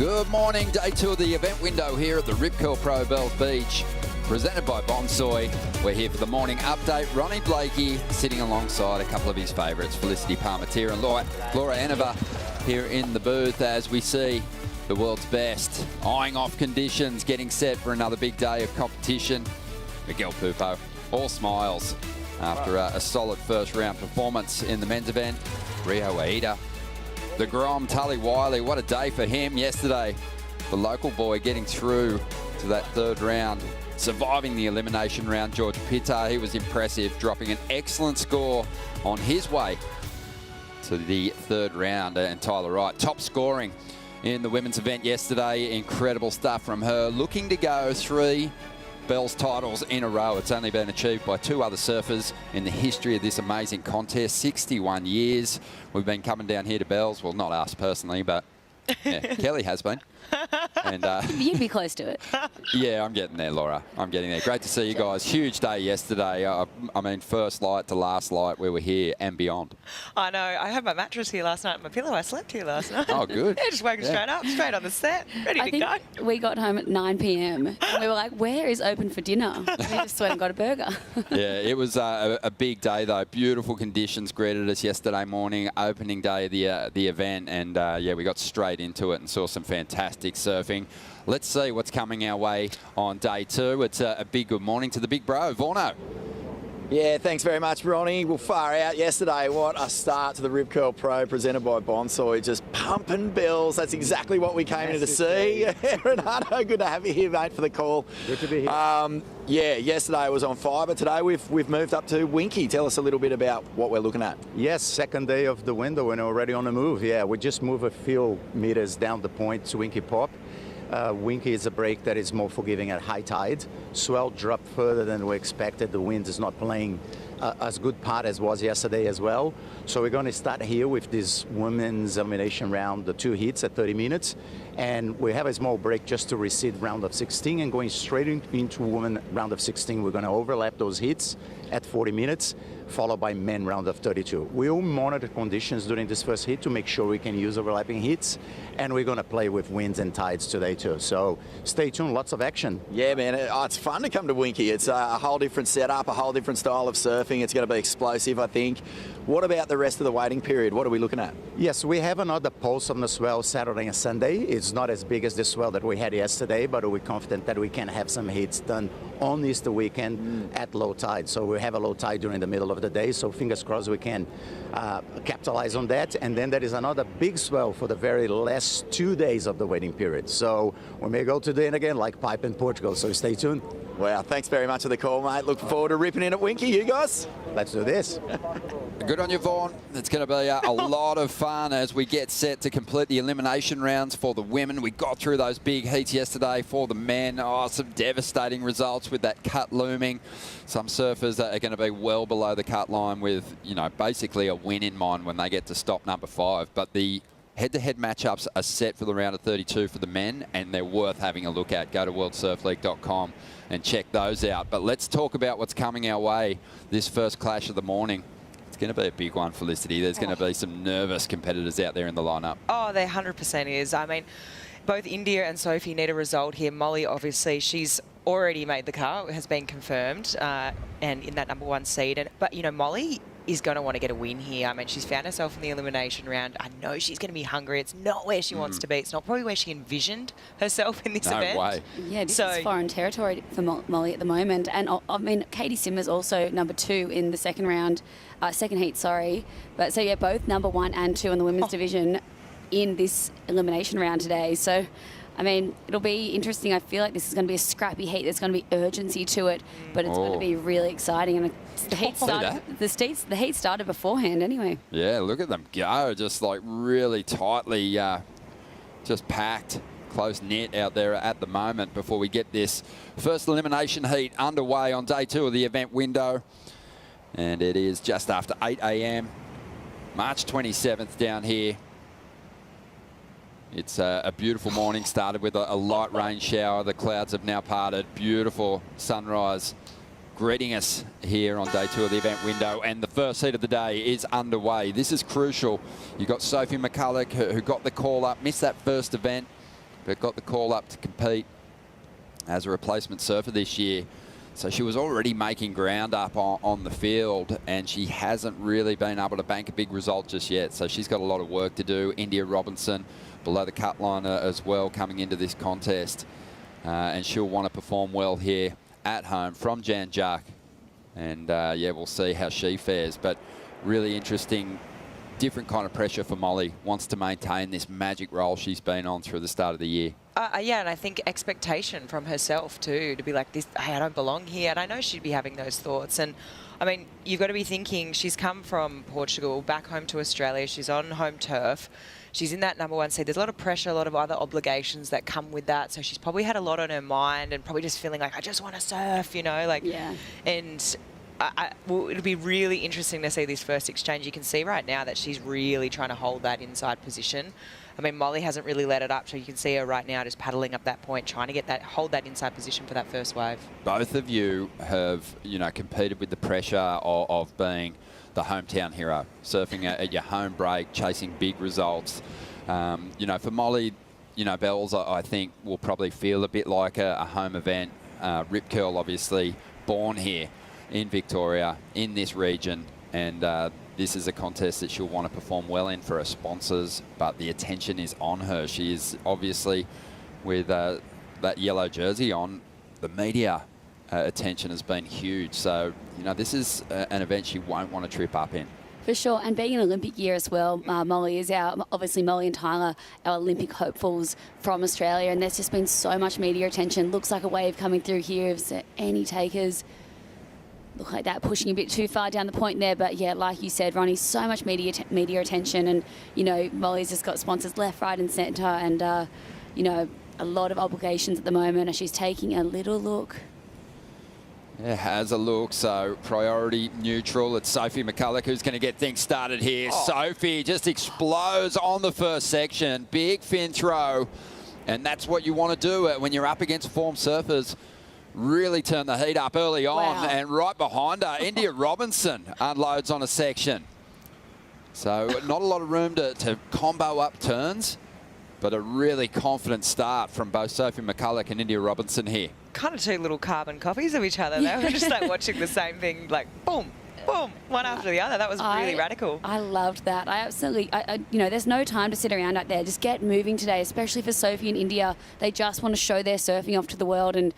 Good morning, day two of the event window here at the Rip Curl Pro Bells Beach, presented by Bonsoy. We're here for the morning update. Ronnie Blakey sitting alongside a couple of his favourites, Felicity Palmatier and Laura Enova here in the booth as we see the world's best eyeing off conditions, getting set for another big day of competition. Miguel Pupo, all smiles after a solid first round performance in the men's event. Rio Aida, the Grom, Tully Wiley, what a day for him yesterday. The local boy getting through to that third round, surviving the elimination round. George Pitta, he was impressive, dropping an excellent score on his way to the third round. And Tyler Wright, top scoring in the women's event yesterday. Incredible stuff from her, looking to go 3 Bells titles in a row. It's only been achieved by 2 other surfers in the history of this amazing contest. 61 years we've been coming down here to Bells. Well, not us personally, but yeah, Kelly has been. And you'd be close to it. Yeah, I'm getting there, Laura. I'm getting there. Great to see you guys. Huge day yesterday. I mean, first light to last light, we were here and beyond. I know. I had my mattress here last night and my pillow. I slept here last night. Oh, good. Yeah, just woken straight up, straight on the set, ready to go. We got home at 9 p.m. and we were like, where is open for dinner? We just went and got a burger. Yeah, it was a big day, though. Beautiful conditions greeted us yesterday morning, opening day of the event. And, yeah, we got straight into it and saw some fantastic surfing. Let's see what's coming our way on day 2. It's a big good morning to the big bro, Vorno. Yeah, thanks very much, Ronnie. Well, far out yesterday. What a start to the Rip Curl Pro presented by Bonsoy. Just pumping bells. That's exactly what we came in to see. Renato, good to have you here, mate, for the call. Good to be here. Yeah, yesterday was on fire, but today we've moved up to Winky. Tell us a little bit about what we're looking at. Yes, second day of the window and already on the move. Yeah, we just moved a few meters down the point to Winky Pop. Winky is a break that is more forgiving at high tide. Swell dropped further than we expected. The wind is not playing as good part as was yesterday as well. So we're going to start here with this women's elimination round, the 2 hits at 30 minutes. And we have a small break just to recede round of 16 and going straight into women round of 16. We're going to overlap those hits at 40 minutes, followed by men round of 32. We'll monitor conditions during this first hit to make sure we can use overlapping hits, and we're going to play with winds and tides today too. So stay tuned, lots of action. Yeah, man, it's fun to come to Winky. It's a whole different setup, a whole different style of surfing. It's going to be explosive, I think. What about the rest of the waiting period? What are we looking at? Yes, we have another pulse on the swell Saturday and Sunday. It's not as big as the swell that we had yesterday, but we're confident that we can have some hits done on Easter weekend at low tide. So we have a low tide during the middle of the day, so fingers crossed we can capitalize on that. And then there is another big swell for the very last 2 days of the waiting period. So we may go today and again like pipe in Portugal, so stay tuned. Wow, thanks very much for the call, mate. Looking forward to ripping in at Winky, you guys. Let's do this. Good on you, Vaughan. It's going to be a lot of fun as we get set to complete the elimination rounds for the women. We got through those big heats yesterday for the men. Oh, some devastating results with that cut looming. Some surfers are going to be well below the cut line with, you know, basically a win in mind when they get to stop number 5. But the head-to-head matchups are set for the round of 32 for the men, and they're worth having a look at. Go to worldsurfleague.com and check those out. But let's talk about what's coming our way this first clash of the morning. It's going to be a big one, Felicity. There's going to be some nervous competitors out there in the lineup. Oh, there 100% is. I mean, both India and Sophie need a result here. Molly, obviously, she's already made the cut, has been confirmed, and in that number 1 seed. But, you know, Molly is going to want to get a win here. I mean, she's found herself in the elimination round. I know she's going to be hungry. It's not where she wants to be. It's not probably where she envisioned herself in this event. No way. Yeah, this is foreign territory for Molly at the moment. And, I mean, Katie Simmers also number 2 in the second round, second heat, sorry. But so, yeah, both number 1 and 2 in the women's division in this elimination round today. So, I mean, it'll be interesting. I feel like this is going to be a scrappy heat. There's going to be urgency to it, but it's going to be really exciting. And the heat started. The heat started beforehand, anyway. Yeah, look at them go, just like really tightly, just packed, close knit out there at the moment. Before we get this first elimination heat underway on day 2 of the event window, and it is just after 8 a.m. March 27th down here. It's a beautiful morning, started with a light rain shower. The clouds have now parted. Beautiful sunrise greeting us here on day 2 of the event window. And the first heat of the day is underway. This is crucial. You've got Sophie McCulloch, who got the call up, missed that first event. but got the call up to compete as a replacement surfer this year. So she was already making ground up on the field, and she hasn't really been able to bank a big result just yet. So she's got a lot of work to do. India Robinson below the cut line as well coming into this contest. And she'll want to perform well here at home from Jan Juk. And yeah, we'll see how she fares. But really interesting, different kind of pressure for Molly. Wants to maintain this magic role she's been on through the start of the year. Yeah, and I think expectation from herself too, to be like this, hey, I don't belong here. And I know she'd be having those thoughts. And I mean, you've got to be thinking she's come from Portugal back home to Australia. She's on home turf. She's in that number 1 seed. There's a lot of pressure, a lot of other obligations that come with that. So she's probably had a lot on her mind and probably just feeling like, I just want to surf, you know, like, yeah. And well, it'll be really interesting to see this first exchange. You can see right now that she's really trying to hold that inside position. I mean, Molly hasn't really let it up, so you can see her right now just paddling up that point, trying to get that, hold that inside position for that first wave. Both of you have, you know, competed with the pressure of being the hometown hero, surfing at your home break, chasing big results. You know, for Molly, you know, Bells, I think, will probably feel a bit like a home event. Rip Curl, obviously, born here in Victoria, in this region, and this is a contest that she'll want to perform well in for her sponsors, but the attention is on her. She is obviously, with that yellow jersey on, the media attention has been huge. So, you know, this is an event she won't want to trip up in. For sure, and being an Olympic year as well, Molly is obviously Molly and Tyler, our Olympic hopefuls from Australia, and there's just been so much media attention. Looks like a wave coming through here. If there any takers, look like that pushing a bit too far down the point there, but yeah, like you said, Ronnie, so much media attention, and you know, Molly's just got sponsors left, right, and centre, and you know, a lot of obligations at the moment, and she's taking a little look. Yeah, has a look, so priority neutral. It's Sophie McCulloch who's going to get things started here. Oh. Sophie just explodes on the first section. Big fin throw, and that's what you want to do when you're up against form surfers. Really turn the heat up early on. Wow. And right behind her, India Robinson unloads on a section. So not a lot of room to combo up turns, but a really confident start from both Sophie McCulloch and India Robinson here. Kind of two little carbon copies of each other. They were just like watching the same thing, like boom, boom, one after the other. That was really radical. I loved that. I absolutely, you know, there's no time to sit around out there. Just get moving today, especially for Sophie and India. They just want to show their surfing off to the world and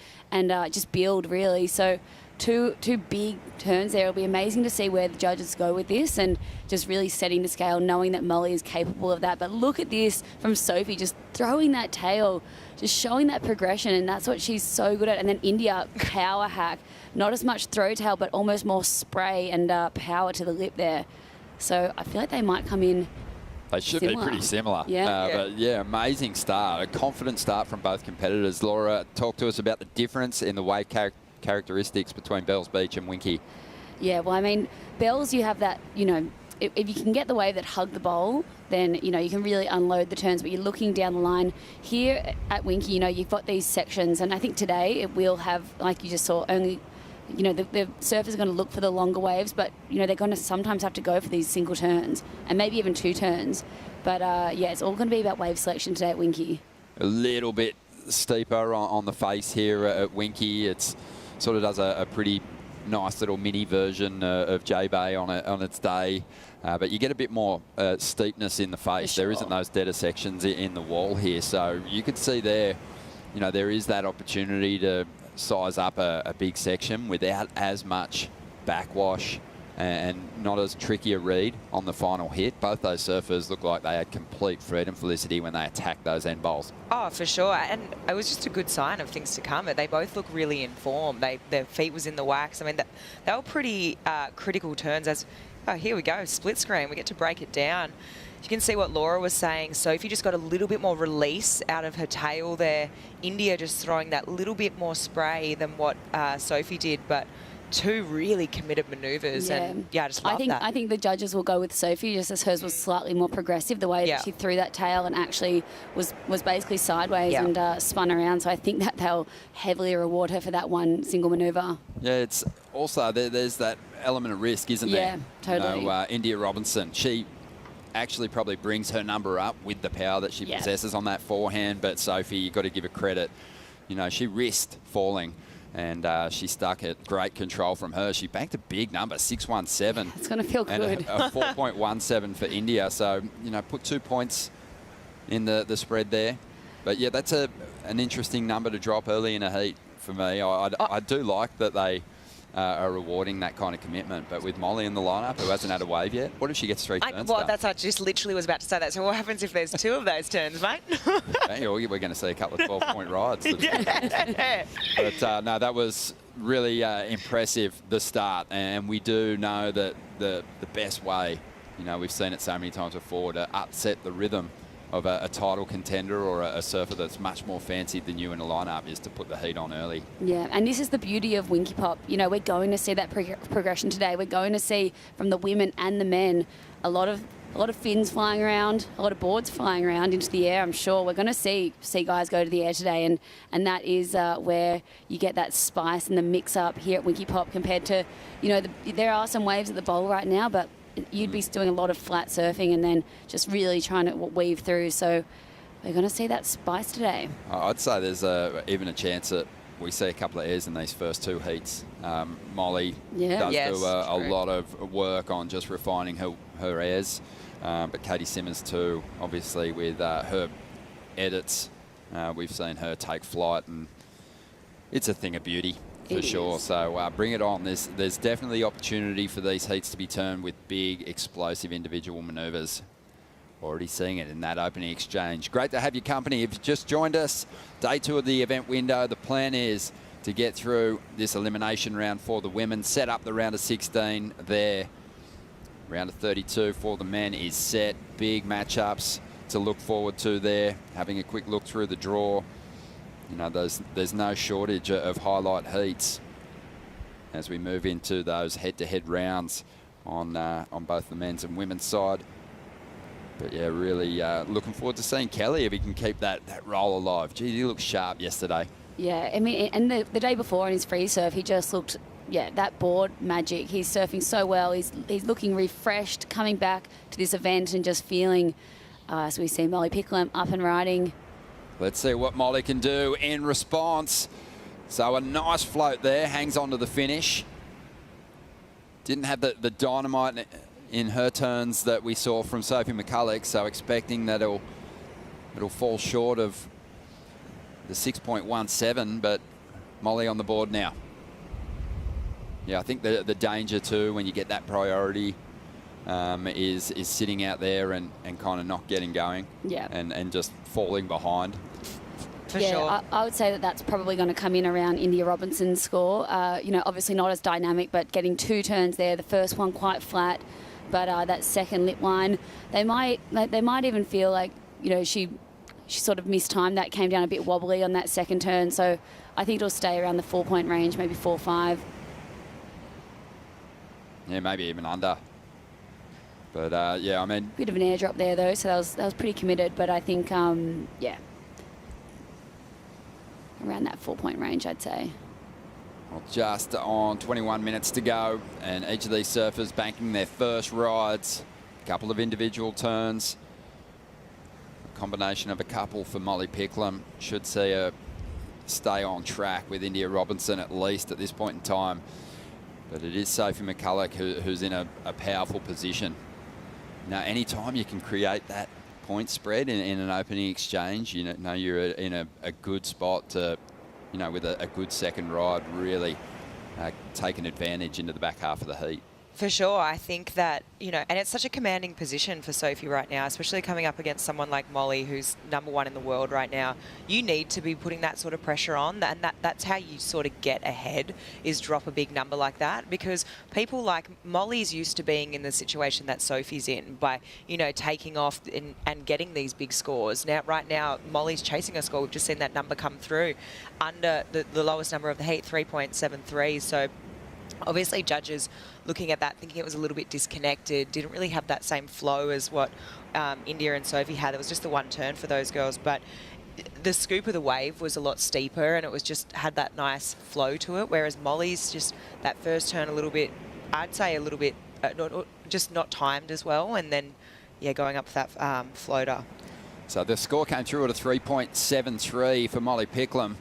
just build, really. So two big turns there. It'll be amazing to see where the judges go with this and just really setting the scale, knowing that Molly is capable of that. But look at this from Sophie, just throwing that tail, just showing that progression, and that's what she's so good at. And then India, power hack. Not as much throw tail, but almost more spray and power to the lip there. So I feel like they might come in They should be pretty similar. Yeah. But yeah, amazing start. A confident start from both competitors. Laura, talk to us about the difference in the wave characteristics between Bells Beach and Winky. Yeah, well, I mean, Bells, you have that, you know, if you can get the wave that hug the bowl, then, you know, you can really unload the turns, but you're looking down the line. Here at Winky, you know, you've got these sections, and I think today it will have, like you just saw, only, you know, the surfers are going to look for the longer waves, but, you know, they're going to sometimes have to go for these single turns, and maybe even two turns. But, yeah, it's all going to be about wave selection today at Winky. A little bit steeper on the face here at Winky. It's sort of does a pretty nice little mini version of J-Bay on its day. But you get a bit more steepness in the face. Sure. There isn't those deader sections in the wall here. So you could see there, you know, there is that opportunity to size up a big section without as much backwash and not as tricky a read on the final hit. Both those surfers look like they had complete freedom, Felicity, when they attacked those end bowls. Oh, for sure. And it was just a good sign of things to come. They both look really in form. Their feet was in the wax. I mean, they were pretty critical turns as... Oh, here we go, split screen. We get to break it down. You can see what Laura was saying. Sophie just got a little bit more release out of her tail there. India just throwing that little bit more spray than what Sophie did, but two really committed manoeuvres. Yeah. And yeah, I just love that. I think the judges will go with Sophie, just as hers was slightly more progressive, the way that she threw that tail and actually was basically sideways and spun around. So I think that they'll heavily reward her for that one single manoeuvre. Yeah, it's also, there's that element of risk, isn't there? Yeah, totally. You know, India Robinson, she actually probably brings her number up with the power that she Yeah. possesses on that forehand. But Sophie, you've got to give her credit. You know, she risked falling, and she stuck it. Great control from her. She banked a big number, 617. It's going to feel And good. a 4.17 for India. So, you know, put 2 points in the spread there. But, yeah, that's an interesting number to drop early in a heat for me. I do like that they are rewarding that kind of commitment. But with Molly in the lineup, who hasn't had a wave yet, what if she gets 3 turns? Well, done? that's I just literally was about to say that. So what happens if there's 2 of those turns, mate? Okay, well, we're going to see a couple of 12-point rides. Yeah. But, no, that was really impressive, the start. And we do know that the best way, you know, we've seen it so many times before, to upset the rhythm of a title contender or a surfer that's much more fancied than you in a lineup is to put the heat on early. Yeah, and this is the beauty of Winky Pop. You know, we're going to see that progression today. We're going to see from the women and the men a lot of fins flying around, a lot of boards flying around into the air. I'm sure we're going to see guys go to the air today, and that is where you get that spice and the mix up here at Winky Pop compared to, you know, there are some waves at the bowl right now, but you'd be doing a lot of flat surfing and then just really trying to weave through. So we're going to see that spice today. I'd say there's even a chance that we see a couple of airs in these first 2 heats. Molly does Yes, do a true. lot of work on just refining her airs. But Katie Simmons too, obviously with her edits, we've seen her take flight, and it's a thing of beauty. For sure. So bring it on. There's definitely opportunity for these heats to be turned with big, explosive individual manoeuvres. Already seeing it in that opening exchange. Great to have your company. If you've just joined us, day 2 of the event window. The plan is to get through this elimination round for the women, set up the round of 16 there. Round of 32 for the men is set. Big matchups to look forward to there. Having a quick look through the draw. You know, there's no shortage of highlight heats as we move into those head-to-head rounds on both the men's and women's side. But yeah, really looking forward to seeing Kelly if he can keep that roll alive. Gee, he looked sharp yesterday. Yeah, I mean, and the day before in his free surf, he just looked, that board magic. He's surfing so well. He's looking refreshed, coming back to this event and just feeling, as we see Molly Picklum up and riding. Let's see what Molly can do in response. So a nice float there, hangs on to the finish. Didn't have the dynamite in her turns that we saw from Sophie McCulloch, so expecting that it'll fall short of the 6.17, but Molly on the board now. Yeah, I think the danger too when you get that priority is sitting out there and kind of not getting going. Yeah. And just falling behind. For yeah, sure. I would say that's probably going to come in around India Robinson's score. You know, obviously not as dynamic, but getting 2 turns there. The first one quite flat, but that second lip line, they might even feel like, you know, she sort of mistimed that, came down a bit wobbly on that second turn. So I think it'll stay around the 4-point range, maybe 4-5. Yeah, maybe even under. But yeah, I mean, Bit of an airdrop there though, so that was pretty committed. But I think, yeah, around that 4-point range, I'd say. well, just on 21 minutes to go, and each of these surfers banking their first rides. A couple of individual turns. A combination of a couple for Molly Picklum should see her stay on track with India Robinson at least at this point in time. But it is Sophie McCulloch who's in a powerful position. Now, anytime you can create that point spread in an opening exchange, you know you're in a good spot to, you know, with a good second ride, really take an advantage into the back half of the heat. For sure. I think that, you know, and it's such a commanding position for Sophie right now, especially coming up against someone like Molly, who's #1 in the world right now. You need to be putting that sort of pressure on, and that's how you sort of get ahead, is drop a big number like that, because people like Molly's used to being in the situation that Sophie's in by, you know, taking off and getting these big scores. Now, right now, Molly's chasing a score. We've just seen that number come through under the lowest number of the heat, 3.73. So obviously judges looking at that thinking it was a little bit disconnected, didn't really have that same flow as what India and Sophie had. It was just the one turn for those girls, but the scoop of the wave was a lot steeper and it was just had that nice flow to it, whereas Molly's just that first turn a little bit, I'd say a little bit just not timed as well, and then yeah, going up that floater. So the score came through at a 3.73 for Molly Picklum.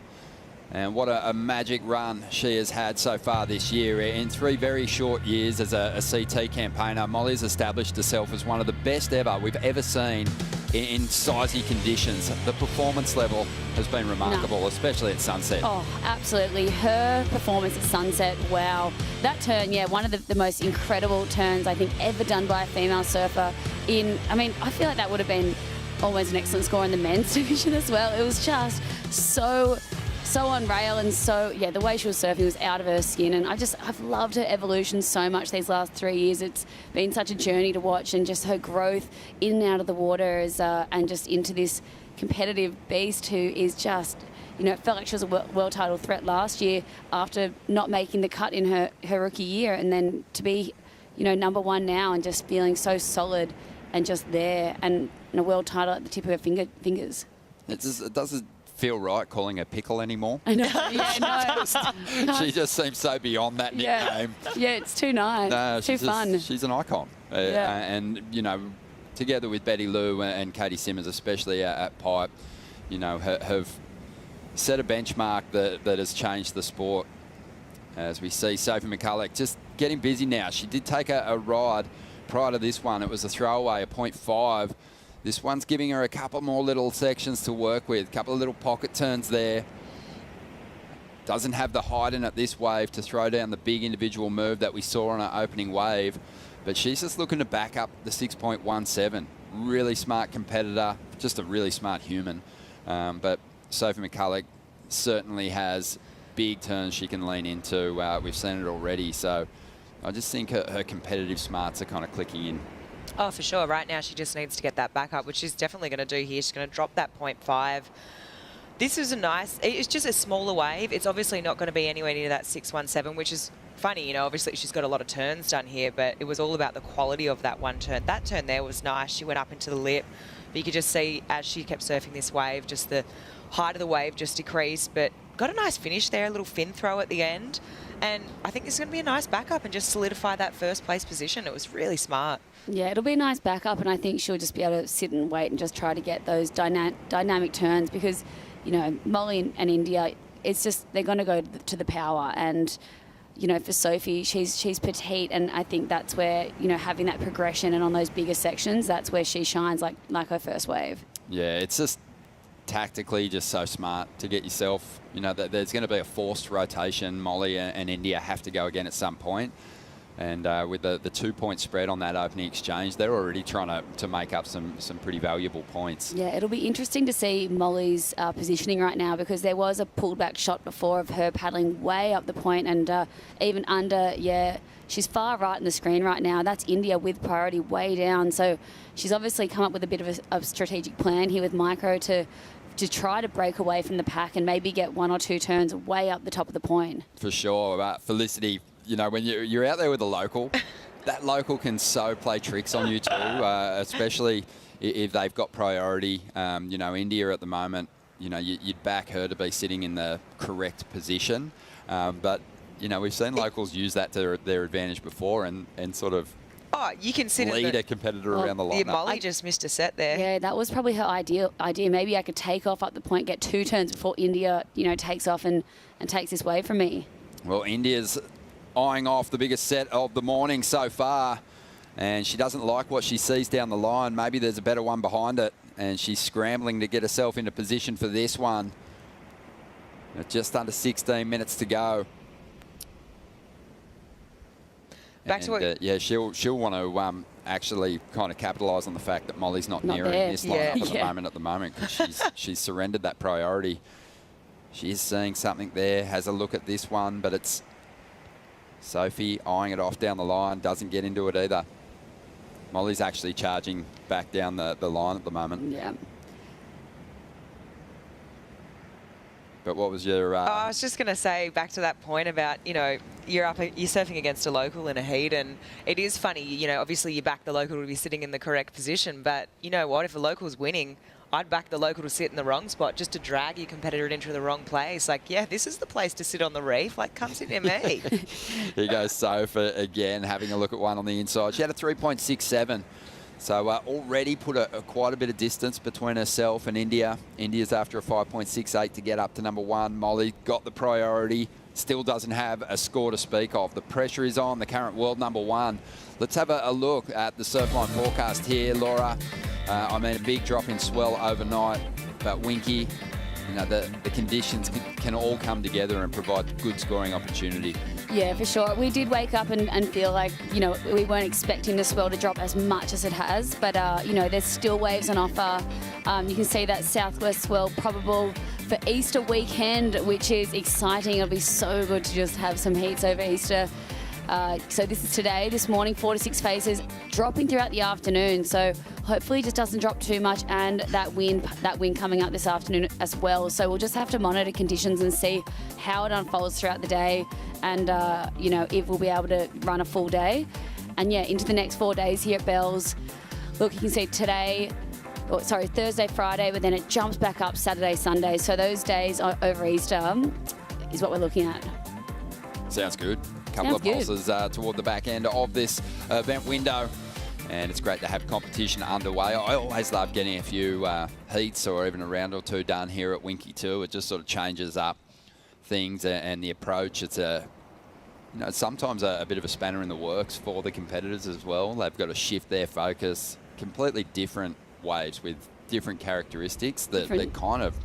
And what a magic run she has had so far this year. In 3 very short years as a CT campaigner, Molly's established herself as one of the best ever we've ever seen in sizey conditions. The performance level has been remarkable, especially at Sunset. Oh, absolutely. Her performance at Sunset, wow. That turn, yeah, one of the most incredible turns I think ever done by a female surfer I feel like that would have been almost an excellent score in the men's division as well. It was just so on rail, and the way she was surfing was out of her skin, and I've loved her evolution so much these last 3 years. It's been such a journey to watch, and just her growth in and out of the water and just into this competitive beast who is just, it felt like she was a world title threat last year after not making the cut in her rookie year, and then to be, number 1 now and just feeling so solid and just there, and a world title at the tip of her fingers. It doesn't feel right calling her Pickle anymore. I know. Yeah, no. She just seems so beyond that nickname. Yeah, it's too nice. No, too fun. She's an icon. And, together with Betty Lou and Katie Simmons, especially at Pipe, have set a benchmark that has changed the sport. As we see Sophie McCulloch just getting busy now. She did take a ride prior to this one. It was a throwaway, a 0.5. This one's giving her a couple more little sections to work with, a couple of little pocket turns there. Doesn't have the height in it this wave to throw down the big individual move that we saw on her opening wave. But she's just looking to back up the 6.17. Really smart competitor, just a really smart human. But Sophie McCulloch certainly has big turns she can lean into. We've seen it already. So I just think her competitive smarts are kind of clicking in. Oh, for sure. Right now, she just needs to get that back up, which she's definitely going to do here. She's going to drop that 0.5. This is it's just a smaller wave. It's obviously not going to be anywhere near that 617, which is funny. Obviously she's got a lot of turns done here, but it was all about the quality of that one turn. That turn there was nice. She went up into the lip, but you could just see as she kept surfing this wave, just the height of the wave just decreased, but got a nice finish there, a little fin throw at the end. And I think this is going to be a nice backup and just solidify that first place position. It was really smart. Yeah, it'll be a nice backup, and I think she'll just be able to sit and wait and just try to get those dynamic turns because, Molly and India, it's just they're going to go to the power. And, for Sophie, she's petite, and I think that's where, having that progression and on those bigger sections, that's where she shines like her first wave. Yeah, it's just tactically just so smart to get yourself, there's going to be a forced rotation. Molly and India have to go again at some point. And with the 2-point spread on that opening exchange, they're already trying to make up some pretty valuable points. Yeah, it'll be interesting to see Molly's positioning right now because there was a pulled back shot before of her paddling way up the point and even under, she's far right in the screen right now. That's India with priority way down. So she's obviously come up with a bit of a strategic plan here with Micro to try to break away from the pack and maybe get 1 or 2 turns way up the top of the point. For sure. Felicity, when you're out there with a local, that local can so play tricks on you too, especially if they've got priority. India at the moment, you'd back her to be sitting in the correct position. But, we've seen locals use that to their advantage before and sort of you can sit lead a competitor around the line. Yeah, Molly just missed a set there. Yeah, that was probably her idea. Maybe I could take off up the point, get 2 turns before India, takes off and takes this wave from me. Well, India's eyeing off the biggest set of the morning so far, and she doesn't like what she sees down the line. Maybe there's a better one behind it, and she's scrambling to get herself into position for this one. Just under 16 minutes to go. Back to what... she'll want to actually kind of capitalise on the fact that Molly's not nearing this lineup at the moment because she's surrendered that priority. She is seeing something there, has a look at this one, but it's Sophie eyeing it off down the line, doesn't get into it either. Molly's actually charging back down the line at the moment. Yeah. But what was your... I was just going to say, back to that point about, you're surfing against a local in a heat, and it is funny, obviously you back the local to be sitting in the correct position, but you know what, if a local's winning, I'd back the local to sit in the wrong spot just to drag your competitor into the wrong place. Like, yeah, this is the place to sit on the reef. Like, come sit near me. Here goes Sophie again, having a look at one on the inside. She had a 3.67. So already put quite a bit of distance between herself and India. India's after a 5.68 to get up to number 1. Molly got the priority. Still doesn't have a score to speak of. The pressure is on the current world number 1. Let's have a look at the Surfline forecast here, Laura. I mean, a big drop in swell overnight, but Winky, you know, the conditions can all come together and provide good scoring opportunity. Yeah, for sure. We did wake up and feel like, you know, we weren't expecting the swell to drop as much as it has, but, you know, there's still waves on offer. You can see that southwest swell probable for Easter weekend, which is exciting. It'll be so good to just have some heats over Easter. So this is today, this morning, 4 to 6 phases, dropping throughout the afternoon. So hopefully it just doesn't drop too much, and that wind coming up this afternoon as well. So we'll just have to monitor conditions and see how it unfolds throughout the day, and you know, if we'll be able to run a full day. And yeah, into the next 4 days here at Bells. Look, you can see today, Thursday, Friday, but then it jumps back up Saturday, Sunday. So those days over Easter is what we're looking at. Sounds good. Couple of pulses toward the back end of this event window, and it's great to have competition underway. I always love getting a few heats or even a round or two done here at Winky too. It just sort of changes up things and the approach. It's sometimes a bit of a spanner in the works for the competitors as well. They've got to shift their focus. Completely different waves with different characteristics that kind of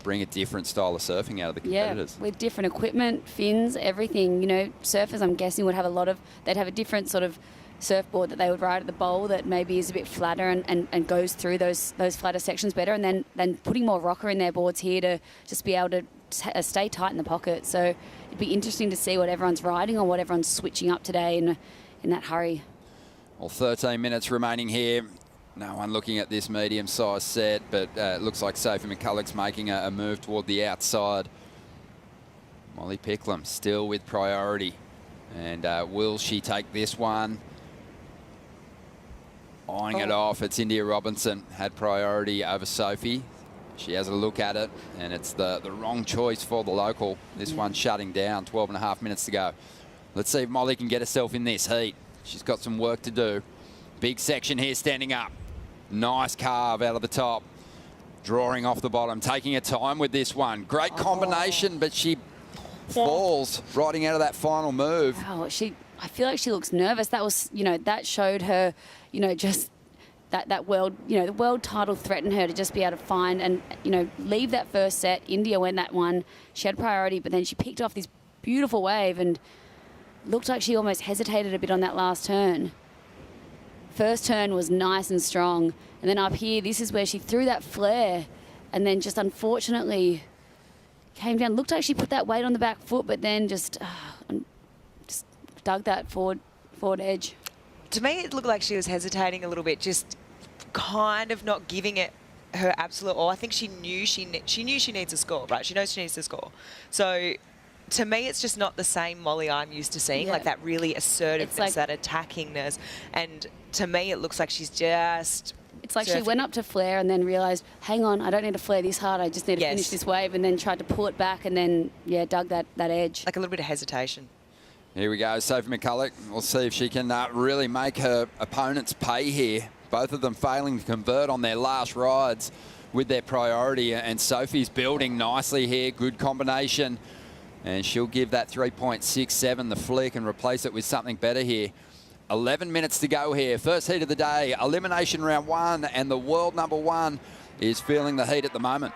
bring a different style of surfing out of the competitors. Yeah, with different equipment, fins, everything. You know, surfers, I'm guessing, would have they'd have a different sort of surfboard that they would ride at the bowl that maybe is a bit flatter and goes through those flatter sections better, and then putting more rocker in their boards here to just be able to stay tight in the pocket. So it'd be interesting to see what everyone's riding or what everyone's switching up today in that hurry. Well, 13 minutes remaining here. No one looking at this medium-sized set, but it looks like Sophie McCulloch's making a move toward the outside. Molly Picklum still with priority. And will she take this one? Eyeing it off. It's India Robinson. Had priority over Sophie. She has a look at it, and it's the wrong choice for the local. This one's shutting down. 12 and a half minutes to go. Let's see if Molly can get herself in this heat. She's got some work to do. Big section here standing up. Nice carve out of the top. Drawing off the bottom. Taking her time with this one. Great combination, but she falls riding out of that final move. Wow, I feel like she looks nervous. That was, you know, that showed her, you know, just that world, you know, the world title threatened her to just be able to find and, you know, leave that first set. India went that one. She had priority, but then she picked off this beautiful wave and looked like she almost hesitated a bit on that last turn. First turn was nice and strong. And then up here, this is where she threw that flare and then just unfortunately came down. Looked like she put that weight on the back foot, but then just dug that forward edge. To me, it looked like she was hesitating a little bit, just kind of not giving it her absolute all. I think she knew she needs a score, right? She knows she needs a score. So to me, it's just not the same Molly I'm used to seeing, like that really assertiveness, that attackingness. And to me, it looks like she's just... It's like she went up to flare and then realised, hang on, I don't need to flare this hard, I just need to finish this wave, and then tried to pull it back and then, dug that edge. Like a little bit of hesitation. Here we go, Sophie McCulloch. We'll see if she can really make her opponents pay here. Both of them failing to convert on their last rides with their priority, and Sophie's building nicely here. Good combination. And she'll give that 3.67 the flick and replace it with something better here. 11 minutes to go here. First heat of the day, elimination round 1, and the world number 1 is feeling the heat at the moment.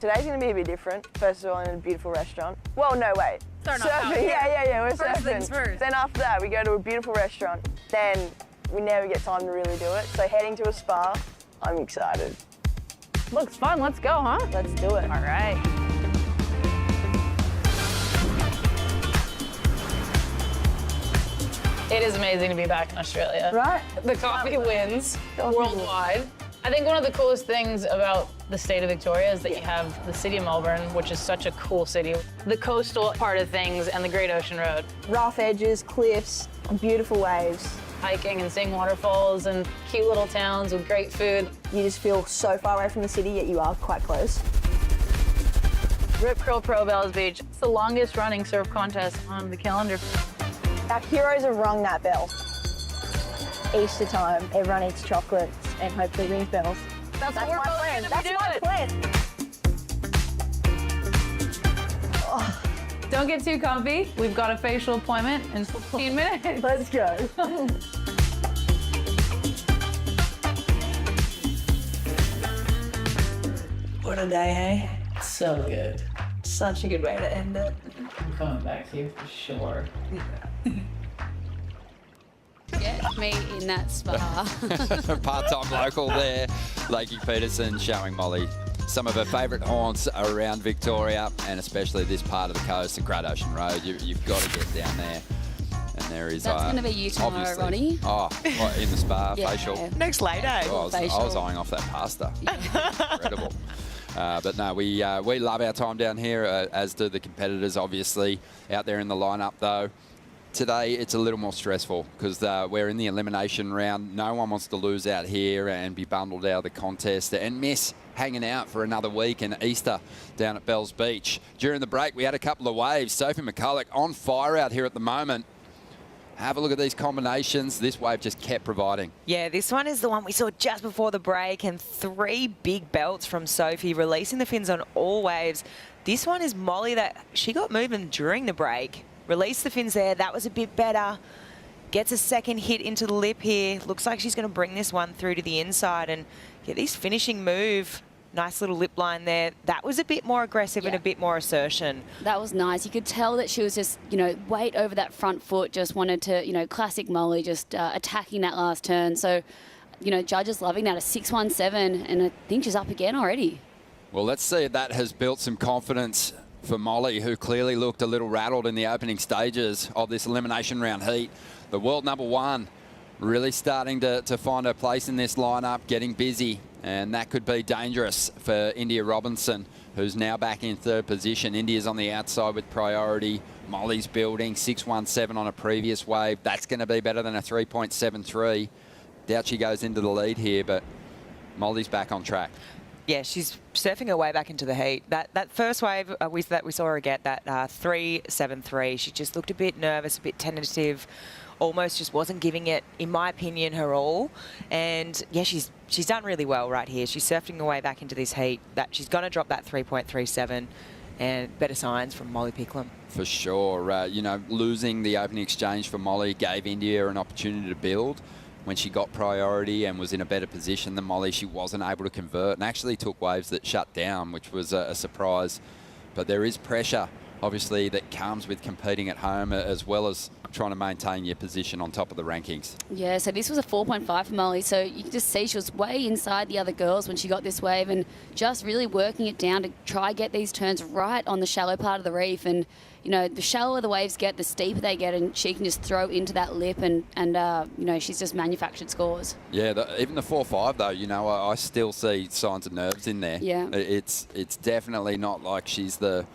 Today's going to be a bit different. First of all, in a beautiful restaurant. Well, no, wait. Starting off out Surfing, here. yeah, we're First surfing. things first. Then after that, we go to a beautiful restaurant. Then we never get time to really do it. So heading to a spa, I'm excited. Looks fun. Let's go, huh? Let's do it. All right. It is amazing to be back in Australia. Right? The coffee wins worldwide. I think one of the coolest things about the state of Victoria is that you have the city of Melbourne, which is such a cool city. The coastal part of things and the Great Ocean Road. Rough edges, cliffs, beautiful waves. Hiking and seeing waterfalls and cute little towns with great food. You just feel so far away from the city, yet you are quite close. Rip Curl Pro Bells Beach. It's the longest running surf contest on the calendar. Our heroes have rung that bell. Easter time, everyone eats chocolates and hopefully rings bells. That's what we're my both plan. gonna That's be my doing. plan. Don't get too comfy. We've got a facial appointment in 15 minutes. Let's go. What a day, hey? So good. Such a good way to end it. I'm coming back to you for sure. Get me in that spa. Part-time local there, Lakey Peterson, showing Molly some of her favourite haunts around Victoria, and especially this part of the coast, the Great Ocean Road. You've got to get down there. And there is. That's going to be you tomorrow, obviously- Ronnie. Oh, what, in the spa, Yeah. facial. Next lay day. Oh, I was Facial. eyeing off that pasta. Incredible. But no, we love our time down here, as do the competitors, obviously. Out there in the lineup, though, today it's a little more stressful because we're in the elimination round. No one wants to lose out here and be bundled out of the contest and miss hanging out for another week and Easter down at Bells Beach. During the break, we had a couple of waves. Sophie McCulloch on fire out here at the moment. Have a look at these combinations. This wave just kept providing. Yeah, this one is the one we saw just before the break, and 3 big belts from Sophie, releasing the fins on all waves. This one is Molly that she got moving during the break. Released the fins there. That was a bit better. Gets a second hit into the lip here. Looks like she's going to bring this one through to the inside and get this finishing move. Nice little lip line there. That was a bit more aggressive and a bit more assertion. That was nice. You could tell that she was just, weight over that front foot, just wanted to, classic Molly, just attacking that last turn. So, judges loving that, a 6-1-7, and I think she's up again already. Well, let's see if that has built some confidence for Molly, who clearly looked a little rattled in the opening stages of this elimination round heat. The world number 1 really starting to find her place in this lineup, getting busy, and that could be dangerous for India Robinson, who's now back in 3rd position. India's on the outside with priority. Molly's building 6-1-7 on a previous wave. That's going to be better than a 3.73. Doubt she goes into the lead here, but Molly's back on track. Yeah, she's surfing her way back into the heat. That first wave that we saw her get, that 3.73, she just looked a bit nervous, a bit tentative, almost just wasn't giving it, in my opinion, her all. And yeah, she's done really well right here. She's surfing her way back into this heat. That she's going to drop that 3.37, and better signs from Molly Picklum. For sure. Losing the opening exchange for Molly gave India an opportunity to build. When she got priority and was in a better position than Molly, she wasn't able to convert and actually took waves that shut down, which was a surprise. But there is pressure, obviously, that comes with competing at home, as well as trying to maintain your position on top of the rankings. Yeah, so this was a 4.5 for Molly. So you can just see she was way inside the other girls when she got this wave, and just really working it down to try get these turns right on the shallow part of the reef. And the shallower the waves get, the steeper they get, and she can just throw into that lip, and she's just manufactured scores. Yeah, even the 4.5 though, I still see signs of nerves in there. Yeah, it's definitely not like she's the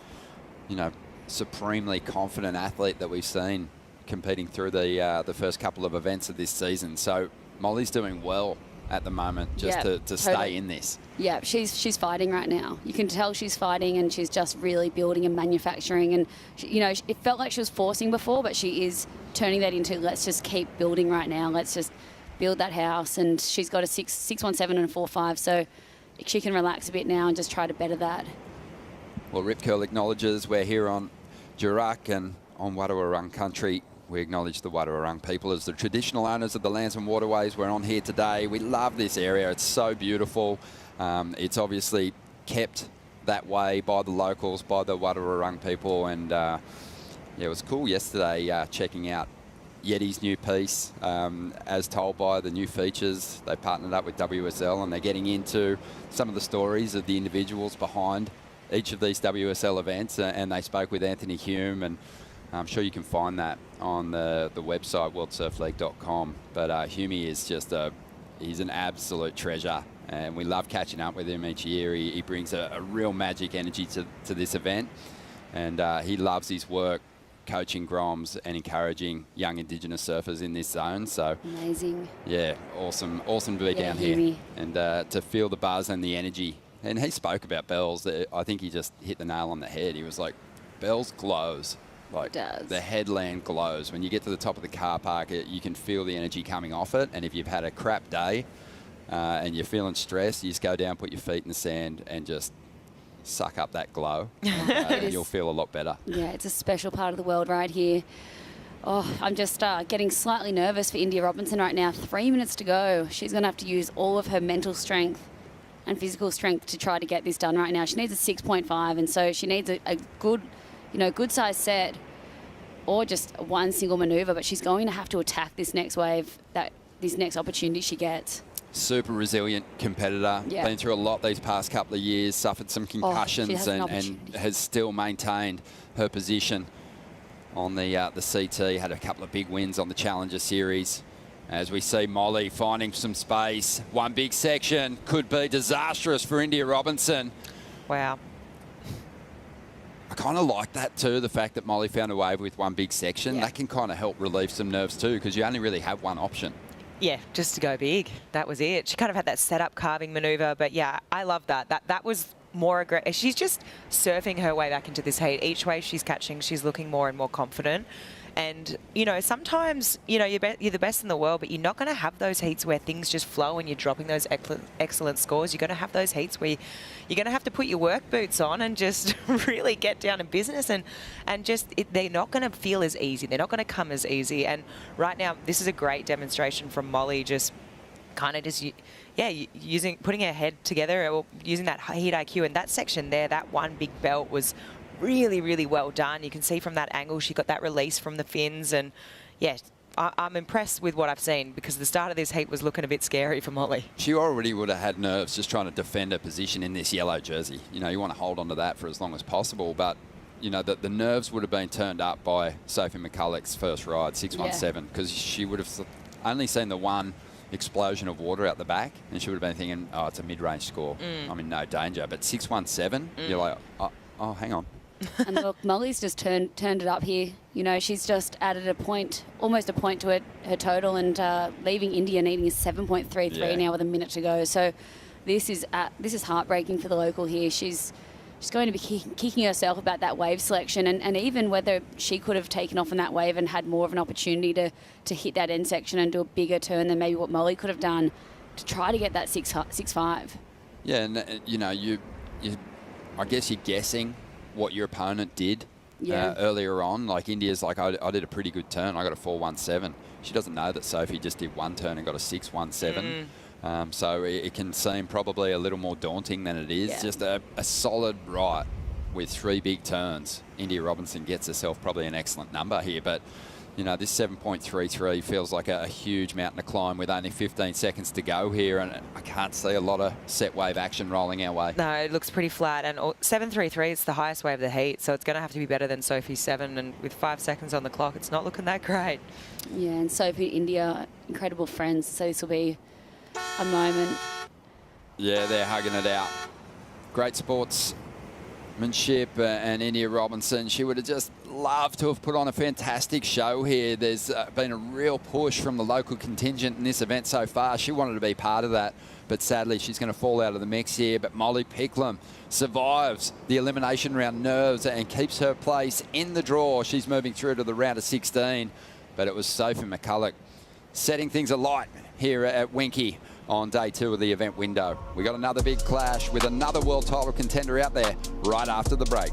supremely confident athlete that we've seen competing through the first couple of events of this season. So Molly's doing well at the moment, just to stay in this. Yeah, she's fighting right now. You can tell she's fighting, and she's just really building and manufacturing. And it felt like she was forcing before, but she is turning that into, let's just keep building right now. Let's just build that house. And she's got a 6.17 and a 4.5, so she can relax a bit now and just try to better that. Well, Rip Curl acknowledges we're here on Jurak and on Wadawurrung country. We acknowledge the Wadawurrung people as the traditional owners of the lands and waterways. We're on here today. We love this area. It's so beautiful. It's obviously kept that way by the locals, by the Wadawurrung people. And yeah, it was cool yesterday checking out Yeti's new piece, as told by the new features. They partnered up with WSL and they're getting into some of the stories of the individuals behind each of these WSL events, and they spoke with Anthony Hume, and I'm sure you can find that on the website worldsurfleague.com. But Hume is just he's an absolute treasure, and we love catching up with him each year. He brings a real magic energy to this event, and he loves his work coaching Groms and encouraging young Indigenous surfers in this zone. So amazing. Yeah, awesome to be down here and to feel the buzz and the energy. And he spoke about Bells. I think he just hit the nail on the head. He was like, Bells glows. Like, the headland glows. When you get to the top of the car park, you can feel the energy coming off it. And if you've had a crap day and you're feeling stressed, you just go down, put your feet in the sand and just suck up that glow. You'll feel a lot better. Yeah, it's a special part of the world right here. Oh, I'm just getting slightly nervous for India Robinson right now. 3 minutes to go. She's going to have to use all of her mental strength and physical strength to try to get this done right now. She needs a 6.5, and so she needs a good, good size set or just one single manoeuvre, but she's going to have to attack this next wave, this next opportunity she gets. Super resilient competitor. Yeah. Been through a lot these past couple of years, suffered some concussions and has still maintained her position on the CT. Had a couple of big wins on the Challenger Series. As we see Molly finding some space. One big section could be disastrous for India Robinson. Wow. I kind of like that too, the fact that Molly found a wave with one big section. Yeah. That can kind of help relieve some nerves too, because you only really have one option. Yeah, just to go big. That was it. She kind of had that setup carving maneuver, but yeah, I love that. That was more aggressive. She's just surfing her way back into this heat. Each wave she's catching, she's looking more and more confident. And, sometimes, you're the best in the world, but you're not going to have those heats where things just flow and you're dropping those excellent scores. You're going to have those heats where you're going to have to put your work boots on and just really get down to business. And they're not going to feel as easy. They're not going to come as easy. And right now, this is a great demonstration from Molly, just kind of putting her head together or using that heat IQ. And that section there, that one big belt was really, really well done. You can see from that angle she got that release from the fins, and yeah, I'm impressed with what I've seen, because the start of this heat was looking a bit scary for Molly. She already would have had nerves just trying to defend her position in this yellow jersey. You want to hold on to that for as long as possible, but the nerves would have been turned up by Sophie McCulloch's first ride, 617, because she would have only seen the one explosion of water out the back, and she would have been thinking, oh, it's a mid-range score. I'm in no danger. But 617, you're like, oh, hang on. And look, Molly's just turned it up here. She's just added almost a point to her total, and leaving India needing a 7.33 now with a minute to go. So this is heartbreaking for the local here. She's going to be kicking herself about that wave selection, and even whether she could have taken off on that wave and had more of an opportunity to hit that end section and do a bigger turn than maybe what Molly could have done to try to get that 6.5. Yeah, and I guess you're guessing what your opponent did earlier on. Like India's like, I did a pretty good turn. I got a 4.17. She doesn't know that Sophie just did one turn and got a 6.17. So it can seem probably a little more daunting than it is. Yeah. Just a solid right with 3 big turns. India Robinson gets herself probably an excellent number here, but this 7.33 feels like a huge mountain to climb with only 15 seconds to go here, and I can't see a lot of set wave action rolling our way. No, it looks pretty flat, and 7.33 is the highest wave of the heat, so it's going to have to be better than Sophie's 7, and with 5 seconds on the clock, it's not looking that great. Yeah, and Sophie and India, incredible friends, so this will be a moment. Yeah, they're hugging it out. Great sportsmanship, and India Robinson, she would have just loved to have put on a fantastic show here. There's been a real push from the local contingent in this event so far. She wanted to be part of that, but sadly she's going to fall out of the mix here. But Molly Picklum survives the elimination round nerves and keeps her place in the draw. She's moving through to the round of 16, but it was Sophie McCulloch setting things alight here at Winky on day 2 of the event window. We got another big clash with another world title contender out there right after the break.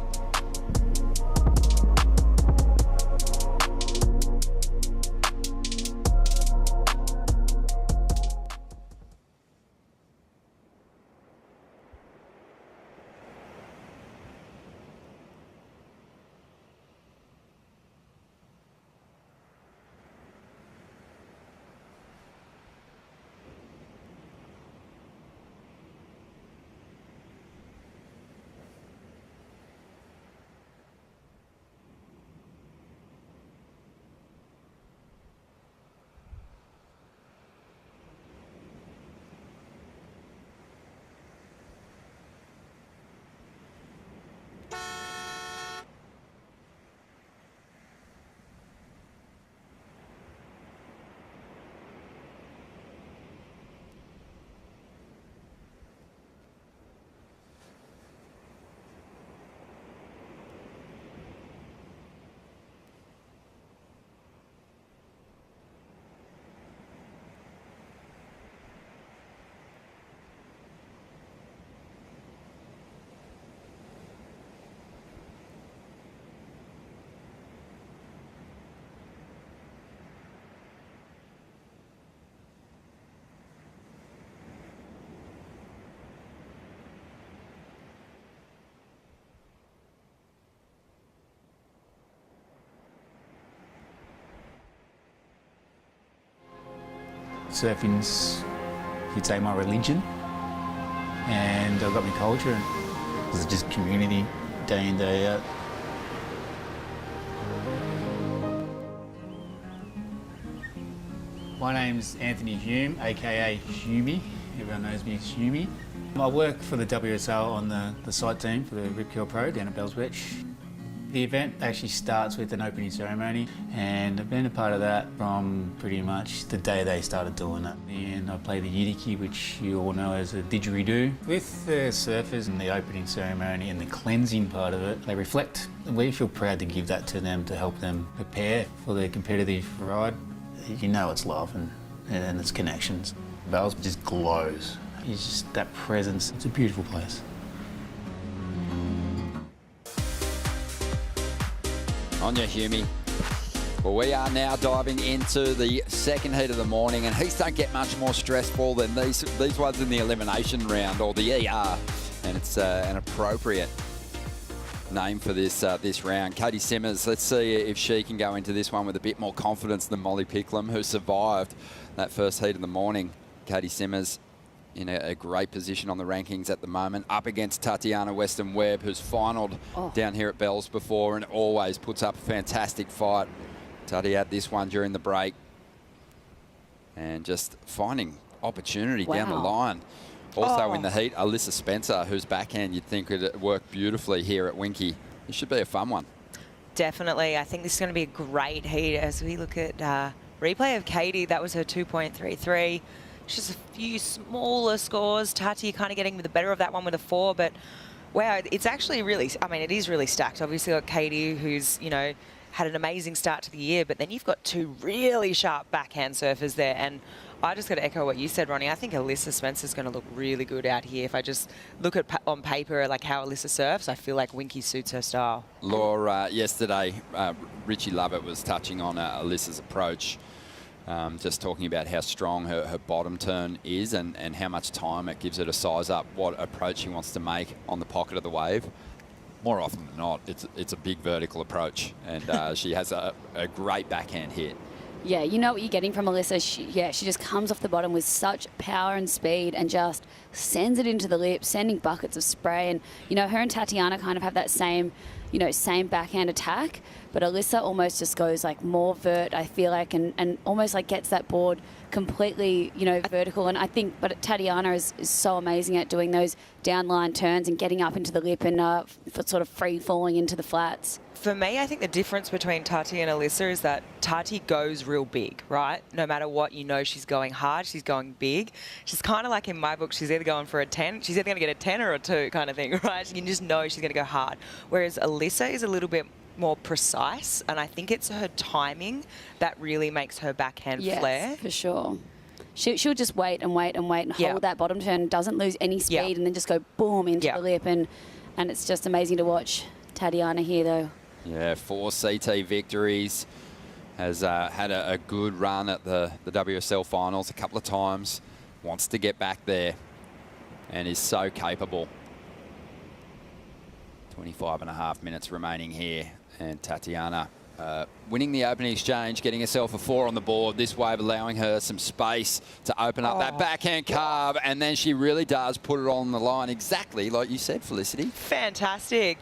Surfing's, you'd say, my religion, and I've got my culture, and it's just community day in, day out. My name's Anthony Hume, aka Humey. Everyone knows me as Humey. I work for the WSL on the site team for the Rip Curl Pro down at Bells Beach. The event actually starts with an opening ceremony, and I've been a part of that from pretty much the day they started doing it. And I play the yidiki, which you all know as a didgeridoo. With the surfers and the opening ceremony and the cleansing part of it, they reflect. We feel proud to give that to them to help them prepare for their competitive ride. You know it's love and it's connections. Bells just glows. It's just that presence. It's a beautiful place. On you, Humey. Well, we are now diving into the second heat of the morning, and heats don't get much more stressful than these ones in the elimination round, or the ER, and it's an appropriate name for this this round. Katie Simmers, let's see if she can go into this one with a bit more confidence than Molly Picklum, who survived that first heat of the morning. Katie Simmers in a great position on the rankings at the moment, up against Tatiana Weston-Webb, who's finaled down here at Bells before and always puts up a fantastic fight. Tati had this one during the break and just finding opportunity down the line. Also in the heat, Alyssa Spencer, whose backhand you'd think would work beautifully here at Winky. This should be a fun one. Definitely. I think this is going to be a great heat as we look at replay of Katie. That was her 2.33. Just a few smaller scores. Tati kind of getting the better of that one with a 4, but wow, it's actually really, I mean, it is really stacked. Obviously got Katie, who's, you know, had an amazing start to the year, but then you've got two really sharp backhand surfers there. And I just got to echo what you said, Ronnie. I think Alyssa Spencer's going to look really good out here. If I just look at on paper, like how Alyssa surfs, I feel like Winky suits her style. Laura, yesterday, Richie Lovett was touching on Alyssa's approach. Just talking about how strong her bottom turn is and how much time it gives her to size up what approach she wants to make on the pocket of the wave. More often than not, it's a big vertical approach, and she has a great backhand hit. Yeah, you know what you're getting from Alyssa. She just comes off the bottom with such power and speed and just sends it into the lip, sending buckets of spray. And, you know, her and Tatiana kind of have that same backhand attack, but Alyssa almost just goes like more vert, I feel like, and almost like gets that board completely, you know, vertical. And I think, but Tatiana is so amazing at doing those downline turns and getting up into the lip and sort of free falling into the flats. For me, I think the difference between Tati and Alyssa is that Tati goes real big, right? No matter what, you know she's going hard, she's going big. She's kind of like in my book, she's either going for a 10, she's either going to get a 10 or a 2 kind of thing, right? You just know she's going to go hard. Whereas Alyssa is a little bit more precise, and I think it's her timing that really makes her backhand flare. Yes, for sure. She'll just wait and wait and wait and hold that bottom turn, doesn't lose any speed, and then just go boom into the lip, and it's just amazing to watch Tatiana here, though. Yeah, 4 CT victories. Has had a good run at the WSL finals a couple of times. Wants to get back there and is so capable. 25.5 minutes remaining here. And Tatiana winning the opening exchange, getting herself a 4 on the board. This wave allowing her some space to open up that backhand carve. And then she really does put it on the line exactly like you said, Felicity. Fantastic.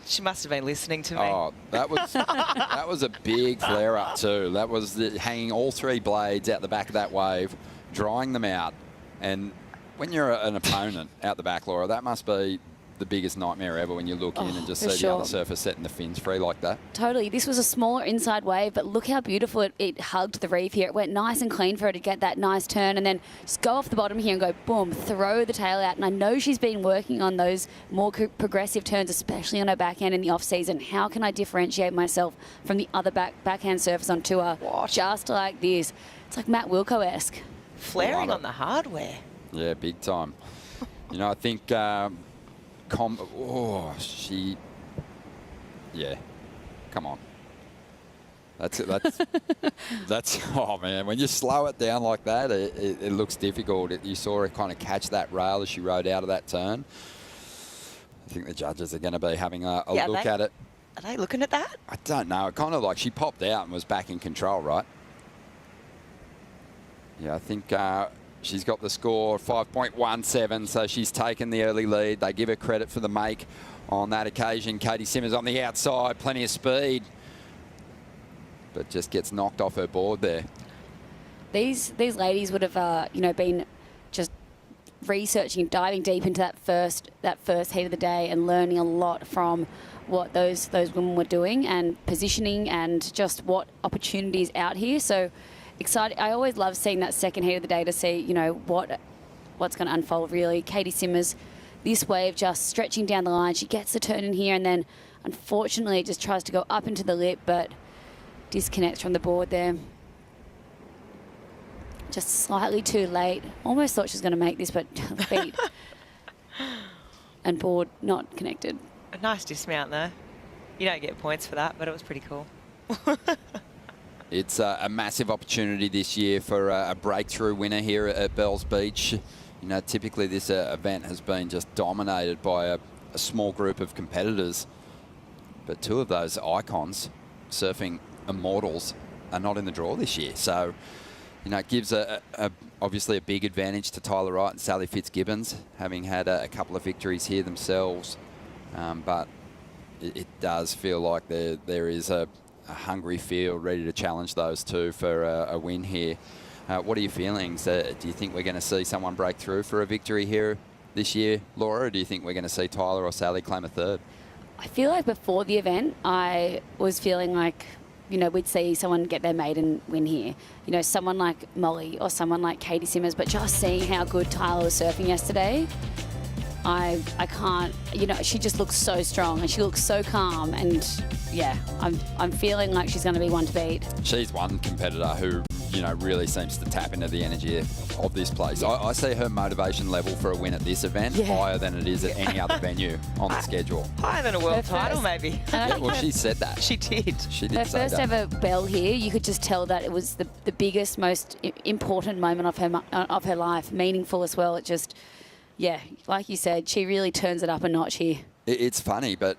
She must have been listening to me. Oh, that was a big flare up too. That was hanging all 3 blades out the back of that wave, drying them out. And when you're an opponent out the back, Laura, that must be the biggest nightmare ever when you look in and just see the other surfer setting the fins free like that. Totally. This was a smaller inside wave, but look how beautiful it hugged the reef here. It went nice and clean for her to get that nice turn and then just go off the bottom here and go boom, throw the tail out. And I know she's been working on those more progressive turns, especially on her backhand in the off-season. How can I differentiate myself from the other backhand surfers on tour? Just like this. It's like Matt Wilco-esque. Flaring on the hardware. Yeah, big time. You know, I think... come on. That's oh man, when you slow it down like that, it looks difficult. You saw her kind of catch that rail as she rode out of that turn. I think the judges are going to be having a look at it. Are they looking at that? I don't know. It kind of like she popped out and was back in control, right? Yeah, I think she's got the score 5.17, so she's taken the early lead. They give her credit for the make on that occasion. Katie Simmers on the outside, plenty of speed, but just gets knocked off her board there. These ladies would have been just researching, diving deep into that first heat of the day and learning a lot from what those women were doing and positioning and just what opportunities out here. So excited. I always love seeing that second heat of the day to see, what's going to unfold really. Katie Simmers, this wave just stretching down the line. She gets the turn in here and then unfortunately just tries to go up into the lip but disconnects from the board there. Just slightly too late. Almost thought she was going to make this, but feet and board not connected. A nice dismount there. You don't get points for that, but it was pretty cool. It's a massive opportunity this year for a breakthrough winner here at Bells Beach. Typically this event has been just dominated by a small group of competitors, but two of those icons, surfing immortals, are not in the draw this year. So, it gives obviously a big advantage to Tyler Wright and Sally Fitzgibbons, having had a couple of victories here themselves. But it does feel like there is a hungry field ready to challenge those two for a win here. What are your feelings? Do you think we're going to see someone break through for a victory here this year, Laura, or do you think we're going to see Tyler or Sally claim a third? I feel like before the event, I was feeling like, we'd see someone get their maiden win here. Someone like Molly or someone like Katie Simmers, but just seeing how good Tyler was surfing yesterday, I can't, she just looks so strong and she looks so calm, and yeah, I'm feeling like she's going to be one to beat. She's one competitor who, really seems to tap into the energy of this place. I see her motivation level for a win at this event higher than it is at any other venue on the schedule. Higher than a world title, maybe. Yeah, well, she said that. She did. She did Her say first that. ever bell here, you could just tell that it was the biggest, most important moment of her life, meaningful as well. It just, yeah, like you said, she really turns it up a notch here. It's funny, but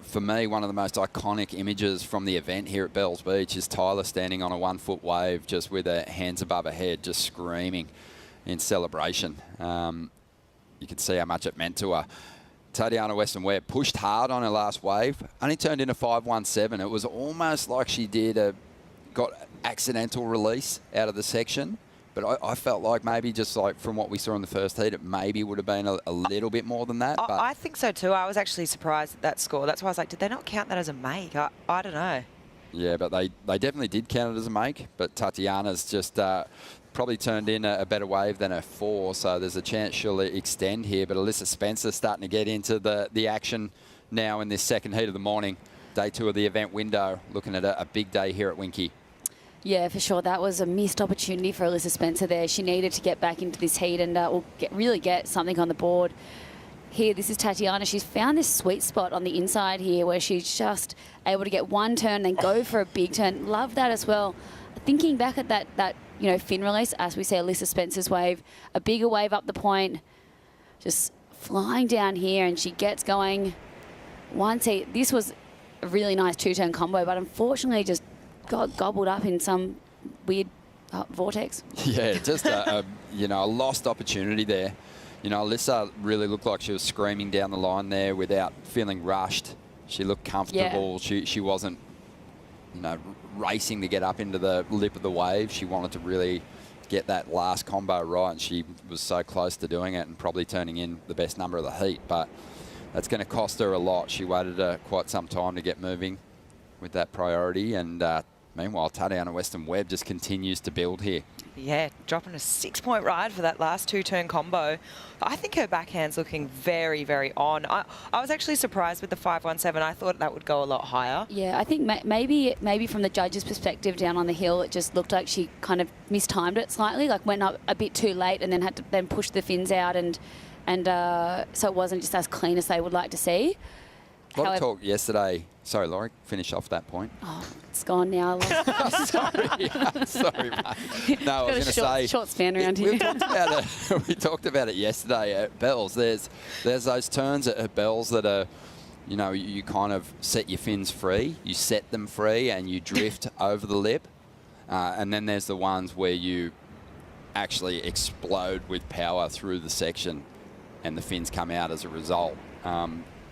for me, one of the most iconic images from the event here at Bells Beach is Tyler standing on a 1 foot wave just with her hands above her head, just screaming in celebration. You could see how much it meant to her. Tatiana Weston-Webb pushed hard on her last wave, only turned in a 5.17. It was almost like she got accidental release out of the section. But I felt like maybe just like from what we saw in the first heat, it maybe would have been a little bit more than that. But I think so too. I was actually surprised at that score. That's why I was like, did they not count that as a make? I don't know. Yeah, but they definitely did count it as a make. But Tatiana's just probably turned in a better wave than her 4, so there's a chance she'll extend here. But Alyssa Spencer's starting to get into the action now in this second heat of the morning. Day 2 of the event window, looking at a big day here at Winky. Yeah, for sure. That was a missed opportunity for Alyssa Spencer there. She needed to get back into this heat and really get something on the board. Here, this is Tatiana. She's found this sweet spot on the inside here where she's just able to get one turn, then go for a big turn. Love that as well. Thinking back at that fin release, as we say, Alyssa Spencer's wave, a bigger wave up the point, just flying down here, and she gets going. Once this was a really nice 2-turn combo, but unfortunately just got gobbled up in some weird vortex. Yeah, just a lost opportunity there. Alyssa really looked like she was screaming down the line there without feeling rushed. She looked comfortable. Yeah. She wasn't, racing to get up into the lip of the wave. She wanted to really get that last combo right, and she was so close to doing it and probably turning in the best number of the heat. But that's going to cost her a lot. She waited quite some time to get moving with that priority, and meanwhile, Tatiana Weston-Webb just continues to build here. Yeah, dropping a 6-point ride for that last 2-turn combo. I think her backhand's looking very, very on. I was actually surprised with the 5.17. I thought that would go a lot higher. Yeah, I think maybe from the judge's perspective down on the hill, it just looked like she kind of mistimed it slightly, like went up a bit too late and then had to push the fins out, and so it wasn't just as clean as they would like to see. A lot of talk yesterday. Sorry, Laurie, finish off that point. Oh, it's gone now. Sorry, mate. No, I was going to say... Short span around here. We talked about it yesterday at Bells. There's those turns at Bells that are, you kind of set your fins free, you set them free and you drift over the lip. And then there's the ones where you actually explode with power through the section, and the fins come out as a result.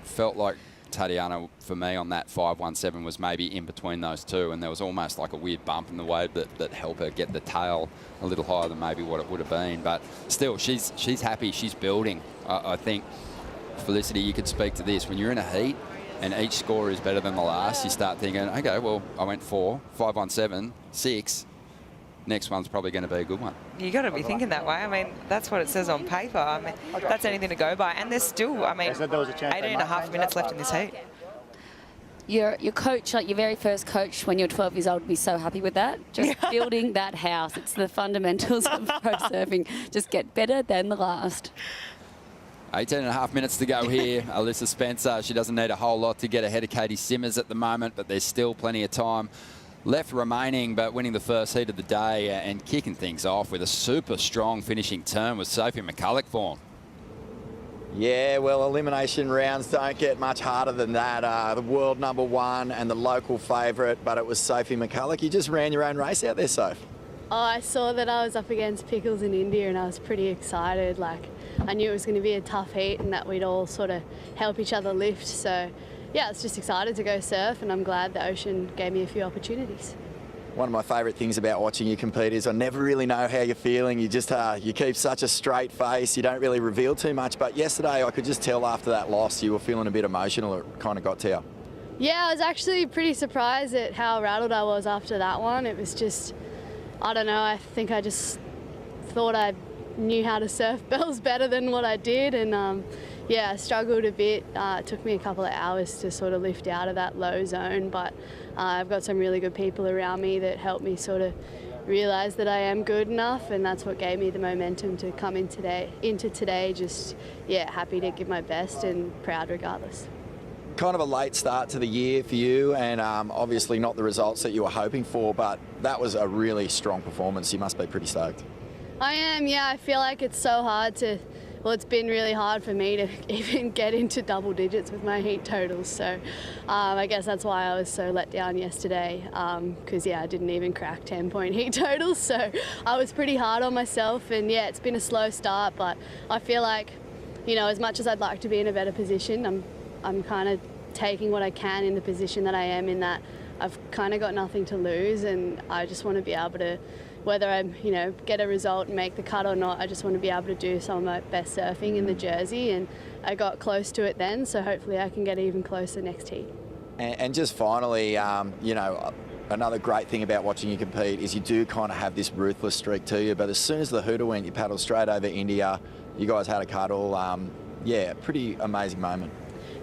Felt like Tatiana, for me, on that 517 was maybe in between those two, and there was almost like a weird bump in the wave that helped her get the tail a little higher than maybe what it would have been. But still, she's happy. She's building. I think, Felicity, you could speak to this. When you're in a heat and each score is better than the last, you start thinking, okay, well, I went 4, 517, 6. Next one's probably going to be a good one. You got to be thinking that way. I mean, that's what it says on paper. I mean, that's anything to go by. And there's still, I mean, 18.5 minutes left in this heat. Your coach, like your very first coach when you're 12 years old, would be so happy with that. Just building that house. It's the fundamentals of pro surfing. Just get better than the last. 18.5 minutes to go here. Alyssa Spencer, she doesn't need a whole lot to get ahead of Katie Simmers at the moment, but there's still plenty of time left remaining. But winning the first heat of the day and kicking things off with a super strong finishing turn was Sophie McCulloch form. Yeah, well, elimination rounds don't get much harder than that. The world #1 and the local favourite, but it was Sophie McCulloch. You just ran your own race out there, Soph. Oh, I saw that I was up against Pickles in India and I was pretty excited. Like, I knew it was going to be a tough heat and that we'd all sort of help each other lift. So, yeah, I was just excited to go surf, and I'm glad the ocean gave me a few opportunities. One of my favourite things about watching you compete is I never really know how you're feeling. You just you keep such a straight face. You don't really reveal too much. But yesterday, I could just tell after that loss, you were feeling a bit emotional. It kind of got to you. Yeah, I was actually pretty surprised at how rattled I was after that one. It was just, I don't know, I think I just thought I knew how to surf bells better than what I did, and yeah, I struggled a bit. It took me a couple of hours to sort of lift out of that low zone, but I've got some really good people around me that helped me sort of realise that I am good enough, and that's what gave me the momentum to come into today. Just, yeah, happy to give my best and proud regardless. Kind of a late start to the year for you, and obviously not the results that you were hoping for, but that was a really strong performance. You must be pretty stoked. I am, yeah. I feel like it's so hard to, well, it's been really hard for me to even get into double digits with my heat totals. So I guess that's why I was so let down yesterday, because, yeah, I didn't even crack 10-point heat totals. So I was pretty hard on myself, and, yeah, it's been a slow start, but I feel like, you know, as much as I'd like to be in a better position, I'm kind of taking what I can in the position that I am in, that I've kind of got nothing to lose, and I just want to be able to, whether I, you know, get a result and make the cut or not, I just want to be able to do some of my best surfing in the jersey, and I got close to it then, so hopefully I can get even closer next heat. And just finally, you know, another great thing about watching you compete is you do kind of have this ruthless streak to you, but as soon as the hooter went, you paddled straight over India, you guys had a cuddle. Yeah, pretty amazing moment.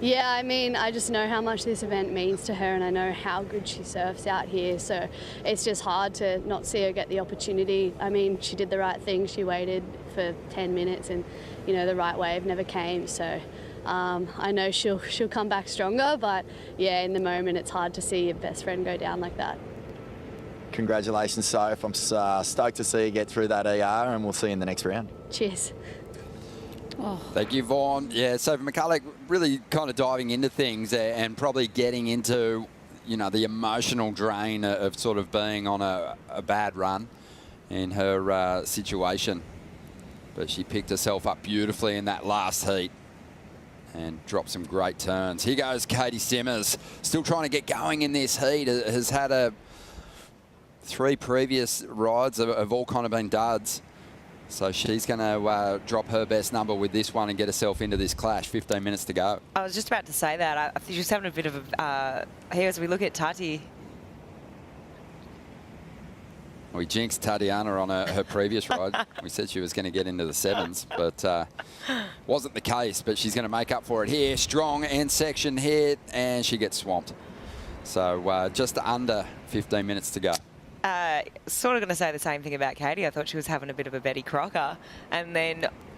Yeah, I mean, I just know how much this event means to her, and I know how good she surfs out here, so it's just hard to not see her get the opportunity. I mean, she did the right thing. She waited for 10 minutes and, you know, the right wave never came, so I know she'll come back stronger, but yeah, in the moment it's hard to see your best friend go down like that. Congratulations, Soph. I'm stoked to see you get through that ER, and we'll see you in the next round. Cheers. Oh. Thank you, Vaughn. Yeah, Sophie McCulloch really kind of diving into things and probably getting into, you know, the emotional drain of sort of being on a bad run in her situation. But she picked herself up beautifully in that last heat and dropped some great turns. Here goes Katie Simmers, still trying to get going in this heat. Has had 3 previous rides have all kind of been duds. So she's going to drop her best number with this one and get herself into this clash. 15 minutes to go. I was just about to say that. I think she's having a bit of a... here as we look at Tati. We jinxed Tatiana on her previous ride. We said she was going to get into the 7s, but wasn't the case. But she's going to make up for it here. Strong end section hit, and she gets swamped. So just under 15 minutes to go. Sort of going to say the same thing about Katie. I thought she was having a bit of a Betty Crocker. And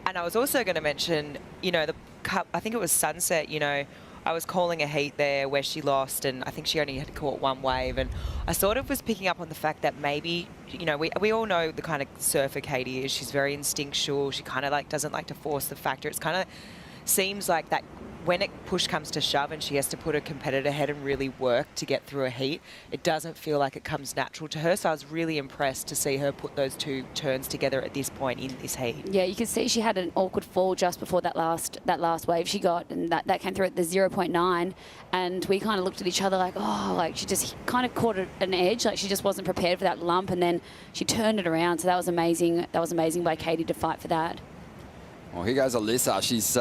I was also going to mention, you know, the cup, I think it was Sunset, you know, I was calling a heat there where she lost, and I think she only had caught 1 wave. And I sort of was picking up on the fact that maybe, you know, we all know the kind of surfer Katie is. She's very instinctual. She kind of like doesn't like to force the factor. It's kind of seems like that when push comes to shove and she has to put her competitor ahead and really work to get through a heat, it doesn't feel like it comes natural to her. So I was really impressed to see her put those two turns together at this point in this heat. Yeah, you can see she had an awkward fall just before that last wave she got, and that came through at the 0.9, and we kind of looked at each other like, oh, like she just kind of caught an edge, like she just wasn't prepared for that lump, and then she turned it around. So that was amazing. That was amazing by Katie to fight for that. Well, here goes Alyssa. She's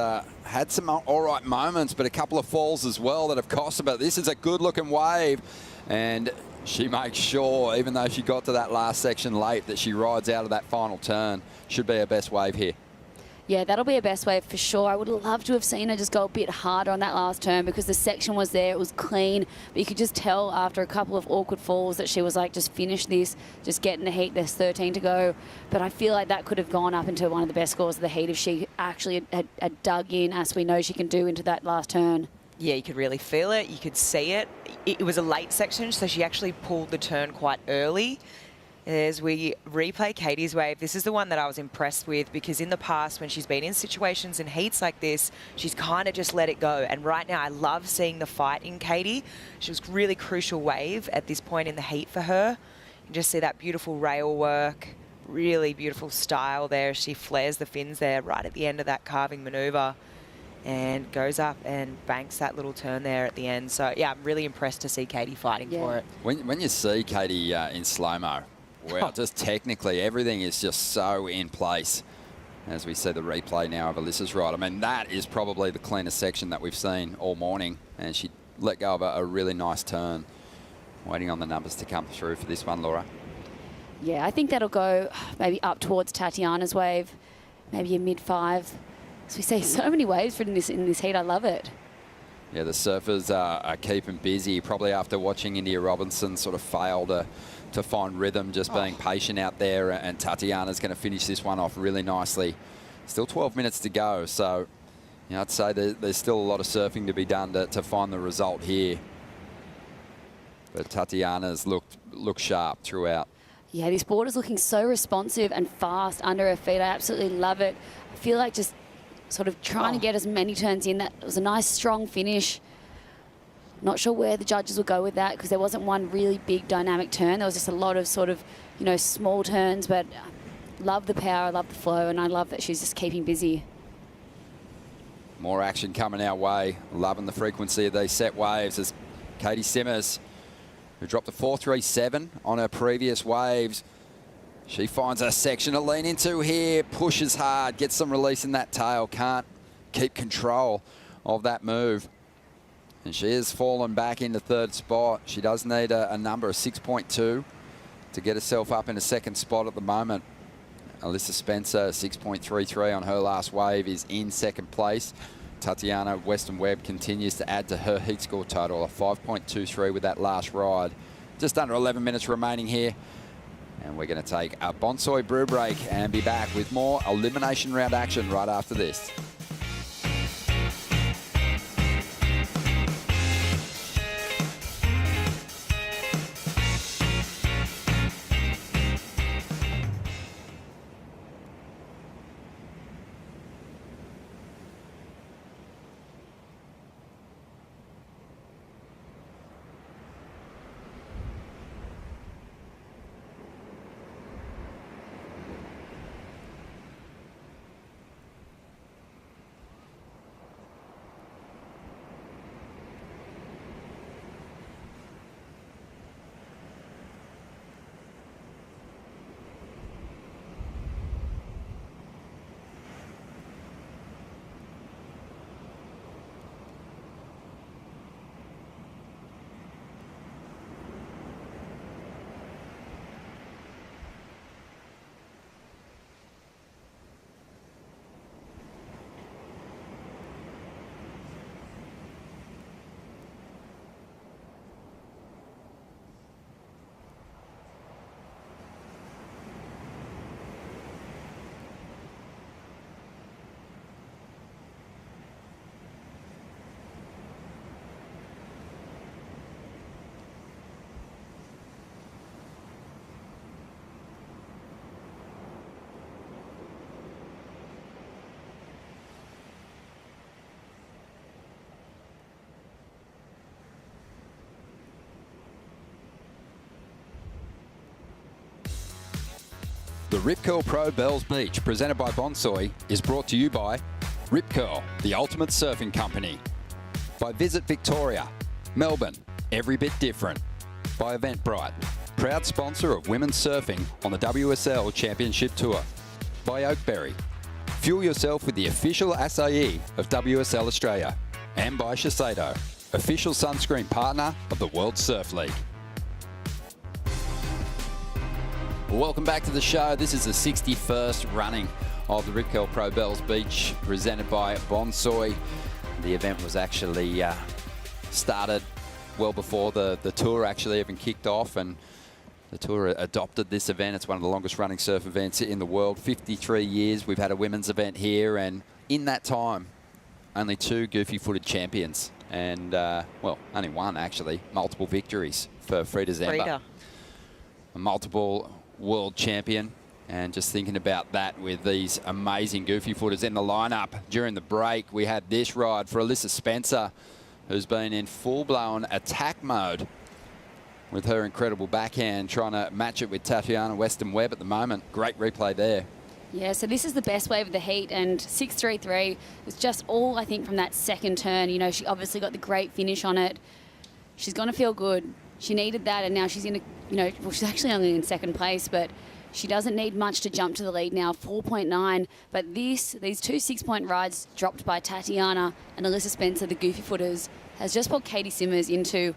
had some all right moments, but a couple of falls as well that have cost her. But this is a good-looking wave, and she makes sure, even though she got to that last section late, that she rides out of that final turn. Should be her best wave here. Yeah, that'll be a best wave for sure. I would love to have seen her just go a bit harder on that last turn because the section was there, it was clean, but you could just tell after a couple of awkward falls that she was like, just finish this, just get in the heat, there's 13 to go. But I feel like that could have gone up into one of the best scores of the heat if she actually had dug in, as we know she can do, into that last turn. Yeah, you could really feel it, you could see it. It was a late section, so she actually pulled the turn quite early. As we replay Katie's wave, this is the one that I was impressed with because in the past when she's been in situations and heats like this, she's kind of just let it go. And right now I love seeing the fight in Katie. She was really crucial wave at this point in the heat for her. You can just see that beautiful rail work, really beautiful style there. She flares the fins there right at the end of that carving manoeuvre and goes up and banks that little turn there at the end. So yeah, I'm really impressed to see Katie fighting for it. When you see Katie in slow-mo, well, just technically, everything is just so in place. As we see the replay now of Alyssa's ride. I mean, that is probably the cleanest section that we've seen all morning. And she let go of a really nice turn. Waiting on the numbers to come through for this one, Laura. Yeah, I think that'll go maybe up towards Tatiana's wave, maybe a mid-5. So we see so many waves in this heat. I love it. Yeah, the surfers are keeping busy. Probably after watching India Robinson sort of fail to find rhythm, just being patient out there, and Tatiana's going to finish this one off really nicely. Still 12 minutes to go, so you know, I'd say there's still a lot of surfing to be done to find the result here. But Tatiana's looked sharp throughout. Yeah, this board is looking so responsive and fast under her feet. I absolutely love it. I feel like just sort of trying to get as many turns in. That was a nice, strong finish. Not sure where the judges will go with that because there wasn't one really big dynamic turn. There was just a lot of sort of, you know, small turns, but love the power, love the flow, and I love that she's just keeping busy. More action coming our way. Loving the frequency of these set waves as Katie Simmers, who dropped a 4.37 on her previous waves, she finds a section to lean into here, pushes hard, gets some release in that tail, can't keep control of that move. And she has fallen back into third spot. She does need a number of 6.2 to get herself up in a second spot at the moment. Alyssa Spencer, 6.33 on her last wave, is in second place. Tatiana Weston-Webb continues to add to her heat score total, a 5.23 with that last ride. Just under 11 minutes remaining here. And we're going to take a Bonsoy brew break and be back with more elimination round action right after this. The Rip Curl Pro Bells Beach, presented by Bonsoy, is brought to you by Rip Curl, the ultimate surfing company. By Visit Victoria, Melbourne, every bit different. By Eventbrite, proud sponsor of women's surfing on the WSL Championship Tour. By Oakberry, fuel yourself with the official acai of WSL Australia. And by Shiseido, official sunscreen partner of the World Surf League. Welcome back to the show. This is the 61st running of the Rip Curl Pro Bells Beach, presented by Bonsoy. The event was actually started well before the tour actually even kicked off, and the tour adopted this event. It's one of the longest running surf events in the world. 53 years we've had a women's event here, and in that time, only 2 goofy-footed champions. And, well, only one actually. Multiple victories for Frida Zemba. A multiple world champion, and just thinking about that with these amazing goofy footers in the lineup. During the break, we had this ride for Alyssa Spencer, who's been in full-blown attack mode with her incredible backhand, trying to match it with Tatiana Weston-Webb at the moment. Great replay there. Yeah, so this is the best wave of the heat, and 6.33 was just all, I think, from that second turn. You know, she obviously got the great finish on it. She's going to feel good. She needed that, and now she's in a, you know, well, she's actually only in second place, but she doesn't need much to jump to the lead now, 4.9. But these 2 6-point rides dropped by Tatiana and Alyssa Spencer, the goofy footers, has just put Katie Simmers into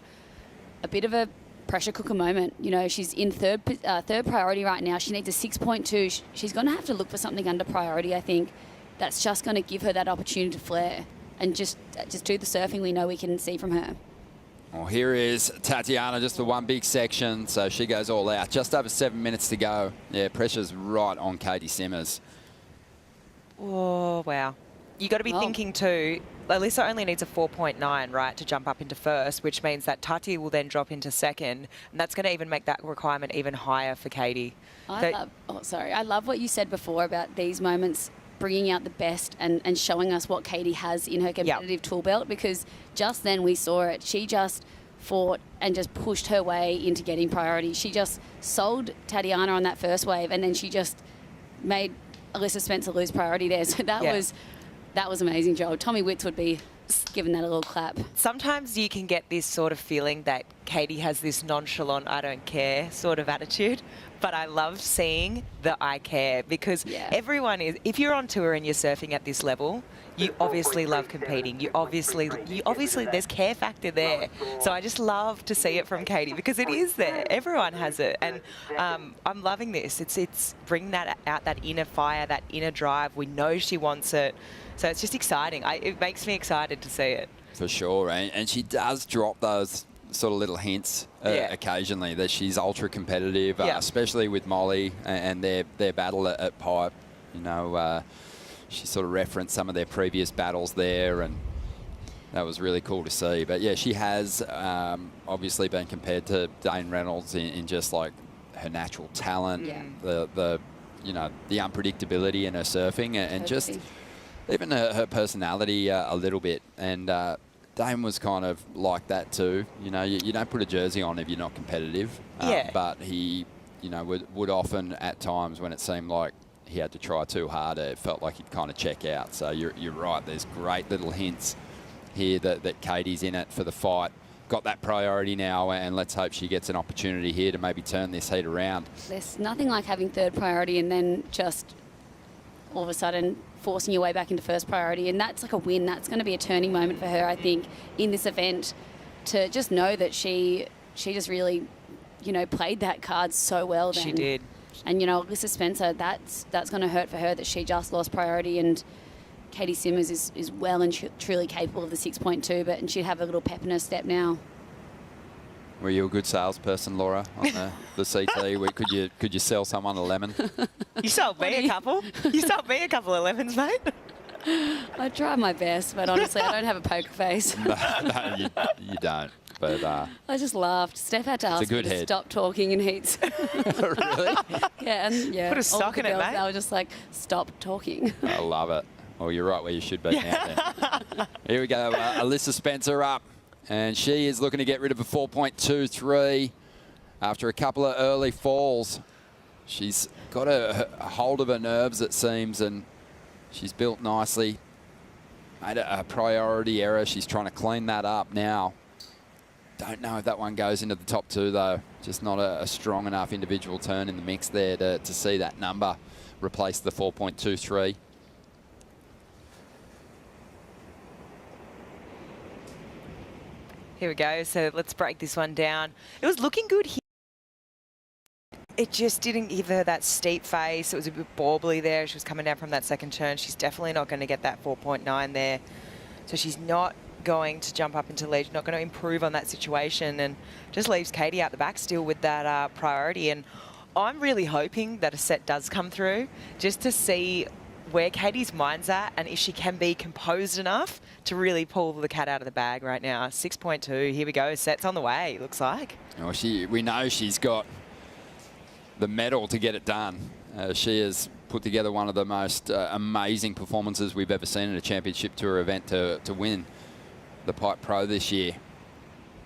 a bit of a pressure cooker moment. You know, she's in third priority right now. She needs a 6.2. She's going to have to look for something under priority, I think. That's just going to give her that opportunity to flare and just do the surfing we know we can see from her. Well, here is Tatiana, just the one big section, so she goes all out. Just over 7 minutes to go. Yeah, pressure's right on Katie Simmers. Oh, wow. You got to be thinking too, Alyssa only needs a 4.9, right, to jump up into first, which means that Tati will then drop into second, and that's going to even make that requirement even higher for Katie. I love what you said before about these moments bringing out the best and showing us what Katie has in her competitive tool belt, because just then we saw it. She just fought and just pushed her way into getting priority. She just sold Tatiana on that first wave, and then she just made Alyssa Spencer lose priority there. So that was amazing, Joel. Tommy Witts would be giving that a little clap. Sometimes you can get this sort of feeling that Katie has this nonchalant, I don't care sort of attitude, but I love seeing the I care, because everyone is, if you're on tour and you're surfing at this level, you obviously love competing. You obviously, there's care factor there. So I just love to see it from Katie, because it is there. Everyone has it. And I'm loving this. It's bringing that out, that inner fire, that inner drive. We know she wants it. So it's just exciting. It makes me excited to see it. For sure. And she does drop those sort of little hints occasionally that she's ultra competitive, especially with Molly and their battle at Pipe. You know, she sort of referenced some of their previous battles there, and that was really cool to see. But yeah, she has obviously been compared to Dane Reynolds in just like her natural talent, the you know, the unpredictability in her surfing, and just even her personality a little bit. And Dame was kind of like that too. You know, you don't put a jersey on if you're not competitive. But he, you know, would often at times when it seemed like he had to try too hard, it felt like he'd kind of check out. So you're right. There's great little hints here that Katie's in it for the fight. Got that priority now, and let's hope she gets an opportunity here to maybe turn this heat around. There's nothing like having third priority and then just all of a sudden forcing your way back into first priority, and that's like a win. That's going to be a turning moment for her, I think, in this event, to just know that she just really, you know, played that card so well then. She did. And, you know, Alyssa Spencer, that's going to hurt for her that she just lost priority, and Katie Simmers is well and truly capable of the 6.2, and she'd have a little pep in her step now. Were you a good salesperson, Laura, on the CT? Could you sell someone a lemon? You sold me a couple. You sold me a couple of lemons, mate. I try my best, but honestly, I don't have a poker face. No, you don't. But I just laughed. Steph had to ask me to stop talking in heats. Really? Yeah. Put a sock in it, mate. I was just like, stop talking. I love it. Well, you're right where you should be now. Then. Here we go. Alyssa Spencer up. And she is looking to get rid of a 4.23 after a couple of early falls. She's got a hold of her nerves, it seems, and she's built nicely. Made a priority error. She's trying to clean that up now. Don't know if that one goes into the top 2, though. Just not a strong enough individual turn in the mix there to see that number replace the 4.23. Here we go. So let's break this one down. It was looking good here. It just didn't give her that steep face. It was a bit bawbly there. She was coming down from that second turn. She's definitely not going to get that 4.9 there. So she's not going to jump up into lead. She's not going to improve on that situation, and just leaves Katie out the back still with that priority. And I'm really hoping that a set does come through just to see where Katie's mind's at and if she can be composed enough to really pull the cat out of the bag right now. 6.2, here we go. Set's on the way, it looks like. Oh, we know she's got the medal to get it done. She has put together one of the most amazing performances we've ever seen in a championship tour event to win the Pipe Pro this year.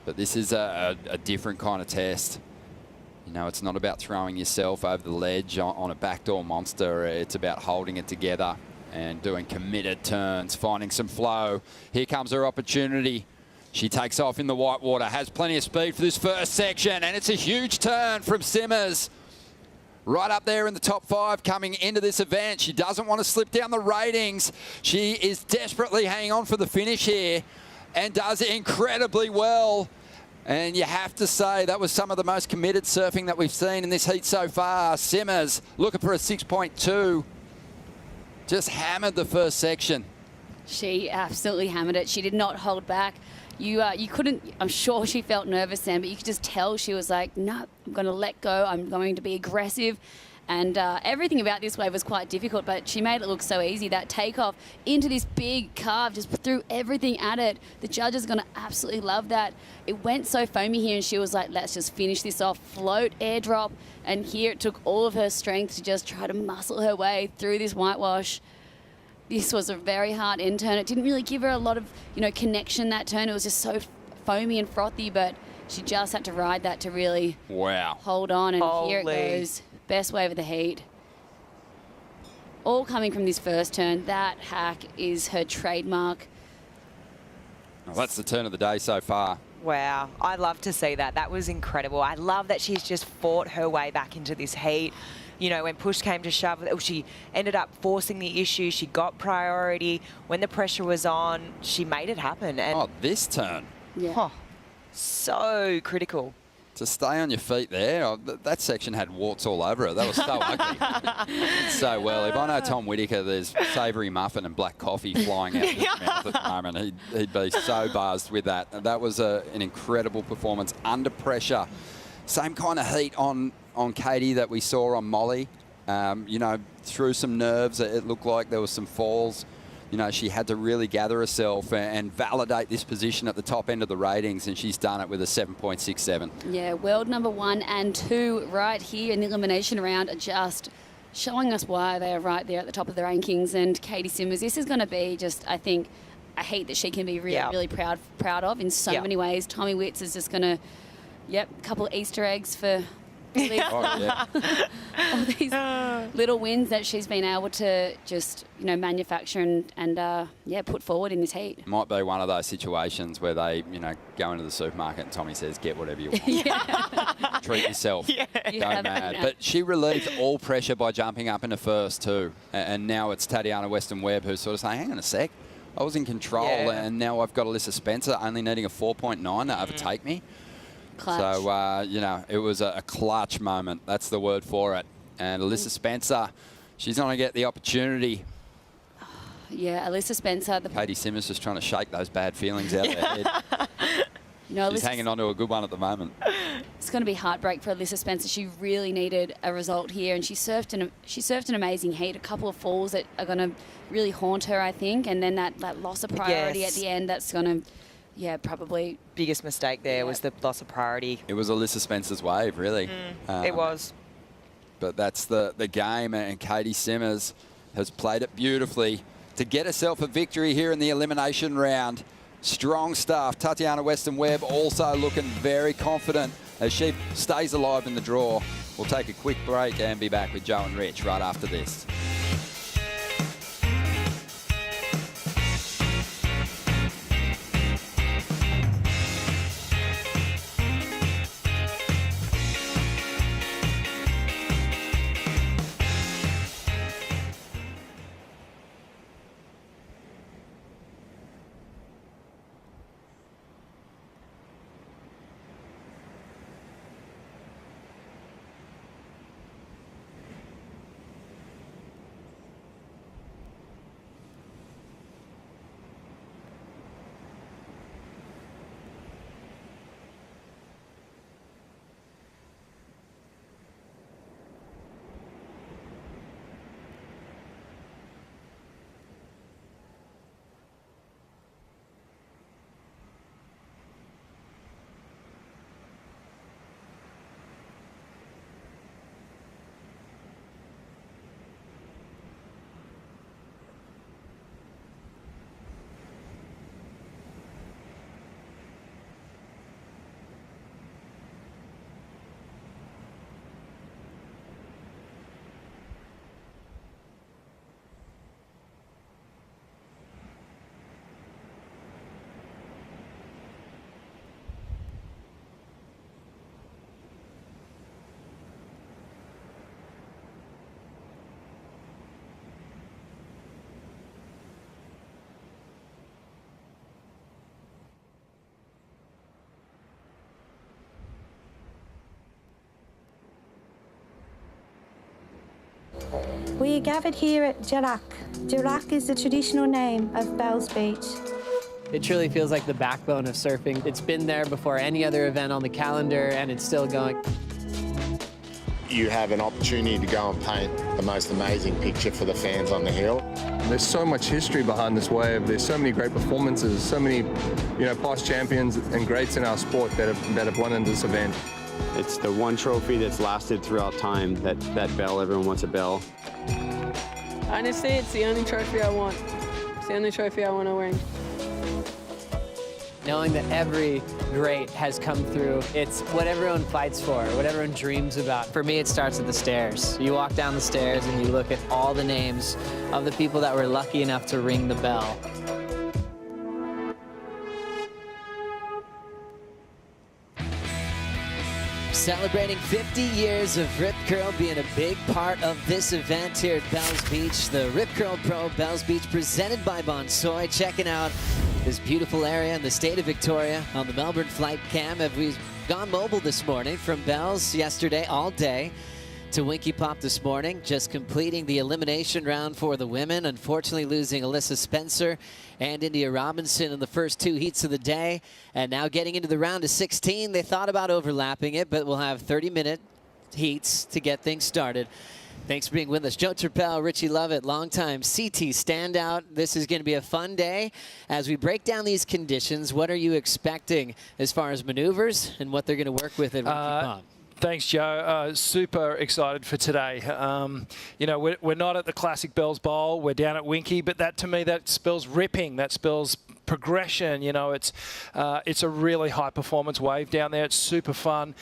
But this is a different kind of test. You know, it's not about throwing yourself over the ledge on a backdoor monster. It's about holding it together and doing committed turns, finding some flow. Here comes her opportunity. She takes off in the whitewater, has plenty of speed for this first section, and it's a huge turn from Simmers. Right up there in the top 5 coming into this event. She doesn't want to slip down the ratings. She is desperately hanging on for the finish here and does incredibly well. And you have to say that was some of the most committed surfing that we've seen in this heat so far. Simmers looking for a 6.2. Just hammered the first section. She absolutely hammered it. She did not hold back. You couldn't, I'm sure she felt nervous then, but you could just tell she was like, no, I'm going to let go. I'm going to be aggressive. And everything about this wave was quite difficult, but she made it look so easy. That takeoff into this big carve, just threw everything at it. The judges are going to absolutely love that. It went so foamy here, and she was like, let's just finish this off. Float, airdrop. And here it took all of her strength to just try to muscle her way through this whitewash. This was a very hard end turn. It didn't really give her a lot of, connection that turn. It was just so foamy and frothy, but she just had to ride that to really hold on. And here it goes. Best wave of the heat. All coming from this first turn. That hack is her trademark. Well, that's the turn of the day so far. Wow, I love to see that. That was incredible. I love that she's just fought her way back into this heat. When push came to shove, she ended up forcing the issue. She got priority. When the pressure was on, she made it happen. And this turn. Yeah. So critical. To stay on your feet there, that section had warts all over it. That was so ugly. So well. If I know Tom Whittaker, there's savoury muffin and black coffee flying out of his mouth at the moment. He'd be so buzzed with that. And that was an incredible performance under pressure. Same kind of heat on Katie that we saw on Molly. Through some nerves, it looked like there was some falls. She had to really gather herself and validate this position at the top end of the ratings, and she's done it with a 7.67. Yeah, world number 1 and 2 right here in the elimination round are just showing us why they are right there at the top of the rankings. And Katie Simmers, this is going to be just, I think, a heat that she can be really proud of in so many ways. Tommy Witts is just going to, a couple of Easter eggs for all these little wins that she's been able to just, manufacture and put forward in this heat. Might be one of those situations where they, go into the supermarket and Tommy says, get whatever you want. Treat yourself. Go mad. But she relieved all pressure by jumping up in the first too. And now it's Tatiana Weston-Webb who's sort of saying, hang on a sec, I was in control and now I've got Alyssa Spencer only needing a 4.9 to overtake me. Clutch. So, it was a clutch moment. That's the word for it. And Alyssa Spencer, she's not going to get the opportunity. Yeah, Alyssa Spencer. Katie Simmers just trying to shake those bad feelings out of her head. She's hanging on to a good one at the moment. It's going to be heartbreak for Alyssa Spencer. She really needed a result here, and she surfed an amazing heat. A couple of falls that are going to really haunt her, I think, and then that loss of priority at the end. That's going to. Yeah, probably. Biggest mistake there was the loss of priority. It was Alyssa Spencer's wave, really. It was. But that's the game, and Katie Simmers has played it beautifully to get herself a victory here in the elimination round. Strong stuff. Tatiana Weston-Webb also looking very confident as she stays alive in the draw. We'll take a quick break and be back with Joe and Rich right after this. We are gathered here at Jarak. Jarak is the traditional name of Bells Beach. It truly feels like the backbone of surfing. It's been there before any other event on the calendar, and it's still going. You have an opportunity to go and paint the most amazing picture for the fans on the hill. There's so much history behind this wave. There's so many great performances, so many, past champions and greats in our sport that have won in this event. It's the one trophy that's lasted throughout time, that bell. Everyone wants a bell. Honestly, it's the only trophy I want. It's the only trophy I want to win. Knowing that every great has come through, it's what everyone fights for, what everyone dreams about. For me, it starts at the stairs. You walk down the stairs and you look at all the names of the people that were lucky enough to ring the bell. Celebrating 50 years of Rip Curl being a big part of this event here at Bells Beach. The Rip Curl Pro Bells Beach presented by Bonsoy. Checking out this beautiful area in the state of Victoria on the Melbourne flight cam. We've gone mobile this morning from Bells yesterday all day to Winky Pop this morning, just completing the elimination round for the women. Unfortunately losing Alyssa Spencer and India Robinson in the first two heats of the day. And now getting into the round of 16. They thought about overlapping it, but we'll have 30-minute heats to get things started. Thanks for being with us. Joe Turpel, Richie Lovett, longtime CT standout. This is going to be a fun day. As we break down these conditions, what are you expecting as far as maneuvers and what they're going to work with at Winky Pop? Thanks, Joe. Super excited for today. We're not at the classic Bells Bowl. We're down at Winky, but to me, that spells ripping. That spells progression. It's a really high performance wave down there. It's super fun.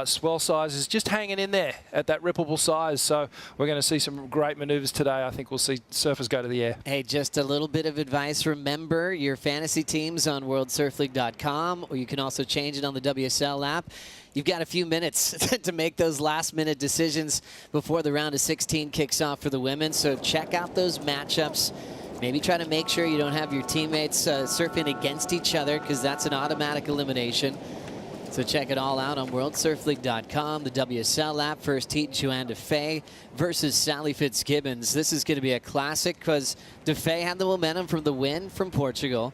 Swell size is just hanging in there at that rippable size. So we're going to see some great maneuvers today. I think we'll see surfers go to the air. Hey, just a little bit of advice. Remember your fantasy teams on worldsurfleague.com, or you can also change it on the WSL app. You've got a few minutes to make those last-minute decisions before the round of 16 kicks off for the women. So check out those matchups. Maybe try to make sure you don't have your teammates surfing against each other, because that's an automatic elimination. So check it all out on worldsurfleague.com, the WSL app. First heat, Joanne DeFay versus Sally Fitzgibbons. This is going to be a classic because DeFay had the momentum from the win from Portugal,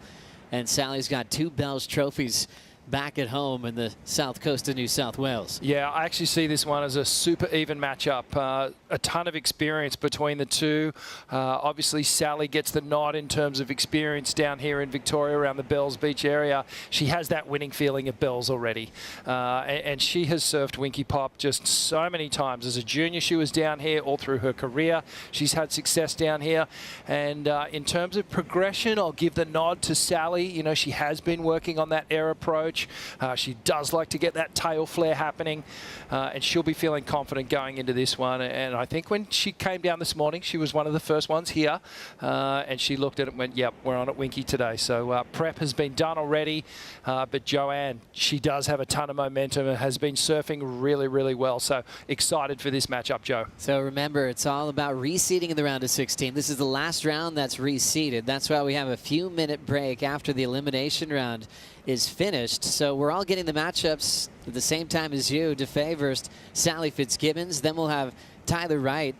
and Sally's got 2 Bells trophies back at home in the south coast of New South Wales. Yeah, I actually see this one as a super even matchup. A ton of experience between the two. Obviously, Sally gets the nod in terms of experience down here in Victoria around the Bells Beach area. She has that winning feeling at Bells already. And she has surfed Winky Pop just so many times. As a junior, she was down here all through her career. She's had success down here. And in terms of progression, I'll give the nod to Sally. She has been working on that air approach. approach. She does like to get that tail flare happening, and she'll be feeling confident going into this one. And I think when she came down this morning, she was one of the first ones here, and she looked at it and went, yep, we're on at Winky today. So prep has been done already, but Joanne, she does have a ton of momentum and has been surfing really, really well. So excited for this matchup, Joe. So remember, it's all about reseeding in the round of 16. This is the last round that's reseeded. That's why we have a few-minute break after the elimination round is finished. So we're all getting the matchups at the same time as you. DeFay versus Sally Fitzgibbons. Then we'll have Tyler Wright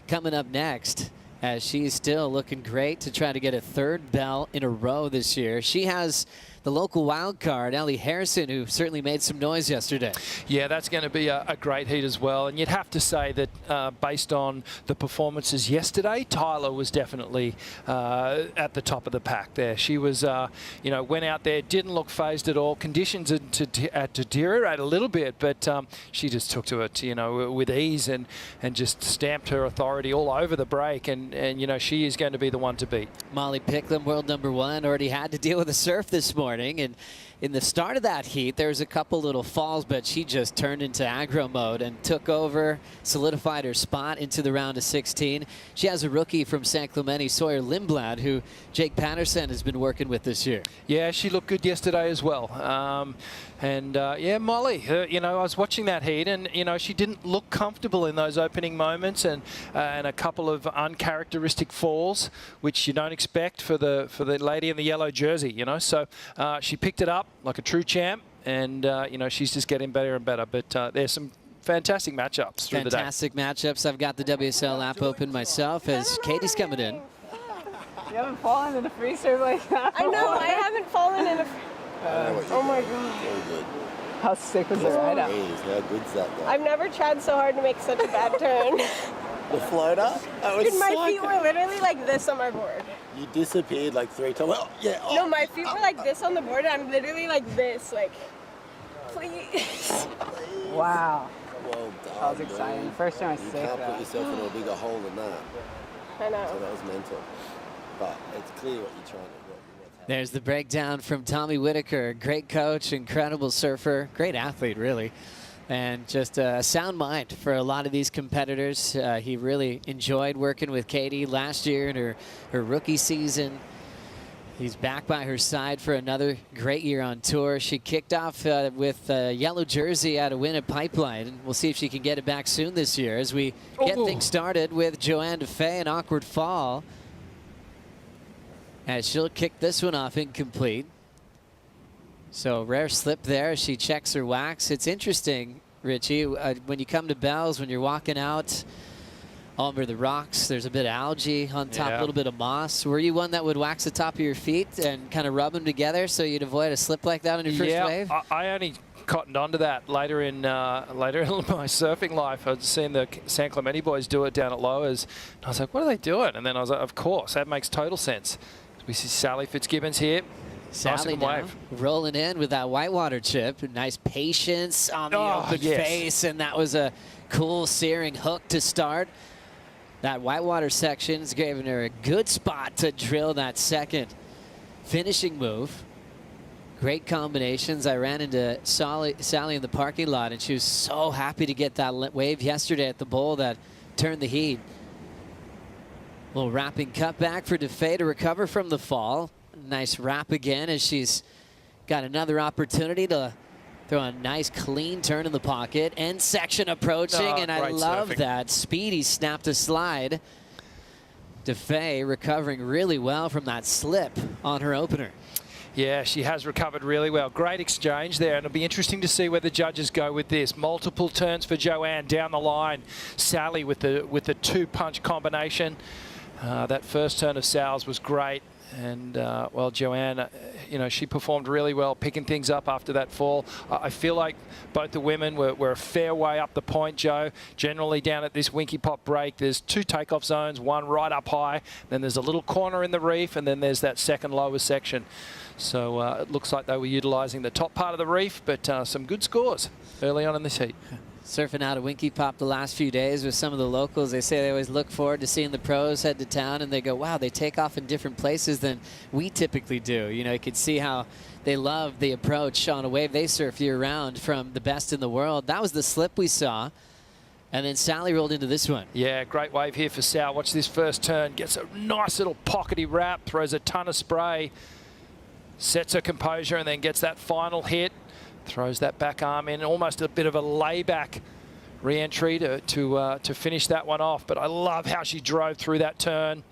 coming up next, as she's still looking great to try to get a third bell in a row this year. She has the local wild card, Ellie Harrison, who certainly made some noise yesterday. Yeah, that's going to be a great heat as well. And you'd have to say that based on the performances yesterday, Tyler was definitely at the top of the pack there. She was, you know, went out there, didn't look phased at all. Conditions had to deteriorate a little bit, but she just took to it, you know, with ease and just stamped her authority all over the break. And you know, she is going to be the one to beat. Molly Picklum, world #1, already had to deal with the surf this morning. And in the start of that heat, there was a couple little falls, but she just turned into aggro mode and took over, solidified her spot into the round of 16. She has a rookie from San Clemente, Sawyer Lindblad, who Jake Patterson has been working with this year. Yeah, she looked good yesterday as well. Yeah, Molly, you know, I was watching that heat, and you know, she didn't look comfortable in those opening moments, and a couple of uncharacteristic falls, which you don't expect for the lady in the yellow jersey, you know. So she picked it up like a true champ, and you know, she's just getting better and better. But there's some fantastic matchups through the day. Fantastic matchups. I've got the WSL app open myself as Katie's coming in. You haven't fallen in a free serve like that. I know, I haven't fallen in a... oh my god. Good. How sick was the ride out? How good's that though? I've never tried so hard to make such a bad turn. The floater? That was Dude, my so feet were literally like this on my board. You disappeared like 3 times. Oh, yeah. Oh. No, my feet were like this on the board, and I'm literally like this, like, please. Wow. Well done. That was exciting. First time I You saved can't that. put yourself in a bigger hole than that. I know. So that was mental. But it's clear what you're trying to do. There's the breakdown from Tommy Whitaker. Great coach, incredible surfer, great athlete, really. And just a sound mind for a lot of these competitors. He really enjoyed working with Katie last year in her rookie season. He's back by her side for another great year on tour. She kicked off with a yellow jersey out of win at Pipeline. We'll see if she can get it back soon this year as we get things started with Joanne DeFay, an awkward fall. As she'll kick this one off incomplete. So rare slip there as she checks her wax. It's interesting, Richie, when you come to Bells, when you're walking out over the rocks, there's a bit of algae on top, a little bit of moss. Were you one that would wax the top of your feet and kind of rub them together so you'd avoid a slip like that on your first wave? I only cottoned onto that later in my surfing life. I'd seen the San Clemente boys do it down at Lowers, and I was like, what are they doing? And then I was like, of course, that makes total sense. We see Sally Fitzgibbons here. Sally now wave. Rolling in with that whitewater chip. Nice patience on the open face, and that was a cool searing hook to start. That whitewater section's giving her a good spot to drill that second finishing move. Great combinations. I ran into Sally in the parking lot, and she was so happy to get that wave yesterday at the bowl that turned the heat. Little wrapping cutback for DeFay to recover from the fall. Nice wrap again as she's got another opportunity to throw a nice clean turn in the pocket. End section approaching, and I love that speedy snap to slide. DeFay recovering really well from that slip on her opener. Yeah, she has recovered really well. Great exchange there, and it'll be interesting to see where the judges go with this. Multiple turns for Joanne down the line. Sally with the two-punch combination. That first turn of Sal's was great. And, well, Joanne, you know, she performed really well, picking things up after that fall. I feel like both the women were a fair way up the point, Joe. Generally down at this Winky Pop break, there's 2 takeoff zones, one right up high, then there's a little corner in the reef, and then there's that second lower section. So it looks like they were utilising the top part of the reef, but some good scores early on in this heat. Surfing out of Winky Pop the last few days with some of the locals. They say they always look forward to seeing the pros head to town, and they go, wow, they take off in different places than we typically do. You know, you could see how they love the approach on a wave they surf year-round from the best in the world. That was the slip we saw. And then Sally rolled into this one. Yeah, great wave here for Sal. Watch this first turn. Gets a nice little pockety wrap, throws a ton of spray, sets her composure, and then gets that final hit. Throws that back arm in, almost a bit of a layback re-entry to finish that one off. But I love how she drove through that turn.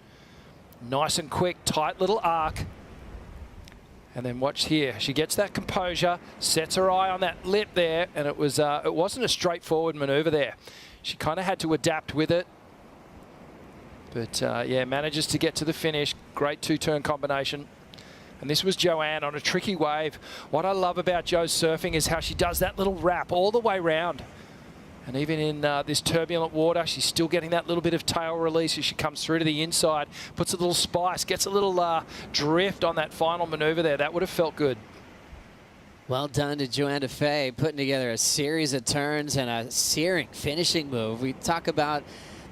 Nice and quick, tight little arc. And then watch here. She gets that composure, sets her eye on that lip there, and it wasn't a straightforward maneuver there. She kind of had to adapt with it. But yeah, manages to get to the finish. Great two-turn combination. And this was Joanne on a tricky wave. What I love about Jo's surfing is how she does that little wrap all the way round. And even in this turbulent water, she's still getting that little bit of tail release as she comes through to the inside, puts a little spice, gets a little drift on that final maneuver there. That would have felt good. Well done to Joanne Defay, putting together a series of turns and a searing finishing move. We talk about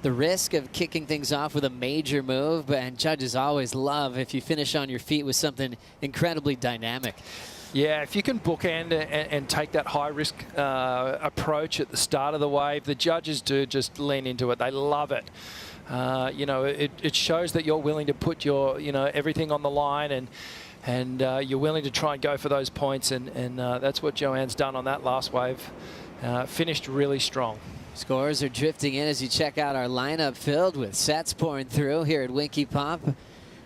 the risk of kicking things off with a major move, and judges always love if you finish on your feet with something incredibly dynamic. Yeah, if you can bookend and take that high-risk approach at the start of the wave, the judges do just lean into it. They love it. You know, it shows that you're willing to put your, you know, everything on the line, and you're willing to try and go for those points, and that's what Joanne's done on that last wave. Finished really strong. Scores are drifting in as you check out our lineup filled with sets pouring through here at Winky Pop.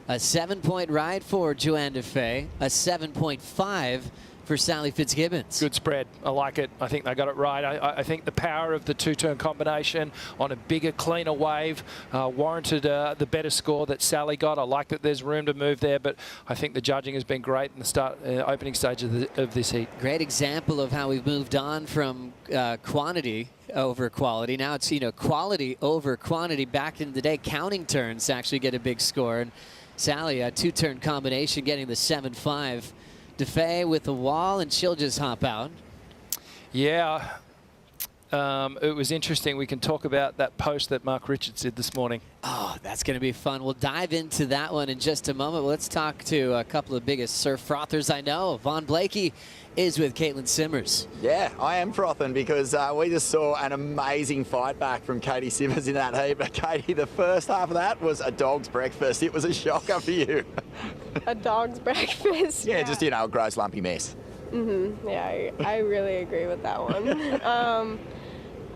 A 7-point ride for Joanne Defay, a 7.5 for Sally Fitzgibbons. Good spread. I like it. I think they got it right. I think the power of the two-turn combination on a bigger, cleaner wave warranted the better score that Sally got. I like that there's room to move there, but I think the judging has been great in the opening stage of this heat. Great example of how we've moved on from quantity over quality. Now it's, you know, quality over quantity. Back in the day, counting turns to actually get a big score. And Sally, a two-turn combination, getting the 7.5. Defay with the wall, and she'll just hop out. Yeah, it was interesting. We can talk about that post that Mark Richards did this morning. Oh, that's going to be fun. We'll dive into that one in just a moment. Let's talk to a couple of biggest surf frothers I know. Vaughn Blakey is with Caitlin Simmers. Yeah, I am frothing because we just saw an amazing fight back from Katie Simmers in that heat. But Katie, the first half of that was a dog's breakfast. It was a shocker for you. A dog's breakfast? Yeah, just, you know, a gross lumpy mess. Yeah, I really agree with that one.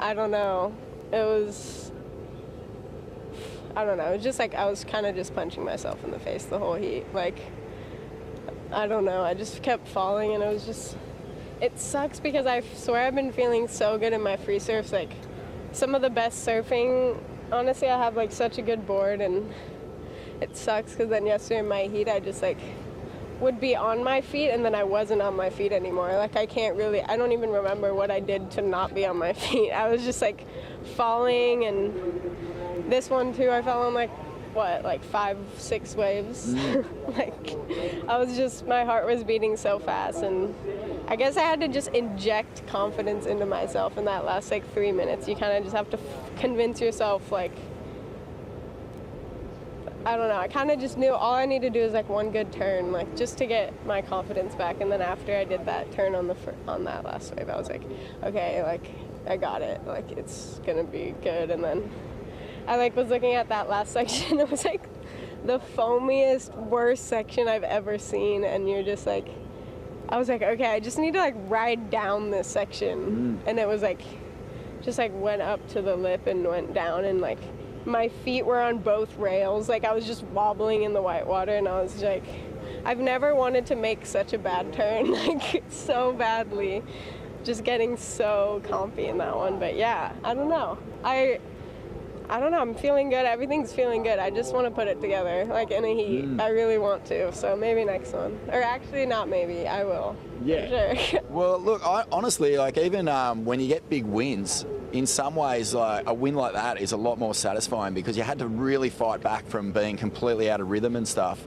I don't know. It was just like I was kind of just punching myself in the face the whole heat. Like, I don't know. I just kept falling, and it was just, it sucks because I swear I've been feeling so good in my free surfs. Like, some of the best surfing, honestly, I have like such a good board, and it sucks because then yesterday in my heat, I just like would be on my feet, and then I wasn't on my feet anymore. Like, I don't even remember what I did to not be on my feet. I was just like falling, and this one too, I fell on like, what, like 5-6 waves. Like, my heart was beating so fast, and I guess I had to just inject confidence into myself in that last like 3 minutes. You kind of just have to convince yourself, like, I don't know, I kind of just knew all I need to do is like one good turn, like just to get my confidence back. And then after I did that turn on that last wave, I was like, okay, like I got it, like it's gonna be good. And then I like was looking at that last section. It was like the foamiest, worst section I've ever seen. And you're just like, I was like, okay, I just need to like ride down this section. And it was like, just like went up to the lip and went down, and like my feet were on both rails. Like, I was just wobbling in the white water, and I was like, I've never wanted to make such a bad turn, like so badly. Just getting so compy in that one. But yeah, I don't know. I don't know, I'm feeling good. Everything's feeling good. I just want to put it together, like in a heat. I really want to, so maybe next one. Or actually not maybe, I will. Yeah. For sure. Well, look, honestly, like even when you get big wins, in some ways, like a win like that is a lot more satisfying because you had to really fight back from being completely out of rhythm and stuff.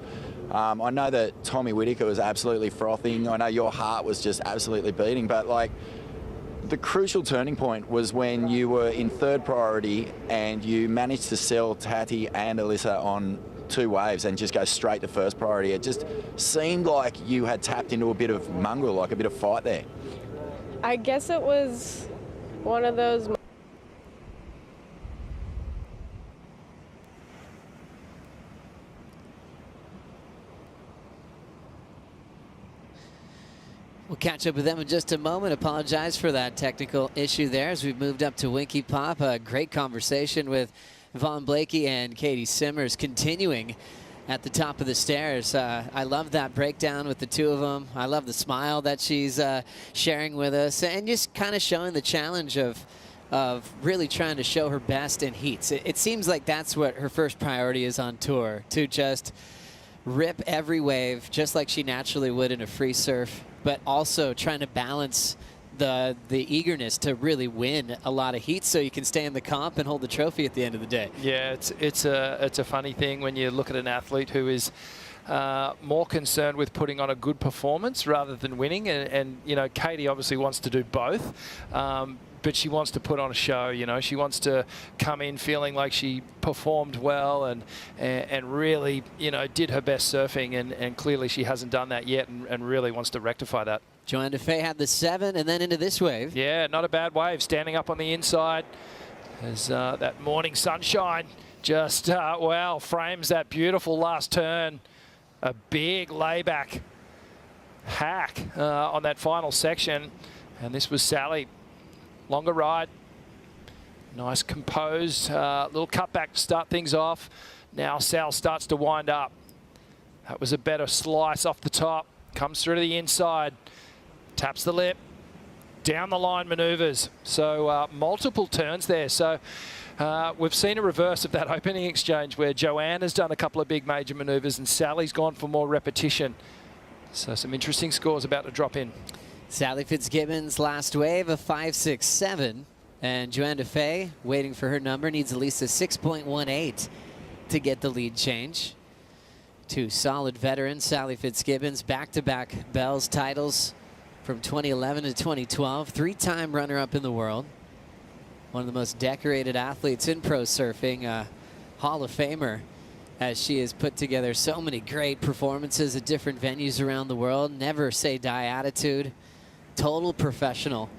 I know that Tommy Whitaker was absolutely frothing. I know your heart was just absolutely beating, but like The crucial turning point was when you were in third priority and you managed to sell Tati and Alyssa on 2 waves and just go straight to first priority. It just seemed like you had tapped into a bit of mongrel, like a bit of fight there. I guess it was one of those. We'll catch up with them in just a moment. Apologize for that technical issue there as we've moved up to Winky Pop. A great conversation with Vaughn Blakey and Katie Simmers continuing at the top of the stairs. I love that breakdown with the two of them. I love the smile that she's sharing with us and just kind of showing the challenge of really trying to show her best in heats. It seems like that's what her first priority is on tour, to just rip every wave just like she naturally would in a free surf, but also trying to balance the eagerness to really win a lot of heats so you can stay in the comp and hold the trophy at the end of the day. Yeah, it's a funny thing when you look at an athlete who is more concerned with putting on a good performance rather than winning. And you know, Katie obviously wants to do both. But she wants to put on a show, you know. She wants to come in feeling like she performed well and really, you know, did her best surfing. And clearly she hasn't done that yet and really wants to rectify that. Joanne Defay had the 7 and then into this wave. Yeah, not a bad wave. Standing up on the inside as that morning sunshine just, well, frames that beautiful last turn. A big layback hack on that final section. And this was Sally. Longer ride, nice composed, little cutback to start things off. Now Sal starts to wind up. That was a better slice off the top. Comes through to the inside, taps the lip, down the line maneuvers. So multiple turns there. So we've seen a reverse of that opening exchange where Joanne has done a couple of big major maneuvers and Sally's gone for more repetition. So some interesting scores about to drop in. Sally Fitzgibbons last wave of 5.67, and Joanne Defay waiting for her number, needs at least a 6.18 to get the lead change. Two solid veterans, Sally Fitzgibbons, back-to-back Bells titles from 2011 to 2012, 3-time runner-up in the world. One of the most decorated athletes in pro surfing, Hall of Famer, as she has put together so many great performances at different venues around the world. Never say die attitude. Total professional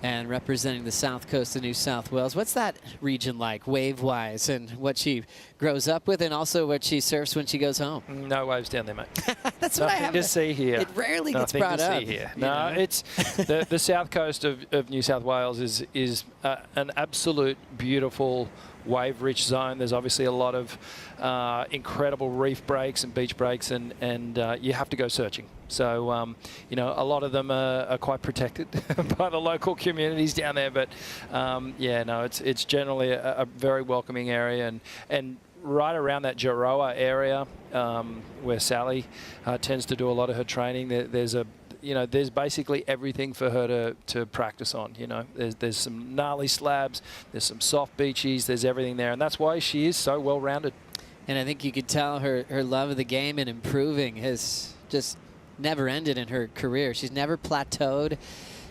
and representing the south coast of New South Wales. What's that region like wave-wise and what she grows up with and also what she surfs when she goes home? No waves down there, mate. That's what I have to see here. It rarely gets brought up. Nothing to see here. No, it's the south coast of New South Wales is an absolute beautiful wave-rich zone. There's obviously a lot of incredible reef breaks and beach breaks, and you have to go searching. So, you know, a lot of them are quite protected by the local communities down there. But, yeah, no, it's generally a very welcoming area. And right around that Jaroa area where Sally tends to do a lot of her training, there's basically everything for her to practice on. You know, there's some gnarly slabs, there's some soft beaches, there's everything there. And that's why she is so well-rounded. And I think you could tell her love of the game and improving has just never ended in her career. She's never plateaued.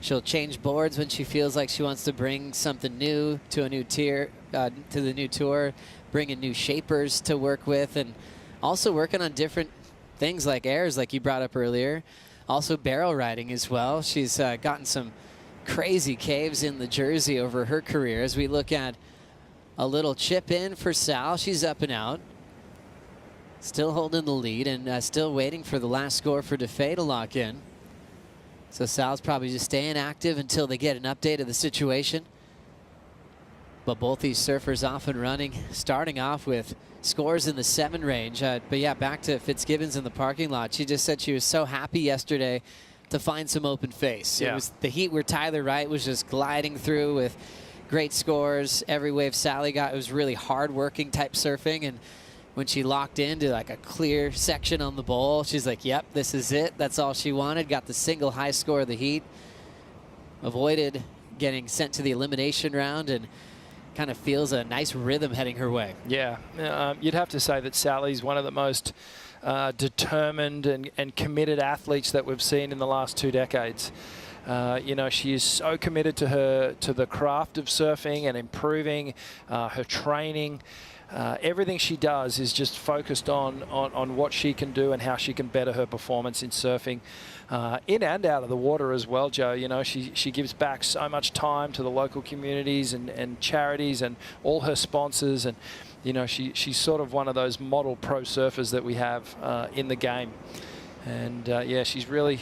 She'll change boards when she feels like she wants to bring something new to a new tier, to the new tour, bring in new shapers to work with, and also working on different things like airs, like you brought up earlier. Also barrel riding as well. She's gotten some crazy caves in the Jersey over her career. As we look at a little chip in for Sal, she's up and out. Still holding the lead and still waiting for the last score for Defay to lock in. So Sal's probably just staying active until they get an update of the situation. But both these surfers off and running, starting off with scores in the 7 range. But yeah, back to Fitzgibbons in the parking lot. She just said she was so happy yesterday to find some open face. Yeah. It was the heat where Tyler Wright was just gliding through with great scores. Every wave Sally got, it was really hard-working type surfing. And when she locked into like a clear section on the bowl, she's like, yep, this is it. That's all she wanted. Got the single high score of the heat. Avoided getting sent to the elimination round and kind of feels a nice rhythm heading her way. Yeah, you'd have to say that Sally's one of the most determined and committed athletes that we've seen in the last 2 decades. You know, she is so committed to the craft of surfing and improving her training. Everything she does is just focused on what she can do and how she can better her performance in surfing, in and out of the water as well, Joe. You know, she gives back so much time to the local communities and charities and all her sponsors, and you know, she's sort of one of those model pro surfers that we have in the game. And yeah, she's really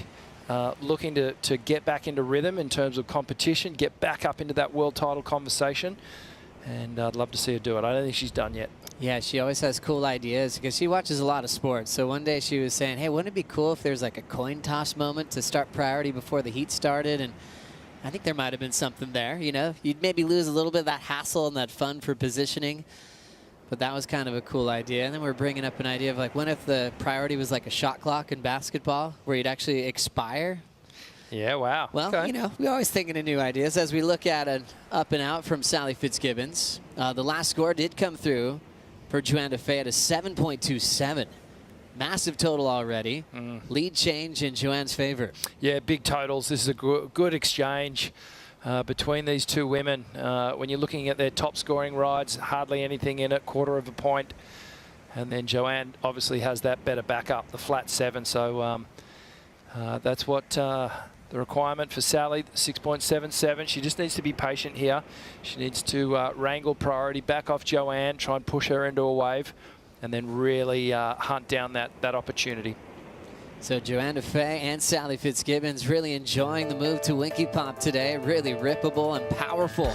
looking to get back into rhythm in terms of competition, get back up into that world title conversation. And I'd love to see her do it. I don't think she's done yet. Yeah, she always has cool ideas because she watches a lot of sports. So one day she was saying, hey, wouldn't it be cool if there's like a coin toss moment to start priority before the heat started? And I think there might have been something there, you know. You'd maybe lose a little bit of that hassle and that fun for positioning. But that was kind of a cool idea. And then we're bringing up an idea of like, what if the priority was like a shot clock in basketball where you'd actually expire? Yeah, wow. Well, okay. You know, we're always thinking of new ideas. As we look at an up and out from Sally Fitzgibbons, the last score did come through for Joanne Defay at a 7.27. Massive total already. Lead change in Joanne's favor. Yeah, big totals. This is a good exchange between these two women. When you're looking at their top scoring rides, hardly anything in it, 1/4 of a point. And then Joanne obviously has that better backup, the flat 7. So that's what the requirement for Sally, 6.77. She just needs to be patient here. She needs to wrangle priority back off Joanne, try and push her into a wave, and then really hunt down that opportunity. So Joanne Defay and Sally Fitzgibbons really enjoying the move to Winky Pop today. Really rippable and powerful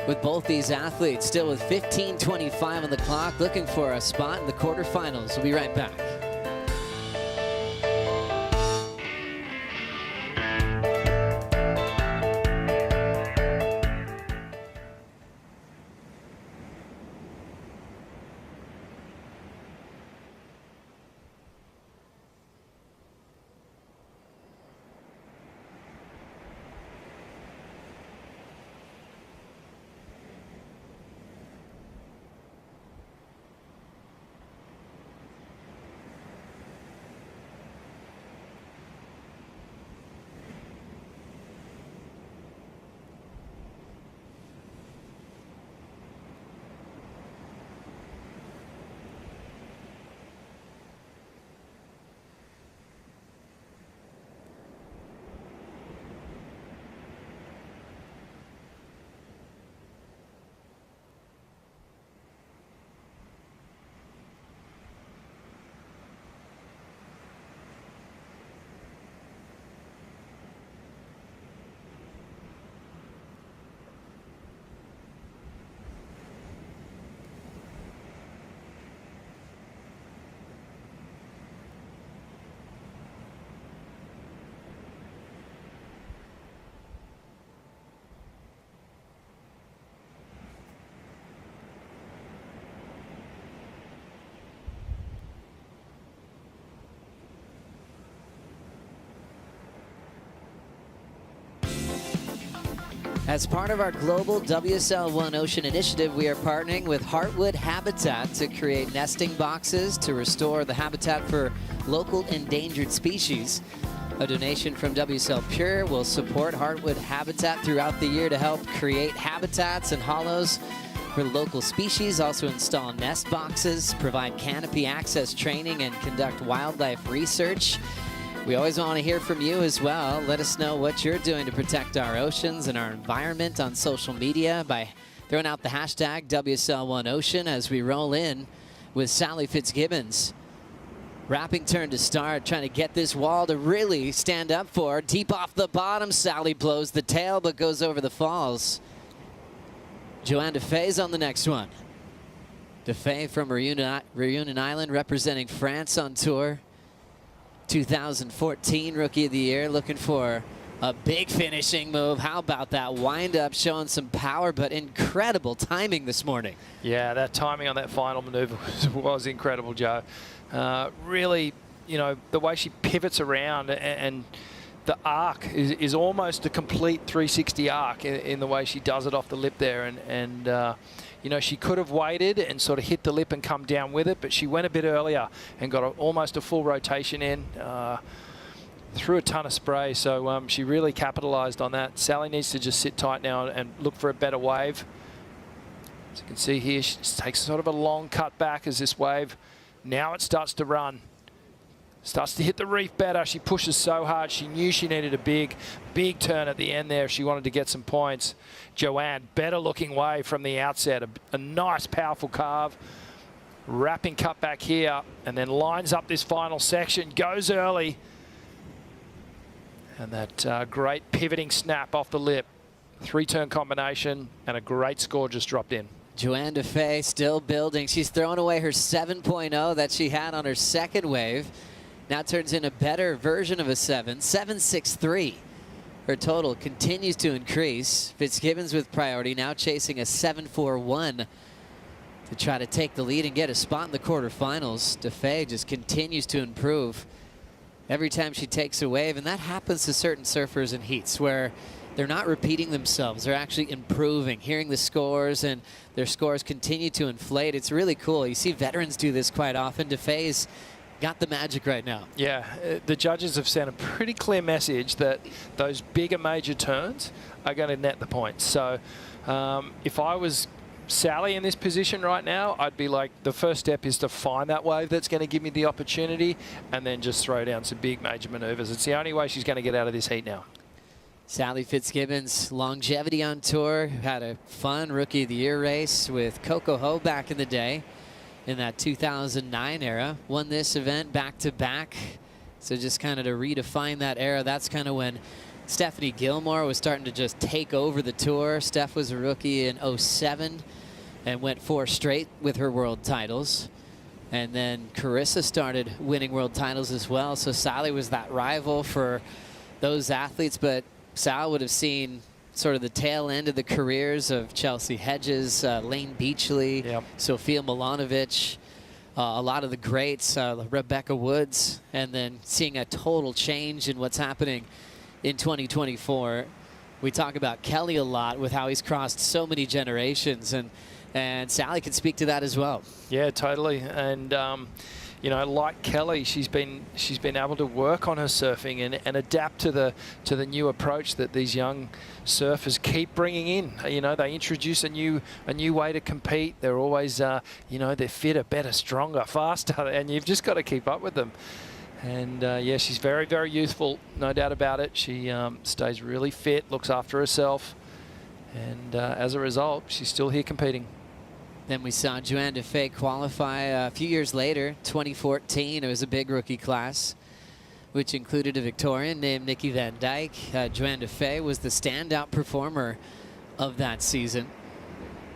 with both these athletes. Still with 15:25 on the clock, looking for a spot in the quarterfinals. We'll be right back. As part of our global WSL One Ocean initiative, we are partnering with Heartwood Habitat to create nesting boxes to restore the habitat for local endangered species. A donation from WSL Pure will support Heartwood Habitat throughout the year to help create habitats and hollows for local species, also install nest boxes, provide canopy access training, and conduct wildlife research. We always want to hear from you as well. Let us know what you're doing to protect our oceans and our environment on social media by throwing out the hashtag WSL1Ocean as we roll in with Sally Fitzgibbons. Wrapping turn to start, trying to get this wall to really stand up for her. Deep off the bottom, Sally blows the tail but goes over the falls. Joanne Defay's on the next one. Defay from Reunion Island representing France on tour. 2014 Rookie of the Year, looking for a big finishing move. How about that wind up, showing some power, but incredible timing this morning. Yeah, that timing on that final maneuver was incredible, Joe. Really, you know, the way she pivots around and the arc is almost a complete 360 arc in the way she does it off the lip there. And you know, she could have waited and sort of hit the lip and come down with it, but she went a bit earlier and got almost a full rotation in. threw a ton of spray, so she really capitalised on that. Sally needs to just sit tight now and look for a better wave. As you can see here, she just takes sort of a long cut back as this wave. Now it starts to run. Starts to hit the reef better. She pushes so hard. She knew she needed a big turn at the end there if she wanted to get some points. Joanne, better looking wave from the outset. A nice, powerful carve. Wrapping cut back here and then lines up this final section. Goes early. And that great pivoting snap off the lip. 3-turn combination and a great score just dropped in. Joanne DeFay still building. She's thrown away her 7.0 that she had on her second wave. Now turns in a better version of a 7.63. Her total continues to increase. Fitzgibbons with priority, now chasing a 7.41 to try to take the lead and get a spot in the quarterfinals. DeFay just continues to improve every time she takes a wave, and that happens to certain surfers in heats where they're not repeating themselves. They're actually improving, hearing the scores, and their scores continue to inflate. It's really cool. You see veterans do this quite often. DeFay's got the magic right now. Yeah, the judges have sent a pretty clear message that those bigger major turns are going to net the points. So if I was Sally in this position right now, I'd be like, the first step is to find that wave that's going to give me the opportunity and then just throw down some big major maneuvers. It's the only way she's going to get out of this heat now. Sally Fitzgibbons, longevity on tour, had a fun Rookie of the Year race with Coco Ho back in the day in that 2009 era. Won this event back-to-back. So just kind of to redefine that era, that's kind of when Stephanie Gilmore was starting to just take over the tour. Steph was a rookie in 07 and went 4 straight with her world titles. And then Carissa started winning world titles as well. So Sally was that rival for those athletes, but Sal would have seen sort of the tail end of the careers of Chelsea Hedges, Lane Beachley, Sofia Milanovic, a lot of the greats, Rebecca Woods, and then seeing a total change in what's happening in 2024. We talk about Kelly a lot with how he's crossed so many generations, and Sally can speak to that as well. Yeah, totally. And you know, like Kelly, she's been able to work on her surfing and adapt to the new approach that these young surfers keep bringing in. You know, they introduce a new way to compete. They're always, you know, they're fitter, better, stronger, faster, and you've just got to keep up with them. And yeah, she's very, very youthful, no doubt about it. She stays really fit, looks after herself, and as a result, she's still here competing. Then we saw Joanne DeFay qualify a few years later, 2014. It was a big rookie class, which included a Victorian named Nikki Van Dyke. Joanne DeFay was the standout performer of that season.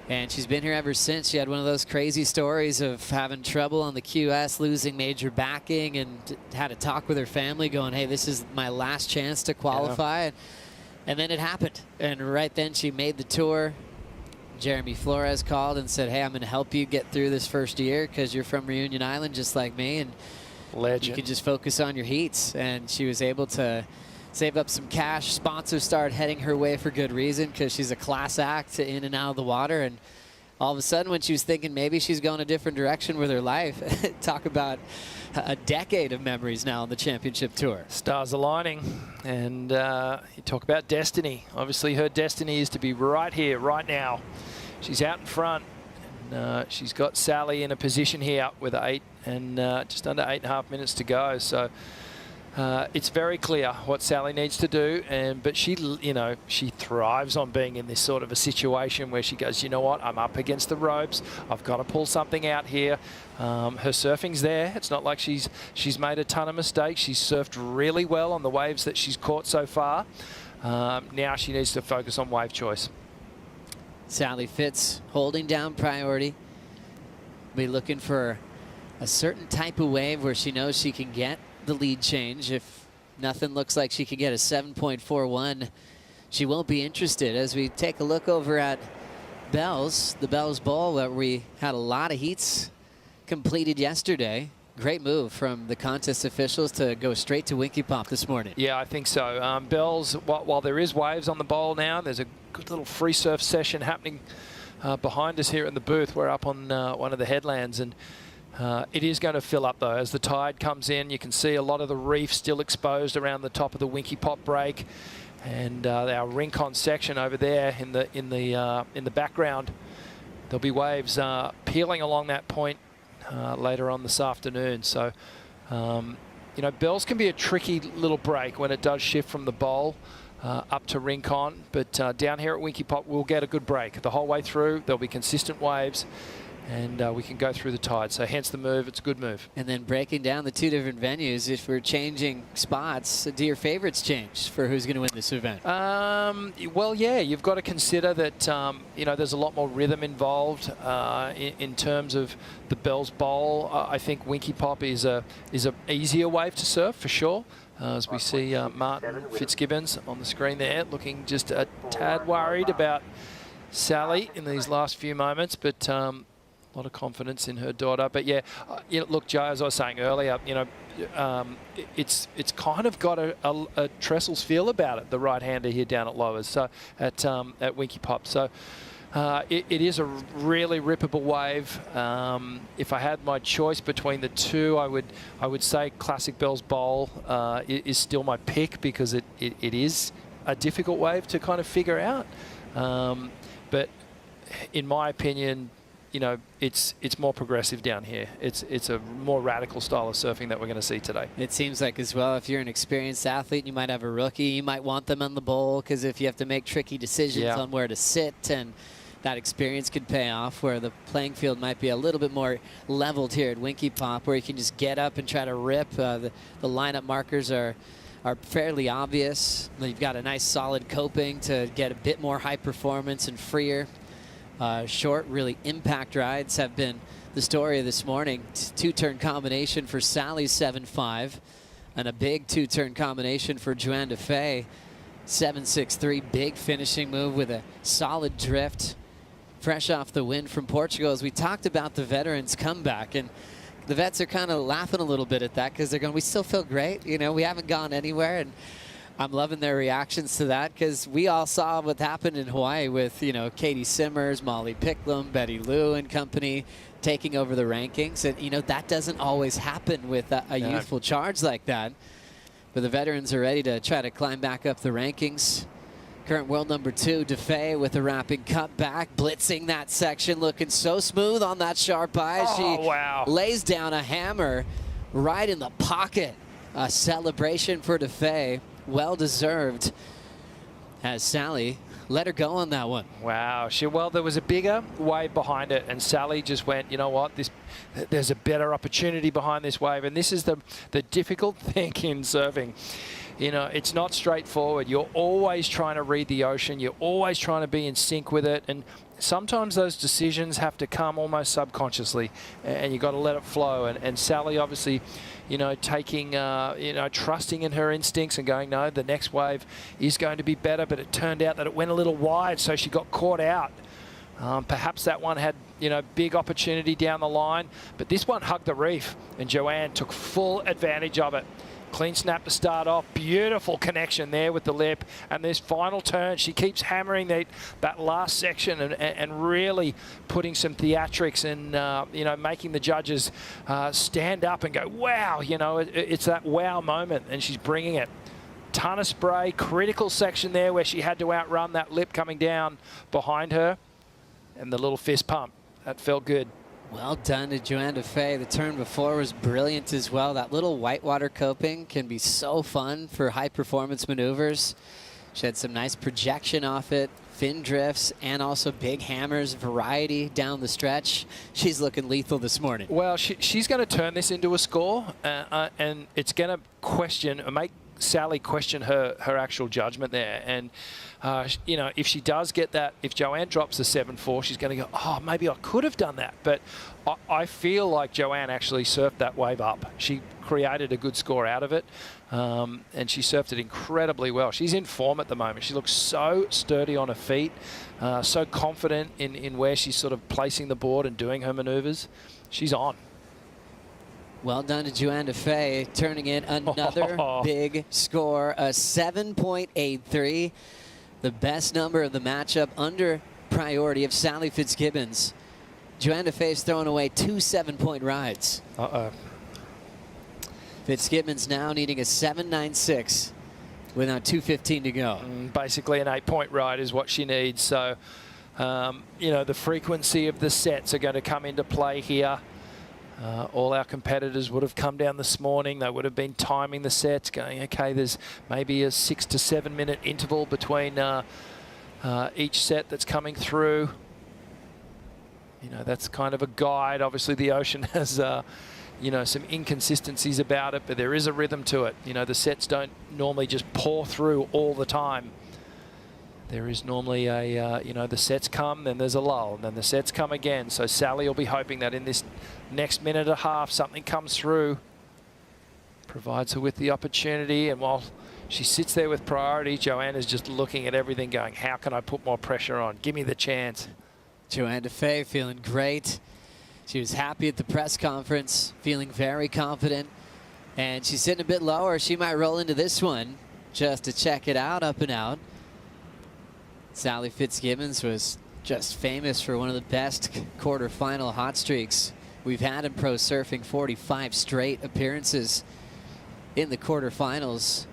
And she's been here ever since. She had one of those crazy stories of having trouble on the QS, losing major backing, and had a talk with her family going, hey, this is my last chance to qualify. Yeah. And then it happened. And right then she made the tour. Jeremy Flores called and said, hey, I'm going to help you get through this first year because you're from Reunion Island just like me, and legend. You can just focus on your heats. And she was able to save up some cash. Sponsors started heading her way for good reason because she's a class act in and out of the water. And all of a sudden, when she was thinking maybe she's going a different direction with her life, talk about a decade of memories now on the championship tour. Stars aligning, and you talk about destiny. Obviously, her destiny is to be right here, right now. She's out in front, and she's got Sally in a position here with 8 and just under 8.5 minutes to go. So it's very clear what Sally needs to do, but she, you know, she thrives on being in this sort of a situation where she goes, you know what, I'm up against the ropes. I've got to pull something out here. Her surfing's there. It's not like she's made a ton of mistakes. She's surfed really well on the waves that she's caught so far. Now she needs to focus on wave choice. Sally Fitz holding down priority. Be looking for a certain type of wave where she knows she can get the lead change. If nothing looks like she can get a 7.41, she won't be interested. As we take a look over at Bells, the Bells Bowl, where we had a lot of heats completed yesterday. Great move from the contest officials to go straight to Winky Pop this morning. Yeah, I think so. Bells, while there is waves on the bowl now, there's a good little free surf session happening behind us here in the booth. We're up on one of the headlands, and It is going to fill up though as the tide comes in. You can see a lot of the reef still exposed around the top of the Winky Pot break, and our Rincon section over there in the background. There'll be waves peeling along that point later on this afternoon. So you know, Bells can be a tricky little break when it does shift from the bowl up to Rincon, but down here at Winky Pot we'll get a good break the whole way through. There'll be consistent waves, and we can go through the tide. So hence the move. It's a good move. And then breaking down the two different venues, if we're changing spots, do your favorites change for who's going to win this event? Well, yeah, you've got to consider that, you know, there's a lot more rhythm involved in terms of the Bells Bowl. I think Winky Pop is a easier wave to surf for sure. As we see Martin Fitzgibbons on the screen there, looking just a tad worried about Sally in these last few moments, but a lot of confidence in her daughter. But yeah, you know, look, Joe, as I was saying earlier, you know, it's kind of got a Trestles feel about it, the right-hander here down at Lowers, so at Winky Pop. So it is a really rippable wave. If I had my choice between the two, I would say Classic Bells Bowl is still my pick, because it is a difficult wave to kind of figure out. But in my opinion, you know, it's more progressive down here. It's a more radical style of surfing that we're going to see today. It seems like as well, if you're an experienced athlete, you might have a rookie, you might want them on the bowl, because if you have to make tricky decisions on where to sit, and that experience could pay off, where the playing field might be a little bit more leveled here at Winky Pop, where you can just get up and try to rip. The lineup markers are fairly obvious. You've got a nice solid coping to get a bit more high performance and freer. Short, really impact rides have been the story of this morning. Two-turn combination for Sally's 7.5, and a big two-turn combination for Joanne DeFay, 7.63. Big finishing move with a solid drift, fresh off the wind from Portugal. As we talked about the veterans' comeback, and the vets are kind of laughing a little bit at that, because they're going, we still feel great. You know, we haven't gone anywhere. And I'm loving their reactions to that, because we all saw what happened in Hawaii with, you know, Katie Simmers, Molly Picklum, Betty Lou and company taking over the rankings. And, you know, that doesn't always happen with a youthful charge like that. But the veterans are ready to try to climb back up the rankings. Current world number 2, DeFay, with a wrapping cut back, blitzing that section, looking so smooth on that sharp eye. She lays down a hammer right in the pocket. A celebration for DeFay. Well deserved, as Sally let her go on that one. Wow. Well, there was a bigger wave behind it, and Sally just went, you know what, there's a better opportunity behind this wave. And this is the difficult thing in surfing. You know, it's not straightforward. You're always trying to read the ocean. You're always trying to be in sync with it. And sometimes those decisions have to come almost subconsciously, and you've got to let it flow. And Sally obviously, you know, taking, you know, trusting in her instincts and going, no, the next wave is going to be better. But it turned out that it went a little wide, so she got caught out. Perhaps that one had, you know, big opportunity down the line, but this one hugged the reef, and Joanne took full advantage of it. Clean snap to start off. Beautiful connection there with the lip. And this final turn, she keeps hammering that last section and really putting some theatrics and, you know, making the judges stand up and go, wow, you know, it's that wow moment, and she's bringing it. Ton of spray, critical section there where she had to outrun that lip coming down behind her, and the little fist pump. That felt good. Well done to Joanne DeFay. The turn before was brilliant as well. That little whitewater coping can be so fun for high performance maneuvers. She had some nice projection off it, fin drifts, and also big hammers, variety down the stretch. She's looking lethal this morning. Well, she's going to turn this into a score, and it's going to make Sally question her actual judgment there. And you know, if she does get that, if Joanne drops the 7.4, she's going to go, oh, maybe I could have done that. But I feel like Joanne actually surfed that wave up. She created a good score out of it, and she surfed it incredibly well. She's in form at the moment. She looks so sturdy on her feet, so confident in where she's sort of placing the board and doing her maneuvers. She's on. Well done to Joanne DeFay, turning in another big score, a 7.83. The best number of the matchup, under priority of Sally Fitzgibbons. Joanna Fay's throwing away 2 7-point rides. Uh-oh. Fitzgibbons now needing a 7.96 with now 2:15 to go. Basically an 8-point ride is what she needs. So, you know, the frequency of the sets are going to come into play here. All our competitors would have come down this morning. They would have been timing the sets, going, okay, there's maybe a 6 to 7 minute interval between each set that's coming through. You know, that's kind of a guide. Obviously, the ocean has, you know, some inconsistencies about it, but there is a rhythm to it. You know, the sets don't normally just pour through all the time. There is normally a, you know, the sets come, then there's a lull, and then the sets come again. So Sally will be hoping that in this next minute and a half, something comes through, provides her with the opportunity. And while she sits there with priority, Joanna's just looking at everything going, how can I put more pressure on? Give me the chance. Joanna Fay feeling great. She was happy at the press conference, feeling very confident. And she's sitting a bit lower. She might roll into this one just to check it out, up and out. Sally Fitzgibbons was just famous for one of the best quarterfinal hot streaks we've had in pro surfing. 45 straight appearances in the quarterfinals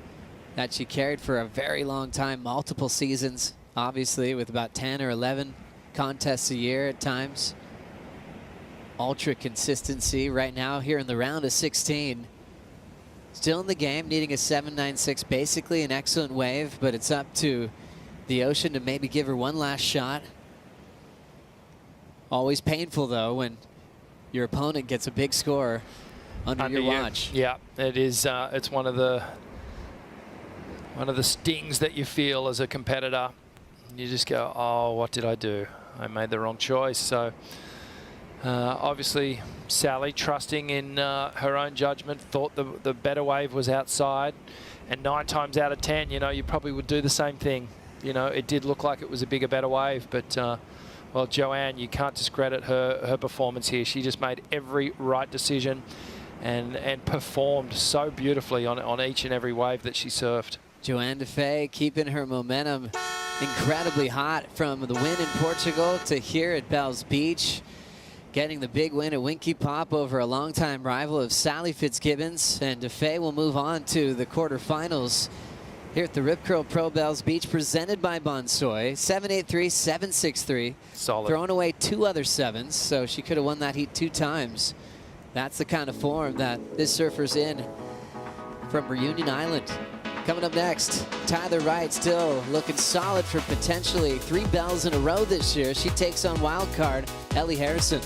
that she carried for a very long time, multiple seasons, obviously, with about 10 or 11 contests a year at times. Ultra consistency right now here in the round of 16. Still in the game, needing a 7.96, basically an excellent wave, but it's up to the ocean to maybe give her one last shot. Always painful, though, when your opponent gets a big score under your watch. Yeah, it is. It's one of the stings that you feel as a competitor. You just go, oh, what did I do? I made the wrong choice. So obviously Sally, trusting in her own judgment, thought the better wave was outside, and 9 times out of 10, you know, you probably would do the same thing. You know, it did look like it was a bigger, better wave, but well, Joanne, you can't discredit her performance here. She just made every right decision and performed so beautifully on each and every wave that she surfed. Joanna Fay keeping her momentum incredibly hot from the win in Portugal to here at Bells Beach. Getting the big win at Winky Pop over a longtime rival of Sally Fitzgibbons. And DeFay will move on to the quarterfinals here at the Rip Curl Pro Bells Beach, presented by Bonsoy. 7.83, 7.63. Solid. Throwing away 2 other 7s, so she could have won that heat 2 times. That's the kind of form that this surfer's in from Reunion Island. Coming up next, Tyler Wright still looking solid for potentially 3 bells in a row this year. She takes on wildcard Ellie Harrison.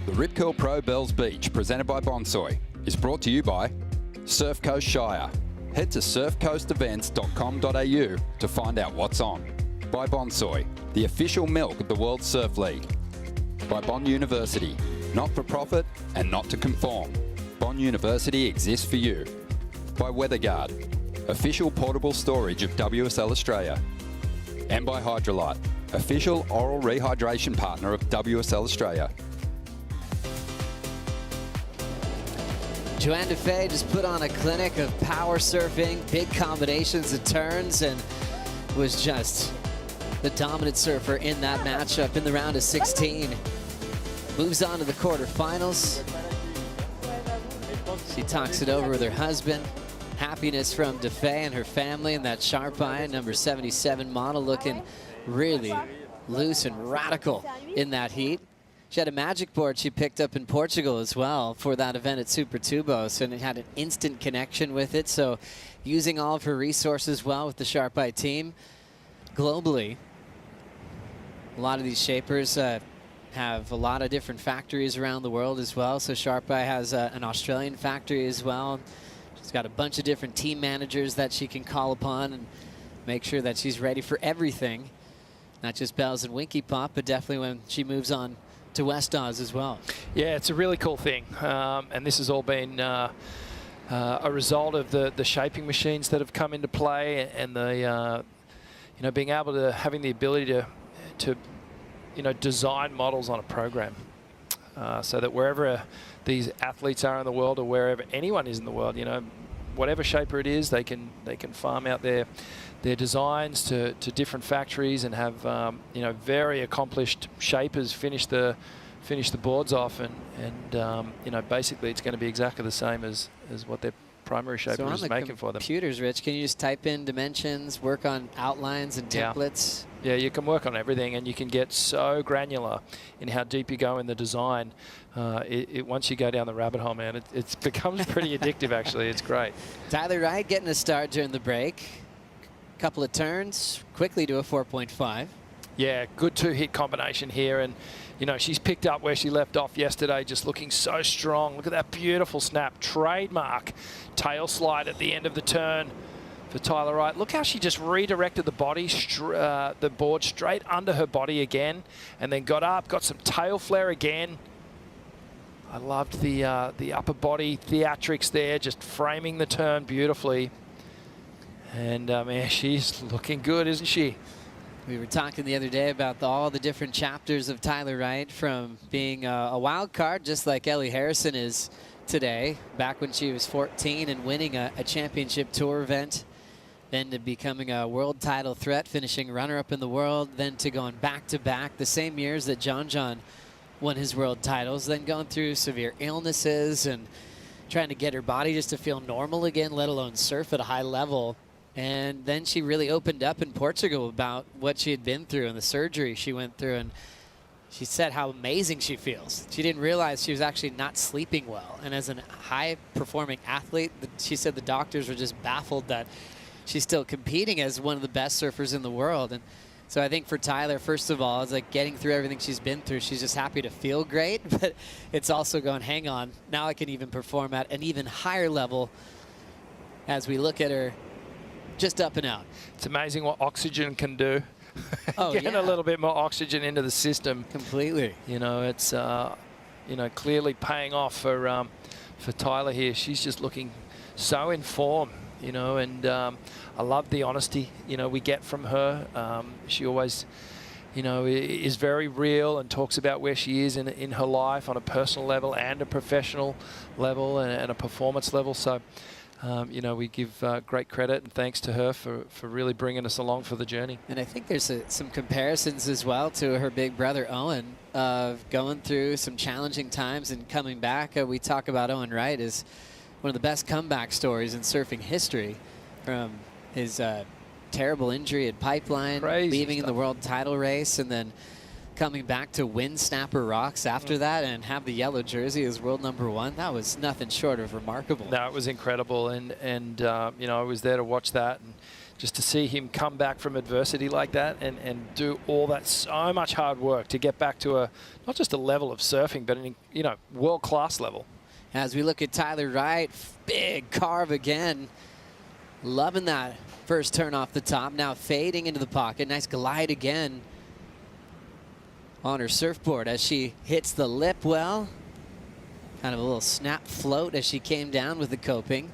The Rip Curl Pro Bells Beach, presented by Bonsoy, is brought to you by Surf Coast Shire. Head to surfcoastevents.com.au to find out what's on. By Bonsoy, the official milk of the World Surf League. By Bond University, not for profit and not to conform. Bond University exists for you. By WeatherGuard, official portable storage of WSL Australia. And by Hydrolite, official oral rehydration partner of WSL Australia. Joanne Defay just put on a clinic of power surfing, big combinations of turns, and was just the dominant surfer in that matchup in the round of 16. Moves on to the quarterfinals. She talks it over with her husband. Happiness from Defay and her family, and that sharp eye, number 77 model, looking really loose and radical in that heat. She had a magic board she picked up in Portugal as well for that event at Super Tubos, and it had an instant connection with it. So using all of her resources well with the Sharp Eye team. Globally, a lot of these shapers have a lot of different factories around the world as well. So Sharp Eye has an Australian factory as well. She's got a bunch of different team managers that she can call upon and make sure that she's ready for everything. Not just Bells and Winky Pop, but definitely when she moves on to West Oz as well. Yeah, it's a really cool thing. And this has all been a result of the shaping machines that have come into play, and the you know, being able to, having the ability to you know, design models on a program. So that wherever these athletes are in the world, or wherever anyone is in the world, you know, whatever shaper it is, they can farm out their designs to different factories and have you know, very accomplished shapers finish the boards off, and you know, basically it's going to be exactly the same as what their primary shaper is making for them. Computers, Rich, can you just type in dimensions, work on outlines and templates? Yeah, you can work on everything, and you can get so granular in how deep you go in the design. Once you go down the rabbit hole, man, it becomes pretty addictive, actually. It's great. Tyler Wright getting a start during the break. Couple of turns, quickly to a 4.5. Yeah, good two-hit combination here, and you know, she's picked up where she left off yesterday, just looking so strong. Look at that beautiful snap, trademark tail slide at the end of the turn for Tyler Wright. Look how she just redirected the body, the board straight under her body again, and then got up, got some tail flare again. I loved the upper body theatrics there, just framing the turn beautifully. And man, she's looking good, isn't she? We were talking the other day about all the different chapters of Tyler Wright, from being a wild card, just like Ellie Harrison is today, back when she was 14 and winning a championship tour event, then to becoming a world title threat, finishing runner-up in the world, then to going back-to-back the same years that John won his world titles, then going through severe illnesses and trying to get her body just to feel normal again, let alone surf at a high level. And then she really opened up in Portugal about what she had been through and the surgery she went through, and she said how amazing she feels. She didn't realize she was actually not sleeping well. And as a high-performing athlete, she said the doctors were just baffled that she's still competing as one of the best surfers in the world. And so I think for Tyler, first of all, it's like getting through everything she's been through. She's just happy to feel great, but it's also going, hang on, now I can even perform at an even higher level as we look at her just up and out. It's amazing what oxygen can do. Oh, Getting yeah. a little bit more oxygen into the system. Completely. You know, it's you know, clearly paying off for Tyler here. She's just looking so in form, you know, and I love the honesty, you know, we get from her. She always, you know, is very real and talks about where she is in her life on a personal level and a professional level and a performance level. So, you know, we give great credit and thanks to her for really bringing us along for the journey. And I think there's some comparisons as well to her big brother Owen, of going through some challenging times and coming back. We talk about Owen Wright as one of the best comeback stories in surfing history, from his terrible injury at Pipeline, leaving in the world title race, and then coming back to win Snapper Rocks after that and have the yellow jersey as world #1. That was nothing short of remarkable. No, it was incredible, and you know, I was there to watch that, and just to see him come back from adversity like that and do all that, so much hard work to get back to not just a level of surfing, but an, you know, world-class level. As we look at Tyler Wright, big carve again. Loving that first turn off the top, now fading into the pocket. Nice glide again on her surfboard as she hits the lip well. Kind of a little snap float as she came down with the coping.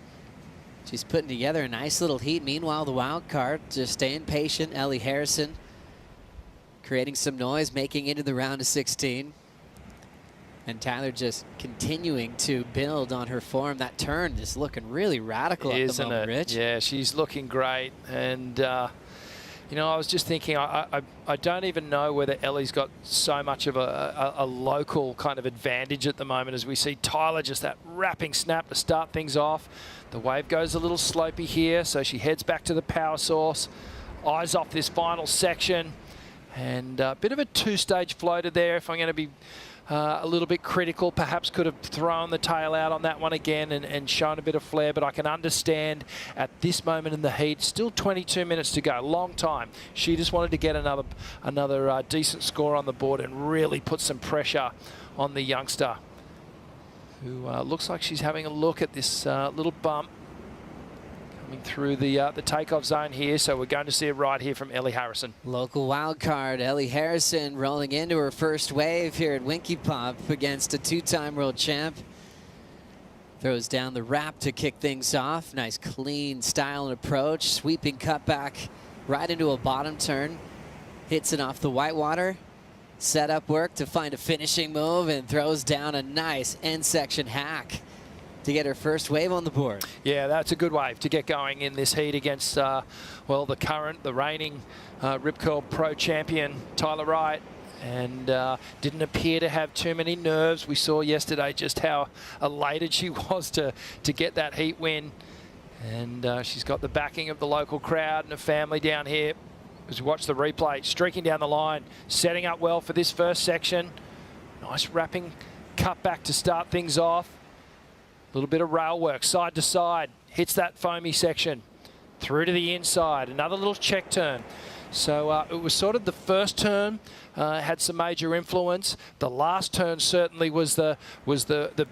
She's putting together a nice little heat. Meanwhile, the wild card just staying patient. Ellie Harrison creating some noise, making into the round of 16. And Tyler just continuing to build on her form. That turn is looking really radical at the moment, Rich. Yeah, she's looking great. And, you know, I was just thinking, I don't even know whether Ellie's got so much of a local kind of advantage at the moment, as we see Tyler just that wrapping snap to start things off. The wave goes a little slopey here, so she heads back to the power source. Eyes off this final section. And a bit of a two-stage floater there, if I'm going to be a little bit critical. Perhaps could have thrown the tail out on that one again and shown a bit of flair, but I can understand at this moment in the heat, still 22 minutes to go, long time. She just wanted to get another decent score on the board and really put some pressure on the youngster, who looks like she's having a look at this little bump coming through the takeoff zone here. So we're going to see it right here from Ellie Harrison. Local wild card, Ellie Harrison rolling into her first wave here at Winky Pop against a two-time world champ. Throws down the wrap to kick things off. Nice clean style and approach. Sweeping cutback right into a bottom turn. Hits it off the whitewater. Set up work to find a finishing move and throws down a nice end section hack to get her first wave on the board. Yeah, that's a good wave to get going in this heat against, well, the reigning Rip Curl Pro champion, Tyler Wright. And didn't appear to have too many nerves. We saw yesterday just how elated she was to get that heat win. And she's got the backing of the local crowd and the family down here. As we watch the replay, streaking down the line, setting up well for this first section. Nice wrapping cut back to start things off. A little bit of rail work, side to side, hits that foamy section. Through to the inside, another little check turn. So it was sort of the first turn had some major influence. The last turn certainly was the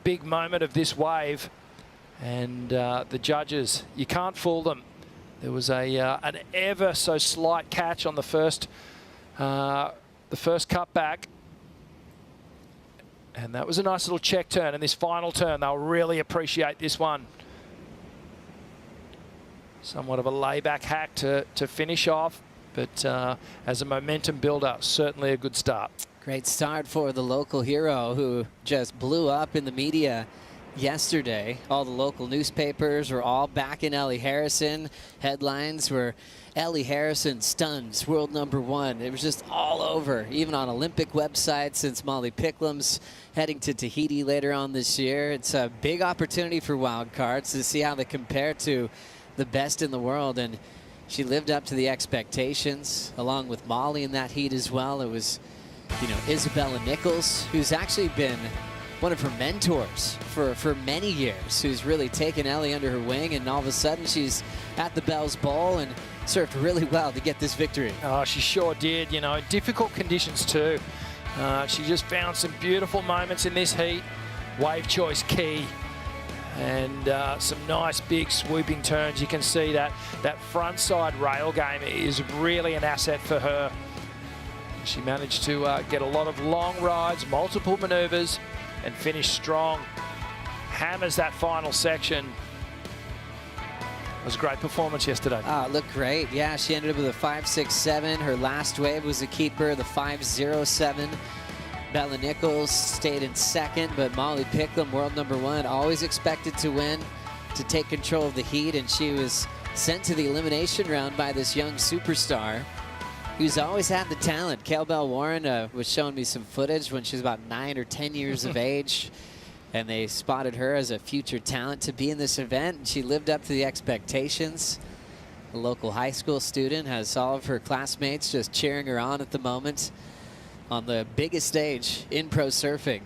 big moment of this wave. And the judges, you can't fool them. There was an ever so slight catch on the first cutback. And that was a nice little check turn. And this final turn, they'll really appreciate this one. Somewhat of a layback hack to finish off. But as a momentum builder, certainly a good start. Great start for the local hero, who just blew up in the media yesterday. All the local newspapers were all backing Ellie Harrison. Headlines were Ellie Harrison stuns world #1. It was just all over, even on Olympic websites, since Molly Picklam's heading to Tahiti later on this year. It's a big opportunity for wildcards to see how they compare to the best in the world. And she lived up to the expectations, along with Molly in that heat as well. It was, you know, Isabella Nichols, who's actually been one of her mentors for many years, who's really taken Ellie under her wing, and all of a sudden she's at the Bells Bowl and served really well to get this victory. Oh, she sure did, you know, difficult conditions too. She just found some beautiful moments in this heat. Wave choice key. And some nice big swooping turns. You can see that front side rail game is really an asset for her. She managed to get a lot of long rides, multiple maneuvers, and finish strong. Hammers that final section. It was a great performance yesterday. Oh, it looked great. Yeah, she ended up with a 5.67. Her last wave was a keeper, the 5.07. Bella Nichols stayed in second, but Molly Picklam, world #1, always expected to win, to take control of the heat, and she was sent to the elimination round by this young superstar who's always had the talent. Kale Bell Warren was showing me some footage when she was about 9 or 10 years of age, and they spotted her as a future talent to be in this event, and she lived up to the expectations. A local high school student has all of her classmates just cheering her on at the moment on the biggest stage in pro surfing.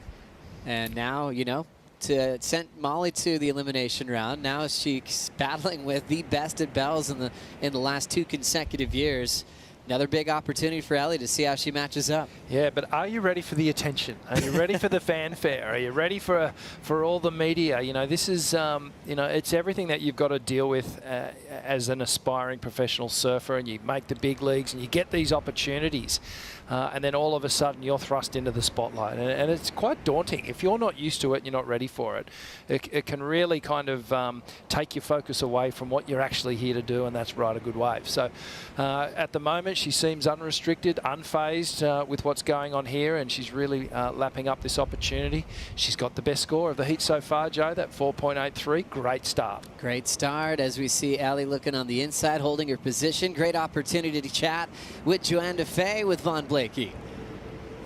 And now, you know, sent Molly to the elimination round. Now she's battling with the best at Bells in the last 2 consecutive years. Another big opportunity for Ellie to see how she matches up. Yeah, but are you ready for the attention? Are you ready for the fanfare? Are you ready for all the media? You know, this is, you know, it's everything that you've got to deal with as an aspiring professional surfer, and you make the big leagues and you get these opportunities. And then all of a sudden you're thrust into the spotlight. And it's quite daunting. If you're not used to it, you're not ready for it. It can really kind of take your focus away from what you're actually here to do, and that's ride a good wave. So at the moment, she seems unrestricted, unfazed with what's going on here, and she's really lapping up this opportunity. She's got the best score of the heat so far, Joe, that 4.83. Great start. Great start as we see Ellie looking on the inside, holding her position. Great opportunity to chat with Joanne DeFay with Von Blakey.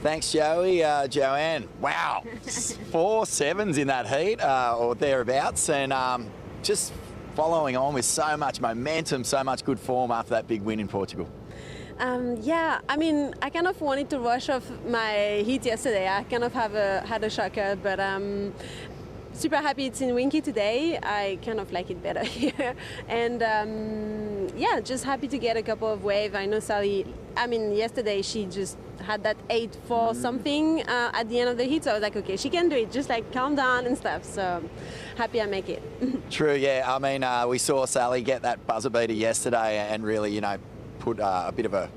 Thanks, Joey. Joanne, wow, 4 7s in that heat or thereabouts, and just following on with so much momentum, so much good form after that big win in Portugal. Yeah, I mean, I kind of wanted to rush off my heat yesterday. I kind of had a shocker, but super happy it's in Winky today. I kind of like it better here. And yeah, just happy to get a couple of waves. I know Sally, I mean, yesterday she just had that 8-4 something at the end of the heat. So I was like, okay, she can do it. Just like calm down and stuff. So happy I make it. True, yeah. I mean, we saw Sally get that buzzer beater yesterday and really, you know, put a bit of a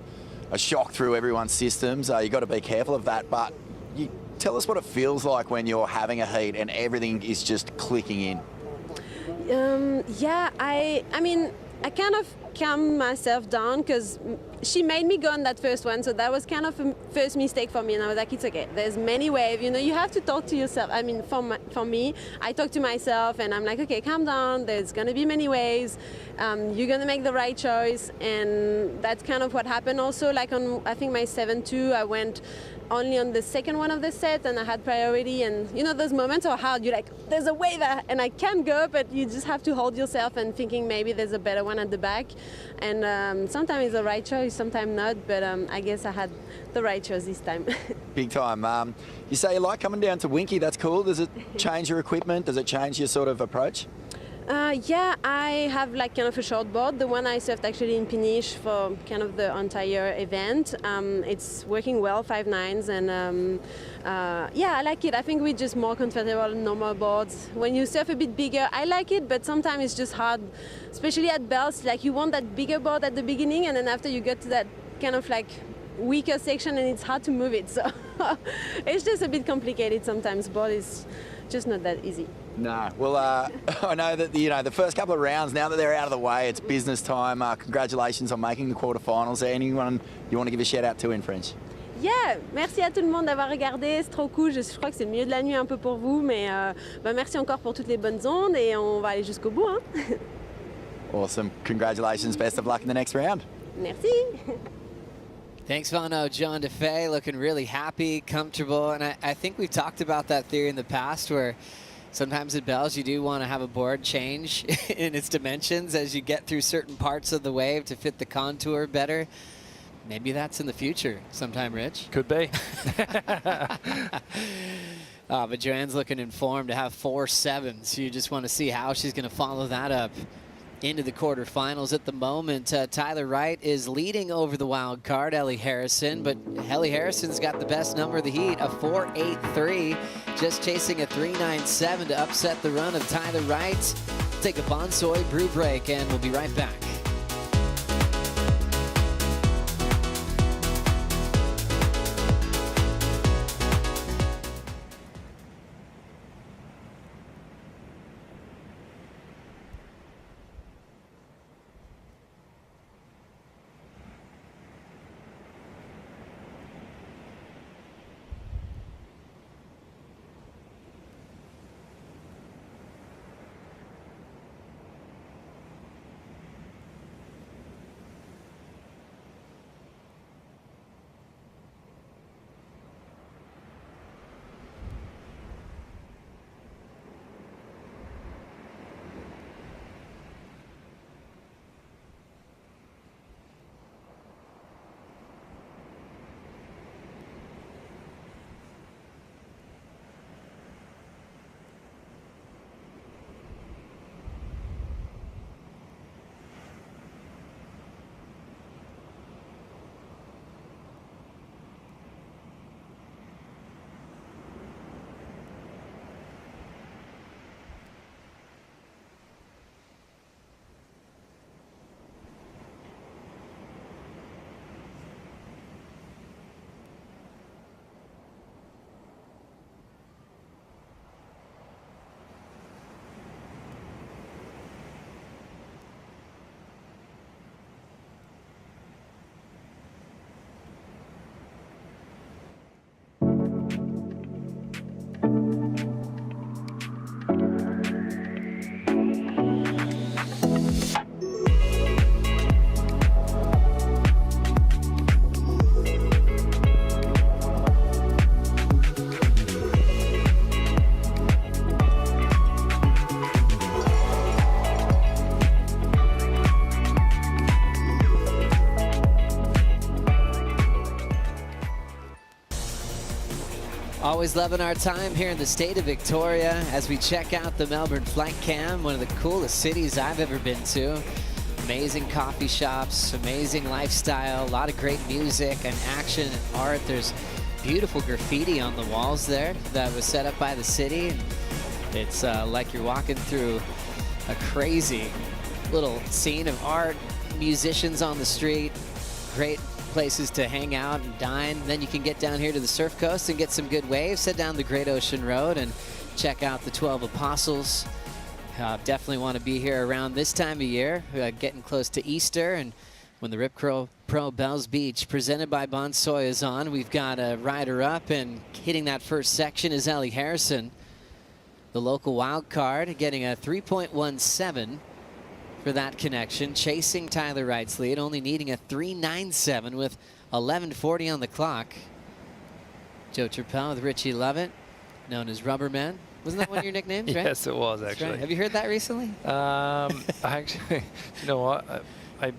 shock through everyone's systems. You got to be careful of that. But you tell us what it feels like when you're having a heat and everything is just clicking in. Yeah, I mean, I kind of calmed myself down because she made me go on that first one, so that was kind of a first mistake for me, and I was like, it's okay, there's many waves, you know, you have to talk to yourself. I mean, for me, I talk to myself and I'm like, okay, calm down, there's gonna be many waves, you're gonna make the right choice, and that's kind of what happened also. Like on, I think my 7-2, I went only on the second one of the set and I had priority, and you know those moments are hard. You're like, there's a wave and I can't go, but you just have to hold yourself and thinking maybe there's a better one at the back, and sometimes it's the right choice, sometimes not, but I guess I had the right choice this time. Big time. You say you like coming down to Winky, that's cool. Does it change your equipment? Does it change your sort of approach? Yeah, I have like kind of a short board, the one I surfed actually in Piniche for kind of the entire event. It's working well, 5.9s, and yeah, I like it. I think we're just more comfortable on normal boards. When you surf a bit bigger, I like it, but sometimes it's just hard, especially at belts. Like you want that bigger board at the beginning, and then after you get to that kind of like weaker section, and it's hard to move it. So it's just a bit complicated sometimes. Board is just not that easy. No. Well, I know that the first couple of rounds, now that they're out of the way, it's business time. Congratulations on making the quarterfinals. Anyone you want to give a shout out to in French? Yeah, merci à tout le monde d'avoir regardé, c'est trop cool. Je crois que c'est le milieu de la nuit un peu pour vous, mais merci encore pour toutes les bonnes ondes et on va aller jusqu'au bout. Hein? Awesome. Congratulations. Best of luck in the next round. Merci. Thanks, Vano. John DeFay looking really happy, comfortable, and I think we've talked about that theory in the past where sometimes at bells you do want to have a board change in its dimensions as you get through certain parts of the wave to fit the contour better. Maybe that's in the future sometime, Rich. Could be. But Joanne's looking informed to have 4 7s. You just want to see how she's going to follow that up into the quarterfinals. At the moment, Tyler Wright is leading over the wild card, Ellie Harrison, but Ellie Harrison's got the best number of the heat, a 4.83, just chasing a 3.97 to upset the run of Tyler Wright. Take a Bonsoy brew break, and we'll be right back. Always loving our time here in the state of Victoria as we check out the Melbourne Flight Cam, one of the coolest cities I've ever been to. Amazing coffee shops, amazing lifestyle, a lot of great music and action and art. There's beautiful graffiti on the walls there that was set up by the city. It's like you're walking through a crazy little scene of art, musicians on the street, great places to hang out and dine. Then you can get down here to the Surf Coast and get some good waves, head down the Great Ocean Road and check out the 12 Apostles. Definitely want to be here around this time of year, getting close to Easter, and when the Rip Curl Pro Bells Beach presented by Bonsoy is on. We've got a rider up, and hitting that first section is Ellie Harrison, the local wild card, getting a 3.17 for that connection, chasing Tyler Wright's lead, only needing a 3.97 with 11:40 on the clock. Joe Turpel with Richie Lovett, known as Rubberman. Wasn't that one of your nicknames, right? Yes, it was, actually. Right. Have you heard that recently? I actually, you know what? I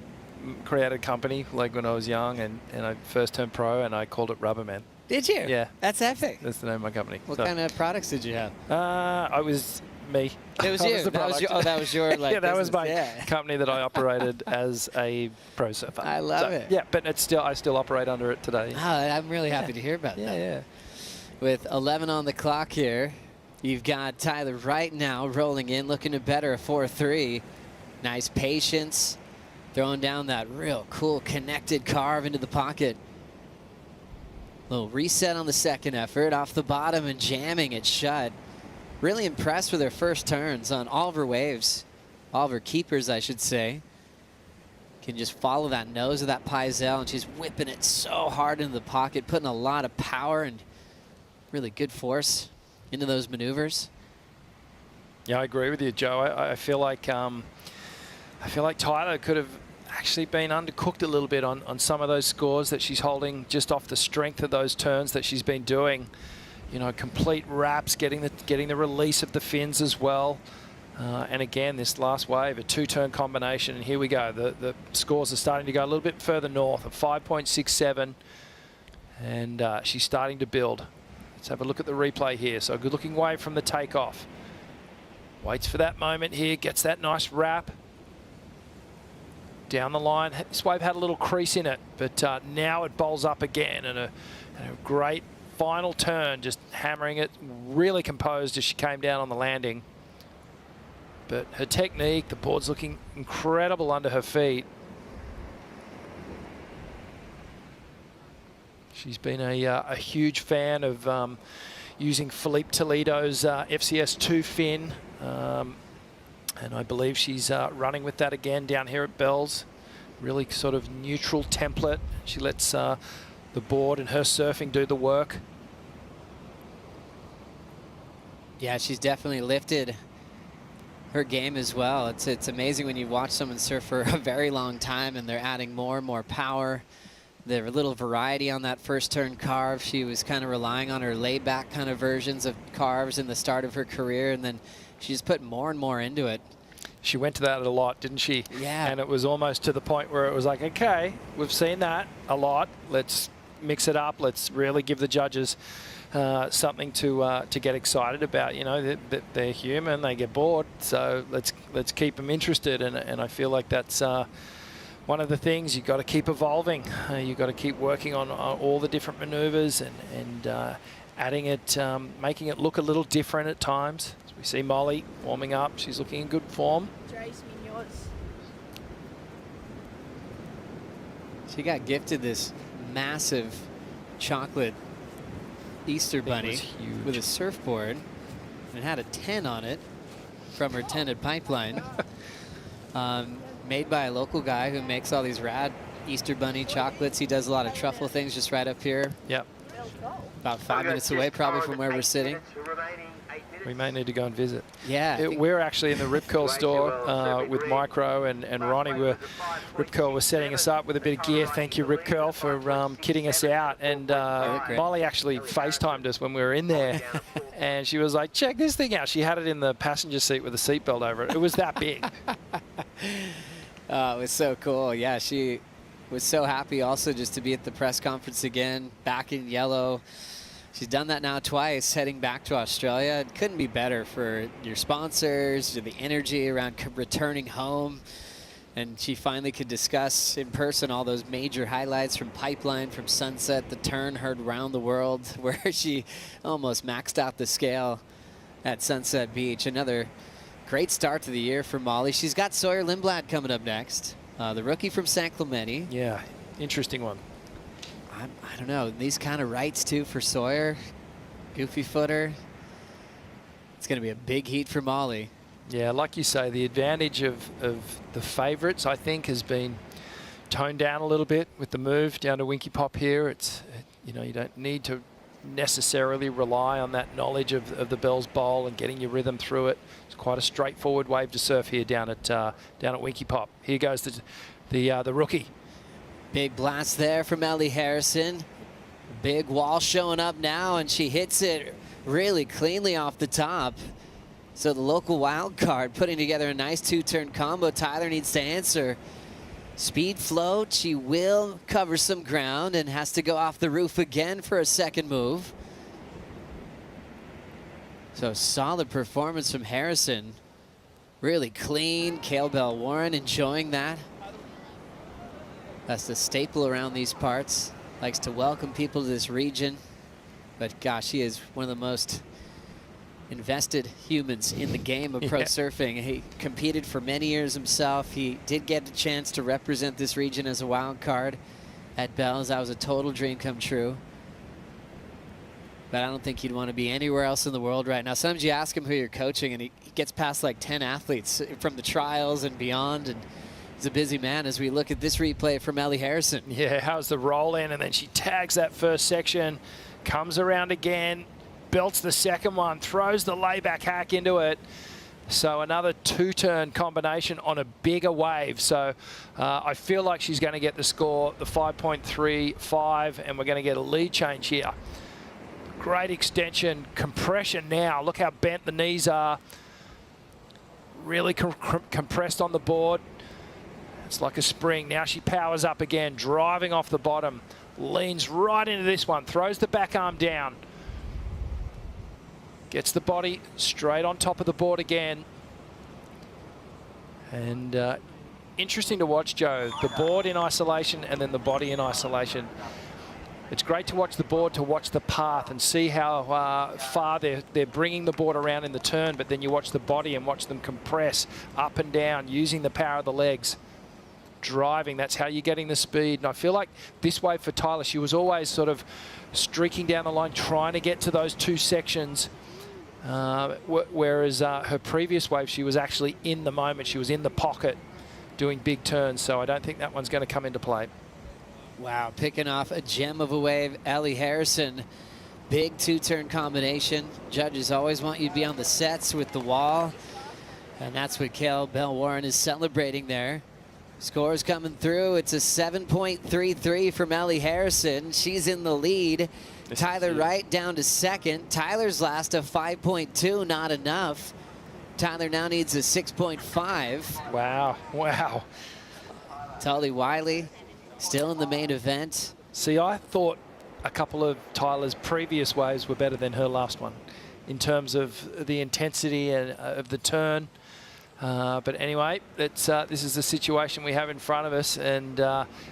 created a company like when I was young, and I first turned pro, and I called it Rubberman. Did you? Yeah. That's epic. That's the name of my company. What kind of products did you have? I was me. It was you. That was your like. Yeah, that was my yeah. company that I operated as a pro surfer. I love it. Yeah, but I still operate under it today. Oh, I'm really happy to hear about that. Yeah. With 11 on the clock here, you've got Tyler Wright now rolling in, looking to better a 4.3. Nice patience, throwing down that real cool connected carve into the pocket. Little reset on the second effort, off the bottom and jamming it shut. Really impressed with her first turns on all of her waves. All of her keepers, I should say. Can just follow that nose of that Paizel, and she's whipping it so hard into the pocket, putting a lot of power and really good force into those maneuvers. Yeah, I agree with you, Joe. I feel like Tyler could have actually been undercooked a little bit on some of those scores that she's holding just off the strength of those turns that she's been doing. You know, complete wraps, getting the release of the fins as well. And again, this last wave, a two-turn combination, and here we go. The scores are starting to go a little bit further north, of 5.67, and she's starting to build. Let's have a look at the replay here. So good looking wave from the takeoff. Waits for that moment here, gets that nice wrap. Down the line, this wave had a little crease in it, but now it bowls up again, and a great final turn, just hammering it, really composed as she came down on the landing. But her technique, the board's looking incredible under her feet. She's been a huge fan of using Philippe Toledo's FCS2 fin, and I believe she's running with that again down here at Bells. Really sort of neutral template. She lets the board and her surfing do the work. Yeah, she's definitely lifted her game as well. It's amazing when you watch someone surf for a very long time and they're adding more and more power. There's a little variety on that first turn carve. She was kind of relying on her laid back kind of versions of carves in the start of her career, and then she just put more and more into it. She went to that a lot, didn't she? Yeah. And it was almost to the point where it was like, okay, we've seen that a lot. Let's mix it up. Let's really give the judges something to get excited about. You know, they're human, they get bored, so let's keep them interested. And I feel like that's one of the things. You've got to keep evolving. You've got to keep working on all the different maneuvers and adding it, making it look a little different at times. As we see Molly warming up. She's looking in good form. She got gifted this massive chocolate Easter bunny with a surfboard, and it had a 10 on it from her tented pipeline. Made by a local guy who makes all these rad Easter bunny chocolates. He does a lot of truffle things just right up here. Yep. About 5 minutes away probably from where we're sitting. We may need to go and visit. Yeah. We're actually in the Rip Curl store with Micro and Ronnie. Rip Curl was setting us up with a bit of gear. Thank you, Rip Curl, for kitting us out. And Molly actually FaceTimed us when we were in there. And she was like, check this thing out. She had it in the passenger seat with a seatbelt over it. It was that big. It was so cool. Yeah, she was so happy also just to be at the press conference again, back in yellow. She's done that now twice, heading back to Australia. It couldn't be better for your sponsors, the energy around returning home. And she finally could discuss in person all those major highlights from Pipeline, from Sunset, the turn heard around the world, where she almost maxed out the scale at Sunset Beach. Another great start to the year for Molly. She's got Sawyer Lindblad coming up next, the rookie from San Clemente. Yeah, interesting one. I don't know, these kind of rights too for Sawyer, goofy footer. It's going to be a big heat for Molly. Yeah, like you say, the advantage of the favourites, I think, has been toned down a little bit with the move down to Winky Pop here. You don't need to necessarily rely on that knowledge of the Bells Bowl and getting your rhythm through it. It's quite a straightforward wave to surf here down at Winky Pop. Here goes the rookie. Big blast there from Ellie Harrison. Big wall showing up now, and she hits it really cleanly off the top. So the local wild card putting together a nice two-turn combo. Tyler needs to answer. Speed float. She will cover some ground and has to go off the roof again for a second move. So solid performance from Harrison. Really clean. Kale Bell Warren enjoying that. That's the staple around these parts. Likes to welcome people to this region. But gosh, he is one of the most invested humans in the game of pro surfing. He competed for many years himself. He did get a chance to represent this region as a wild card at Bells. That was a total dream come true. But I don't think he'd want to be anywhere else in the world right now. Sometimes you ask him who you're coaching, and he gets past like 10 athletes from the trials and beyond. And he's a busy man as we look at this replay from Ellie Harrison. Yeah, how's the roll in? And then she tags that first section, comes around again, belts the second one, throws the layback hack into it. So another two-turn combination on a bigger wave. So I feel like she's going to get the score, the 5.35, and we're going to get a lead change here. Great extension, compression now. Look how bent the knees are. Really compressed on the board. It's like a spring. Now she powers up again, driving off the bottom. Leans right into this one, throws the back arm down. Gets the body straight on top of the board again. And interesting to watch, Joe. The board in isolation and then the body in isolation. It's great to watch the board, to watch the path and see how far they're bringing the board around in the turn, but then you watch the body and watch them compress up and down using the power of the legs. Driving, that's how you're getting the speed. And I feel like this wave for Tyler, she was always sort of streaking down the line, trying to get to those two sections. Whereas her previous wave, she was actually in the moment. She was in the pocket doing big turns. So I don't think that one's going to come into play. Wow, picking off a gem of a wave. Ellie Harrison, big two-turn combination. Judges always want you to be on the sets with the wall. And that's what Kale Bell Warren is celebrating there. Scores coming through. It's a 7.33 from Ellie Harrison. She's in the lead. Tyler Wright down to second. Tyler's last a 5.2, not enough. Tyler now needs a 6.5. Wow, wow. Tully Wiley still in the main event. See, I thought a couple of Tyler's previous waves were better than her last one in terms of the intensity and of the turn. But anyway, this is the situation we have in front of us, and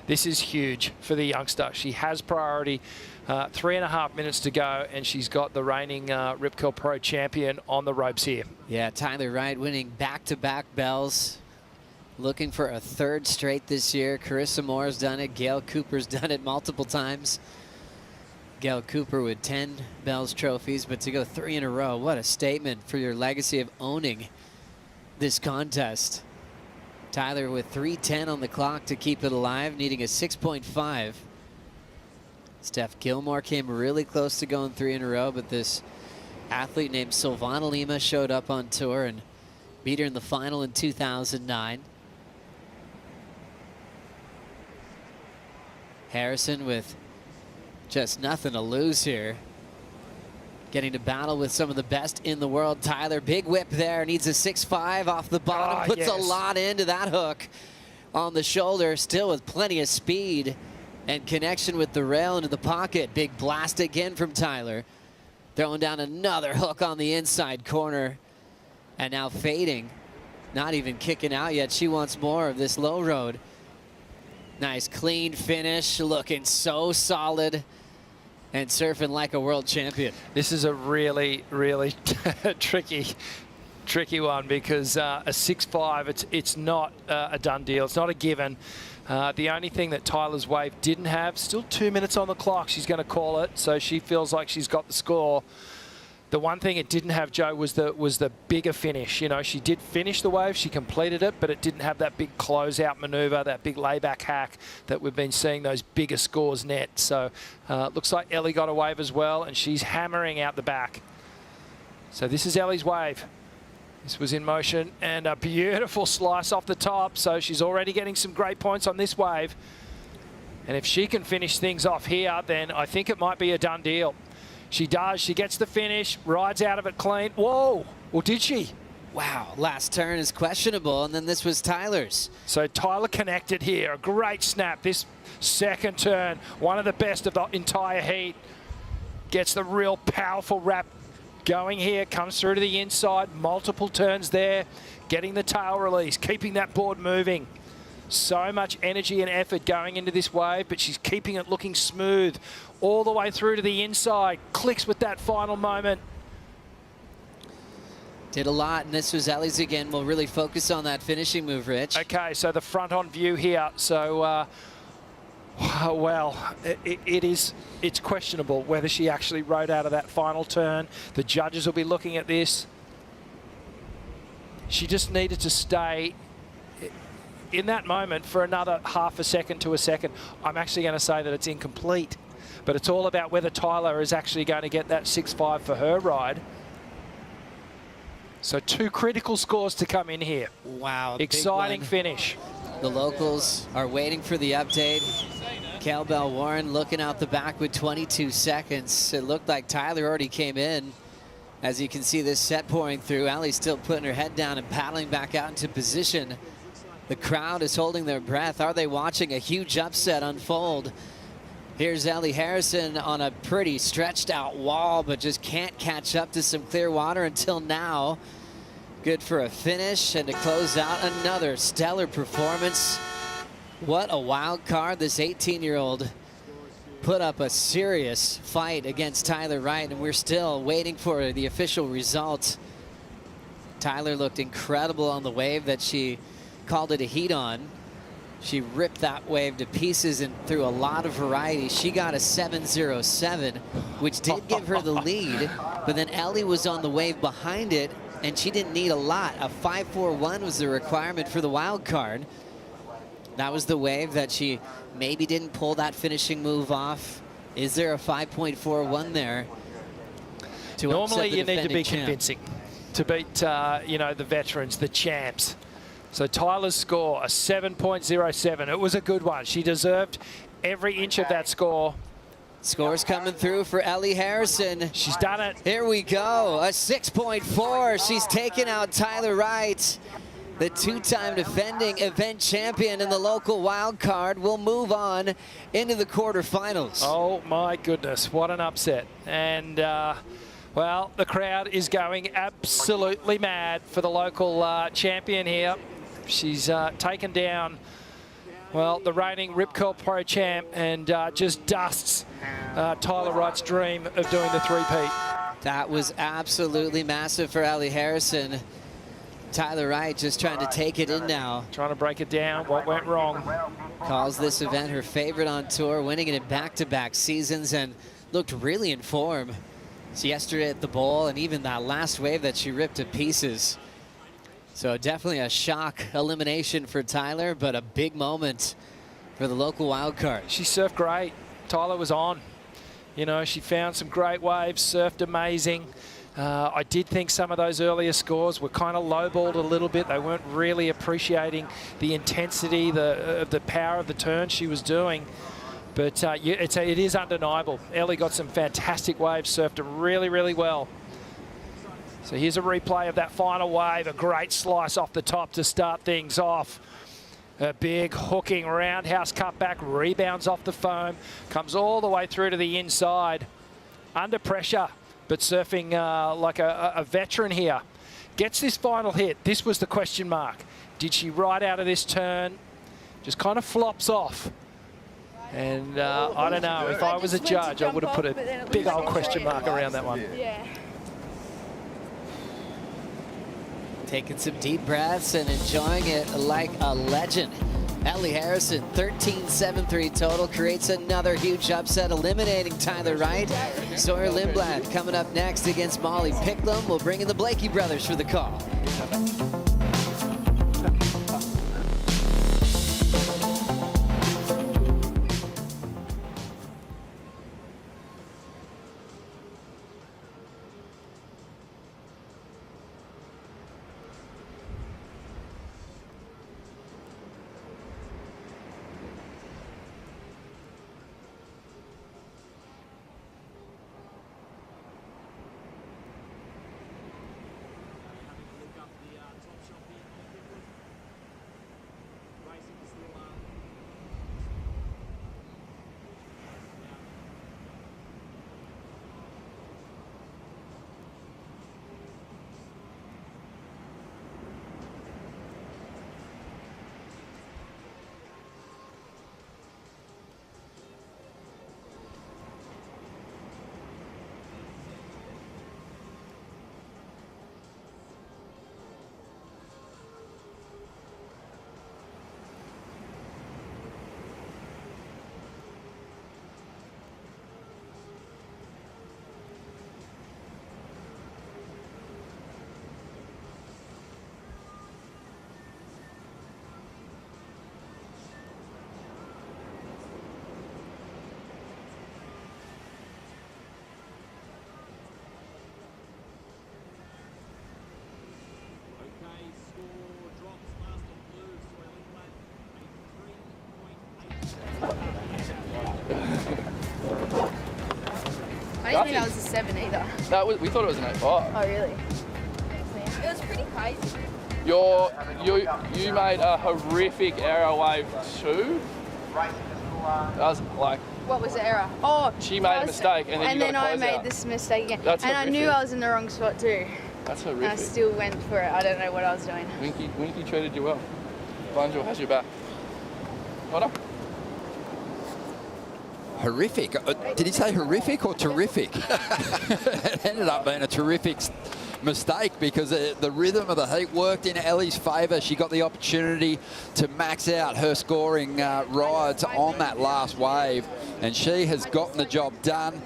this is huge for the youngster. She has priority. 3.5 minutes to go, and she's got the reigning Rip Curl Pro champion on the ropes here. Yeah, Tyler Wright winning back-to-back bells. Looking for a third straight this year. Carissa Moore's done it. Gail Cooper's done it multiple times. Gail Cooper with 10 bells trophies, but to go 3 in a row, what a statement for your legacy of owning this contest. Tyler with 3:10 on the clock to keep it alive, needing a 6.5. Steph Gilmore came really close to going 3 in a row, but this athlete named Silvana Lima showed up on tour and beat her in the final in 2009. Harrison with just nothing to lose here. Getting to battle with some of the best in the world. Tyler, big whip there, needs a 6.5 off the bottom, puts a lot into that hook on the shoulder, still with plenty of speed. And connection with the rail into the pocket. Big blast again from Tyler. Throwing down another hook on the inside corner. And now fading. Not even kicking out yet. She wants more of this low road. Nice clean finish. Looking so solid. And surfing like a world champion. This is a really, really tricky one because a 6.5, it's not a done deal. It's not a given. The only thing that Tyler's wave didn't have, still 2 minutes on the clock. She's going to call it, so she feels like she's got the score. The one thing it didn't have, Joe, was the bigger finish. You know, she did finish the wave, she completed it, but it didn't have that big closeout maneuver, that big layback hack that we've been seeing those bigger scores net. So looks like Ellie got a wave as well, and she's hammering out the back. So this is Ellie's wave. This was in motion, and a beautiful slice off the top. So she's already getting some great points on this wave. And if she can finish things off here, then I think it might be a done deal. She does. She gets the finish, rides out of it clean. Whoa! Well, did she? Wow, last turn is questionable, and then this was Tyler's. So Tyler connected here. A great snap. This second turn, one of the best of the entire heat. Gets the real powerful wrap going here. Comes through to the inside. Multiple turns there. Getting the tail release. Keeping that board moving. So much energy and effort going into this wave, but she's keeping it looking smooth all the way through to the inside. Clicks with that final moment. Did a lot, and this was Ellie's again. We'll really focus on that finishing move, Rich. Okay, so the front on view here. So, well, it's questionable whether she actually rode out of that final turn. The judges will be looking at this. She just needed to stay in that moment for another half a second to a second. I'm actually going to say that it's incomplete, but it's all about whether Tyler is actually going to get that 6.5 for her ride. So 2 critical scores to come in here. Wow. Exciting finish. The locals are waiting for the update. Cowbell Warren looking out the back with 22 seconds. It looked like Tyler already came in. As you can see this set pouring through, Ellie's still putting her head down and paddling back out into position. The crowd is holding their breath. Are they watching a huge upset unfold? Here's Ellie Harrison on a pretty stretched out wall, but just can't catch up to some clear water until now. Good for a finish and to close out another stellar performance. What a wild card. This 18-year-old put up a serious fight against Tyler Wright, and we're still waiting for the official result. Tyler looked incredible on the wave that she called it a heat on. She ripped that wave to pieces and through a lot of variety. She got a 7.07, which did give her the lead, but then Ellie was on the wave behind it, and she didn't need a lot. A 5.41 was the requirement for the wild card. That was the wave that she maybe didn't pull that finishing move off. Is there a 5.41 there? Normally you need to be convincing to beat, you know, the veterans, the champs. So Tyler's score, a 7.07. It was a good one. She deserved every inch of that score. Scores coming through for Ellie Harrison. She's done it. Here we go, a 6.4. She's taken out Tyler Wright. The 2-time defending event champion in the local wild card will move on into the quarterfinals. Oh my goodness, what an upset. And well, the crowd is going absolutely mad for the local champion here. She's taken down, well, the reigning Rip Curl Pro champ and just dusts Tyler Wright's dream of doing the three-peat. That was absolutely massive for Ellie Harrison. Tyler Wright just trying to take it in now. Trying to break it down. What went wrong? Calls this event her favorite on tour, winning it in back-to-back seasons and looked really in form. So yesterday at the bowl and even that last wave that she ripped to pieces. So definitely a shock elimination for Tyler, but a big moment for the local wild card. She surfed great. Tyler was on. You know, she found some great waves, surfed amazing. I did think some of those earlier scores were kind of lowballed a little bit. They weren't really appreciating the intensity, the power of the turn she was doing. But it is undeniable. Ellie got some fantastic waves, surfed them really, really well. So here's a replay of that final wave. A great slice off the top to start things off. A big hooking roundhouse cutback, rebounds off the foam, comes all the way through to the inside. Under pressure, but surfing like a veteran here. Gets this final hit. This was the question mark. Did she ride out of this turn? Just kind of flops off. And I don't know, if I was a judge, I would have put a big old question mark around that one. Yeah. Taking some deep breaths and enjoying it like a legend. Ellie Harrison, 13-7-3 total, creates another huge upset, eliminating Tyler Wright. Sawyer Lindblad coming up next against Molly Picklum. We'll bring in the Blakey brothers for the call. I didn't think that was a 7 either. We thought it was an 8.5. Oh, really? It was pretty crazy. You made a horrific error wave 2. That was like... What was the error? Oh, she made a mistake and then I made this mistake again. That's and horrific. I knew I was in the wrong spot too. That's And horrific. I still went for it. I don't know what I was doing. Winky treated you well. Bonsoy has your back. Well done. Horrific. Did he say horrific or terrific? It ended up being a terrific mistake because the rhythm of the heat worked in Ellie's favour. She got the opportunity to max out her scoring rides on that last wave, and she has gotten the job done.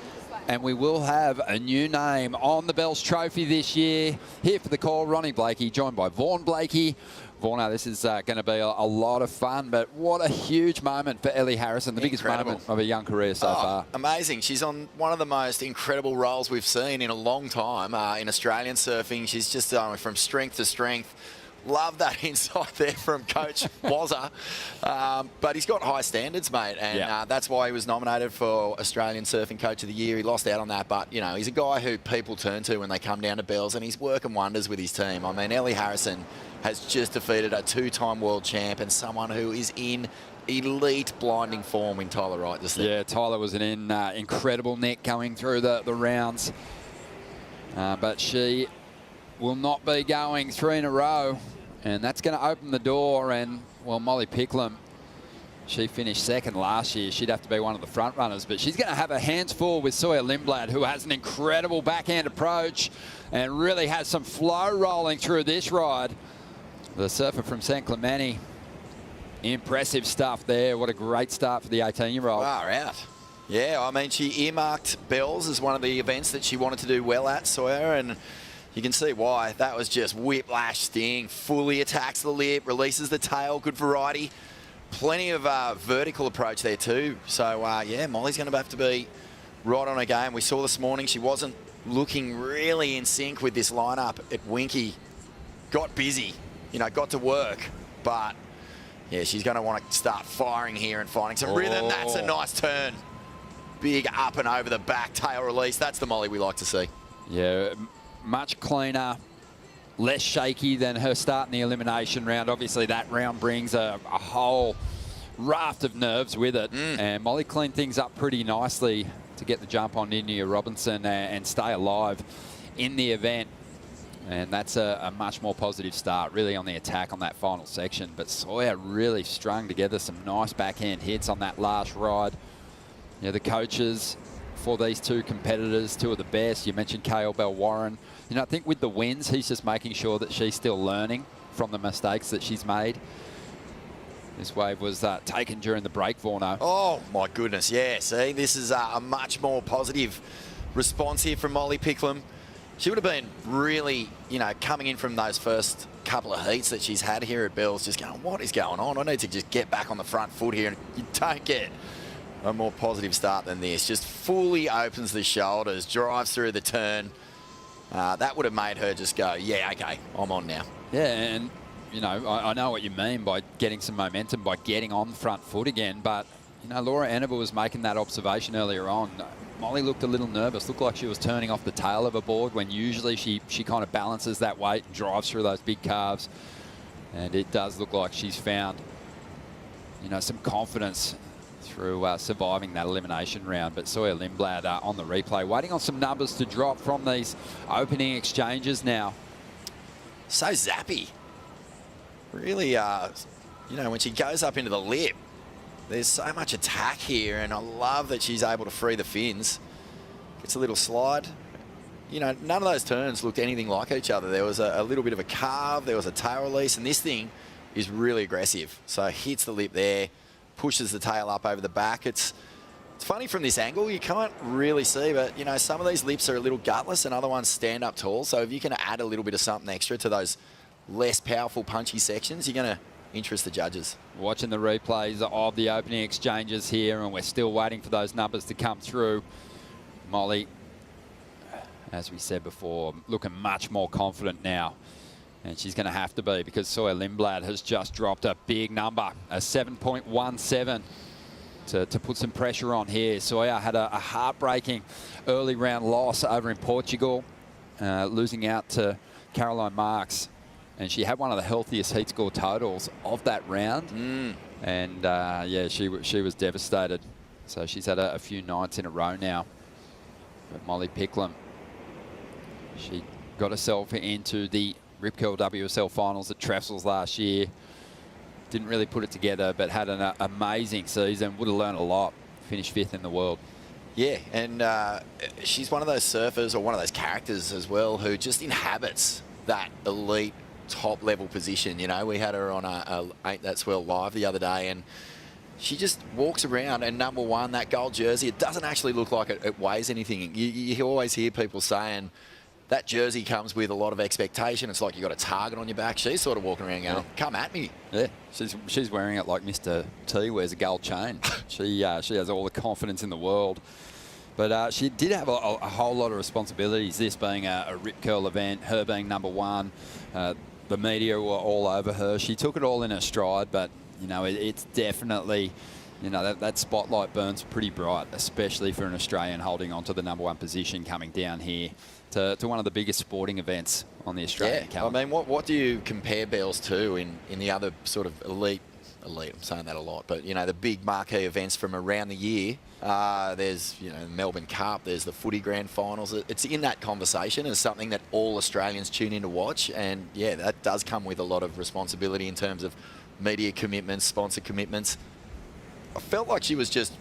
And we will have a new name on the Bells Trophy this year. Here for the call, Ronnie Blakey, joined by Vaughan Blakey. Vaughn, this is going to be a lot of fun, but what a huge moment for Ellie Harrison, the biggest moment of her young career so far. Amazing. She's on one of the most incredible rolls we've seen in a long time in Australian surfing. She's just going from strength to strength. Love that insight there from Coach Wazza. But he's got high standards, mate, and that's why he was nominated for Australian Surfing Coach of the Year. He lost out on that, but, you know, he's a guy who people turn to when they come down to Bells, and he's working wonders with his team. I mean, Ellie Harrison has just defeated a 2-time world champ and someone who is in elite blinding form in Tyler Wright this season. Yeah, Tyler was in incredible nick going through the rounds. But she will not be going 3 in a row. And that's going to open the door. And, well, Molly Picklum, she finished second last year. She'd have to be one of the front runners. But she's going to have her hands full with Sawyer Lindblad, who has an incredible backhand approach and really has some flow rolling through this ride. The surfer from San Clemente. Impressive stuff there. What a great start for the 18-year-old. Far out. Yeah, I mean, she earmarked Bells as one of the events that she wanted to do well at, Sawyer, and you can see why. That was just whiplash sting. Fully attacks the lip, releases the tail. Good variety. Plenty of vertical approach there too. So, yeah, Molly's going to have to be right on her game. We saw this morning she wasn't looking really in sync with this lineup at Winky. Got busy, you know, got to work. But, yeah, she's going to want to start firing here and finding some rhythm. That's a nice turn. Big up and over the back tail release. That's the Molly we like to see. Yeah, much cleaner, less shaky than her start in the elimination round. Obviously, that round brings a whole raft of nerves with it. And Molly cleaned things up pretty nicely to get the jump on India Robinson and stay alive in the event. And that's a much more positive start, really, on the attack on that final section. But Sawyer really strung together some nice backhand hits on that last ride. You know, the coaches for these two competitors, two of the best. You mentioned Kayo Bell-Warren. You know, I think with the wins, he's just making sure that she's still learning from the mistakes that she's made. This wave was taken during the break, Vorno. Oh, my goodness, yeah. See, this is a much more positive response here from Molly Picklum. She would have been really, you know, coming in from those first couple of heats that she's had here at Bells, just going, what is going on? I need to just get back on the front foot here. And you don't get a more positive start than this. Just fully opens the shoulders, drives through the turn. That would have made her just go, yeah, okay, I'm on now. Yeah, and, you know, I know what you mean by getting some momentum, by getting on the front foot again. But, you know, Laura Enever was making that observation earlier on. Molly looked a little nervous, looked like she was turning off the tail of a board when usually she kind of balances that weight and drives through those big calves. And it does look like she's found, you know, some confidence through surviving that elimination round. But Sawyer Lindblad on the replay, waiting on some numbers to drop from these opening exchanges now. So zappy. Really, you know, when she goes up into the lip, there's so much attack here, and I love that she's able to free the fins. Gets a little slide. You know, none of those turns looked anything like each other. There was a little bit of a carve, there was a tail release, and this thing is really aggressive. So hits the lip there, pushes the tail up over the back. It's funny from this angle, you can't really see, but, you know, some of these lips are a little gutless and other ones stand up tall. So if you can add a little bit of something extra to those less powerful, punchy sections, you're going to interest the judges. Watching the replays of the opening exchanges here, and we're still waiting for those numbers to come through. Molly, as we said before, looking much more confident now. And she's going to have to be, because Sawyer Lindblad has just dropped a big number, a 7.17, to put some pressure on here. Sawyer had a heartbreaking early round loss over in Portugal, losing out to Caroline Marks. And she had one of the healthiest heat score totals of that round. And, yeah, she was devastated. So she's had a few nights in a row now. But Molly Picklum, she got herself into the Rip Curl WSL finals at Trestles last year. Didn't really put it together, but had an amazing season. Would have learned a lot. Finished 5th in the world. Yeah, and she's one of those surfers, or one of those characters as well, who just inhabits that elite top level position. You know, we had her on a Ain't That Swell live the other day, and she just walks around, and number one, that gold jersey, it doesn't actually look like it weighs anything. You always hear people saying that jersey comes with a lot of expectation. It's like you got a target on your back. She's sort of walking around going, come at me. Yeah, she's wearing it like Mr. T wears a gold chain. She has all the confidence in the world. But she did have a whole lot of responsibilities, this being a Rip Curl event, her being number one. The media were all over her. She took it all in her stride, but, you know, it's definitely, you know, that spotlight burns pretty bright, especially for an Australian holding on to the number one position coming down here to one of the biggest sporting events on the Australian calendar. I mean, what do you compare Bells to in the other sort of elite, I'm saying that a lot, but, you know, the big marquee events from around the year? There's, you know, Melbourne Cup, there's the footy grand finals. It's in that conversation as something that all Australians tune in to watch. And, yeah, that does come with a lot of responsibility in terms of media commitments, sponsor commitments. I felt like she was just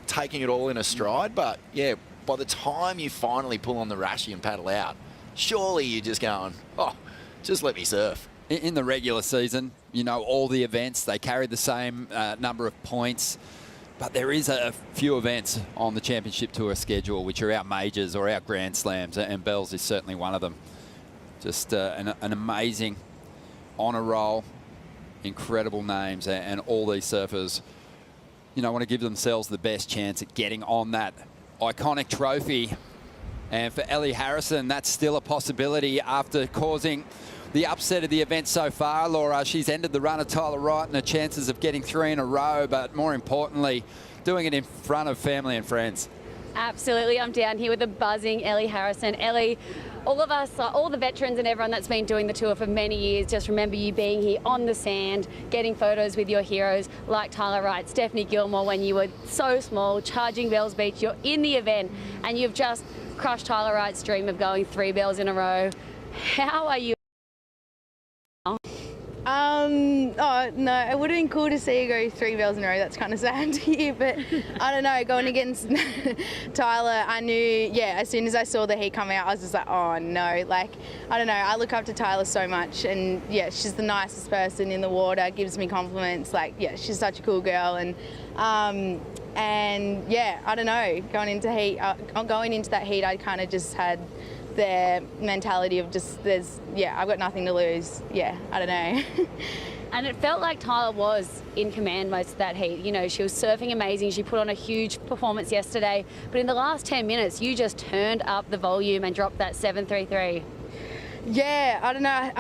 taking it all in a stride, but, yeah, by the time you finally pull on the rashie and paddle out, surely you're just going, oh, just let me surf. In the regular season, you know, all the events, they carry the same number of points. But there is a few events on the Championship Tour schedule which are our majors or our Grand Slams, and Bells is certainly one of them. Just an amazing honour roll, incredible names, and all these surfers, you know, want to give themselves the best chance at getting on that iconic trophy. And for Ellie Harrison, that's still a possibility after causing the upset of the event so far, Laura. She's ended the run of Tyler Wright and her chances of getting 3 in a row, but more importantly, doing it in front of family and friends. Absolutely. I'm down here with the buzzing Ellie Harrison. Ellie, all of us, all the veterans and everyone that's been doing the tour for many years, just remember you being here on the sand, getting photos with your heroes, like Tyler Wright, Stephanie Gilmore, when you were so small, charging Bells Beach. You're in the event, and you've just crushed Tyler Wright's dream of going 3 bells in a row. How are you? Oh no, it would have been cool to see you go 3 bells in a row. That's kind of sad to hear, but I don't know, going against Tyler, I knew, yeah, as soon as I saw the heat come out, I was just like, oh no, like, I don't know, I look up to Tyler so much, and yeah, she's the nicest person in the water, gives me compliments, like, yeah, she's such a cool girl, and yeah, I don't know, going into that heat, I kind of just had their mentality of just, I've got nothing to lose. Yeah, I don't know. And it felt like Tyler was in command most of that heat. You know, she was surfing amazing. She put on a huge performance yesterday. But in the last 10 minutes, you just turned up the volume and dropped that 733. Yeah, I don't know.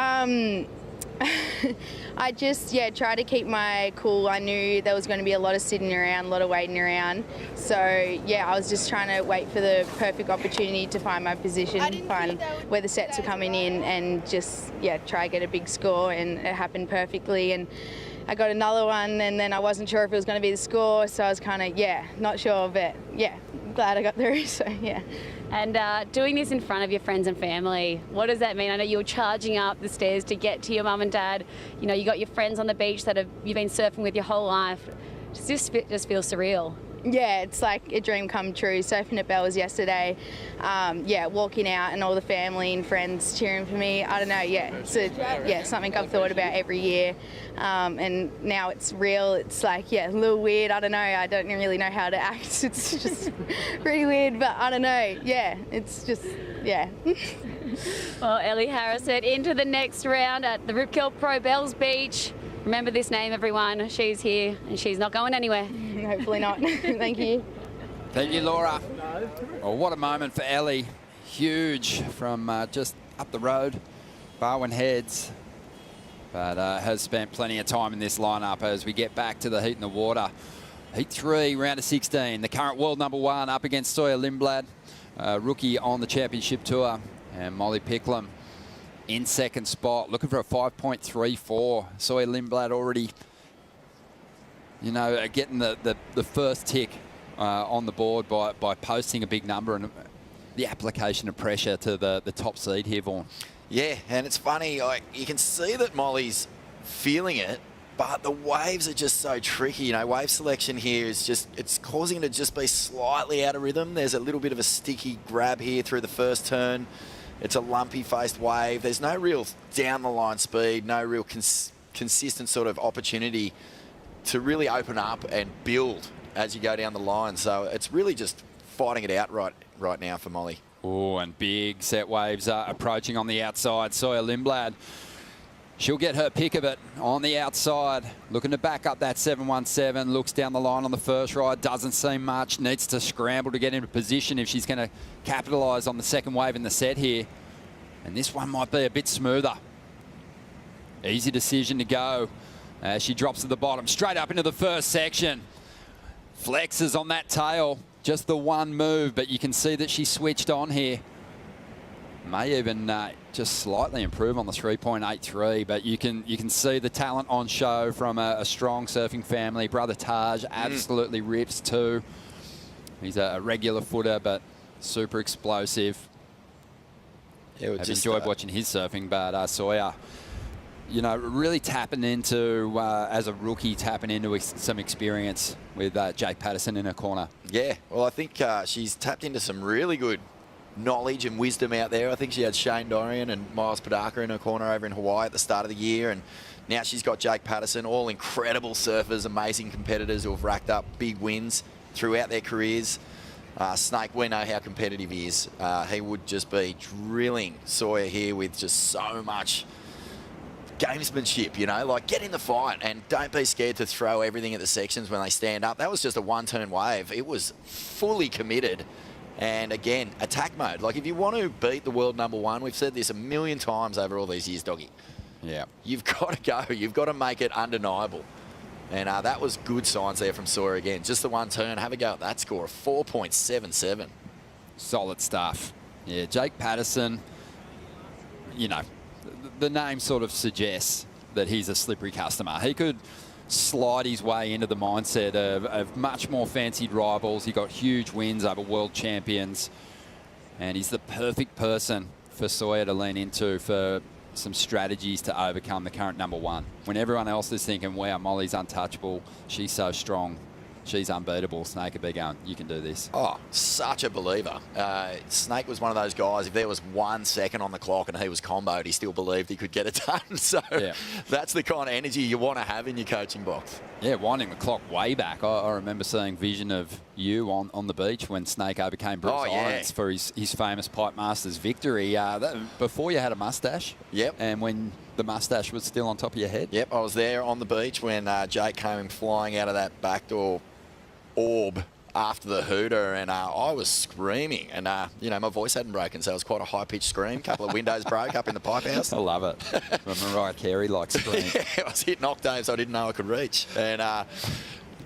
I just, tried to keep my cool. I knew there was going to be a lot of sitting around, a lot of waiting around. So, I was just trying to wait for the perfect opportunity to find my position, find where the sets were coming in, and just, try to get a big score. And it happened perfectly. And I got another one, and then I wasn't sure if it was going to be the score. So I was kind of, not sure, but glad I got through. So, And doing this in front of your friends and family, what does that mean? I know you were charging up the stairs to get to your mum and dad. You know, you got your friends on the beach that you've been surfing with your whole life. Does this just feel surreal? Yeah, it's like a dream come true. Surfing at Bells yesterday, walking out and all the family and friends cheering for me. I don't know, it's something I've thought about every year. And now it's real. It's like, a little weird. I don't know. I don't really know how to act. It's just pretty weird, but I don't know. Yeah, it's just, Well, Ellie Harrison into the next round at the Rip Curl Pro Bells Beach. Remember this name, everyone. She's here and she's not going anywhere. Hopefully not. Thank you. Thank you, Laura. Well, what a moment for Ellie. Huge from just up the road, Barwon Heads. But has spent plenty of time in this lineup as we get back to the heat in the water. Heat 3, round of 16. The current world #1 up against Sawyer Lindblad, rookie on the championship tour. And Molly Picklum in second spot, looking for a 5.34. Sawyer Lindblad already, getting the first tick on the board by posting a big number, and the application of pressure to the top seed here, Vaughan. Yeah, and it's funny, you can see that Molly's feeling it, but the waves are just so tricky. Wave selection here is just, it's causing it to just be slightly out of rhythm. There's a little bit of a sticky grab here through the first turn. It's a lumpy-faced wave. There's no real down-the-line speed, no real consistent sort of opportunity to really open up and build as you go down the line. So it's really just fighting it out right now for Molly. Oh, and big set waves are approaching on the outside. Sawyer Lindblad, she'll get her pick of it on the outside. Looking to back up that 717. Looks down the line on the first ride. Doesn't seem much. Needs to scramble to get into position if she's going to capitalise on the second wave in the set here. And this one might be a bit smoother. Easy decision to go. She drops to the bottom. Straight up into the first section. Flexes on that tail. Just the one move, but you can see that she switched on here. May even just slightly improve on the 3.83, but you can see the talent on show from a strong surfing family. Brother Taj absolutely rips too. He's a regular footer, but super explosive. Yeah, I've enjoyed watching his surfing, but Sawyer, really tapping into, as a rookie, tapping into some experience with Jake Patterson in her corner. Yeah, well, I think she's tapped into some really good knowledge and wisdom out there. I think she had Shane Dorian and Miles Padaka in her corner over in Hawaii at the start of the year, and now she's got Jake Patterson, all incredible surfers, amazing competitors who have racked up big wins throughout their careers. Snake, we know how competitive he is. He would just be drilling Sawyer here with just so much gamesmanship, like get in the fight and don't be scared to throw everything at the sections when they stand up. That was just a one-turn wave. It was fully committed. And again, attack mode. Like if you want to beat the world #1, we've said this a million times over all these years, Doggy. Yeah. You've got to go. You've got to make it undeniable. And that was good signs there from Sawyer again. Just the one turn. Have a go at that score of 4.77. Solid stuff. Yeah, Jake Patterson, you know, the name sort of suggests that he's a slippery customer. He could slide his way into the mindset of much more fancied rivals. He got huge wins over world champions, and he's the perfect person for Sawyer to lean into for some strategies to overcome the current number one. When everyone else is thinking, wow, Molly's untouchable, she's so strong, she's unbeatable, Snake would be going, you can do this. Oh, such a believer. Snake was one of those guys, if there was 1 second on the clock and he was comboed, he still believed he could get it done. So that's the kind of energy you want to have in your coaching box. Yeah, winding the clock way back. I remember seeing vision of you on the beach when Snake overcame Bruce Irons for his famous Pipe Masters victory. Before you had a mustache. Yep. And when the mustache was still on top of your head. Yep, I was there on the beach when Jake came flying out of that backdoor orb after the hooter, and I was screaming, and you know, my voice hadn't broken, so it was quite a high-pitched scream. A couple of windows broke up in the pipe house. I love it. Mariah Carey like scream. Yeah, I was hitting octaves I didn't know I could reach, and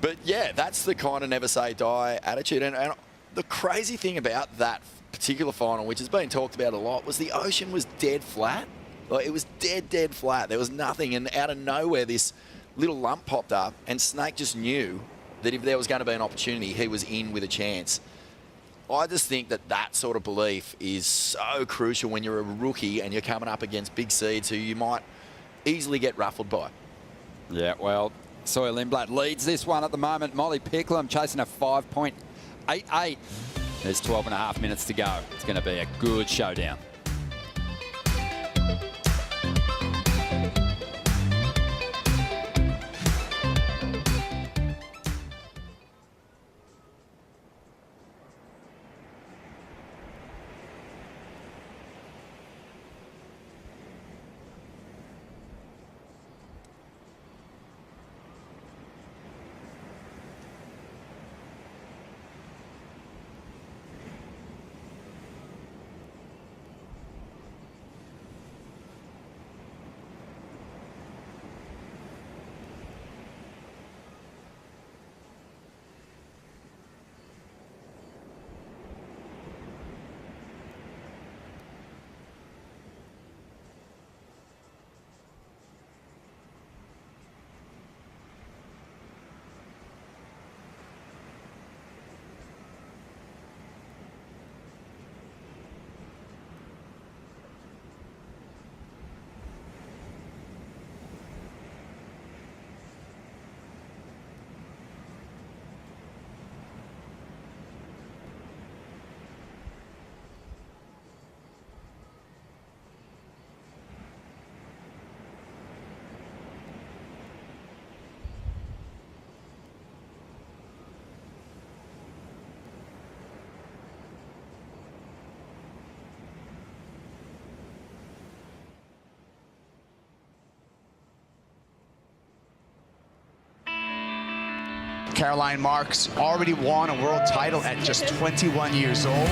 but yeah, that's the kind of never say die attitude. And the crazy thing about that particular final, which has been talked about a lot, was the ocean was dead flat. Like, it was dead flat. There was nothing, and out of nowhere this little lump popped up, and Snake just knew that if there was going to be an opportunity, he was in with a chance. I just think that that sort of belief is so crucial when you're a rookie and you're coming up against big seeds who you might easily get ruffled by. Yeah, well, Sawyer Lindblad leads this one at the moment. Molly Picklum chasing a 5.88. There's 12.5 minutes to go. It's going to be a good showdown. Caroline Marks already won a world title at just 21 years old.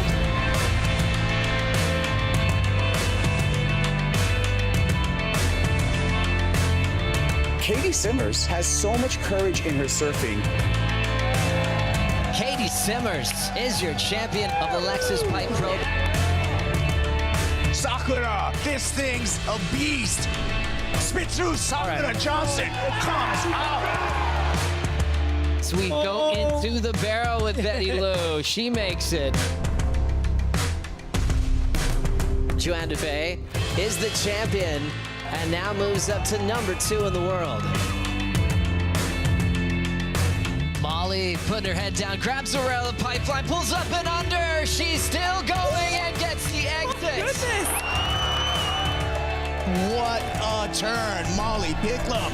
Katie Simmers has so much courage in her surfing. Katie Simmers is your champion of the Lexus Pipe Pro. Sakura, this thing's a beast. Spit through Sakura Johnson comes out. So we go into the barrel with Betty Lou. She makes it. Joanne DeFay is the champion and now moves up to number 2 in the world. Molly putting her head down, grabs the rail of the pipeline, pulls up and under. She's still going and gets the exit. Goodness. What a turn, Molly Picklum.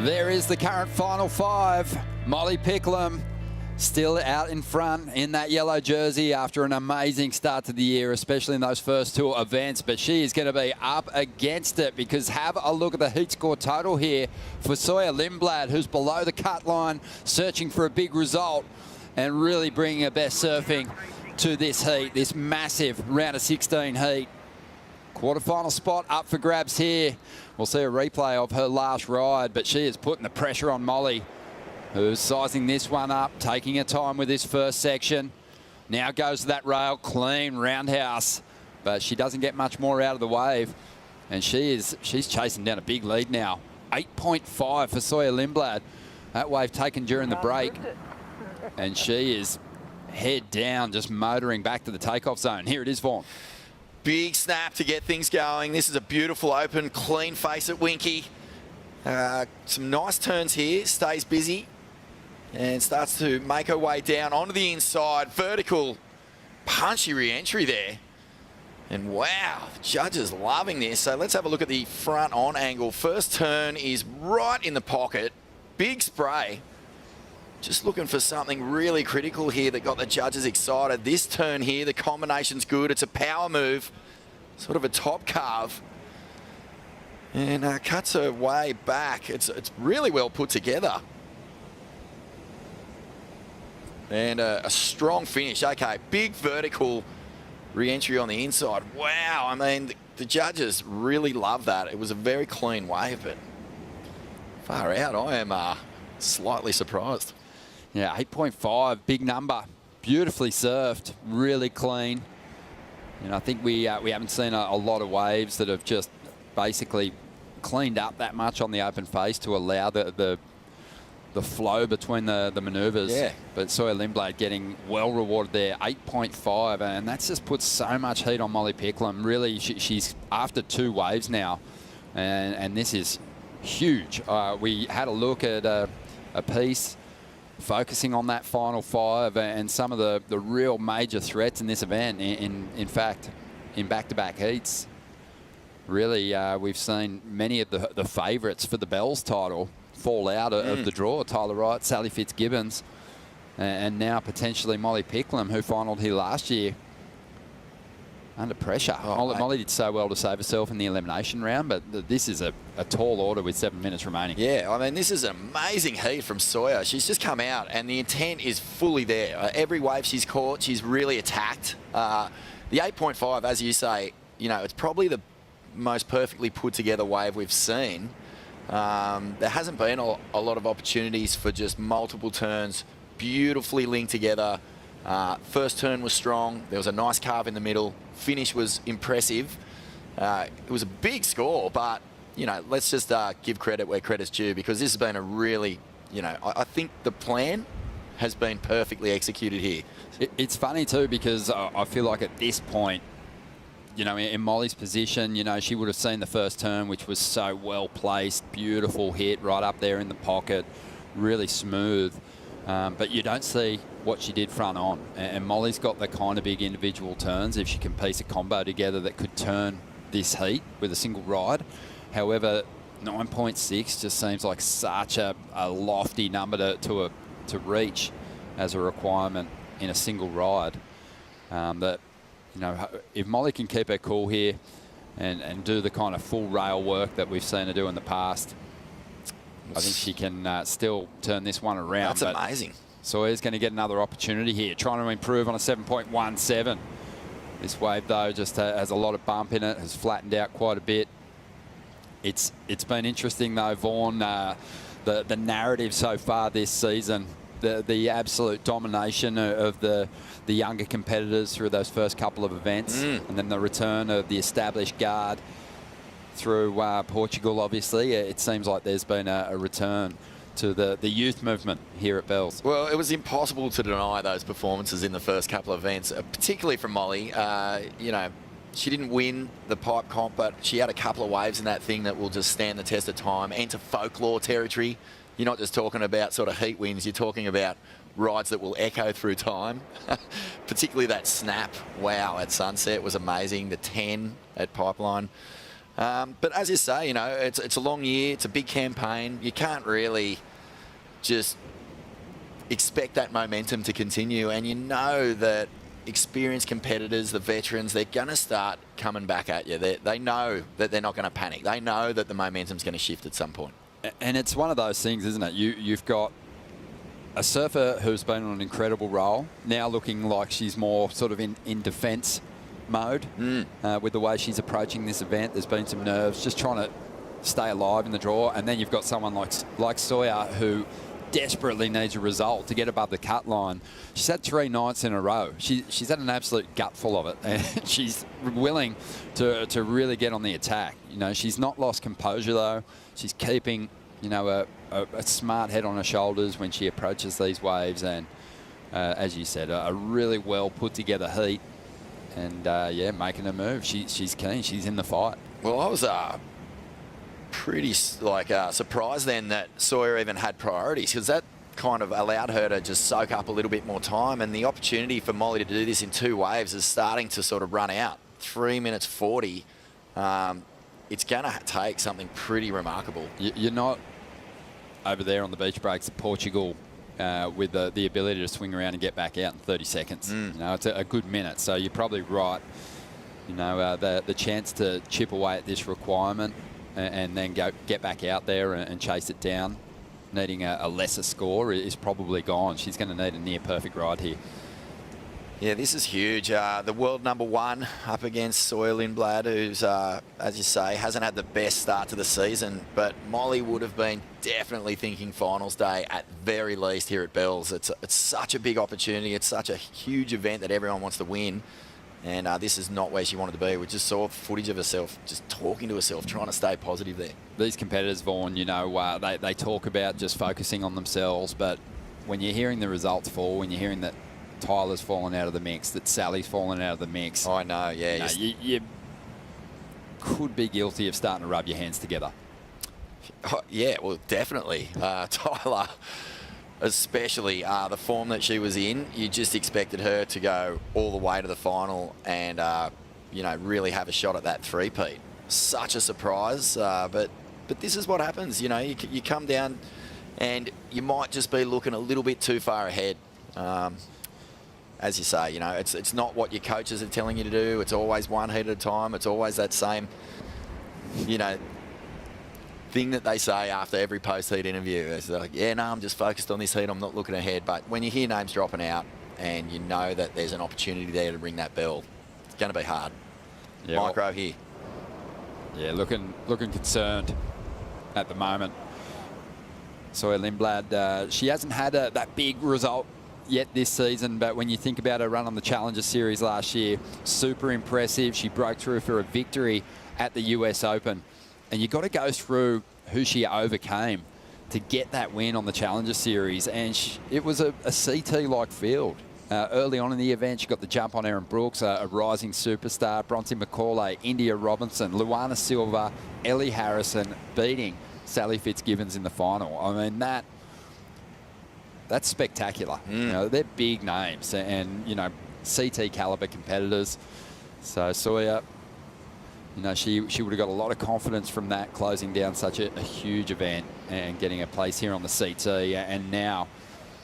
There is the current final 5. Molly Picklum still out in front in that yellow jersey after an amazing start to the year, especially in those first 2 events. But she is going to be up against it, because have a look at the heat score total here for Sawyer Lindblad, who's below the cut line, searching for a big result and really bringing her best surfing to this heat, this massive round of 16 heat. Quarterfinal spot up for grabs here. We'll see a replay of her last ride, but she is putting the pressure on Molly, who's sizing this one up, taking her time with this first section. Now goes to that rail, clean roundhouse, but she doesn't get much more out of the wave. And she's chasing down a big lead now. 8.5 for Sawyer Lindblad. That wave taken during the break. And she is head down, just motoring back to the takeoff zone. Here it is, Vaughan. Big snap to get things going. This is a beautiful open, clean face at Winky. Some nice turns here. Stays busy and starts to make her way down onto the inside. Vertical, punchy re-entry there. And wow, the judges loving this. So let's have a look at the front on angle. First turn is right in the pocket. Big spray. Just looking for something really critical here that got the judges excited. This turn here, the combination's good. It's a power move, sort of a top carve. And cuts her way back. It's really well put together. And a strong finish. Okay, big vertical re-entry on the inside. Wow, I mean, the judges really love that. It was a very clean wave, but far out, I am slightly surprised. Yeah, 8.5, big number. Beautifully surfed, really clean. And I think we haven't seen a lot of waves that have just basically cleaned up that much on the open face to allow the flow between the manoeuvres. Yeah. But Sawyer Lindblad getting well rewarded there, 8.5, and that's just put so much heat on Molly Picklum. Really, she's after 2 waves now, and this is huge. We had a look at a piece focusing on that final 5 and some of the real major threats in this event. In fact, in back-to-back heats, really, we've seen many of the favourites for the Bells title fall out of the draw. Tyler Wright, Sally Fitzgibbons, and now potentially Molly Picklum, who finalled here last year. Under pressure. Molly did so well to save herself in the elimination round, but this is a tall order with 7 minutes remaining. Yeah, I mean, this is an amazing heat from Sawyer. She's just come out, and the intent is fully there. Every wave she's caught, she's really attacked. The 8.5, as you say, you know, it's probably the most perfectly put together wave we've seen. There hasn't been a lot of opportunities for just multiple turns, beautifully linked together. First turn was strong. There was a nice carve in the middle. Finish was impressive. It was a big score, but, you know, let's just give credit where credit's due, because this has been a really, you know, I think the plan has been perfectly executed here. It's funny too, because I feel like at this point, you know, in Molly's position, you know, she would have seen the first turn, which was so well placed, beautiful hit right up there in the pocket, really smooth. But you don't see what she did front on. And Molly's got the kind of big individual turns, if she can piece a combo together, that could turn this heat with a single ride. However, 9.6 just seems like such a lofty number to reach as a requirement in a single ride. That, you know, if Molly can keep her cool here and do the kind of full rail work that we've seen her do in the past, I think she can still turn this one around. That's amazing. Sawyer's going to get another opportunity here, trying to improve on a 7.17. This wave, though, just has a lot of bump in it, has flattened out quite a bit. It's been interesting, though, Vaughan, the narrative so far this season, the absolute domination of the younger competitors through those first couple of events, and then the return of the established guard through Portugal, obviously. It seems like there's been a return to the youth movement here at Bells. Well, it was impossible to deny those performances in the first couple of events, particularly from Molly. You know, she didn't win the pipe comp, but she had a couple of waves in that thing that will just stand the test of time. Enter folklore territory. You're not just talking about sort of heat wins, you're talking about rides that will echo through time. Particularly that snap, wow, at Sunset was amazing. The 10 at Pipeline. But as you say, you know, it's a long year, it's a big campaign. You can't really just expect that momentum to continue, and you know that experienced competitors, the veterans, they're going to start coming back at you. They know that they're not going to panic. They know that the momentum's going to shift at some point. And it's one of those things, isn't it? You've got a surfer who's been on an incredible roll, now looking like she's more sort of in defence mode with the way she's approaching this event. There's been some nerves, just trying to stay alive in the draw. And then you've got someone like Sawyer, who desperately needs a result to get above the cut line. She's had 3 nights in a row. She's had an absolute gutful of it, and she's willing to really get on the attack. You know, she's not lost composure though. She's keeping, you know, a smart head on her shoulders when she approaches these waves, and as you said, a really well put together heat, and yeah, making a move. She's keen. She's in the fight. Well, I was pretty surprised then that Sawyer even had priorities, because that kind of allowed her to just soak up a little bit more time, and the opportunity for Molly to do this in 2 waves is starting to sort of run out. 3 minutes 40. It's going to take something pretty remarkable. You're not over there on the beach breaks at Portugal with the ability to swing around and get back out in 30 seconds. You know, it's a good minute, so you're probably right. You know, the chance to chip away at this requirement and then get back out there and chase it down, needing a lesser score, is probably gone. She's going to need a near-perfect ride here. Yeah, this is huge. The world #1 up against Sawyer Lindblad, who's, as you say, hasn't had the best start to the season, but Molly would have been definitely thinking finals day at very least here at Bells. It's such a big opportunity. It's such a huge event that everyone wants to win. And this is not where she wanted to be. We just saw footage of herself just talking to herself, trying to stay positive there. These competitors, Vaughan, you know, they talk about just focusing on themselves, but when you're hearing the results fall, when you're hearing that Tyler's fallen out of the mix, that Sally's fallen out of the mix. I know, yeah. You could be guilty of starting to rub your hands together. Oh, yeah, well, definitely. Tyler, especially the form that she was in, you just expected her to go all the way to the final and, you know, really have a shot at that three-peat. Such a surprise, but this is what happens. You know, you come down and you might just be looking a little bit too far ahead. As you say, you know, it's not what your coaches are telling you to do. It's always one heat at a time. It's always that same, you know, thing that they say after every post-heat interview. It's like, yeah, no, I'm just focused on this heat. I'm not looking ahead. But when you hear names dropping out and you know that there's an opportunity there to ring that bell, it's going to be hard. Yeah, Micro here. Yeah, looking concerned at the moment. Sawyer Lindblad, she hasn't had that big result yet this season, but when you think about her run on the Challenger Series last year, super impressive. She broke through for a victory at the US Open, and you've got to go through who she overcame to get that win on the Challenger Series, and it was a CT-like field. Early on in the event, she got the jump on Erin Brooks, a rising superstar, Bronte McCauley, India Robinson, Luana Silva, Ellie Harrison, beating Sally Fitzgibbons in the final. I mean, that's spectacular. You know, they're big names and, you know, CT caliber competitors. So Sawyer, you know, she would have got a lot of confidence from that, closing down such a huge event and getting a place here on the CT, and now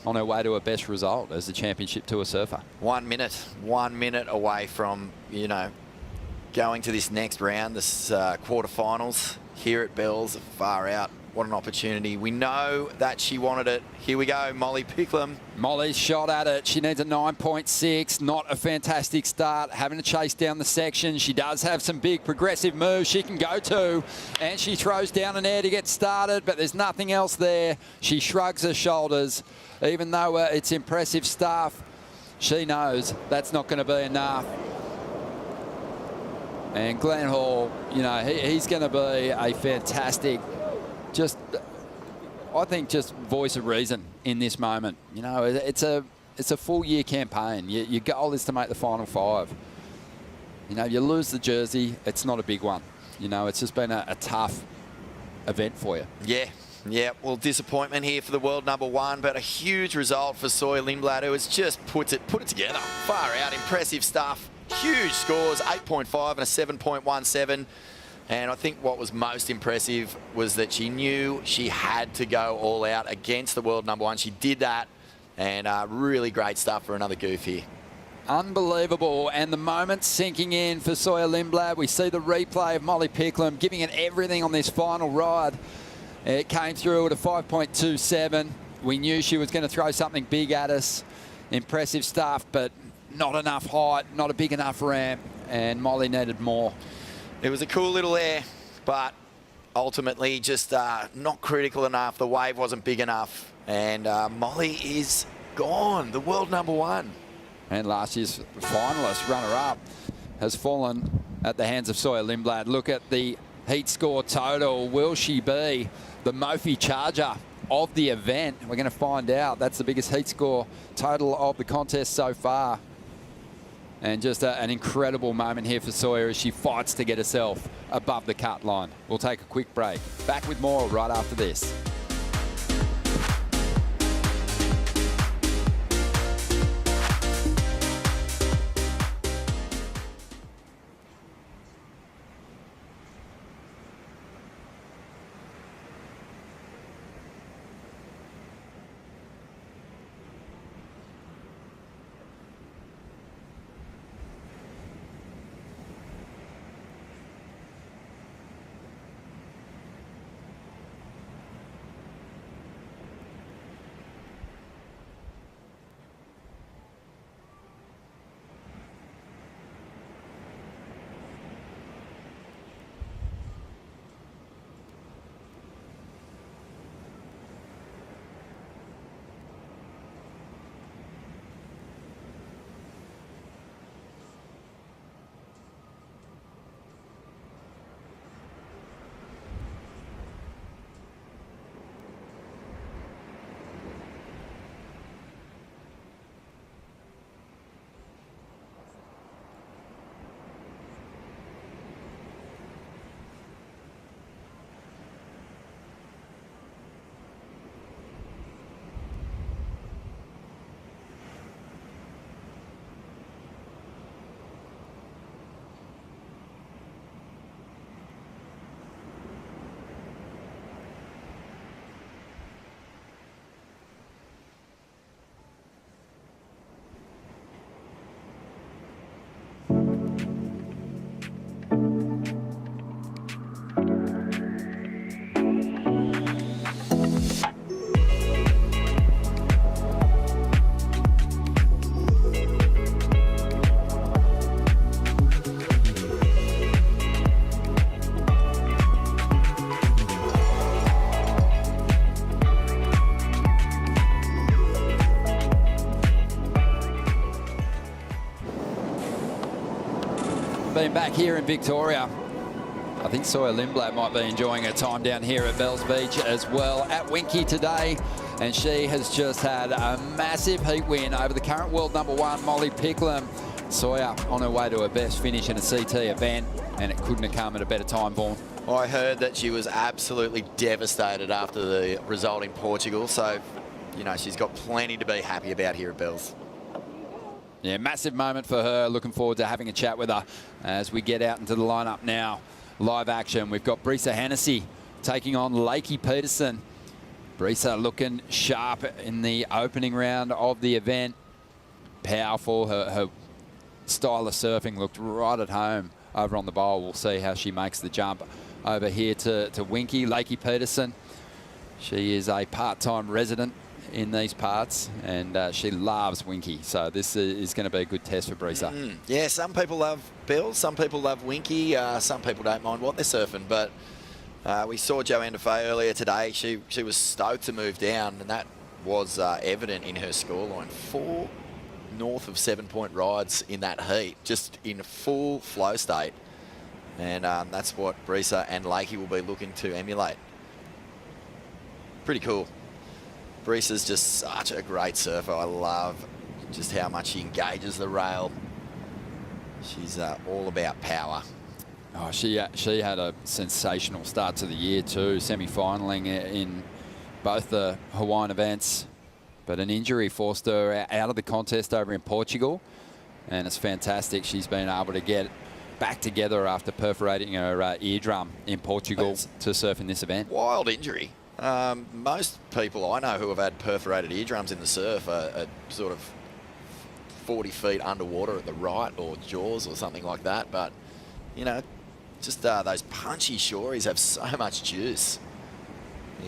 on her way to her best result as the Championship Tour surfer. 1 minute away from, you know, going to this next round, this quarterfinals here at Bells. Far out. What an opportunity. We know that she wanted it. Here we go, Molly Picklum. Molly's shot at it. She needs a 9.6. Not a fantastic start. Having to chase down the section. She does have some big progressive moves she can go to. And she throws down an air to get started, but there's nothing else there. She shrugs her shoulders. Even though it's impressive stuff, she knows that's not going to be enough. And Glenn Hall, you know, he's going to be a fantastic, I think, just voice of reason in this moment. You know, it's a full year campaign. Your goal is to make the final 5. You know, you lose the jersey, it's not a big one. You know, it's just been a tough event for you. Yeah, well, disappointment here for the world #1, but a huge result for Sawyer Lindblad, who has just put it together. Far out, impressive stuff. Huge scores, 8.5 and a 7.17. And I think what was most impressive was that she knew she had to go all out against the world #1. She did that, and really great stuff for another goof here. Unbelievable, and the moment sinking in for Sawyer Lindblad. We see the replay of Molly Picklum giving it everything on this final ride. It came through at a 5.27. We knew she was going to throw something big at us. Impressive stuff, but not enough height, not a big enough ramp, and Molly needed more. It was a cool little air, but ultimately just not critical enough. The wave wasn't big enough. And Molly is gone, the world #1. And last year's finalist, runner-up, has fallen at the hands of Sawyer Lindblad. Look at the heat score total. Will she be the Mophie Charger of the event? We're going to find out. That's the biggest heat score total of the contest so far. And just an incredible moment here for Sawyer as she fights to get herself above the cut line. We'll take a quick break. Back with more right after this. Being back here in Victoria, I think Sawyer Lindblad might be enjoying her time down here at Bells Beach as well at Winky today. And she has just had a massive heat win over the current world #1, Molly Picklum. Sawyer on her way to her best finish in a CT event, and it couldn't have come at a better time, Vaughan. I heard that she was absolutely devastated after the result in Portugal. So, you know, she's got plenty to be happy about here at Bells. Yeah, massive moment for her. Looking forward to having a chat with her as we get out into the lineup now. Live action. We've got Brisa Hennessy taking on Lakey Peterson. Brisa looking sharp in the opening round of the event. Powerful. Her style of surfing looked right at home over on the bowl. We'll see how she makes the jump over here to Winky. Lakey Peterson. She is a part-time resident in these parts, and she loves Winky, so this is going to be a good test for Brisa. Yeah, some people love Bells, some people love Winky, some people don't mind what they're surfing, but we saw Joanne Defay earlier today. She was stoked to move down, and that was evident in her scoreline. 4 north of 7-point rides in that heat, just in full flow state, and that's what Brisa and Lakey will be looking to emulate. Pretty cool. Brisa's just such a great surfer. I love just how much she engages the rail. She's all about power. Oh, she had a sensational start to the year too, semi-finaling in both the Hawaiian events, but an injury forced her out of the contest over in Portugal, and it's fantastic she's been able to get back together after perforating her eardrum in Portugal to surf in this event. Wild injury. Most people I know who have had perforated eardrums in the surf are sort of 40 feet underwater at the right, or Jaws or something like that. But, you know, just those punchy shoreys have so much juice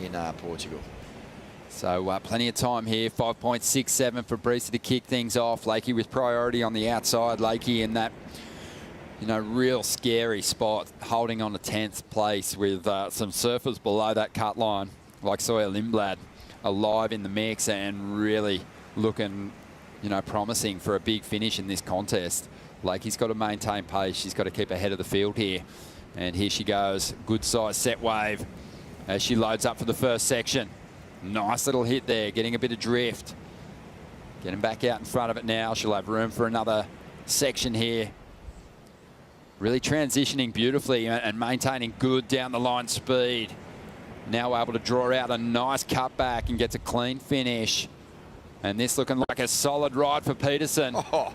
in Portugal. So plenty of time here. 5.67 for Brisa to kick things off. Lakey with priority on the outside. Lakey in that, you know, real scary spot, holding on to 10th place with some surfers below that cut line, like Sawyer Lindblad alive in the mix and really looking, you know, promising for a big finish in this contest. Lakey's got to maintain pace. She's got to keep ahead of the field here. And here she goes. Good size set wave as she loads up for the first section. Nice little hit there, getting a bit of drift. Getting back out in front of it now. She'll have room for another section here. Really transitioning beautifully and maintaining good down the line speed. Now able to draw out a nice cutback and gets a clean finish. And this looking like a solid ride for Peterson. Oh.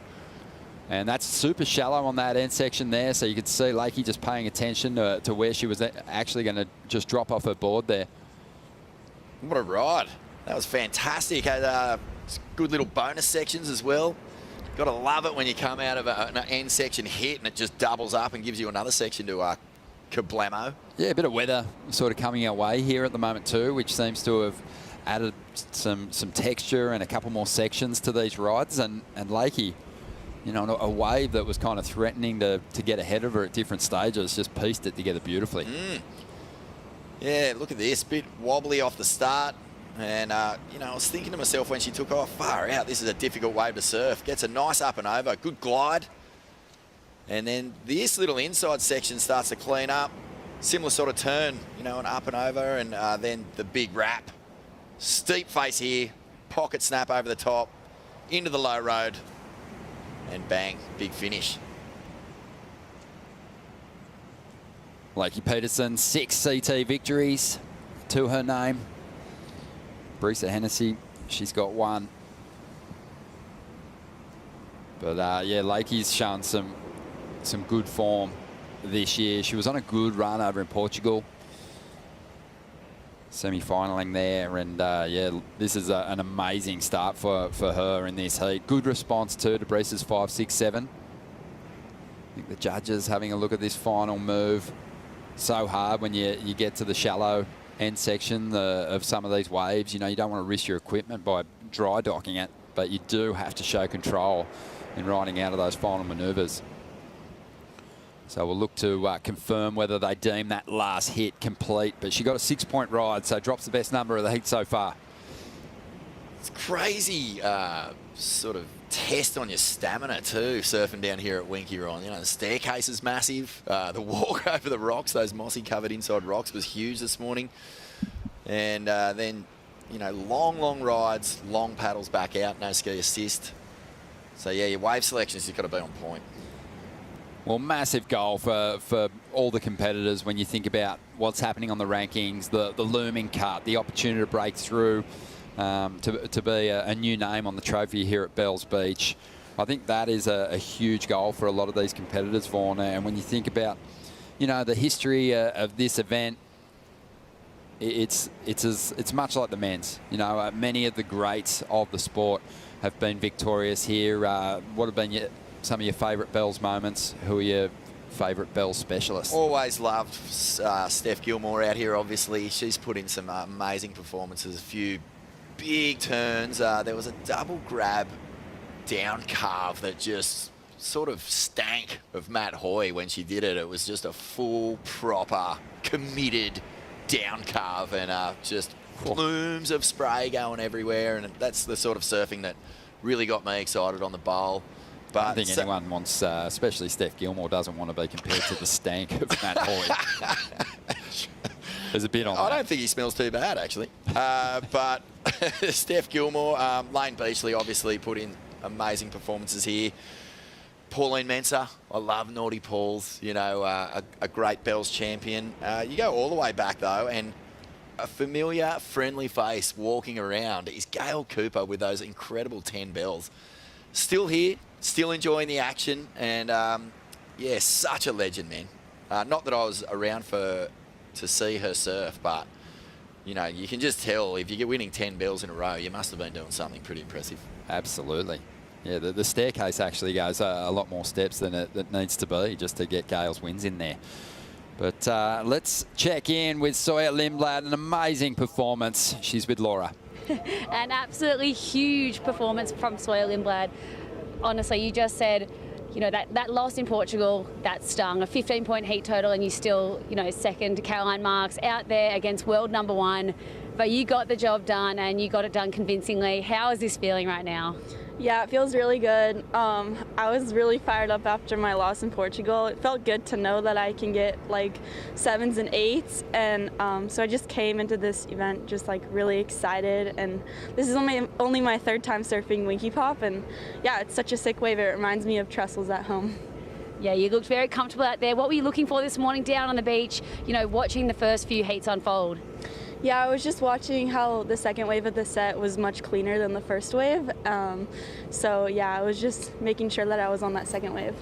And that's super shallow on that end section there. So you could see Lakey just paying attention to where she was actually going to just drop off her board there. What a ride. That was fantastic. Had good little bonus sections as well. Got to love it when you come out of an end section hit and it just doubles up and gives you another section to kablamo. Yeah, a bit of weather sort of coming our way here at the moment too, which seems to have added some texture and a couple more sections to these rides. And Lakey, you know, a wave that was kind of threatening to get ahead of her at different stages, just pieced it together beautifully. Yeah, look at this, bit wobbly off the start. And, you know, I was thinking to myself when she took off, far out, this is a difficult wave to surf. Gets a nice up and over, good glide. And then this little inside section starts to clean up. Similar sort of turn, you know, an up and over, and then the big wrap. Steep face here, pocket snap over the top, into the low road, and bang, big finish. Lakey Peterson, 6 CT victories to her name. Brisa Hennessy, she's got 1. But yeah, Lakey's shown some good form this year. She was on a good run over in Portugal, semi-finaling there, and yeah, this is an amazing start for her in this heat. Good response too to Brisa's 5, 6, 7. I think the judges having a look at this final move. So hard when you get to the shallow end section of some of these waves. You know, you don't want to risk your equipment by dry docking it, but you do have to show control in riding out of those final manoeuvres. So we'll look to confirm whether they deem that last hit complete. But she got a 6-point ride, so drops the best number of the heat so far. It's crazy sort of test on your stamina too, surfing down here at Winky Ron. You know, the staircase is massive. The walk over the rocks, those mossy covered inside rocks, was huge this morning. And then, you know, long rides, long paddles back out, no ski assist. So yeah, your wave selections, you've got to be on point. Well, massive goal for all the competitors when you think about what's happening on the rankings, the looming cut, the opportunity to break through, to be a new name on the trophy here at Bells Beach. I think that is a huge goal for a lot of these competitors, Vaughan. And when you think about, you know, the history of this event, it's much like the men's. You know, many of the greats of the sport have been victorious here. What have been some of your favourite Bells moments? Who are your favourite Bells specialists? Always loved Steph Gilmore out here, obviously. She's put in some amazing performances, a few big turns. There was a double grab down carve that just sort of stank of Matt Hoy when she did it. It was just a full, proper, committed down carve and just plumes of spray going everywhere. And that's the sort of surfing that really got me excited on the bowl. But I don't think anyone wants, especially Steph Gilmore, doesn't want to be compared to the stank of Matt Hoy. There's a bit on I don't think he smells too bad, actually. But Steph Gilmore, Lane Beachley obviously put in amazing performances here. Pauline Mensah, I love Naughty Pauls, you know, a great Bells champion. You go all the way back, though, and a familiar, friendly face walking around is Gail Cooper with those incredible 10 bells. Still here, still enjoying the action, and yeah, such a legend, man. Not that I was around to see her surf, but you know, you can just tell if you're winning 10 bells in a row, you must have been doing something pretty impressive. Absolutely. Yeah, the staircase actually goes a lot more steps than it needs to be just to get Gail's wins in there. But let's check in with Sawyer Lindblad. An amazing performance. She's with Laura. An absolutely huge performance from Sawyer Lindblad. Honestly, you just said, you know, that loss in Portugal, that stung. A 15-point heat total, and you still, you know, second to Caroline Marks out there against world #1. but you got the job done and you got it done convincingly. How is this feeling right now? Yeah, it feels really good. I was really fired up after my loss in Portugal. It felt good to know that I can get like 7s and 8s, and so I just came into this event just like really excited. And this is only my 3rd time surfing Winky Pop, and yeah, it's such a sick wave. It reminds me of trestles at home. Yeah, you looked very comfortable out there. What were you looking for this morning down on the beach, you know, watching the first few heats unfold? Yeah, I was just watching how the second wave of the set was much cleaner than the first wave. So yeah, I was just making sure that I was on that second wave.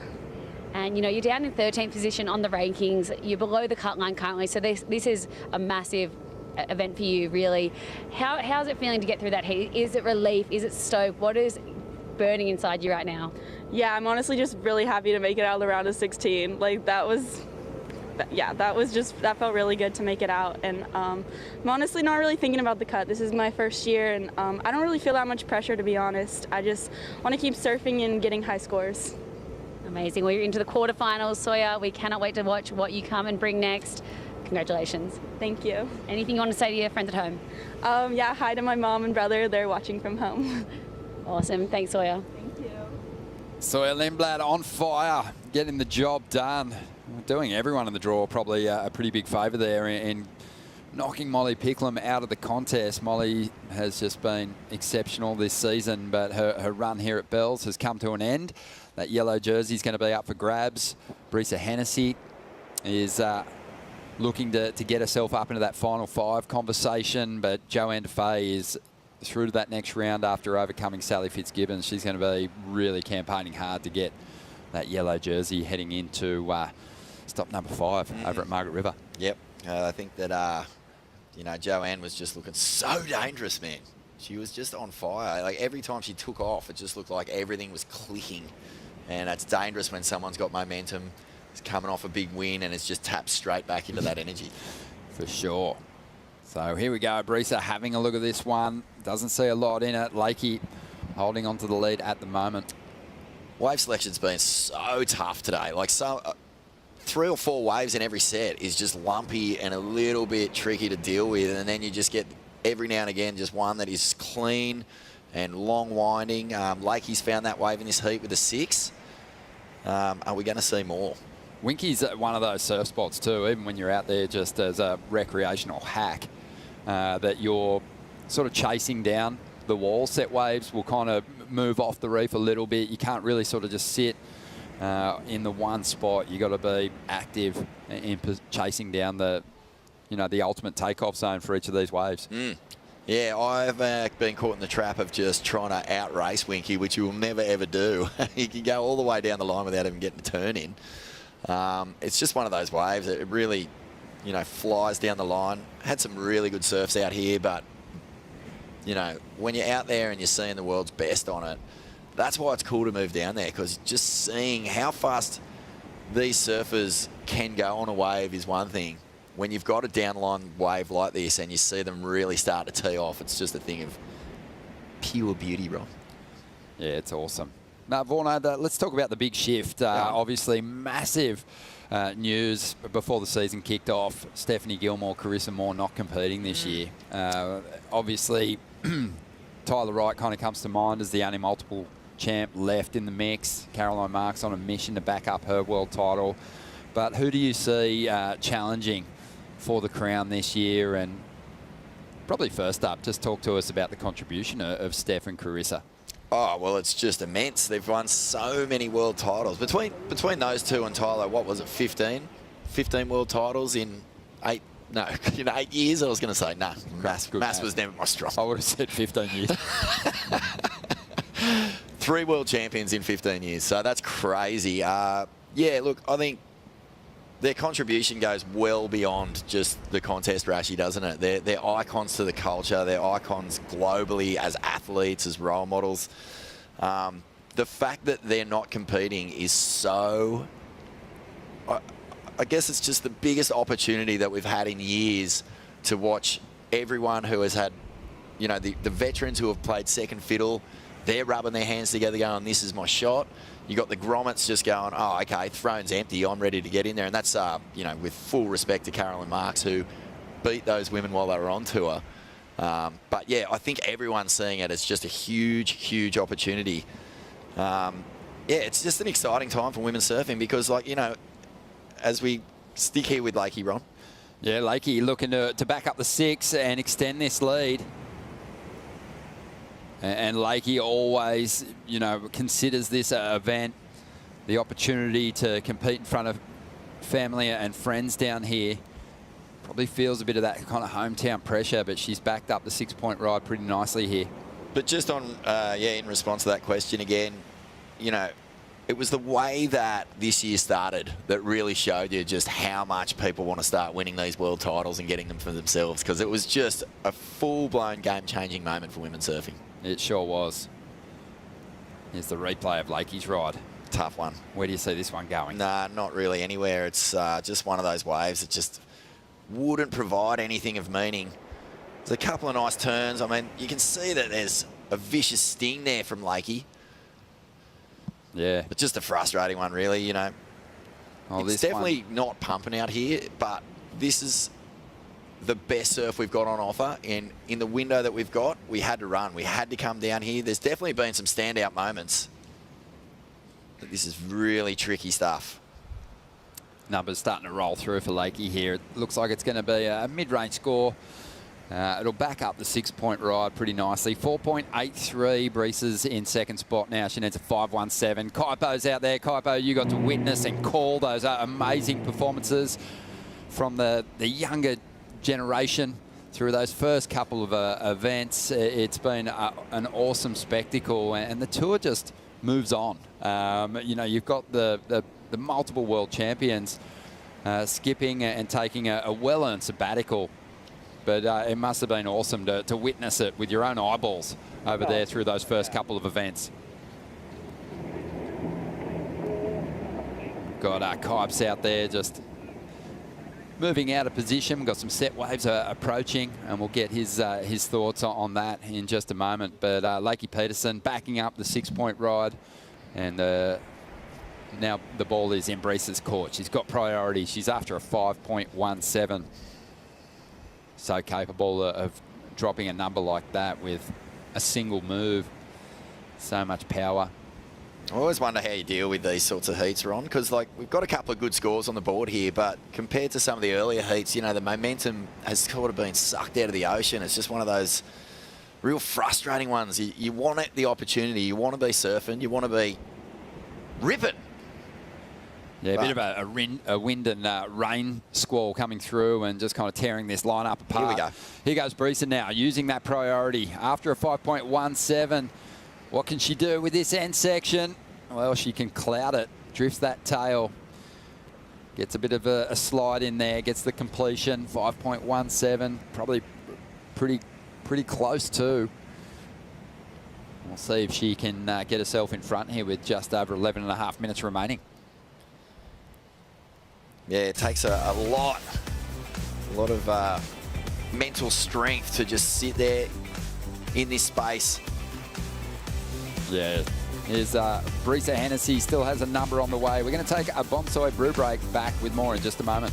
And you know, you're down in 13th position on the rankings. You're below the cut line currently, so this is a massive event for you, really. How's it feeling to get through that heat? Is it relief? Is it stoke? What is burning inside you right now? Yeah, I'm honestly just really happy to make it out of the round of 16. Like that felt really good to make it out. And I'm honestly not really thinking about the cut. This is my first year, and I don't really feel that much pressure, to be honest. I just want to keep surfing and getting high scores. Amazing. Well, you're into the quarterfinals, Sawyer. We cannot wait to watch what you come and bring next. Congratulations. Thank you. Anything you want to say to your friends at home? Yeah, hi to my mom and brother. They're watching from home. Awesome. Thanks, Sawyer. Thank you. Sawyer Lindblad on fire, getting the job done. Doing everyone in the draw probably a pretty big favour there in knocking Molly Picklum out of the contest. Molly has just been exceptional this season, but her run here at Bells has come to an end. That yellow jersey is going to be up for grabs. Brisa Hennessy is looking to get herself up into that final 5 conversation, but Joanne Defay is through to that next round after overcoming Sally Fitzgibbons. She's going to be really campaigning hard to get that yellow jersey heading into stop number 5 over at Margaret River. Yep. I think that, you know, Joanne was just looking so dangerous, man. She was just on fire. Like every time she took off, it just looked like everything was clicking. And it's dangerous when someone's got momentum, is coming off a big win, and it's just tapped straight back into that energy. For sure. So here we go. Brisa having a look at this one. Doesn't see a lot in it. Lakey holding on to the lead at the moment. Wave selection's been so tough today. Like 3 or 4 waves in every set is just lumpy and a little bit tricky to deal with. And then you just get every now and again just one that is clean and long winding. Lakey's found that wave in this heat with a 6. Are we going to see more? Winky's one of those surf spots too, even when you're out there just as a recreational hack, that you're sort of chasing down the wall. Set waves will kind of move off the reef a little bit. You can't really sort of just sit in the one spot. You got to be active in chasing down the, you know, the ultimate takeoff zone for each of these waves. Yeah, I've been caught in the trap of just trying to outrace Winky, which you will never ever do. You can go all the way down the line without even getting a turn in. It's just one of those waves that it really, you know, flies down the line. Had some really good surfs out here, but you know, when you're out there and you're seeing the world's best on it, that's why it's cool to move down there, because just seeing how fast these surfers can go on a wave is one thing. When you've got a downline wave like this and you see them really start to tee off, it's just a thing of pure beauty, Ron. Yeah, it's awesome. Now, Vorno, let's talk about the big shift. Obviously, massive news before the season kicked off. Stephanie Gilmore, Carissa Moore not competing this year. Obviously, Tyler Wright kind of comes to mind as the only multiple champ left in the mix. Caroline Marks on a mission to back up her world title. But who do you see challenging for the crown this year? And probably first up, just talk to us about the contribution of Steph and Carissa. Oh, well, it's just immense. They've won so many world titles. Between those two and Tyler, what was it, 15? 15 world titles in 8 years, I was going to say. Nah, maths was never my strong. I would have said 15 years. 3 world champions in 15 years, so that's crazy. Yeah, look, I think their contribution goes well beyond just the contest, Rashi, doesn't it? They're icons to the culture. They're icons globally as athletes, as role models. The fact that they're not competing is so... I guess it's just the biggest opportunity that we've had in years to watch everyone who has had, you know, the veterans who have played second fiddle. They're rubbing their hands together going, this is my shot. You got the grommets just going, oh, okay, throne's empty, I'm ready to get in there. And that's, you know, with full respect to Caroline Marks, who beat those women while they were on tour. But yeah, I think everyone's seeing it as just a huge, huge opportunity. Yeah, it's just an exciting time for women's surfing because, like, you know, as we stick here with Lakey, Ron. Yeah, Lakey looking to back up the 6 and extend this lead. And Lakey always, you know, considers this event the opportunity to compete in front of family and friends down here. Probably feels a bit of that kind of hometown pressure, but she's backed up the 6-point ride pretty nicely here. But just on, yeah, in response to that question again, you know, it was the way that this year started that really showed you just how much people want to start winning these world titles and getting them for themselves, because it was just a full-blown game-changing moment for women's surfing. It sure was. Here's the replay of Lakey's ride. Tough one. Where do you see this one going? Nah, not really anywhere. It's just one of those waves that just wouldn't provide anything of meaning. There's a couple of nice turns. I mean, you can see that there's a vicious sting there from Lakey. Yeah. But just a frustrating one, really, you know. Oh, it's definitely not pumping out here, but this is the best surf we've got on offer. And in the window that we've got, we had to run. We had to come down here. There's definitely been some standout moments. But this is really tricky stuff. Numbers starting to roll through for Lakey here. It looks like it's going to be a mid-range score. It'll back up the 6-point ride pretty nicely. 4.83. Breesa's in second spot now. She needs a 5.17. Kaipo's out there. Kaipo, you got to witness and call those amazing performances from the younger generation through those first couple of events. It's been an awesome spectacle, and the tour just moves on. You know, you've got the multiple world champions skipping and taking a well-earned sabbatical. But it must have been awesome to witness it with your own eyeballs over there through those first couple of events. Got Kipes out there just moving out of position. We've got some set waves approaching, and we'll get his thoughts on that in just a moment. But Lakey Peterson backing up the 6-point ride, and now the ball is in Breesa's court. She's got priority. She's after a 5.17. So capable of dropping a number like that with a single move. So much power. I always wonder how you deal with these sorts of heats, Ron, because like we've got a couple of good scores on the board here, but compared to some of the earlier heats, you know, the momentum has sort of been sucked out of the ocean. It's just one of those real frustrating ones. You want it, the opportunity. You want to be surfing. You want to be ripping. Yeah, a bit of a wind and rain squall coming through and just kind of tearing this lineup apart. Here we go. Here goes Breesa now, using that priority. After a 5.17, what can she do with this end section? Well, she can cloud it, drifts that tail, gets a bit of a slide in there, gets the completion, 5.17, probably pretty close too. We'll see if she can get herself in front here with just over 11.5 minutes remaining. Yeah, it takes a lot of mental strength to just sit there in this space. Yeah, here's Breesa Hennessy, still has a number on the way. We're going to take a Bonsoy brew break. Back with more in just a moment.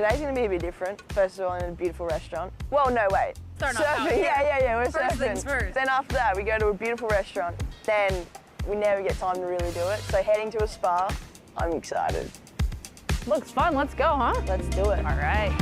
Today's going to be a bit different. First of all, in a beautiful restaurant. Well, no, wait. Starting off out Surfing, here. yeah, we're First surfing. things first. Then after that, we go to a beautiful restaurant. Then we never get time to really do it. So heading to a spa, I'm excited. Looks fun. Let's go, huh? Let's do it. All right.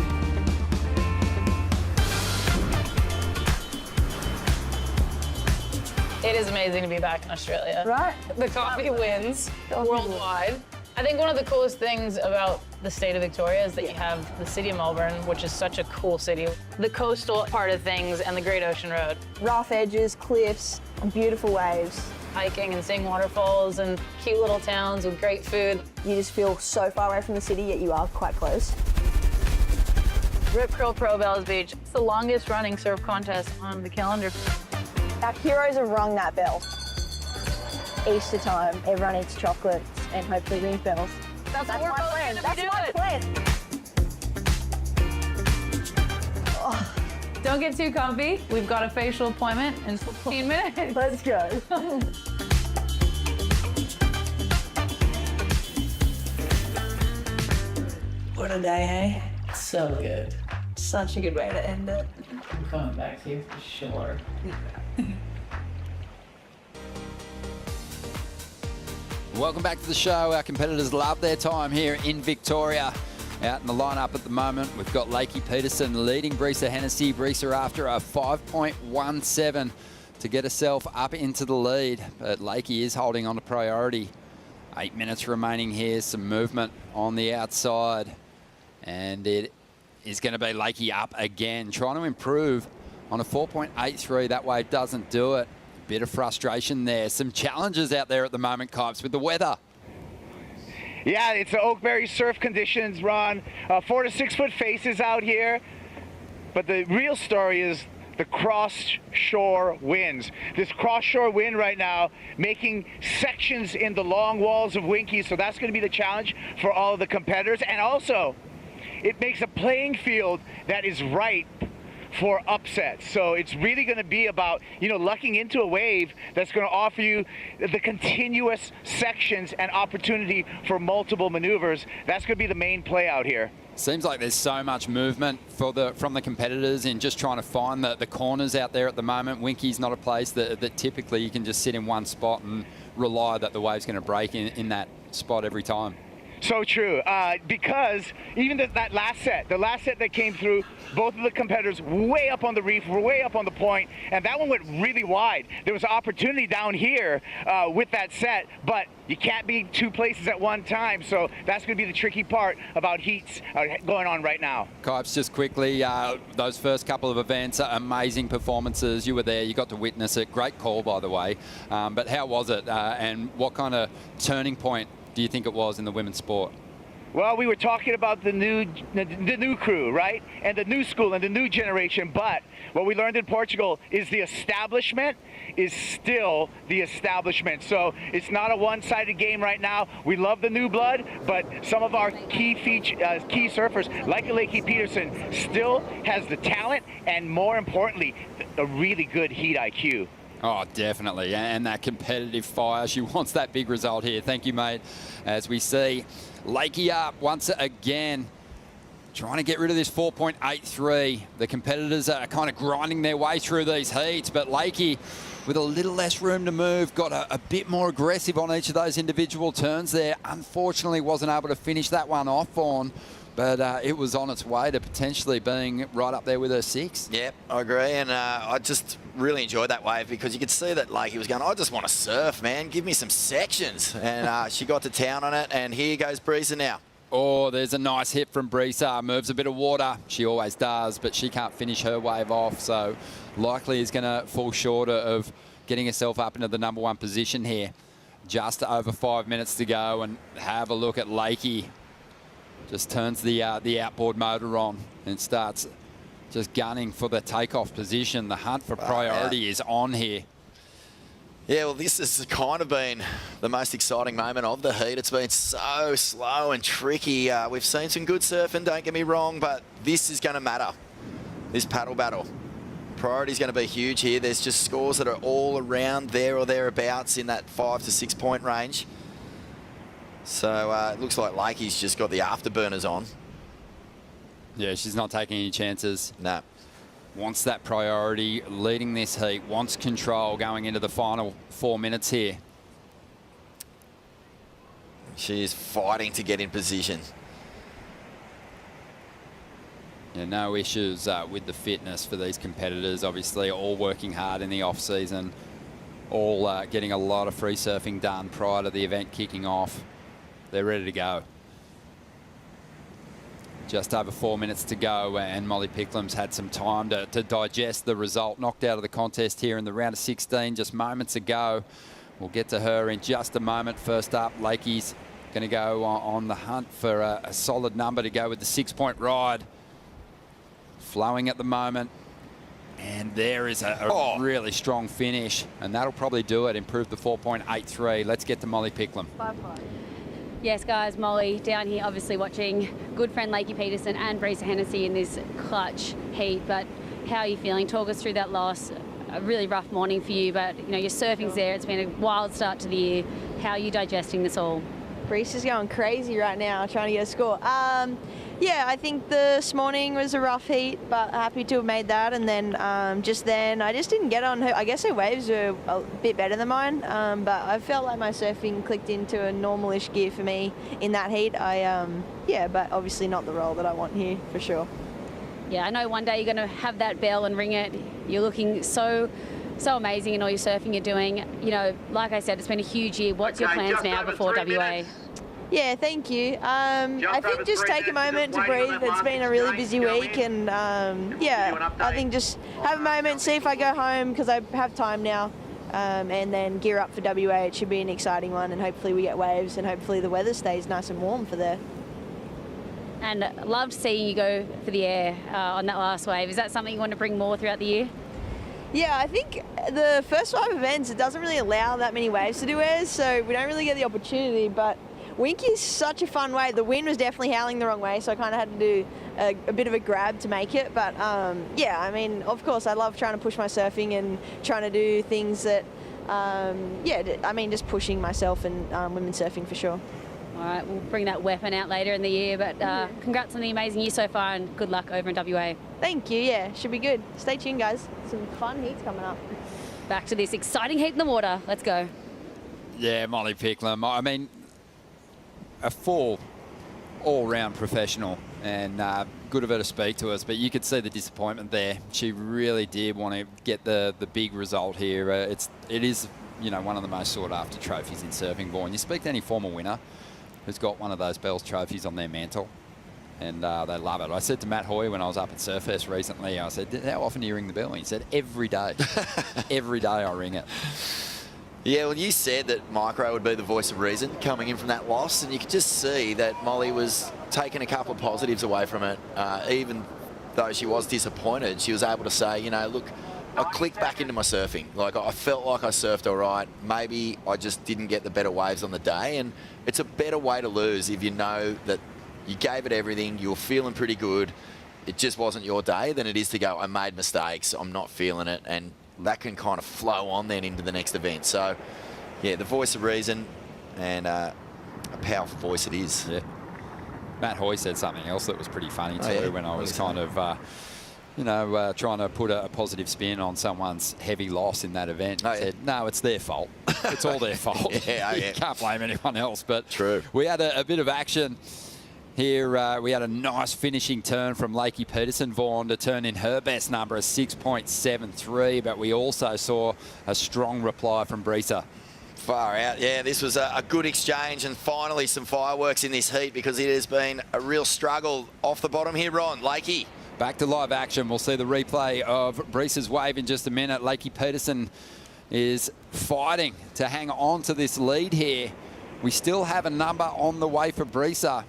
It is amazing to be back in Australia. Right? The coffee wins worldwide. I think one of the coolest things about the state of Victoria is that you have the city of Melbourne, which is such a cool city. The coastal part of things and the Great Ocean Road. Rough edges, cliffs, and beautiful waves. Hiking and seeing waterfalls and cute little towns with great food. You just feel so far away from the city, yet you are quite close. Rip Curl Pro Bells Beach. It's the longest running surf contest on the calendar. Our heroes have rung that bell. Easter time, everyone eats chocolates and hopefully rings bells. That's what we're both plan. gonna That's be my doing. plan. Oh. Don't get too comfy. We've got a facial appointment in 15 minutes. Let's go. What a day, hey? So good. Such a good way to end it. I'm coming back to you for sure. Welcome back to the show. Our competitors love their time here in Victoria. Out in the lineup at the moment, we've got Lakey Peterson leading Brisa Hennessy. Brisa after a 5.17 to get herself up into the lead. But Lakey is holding on to priority. 8 minutes remaining here. Some movement on the outside. And it is going to be Lakey up again, trying to improve on a 4.83. That wave doesn't do it. Bit of frustration there. Some challenges out there at the moment, Kipes, with the weather. Yeah, it's the Oakberry surf conditions, Ron. 4 to 6 foot faces out here. But the real story is the cross-shore winds. This cross-shore wind right now making sections in the long walls of Winky, so that's going to be the challenge for all of the competitors. And also, it makes a playing field that is ripe for upsets. So it's really going to be about, lucking into a wave that's going to offer you the continuous sections and opportunity for multiple maneuvers. That's going to be the main play out here. Seems like there's so much movement from the competitors in just trying to find the corners out there at the moment. Winky's not a place that typically you can just sit in one spot and rely that the wave's going to break in that spot every time. So true, because even that last set, the last set that came through, both of the competitors way up on the reef, were way up on the point, and that one went really wide. There was an opportunity down here with that set, but you can't be two places at one time, so that's going to be the tricky part about heats going on right now. Kipes, just quickly, those first couple of events, amazing performances. You were there, you got to witness it. Great call, by the way. But how was it, and what kind of turning point do you think it was in the women's sport? Well, we were talking about the new crew, right? And the new school and the new generation. But what we learned in Portugal is the establishment is still the establishment. So it's not a one-sided game right now. We love the new blood, but some of our key surfers, like Lakey Peterson, still has the talent and, more importantly, a really good heat IQ. Oh, definitely, and that competitive fire. She wants that big result here. Thank you, mate. As we see Lakey up once again, trying to get rid of this 4.83. The competitors are kind of grinding their way through these heats, but Lakey, with a little less room to move, got a bit more aggressive on each of those individual turns there. Unfortunately, wasn't able to finish that one off on, but it was on its way to potentially being right up there with her 6. Yep, I agree, and I just really enjoyed that wave because you could see that Lakey was going, I just want to surf, man. Give me some sections. And she got to town on it, and here goes Brisa now. Oh, there's a nice hit from Brisa. Moves a bit of water. She always does, but she can't finish her wave off, so likely is going to fall short of getting herself up into the #1 position here. Just over 5 minutes to go, and have a look at Lakey. Just turns the outboard motor on and starts just gunning for the takeoff position. The hunt for priority is on here. Yeah, well, this has kind of been the most exciting moment of the heat. It's been so slow and tricky. We've seen some good surfing, don't get me wrong, but this is going to matter, this paddle battle. Priority is going to be huge here. There's just scores that are all around there or thereabouts in that 5 to 6 point range. So it looks like Lakey's just got the afterburners on. Yeah, she's not taking any chances. No. Wants that priority, leading this heat, wants control going into the final 4 minutes here. She is fighting to get in position. Yeah, no issues with the fitness for these competitors. Obviously, all working hard in the off-season, all getting a lot of free surfing done prior to the event kicking off. They're ready to go. Just over 4 minutes to go, and Molly Picklam's had some time to digest the result. Knocked out of the contest here in the round of 16 just moments ago. We'll get to her in just a moment. First up, Lakey's going to go on the hunt for a solid number to go with the 6-point ride. Flowing at the moment. And there is a really strong finish, and that'll probably do it, improve the 4.83. Let's get to Molly Picklam. Yes, guys, Molly down here obviously watching good friend Lakey Peterson and Brisa Hennessy in this clutch heat. But how are you feeling? Talk us through that loss. A really rough morning for you, but you know your surfing's there. It's been a wild start to the year. How are you digesting this all? Brisa's going crazy right now trying to get a score. Yeah, I think this morning was a rough heat, but happy to have made that. And then just then, I just didn't get on her. I guess her waves were a bit better than mine, but I felt like my surfing clicked into a normal-ish gear for me in that heat. Yeah, but obviously not the roll that I want here, for sure. Yeah, I know one day you're going to have that bell and ring it. You're looking so amazing in all your surfing you're doing. You know, like I said, it's been a huge year. What's your plans now before WA? Yeah, thank you. I think just take a moment to breathe. It's been a really busy week, and yeah, I think just have a moment, see if I go home because I have time now, and then gear up for WA. It should be an exciting one, and hopefully we get waves, and hopefully the weather stays nice and warm for there. And loved seeing you go for the air on that last wave. Is that something you want to bring more throughout the year? Yeah, I think the first 5 events, it doesn't really allow that many waves to do airs, so we don't really get the opportunity, but Winky is such a fun wave. The wind was definitely howling the wrong way, so I kind of had to do a bit of a grab to make it. But yeah, I mean, of course, I love trying to push my surfing and trying to do things that, yeah, I mean, just pushing myself and women's surfing for sure. All right, we'll bring that weapon out later in the year, but congrats on the amazing year so far and good luck over in WA. Thank you, yeah, should be good. Stay tuned, guys. Some fun heats coming up. Back to this exciting heat in the water. Let's go. Yeah, Molly Picklam. I mean, a full all-round professional, and good of her to speak to us, but you could see the disappointment there. She really did want to get the big result here. It is, you know, one of the most sought-after trophies in surfing, Vaughan. You speak to any former winner who's got one of those Bells trophies on their mantle, and they love it. I said to Matt Hoy when I was up at Surfest recently, I said, how often do you ring the bell? And he said, every day. Every day I ring it. Yeah, well, you said that Micro would be the voice of reason coming in from that loss, and you could just see that Molly was taking a couple of positives away from it. Even though she was disappointed, she was able to say, you know, look, I clicked back into my surfing. Like, I felt like I surfed all right. Maybe I just didn't get the better waves on the day, and it's a better way to lose if you know that you gave it everything, you were feeling pretty good, it just wasn't your day, than it is to go, I made mistakes, I'm not feeling it, and that can kind of flow on then into the next event. So, yeah, the voice of reason, and a powerful voice it is. Yeah. Matt Hoy said something else that was pretty funny too, when I was kind of, you know, trying to put a positive spin on someone's heavy loss in that event. He said, no, it's their fault. It's all their fault. You can't blame anyone else. But true. We had a bit of action here. We had a nice finishing turn from Lakey Peterson, Vaughan, to turn in her best number, a 6.73, but we also saw a strong reply from Brisa. Far out. Yeah, this was a good exchange, and finally some fireworks in this heat, because it has been a real struggle off the bottom here, Ron. Lakey. Back to live action. We'll see the replay of Brisa's wave in just a minute. Lakey Peterson is fighting to hang on to this lead here. We still have a number on the way for Brisa.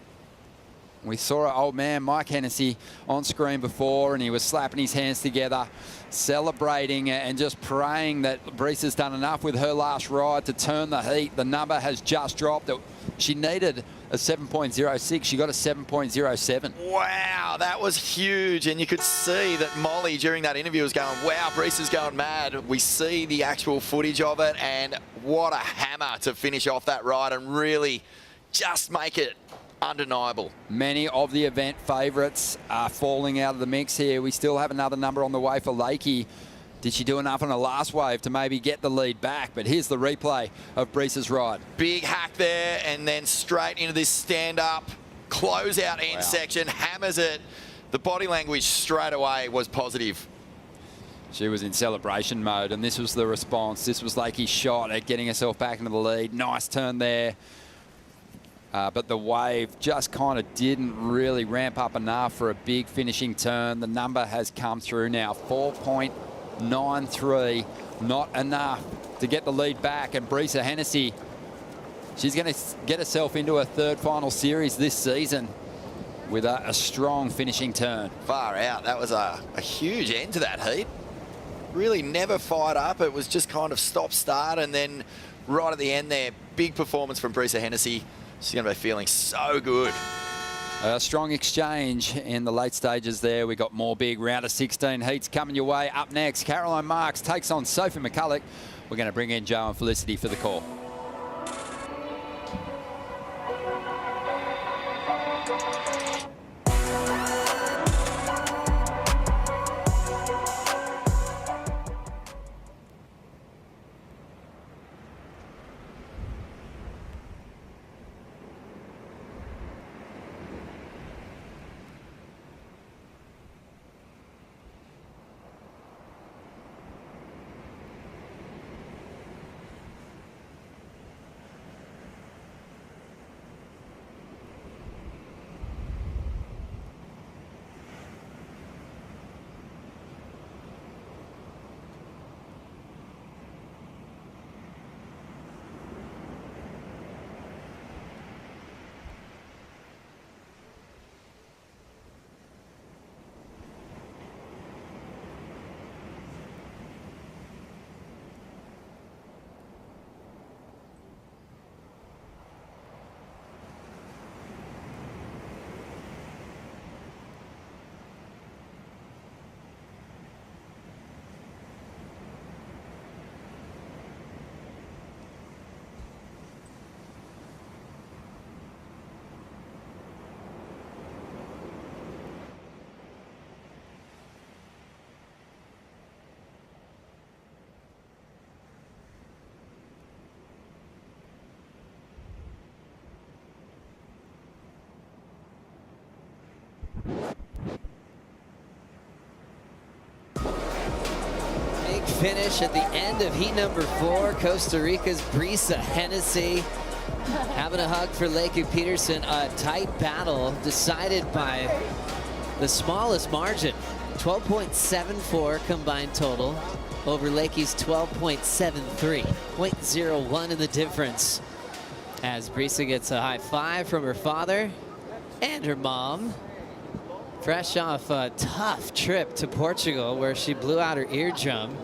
We saw our old man Mike Hennessy on screen before, and he was slapping his hands together, celebrating and just praying that Brisa's done enough with her last ride to turn the heat. The number has just dropped. She needed a 7.06. She got a 7.07. Wow, that was huge. And you could see that Molly during that interview was going, wow, Brisa's going mad. We see the actual footage of it, and what a hammer to finish off that ride and really just make it undeniable. Many of the event favourites are falling out of the mix here. We still have another number on the way for Lakey. Did she do enough on the last wave to maybe get the lead back? But here's the replay of Breesa's ride. Big hack there, and then straight into this stand-up, close-out end section, hammers it. The body language straight away was positive. She was in celebration mode, and this was the response. This was Lakey's shot at getting herself back into the lead. Nice turn there. But the wave just kind of didn't really ramp up enough for a big finishing turn. The number has come through now, 4.93. Not enough to get the lead back. And Breesa Hennessy, she's going to get herself into her third final series this season with a strong finishing turn. Far out. That was a huge end to that heat. Really never fired up. It was just kind of stop-start, and then right at the end there, big performance from Breesa Hennessy. She's going to be feeling so good. A strong exchange in the late stages there. We got more big round of 16 heats coming your way. Up next, Caroline Marks takes on Sophie McCulloch. We're going to bring in Joe and Felicity for the call. Big finish at the end of heat number 4. Costa Rica's Breesa Hennessy having a hug for Lakey Peterson. A tight battle decided by the smallest margin. 12.74 combined total over Lakey's 12.73. 0.01 in the difference. As Breesa gets a high five from her father and her mom. Fresh off a tough trip to Portugal where she blew out her eardrum.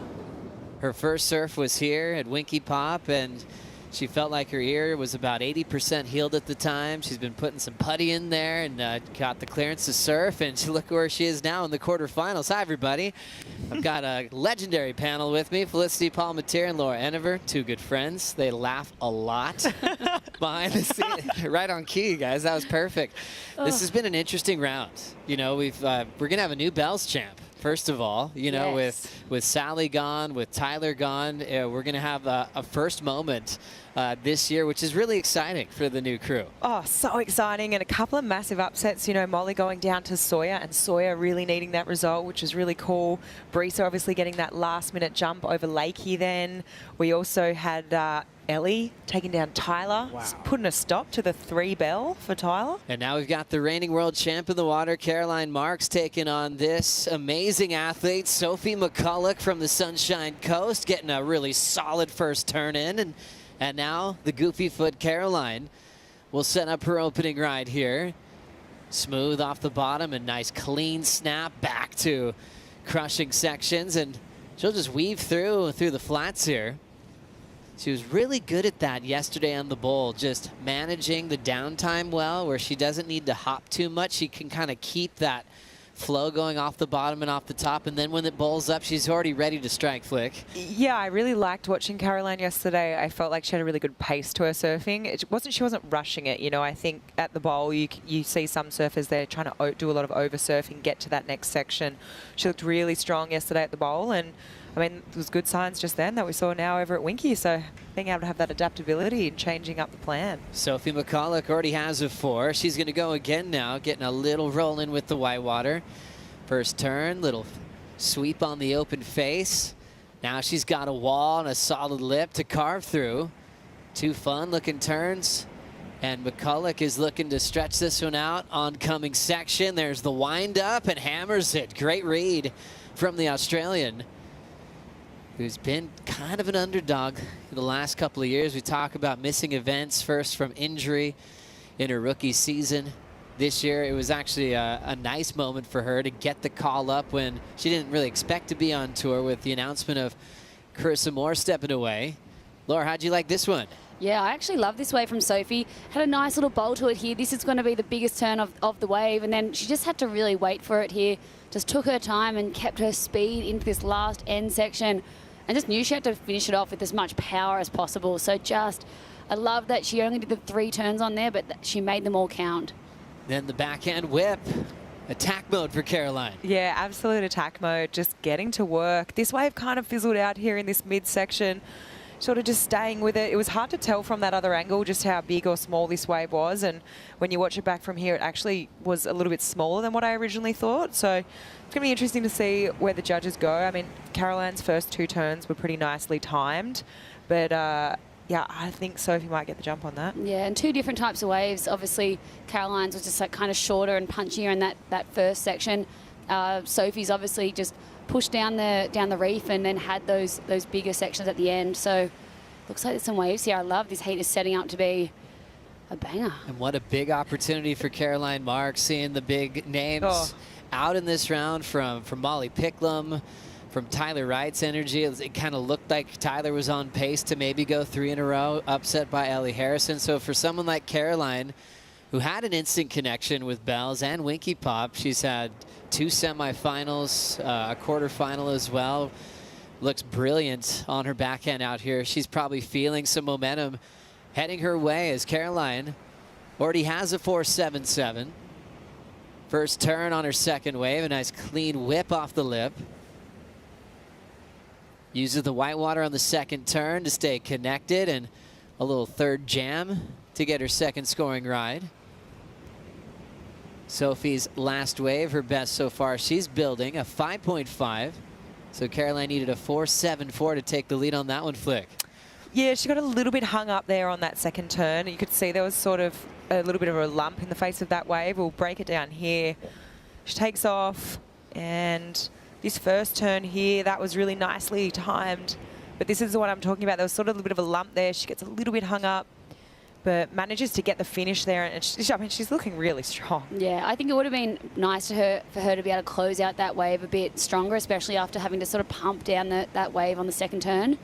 Her first surf was here at Winky Pop, and she felt like her ear was about 80% healed at the time. She's been putting some putty in there and got the clearance to surf, and look where she is now in the quarterfinals. Hi, everybody. I've got a legendary panel with me, Felicity Palmatier and Laura Enever, two good friends. They laugh a lot behind the scene. Right on key, guys. That was perfect. This has been an interesting round. You know, we're going to have a new Bells champ. First of all, you know, with Sally gone, with Tyler gone, we're going to have a first moment this year, which is really exciting for the new crew. Oh, so exciting. And a couple of massive upsets, you know, Molly going down to Sawyer, and Sawyer really needing that result, which is really cool. Breesa obviously getting that last-minute jump over Lakey then. We also had Ellie taking down Tyler, putting a stop to the 3-bell for Tyler. And now we've got the reigning world champ in the water, Caroline Marks, taking on this amazing athlete, Sophie McCulloch from the Sunshine Coast, getting a really solid first turn in. And now the goofy foot Caroline will set up her opening ride here. Smooth off the bottom and nice clean snap back to crushing sections. And she'll just weave through the flats here. She was really good at that yesterday on the bowl, just managing the downtime well, where she doesn't need to hop too much. She can kind of keep that flow going off the bottom and off the top, and then when it bowls up, she's already ready to strike, Flick. Yeah, I really liked watching Caroline yesterday. I felt like she had a really good pace to her surfing. She wasn't rushing it. You know, I think at the bowl you see some surfers there trying to do a lot of over surfing, get to that next section. She looked really strong yesterday at the bowl, and I mean, it was good signs just then that we saw now over at Winky. So being able to have that adaptability and changing up the plan. Sophie McCulloch already has a 4. She's going to go again now, getting a little roll in with the whitewater. First turn, little sweep on the open face. Now she's got a wall and a solid lip to carve through. 2 fun-looking turns. And McCulloch is looking to stretch this one out. Oncoming section, there's the wind-up and hammers it. Great read from the Australian, who's been kind of an underdog in the last couple of years. We talk about missing events, first from injury in her rookie season. This year, it was actually a nice moment for her to get the call up when she didn't really expect to be on tour, with the announcement of Carissa Moore stepping away. Laura, how'd you like this one? Yeah, I actually love this wave from Sophie. Had a nice little bowl to it here. This is going to be the biggest turn of the wave, and then she just had to really wait for it here. Just took her time and kept her speed into this last end section, and just knew she had to finish it off with as much power as possible. So I love that she only did the 3 turns on there, but she made them all count. Then the backhand whip. Attack mode for Caroline. Yeah, absolute attack mode, just getting to work. This wave kind of fizzled out here in this midsection, sort of just staying with it. It was hard to tell from that other angle just how big or small this wave was, and when you watch it back from here, it actually was a little bit smaller than what I originally thought. So it's going to be interesting to see where the judges go. I mean, Caroline's first 2 turns were pretty nicely timed, but yeah, I think Sophie might get the jump on that. Yeah, and 2 different types of waves. Obviously, Caroline's was just like kind of shorter and punchier in that first section. Sophie's obviously just pushed down the reef and then had those bigger sections at the end. So looks like there's some waves here. I love this heat is setting up to be a banger. And what a big opportunity for Caroline Marks, seeing the big names out in this round from Molly Picklum, from Tyler Wright's energy. It kind of looked like Tyler was on pace to maybe go 3 in a row, upset by Ellie Harrison. So for someone like Caroline, who had an instant connection with Bells and Winky Pop, she's had 2 semifinals, a quarterfinal as well. Looks brilliant on her backhand out here. She's probably feeling some momentum heading her way, as Caroline already has a 4.77. First turn on her second wave, a nice clean whip off the lip. Uses the whitewater on the second turn to stay connected, and a little third jam to get her second scoring ride. Sophie's last wave, her best so far. She's building a 5.5. So Caroline needed a 4.74 to take the lead on that one, Flick. Yeah, she got a little bit hung up there on that second turn. You could see there was sort of a little bit of a lump in the face of that wave. We'll break it down here. She takes off, and this first turn here, that was really nicely timed. But this is what I'm talking about. There was sort of a little bit of a lump there. She gets a little bit hung up, but manages to get the finish there. And I mean, she's looking really strong. Yeah, I think it would have been nice for her to be able to close out that wave a bit stronger, especially after having to sort of pump down that wave on the second turn.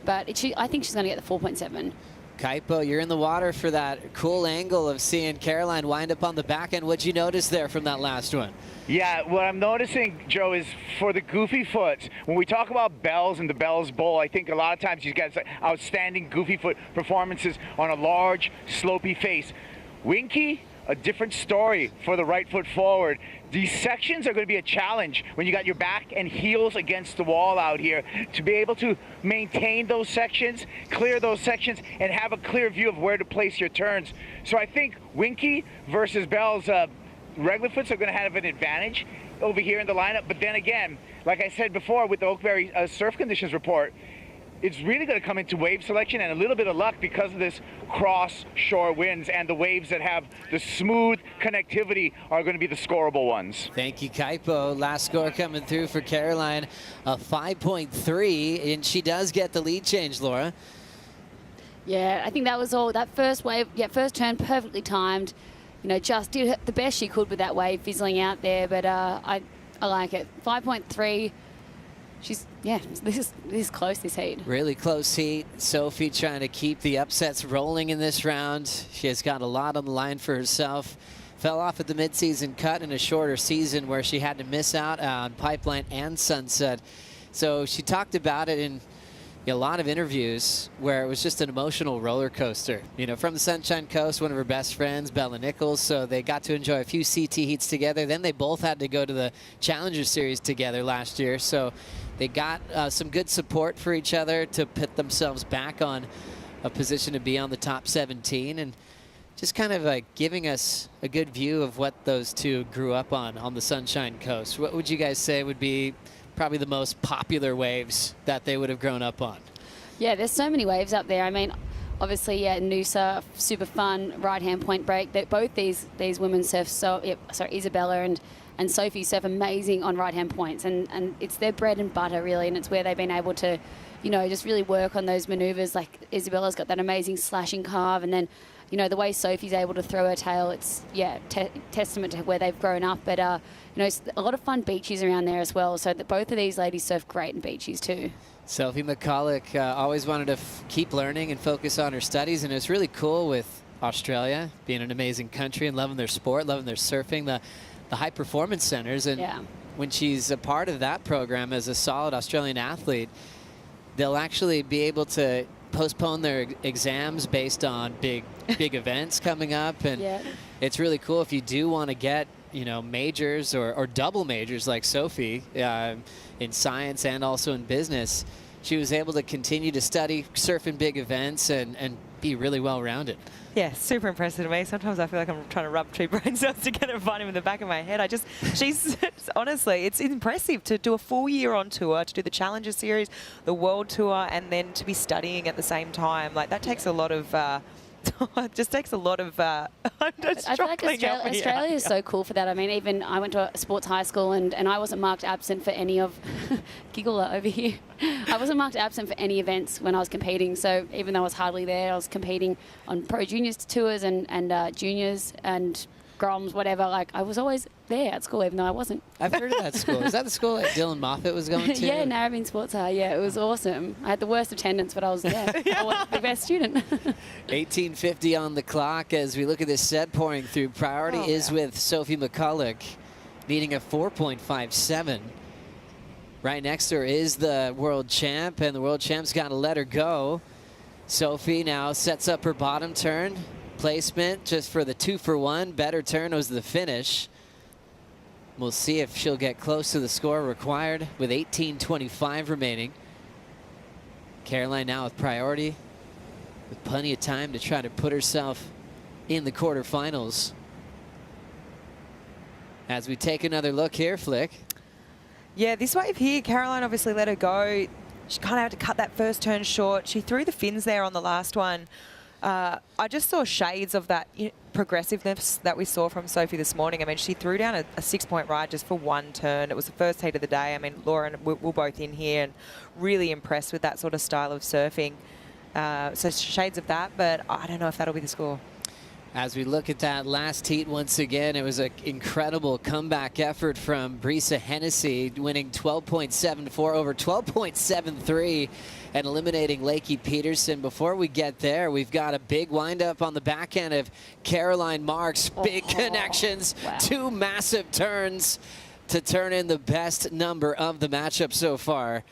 But I think she's going to get the 4.7. Kaipo, you're in the water for that cool angle of seeing Caroline wind up on the back end. What'd you notice there from that last one? Yeah, what I'm noticing, Joe, is for the goofy foot, when we talk about Bells and the Bells Bowl, I think a lot of times you guys outstanding goofy foot performances on a large, slopey face. Winky, a different story for the right foot forward. These sections are going to be a challenge when you got your back and heels against the wall out here, to be able to maintain those sections, clear those sections, and have a clear view of where to place your turns. So I think Winky versus Bells, regular foots are going to have an advantage over here in the lineup. But then again, like I said before with the Oakberry surf conditions report, it's really going to come into wave selection and a little bit of luck because of this cross-shore winds, and the waves that have the smooth connectivity are going to be the scoreable ones. Thank you, Kaipo. Last score coming through for Caroline, a 5.3, and she does get the lead change, Laura. Yeah, I think that was all. That first wave, first turn perfectly timed. You know, just did the best she could with that wave fizzling out there, but I like it. 5.3. This is close, this heat. Really close heat. Sophie trying to keep the upsets rolling in this round. She has got a lot on the line for herself. fell off at the midseason cut in a shorter season where she had to miss out on Pipeline and Sunset. So she talked about it in a lot of interviews where it was just an emotional roller coaster. You know, from the Sunshine Coast, one of her best friends, Bella Nichols, so they got to enjoy a few CT heats together. Then they both had to go to the Challenger Series together last year, so they got some good support for each other to put themselves back on a position to be on the top 17, and just kind of like giving us a good view of what those two grew up on the Sunshine Coast. What would you guys say would be probably the most popular waves that they would have grown up on? Yeah, there's so many waves up there. I mean, obviously, yeah, Noosa, super fun right-hand point break. That both these women surf Isabella and Sophie surf amazing on right-hand points, and it's their bread and butter really, and it's where they've been able to, you know, just really work on those maneuvers. Like Isabella's got that amazing slashing carve, and then, you know, the way Sophie's able to throw her tail, it's, yeah, testament to where they've grown up. But, you know, it's a lot of fun beaches around there as well. So that both of these ladies surf great in beaches too. Sophie McCulloch always wanted to keep learning and focus on her studies. And it's really cool with Australia being an amazing country and loving their sport, loving their surfing, the high performance centers. And when she's a part of that program as a solid Australian athlete, they'll actually be able to postpone their exams based on big events coming up, and it's really cool if you do want to get, you know, majors or double majors like Sophie in science and also in business. She was able to continue to study, surf in big events, and be really well-rounded. Yeah, super impressive to me. Sometimes I feel like I'm trying to rub two brain cells together and find him in the back of my head. She's honestly, it's impressive to do a full year on tour, to do the Challenger Series, the World Tour, and then to be studying at the same time. Like, that takes a lot of it just takes a lot of I'm just I feel like Australia is so cool for that. I mean, even I went to a sports high school and I wasn't marked absent for any of Giggler over here. I wasn't marked absent for any events when I was competing. So even though I was hardly there, I was competing on pro juniors tours and juniors and Groms, whatever. Like, I was always there at school, even though I wasn't. I've heard of that school. Is that the school that Dylan Moffat was going to? Yeah, Narrabeen Sports High. Yeah, it was awesome. I had the worst attendance, but I was I was the best student. 18:50 on the clock as we look at this set pouring through. Priority is with Sophie McCulloch, needing a 4.57. Right next to her is the world champ, and the world champ's got to let her go. Sophie now sets up her bottom turn. Placement just for the 2-for-1. Better turn was the finish. We'll see if she'll get close to the score required with 18:25 remaining. Caroline now with priority, with plenty of time to try to put herself in the quarterfinals. As we take another look here, Flick. Yeah, this wave here, Caroline obviously let her go. She kind of had to cut that first turn short. She threw the fins there on the last one. I just saw shades of that progressiveness that we saw from Sophie this morning. I mean, she threw down a 6-point ride just for one turn. It was the first heat of the day. I mean, Laura and we're both in here and really impressed with that sort of style of surfing. So shades of that, but I don't know if that'll be the score. As we look at that last heat once again, it was an incredible comeback effort from Brisa Hennessy, winning 12.74 over 12.73 and eliminating Lakey Peterson. Before we get there, we've got a big windup on the back end of Caroline Marks. Big connections, two massive turns to turn in the best number of the matchup so far.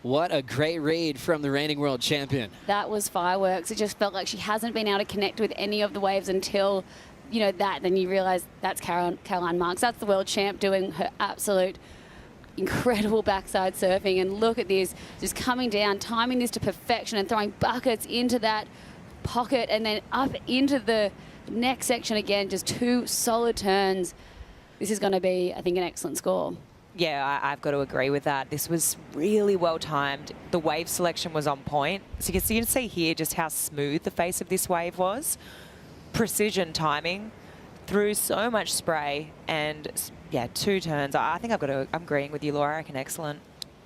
What a great read from the reigning world champion. That was fireworks. It just felt like she hasn't been able to connect with any of the waves until, you know, that. Then you realize that's Caroline Marks. That's the world champ doing her absolute incredible backside surfing. And look at this, just coming down, timing this to perfection and throwing buckets into that pocket and then up into the next section again. Just two solid turns. This is going to be, I think, an excellent score. Yeah, I've got to agree with that. This was really well timed. The wave selection was on point. So you can see here just how smooth the face of this wave was. Precision timing, through so much spray, and yeah, two turns. I think I'm agreeing with you, Laura. I reckon excellent.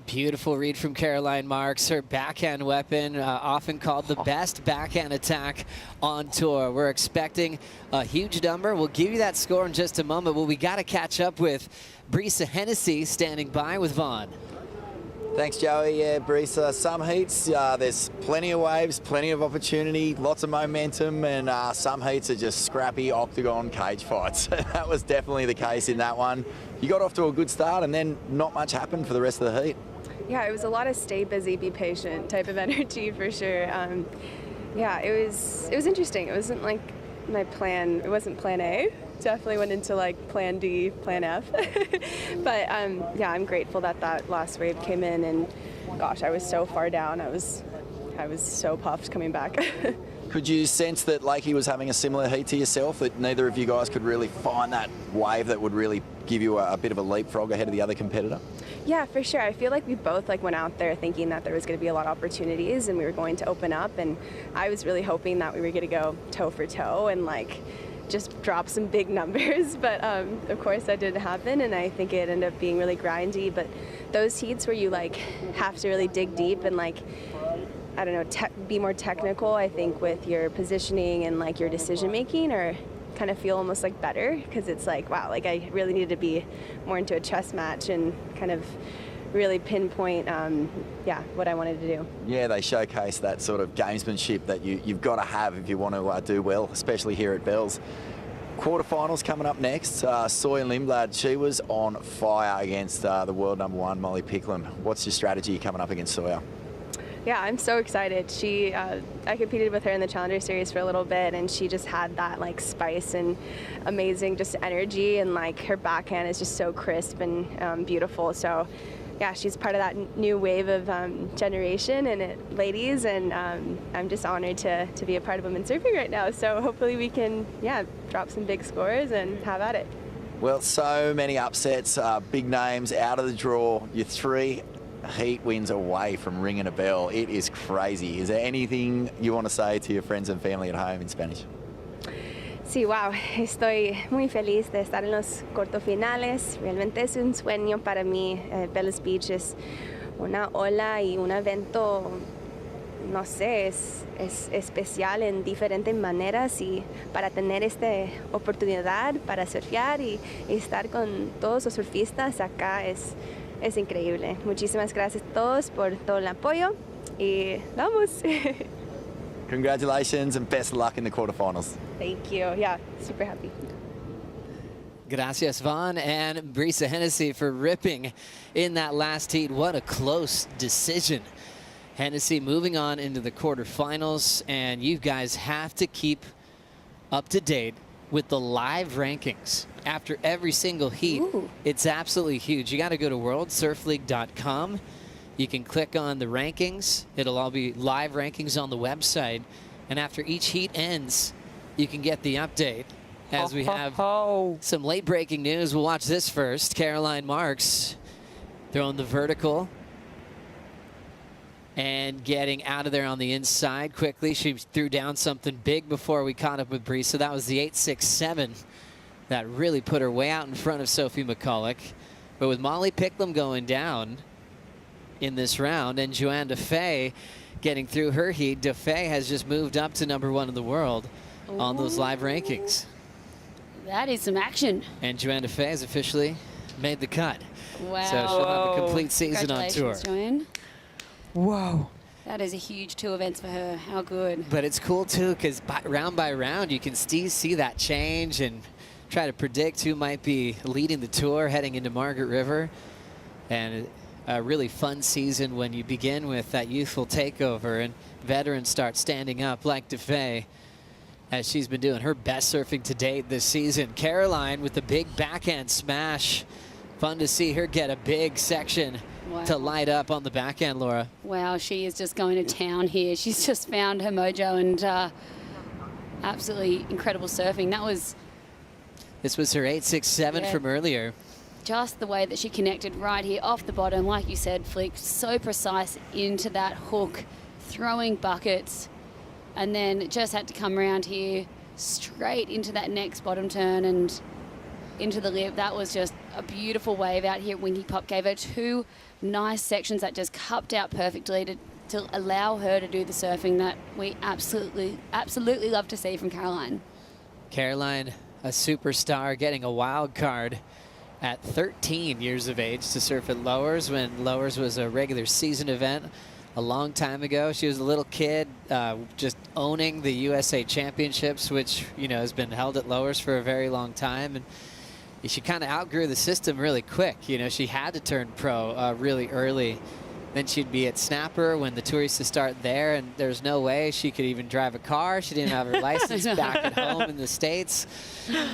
Beautiful read from Caroline Marks. Her backhand weapon, often called the best backhand attack on tour. We're expecting a huge number. We'll give you that score in just a moment, but we got to catch up with Brisa Hennessy standing by with Vaughn. Thanks, Joey. Yeah, Brisa, some heats, there's plenty of waves, plenty of opportunity, lots of momentum, and some heats are just scrappy octagon cage fights. That was definitely the case in that one. You got off to a good start, and then not much happened for the rest of the heat. Yeah, it was a lot of stay busy, be patient type of energy for sure. Yeah, it was interesting. It wasn't like my plan. It wasn't plan A. Definitely went into like plan D, plan F. But yeah, I'm grateful that that last wave came in, and gosh, I was so far down. I was so puffed coming back. Could you sense that Lakey was having a similar heat to yourself, that neither of you guys could really find that wave that would really give you a bit of a leapfrog ahead of the other competitor? Yeah, for sure. I feel like we both like went out there thinking that there was going to be a lot of opportunities and we were going to open up, and I was really hoping that we were going to go toe for toe and like just drop some big numbers, but of course that didn't happen, and I think it ended up being really grindy. But those heats where you like have to really dig deep and like, I don't know, be more technical, I think, with your positioning and like your decision making, or kind of feel almost like better, because it's like, wow, like I really needed to be more into a chess match and kind of really pinpoint yeah, what I wanted to do. Yeah, they showcase that sort of gamesmanship that you've got to have if you want to do well, especially here at Bells. Quarterfinals coming up next. Soy and Lindblad, she was on fire against the world #1 Molly Picklum. What's your strategy coming up against Sawyer? Yeah, I'm so excited. I competed with her in the Challenger Series for a little bit, and she just had that like spice and amazing just energy, and like her backhand is just so crisp and beautiful. So yeah, she's part of that new wave of generation and ladies, and I'm just honored to be a part of women's surfing right now. So hopefully we can, yeah, drop some big scores and have at it. Well, so many upsets, big names out of the draw. You're 3 heat wins away from ringing a bell. It is crazy. Is there anything you want to say to your friends and family at home in Spanish? Sí, wow, estoy muy feliz de estar en los cortofinales. Realmente es un sueño para mí. Bells Beach es una ola y un evento, no sé, es especial en diferentes maneras, y para tener esta oportunidad para surfear y estar con todos los surfistas acá es increíble. Muchísimas gracias a todos por todo el apoyo y vamos. Congratulations and best of luck in the quarterfinals. Thank you. Yeah, super happy. Gracias, Vaughn and Brisa Hennessy, for ripping in that last heat. What a close decision. Hennessy moving on into the quarterfinals, and you guys have to keep up to date with the live rankings after every single heat. Ooh. It's absolutely huge. You got to go to worldsurfleague.com. You can click on the rankings. It'll all be live rankings on the website. And after each heat ends, you can get the update. As we have some late breaking news, we'll watch this first. Caroline Marks throwing the vertical and getting out of there on the inside quickly. She threw down something big before we caught up with Brisa. That was the 8.67 that really put her way out in front of Sophie McCulloch. But with Molly Picklum going down in this round and Joanne Defay getting through her heat, Defay has just moved up to #1 in the world on those live rankings. That is some action. And Joanne Defay has officially made the cut. Wow. So she'll have a complete season on tour. Congratulations, Joanne. Whoa. That is a huge 2 events for her. How good. But it's cool too, because round by round you can see that change and try to predict who might be leading the tour heading into Margaret River. And a really fun season when you begin with that youthful takeover and veterans start standing up like Defay, as she's been doing her best surfing to date this season. Caroline with the big backhand smash. Fun to see her get a big section to light up on the backhand, Laura. Wow, she is just going to town here. She's just found her mojo, and absolutely incredible surfing. This was her 8.67 from earlier. Just the way that she connected right here off the bottom, like you said, Flick, so precise into that hook, throwing buckets, and then just had to come around here straight into that next bottom turn and into the lip. That was just a beautiful wave out here at Winky Pop. Gave her 2 nice sections that just cupped out perfectly to allow her to do the surfing that we absolutely love to see from Caroline. Caroline, a superstar, getting a wild card at 13 years of age to surf at Lowers when Lowers was a regular season event a long time ago. She was a little kid just owning the USA Championships, which, you know, has been held at Lowers for a very long time. And she kind of outgrew the system really quick. You know, she had to turn pro really early. Then she'd be at Snapper when the tour used to start there, and there's no way she could even drive a car. She didn't have her license back at home in the States.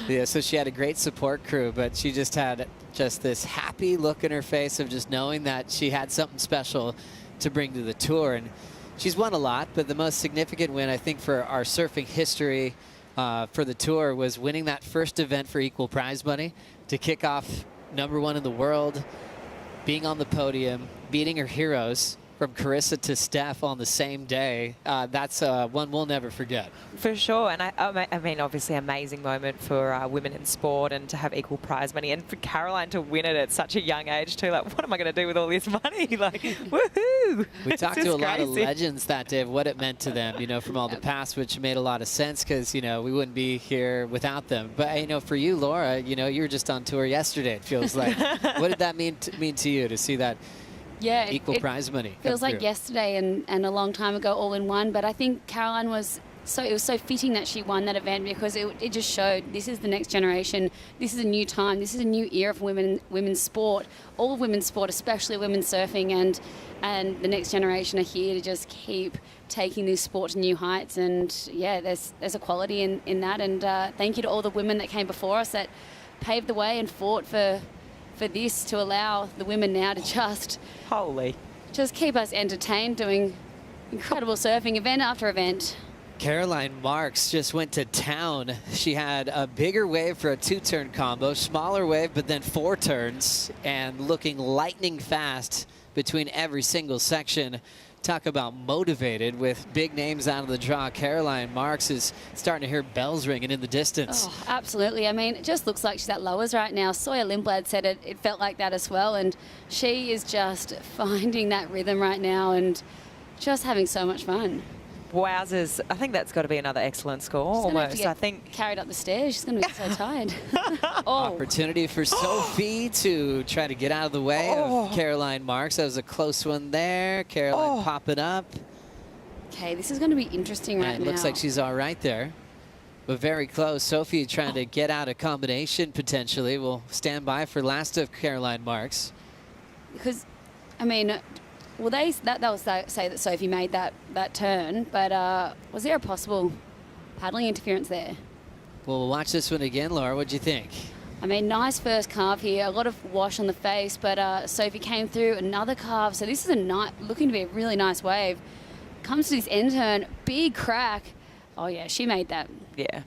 Yeah, so she had a great support crew, but she just had this happy look in her face of just knowing that she had something special to bring to the tour. And she's won a lot, but the most significant win, I think, for our surfing history for the tour was winning that first event for equal prize money to kick off #1 in the world, being on the podium, beating her heroes from Carissa to Steph on the same day. That's one we'll never forget. For sure. And I mean, obviously amazing moment for women in sport and to have equal prize money, and for Caroline to win it at such a young age too. Like, what am I going to do with all this money? Like, woohoo! We talked to a lot of legends that day of what it meant to them, you know, from all the past, which made a lot of sense because, you know, we wouldn't be here without them. But, you know, for you, Laura, you know, you were just on tour yesterday, it feels like. What did that mean to you to see that? Yeah, equal prize money. Feels like yesterday and a long time ago all in one. But I think Caroline was it was so fitting that she won that event because it just showed this is the next generation. This is a new time. This is a new era for women's sport. All of women's sport, especially women's surfing, and the next generation are here to just keep taking this sport to new heights. And yeah, there's a quality in that. And thank you to all the women that came before us that paved the way and fought for this to allow the women now to just keep us entertained doing incredible surfing event after event. Caroline Marks just went to town. She had a bigger wave for a 2-turn combo, smaller wave, but then 4 turns, and looking lightning fast between every single section. Talk about motivated with big names out of the draw. Caroline Marks is starting to hear bells ringing in the distance. Oh, absolutely. I mean, it just looks like she's at Lowers right now. Sawyer Lindblad said it felt like that as well. And she is just finding that rhythm right now and just having so much fun. Wowzers. I think that's got to be another excellent score. She's Almost, I think. Carried up the stairs. She's going to be so tired. Opportunity for Sophie to try to get out of the way of Caroline Marks. That was a close one there. Caroline popping up. Okay, this is going to be interesting right now. It looks like she's all right there, but very close. Sophie trying to get out a combination potentially. We'll stand by for last of Caroline Marks. Because, I mean, well, they'll say that Sophie made that turn, but was there a possible paddling interference there? Well, we'll watch this one again, Laura. What do you think? I mean, nice first carve here. A lot of wash on the face, but Sophie came through another carve. So this is looking to be a really nice wave. Comes to this end turn, big crack. Oh yeah, she made that. Yeah.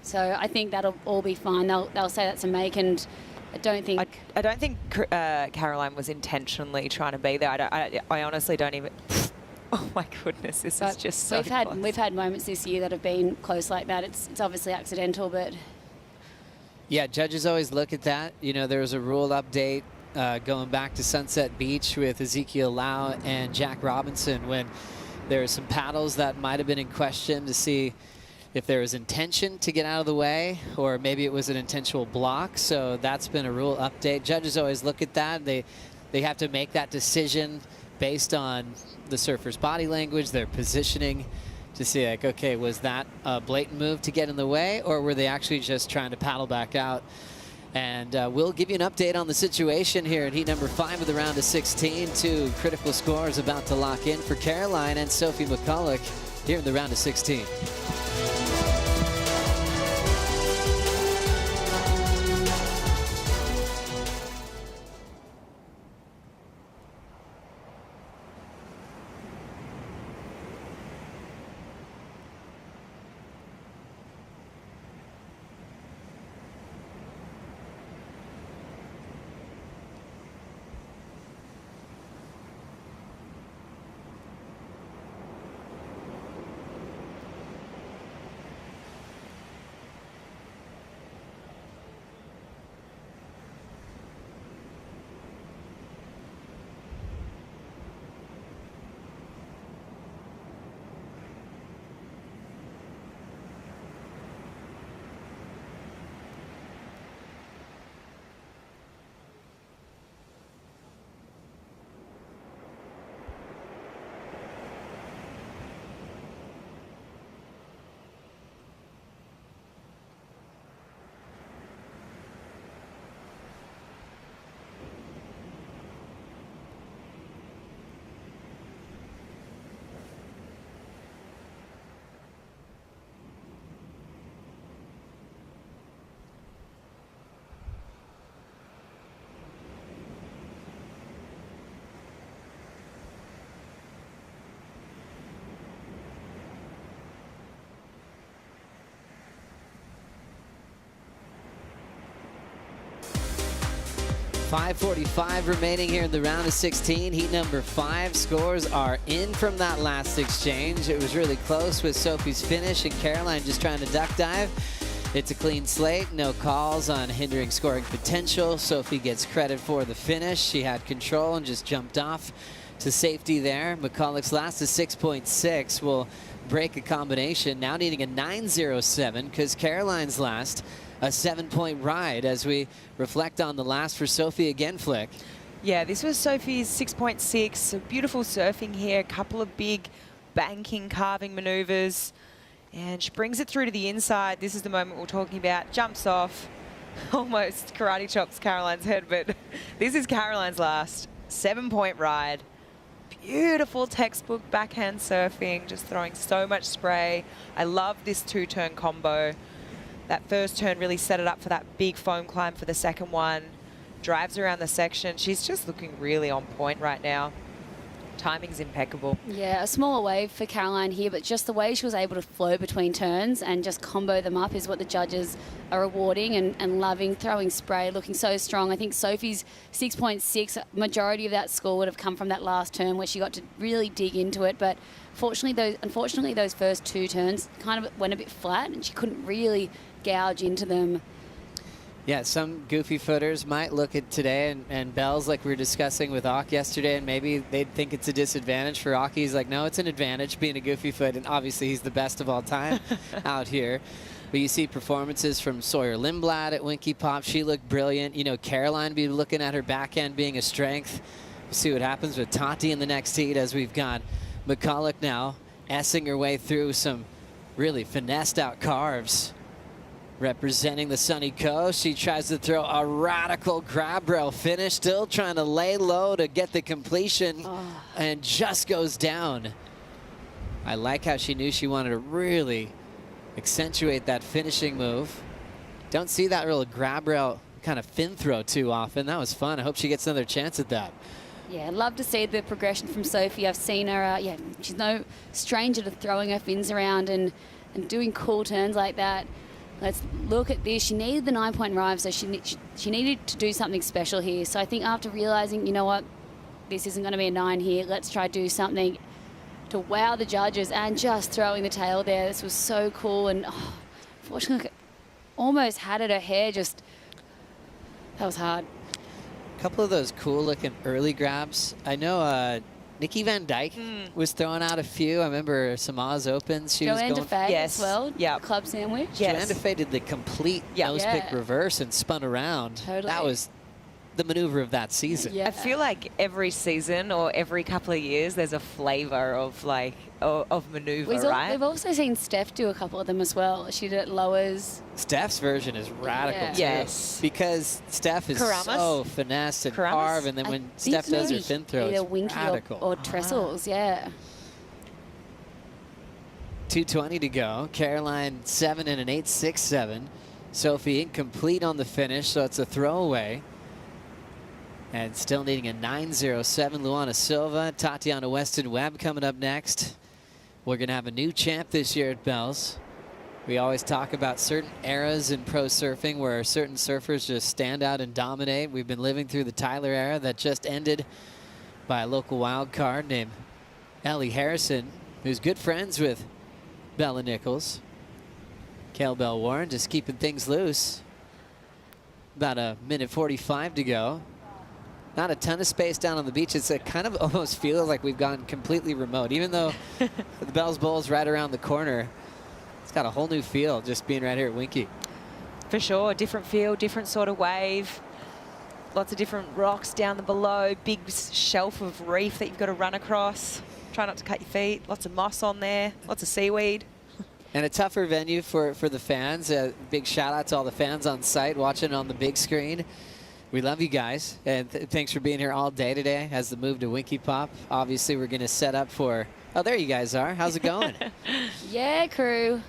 So I think that'll all be fine. They'll say that's a make, and I don't think Caroline was intentionally trying to be there. I honestly don't even. Oh my goodness, this is just so close. We've had moments this year that have been close like that. It's obviously accidental, but yeah, judges always look at that. You know, there was a rule update going back to Sunset Beach with Ezekiel Lau and Jack Robinson when there were some paddles that might have been in question to see if there was intention to get out of the way, or maybe it was an intentional block. So that's been a rule update. Judges always look at that. They have to make that decision based on the surfer's body language, their positioning, to see like, okay, was that a blatant move to get in the way, or were they actually just trying to paddle back out? And we'll give you an update on the situation here in heat number 5 of the round of 16. 2 critical scores about to lock in for Caroline and Sophie McCulloch here in the round of 16. 5:45 remaining here in the round of 16. Heat number 5. Scores are in from that last exchange. It was really close with Sophie's finish and Caroline just trying to duck dive. It's a clean slate, no calls on hindering scoring potential. Sophie gets credit for the finish. She had control and just jumped off to safety there. McCulloch's last is 6.6 will break a combination, now needing a 9.07 because Caroline's last a 7-point ride as we reflect on the last for Sophie again, Flick. Yeah, this was Sophie's 6.6. Beautiful surfing here, a couple of big banking, carving maneuvers. And she brings it through to the inside. This is the moment we're talking about. Jumps off, almost karate chops Caroline's head, but this is Caroline's last 7-point ride. Beautiful textbook backhand surfing, just throwing so much spray. I love this 2-turn combo. That first turn really set it up for that big foam climb for the second one. Drives around the section. She's just looking really on point right now. Timing's impeccable. Yeah, a smaller wave for Caroline here, but just the way she was able to flow between turns and just combo them up is what the judges are rewarding and loving. Throwing spray, looking so strong. I think Sophie's 6.6, majority of that score would have come from that last turn where she got to really dig into it, but unfortunately those first 2 turns kind of went a bit flat and she couldn't really gouge into them. Yeah, some goofy footers might look at today and Bells, like we were discussing with Ak yesterday, and maybe they'd think it's a disadvantage for Ak. He's like, no, it's an advantage being a goofy foot, and obviously he's the best of all time out here. But you see performances from Sawyer Lindblad at Winky Pop. She looked brilliant. You know, Caroline be looking at her backhand being a strength. We'll see what happens with Tati in the next heat as we've got McCulloch now S-ing her way through some really finessed out carves. Representing the sunny coast, she tries to throw a radical grab rail finish, still trying to lay low to get the completion, and just goes down. I like how she knew she wanted to really accentuate that finishing move. Don't see that real grab rail kind of fin throw too often. That was fun. I hope she gets another chance at that. Yeah, I'd love to see the progression from Sophie. I've seen her, she's no stranger to throwing her fins around and doing cool turns like that. Let's look at this. She needed the 9-point ride, so she needed to do something special here. So I think after realizing, you know what, this isn't going to be a 9 here, let's try to do something to wow the judges, and just throwing the tail there. This was so cool, and unfortunately, almost had it. Her hair just, that was hard. A couple of those cool looking early grabs. I know Nikki Van Dyke was throwing out a few. I remember some Oz Opens. She Joanne was going DeFay as well. Yeah. Club sandwich. Joanne DeFay did the complete nose pick reverse and spun around. Totally. That was the maneuver of that season. I feel like every season or every couple of years there's a flavor of of maneuver, right? We've also seen Steph do a couple of them as well. She did it lowers. Steph's version is radical too. Yes. Because Steph is so finesse and carve, and then when Steph does her fin throw, either it's winky radical. or trestles, yeah. 2:20 to go. Caroline 7 and an 8.67. Sophie incomplete on the finish, so it's a throwaway. And still needing a 9.07. Luana Silva, Tatiana Weston Webb coming up next. We're going to have a new champ this year at Bells. We always talk about certain eras in pro surfing where certain surfers just stand out and dominate. We've been living through the Tyler era that just ended by a local wild card named Ellie Harrison, who's good friends with Bella Nichols. Kale Bell Warren just keeping things loose. About a minute 45 to go. Not a ton of space down on the beach. It's kind of almost feels like we've gone completely remote. Even though the Bells Bowl is right around the corner, it's got a whole new feel just being right here at Winky. For sure, different feel, different sort of wave. Lots of different rocks down the below, big shelf of reef that you've got to run across. Try not to cut your feet. Lots of moss on there, lots of seaweed. And a tougher venue for the fans. Big shout out to all the fans on site watching on the big screen. We love you guys, and thanks for being here all day today as the move to Winky Pop. Obviously, we're going to set up for... Oh, there you guys are. How's it going? Yeah, crew.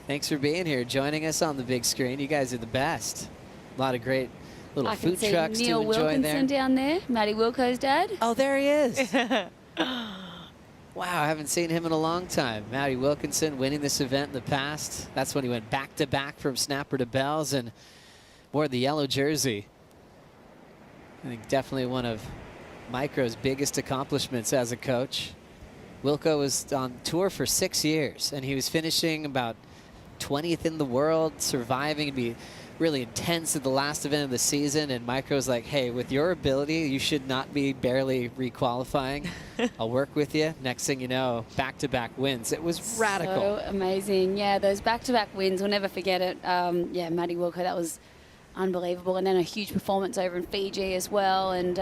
Thanks for being here, joining us on the big screen. You guys are the best. A lot of great little food trucks Neil to enjoy Wilkinson there. down there, Maddie Wilco's dad. Oh, there he is. Wow, I haven't seen him in a long time. Maddie Wilkinson winning this event in the past. That's when he went back-to-back from snapper to bells and wore the yellow jersey. I think definitely one of Micro's biggest accomplishments as a coach. Wilco was on tour for 6 years, and he was finishing about 20th in the world, surviving. It'd be really intense at the last event of the season, and Micro's like, hey, with your ability, you should not be barely requalifying. I'll work with you. Next thing you know, back-to-back wins. It was radical. So amazing. Yeah, those back-to-back wins, we'll never forget it. Yeah, Maddie Wilco, that was unbelievable. And then a huge performance over in Fiji as well. And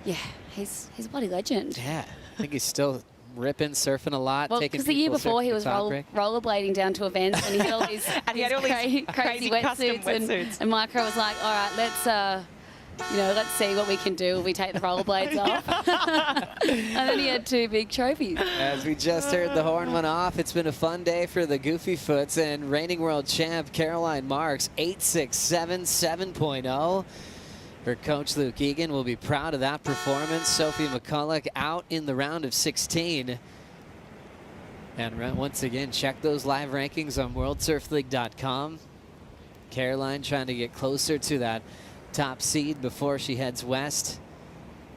yeah, he's a bloody legend. Yeah, I think he's still ripping, surfing a lot. Well, taking because the year people before he was break. rollerblading down to events, and he had all these, And he had all these crazy custom wetsuits. And Micro was like, all right, let's see what we can do if we take the rollerblades off. And then he had 2 big trophies. As we just heard the horn went off, it's been a fun day for the Goofy Foots, and reigning world champ Caroline Marks, 8.67, 7.0. Her coach Luke Egan will be proud of that performance. Sophie McCulloch out in the round of 16. And once again, check those live rankings on worldsurfleague.com. Caroline trying to get closer to that top seed before she heads west.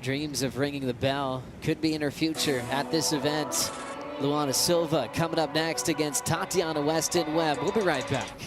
Dreams of ringing the bell could be in her future at this event. Luana Silva coming up next against Tatiana Weston Webb. We'll be right back.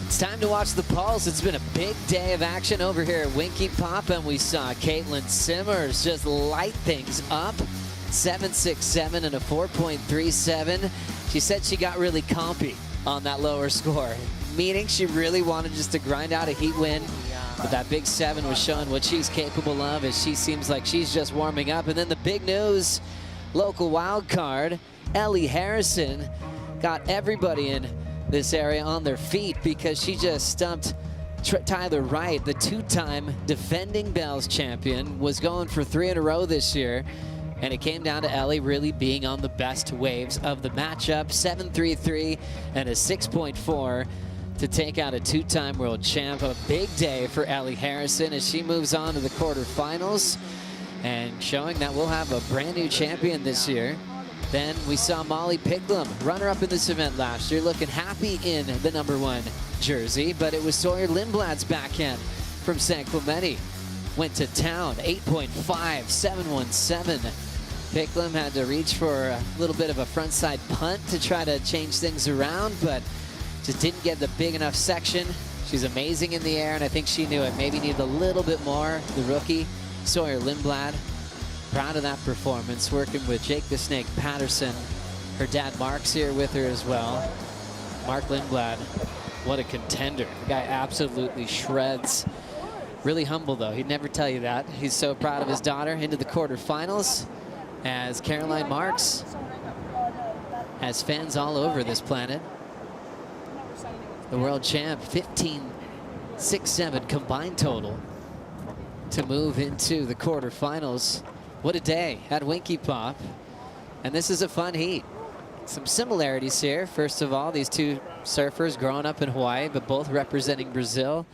It's time to watch the Pulse. It's been a big day of action over here at Winky Pop, and we saw Caitlin Simmers just light things up. 7.67 and a 4.37. She said she got really compy on that lower score, meaning she really wanted just to grind out a heat win. But that big 7 was showing what she's capable of, as she seems like she's just warming up. And then the big news, local wild card, Ellie Harrison, got everybody in this area on their feet because she just stumped Tyler Wright, the 2-time defending Bells champion, was going for 3 in a row this year. And it came down to Ellie really being on the best waves of the matchup. 7.33 and a 6.4 to take out a 2-time world champ. A big day for Ellie Harrison as she moves on to the quarterfinals and showing that we'll have a brand new champion this year. Then we saw Molly Picklum, runner-up in this event last year, looking happy in the #1 jersey, but it was Sawyer Lindblad's backhand from San Clemente. Went to town, 8.5, 7.17. Picklum had to reach for a little bit of a frontside punt to try to change things around, but just didn't get the big enough section. She's amazing in the air, and I think she knew it. Maybe needed a little bit more, the rookie, Sawyer Lindblad. Proud of that performance, working with Jake the Snake Patterson. Her dad Mark's here with her as well. Mark Lindblad, what a contender. The guy absolutely shreds. Really humble though, he'd never tell you that. He's so proud of his daughter. Into the quarterfinals as Caroline Marks has fans all over this planet. The world champ, 15.67 combined total to move into the quarterfinals. What a day at Winky Pop. And this is a fun heat. some similarities here. First of all, these two surfers growing up in Hawaii, but both representing Brazil.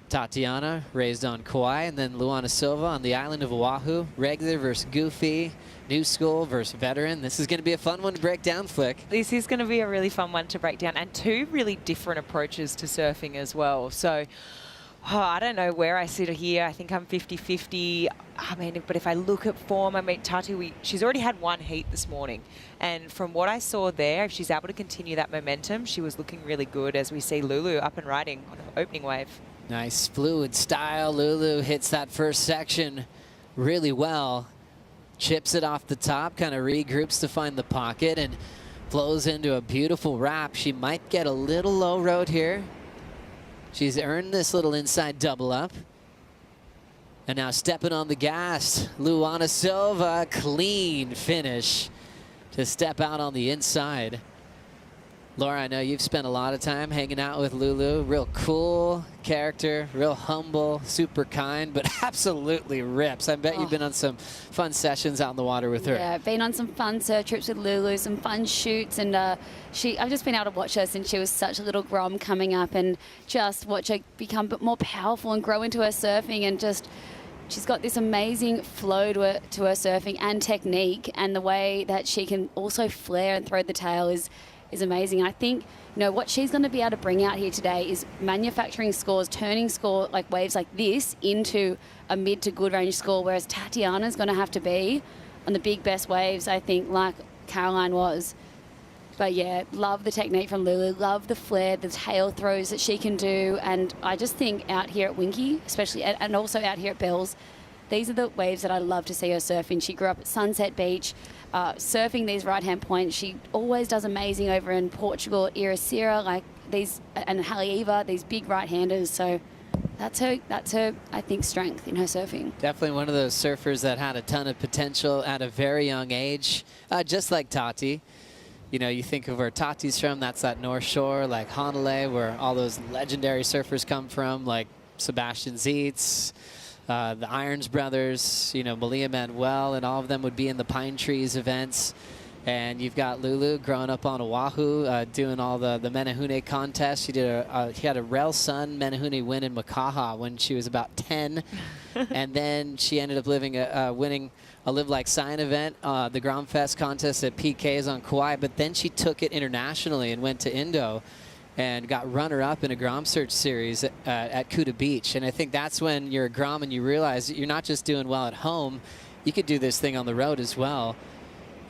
Tatiana raised on Kauai, and then Luana Silva on the island of Oahu. Regular versus goofy, new school versus veteran. This is going to be a fun one to break down, Flick. This is going to be a really fun one to break down, and two really different approaches to surfing as well. So I don't know where I sit here. I think I'm 50-50. I mean, but if I look at form, I mean, Tati, she's already had one heat this morning. And from what I saw there, if she's able to continue that momentum, she was looking really good as we see Lulu up and riding on an opening wave. Nice fluid style. Lulu hits that first section really well. Chips it off the top, kind of regroups to find the pocket and flows into a beautiful wrap. She might get a little low road here. She's earned this little inside double up. And now stepping on the gas, Luana Silva, clean finish to step out on the inside. Laura, I know you've spent a lot of time hanging out with Lulu. Real cool character, real humble, super kind, but absolutely rips. I bet you've been on some fun sessions out in the water with her. Yeah, been on some fun surf trips with Lulu, some fun shoots, and I've just been able to watch her since she was such a little grom coming up, and just watch her become a bit more powerful and grow into her surfing, and just she's got this amazing flow to her surfing and technique, and the way that she can also flare and throw the tail is amazing. And I think, you know, what she's going to be able to bring out here today is manufacturing scores, turning score like waves like this into a mid to good range score, whereas Tatiana's going to have to be on the big best waves, I think, like Caroline was. But yeah, love the technique from Lulu, love the flare, the tail throws that she can do, and I just think out here at Winky, especially, and also out here at Bells, these are the waves that I love to see her surfing. She grew up at Sunset Beach, surfing these right-hand points. She always does amazing over in Portugal, Iracira, like these, and Haleiwa, these big right-handers. So that's her, I think, strength in her surfing. Definitely one of those surfers that had a ton of potential at a very young age, just like Tati. You know, you think of where Tati's from, that's that North Shore, like Honolulu, where all those legendary surfers come from, like Sebastian Zietz, the Irons brothers, you know, Malia Manuel, and all of them would be in the Pine Trees events. And you've got Lulu growing up on Oahu, doing all the Menehune contests. She had a Rel Sun Menehune win in Makaha when she was about 10. And then she ended up winning a Live Like Sign event, the Grom Fest contest at PK's on Kauai. But then she took it internationally and went to Indo and got runner-up in a Grom Search series at Kuta Beach. And I think that's when you're a Grom and you realize that you're not just doing well at home, you could do this thing on the road as well.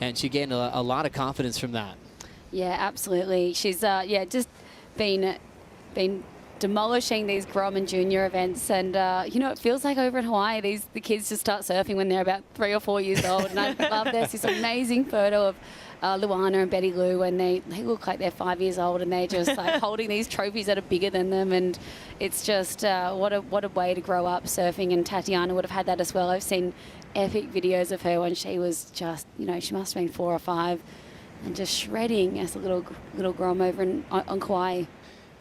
And she gained a lot of confidence from that. Yeah, absolutely. She's just been demolishing these Grom and junior events, and you know, it feels like over in Hawaii, the kids just start surfing when they're about 3 or 4 years old. And I love this amazing photo of Luana and Betty Lou, and they look like they're 5 years old, and they're just like holding these trophies that are bigger than them, and it's just what a way to grow up surfing. And Tatiana would have had that as well. I've seen epic videos of her when she was just, you know, she must have been 4 or 5, and just shredding as a little Grom over on Kauai.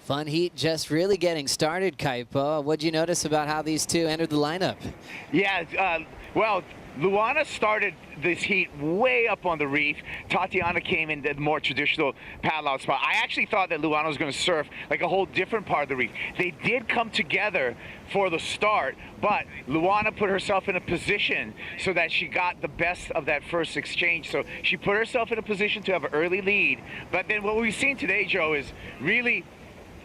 Fun heat just really getting started, Kaipo. What'd you notice about how these two entered the lineup? Yeah, well, Luana started this heat way up on the reef. Tatiana came in the more traditional paddle out spot. I actually thought that Luana was going to surf like a whole different part of the reef. They did come together for the start, but Luana put herself in a position so that she got the best of that first exchange. So she put herself in a position to have an early lead. But then what we've seen today, Joe, is really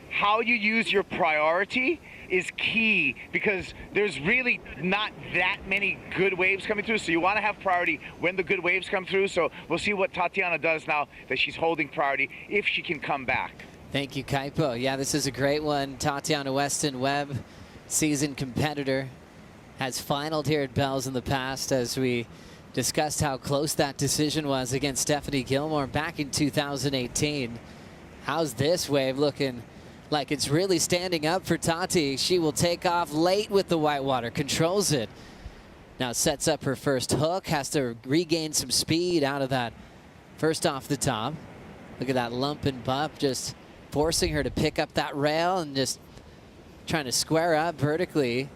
how you use your priority is key, because there's really not that many good waves coming through, so you want to have priority when the good waves come through. So we'll see what Tatiana does now that she's holding priority, if she can come back. Thank you, Kaipo. Yeah, this is a great one. Tatiana Weston Webb, seasoned competitor, has finaled here at Bells in the past, as we discussed how close that decision was against Stephanie Gilmore back in 2018. How's this wave looking? Like it's really standing up for Tati. She will take off late with the whitewater, controls it. Now sets up her first hook, has to regain some speed out of that first off the top. Look at that lump and bump, just forcing her to pick up that rail and just trying to square up vertically.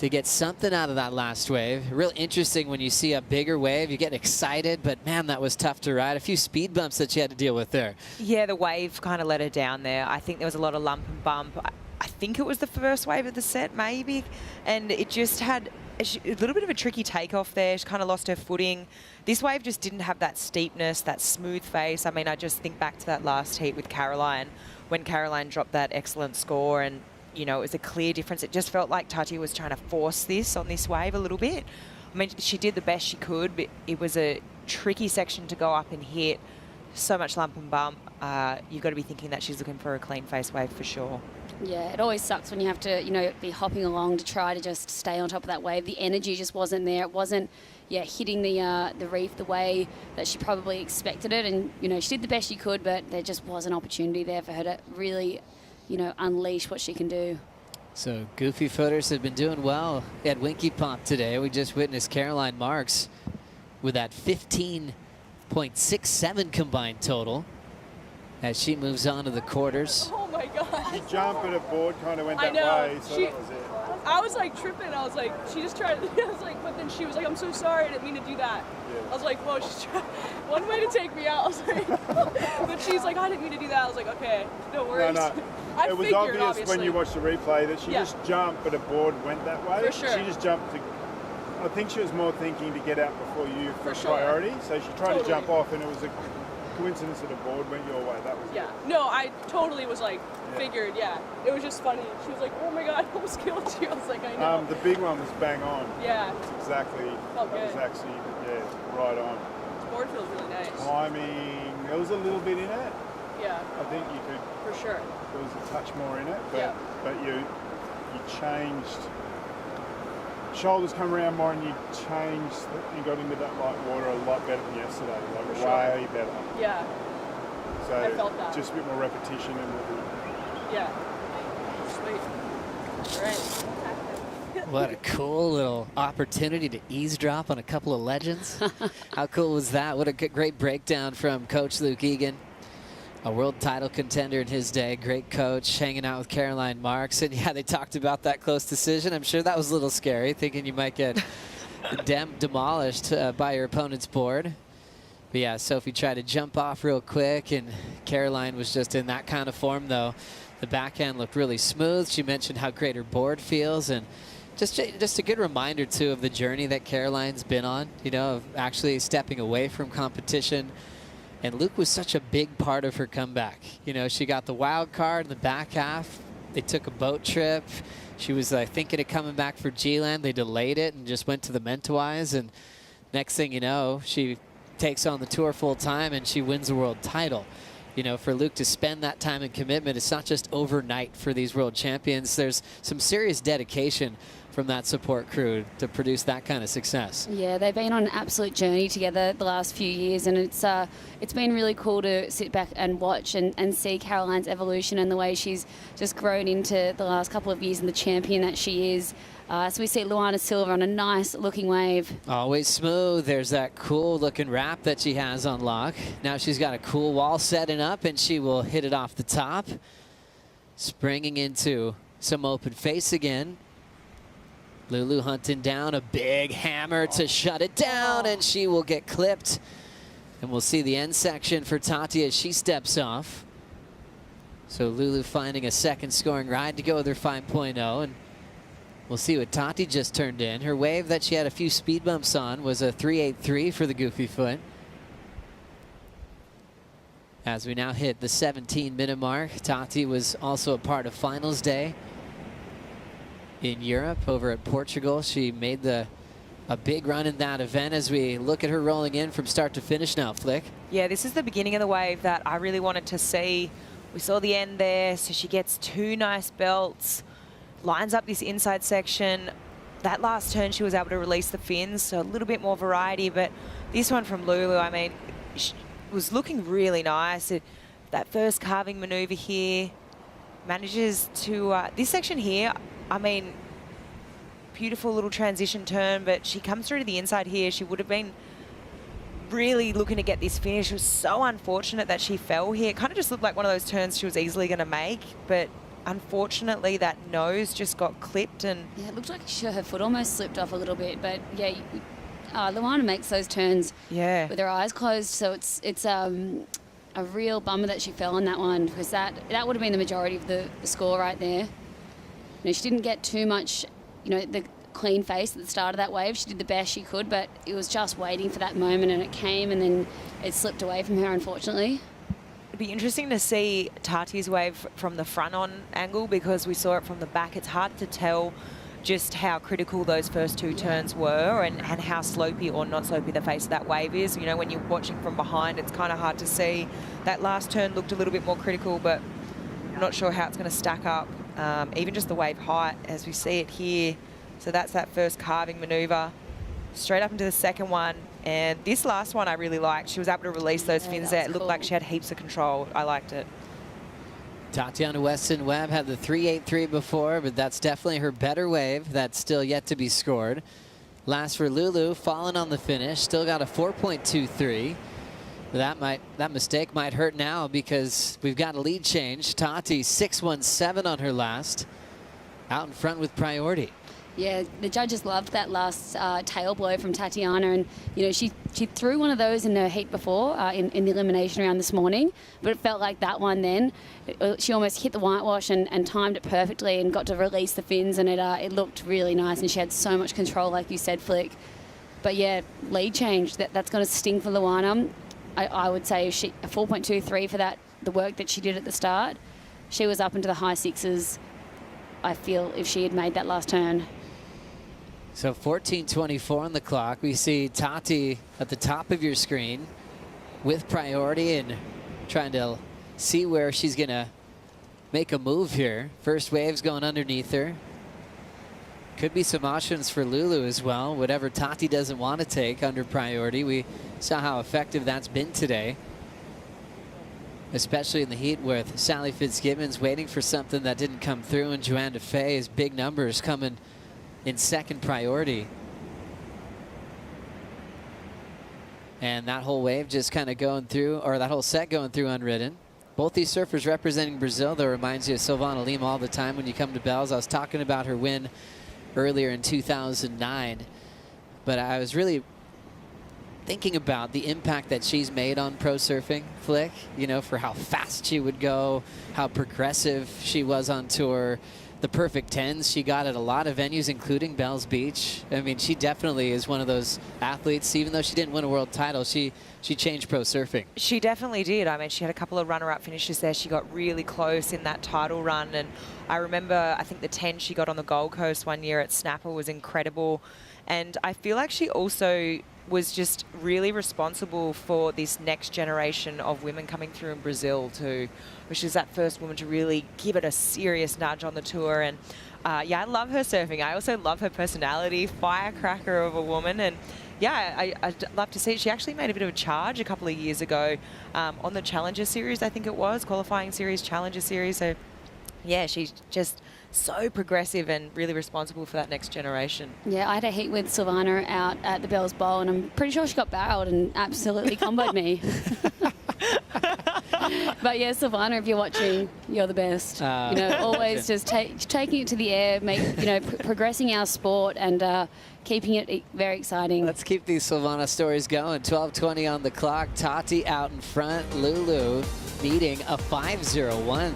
to get something out of that last wave. Real interesting when you see a bigger wave, you get excited, but man, that was tough to ride. A few speed bumps that you had to deal with there. Yeah, the wave kind of let her down there. I think there was a lot of lump and bump. I think it was the first wave of the set, maybe, and it just had a little bit of a tricky takeoff there. She kind of lost her footing. This wave just didn't have that steepness, that smooth face. I mean, I just think back to that last heat with Caroline, when Caroline dropped that excellent score, and you know, it was a clear difference. It just felt like Tati was trying to force this on this wave a little bit. I mean, she did the best she could, but it was a tricky section to go up and hit. So much lump and bump. You've got to be thinking that she's looking for a clean face wave for sure. Yeah, it always sucks when you have to, you know, be hopping along to try to just stay on top of that wave. The energy just wasn't there. It wasn't, hitting the reef the way that she probably expected it. And, you know, she did the best she could, but there just was an opportunity there for her to really, you know, unleash what she can do. So goofy footers have been doing well at Winky Pop today. We just witnessed Caroline Marks with that 15.67 combined total as she moves on to the quarters. Oh my God. You jump and a board kind of went I that know. way, so that was it. I was like tripping. I was like, she just tried. I was like, but then she was like, I'm so sorry. I didn't mean to do that. Yeah. I was like, whoa, she's trying. One way to take me out. I was like, but she's like, I didn't mean to do that. I was like, okay, no worries. No. I it was figured, obvious obviously. when you watched the replay that she just jumped, but a board went that way. For sure. She just jumped to. I think she was more thinking to get out before you for priority. So she tried to jump off, and it was a coincidence that a board went your way. That was it. No, I totally was like, figured, It was just funny. She was like, oh my God, I almost killed you. I was like, I know. The big one was bang on. Yeah. It's exactly. Felt It was good. actually, right on. This board feels really nice. Timing, there was a little bit in it. Yeah. I think you could. For sure. There was a touch more in it, but you changed. Shoulders come around more, and you changed. You got into that light water a lot better than yesterday. Like way better. Yeah. So I felt that. Just a bit more repetition and. Yeah. Sweet. All right. What a cool little opportunity to eavesdrop on a couple of legends. How cool was that? What a great breakdown from Coach Luke Egan. A world title contender in his day. Great coach, hanging out with Caroline Marks. And yeah, they talked about that close decision. I'm sure that was a little scary, thinking you might get demolished by your opponent's board. But yeah, Sophie tried to jump off real quick, and Caroline was just in that kind of form, though. The backhand looked really smooth. She mentioned how great her board feels, and just a good reminder, too, of the journey that Caroline's been on, you know, of actually stepping away from competition. And Luke was such a big part of her comeback. You know, she got the wild card in the back half. They took a boat trip. She was thinking of coming back for G-Land. They delayed it and just went to the Mentawais. And next thing you know, she takes on the tour full time and she wins the world title. You know, for Luke to spend that time and commitment, it's not just overnight for these world champions. There's some serious dedication from that support crew to produce that kind of success. Yeah, they've been on an absolute journey together the last few years, and it's been really cool to sit back and watch and see Caroline's evolution and the way she's just grown into the last couple of years and the champion that she is. So we see Luana Silva on a nice looking wave. Always smooth. There's that cool looking wrap that she has on lock. Now she's got a cool wall setting up, and she will hit it off the top. Springing into some open face again. Lulu hunting down a big hammer to shut it down, and she will get clipped. And we'll see the end section for Tati as she steps off. So Lulu finding a second scoring ride to go with her 5.0, and we'll see what Tati just turned in. Her wave that she had a few speed bumps on was a 3.83 for the goofy foot. As we now hit the 17-minute mark, Tati was also a part of finals day in Europe over at Portugal. She made a big run in that event as we look at her rolling in from start to finish now, Flick. Yeah, this is the beginning of the wave that I really wanted to see. We saw the end there, so she gets two nice belts, lines up this inside section. That last turn, she was able to release the fins, so a little bit more variety, but this one from Lulu, I mean, she was looking really nice. That first carving maneuver here manages to, this section here, I mean, beautiful little transition turn, but she comes through to the inside here. She would have been really looking to get this finish. It was so unfortunate that she fell here. It kind of just looked like one of those turns she was easily going to make, but unfortunately, that nose just got clipped and... Yeah, it looked like her foot almost slipped off a little bit, but yeah, Luana makes those turns with her eyes closed, so it's a real bummer that she fell on that one, because that would have been the majority of the score right there. You know, she didn't get too much, you know, the clean face at the start of that wave. She did the best she could, but it was just waiting for that moment, and it came, and then it slipped away from her, unfortunately. It'd be interesting to see Tati's wave from the front on angle, because we saw it from the back. It's hard to tell just how critical those first two turns were, and how slopey or not slopey the face of that wave is. You know, when you're watching from behind, it's kind of hard to see. That last turn looked a little bit more critical, but I'm not sure how it's going to stack up. Even just the wave height as we see it here. So that's that first carving manoeuvre. Straight up into the second one. And this last one I really liked. She was able to release those fins there. It looked like she had heaps of control. I liked it. Tatiana Weston-Webb had the 3.83 before, but that's definitely her better wave. That's still yet to be scored. Last for Lulu, falling on the finish. Still got a 4.23. That mistake might hurt now, because we've got a lead change. Tati 6.17 on her last. Out in front with priority. Yeah, the judges loved that last tail blow from Tatiana, and you know, she threw one of those in her heat before in the elimination round this morning, but it felt like that one then. She almost hit the whitewash and timed it perfectly and got to release the fins, and it looked really nice, and she had so much control, like you said, Flick. But yeah, lead change, that's going to sting for Luana. I would say a 4.23 for the work that she did at the start. She was up into the high sixes, I feel, if she had made that last turn. So 14.24 on the clock. We see Tati at the top of your screen with priority and trying to see where she's going to make a move here. First wave's going underneath her. Could be some options for Lulu as well. Whatever Tati doesn't want to take under priority. We saw how effective that's been today, especially in the heat with Sally Fitzgibbons waiting for something that didn't come through, and Joanne DeFay's big numbers coming in second priority. And that whole wave just kind of going through, or that whole set going through unridden. Both these surfers representing Brazil, though, reminds you of Silvana Lima all the time when you come to Bells. I was talking about her win earlier in 2009, but I was really thinking about the impact that she's made on pro surfing, Flick, you know, for how fast she would go, how progressive she was on tour, the perfect tens she got at a lot of venues, including Bells Beach. I mean, she definitely is one of those athletes. Even though she didn't win a world title, she changed pro surfing. She definitely did. I mean, she had a couple of runner-up finishes there. She got really close in that title run, and I remember, I think the 10 she got on the Gold Coast one year at Snapper was incredible. And I feel like she also was just really responsible for this next generation of women coming through in Brazil too, which is that first woman to really give it a serious nudge on the tour. And yeah, I love her surfing. I also love her personality, firecracker of a woman. And yeah, I'd love to see it. She actually made a bit of a charge a couple of years ago on the Challenger Series, I think it was, qualifying series, Challenger Series. So yeah, she's just so progressive and really responsible for that next generation. Yeah, I had a heat with Silvana out at the Bells Bowl, and I'm pretty sure she got barreled and absolutely comboed me. But yeah, Silvana, if you're watching, you're the best. You know, always just taking it to the air, progressing our sport and keeping it very exciting. Let's keep these Silvana stories going. 12:20 on the clock. Tati out in front. Lulu needing a 5-0-1.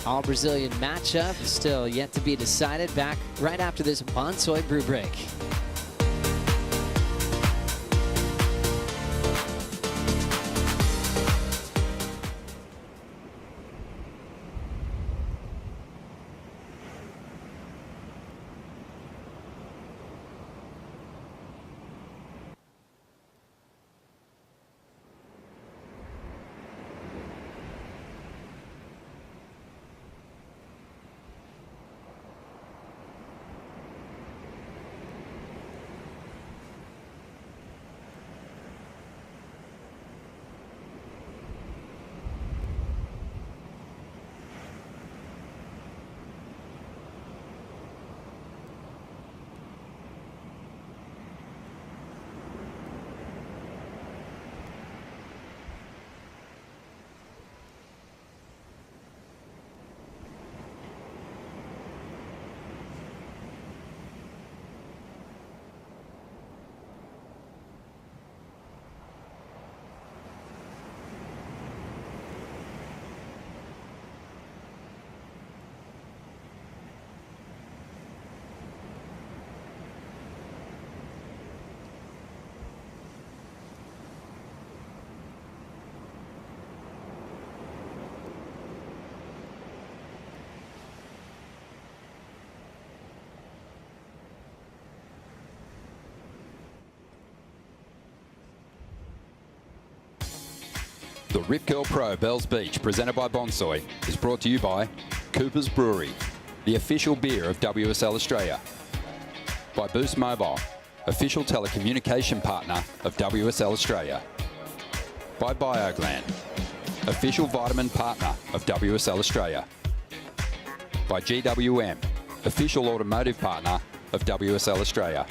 All Brazilian matchup still yet to be decided. Back right after this Bonsoy brew break. The Rip Curl Pro Bells Beach, presented by Bonsoy, is brought to you by Cooper's Brewery, the official beer of WSL Australia. By Boost Mobile, official telecommunication partner of WSL Australia. By BioGland, official vitamin partner of WSL Australia. By GWM, official automotive partner of WSL Australia.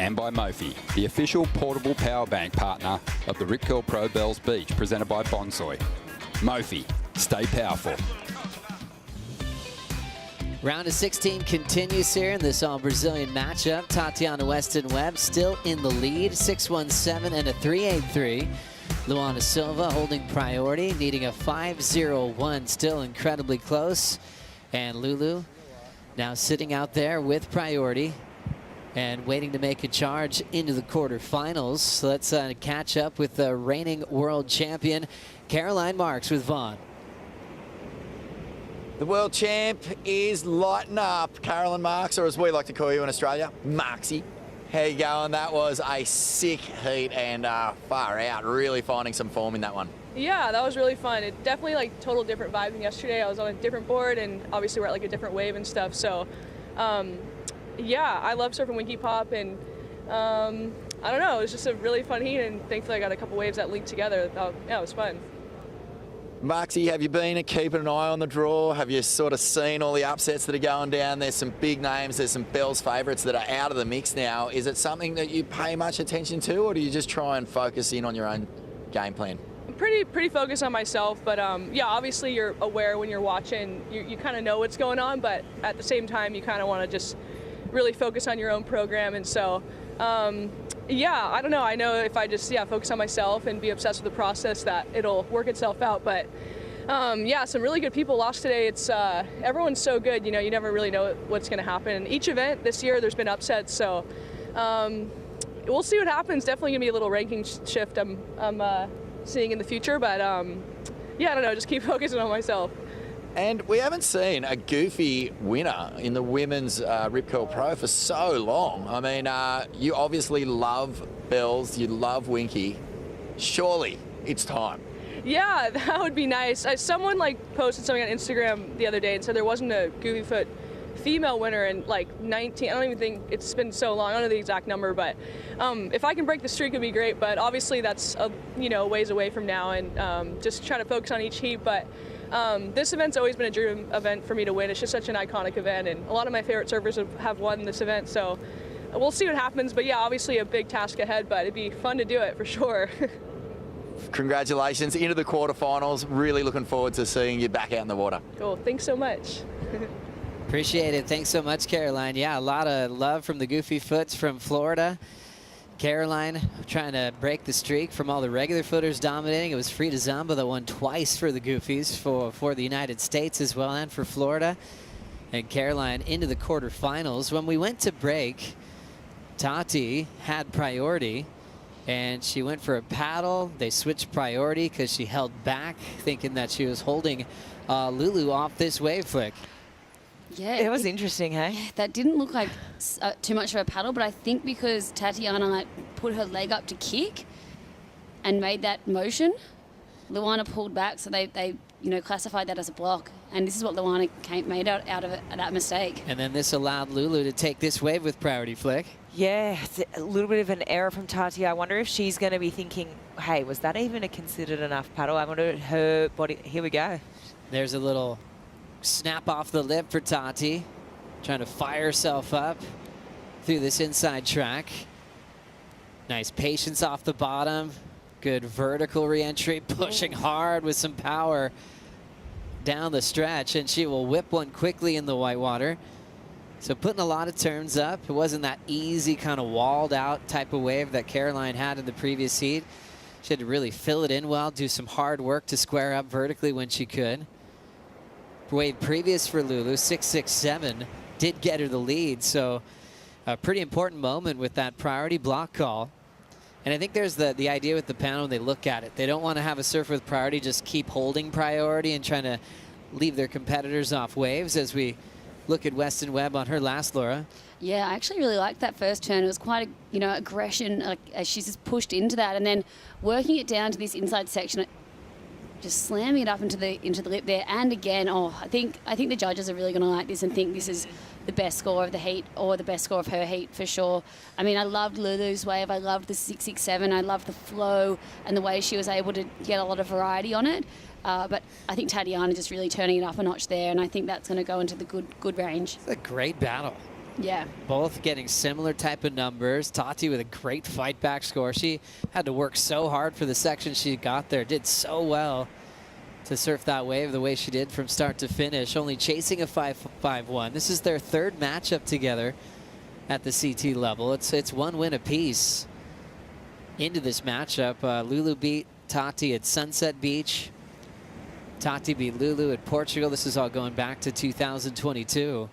And by Mophie, the official portable power bank partner of the Rip Curl Pro Bells Beach, presented by Bonsoy. Mophie, stay powerful. Round of 16 continues here in this all-Brazilian matchup. Tatiana Weston-Webb still in the lead, 6-1-7 and a 3-8-3. Luana Silva holding priority, needing a 5-0-1, still incredibly close. And Lulu now sitting out there with priority and waiting to make a charge into the quarterfinals. So let's catch up with the reigning world champion, Caroline Marks with Vaughn. The world champ is lighting up. Caroline Marks, or as we like to call you in Australia, Marksy. How you going? That was a sick heat and far out. Really finding some form in that one. Yeah, that was really fun. It definitely like total different vibe than yesterday. I was on a different board and obviously we're at like a different wave and stuff. So yeah, I love surfing Winky Pop and I don't know, it was just a really fun heat and thankfully I got a couple waves that linked together. Yeah, it was fun. Marksy, have you been keeping an eye on the draw? Have you sort of seen all the upsets that are going down? There's some big names, there's some Bells favourites that are out of the mix now. Is it something that you pay much attention to, or do you just try and focus in on your own game plan? I'm pretty focused on myself, but yeah, obviously you're aware when you're watching, you kind of know what's going on, but at the same time you kind of want to just really focus on your own program. And so yeah, I don't know. I know if I just focus on myself and be obsessed with the process that it'll work itself out. But yeah, some really good people lost today. It's everyone's so good. You know, you never really know what's going to happen. And each event this year, there's been upsets. So we'll see what happens. Definitely going to be a little ranking shift I'm seeing in the future. But yeah, I don't know. Just keep focusing on myself. And we haven't seen a goofy winner in the women's Rip Curl Pro for so long. I mean, you obviously love Bells, you love Winky. Surely it's time. Yeah, that would be nice. Someone like posted something on Instagram the other day and said there wasn't a Goofy Foot female winner in like 19. I don't even think it's been so long. I don't know the exact number, but if I can break the streak, it'd be great. But obviously that's a ways away from now, and just try to focus on each heat. But this event's always been a dream event for me to win. It's just such an iconic event, and a lot of my favorite surfers have won this event, so we'll see what happens. But yeah, obviously a big task ahead, but it'd be fun to do it for sure. Congratulations into the quarterfinals. Really looking forward to seeing you back out in the water. Cool, thanks so much. Appreciate it. Thanks so much, Caroline. Yeah, a lot of love from the Goofy Foots from Florida. Caroline trying to break the streak from all the regular footers dominating. It was Frida Zamba that won twice for the Goofies for the United States as well, and for Florida. And Caroline into the quarterfinals. When we went to break, Tati had priority and she went for a paddle. They switched priority because she held back, thinking that she was holding Lulu off this wave flick. Yeah, it was interesting, hey? Yeah, that didn't look like too much of a paddle, but I think because Tatiana put her leg up to kick and made that motion, Luana pulled back, so they classified that as a block. And this is what Luana made out of it, that mistake. And then this allowed Lulu to take this wave with priority flick. Yeah, it's a little bit of an error from Tati. I wonder if she's going to be thinking, hey, was that even a considered enough paddle? I wonder her body. Here we go. There's a little snap off the lip for Tati, trying to fire herself up through this inside track. Nice patience off the bottom. Good vertical re-entry, pushing hard with some power down the stretch, and she will whip one quickly in the whitewater. So putting a lot of turns up. It wasn't that easy kind of walled out type of wave that Caroline had in the previous heat. She had to really fill it in well, do some hard work to square up vertically when she could. Wave previous for Lulu, 6-6-7, did get her the lead. So a pretty important moment with that priority block call. And I think there's the idea with the panel when they look at it. They don't want to have a surfer with priority just keep holding priority and trying to leave their competitors off waves, as we look at Weston Webb on her last Laura. Yeah, I actually really liked that first turn. It was quite aggression, as she's just pushed into that, and then working it down to this inside section. just slamming it up into the lip there. And again, I think the judges are really going to like this and think this is the best score of the heat or the best score of her heat for sure. I mean, I loved Lulu's wave. I loved the 667. I loved the flow and the way she was able to get a lot of variety on it. But I think Tatiana just really turning it up a notch there, and I think that's going to go into the good range. It's a great battle. Yeah. Both getting similar type of numbers. Tati with a great fight back score. She had to work so hard for the section she got there. Did so well to surf that wave the way she did from start to finish. Only chasing a 5-5-1. This is their third matchup together at the CT level. It's one win apiece into this matchup. Lulu beat Tati at Sunset Beach. Tati beat Lulu at Portugal. This is all going back to 2022.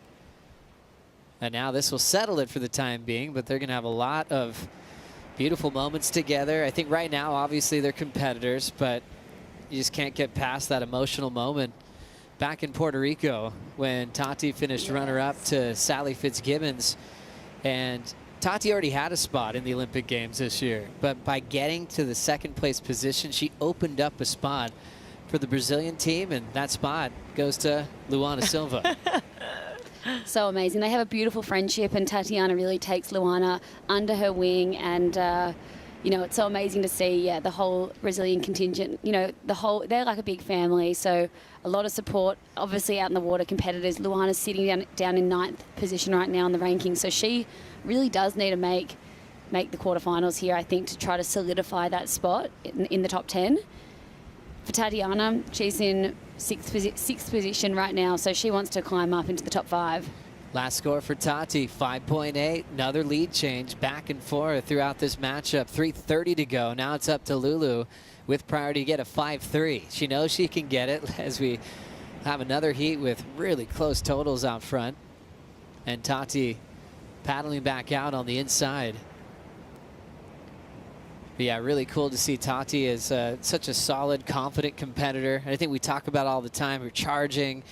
And now this will settle it for the time being, but they're going to have a lot of beautiful moments together. I think right now, obviously, they're competitors, but you just can't get past that emotional moment back in Puerto Rico when Tati finished runner-up to Sally Fitzgibbons. And Tati already had a spot in the Olympic Games this year, but by getting to the second place position, she opened up a spot for the Brazilian team, and that spot goes to Luana Silva. So amazing. They have a beautiful friendship, and Tatiana really takes Luana under her wing, and you know, it's so amazing to see the whole Brazilian contingent, you know, they're like a big family, so a lot of support obviously out in the water competitors. Luana's sitting down in 9th position right now in the rankings, so she really does need to make the quarterfinals here, I think, to try to solidify that spot in the top 10. For Tatiana, she's in sixth position right now, so she wants to climb up into the top 5. Last score for Tati, 5.8. Another lead change back and forth throughout this matchup. 3:30 to go. Now it's up to Lulu with priority to get a 5-3. She knows she can get it as we have another heat with really close totals out front. And Tati paddling back out on the inside. But yeah, really cool to see Tati as such a solid, confident competitor. I think we talk about all the time, her charging,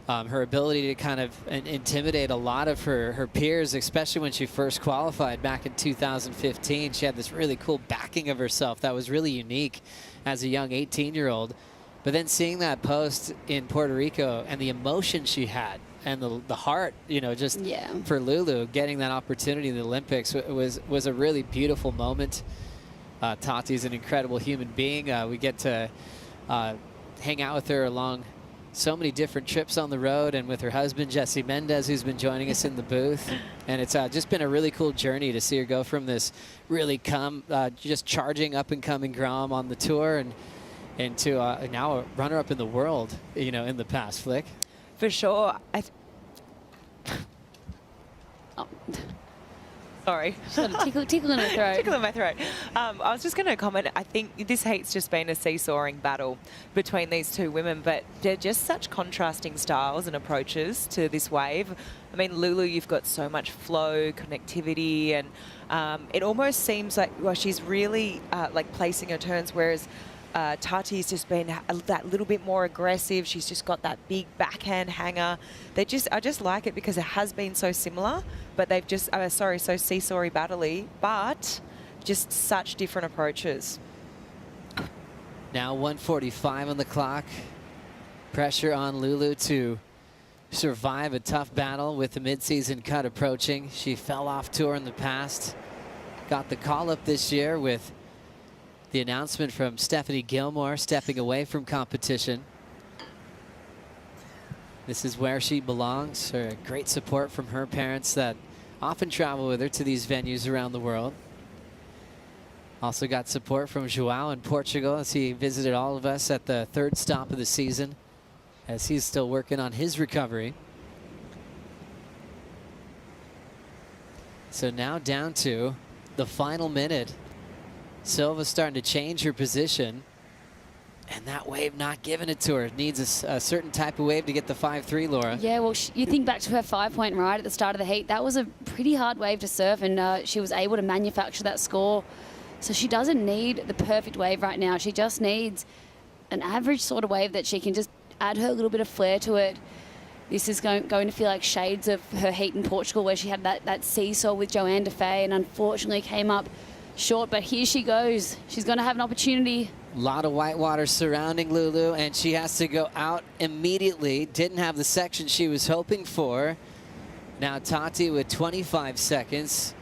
her ability to kind of intimidate a lot of her peers, especially when she first qualified back in 2015. She had this really cool backing of herself that was really unique as a young 18-year-old. But then seeing that post in Puerto Rico and the emotion she had and the heart, you know, just for Lulu, getting that opportunity in the Olympics was a really beautiful moment. Tati's an incredible human being. We get to hang out with her along so many different trips on the road, and with her husband, Jesse Mendez, who's been joining us in the booth. And it's just been a really cool journey to see her go from this really just charging up-and-coming Grom on the tour and to now a runner-up in the world, you know, in the past, Flick. For sure. Sorry. Tickle in the throat. Tickle in my throat. I was just going to comment, I think this heat's just been a seesawing battle between these two women, but they're just such contrasting styles and approaches to this wave. I mean, Lulu, you've got so much flow, connectivity, and it almost seems like, well, she's really like placing her turns, whereas Tati's just been that little bit more aggressive. She's just got that big backhand hanger. I just like it because it has been so similar, but they've just, so seesawy battley, but just such different approaches. Now 1:45 on the clock. Pressure on Lulu to survive a tough battle with the midseason cut approaching. She fell off tour in the past. Got the call up this year with the announcement from Stephanie Gilmore stepping away from competition. This is where she belongs. Her great support from her parents that often travel with her to these venues around the world. Also got support from João in Portugal as he visited all of us at the 3rd stop of the season as he's still working on his recovery. So now down to the final minute. Silva's starting to change her position, and that wave not giving it to her. Needs a certain type of wave to get the 5-3, Laura. Yeah, well, you think back to her 5-point ride at the start of the heat. That was a pretty hard wave to surf, and she was able to manufacture that score. So she doesn't need the perfect wave right now. She just needs an average sort of wave that she can just add her little bit of flair to it. This is going to feel like shades of her heat in Portugal, where she had that seesaw with Joanne Defay and unfortunately came up short, but here she goes. She's going to have an opportunity A lot of white water surrounding Lulu, and she has to go out immediately. Didn't have the section she was hoping for. Now Tati with 25 seconds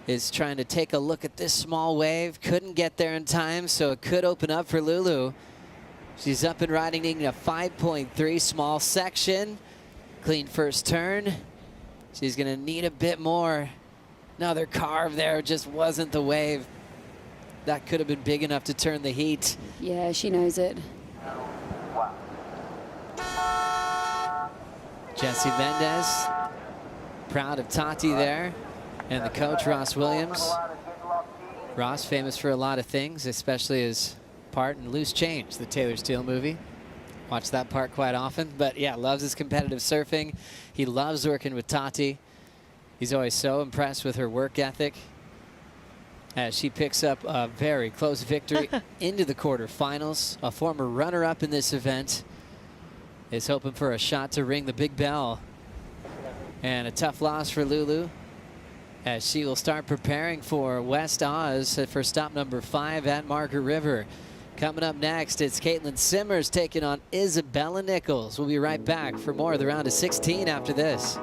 is trying to take a look at this small wave. Couldn't get there in time, so it could open up for Lulu. She's up and riding in a 5.3 small section. Clean first turn. She's gonna need a bit more. Another carve there, just wasn't the wave. That could have been big enough to turn the heat. Yeah, she knows it. Jesse Mendez, proud of Tati there, and the coach, Ross Williams. Ross, famous for a lot of things, especially his part in Loose Change, the Taylor Steele movie. Watch that part quite often, but yeah, loves his competitive surfing. He loves working with Tati. He's always so impressed with her work ethic, as she picks up a very close victory into the quarterfinals. A former runner-up in this event is hoping for a shot to ring the big bell. And a tough loss for Lulu, as she will start preparing for West Oz for stop number 5 at Margaret River. Coming up next, it's Caitlin Simmers taking on Isabella Nichols. We'll be right back for more of the round of 16 after this.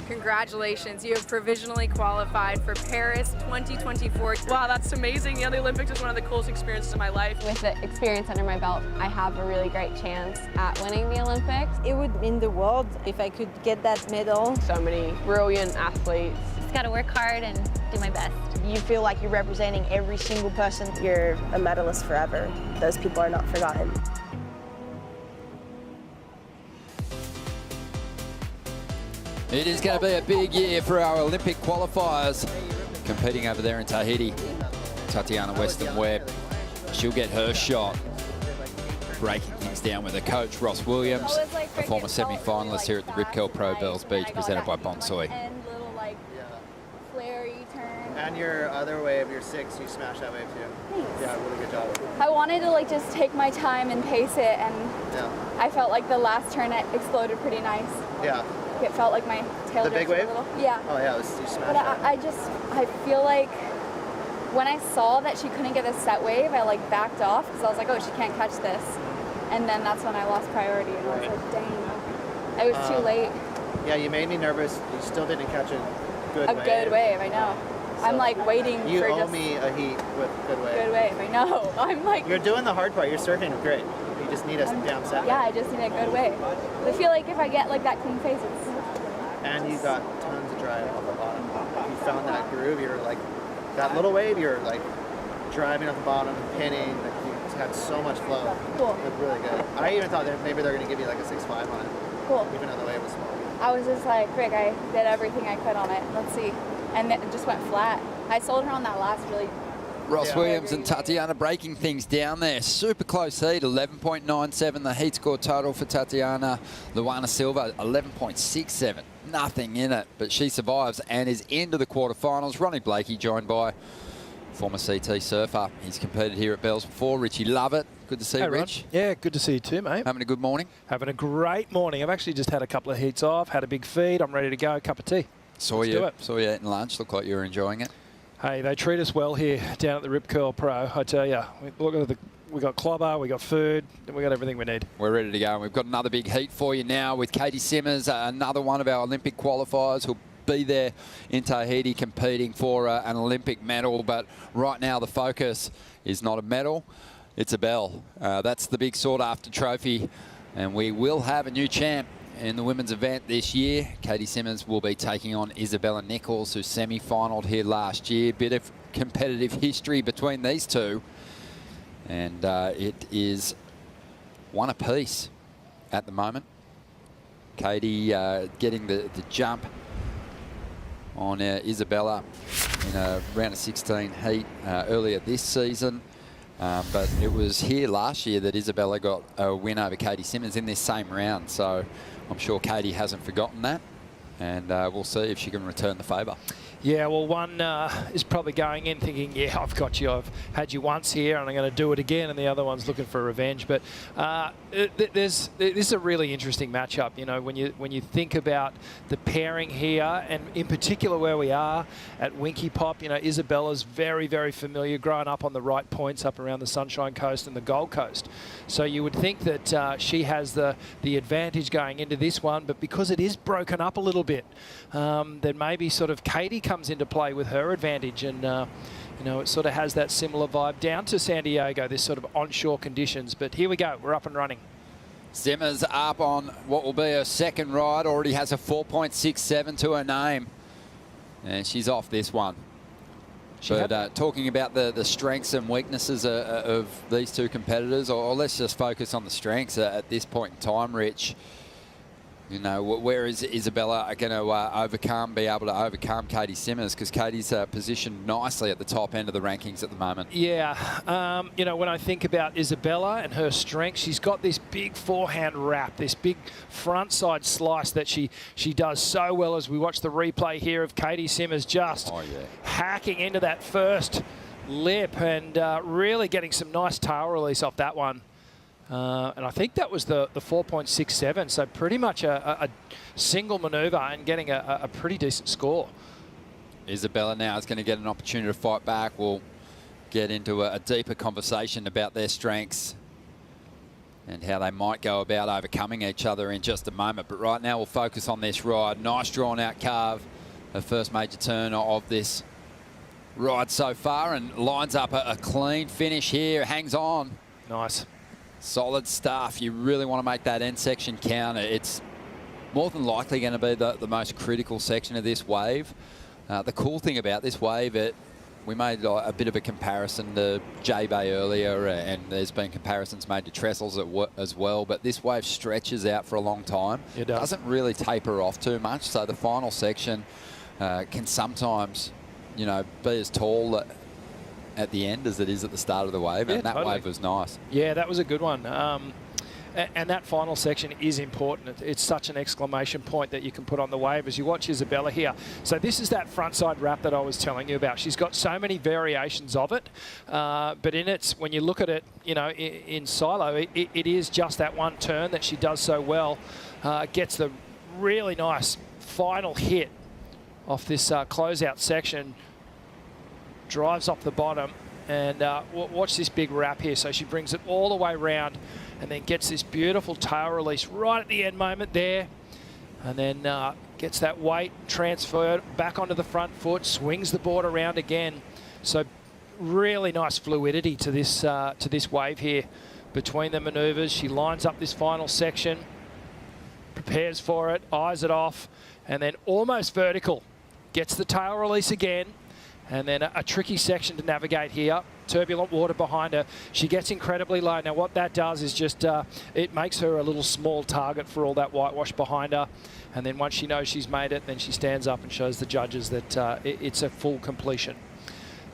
Congratulations, you have provisionally qualified for Paris 2024. Wow, that's amazing. Yeah, the Olympics is one of the coolest experiences of my life. With the experience under my belt, I have a really great chance at winning the Olympics. It would mean the world if I could get that medal. So many brilliant athletes. Just gotta work hard and do my best. You feel like you're representing every single person. You're a medalist forever. Those people are not forgotten. It is going to be a big year for our Olympic qualifiers competing over there in Tahiti. Tatiana Weston-Webb, she'll get her shot. Breaking things down with her coach, Ross Williams, a former semi-finalist here at the Rip Curl Pro Bells Beach, presented by Bonsoy. And your other wave, your 6, you smashed that wave too. Thanks. Yeah, really good job. I wanted to just take my time and pace it, and I felt like the last turn it exploded pretty nice. Yeah. It felt like my tail the big drifted wave? a little. Yeah. Oh yeah, you smashed But that. I feel like when I saw that she couldn't get a set wave, I backed off because I was like, oh, she can't catch this. And then that's when I lost priority, and I was like, dang, it was too late. Yeah, you made me nervous. You still didn't catch a good wave. A good wave, I know. So I'm waiting you for owe just me a heat with good wave. good wave. I know. I'm You're doing the hard part. You're surfing great. You just need a down set. yeah, I just need a good wave. I feel like if I get that clean face, it's And you got tons of drive off the bottom. You found that groove. You're that little wave. You're driving off the bottom, pinning. You had so much flow. Cool. It was really good. I even thought that maybe they're going to give you a 6.5 on it. Cool. Even though the wave was small. I was just like, Rick, I did everything I could on it. Let's see. And it just went flat. I sold her on that last really Ross Williams and Tatiana breaking things down there. Super close heat, 11.97 the heat score total for Tatiana. Luana Silva, 11.67. Nothing in it, but she survives and is into the quarterfinals. Ronnie Blakey joined by former CT surfer. He's competed here at Bells before. Richie Lovett. Good to see you, Rich. Yeah, good to see you too, mate. Having a good morning? Having a great morning. I've actually just had a couple of heats off, had a big feed. I'm ready to go. Cup of tea. Saw you eating lunch. Looked like you were enjoying it. Hey, they treat us well here down at the Rip Curl Pro. I tell you, we got clobber, we got food, and we got everything we need. We're ready to go. And we've got another big heat for you now with Katie Simmers, another one of our Olympic qualifiers who'll be there in Tahiti competing for an Olympic medal. But right now the focus is not a medal, it's a bell. That's the big sought-after trophy, and we will have a new champ in the women's event this year. Katie Simmers will be taking on Isabella Nichols, who semi-finaled here last year. Bit of competitive history between these two, and it is one apiece at the moment. Katie getting the jump on Isabella in a round of 16 heat earlier this season. But it was here last year that Isabella got a win over Katie Simmers in this same round. So I'm sure Katie hasn't forgotten that. And we'll see if she can return the favour. Yeah, well, one is probably going in thinking, yeah, I've got you. I've had you once here and I'm going to do it again. And the other one's looking for revenge. But this is a really interesting matchup. You know, when you think about the pairing here, and in particular where we are at Winky Pop, you know, Isabella's very, very familiar, growing up on the right points up around the Sunshine Coast and the Gold Coast. So you would think that she has the advantage going into this one. But because it is broken up a little bit, then maybe sort of Katie comes into play with her advantage, and you know, it sort of has that similar vibe down to San Diego, this sort of onshore conditions. But here we go, we're up and running. Simmers up on what will be her second ride, already has a 4.67 to her name, and she's off this one. But talking about the strengths and weaknesses of these two competitors, or let's just focus on the strengths at this point in time, Rich. You know, where is Isabella going to be able to overcome Katie Simmers? Because Katie's positioned nicely at the top end of the rankings at the moment. Yeah, you know, when I think about Isabella and her strength, she's got this big forehand wrap, this big front side slice that she does so well, as we watch the replay here of Katie Simmers just hacking into that first lip and really getting some nice tail release off that one. And I think that was the 4.67, so pretty much a single manoeuvre and getting a pretty decent score. Isabella now is going to get an opportunity to fight back. We'll get into a deeper conversation about their strengths and how they might go about overcoming each other in just a moment. But right now we'll focus on this ride. Nice drawn out carve, the first major turn of this ride so far, and lines up a clean finish here, hangs on. Nice. Solid stuff. You really want to make that end section count. It's more than likely going to be the most critical section of this wave. The cool thing about this wave, we made a bit of a comparison to J-Bay earlier, and there's been comparisons made to Trestles as well, but this wave stretches out for a long time. It does. Doesn't really taper off too much, so the final section can sometimes, you know, be as tall at the end as it is at the start of the wave, and that wave was nice. Yeah, that was a good one. And that final section is important. It's such an exclamation point that you can put on the wave as you watch Isabella here. So this is that front side wrap that I was telling you about. She's got so many variations of it, but in it, when you look at it, you know, in silo, it is just that one turn that she does so well. Gets the really nice final hit off this closeout section. Drives off the bottom, and watch this big wrap here. So she brings it all the way round and then gets this beautiful tail release right at the end moment there, and then gets that weight transferred back onto the front foot, swings the board around again. So really nice fluidity to this wave here between the maneuvers. She lines up this final section, prepares for it, eyes it off, and then almost vertical, gets the tail release again. And then a tricky section to navigate here. Turbulent water behind her. She gets incredibly low. Now what that does is just, it makes her a little small target for all that whitewash behind her. And then once she knows she's made it, then she stands up and shows the judges that it's a full completion.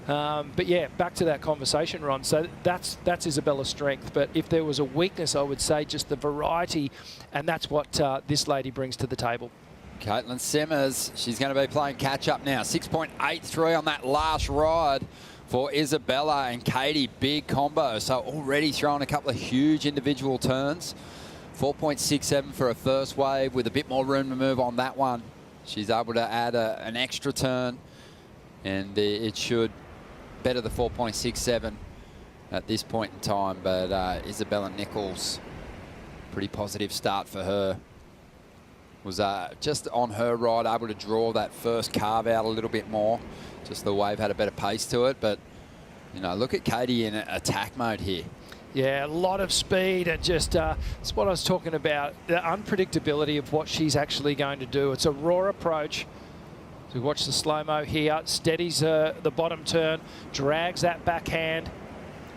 But yeah, back to that conversation, Ron. So that's Isabella's strength. But if there was a weakness, I would say just the variety, and that's what this lady brings to the table. Caitlin Simmers, she's going to be playing catch-up now. 6.83 on that last ride for Isabella, and Katie, big combo. So already throwing a couple of huge individual turns. 4.67 for a first wave with a bit more room to move on that one. She's able to add an extra turn, and it should better the 4.67 at this point in time. But Isabella Nichols, pretty positive start for her. Was just on her ride able to draw that first carve out a little bit more. Just the wave had a better pace to it. But, you know, look at Katie in attack mode here. Yeah, a lot of speed, and just that's what I was talking about, the unpredictability of what she's actually going to do. It's a raw approach. So watch the slow-mo here, steadies the bottom turn, drags that backhand,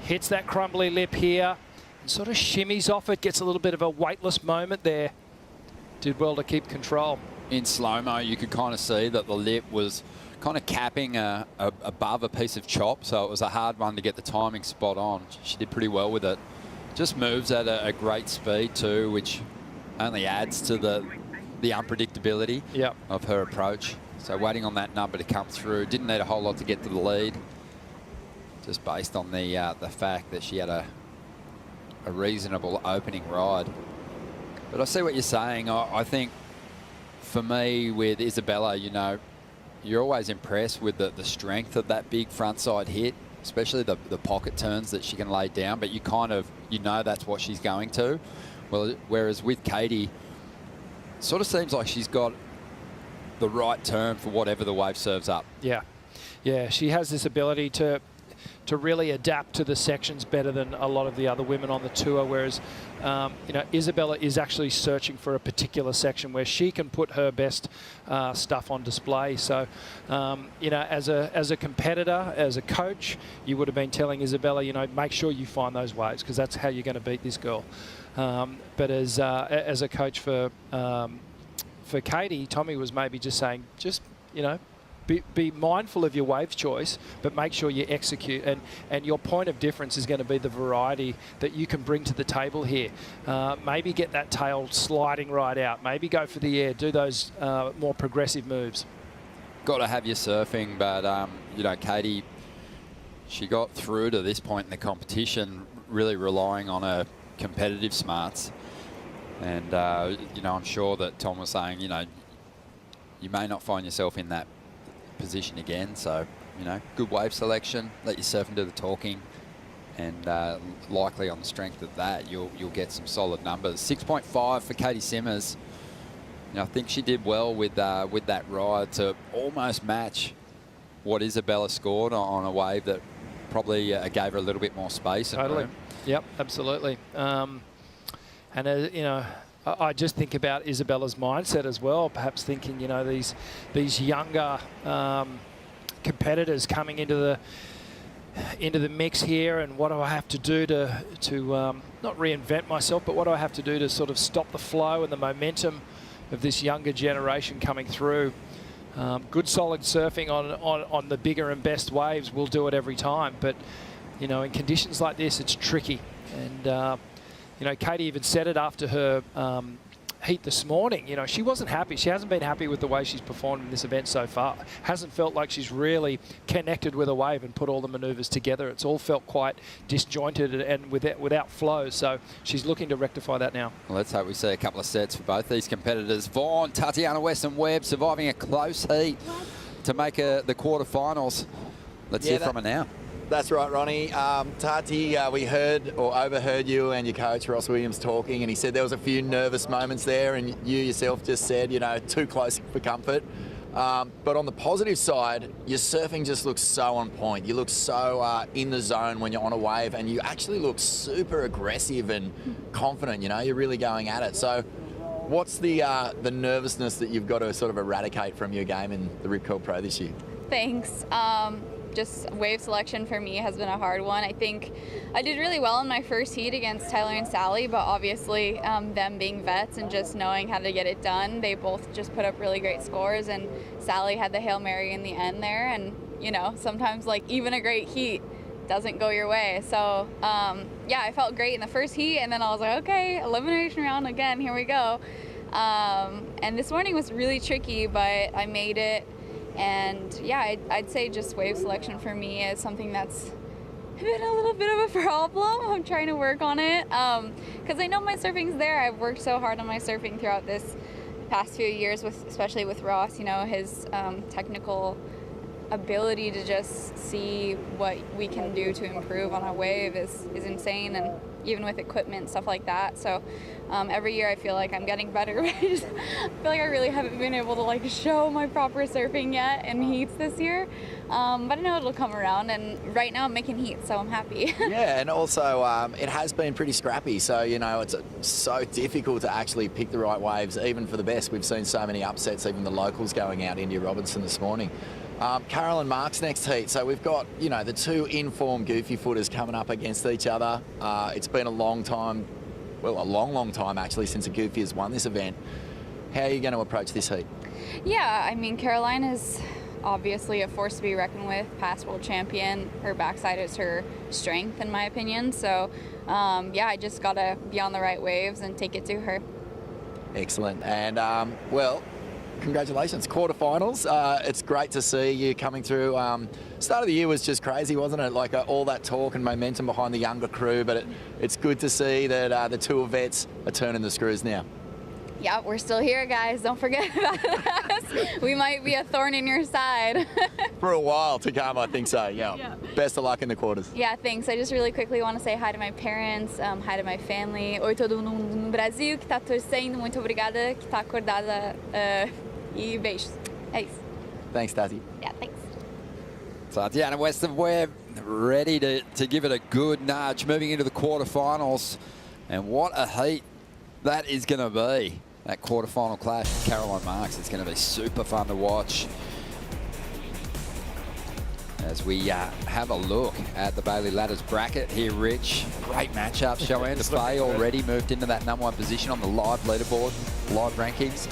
hits that crumbly lip here, and sort of shimmies off it, gets a little bit of a weightless moment there. Did well to keep control. In slow-mo, you could kind of see that the lip was kind of capping above a piece of chop, so it was a hard one to get the timing spot on. She did pretty well with it. Just moves at a great speed too, which only adds to the unpredictability of her approach. So waiting on that number to come through. Didn't need a whole lot to get to the lead, just based on the fact that she had a reasonable opening ride. But I see what you're saying. I think for me with Isabella, you know, you're always impressed with the strength of that big front side hit, especially the pocket turns that she can lay down, but you know that's what she's going to. Well, whereas with Katie, it sort of seems like she's got the right turn for whatever the wave serves up. Yeah, yeah, she has this ability to really adapt to the sections better than a lot of the other women on the tour, whereas you know, Isabella is actually searching for a particular section where she can put her best stuff on display. So you know, as a competitor, as a coach, you would have been telling Isabella, you know, make sure you find those waves, because that's how you're going to beat this girl. But as a coach for Katie, Tommy was maybe just saying, just, you know, be mindful of your wave choice, but make sure you execute. And your point of difference is going to be the variety that you can bring to the table here. Maybe get that tail sliding right out. Maybe go for the air. Do those more progressive moves. Got to have your surfing, but you know, Katie, she got through to this point in the competition really relying on her competitive smarts. And you know, I'm sure that Tom was saying, you know, you may not find yourself in that position again, so you know, good wave selection, let your surfing do the talking, and likely on the strength of that you'll get some solid numbers. 6.5 for Katie Simmers. You know, I think she did well with that ride to almost match what Isabella scored on a wave that probably gave her a little bit more space. Totally. Yep, absolutely. And you know, I just think about Isabella's mindset as well, perhaps thinking, you know, these younger competitors coming into the mix here, and what do I have to do to not reinvent myself, but what do I have to do to sort of stop the flow and the momentum of this younger generation coming through. Good solid surfing on the bigger and best waves will do it every time, but you know, in conditions like this it's tricky. And you know, Katie even said it after her heat this morning. You know, she wasn't happy. She hasn't been happy with the way she's performed in this event so far. Hasn't felt like she's really connected with a wave and put all the maneuvers together. It's all felt quite disjointed and without flow. So she's looking to rectify that now. Well, let's hope we see a couple of sets for both these competitors. Vaughan, Tatiana Weston-Webb surviving a close heat to make the quarterfinals. Let's hear from her now. That's right, Ronnie. Tati, we heard or overheard you and your coach, Ross Williams, talking, and he said there was a few nervous moments there, and you yourself just said, you know, too close for comfort. But on the positive side, your surfing just looks so on point. You look so in the zone when you're on a wave, and you actually look super aggressive and confident, you know, you're really going at it. So what's the nervousness that you've got to sort of eradicate from your game in the Rip Curl Pro this year? Thanks. Just wave selection for me has been a hard one. I think I did really well in my first heat against Tyler and Sally, but obviously them being vets and just knowing how to get it done, they both just put up really great scores, and Sally had the Hail Mary in the end there, and you know, sometimes like even a great heat doesn't go your way. So yeah, I felt great in the first heat, and then I was like, okay, elimination round again, here we go. And this morning was really tricky, but I made it. And yeah, I'd say just wave selection for me is something that's been a little bit of a problem. I'm trying to work on it because I know my surfing's there. I've worked so hard on my surfing throughout this past few years, especially with Ross. You know, his technical ability to just see what we can do to improve on a wave is insane, and even with equipment and stuff like that. So every year I feel like I'm getting better, but I feel like I really haven't been able to like show my proper surfing yet in heats this year. But I know it'll come around, and right now I'm making heats, so I'm happy. Yeah, and also it has been pretty scrappy, so you know it's so difficult to actually pick the right waves, even for the best. We've seen so many upsets, even the locals going out. India Robinson this morning. Carol and Mark's next heat. So we've got, you know, the two in-form goofy footers coming up against each other. It's been a long time, well, a long time actually, since a goofy has won this event. How are you going to approach this heat? Yeah, I mean, Caroline is obviously a force to be reckoned with, past world champion. Her backside is her strength, in my opinion. So, yeah, I just got to be on the right waves and take it to her. Excellent. And, well, congratulations, quarterfinals. It's great to see you coming through. Start of the year was just crazy, wasn't it? Like all that talk and momentum behind the younger crew, but it's good to see that the two vets are turning the screws now. Yeah, we're still here, guys. Don't forget about us. We might be a thorn in your side. For a while to come, I think so, yeah. Best of luck in the quarters. Yeah, thanks. I just really quickly want to say hi to my parents, hi to my family. Oi, todo mundo no Brasil que tá torcendo. Muito obrigada, que tá acordada. E beijos. É isso. Thanks, Tati. Yeah, thanks. Tatiana Webb ready to give it a good nudge, moving into the quarterfinals. And what a heat that is going to be. That quarterfinal clash with Caroline Marks is going to be super fun to watch. As we have a look at the Bailey Ladders bracket here, Rich. Great matchup. Joanne Fay already moved into that #1 position on the live leaderboard, live rankings.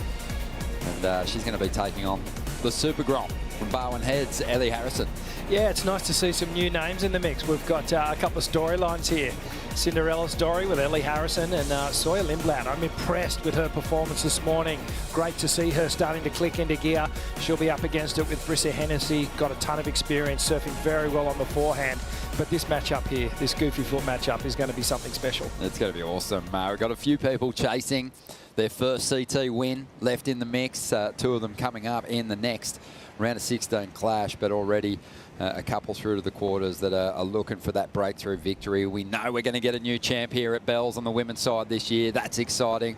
And she's going to be taking on the Super Grom from Barwon Heads, Ellie Harrison. Yeah, it's nice to see some new names in the mix. We've got a couple of storylines here. Cinderella story with Ellie Harrison and Sawyer Lindblad. I'm impressed with her performance this morning. Great to see her starting to click into gear. She'll be up against it with Brissa Hennessy. Got a ton of experience, surfing very well on the forehand. But this matchup here, this goofy foot matchup, is going to be something special. It's going to be awesome. We've got a few people chasing their first CT win left in the mix. Two of them coming up in the next round of 16 clash, but already a couple through to the quarters that are looking for that breakthrough victory. We know we're going to get a new champ here at Bells on the women's side this year. That's exciting.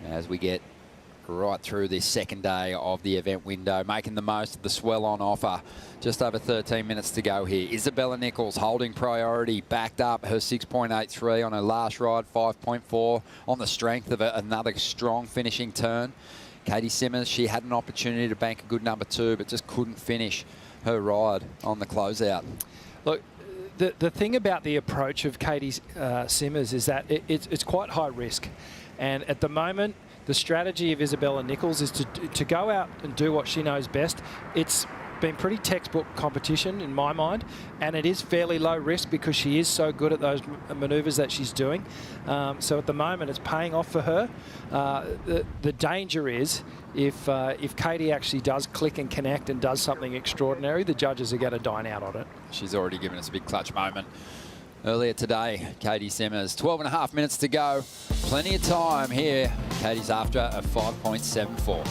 As we get right through this second day of the event window, making the most of the swell on offer. Just over 13 minutes to go here. Isabella Nichols holding priority, backed up her 6.83 on her last ride, 5.4 on the strength of another strong finishing turn. Katie Simmers, she had an opportunity to bank a good #2, but just couldn't finish her ride on the closeout. Look, the thing about the approach of Katie Simmers is that it's quite high risk. And at the moment, the strategy of Isabella Nichols is to go out and do what she knows best. It's been pretty textbook competition in my mind, and it is fairly low risk because she is so good at those maneuvers that she's doing. So at the moment, it's paying off for her. The danger is if Katie actually does click and connect and does something extraordinary, the judges are going to dine out on it. She's already given us a big clutch moment earlier today, Katie Simmers. 12.5 minutes to go. Plenty of time here. Katie's after a 5.74.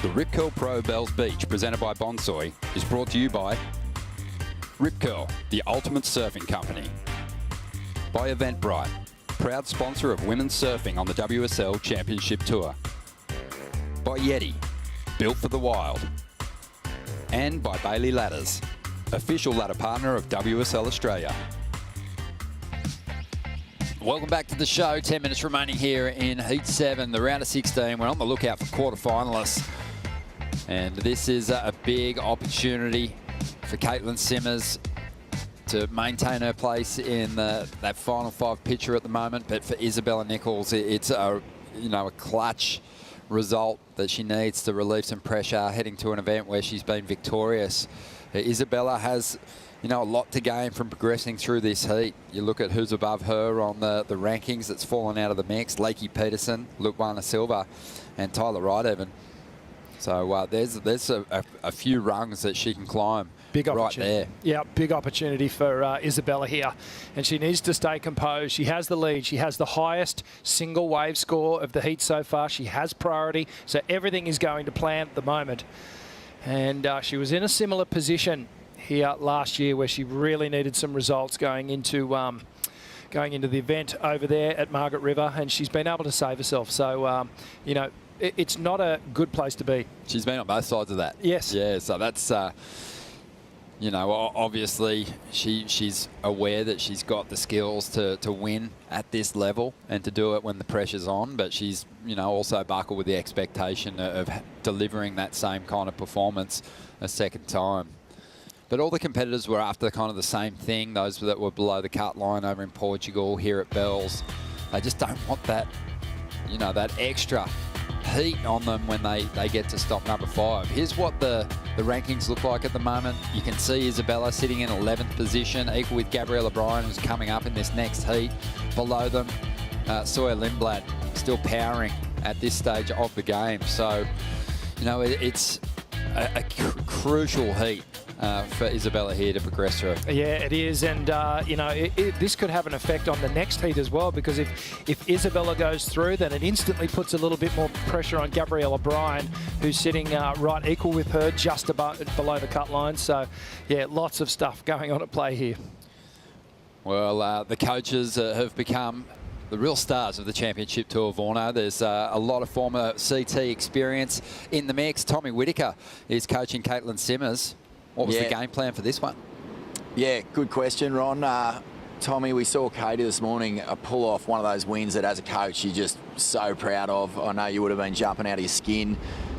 The Rip Curl Pro Bells Beach, presented by Bonsoy, is brought to you by Rip Curl, the ultimate surfing company. By Eventbrite, proud sponsor of women's surfing on the WSL Championship Tour. By Yeti, built for the wild. And by Bailey Ladders, official ladder partner of WSL Australia. Welcome back to the show. 10 minutes remaining here in Heat 7, the round of 16. We're on the lookout for quarterfinalists. And this is a big opportunity for Caitlin Simmers to maintain her place in that final 5 picture at the moment. But for Isabella Nichols, it's a clutch result that she needs to relieve some pressure heading to an event where she's been victorious. Isabella has a lot to gain from progressing through this heat. You look at who's above her on the rankings that's fallen out of the mix. Lakey Peterson, Luana Silva, and Tyler Wright-Evan. So there's a few rungs that she can climb. Big right opportunity. there. Yeah, big opportunity for Isabella here. And she needs to stay composed. She has the lead. She has the highest single wave score of the heat so far. She has priority. So everything is going to plan at the moment. And she was in a similar position here last year where she really needed some results going into the event over there at Margaret River. And she's been able to save herself. So, it's not a good place to be. She's been on both sides of that. Yes. Yeah, so that's, obviously she's aware that she's got the skills to win at this level and to do it when the pressure's on, but she's, also buckled with the expectation of delivering that same kind of performance a second time. But all the competitors were after kind of the same thing, those that were below the cut line over in Portugal, here at Bells. They just don't want that, that extra heat on them when they get to stop number 5. Here's what the rankings look like at the moment. You can see Isabella sitting in 11th position, equal with Gabriella Bryan, who's coming up in this next heat. Below them, Sawyer Lindblad still powering at this stage of the game. So, it's a crucial heat for Isabella here to progress through. Yeah, it is, and this could have an effect on the next heat as well, because if Isabella goes through, then it instantly puts a little bit more pressure on Gabriella Bryan, who's sitting right equal with her, just below the cut line. So, yeah, lots of stuff going on at play here. Well, the coaches have become the real stars of the Championship Tour, Vorno. There's a lot of former CT experience in the mix. Tommy Whitaker is coaching Caitlin Simmers. What was the game plan for this one? Yeah, good question, Ron. Tommy, we saw Katie this morning pull off one of those wins that as a coach you're just so proud of. I know you would have been jumping out of your skin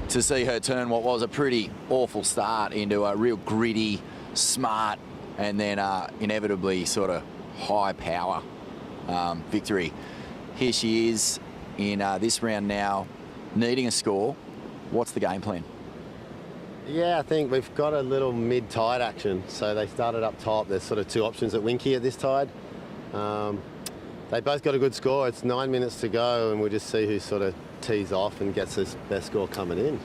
to see her turn what was a pretty awful start into a real gritty, smart, and then inevitably sort of high power victory. Here she is in this round now, needing a score. What's the game plan? Yeah, I think we've got a little mid-tide action. So they started up top. There's sort of 2 options at Winky at this tide. They both got a good score. It's 9 minutes to go, and we'll just see who sort of tees off and gets his best score coming in.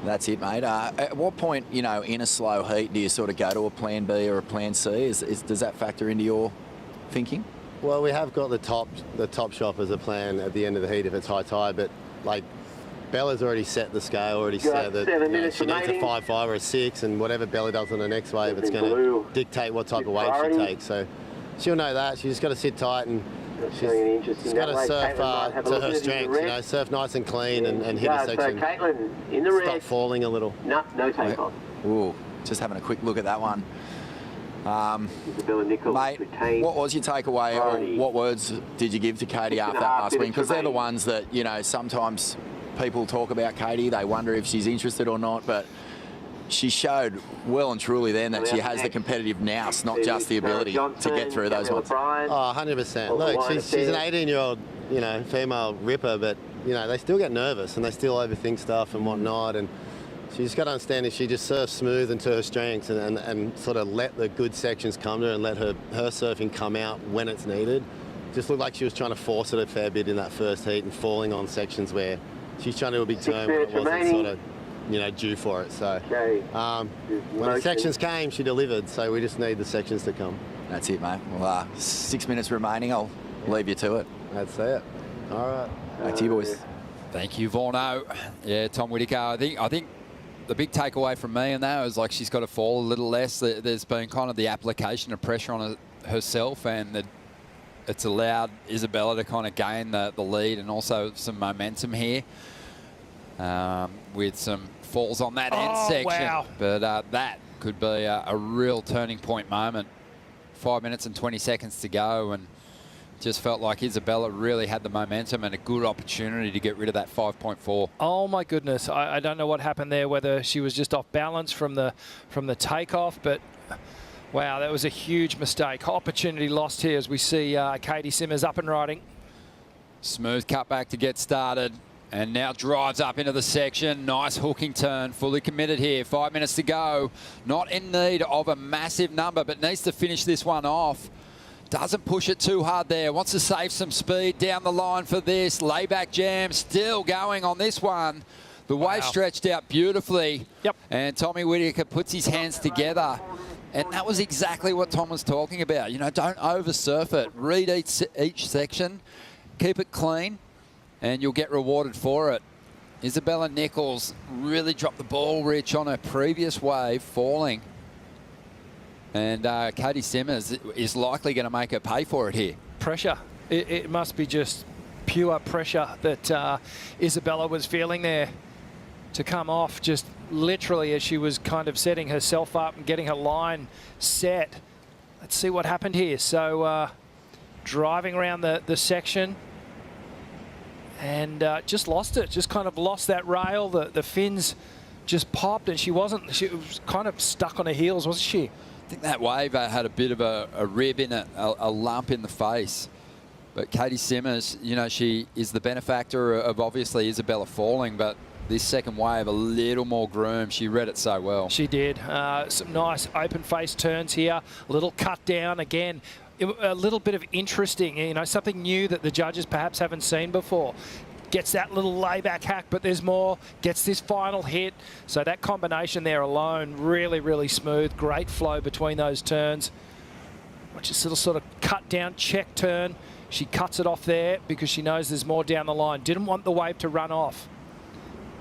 That's it, mate. At what point, in a slow heat, do you sort of go to a plan B or a plan C? Does that factor into your thinking? Well, we have got the top shop as a plan at the end of the heat if it's high tide, but like Bella's already set the scale, already said that she needs a 5-5 or a 6, and whatever Bella does on the next wave, it's going to dictate what type of wave she takes. So she'll know that. She's just got to sit tight, and she's got to surf to her strengths. Surf nice and clean and hit a section. Stop falling a little. No takeoff. Ooh, just having a quick look at that one. Mate, what was your takeaway, or what words did you give to Katie after that last win? Because they're the ones that, sometimes people talk about Katie, they wonder if she's interested or not, but she showed well and truly then that she has the competitive nous, not just the ability to get through those ones. Oh, 100%. Look, she's an 18-year-old, female ripper, but, they still get nervous and they still overthink stuff and whatnot, and she's just got to understand if she just surfs smooth and to her strengths and sort of let the good sections come to her and let her surfing come out when it's needed. Just looked like she was trying to force it a fair bit in that first heat and falling on sections where she's trying to do a big turn when it wasn't sort of, due for it. So when the sections came, she delivered. So we just need the sections to come. That's it, mate. Well, 6 minutes remaining. I'll leave you to it. That's it. All right. Back to you, boys. Thank you, Vorno. Yeah, Tom Whittaker. I think the big takeaway from me in that was like she's got to fall a little less. There's been kind of the application of pressure on herself, and it's allowed Isabella to kind of gain the lead and also some momentum here with some falls on that end section. Wow. But that could be a real turning point moment. 5 minutes and 20 seconds to go, and just felt like Isabella really had the momentum and a good opportunity to get rid of that 5.4. Oh my goodness, I don't know what happened there, whether she was just off balance from the takeoff, but wow, that was a huge mistake. Opportunity lost here as we see Katie Simmers up and riding. Smooth cutback to get started, and now drives up into the section. Nice hooking turn, fully committed here. 5 minutes to go. Not in need of a massive number, but needs to finish this one off. Doesn't push it too hard there. Wants to save some speed down the line for this. Layback jam still going on this one. The wave stretched out beautifully. Yep. And Tommy Whittaker puts his hands together. And that was exactly what Tom was talking about. You know, don't over-surf it. Read each section. Keep it clean, and you'll get rewarded for it. Isabella Nichols really dropped the ball, Rich, on her previous wave, falling. And Katie Simmers is likely going to make her pay for it here. Pressure. It must be just pure pressure that Isabella was feeling there to come off, just literally as she was kind of setting herself up and getting her line set. Let's see what happened here. So driving around the section and just lost it, just kind of lost that rail. The fins just popped, and she was kind of stuck on her heels, wasn't she? I think that wave had a bit of a rib in it, a lump in the face. But Katie Simmers, you know, she is the benefactor of obviously Isabella falling, but this second wave a little more groomed. She read it so well. She did. Some nice open face turns here. A little cut down again. A little bit of interesting, you know, something new that the judges perhaps haven't seen before. Gets that little layback hack, but there's more. Gets this final hit. So that combination there alone, really, really smooth. Great flow between those turns. Watch this little sort of cut down check turn. She cuts it off there because she knows there's more down the line. Didn't want the wave to run off.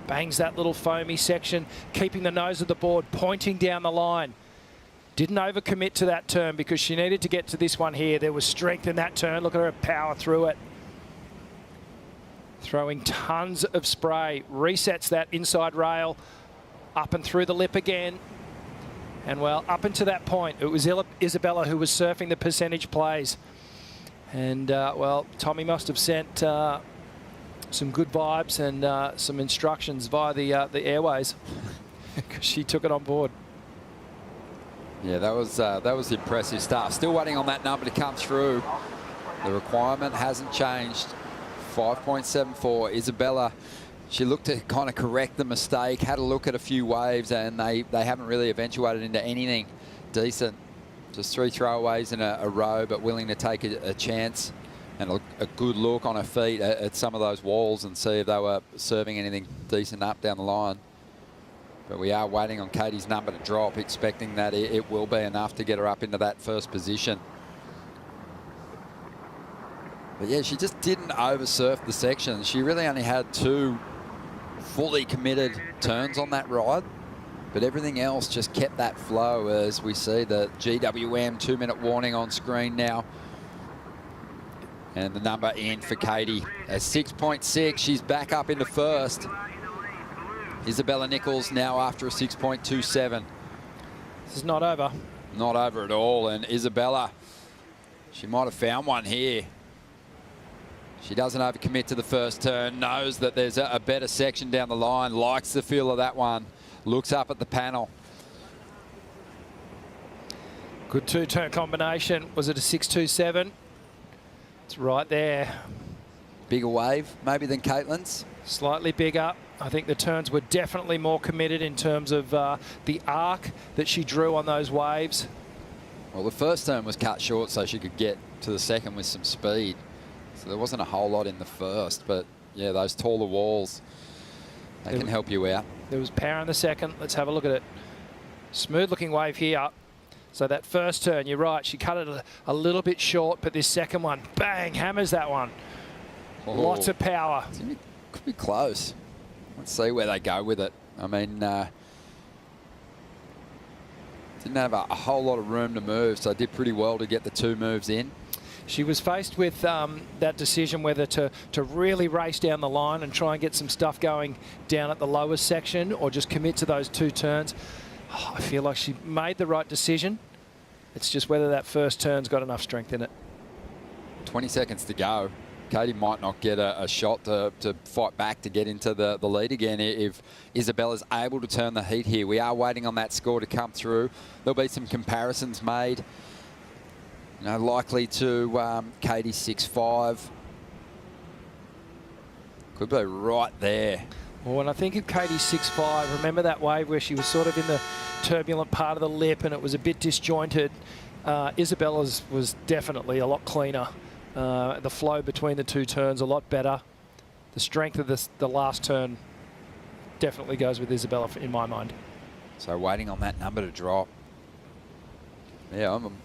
Bangs that little foamy section, keeping the nose of the board, pointing down the line. Didn't overcommit to that turn because she needed to get to this one here. There was strength in that turn. Look at her power through it. Throwing tons of spray. Resets that inside rail. Up and through the lip again. And well, up into that point, it was Isabella who was surfing the percentage plays. And well, Tommy must have sent some good vibes and some instructions via the airways because she took it on board. Yeah, that was impressive stuff. Still waiting on that number to come through. The requirement hasn't changed. 5.74. Isabella, she looked to kind of correct the mistake, had a look at a few waves, and they haven't really eventuated into anything decent. Just 3 throwaways in a row, but willing to take a chance and a good look on her feet at some of those walls and see if they were serving anything decent up down the line. But we are waiting on Katie's number to drop, expecting that it will be enough to get her up into that first position. But yeah, she just didn't oversurf the section. She really only had 2 fully committed turns on that ride, but everything else just kept that flow as we see the GWM 2-minute warning on screen now. And the number in for Katie at 6.6. She's back up into first. Isabella Nichols now after a 6.27. This is not over. Not over at all. And Isabella, she might have found one here. She doesn't overcommit to the first turn, knows that there's a better section down the line, likes the feel of that one, looks up at the panel. Good 2-turn combination. Was it a 6.27? It's right there. Bigger wave, maybe, than Caitlin's? Slightly bigger. I think the turns were definitely more committed in terms of the arc that she drew on those waves. Well, the first turn was cut short so she could get to the second with some speed. So there wasn't a whole lot in the first, but yeah, those taller walls, they can help you out. There was power in the second. Let's have a look at it. Smooth looking wave here. So that first turn, you're right, she cut it a little bit short, but this second one, bang, hammers that one. Oh. Lots of power. Could be close. Let's see where they go with it. I mean, didn't have a whole lot of room to move, so did pretty well to get the 2 moves in. She was faced with that decision whether to really race down the line and try and get some stuff going down at the lowest section or just commit to those 2 turns. Oh, I feel like she made the right decision. It's just whether that first turn's got enough strength in it. 20 seconds to go. Katie might not get a shot to fight back to get into the lead again if Isabella's able to turn the heat here. We are waiting on that score to come through. There'll be some comparisons made. You know, likely to Katie 6'5". Could be right there. Well, when I think of Katie 6'5", remember that wave where she was sort of in the turbulent part of the lip and it was a bit disjointed. Isabella's was definitely a lot cleaner. The flow between the 2 turns a lot better. The strength of the last turn definitely goes with Isabella in my mind. So waiting on that number to drop. Yeah, I'm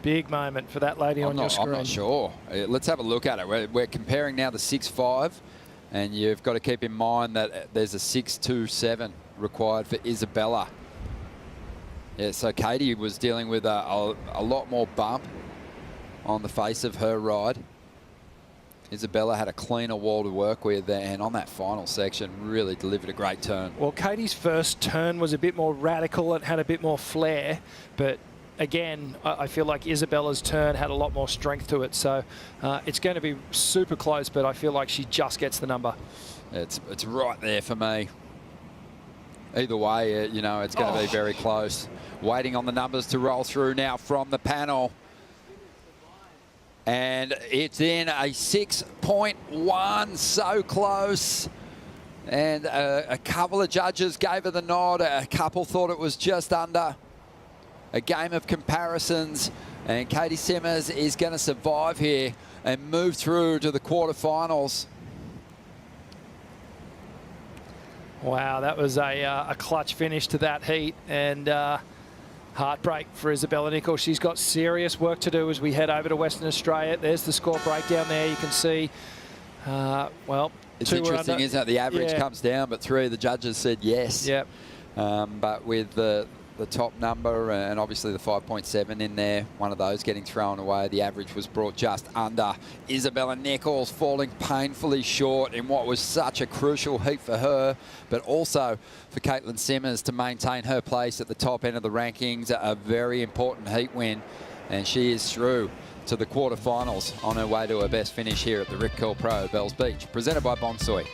big moment for that lady on your screen. I'm not sure. Let's have a look at it. We're comparing now the 6'5", and you've got to keep in mind that there's a 6'2'7" required for Isabella. Yeah, so Katie was dealing with a lot more bump on the face of her ride. Isabella had a cleaner wall to work with, and on that final section really delivered a great turn. Well, Katie's first turn was a bit more radical. It had a bit more flair, but again, I feel like Isabella's turn had a lot more strength to it. So it's going to be super close, but I feel like she just gets the number. It's right there for me. Either way, you know, it's going to be very close. Waiting on the numbers to roll through now from the panel. And it's in a 6.1, so close. And a couple of judges gave her the nod. A couple thought it was just under. A game of comparisons. And Katie Simmers is going to survive here and move through to the quarterfinals. Wow, that was a clutch finish to that heat. And heartbreak for Isabella Nichols. She's got serious work to do as we head over to Western Australia. There's the score breakdown there. You can see, well, it's interesting, isn't it? The average comes down, but 3 of the judges said yes. Yep. But with the top number and obviously the 5.7 in there, one of those getting thrown away, the average was brought just under. Isabella Nichols falling painfully short in what was such a crucial heat for her, but also for Caitlin Simmers to maintain her place at the top end of the rankings. A very important heat win, and she is through to the quarterfinals on her way to her best finish here at the Rip Curl Pro Bells Beach, presented by Bonsoy.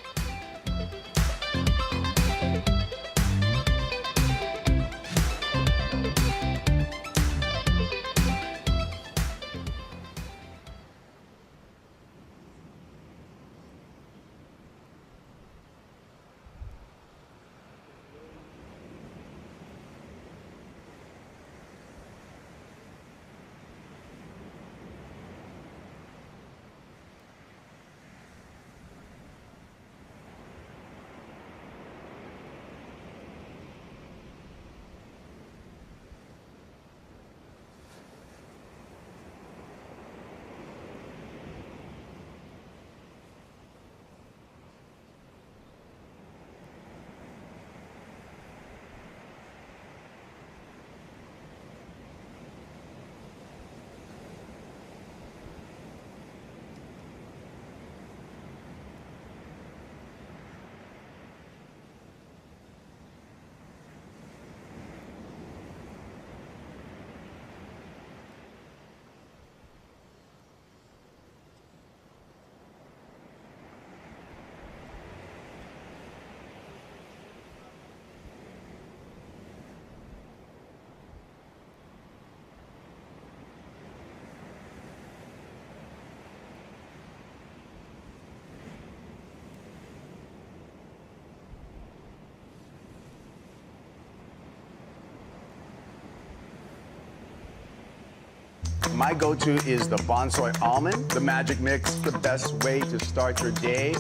My go-to is the Bonsoy almond, the magic mix, the best way to start your day.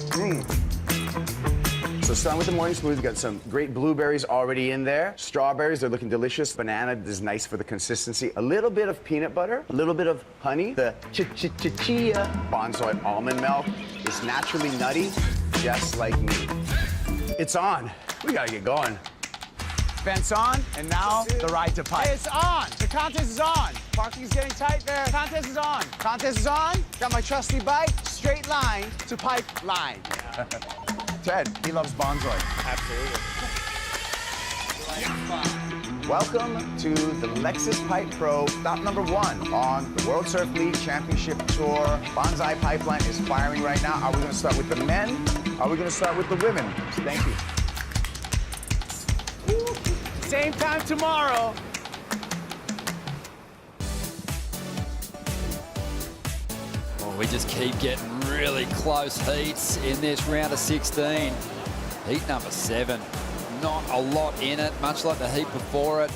So starting with the morning smoothie, got some great blueberries already in there. Strawberries, they're looking delicious. Banana is nice for the consistency. A little bit of peanut butter, a little bit of honey, the chia Bonsoy almond milk. is naturally nutty, just like me. It's on. We gotta get going. Fence on, and now the ride to pipe. Hey, it's on. The contest is on. Parking's getting tight there. Contest is on. Contest is on. Got my trusty bike. Straight line to pipe line. Ted, he loves Bonsoy. Absolutely. Welcome to the Lexus Pipe Pro, stop number 1 on the World Surf League Championship Tour. Bonsai Pipeline is firing right now. Are we going to start with the men? Are we going to start with the women? Thank you. Same time tomorrow. Well, we just keep getting really close heats in this round of 16. Heat number 7. Not a lot in it, much like the heat before it.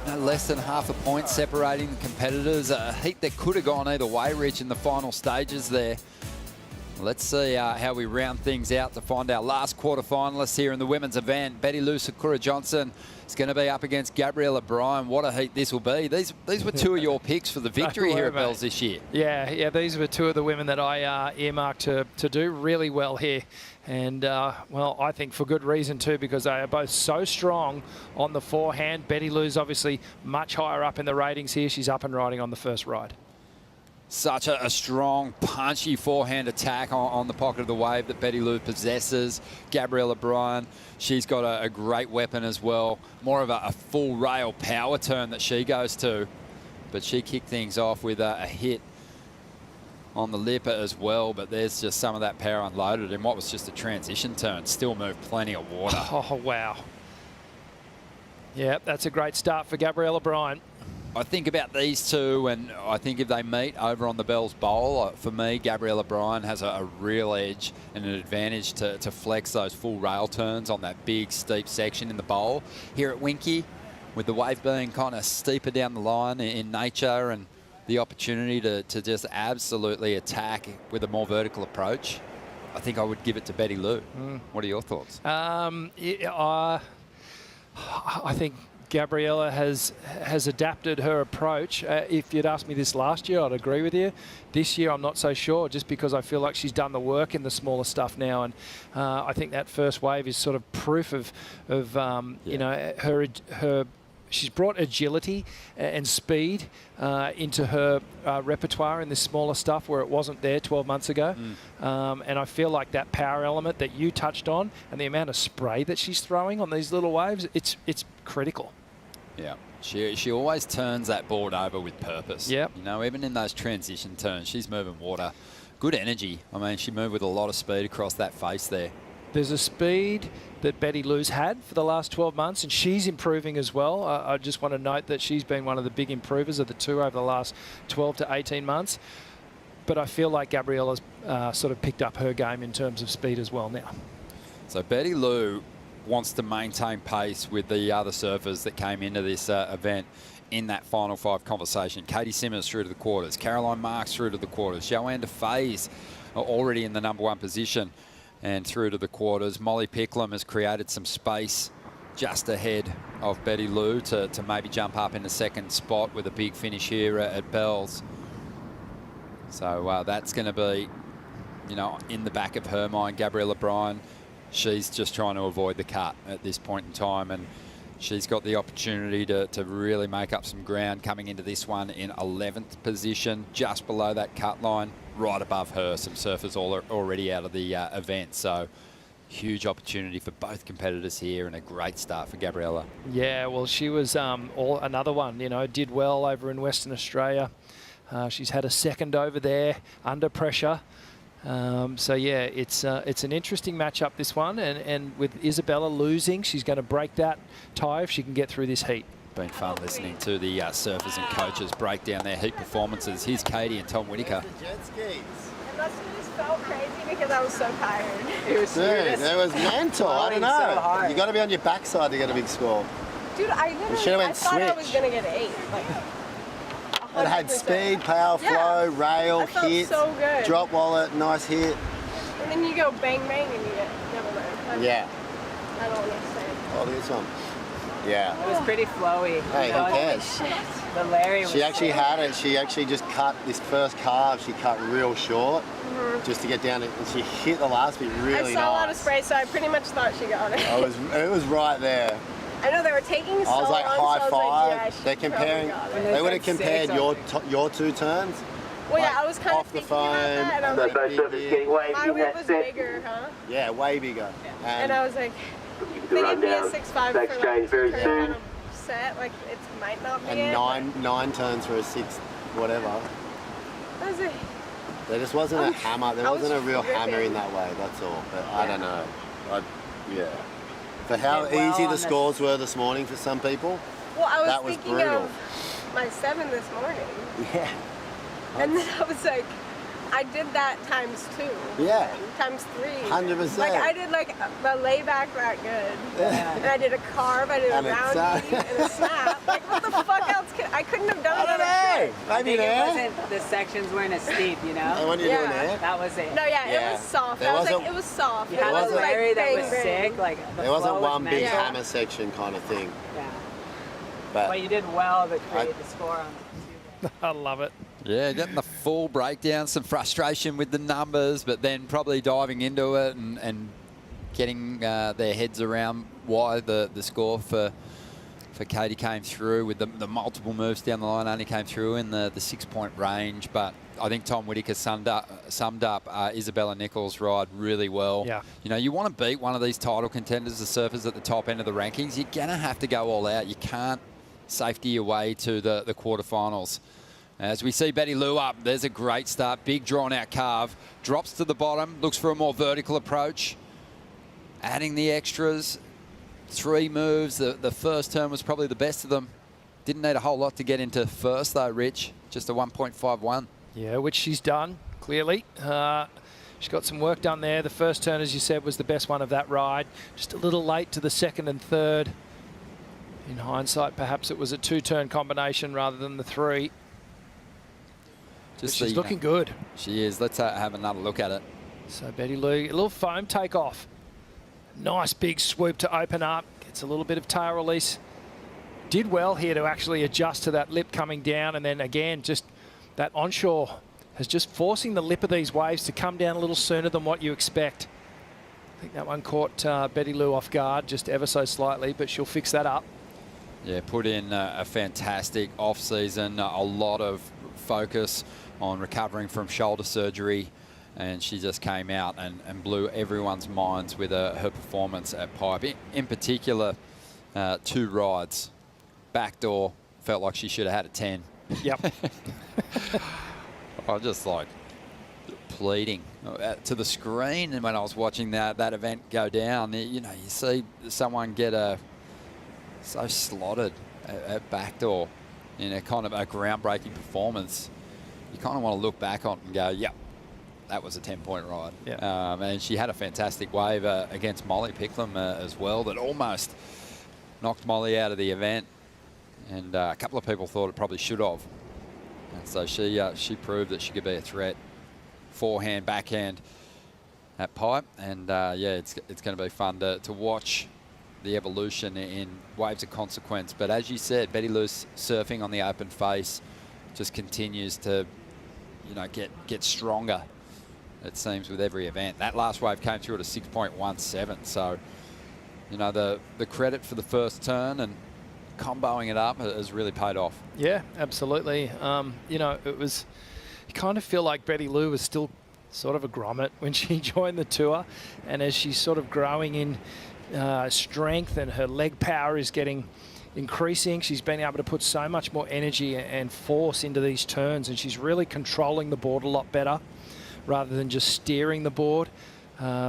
No less than half a point separating the competitors. A heat that could have gone either way, reaching the final stages there. Let's see how we round things out to find our last quarterfinalists here in the women's event. Betty Lou Sakura-Johnson is going to be up against Gabriella Bryan. What a heat this will be. These were 2 of your picks for the victory here at Bells this year. Yeah, these were 2 of the women that I earmarked to do really well here. And, well, I think for good reason too, because they are both so strong on the forehand. Betty Lou's obviously much higher up in the ratings here. She's up and riding on the first ride. Such a strong, punchy forehand attack on the pocket of the wave that Betty Lou possesses. Gabriella Bryan, she's got a great weapon as well. More of a full rail power turn that she goes to. But she kicked things off with a hit on the lip as well. But there's just some of that power unloaded in what was just a transition turn. Still moved plenty of water. Oh, wow. Yeah, that's a great start for Gabriella Bryan. I think about these 2, and I think if they meet over on the Bells Bowl, for me, Gabriella Bryan has a real edge and an advantage to flex those full rail turns on that big, steep section in the bowl. Here at Winky, with the wave being kind of steeper down the line in nature and the opportunity to just absolutely attack with a more vertical approach, I think I would give it to Betty Lou. What are your thoughts? I think Gabriella has adapted her approach. If you'd asked me this last year, I'd agree with you. This year, I'm not so sure, just because I feel like she's done the work in the smaller stuff now, and I think that first wave is sort of proof of you know, her. She's brought agility and speed into her repertoire in this smaller stuff where it wasn't there 12 months ago. And I feel like that power element that you touched on and the amount of spray that she's throwing on these little waves, it's critical. Yeah, she always turns that board over with purpose. Yep. You know, even in those transition turns, she's moving water. Good energy. I mean, she moved with a lot of speed across that face there. There's a speed that Betty Lou's had for the last 12 months, and she's improving as well. I just want to note that she's been one of the big improvers of the 2 over the last 12 to 18 months. But I feel like Gabriella's sort of picked up her game in terms of speed as well now. So Betty Lou wants to maintain pace with the other surfers that came into this event in that final 5 conversation. Katie Simmers through to the quarters. Caroline Marks through to the quarters. Joanne DeFays already in the number 1 position and through to the quarters. Molly Picklum has created some space just ahead of Betty Lou to maybe jump up in the 2nd spot with a big finish here at Bells. So that's going to be, you know, in the back of her mind. Gabriella Bryan, she's just trying to avoid the cut at this point in time, and she's got the opportunity to really make up some ground coming into this one in 11th position, just below that cut line. Right above her, some surfers already out of the event. So huge opportunity for both competitors here, and a great start for Gabriella. Yeah, well, she was another one, you know, did well over in Western Australia. She's had a 2nd over there under pressure. So yeah, it's an interesting matchup, this one, and with Isabella losing, she's going to break that tie if she can get through this heat. Been fun listening to the surfers and coaches break down their heat performances. Here's Katie and Tom Whitaker. Jet skis. It must have just felt crazy because I was so tired. Dude, it was mental. I don't know. You got to be on your backside to get a big score. Dude, I literally thought I was going to get 8. Like, it had speed, power, flow, rail, hit, so good. drop wallet, nice hit. And then you go bang bang and you get never mind. Yeah. I don't understand. Oh, look at this one. Yeah. It was pretty flowy. Hey, you know, who cares? The Larry was She actually had it. She actually just cut this first carve. She cut real short just to get down it. And she hit the last bit really I saw a lot of nice. spray, so I pretty much thought she got it. It was right there. I know they were taking so I was like, long, high so I was five. like, yeah, she They're comparing. probably got it. They would have compared your 2 turns. Well, yeah, like, I was kind of off the thinking about that, and I was foam, like, my whip was bigger, huh? Yeah, way bigger. And I was like, they give me a 6.5 for like very soon. Set, like it might not be it. And nine turns for a 6, whatever. I was like, There just wasn't a hammer. There wasn't a real hammer ripping. in that way. That's all. But I don't know. Yeah. For how Did well easy on the the- scores were this morning for some people, well, I was that was thinking brutal. of my 7 this morning, Yeah. and then I was like, I did that times 2. Yeah. Times 3. 100%. Like I did like the layback that good, Yeah. and I did a carve, I did And a a round snap. and a snap. Like what the fuck else I couldn't have done another trick. I think it wasn't, the sections weren't as steep, you know? They want you doing that? That was it. No, yeah, it Yeah. was soft. There I was like, wasn't- it was soft. You It had wasn't a Larry like that bang, was bang. sick, like the There wasn't flow was one big mental. hammer section kind of thing. Yeah. But But you did well to create the score on it. I love it. Yeah, getting the full breakdown, some frustration with the numbers, but then probably diving into it and getting their heads around why the score for Katie came through with the multiple moves down the line, only came through in the 6-point range. But I think Tom Whittaker summed up Isabella Nichols' ride really well. Yeah. You know, you want to beat one of these title contenders, the surfers at the top end of the rankings, you're going to have to go all out. You can't safety your way to the quarterfinals. As we see Betty Lou up, there's a great start. Big drawn-out carve. Drops to the bottom, looks for a more vertical approach. Adding the extras. 3 moves. The first turn was probably the best of them. Didn't need a whole lot to get into first, though, Rich. Just a 1.51. Yeah, which she's done, clearly. She's got some work done there. The first turn, as you said, was the best one of that ride. Just a little late to the second and third. In hindsight, perhaps it was a 2-turn combination rather than the 3. She's looking good. She is. Let's have another look at it. So Betty Lou, a little foam takeoff. Nice big swoop to open up. Gets a little bit of tail release. Did well here to actually adjust to that lip coming down, and then again, just that onshore is just forcing the lip of these waves to come down a little sooner than what you expect. I think that one caught Betty Lou off guard just ever so slightly, but she'll fix that up. Yeah, put in a fantastic off-season, a lot of focus on recovering from shoulder surgery, and she just came out and blew everyone's minds with her performance at Pipe. In particular, 2 rides. Backdoor, felt like she should have had a 10. Yep. I was just like pleading to the screen, and when I was watching that event go down, you know, you see someone get so slotted at backdoor in a kind of a groundbreaking performance. You kind of want to look back on it and go, yep, that was a 10-point ride. Yeah. And she had a fantastic wave against Molly Picklum as well that almost knocked Molly out of the event. And a couple of people thought it probably should have. And so she proved that she could be a threat. Forehand, backhand at Pipe. And yeah, it's going to be fun to watch the evolution in waves of consequence. But as you said, Betty Lou's surfing on the open face just continues to, you know, get stronger, it seems, with every event. That last wave came through at a 6.17. So, you know, the credit for the first turn and comboing it up has really paid off. Yeah, absolutely. You know, you kind of feel like Betty Lou was still sort of a grommet when she joined the tour. And as she's sort of growing in strength and her leg power is increasing, she's been able to put so much more energy and force into these turns, and she's really controlling the board a lot better rather than just steering the board.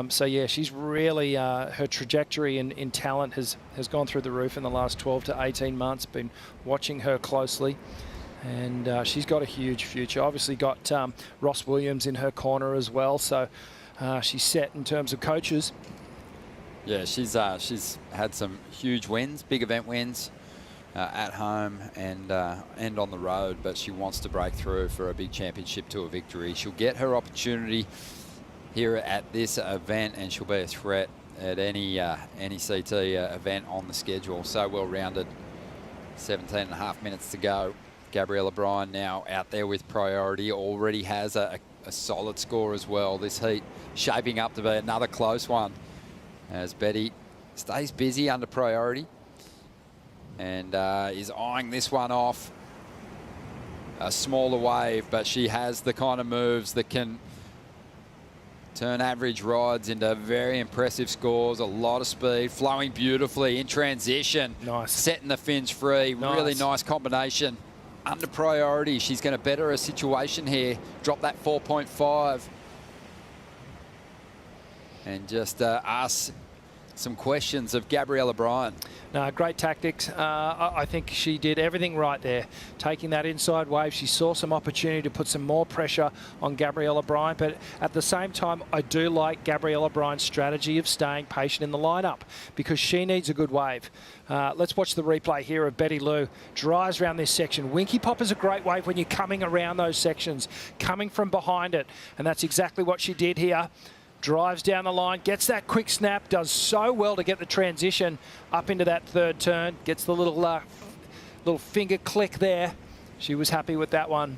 So yeah, she's really, her trajectory in talent has gone through the roof in the last 12 to 18 months. Been watching her closely, and she's got a huge future. Obviously got Ross Williams in her corner as well, so she's set in terms of coaches. Yeah, she's had some huge wins, big event wins at home and on the road, but she wants to break through for a big championship tour victory. She'll get her opportunity here at this event, and she'll be a threat at any CT event on the schedule. So well rounded. 17.5 minutes to go. Gabriella Bryan now out there with priority. Already has a solid score as well. This heat shaping up to be another close one as Betty stays busy under priority and is eyeing this one off. A smaller wave, but she has the kind of moves that can turn average rides into very impressive scores. A lot of speed, flowing beautifully in transition. Nice. Setting the fins free. Nice. Really nice combination. Under priority, she's going to better her situation here. Drop that 4.5. And just ask some questions of Gabriella Bryan. No, great tactics. I think she did everything right there. Taking that inside wave, she saw some opportunity to put some more pressure on Gabriella Bryan, but at the same time, I do like Gabriella Bryan's strategy of staying patient in the lineup because she needs a good wave. Let's watch the replay here of Betty Lou. Drives around this section. Winky Pop is a great wave when you're coming around those sections, coming from behind it, and that's exactly what she did here. Drives down the line, gets that quick snap, does so well to get the transition up into that third turn, gets the little finger click there. She was happy with that one.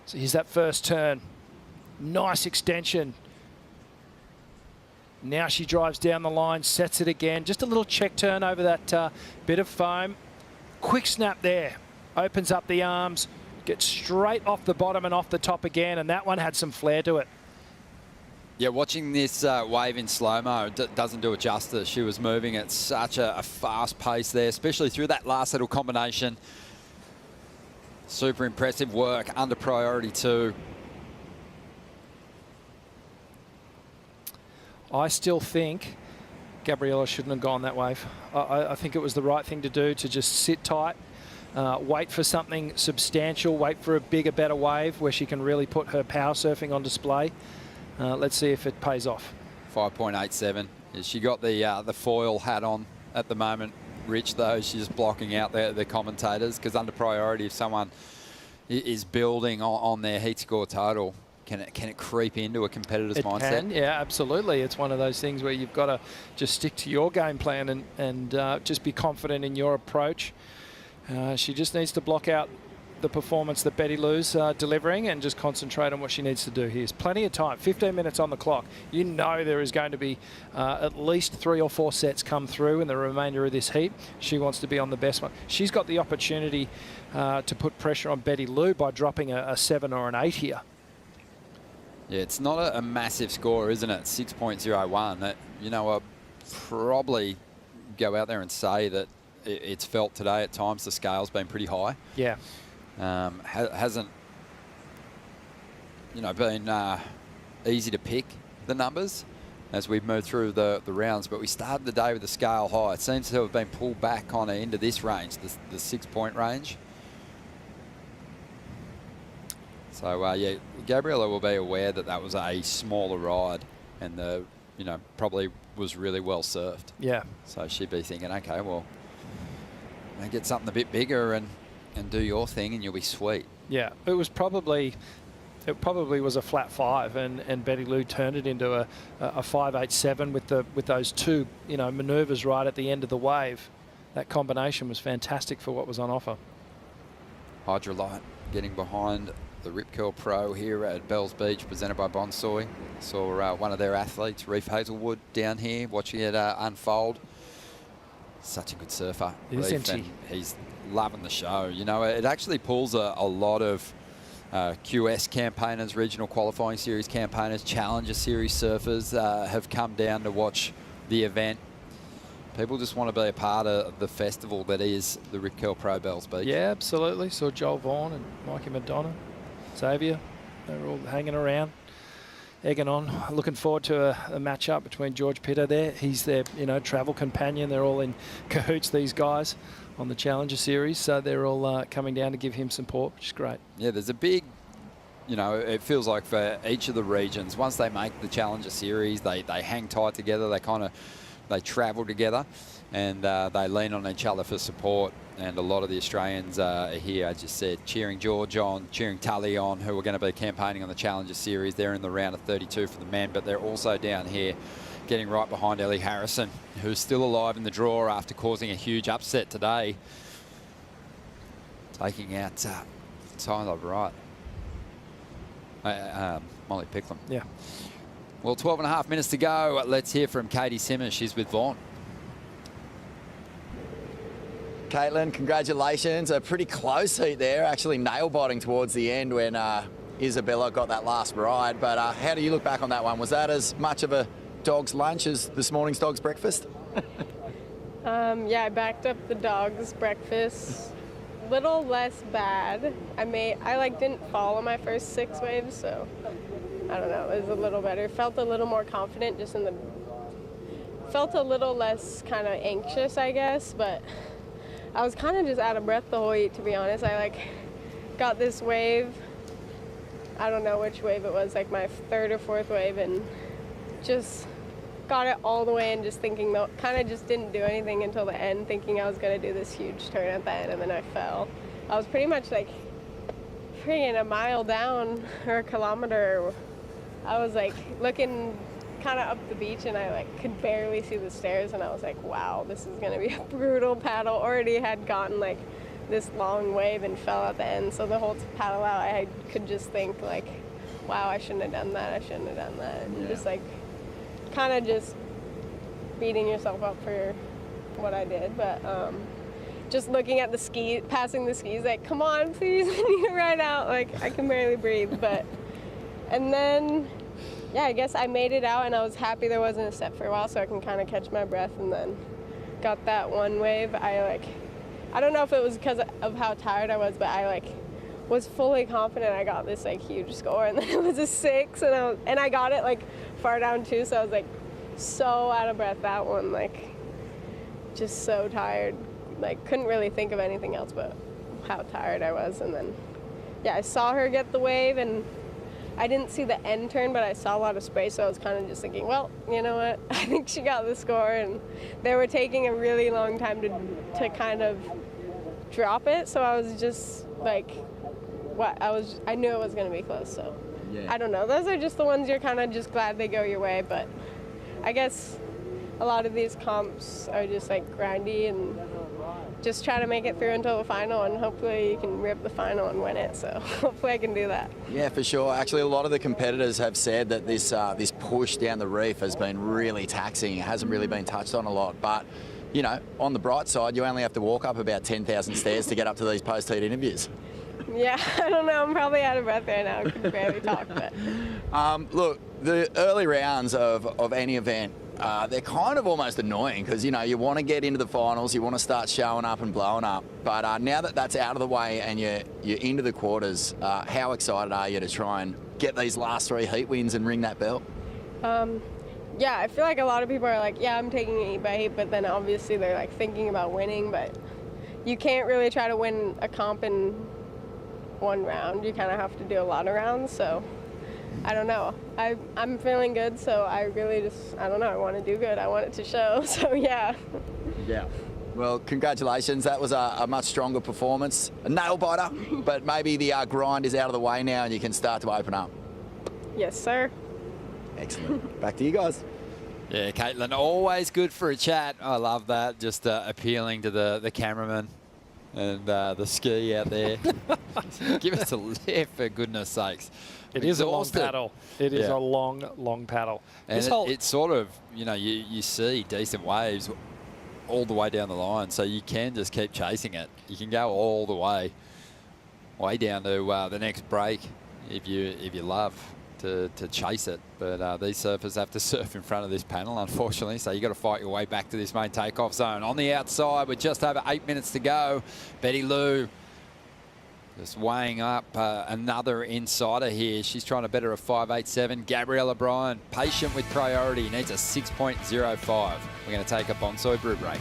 So here's that first turn. Nice extension. Now she drives down the line, sets it again. Just a little check turn over that bit of foam. Quick snap there. Opens up the arms, gets straight off the bottom and off the top again, and that one had some flair to it. Yeah, watching this wave in slow-mo doesn't do it justice. She was moving at such a fast pace there, especially through that last little combination. Super impressive work under priority too. I still think Gabriella shouldn't have gone that wave. I think it was the right thing to do to just sit tight, wait for something substantial, wait for a bigger, better wave where she can really put her power surfing on display. Let's see if it pays off. 5.87. She got the foil hat on at the moment. Rich, though, she's blocking out the commentators because under priority, if someone is building on their heat score total, can it creep into a competitor's mindset? Can, yeah, absolutely. It's one of those things where you've got to just stick to your game plan and just be confident in your approach. She just needs to block out the performance that Betty Lou's delivering and just concentrate on what she needs to do. Here's plenty of time, 15 minutes on the clock. You know there is going to be at least 3 or 4 sets come through in the remainder of this heat. She wants to be on the best one. She's got the opportunity to put pressure on Betty Lou by dropping a 7 or an 8 here. Yeah, it's not a massive score, isn't it? 6.01. That, you know, I'll probably go out there and say that it's felt today at times the scale's been pretty high. Yeah. Hasn't, you know, been easy to pick the numbers as we've moved through the rounds, but we started the day with the scale high. It seems to have been pulled back kind of into this range, the 6-point range. So yeah, Gabriella will be aware that that was a smaller ride, and you know, probably was really well surfed. Yeah. So she'd be thinking, okay, well, get something a bit bigger and do your thing and you'll be sweet. Yeah, it probably was a flat 5, and Betty Lou turned it into a 5.87 with those 2, you know, manoeuvres right at the end of the wave. That combination was fantastic for what was on offer. Hydrolite getting behind the Rip Curl Pro here at Bells Beach, presented by Bonsoy. Saw one of their athletes, Reef Hazelwood, down here watching it unfold. Such a good surfer, Isn't Reef, he? and he's loving the show. You know, it actually pulls a lot of QS campaigners, regional qualifying series campaigners, Challenger Series surfers have come down to watch the event. People just want to be a part of the festival that is the Rip Curl Pro Bells Beach. Yeah, absolutely. Saw Joel Vaughan and Mikey Madonna, Xavier. They were all hanging around, egging on. Looking forward to a match-up between George Pitter there. He's their, you know, travel companion. They're all in cahoots, these guys, on the Challenger Series. So they're all coming down to give him support, which is great. Yeah, there's a big, you know, it feels like for each of the regions, once they make the Challenger Series, they hang tight together. They kind of They travel together, and they lean on each other for support. And a lot of the Australians are here, as you said, cheering George on, cheering Tully on, who are going to be campaigning on the Challenger Series. They're in the round of 32 for the men, but they're also down here getting right behind Ellie Harrison, who's still alive in the draw after causing a huge upset today. Taking out Tyler Wright. Molly Picklum. Yeah. Well, 12 and a half minutes to go. Let's hear from Katie Simmons. She's with Vaughan. Caitlin, congratulations. A pretty close heat there, actually nail-biting towards the end when Isabella got that last ride. But how do you look back on that one? Was that as much of a dog's lunch as this morning's dog's breakfast? Yeah, I backed up the dog's breakfast. Little less bad. I didn't fall on my first 6 waves, so I don't know, it was a little better. Felt a little more confident just in the... Felt a little less kind of anxious, I guess, but I was kind of just out of breath the whole heat, to be honest. I got this wave, I don't know which wave it was, like my 3rd or 4th wave, and just got it all the way and just thinking, kind of just didn't do anything until the end, thinking I was going to do this huge turn at the end, and then I fell. I was pretty much like freaking a mile down or a kilometer. I was like looking kind of up the beach, and I could barely see the stairs, and I was like, wow, this is going to be a brutal paddle. Already had gotten this long wave and fell at the end, so the whole paddle out I could just think wow, I shouldn't have done that, I shouldn't have done that, and just kind of just beating yourself up for what I did. But just looking at the ski, passing the skis, come on, please, I need to ride out, I can barely breathe. But and then yeah, I guess I made it out, and I was happy there wasn't a set for a while, so I can kind of catch my breath, and then got that one wave. I don't know if it was because of how tired I was, but I was fully confident I got this huge score, and then it was a 6, and I got it far down too, so I was so out of breath that one, just so tired, couldn't really think of anything else but how tired I was. And then yeah, I saw her get the wave, and I didn't see the end turn, but I saw a lot of space, so I was kind of just thinking, well, you know what, I think she got the score, and they were taking a really long time to kind of drop it, so I was just I knew it was going to be close, so yeah. I don't know, those are just the ones you're kind of just glad they go your way, but I guess a lot of these comps are just grindy, and just try to make it through until the final, and hopefully you can rip the final and win it, so hopefully I can do that. Yeah, for sure. Actually, a lot of the competitors have said that this push down the reef has been really taxing. It hasn't really been touched on a lot, but you know, on the bright side, you only have to walk up about 10,000 stairs to get up to these post-heat interviews. Yeah, I don't know. I'm probably out of breath right now. I can barely talk. But look, the early rounds of any event, they're kind of almost annoying because, you know, you want to get into the finals, you want to start showing up and blowing up. But now that that's out of the way and you're into the quarters, how excited are you to try and get these last 3 heat wins and ring that belt? Yeah, I feel like a lot of people are yeah, I'm taking it heat by heat, but then obviously they're thinking about winning, but you can't really try to win a comp in one round. You kind of have to do a lot of rounds, so I don't know. I'm feeling good, so I really just, I don't know, I want to do good. I want it to show, so yeah. Yeah. Well, congratulations. That was a much stronger performance. A nail-biter, but maybe the grind is out of the way now and you can start to open up. Yes, sir. Excellent. Back to you guys. Yeah, Caitlin, always good for a chat. I love that. Just appealing to the cameraman and the ski out there. Give us a lift, for goodness sakes. It is a long paddle. It is a long, long paddle. And it's sort of, you know, you see decent waves all the way down the line, so you can just keep chasing it. You can go all the way down to the next break if you love to chase it. But these surfers have to surf in front of this panel, unfortunately, so you've got to fight your way back to this main takeoff zone. On the outside, with just over 8 minutes to go, Betty Lou just weighing up another insider here. She's trying to better a 5.87. Gabrielle O'Brien, patient with priority, needs a 6.05. We're going to take a Bonsoy brew break.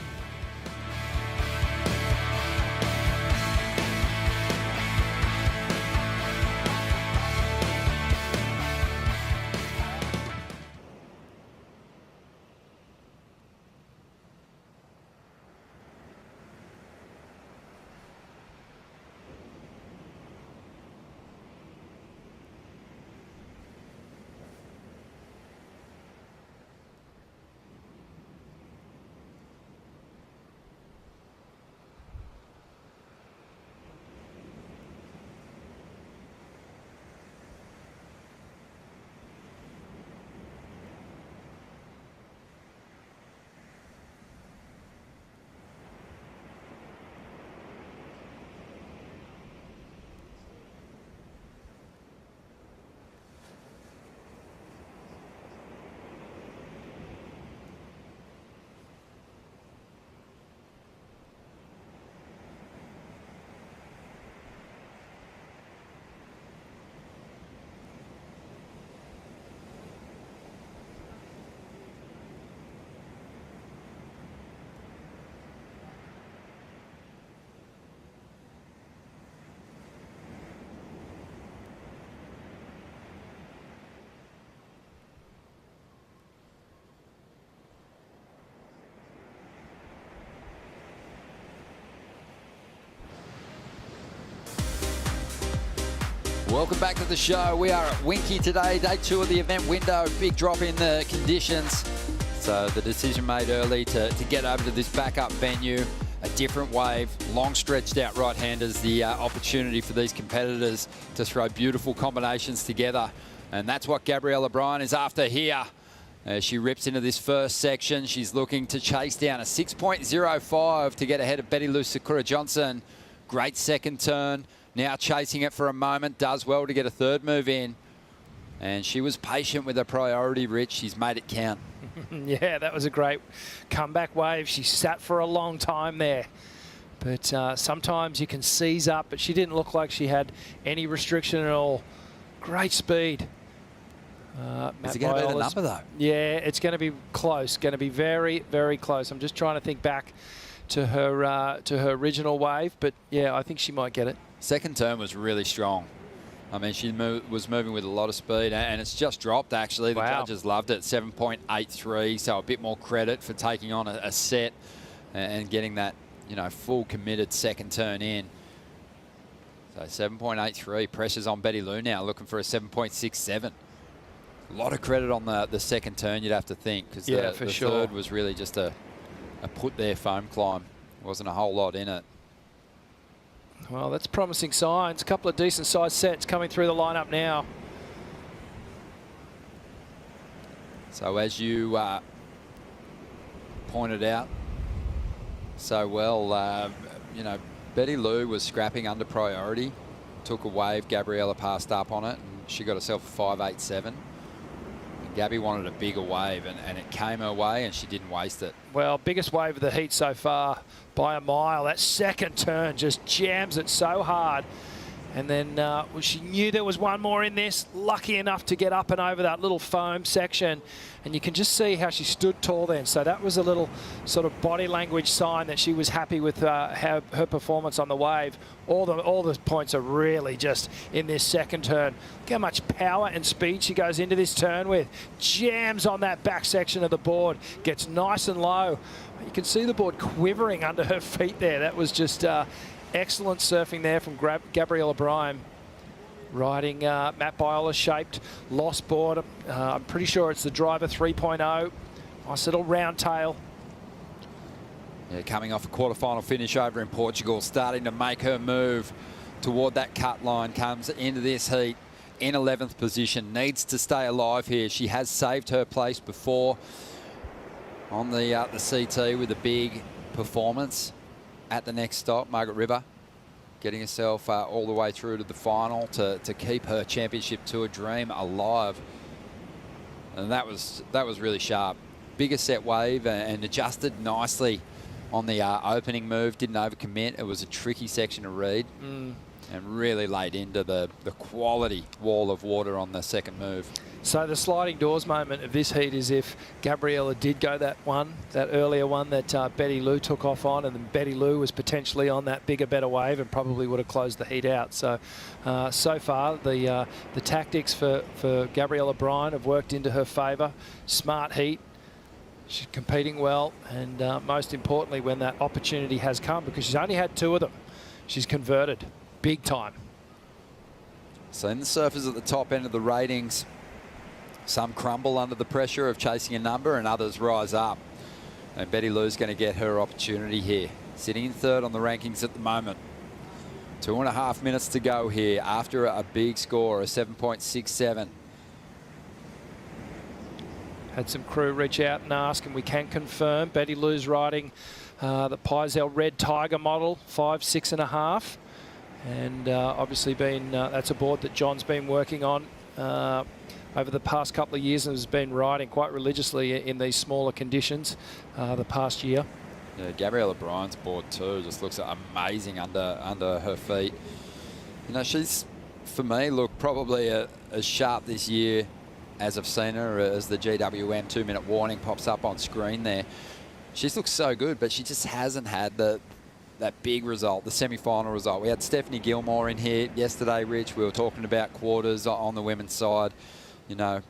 Welcome back to the show. We are at Winky today, day 2 of the event window. Big drop in the conditions. So the decision made early to get over to this backup venue. A different wave, long stretched out right-handers, the opportunity for these competitors to throw beautiful combinations together. And that's what Gabriella Bryan is after here. As she rips into this first section, she's looking to chase down a 6.05 to get ahead of Betty Lou Sakura-Johnson. Great second turn. Now chasing it for a moment, does well to get a third move in. And she was patient with her priority, Rich. She's made it count. Yeah, that was a great comeback wave. She sat for a long time there. But sometimes you can seize up, but she didn't look like she had any restriction at all. Great speed. Is it going to be the number, though? Yeah, it's going to be close. Going to be very, very close. I'm just trying to think back to her original wave, but yeah, I think she might get it. Second turn was really strong. I mean, she was moving with a lot of speed, and it's just dropped, actually. The judges loved it, 7.83, so a bit more credit for taking on a set and getting that, you know, full committed second turn in. So 7.83, pressure's on Betty Lou now, looking for a 7.67. A lot of credit on the second turn, you'd have to think, because the third was really just a put there foam climb. Wasn't a whole lot in it. Well, that's promising signs. A couple of decent sized sets coming through the lineup now. So as you pointed out so well, you know, Betty Lou was scrapping under priority. Took a wave, Gabriella passed up on it, and she got herself a 5.87. Gabby wanted a bigger wave, and it came her way, and she didn't waste it. Well, biggest wave of the heat so far by a mile. That second turn just jams it so hard. And then she knew there was one more in this. Lucky enough to get up and over that little foam section. And you can just see how she stood tall then. So that was a little sort of body language sign that she was happy with her performance on the wave. All the points are really just in this second turn. Look how much power and speed she goes into this turn with. Jams on that back section of the board. Gets nice and low. You can see the board quivering under her feet there. That was just excellent surfing there from Gabriella Bryan. Riding Matt Biola shaped lost board. I'm pretty sure it's the driver 3.0. Nice little round tail. Yeah, coming off a quarterfinal finish over in Portugal, starting to make her move toward that cut line. Comes into this heat in 11th position. Needs to stay alive here. She has saved her place before on the CT with a big performance at the next stop. Margaret River getting herself all the way through to the final to keep her championship tour dream alive. And that was really sharp. Bigger set wave and adjusted nicely on the opening move. Didn't overcommit. It was a tricky section to read. And really laid into the quality wall of water on the second move. So the sliding doors moment of this heat is if Gabriella did go that earlier one that Betty Lou took off on, and then Betty Lou was potentially on that bigger, better wave and probably would have closed the heat out. So, so far the tactics for Gabriella Bryan have worked into her favour. Smart heat. She's competing well, and most importantly, when that opportunity has come, because she's only had 2 of them, she's converted big time. So in the surfers at the top end of the ratings, some crumble under the pressure of chasing a number and others rise up. And Betty Lou's going to get her opportunity here. Sitting in 3rd on the rankings at the moment. 2.5 minutes to go here after a big score, a 7.67. Had some crew reach out and ask, and we can confirm Betty Lou's riding the Pizel Red Tiger model, 5, 6.5. And obviously that's a board that John's been working on over the past couple of years and has been riding quite religiously in these smaller conditions the past year. Yeah, Gabriella Bryan's board too just looks amazing under her feet. You know, she's, for me, looked probably as sharp this year as I've seen her, as the GWM 2-minute warning pops up on screen there. She's looked so good, but she just hasn't had that big result, the semi-final result. We had Stephanie Gilmore in here yesterday, Rich. We were talking about quarters on the women's side. You know,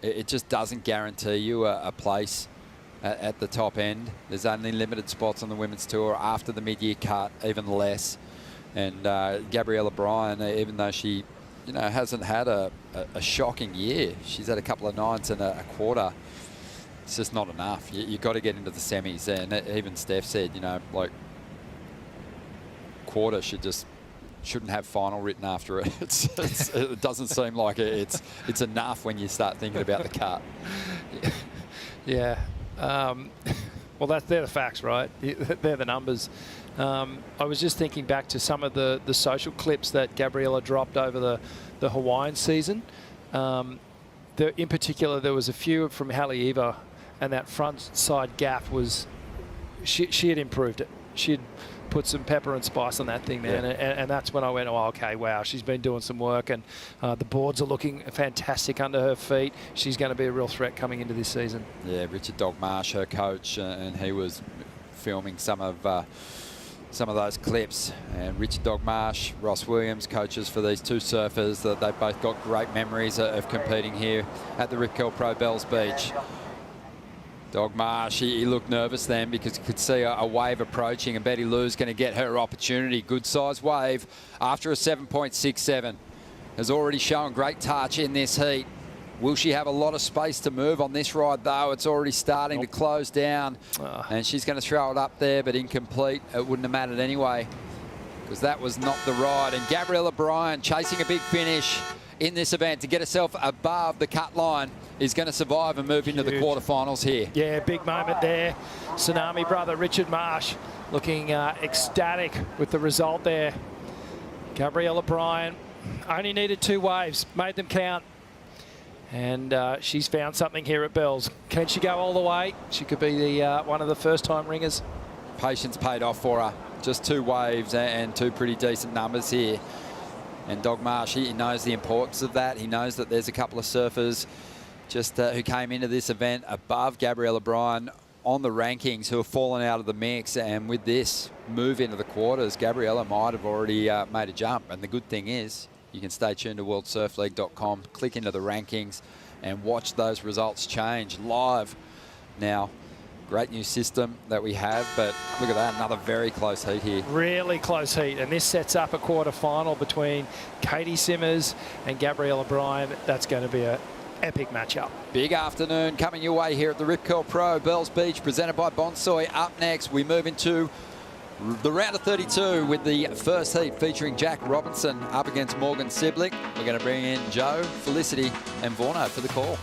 it just doesn't guarantee you a place at the top end. There's only limited spots on the women's tour after the mid-year cut, even less. And Gabriella Bryan, even though she, hasn't had a shocking year, she's had a couple of nines and a quarter. It's just not enough. You've got to get into the semis. And even Steph said, like, quarter shouldn't have final written after it. It doesn't seem like it's enough when you start thinking about the cut. Yeah. Well, they're the facts, right? They're the numbers. I was just thinking back to some of the social clips that Gabriella dropped over the Hawaiian season. In particular, there was a few from Haleiwa, and that front side gap was, she had improved it. She had put some pepper and spice on that thing, man. Yeah. And that's when I went, oh, okay, wow, she's been doing some work, and the boards are looking fantastic under her feet. She's going to be a real threat coming into this season. Yeah, Richard Dogmarsh, her coach, and he was filming some of those clips. And Richard Dogmarsh, Ross Williams, coaches for these two surfers, that they've both got great memories of competing here at the Rip Curl Pro Bells Beach. Dogmarsh, he looked nervous then because he could see a wave approaching, and Betty Lou's going to get her opportunity. Good size wave after a 7.67. Has already shown great touch in this heat. Will she have a lot of space to move on this ride, though? It's already starting to close down. And she's going to throw it up there, but incomplete. It wouldn't have mattered anyway, because that was not the ride. And Gabriella Bryan chasing a big finish in this event to get herself above the cut line is going to survive and move into the quarterfinals here. Yeah, big moment there. Tsunami brother Richard Marsh looking ecstatic with the result there. Gabriella Bryan only needed 2 waves, made them count. And she's found something here at Bells. Can she go all the way? She could be the one of the first-time ringers. Patience paid off for her. Just 2 waves and 2 pretty decent numbers here. And Dogmarsh, he knows the importance of that. He knows that there's a couple of surfers just who came into this event above Gabriella Bryan on the rankings who have fallen out of the mix. And with this move into the quarters, Gabriella might have already made a jump. And the good thing is, you can stay tuned to worldsurfleague.com, click into the rankings and watch those results change live. Now, great new system that we have, but look at that, another very close heat here. Really close heat, and this sets up a quarter-final between Katie Simmers and Gabriella Bryan. That's going to be an epic matchup. Big afternoon coming your way here at the Rip Curl Pro Bells Beach, presented by Bonsoy. Up next, we move into the round of 32 with the first heat featuring Jack Robinson up against Morgan Siblick. We're going to bring in Joe, Felicity and Vorno for the call.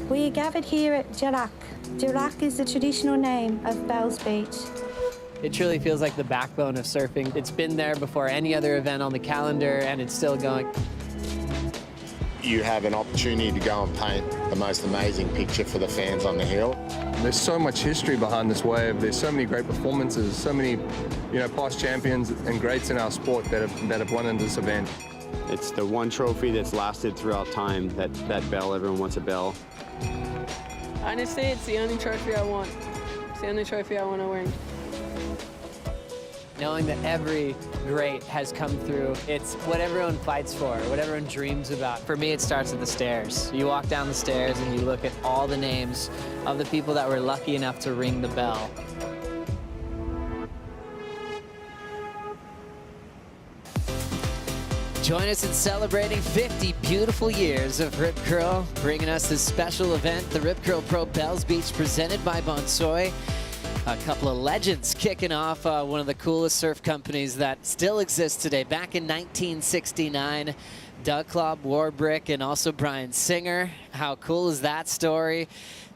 We are gathered here at Jarak. Jarak is the traditional name of Bells Beach. It truly feels like the backbone of surfing. It's been there before any other event on the calendar, and it's still going. You have an opportunity to go and paint the most amazing picture for the fans on the hill. There's so much history behind this wave. There's so many great performances, so many, past champions and greats in our sport that have won in this event. It's the one trophy that's lasted throughout time, that bell. Everyone wants a bell. Honestly, it's the only trophy I want. It's the only trophy I want to win. Knowing that every great has come through, it's what everyone fights for, what everyone dreams about. For me, it starts at the stairs. You walk down the stairs and you look at all the names of the people that were lucky enough to ring the bell. Join us in celebrating 50 beautiful years of Rip Curl, bringing us this special event, the Rip Curl Pro Bells Beach, presented by Bonsoy. A couple of legends kicking off one of the coolest surf companies that still exists today. Back in 1969, Doug Klopp, Warbrick, and also Brian Singer. How cool is that story?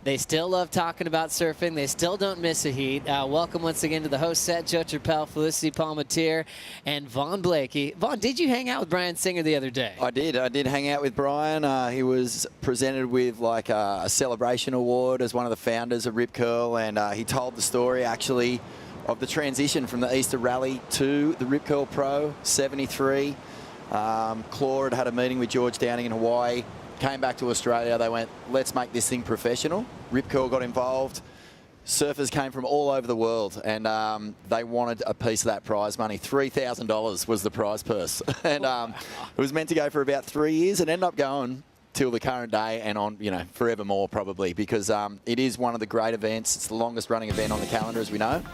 They still love talking about surfing. They still don't miss a heat. Welcome once again to the host set, Joe Turpel, Felicity Palmatier, and Vaughn Blakey. Vaughn, did you hang out with Brian Singer the other day? I did hang out with Brian. He was presented with like a celebration award as one of the founders of Rip Curl, and he told the story actually of the transition from the Easter Rally to the Rip Curl Pro 73. Claude had a meeting with George Downing in Hawaii. Came back to Australia, they went, let's make this thing professional. Rip Curl got involved. Surfers came from all over the world, and they wanted a piece of that prize money. $3,000 was the prize purse. And it was meant to go for about 3 years and ended up going till the current day and on, forevermore probably, because it is one of the great events. It's the longest running event on the calendar, as we know.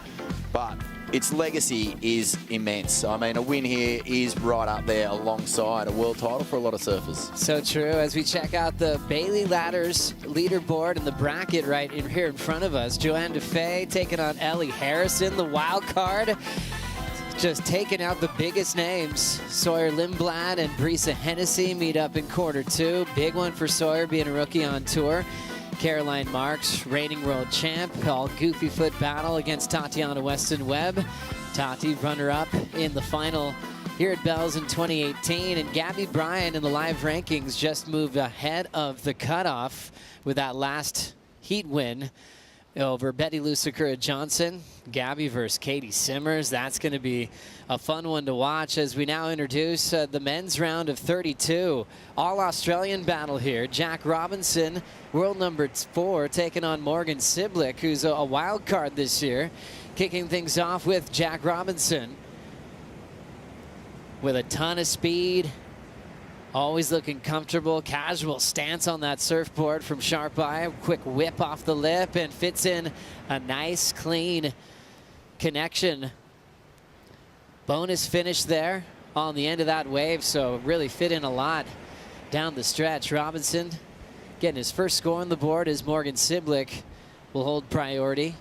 But its legacy is immense. I mean, a win here is right up there alongside a world title for a lot of surfers. So true. As we check out the Bailey Ladders leaderboard and the bracket right in here in front of us, Joanne DeFay taking on Ellie Harrison, the wild card. Just taking out the biggest names. Sawyer Lindblad and Brisa Hennessy meet up in quarter two. Big one for Sawyer, being a rookie on tour. Caroline Marks, reigning world champ, all goofy foot battle against Tatiana Weston Webb. Tati, runner-up in the final here at Bells in 2018. And Gabby Bryan in the live rankings just moved ahead of the cutoff with that last heat win over Betty Lou Sakura Johnson. Gabby versus Katie Simmers. That's going to be a fun one to watch as we now introduce the men's round of 32. All-Australian battle here. Jack Robinson, world number 4, taking on Morgan Siblick, who's a wild card this year. Kicking things off with Jack Robinson with a ton of speed. Always looking comfortable, casual stance on that surfboard from Sharp Eye. Quick whip off the lip and fits in a nice, clean connection. Bonus finish there on the end of that wave, so really fit in a lot down the stretch. Robinson getting his first score on the board as Morgan Siblick will hold priority.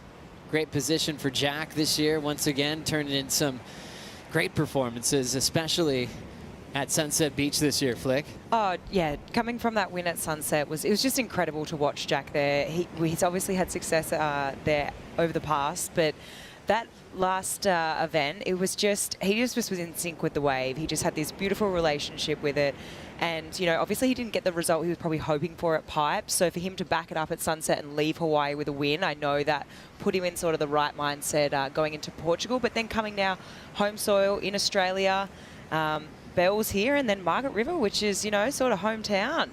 Great position for Jack this year, once again, turning in some great performances, especially at Sunset Beach this year, Flick. Oh, yeah. Coming from that win at Sunset, it was just incredible to watch Jack there. He's obviously had success there over the past, but that last event, he just was in sync with the wave. He just had this beautiful relationship with it. And, obviously he didn't get the result he was probably hoping for at Pipe. So for him to back it up at Sunset and leave Hawaii with a win, I know that put him in sort of the right mindset going into Portugal. But then coming now home soil in Australia, Bells here, and then Margaret River, which is, sort of hometown.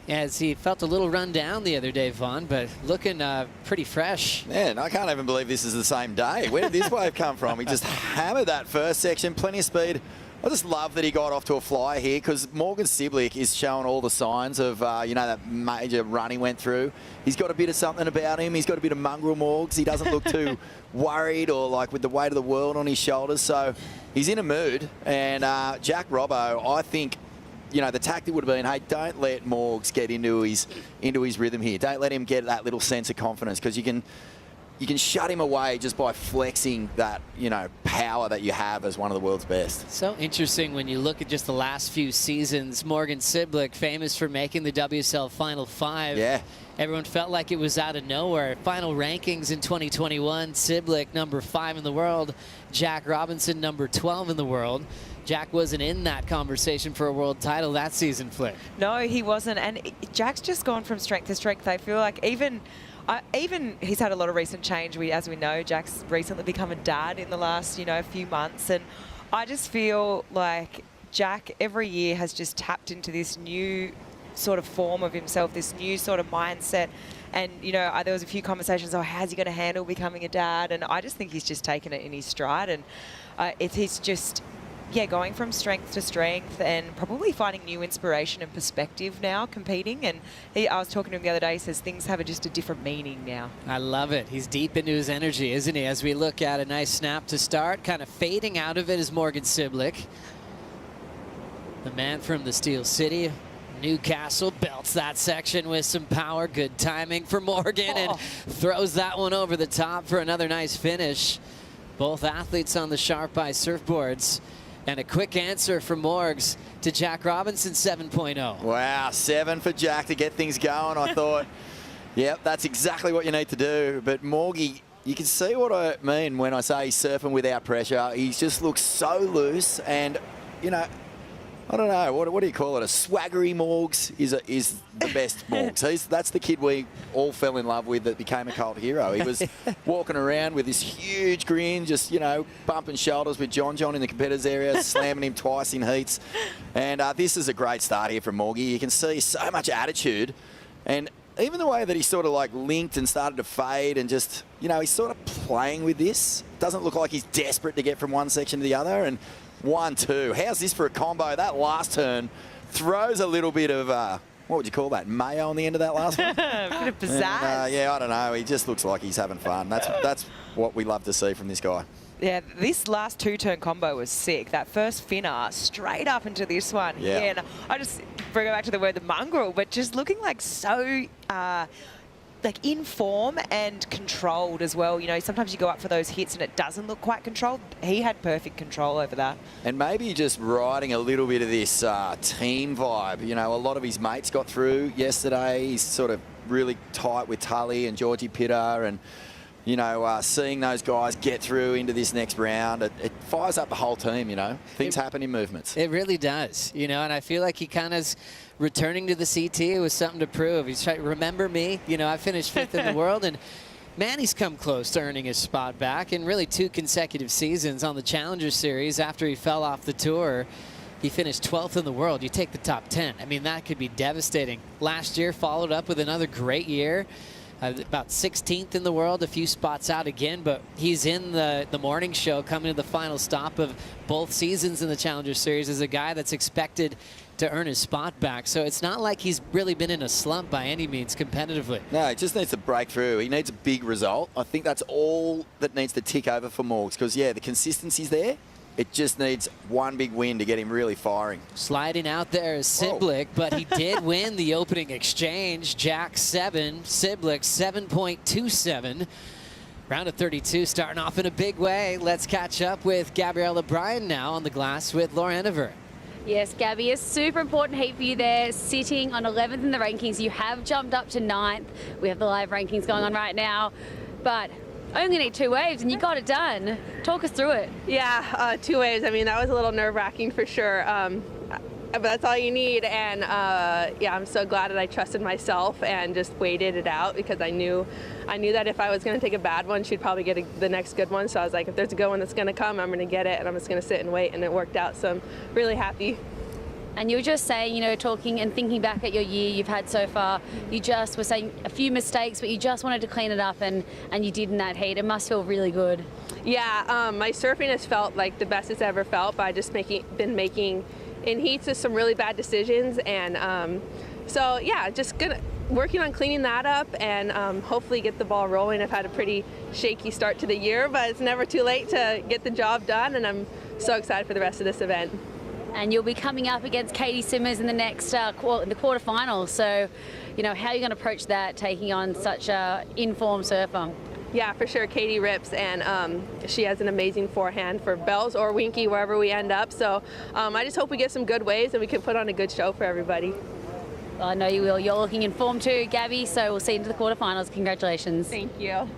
As he felt a little run down the other day, Vaughn, but looking pretty fresh. Man, I can't even believe this is the same day. Where did this wave come from? He just hammered that first section, plenty of speed. I just love that he got off to a flyer here, because Morgan Siblick is showing all the signs of, that major run he went through. He's got a bit of something about him. He's got a bit of mongrel Morgs. He doesn't look too worried or like with the weight of the world on his shoulders. So he's in a mood. And Jack Robbo, I think, the tactic would have been, hey, don't let Morgs get into his rhythm here. Don't let him get that little sense of confidence, because you can shut him away just by flexing that, power that you have as one of the world's best. So interesting when you look at just the last few seasons. Morgan Siblick, famous for making the WSL Final 5. Yeah. Everyone felt like it was out of nowhere. Final rankings in 2021, Siblick number 5 in the world. Jack Robinson number 12 in the world. Jack wasn't in that conversation for a world title that season, Flick. No, he wasn't. And Jack's just gone from strength to strength. I feel like even he's had a lot of recent change. As we know, Jack's recently become a dad in the last, few months. And I just feel like Jack every year has just tapped into this new sort of form of himself, this new sort of mindset. And, you know, there was a few conversations, oh, how's he going to handle becoming a dad? And I just think he's just taken it in his stride. And he's just, yeah, going from strength to strength and probably finding new inspiration and perspective now competing. And I was talking to him the other day, he says things have just a different meaning now. I love it. He's deep into his energy, isn't he? As we look at a nice snap to start, kind of fading out of it is Morgan Siblick. The man from the Steel City, Newcastle, belts that section with some power. Good timing for Morgan and throws that one over the top for another nice finish. Both athletes on the Sharp Eye surfboards. And a quick answer from Morgs to Jack Robinson 7.0. Wow, 7 for Jack to get things going. I thought, yep, that's exactly what you need to do. But Morgie, you can see what I mean when I say he's surfing without pressure. He just looks so loose and, you know, I don't know, what do you call it? A swaggery Morgs is the best Morgs. That's the kid we all fell in love with that became a cult hero. He was walking around with this huge grin, just, you know, bumping shoulders with John in the competitors area, slamming him twice in heats. And this is a great start here from Morgie. You can see so much attitude. And even the way that he sort of like linked and started to fade and just, you know, he's sort of playing with this. Doesn't look like he's desperate to get from one section to the other. And 1-2. How's this for a combo? That last turn throws a little bit of, what would you call that, mayo on the end of that last one? A bit of pizzazz. Yeah, I don't know. He just looks like he's having fun. That's what we love to see from this guy. Yeah, this last 2-turn combo was sick. That first finner straight up into this one. Yeah. And I just bring it back to the word the mongrel, but just looking like so... like in form and controlled as well. You know, sometimes you go up for those hits and it doesn't look quite controlled. He had perfect control over that. And maybe just riding a little bit of this team vibe. You know, a lot of his mates got through yesterday. He's sort of really tight with Tully and Georgie Pitter and, you know, seeing those guys get through into this next round, it fires up the whole team, you know. Things happen in movements. It really does, you know, and I feel like he kind of returning to the CT was something to prove. He's trying to remember me. You know, I finished 5th in the world, and man, he's come close to earning his spot back in really 2 consecutive seasons on the Challenger Series after he fell off the tour. He finished 12th in the world. You take the top 10. I mean, that could be devastating. Last year followed up with another great year. About 16th in the world, a few spots out again, but he's in the morning show coming to the final stop of both seasons in the Challenger Series as a guy that's expected to earn his spot back. So it's not like he's really been in a slump by any means competitively. No, he just needs to break through. He needs a big result. I think that's all that needs to tick over for Morgs because, yeah, the consistency's there. It just needs one big win to get him really firing. Sliding out there is Siblick, but he did win the opening exchange. Jack 7, Siblick 7.27. Round of 32 starting off in a big way. Let's catch up with Gabriella Bryan now on the glass with Laura Enever. Yes, Gabby, a super important heat for you there, sitting on 11th in the rankings. You have jumped up to 9th. We have the live rankings going on right now, but only need 2 waves and you got it done. Talk us through it. Yeah, 2 waves. I mean, that was a little nerve-wracking for sure. But that's all you need, and yeah, I'm so glad that I trusted myself and just waited it out because I knew that if I was going to take a bad one, she'd probably get the next good one. So I was like, if there's a good one that's going to come, I'm going to get it, and I'm just going to sit and wait, and it worked out. So I'm really happy. And you were just saying, you know, talking and thinking back at your year you've had so far, you just were saying a few mistakes, but you just wanted to clean it up, and you did in that heat. It must feel really good. Yeah, my surfing has felt like the best it's ever felt by just been making in heats with some really bad decisions, and so yeah, just working on cleaning that up and hopefully get the ball rolling. I've had a pretty shaky start to the year, but it's never too late to get the job done, and I'm so excited for the rest of this event. And you'll be coming up against Katie Simmers in the next in the quarterfinals. So, you know, how are you going to approach that, taking on such a in-form surfer? Yeah, for sure. Katie rips, and she has an amazing forehand for bells or winky wherever we end up. So I just hope we get some good waves and we can put on a good show for everybody. Well, I know you will. You're looking in form too, Gabby. So we'll see you into the quarterfinals. Congratulations. Thank you.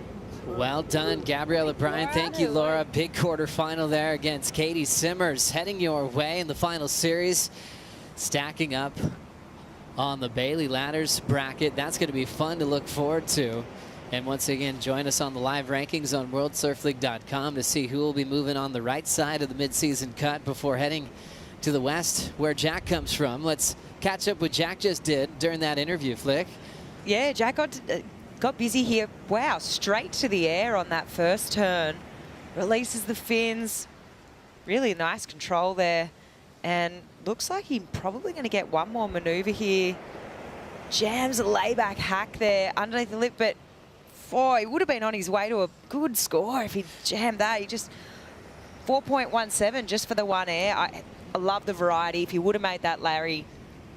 Well done, Gabriella Bryan. Thank you, Laura. Big quarterfinal there against Katie Simmers. Heading your way in the final series. Stacking up on the Bailey Ladders bracket. That's going to be fun to look forward to. And once again, join us on the live rankings on WorldSurfLeague.com to see who will be moving on the right side of the midseason cut before heading to the west, where Jack comes from. Let's catch up with Jack just did during that interview, Flick. Yeah, Jack got got busy here. Wow, straight to the air on that first turn. Releases the fins. Really nice control there. And looks like he's probably going to get one more maneuver here. Jams a layback hack there underneath the lip, but oh, he would have been on his way to a good score if he jammed that. He just 4.17 just for the one air. I love the variety. If he would have made that, Larry,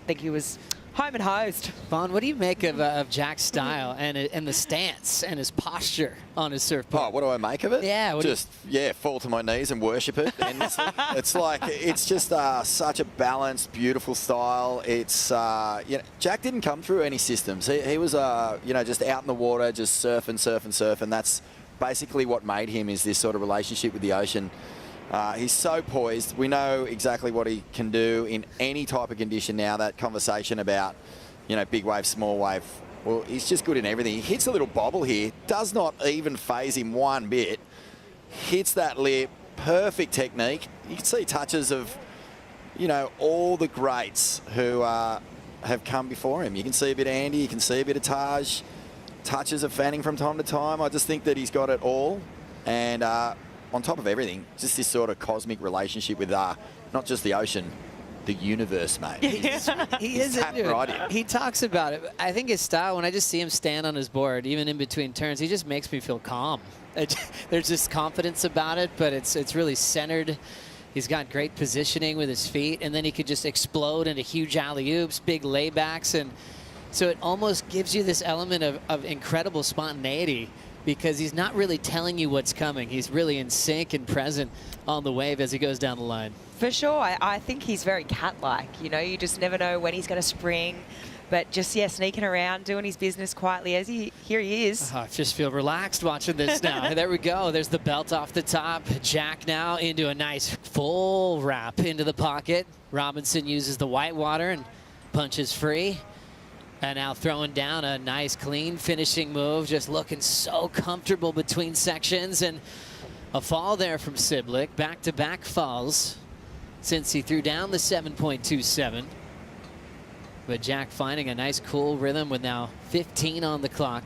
I think he was home and hosed. Bon, what do you make of Jack's style and the stance and his posture on his surfboard? Oh, what do I make of it? Yeah. Fall to my knees and worship it. And it's just such a balanced, beautiful style. It's, Jack didn't come through any systems. He was, just out in the water, just surf. And that's basically what made him, is this sort of relationship with the ocean. He's so poised. We know exactly what he can do in any type of condition now. That conversation about, big wave, small wave. Well, he's just good in everything. He hits a little bobble here. Does not even phase him one bit. Hits that lip. Perfect technique. You can see touches of, all the greats who have come before him. You can see a bit of Andy. You can see a bit of Taj. Touches of Fanning from time to time. I just think that he's got it all. And on top of everything, just this sort of cosmic relationship with not just the ocean, the universe, mate. He is into it. Right. He talks about it. I think his style, when I just see him stand on his board, even in between turns, he just makes me feel calm. There's just confidence about it, but it's really centered. He's got great positioning with his feet, and then he could just explode into huge alley-oops, big laybacks, and so it almost gives you this element of incredible spontaneity, because he's not really telling you what's coming. He's really in sync and present on the wave as he goes down the line. For sure. I think he's very cat-like. You just never know when he's going to spring. But just, sneaking around, doing his business quietly as here he is. I just feel relaxed watching this now. There we go. There's the belt off the top. Jack now into a nice full wrap into the pocket. Robinson uses the whitewater and punches free. And now throwing down a nice, clean finishing move, just looking so comfortable between sections. And a fall there from Siblick. Back-to-back falls since he threw down the 7.27. But Jack finding a nice, cool rhythm with now 15 on the clock.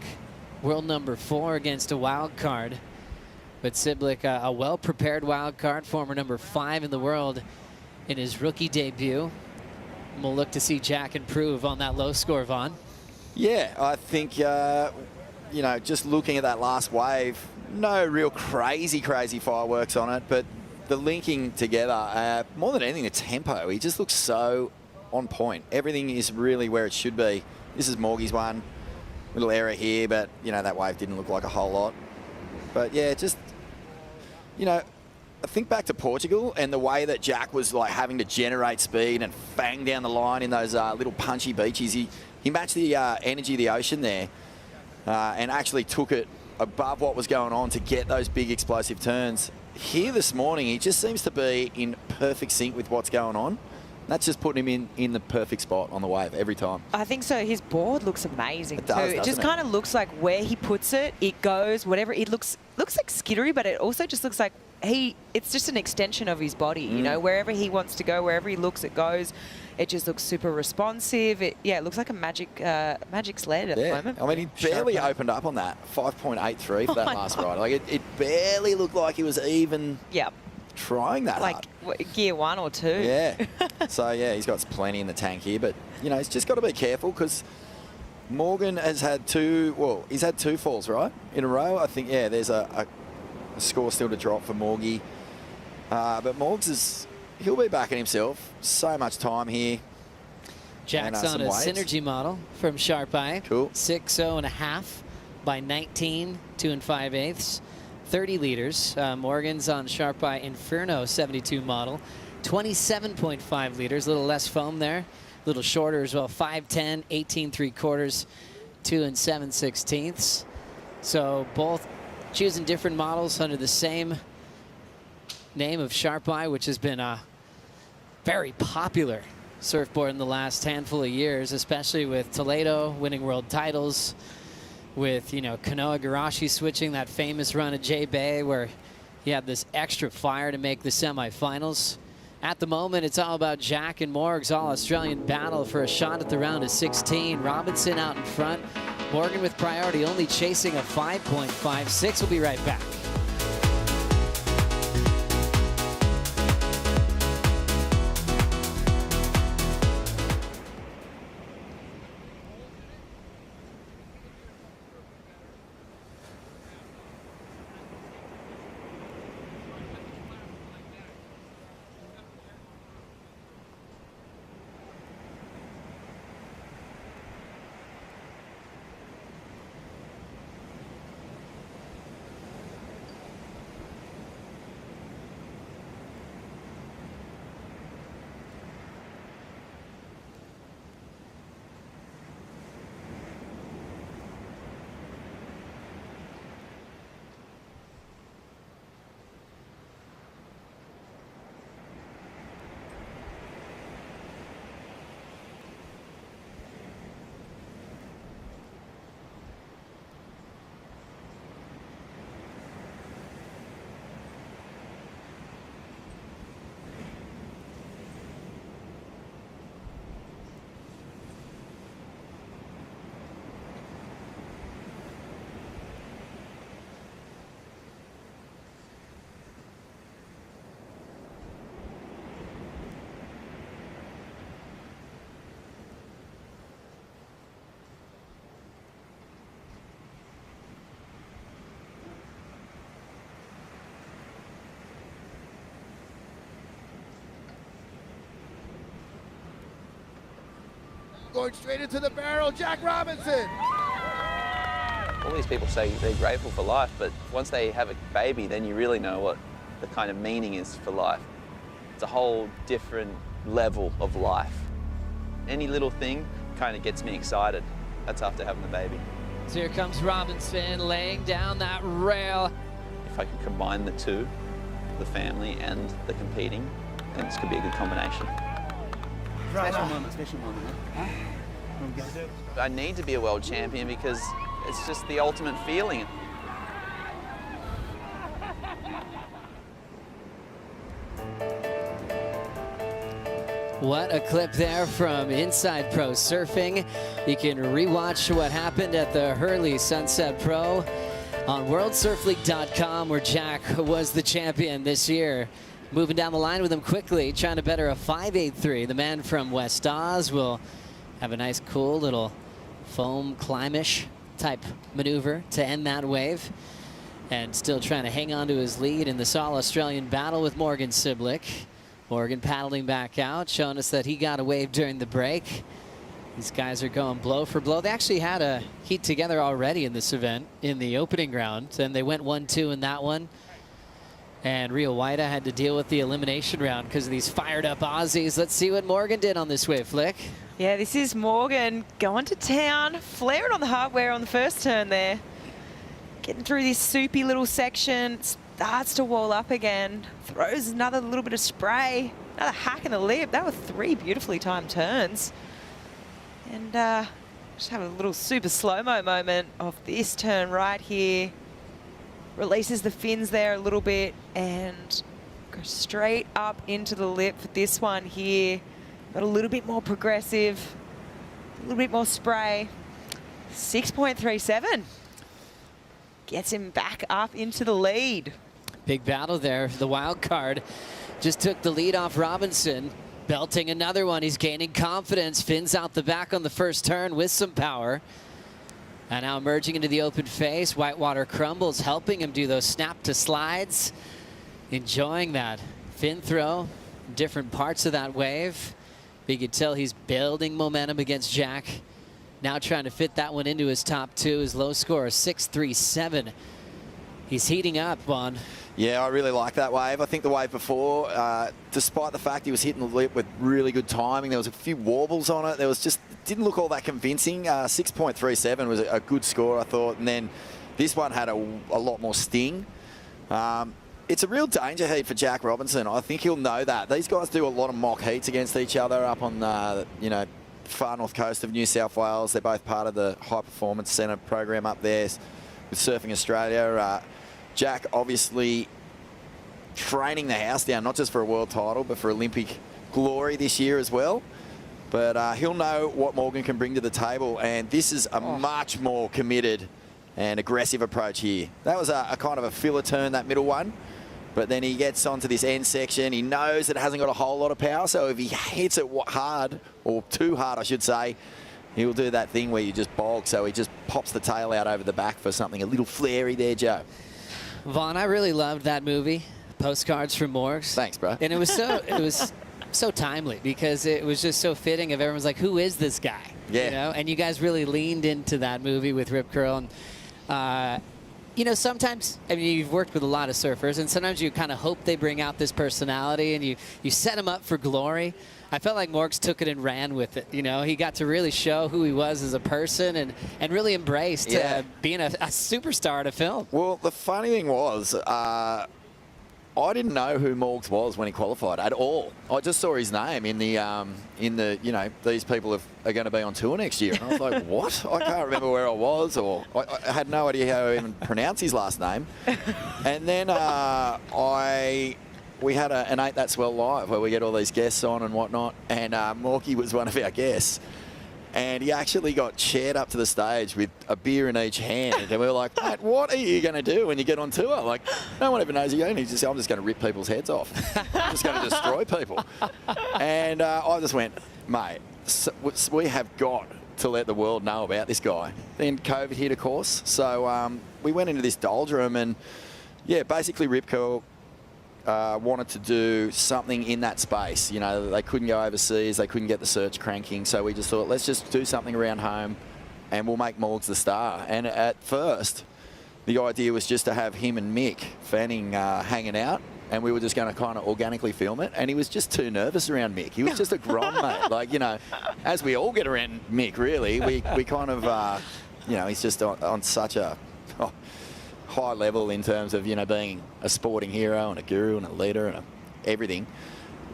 World number 4 against a wild card. But Siblick, a well-prepared wild card, former number 5 in the world in his rookie debut. We'll look to see Jack improve on that low score, Vaughn. Yeah, I think, just looking at that last wave, no real crazy fireworks on it, but the linking together, more than anything, the tempo, he just looks so on point. Everything is really where it should be. This is Morgie's one. Little error here, but, that wave didn't look like a whole lot. But, yeah, just, I think back to Portugal and the way that Jack was like having to generate speed and bang down the line in those little punchy beaches. He matched the energy of the ocean there and actually took it above what was going on to get those big explosive turns. Here this morning, he just seems to be in perfect sync with what's going on. That's just putting him in the perfect spot on the wave every time. I think so. His board looks amazing it does, too. It just kind of looks like where he puts it, it goes, whatever. It looks like skittery, but it also just looks like it's just an extension of his body, wherever he wants to go, wherever he looks, it goes. It just looks super responsive. It looks like a magic sled at the moment. I mean, he barely opened up on that 5.83 for that last ride. Like it barely looked like he was even trying that hard. Like gear 1 or 2. Yeah. So he's got plenty in the tank here, but he's just got to be careful because Morgan has had he's had 2 falls, right, in a row. I think there's a score still to drop for Morgie. But Morgs he'll be backing himself. So much time here. Jack's on a synergy model from Sharp Eye. Cool. 6.5 by 19, 2 5/8. 30 liters. Morgan's on Sharp Eye Inferno 72 model. 27.5 liters. A little less foam there. A little shorter as well. 5'10", 18 3/4, 2 7/16. So both choosing different models under the same name of Sharp Eye, which has been a very popular surfboard in the last handful of years, especially with Toledo winning world titles, with, Kanoa Garashi switching that famous run at J-Bay where he had this extra fire to make the semifinals. At the moment, it's all about Jack and Morg's all-Australian battle for a shot at the round of 16. Robinson out in front. Morgan with priority, only chasing a 5.56. We'll be right back. Going straight into the barrel, Jack Robinson. All these people say they're grateful for life, but once they have a baby, then you really know what the kind of meaning is for life. It's a whole different level of life. Any little thing kind of gets me excited. That's after having the baby. So here comes Robinson laying down that rail. If I can combine the two, the family and the competing, then this could be a good combination. Special moment, huh? I need to be a world champion because it's just the ultimate feeling. What a clip there from Inside Pro Surfing. You can rewatch what happened at the Hurley Sunset Pro on WorldSurfLeague.com, where Jack was the champion this year. Moving down the line with him quickly, trying to better a 5.83. The man from West Oz will have a nice, cool little foam climbish type maneuver to end that wave. And still trying to hang on to his lead in this all-Australian battle with Morgan Siblick. Morgan paddling back out, showing us that he got a wave during the break. These guys are going blow for blow. They actually had a heat together already in this event in the opening round, and they went 1-2 in that one. And Rio Waida had to deal with the elimination round because of these fired up Aussies. Let's see what Morgan did on this wave, Flick. Yeah, this is Morgan going to town, flaring on the hardware on the first turn there. Getting through this soupy little section, starts to wall up again, throws another little bit of spray, another hack in the lip. That were 3 beautifully timed turns. And just have a little super slow-mo moment of this turn right here. Releases the fins there a little bit and goes straight up into the lip for this one here. Got a little bit more progressive, a little bit more spray. 6.37. Gets him back up into the lead. Big battle there. The wild card just took the lead off Robinson. Belting another one. He's gaining confidence. Fins out the back on the first turn with some power. And now emerging into the open face, Whitewater crumbles, helping him do those snap to slides. Enjoying that fin throw, different parts of that wave. But you can tell he's building momentum against Jack. Now trying to fit that one into his top 2. His low score is 6.37. He's heating up, Bon. Yeah, I really like that wave. I think the wave before, despite the fact he was hitting the lip with really good timing, there was a few warbles on it. There was just, didn't look all that convincing. 6.37 was a good score, I thought. And then this one had a lot more sting. It's a real danger heat for Jack Robinson. I think he'll know that. These guys do a lot of mock heats against each other up on the, far north coast of New South Wales. They're both part of the High Performance Centre program up there with Surfing Australia. Jack obviously training the house down, not just for a world title, but for Olympic glory this year as well. But he'll know what Morgan can bring to the table, and this is a much more committed and aggressive approach here. That was a kind of a filler turn, that middle one. But then he gets onto this end section. He knows that it hasn't got a whole lot of power, so if he hits it hard, or too hard, I should say, he'll do that thing where you just bog, so he just pops the tail out over the back for something a little flary there, Joe. Vaughn, I really loved that movie, Postcards from Morgs. Thanks, bro. And it was so timely because it was just so fitting of everyone's like, who is this guy? Yeah. You know? And you guys really leaned into that movie with Rip Curl. And, you know, sometimes, I mean, you've worked with a lot of surfers, and sometimes you kind of hope they bring out this personality and you set them up for glory. I felt like Morgs took it and ran with it. You know, he got to really show who he was as a person and really embraced being a superstar at a film. Well, the funny thing was, I didn't know who Morgs was when he qualified at all. I just saw his name in the you know, these people are going to be on tour next year. And I was like, what? I can't remember where I was, or I had no idea how to even pronounce his last name. And then we had an Ain't That Swell Live where we get all these guests on and whatnot, and Morky was one of our guests. And he actually got chaired up to the stage with a beer in each hand. And we were like, mate, what are you going to do when you get on tour? Like, no one ever knows you. And he just said, I'm just going to rip people's heads off. I'm just going to destroy people. And I just went, mate, we have got to let the world know about this guy. Then COVID hit, of course. So we went into this doldrum and, yeah, basically Rip Curl wanted to do something in that space. You know, they couldn't go overseas, they couldn't get the search cranking, so we just thought, let's just do something around home and we'll make Morgs the star. And at first, the idea was just to have him and Mick Fanning hanging out, and we were just going to kind of organically film it, and he was just too nervous around Mick. He was just a grom, mate. Like, you know, as we all get around Mick, really, we kind of, you know, he's just on such a high level in terms of, you know, being a sporting hero and a guru and a leader and everything.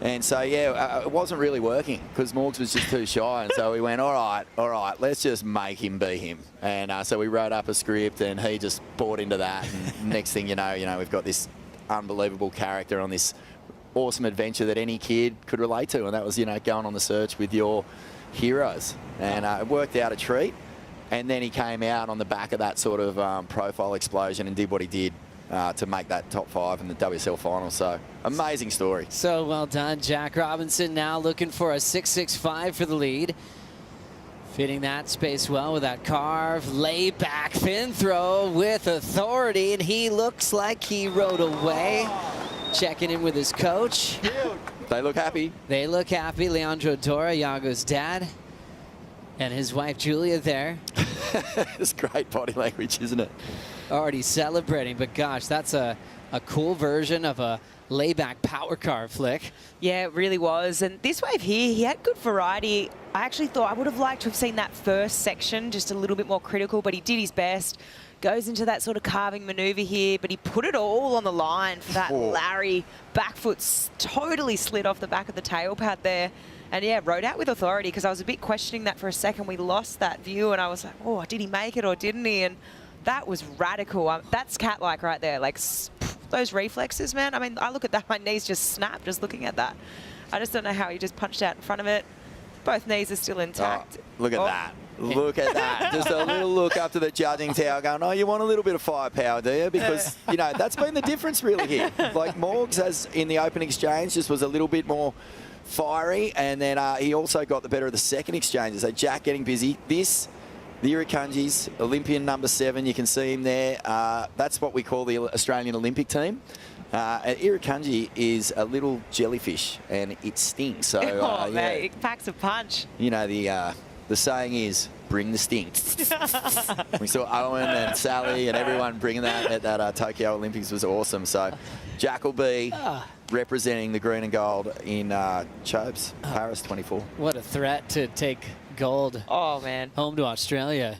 And so, yeah, it wasn't really working because Morgs was just too shy. And so we went, all right, let's just make him be him. And so we wrote up a script and he just bought into that. And next thing you know, we've got this unbelievable character on this awesome adventure that any kid could relate to. And that was, you know, going on the search with your heroes. And it worked out a treat. And then he came out on the back of that sort of profile explosion and did what he did to make that top 5 in the WSL final. So, amazing story. So well done. Jack Robinson now looking for a 6.65 for the lead. Fitting that space well with that carve, lay back fin throw with authority, and he looks like he rode away. Checking in with his coach. They look happy. They look happy. Leandro Dora, Iago's dad. And his wife, Julia, there. It's great body language, isn't it? Already celebrating, but gosh, that's a cool version of a layback power car flick. Yeah, it really was. And this wave here, he had good variety. I actually thought I would have liked to have seen that first section just a little bit more critical, but he did his best. Goes into that sort of carving maneuver here, but he put it all on the line for that Larry back foot, totally slid off the back of the tail pad there. And yeah, rode out with authority because I was a bit questioning that for a second. We lost that view and I was like, oh, did he make it or didn't he? And that was radical. That's cat-like right there. Like those reflexes, man. I mean, I look at that, my knees just snapped just looking at that. I just don't know how he just punched out in front of it. Both knees are still intact. Oh, look at that. Look at that. Just a little look up to the judging tower going, oh, you want a little bit of firepower, do you? Because, you know, that's been the difference really here. Like Morgs has in the open exchange just was a little bit more fiery, and then he also got the better of the second exchanges. So Jack getting busy. The Irukandji's Olympian number 7, you can see him there. That's what we call the Australian Olympic team. Irukandji is a little jellyfish and it stings. So, mate, it packs a punch. You know, the saying is, bring the sting. We saw Owen and Sally and everyone bringing that at that Tokyo Olympics was awesome. So Jack will be representing the green and gold in Chobes, Paris 24. What a threat to take gold. Oh, man. Home to Australia.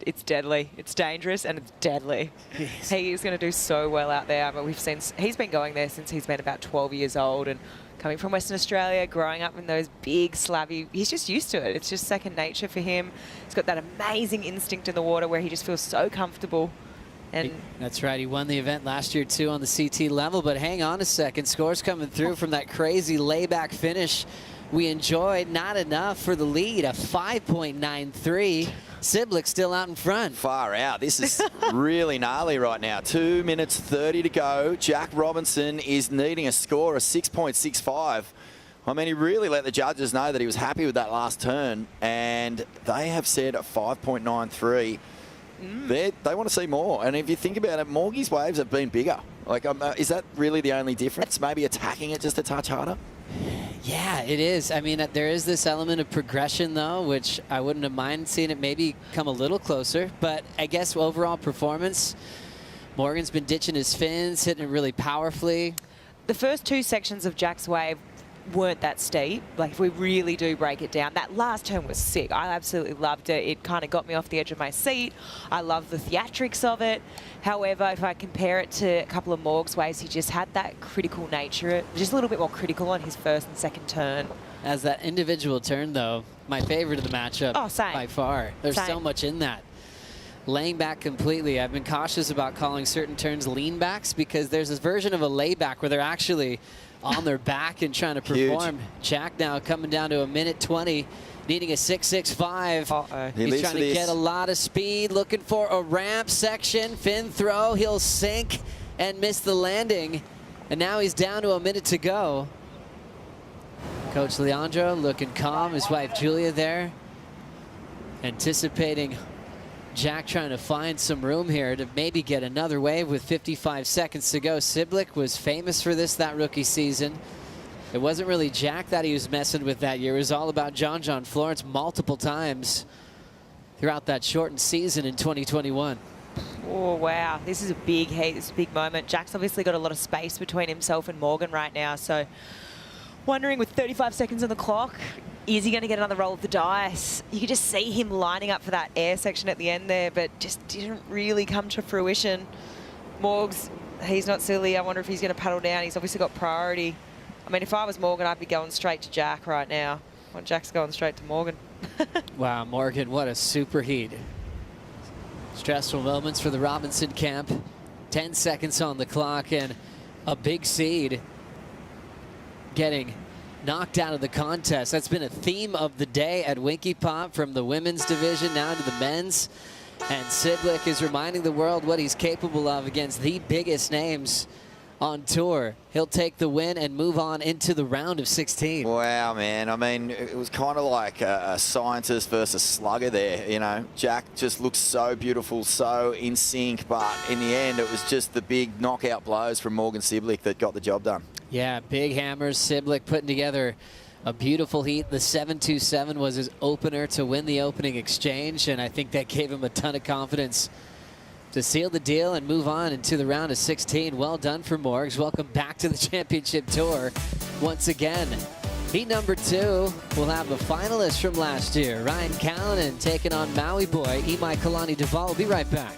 It's deadly. It's dangerous and it's deadly. He is going to do so well out there. I mean, we've seen, he's been going there since he's been about 12 years old and coming from Western Australia, growing up in those big slabby, he's just used to it. It's just second nature for him. He's got that amazing instinct in the water where he just feels so comfortable. And that's right. He won the event last year, too, on the CT level. But hang on a second. Scores coming through from that crazy layback finish we enjoyed. Not enough for the lead, a 5.93. Siblick still out in front. Far out. This is really gnarly right now. 2 minutes 30 to go. Jack Robinson is needing a score of 6.65. I mean, he really let the judges know that he was happy with that last turn, and they have said a 5.93. They want to see more. And if you think about it, Morgie's waves have been bigger. Like, is that really the only difference? Maybe attacking it just a touch harder? Yeah, it is. I mean, there is this element of progression, though, which I wouldn't have minded seeing it maybe come a little closer. But I guess overall performance, Morgan's been ditching his fins, hitting it really powerfully. The first 2 sections of Jack's wave weren't that steep. Like, if we really do break it down, that last turn was sick. I absolutely loved it. It kind of got me off the edge of my seat. I love the theatrics of it. However, if I compare it to a couple of Morg's waves, he just had that critical nature, just a little bit more critical on his first and second turn. As that individual turn, though, my favorite of the matchup by far. There's so much in that. Laying back completely. I've been cautious about calling certain turns lean backs because there's this version of a layback where they're actually on their back and trying to perform. Jack now coming down to a minute 20, needing a 6.65. He's trying to get a lot of speed, looking for a ramp section. Fin throw, he'll sink and miss the landing. And now he's down to a minute to go. Coach Leandro looking calm, his wife Julia there, anticipating Jack trying to find some room here to maybe get another wave with 55 seconds to go. Siblick was famous for this that rookie season. It wasn't really Jack that he was messing with that year. It was all about John Florence multiple times throughout that shortened season in 2021. Oh, wow. This is a big heat. This is a big moment. Jack's obviously got a lot of space between himself and Morgan right now. So wondering, with 35 seconds on the clock, is he going to get another roll of the dice? You could just see him lining up for that air section at the end there, but just didn't really come to fruition. Morgs, he's not silly. I wonder if he's going to paddle down. He's obviously got priority. I mean, if I was Morgan, I'd be going straight to Jack right now. Well, Jack's going straight to Morgan. Wow, Morgan, what a super heat. Stressful moments for the Robinson camp. 10 seconds on the clock and a big seed getting knocked out of the contest. That's been a theme of the day at Winky Pop, from the women's division now to the men's. And Siblick is reminding the world what he's capable of against the biggest names on tour. He'll take the win and move on into the round of 16. Wow, man. I mean, it was kind of like a scientist versus slugger there. You know, Jack just looks so beautiful, so in sync, but in the end, it was just the big knockout blows from Morgan Siblick that got the job done. Yeah, big hammers. Siblick putting together a beautiful heat. The 7-2-7 was his opener to win the opening exchange, and I think that gave him a ton of confidence to seal the deal and move on into the round of 16. Well done for Morgs. Welcome back to the championship tour once again. Heat number 2 will have a finalist from last year, Ryan Callanan, taking on Maui boy Imai Kalani Duval. We'll be right back.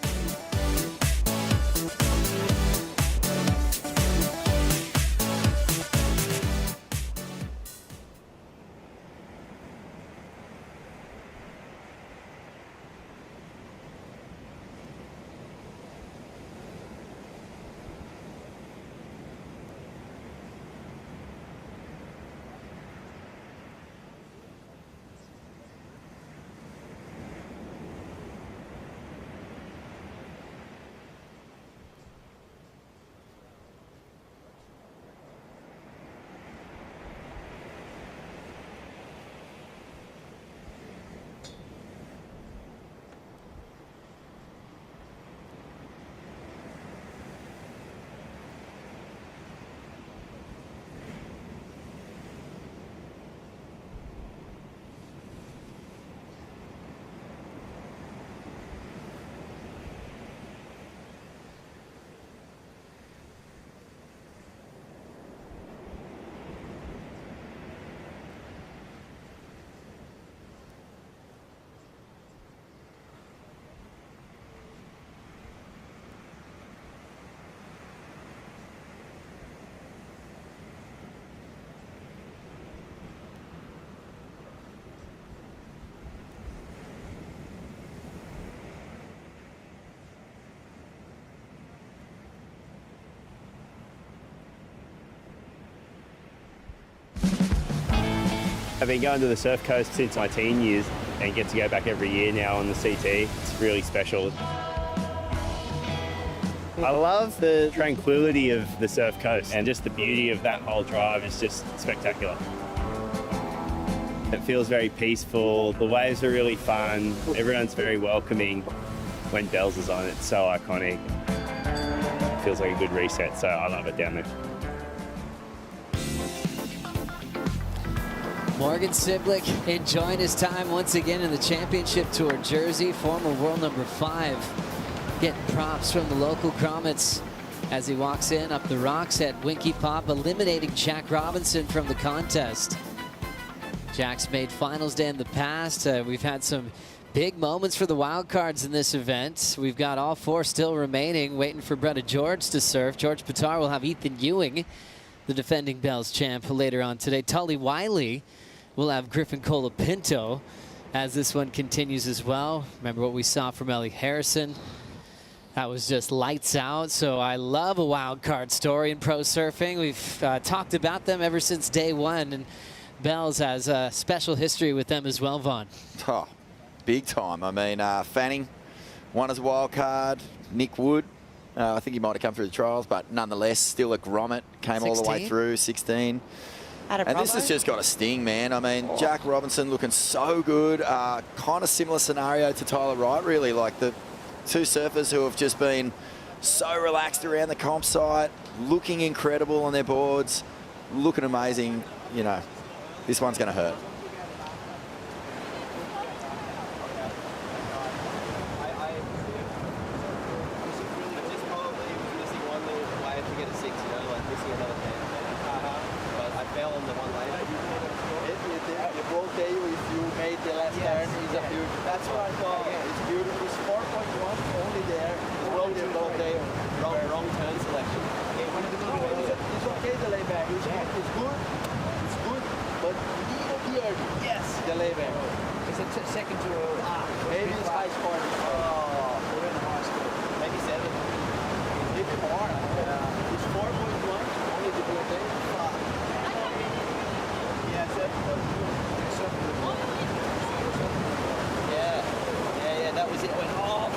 I've been going to the Surf Coast since my teen years and get to go back every year now on the CT. It's really special. I love the tranquility of the Surf Coast and just the beauty of that whole drive is just spectacular. It feels very peaceful. The waves are really fun. Everyone's very welcoming when Bells is on. It's so iconic. It feels like a good reset, so I love it down there. Morgan Siblick enjoying his time once again in the championship tour jersey, former world number 5. Getting props from the local Grommets as he walks in up the rocks at Winky Pop, eliminating Jack Robinson from the contest. Jack's made finals day in the past. We've had some big moments for the wild cards in this event. We've got all 4 still remaining, waiting for Bretta George to surf. George Pitar will have Ethan Ewing, the defending Bells champ, later on today. Tully Wiley will have Griffin Colapinto as this one continues as well. Remember what we saw from Ellie Harrison. That was just lights out. So I love a wild card story in pro surfing. We've talked about them ever since day one, and Bells has a special history with them as well, Vaughn. Oh, big time. I mean, Fanning won as a wild card. Nick Wood, I think he might have come through the trials, but nonetheless, still a grommet. Came 16? All the way through, 16. And this has just got a sting, man. I mean, Jack Robinson looking so good. Kind of similar scenario to Tyler Wright, really. Like the 2 surfers who have just been so relaxed around the comp site, looking incredible on their boards, looking amazing. You know, this one's going to hurt. That's what I thought. It's beautiful. It's 4.1 only there. Wrong turn selection. It's okay, the layback. It's good. It's good. But even here, yes, the layback. It's a second to maybe it's high score. Oh, we're in high score. Maybe 7. Maybe more. It's 4.1 only the blue day. Yeah, 7. Yeah, that was it. It went off.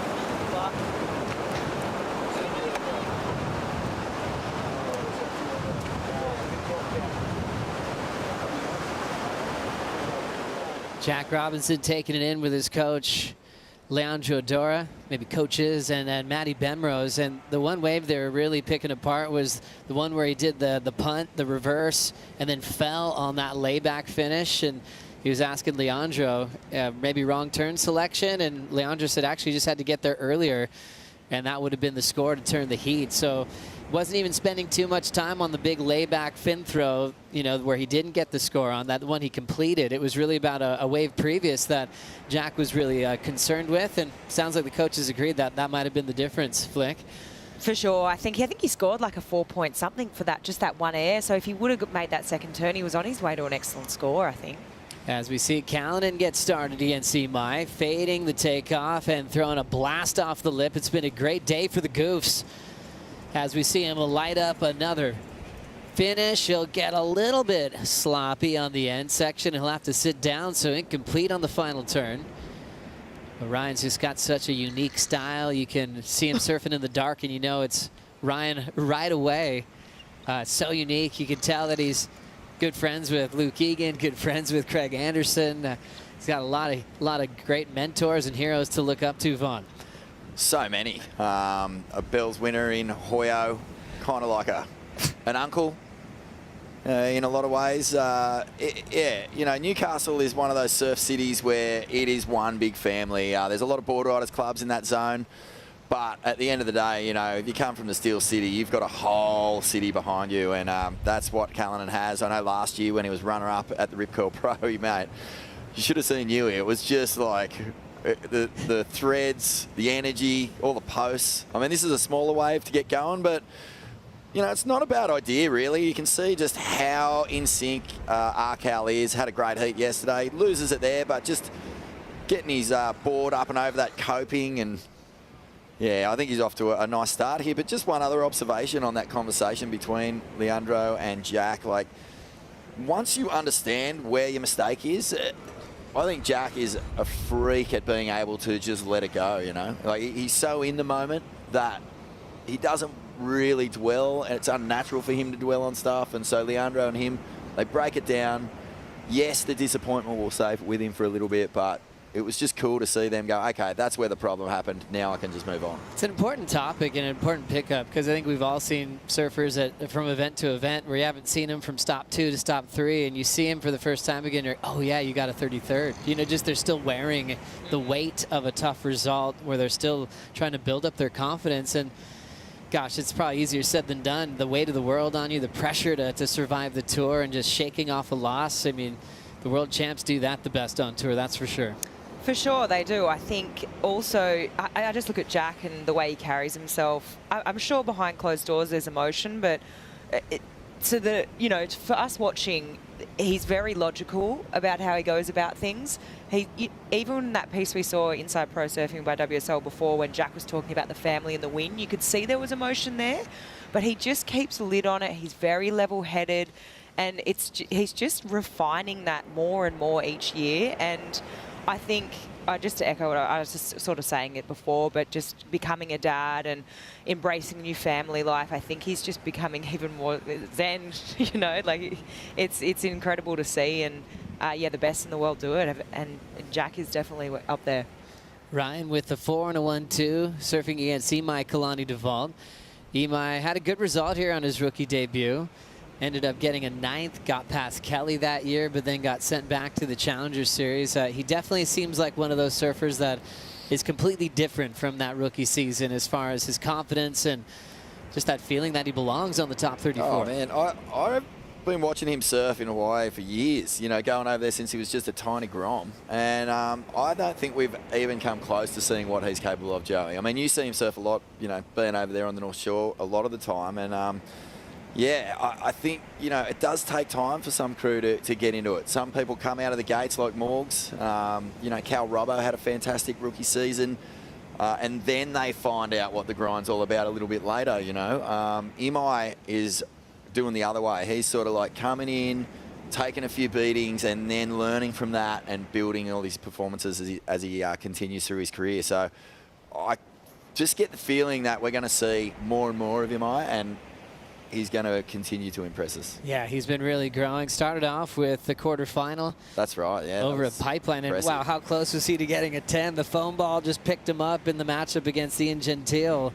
Fuck. Jack Robinson taking it in with his coach, Leandro Dora, maybe coaches, and then Matty Benrose. And the one wave they were really picking apart was the one where he did the punt, the reverse, and then fell on that layback finish. And he was asking Leandro, maybe wrong turn selection, and Leandro said actually just had to get there earlier, and that would have been the score to turn the heat. So wasn't even spending too much time on the big layback fin throw, you know, where he didn't get the score on. That one he completed. It was really about a wave previous that Jack was really concerned with, and sounds like the coaches agreed that that might have been the difference, Flick. For sure. I think he scored like a 4-point something for that, just that one air. So if he would have made that second turn, he was on his way to an excellent score, I think. As we see Callanan get started, ENC Mai, fading the takeoff and throwing a blast off the lip. It's been a great day for the Goofs. As we see him light up another finish, he'll get a little bit sloppy on the end section. He'll have to sit down, so incomplete on the final turn. But Ryan's just got such a unique style. You can see him surfing in the dark, and you know it's Ryan right away. So unique. You can tell that he's good friends with Luke Egan, good friends with Craig Anderson. He's got a lot of great mentors and heroes to look up to, Vaughn. So many. A Bells winner in Hoyo, kind of like an uncle in a lot of ways. Yeah, you know, Newcastle is one of those surf cities where it is one big family. There's a lot of board riders clubs in that zone. But at the end of the day, you know, if you come from the Steel City, you've got a whole city behind you, and that's what Callanan has. I know last year when he was runner-up at the Rip Curl Pro, mate, you should have seen Yui. It was just like the threads, the energy, all the posts. I mean, this is a smaller wave to get going, but, you know, it's not a bad idea, really. You can see just how in sync Arcal is. Had a great heat yesterday. Loses it there, but just getting his board up and over that coping and... Yeah, I think he's off to a nice start here. But just one other observation on that conversation between Leandro and Jack. Like, once you understand where your mistake is, I think Jack is a freak at being able to just let it go, you know? Like, he's so in the moment that he doesn't really dwell, and it's unnatural for him to dwell on stuff. And so Leandro and him, they break it down. Yes, the disappointment will stay with him for a little bit, but it was just cool to see them go, okay, that's where the problem happened. Now I can just move on. It's an important topic and an important pickup, because I think we've all seen surfers from event to event where you haven't seen them from stop 2 to stop 3, and you see him for the first time again, you're, oh yeah, you got a 33rd. You know, just they're still wearing the weight of a tough result, where they're still trying to build up their confidence. And gosh, it's probably easier said than done. The weight of the world on you, the pressure to survive the tour, and just shaking off a loss. I mean, the world champs do that the best on tour, that's for sure. For sure, they do. I think also, I just look at Jack and the way he carries himself. I'm sure behind closed doors there's emotion, but you know, for us watching, he's very logical about how he goes about things. Even in that piece we saw Inside Pro Surfing by WSL before, when Jack was talking about the family and the win, you could see there was emotion there, but he just keeps a lid on it. He's very level-headed, and he's just refining that more and more each year. And I think, just to echo what I was just sort of saying it before, but just becoming a dad and embracing new family life, I think he's just becoming even more zen, you know, like it's incredible to see. And yeah, the best in the world do it, and Jack is definitely up there. Ryan with the 4 and a 1-2, surfing against Imai Kalani-Devault. Imai had a good result here on his rookie debut. Ended up getting a 9th, got past Kelly that year, but then got sent back to the Challenger Series. He definitely seems like one of those surfers that is completely different from that rookie season as far as his confidence and just that feeling that he belongs on the top 34. Oh, man, I've been watching him surf in Hawaii for years, you know, going over there since he was just a tiny grom. And I don't think we've even come close to seeing what he's capable of, Joey. I mean, you see him surf a lot, you know, being over there on the North Shore a lot of the time. And yeah, I think, you know, it does take time for some crew to get into it. Some people come out of the gates like Morgs. You know, Cal Robbo had a fantastic rookie season. And then they find out what the grind's all about a little bit later, you know. Imai is doing the other way. He's sort of like coming in, taking a few beatings, and then learning from that and building all these performances as he continues through his career. So I just get the feeling that we're going to see more and more of Imai, and he's going to continue to impress us. Yeah, he's been really growing. Started off with the quarterfinal. That's right, yeah. Over at Pipeline. And wow, how close was he to getting a 10? The foam ball just picked him up in the matchup against Ian Gentile.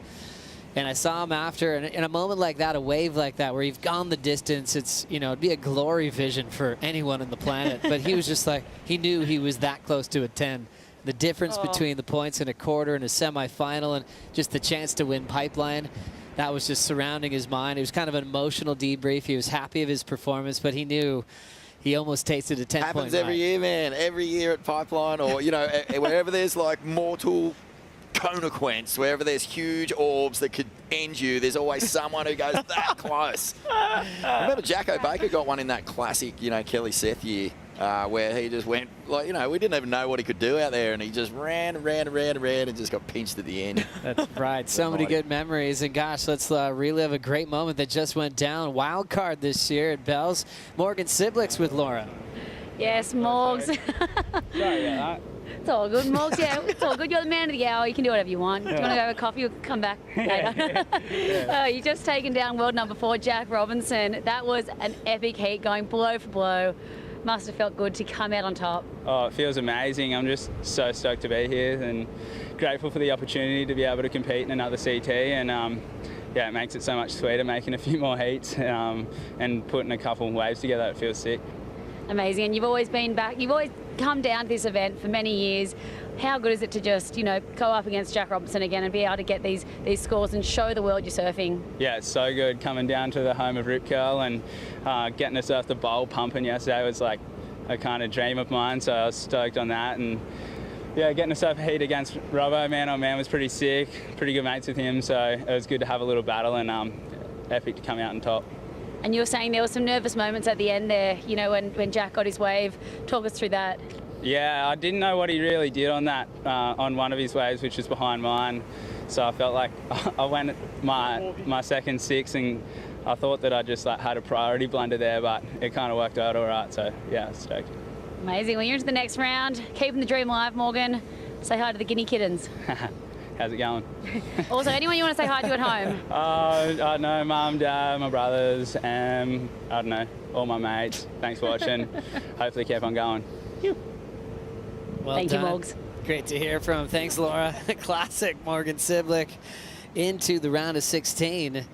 And I saw him after, and in a moment like that, a wave like that, where you've gone the distance, it's, you know, it'd be a glory vision for anyone on the planet. But he was just like, he knew he was that close to a 10. The difference between the points in a quarter and a semifinal, and just the chance to win Pipeline, that was just surrounding his mind. It was kind of an emotional debrief. He was happy of his performance, but he knew he almost tasted a 10-point Happens every year, man. Every year at Pipeline, or, you know, wherever there's like mortal conequence, wherever there's huge orbs that could end you, there's always someone who goes that close. Remember Jacko Baker got one in that classic, you know, Kelly Seth year, where he just went, like, you know, we didn't even know what he could do out there, and he just ran and just got pinched at the end. That's right. So many good memories. And gosh, let's relive a great moment that just went down. Wild card this year at Bell's. Morgan Siblix with Laura. Yes, Morgs. Sorry about that. It's all good, Morgs. Yeah, it's all good. You're the man of the hour. You can do whatever you want. Do you want to go have a coffee or come back later? You've just taken down world number 4, Jack Robinson. That was an epic heat, going blow for blow. Must have felt good to come out on top. Oh, it feels amazing. I'm just so stoked to be here and grateful for the opportunity to be able to compete in another CT. And yeah, it makes it so much sweeter making a few more heats and putting a couple waves together. It feels sick. Amazing. And you've always been back. You've always come down to this event for many years. How good is it to just, you know, go up against Jack Robinson again and be able to get these scores and show the world you're surfing? Yeah, it's so good coming down to the home of Rip Curl and getting to surf the bowl pumping yesterday was like a kind of dream of mine, so I was stoked on that. And yeah, getting to surf a heat against Robbo, man on man, was pretty sick. Pretty good mates with him, so it was good to have a little battle and epic to come out on top. And you were saying there were some nervous moments at the end there, you know, when Jack got his wave. Talk us through that. Yeah, I didn't know what he really did on that, on one of his waves, which was behind mine. So I felt like I went my second 6 and I thought that I just like had a priority blunder there, but it kind of worked out all right. So yeah, stoked. Amazing. Well, you're into the next round. Keeping the dream alive, Morgan. Say hi to the guinea kittens. How's it going? Also, anyone you want to say hi to at home? I don't know, Mum, Dad, my brothers, I don't know, all my mates. Thanks for watching. Hopefully keep on going. Well Thank done. you, Morgs. Great to hear from him. Thanks, Laura. Classic Morgan Siblick into the round of 16.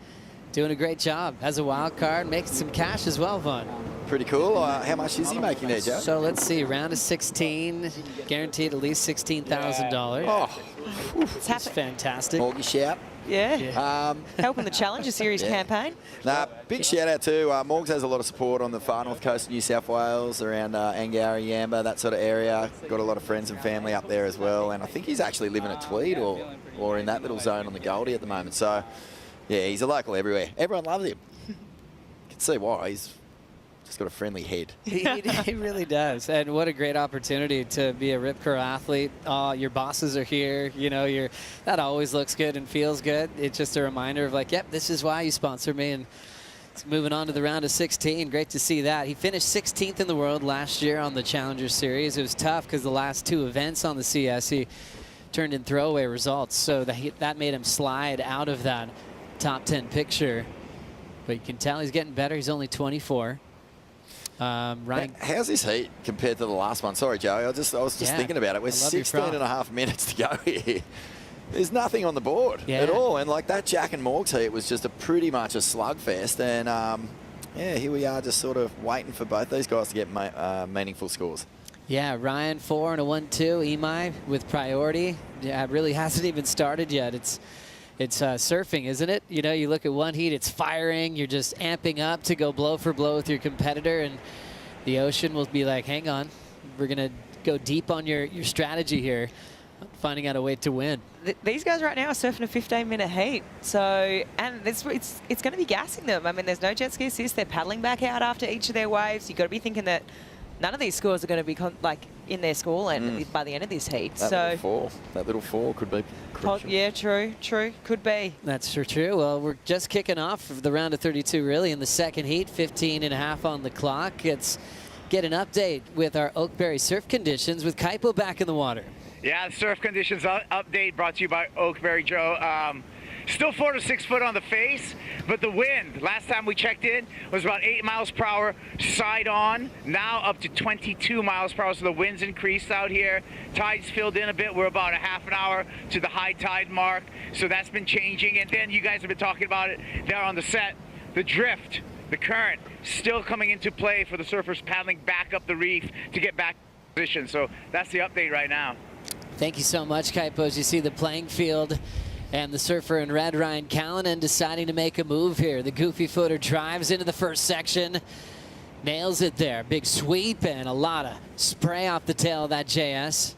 Doing a great job as a wild card, making some cash as well, Vaughn. Pretty cool. How much is he making there, Joe? So let's see, round of 16, guaranteed at least $16,000. Oh, that's fantastic. Morgan shout. Yeah. Helping the Challenger Series campaign. Big shout out to Morgs. Has a lot of support on the far north coast of New South Wales, around Angara, Yamba, that sort of area. Got a lot of friends and family up there as well, and I think he's actually living at Tweed or in that little zone on the Goldie at the moment. So, yeah, he's a local everywhere. Everyone loves him. You can see why. He's just got a friendly head. He really does. And what a great opportunity to be a Rip Curl athlete. Your bosses are here. You know, that always looks good and feels good. It's just a reminder of like, yep, this is why you sponsor me. And moving on to the round of 16. Great to see that. He finished 16th in the world last year on the Challenger Series. It was tough because the last two events on the CS, he turned in throwaway results. So that made him slide out of that top 10 picture. But you can tell he's getting better. He's only 24. Ryan, how's this heat compared to the last one? Sorry, Joey. I was just thinking about it. We're 16 and a half minutes to go here. There's nothing on the board at all. And like that Jack and Morgs heat was just pretty much a slugfest. And yeah, here we are just sort of waiting for both these guys to get meaningful scores. Yeah, Ryan 4 and a 1-2. Imai with priority. Yeah, it really hasn't even started yet. It's surfing, isn't it? You know, you look at one heat, it's firing. You're just amping up to go blow for blow with your competitor, and the ocean will be like, hang on, we're going to go deep on your strategy here, finding out a way to win. These guys right now are surfing a 15-minute heat. So, and it's going to be gassing them. I mean, there's no jet ski assist. They're paddling back out after each of their waves. You've got to be thinking that none of these scores are going to be in their score and by the end of this heat. That little fall could be crucial. Yeah, true, could be. That's for true. Well, we're just kicking off the round of 32 really in the second heat, 15 and a half on the clock. Let's get an update with our Oakberry surf conditions with Kayo back in the water. Yeah, the surf conditions update brought to you by Oakberry, Joe. Still 4 to 6 foot on the face, but the wind, last time we checked in, was about 8 miles per hour side on, now up to 22 miles per hour, so the wind's increased out here. Tide's filled in a bit. We're about a half an hour to the high tide mark, so that's been changing. And then you guys have been talking about it there on the set. The drift, the current, still coming into play for the surfers paddling back up the reef to get back in position. So that's the update right now. Thank you so much, Kayo. As you see the playing field, and the surfer in red, Ryan Callanan, deciding to make a move here. The goofy footer drives into the first section, nails it there. Big sweep and a lot of spray off the tail of that JS.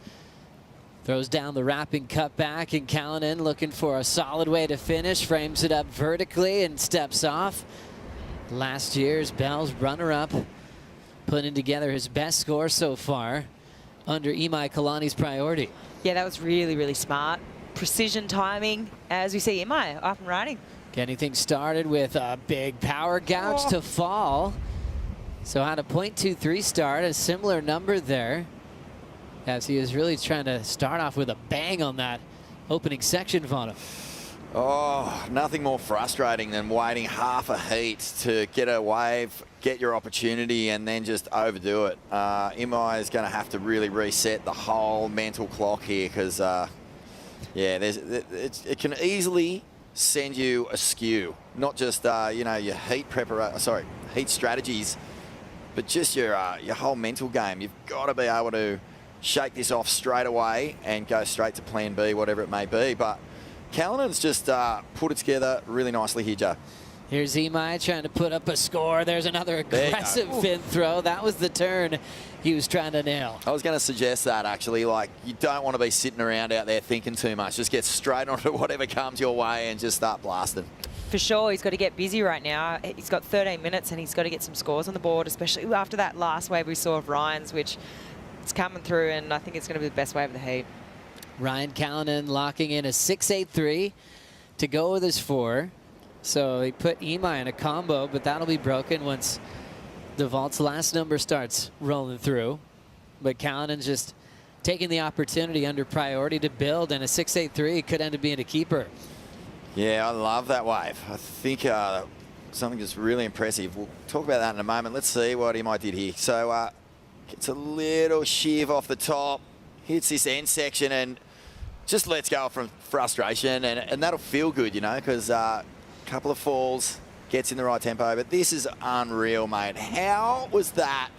Throws down the wrapping cutback, and Callanan looking for a solid way to finish. Frames it up vertically and steps off. Last year's Bell's runner-up, putting together his best score so far under Imai Kalani's priority. Yeah, that was really, really smart. Precision timing, as we see Imai up and running. Getting things started with a big power gouge to fall. So had a .23 start, a similar number there, as he is really trying to start off with a bang on that opening section, Vaughn. Oh, nothing more frustrating than waiting half a heat to get a wave, get your opportunity, and then just overdo it. Imai is going to have to really reset the whole mental clock here because, yeah, it can easily send you askew. Not just you know, your heat strategies, but just your whole mental game. You've got to be able to shake this off straight away and go straight to plan B, whatever it may be. But Callanan's just put it together really nicely here, Joe. Here's Imai trying to put up a score. There's another aggressive fin throw. That was the turn he was trying to nail. I was going to suggest that, actually. Like, you don't want to be sitting around out there thinking too much. Just get straight onto whatever comes your way and just start blasting. For sure, he's got to get busy right now. He's got 13 minutes and he's got to get some scores on the board, especially after that last wave we saw of Ryan's, which it's coming through, and I think it's going to be the best wave of the heat. Ryan Callanan locking in a 6.83 to go with his 4. So he put Imai in a combo, but that'll be broken once DeVault's last number starts rolling through. But Callanan just taking the opportunity under priority to build, and a 6-8-3 could end up being a keeper. Yeah, I love that wave. I think something just really impressive. We'll talk about that in a moment. Let's see what Imai did here. So gets a little shiv off the top, hits this end section, and just lets go from frustration, and that'll feel good, you know, because couple of falls, gets in the right tempo. But this is unreal, mate. How was that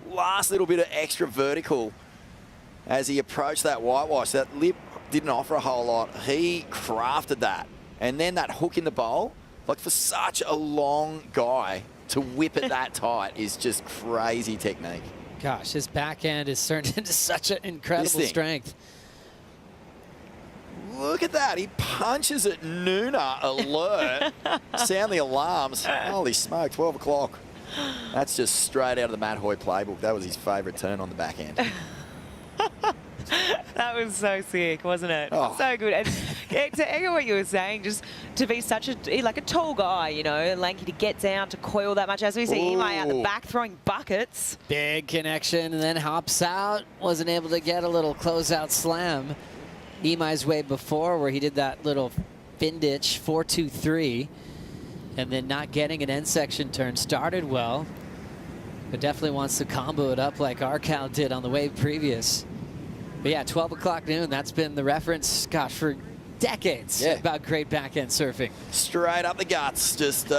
last little bit of extra vertical as he approached that whitewash? That lip didn't offer a whole lot. He crafted that. And then that hook in the bowl, like for such a long guy to whip it that tight is just crazy technique. Gosh, his backhand is turned into such an incredible strength. Look at that. He punches at Nuna alert. Sound the alarms. Holy smoke, 12 o'clock. That's just straight out of the Matt Hoy playbook. That was his favourite turn on the backhand. That was so sick, wasn't it? Oh. So good. And yeah, to echo what you were saying, just to be such a, like a tall guy, you know, lanky, to get down, to coil that much. As we see Imai out the back throwing buckets. Big connection, and then hops out. Wasn't able to get a little closeout slam. Imai's wave before, where he did that little fin ditch, 4-2-3, and then not getting an end section turn. Started well, but definitely wants to combo it up like Arcal did on the wave previous. But yeah, 12 o'clock noon, that's been the reference, gosh, for decades about great backhand surfing. Straight up the guts, just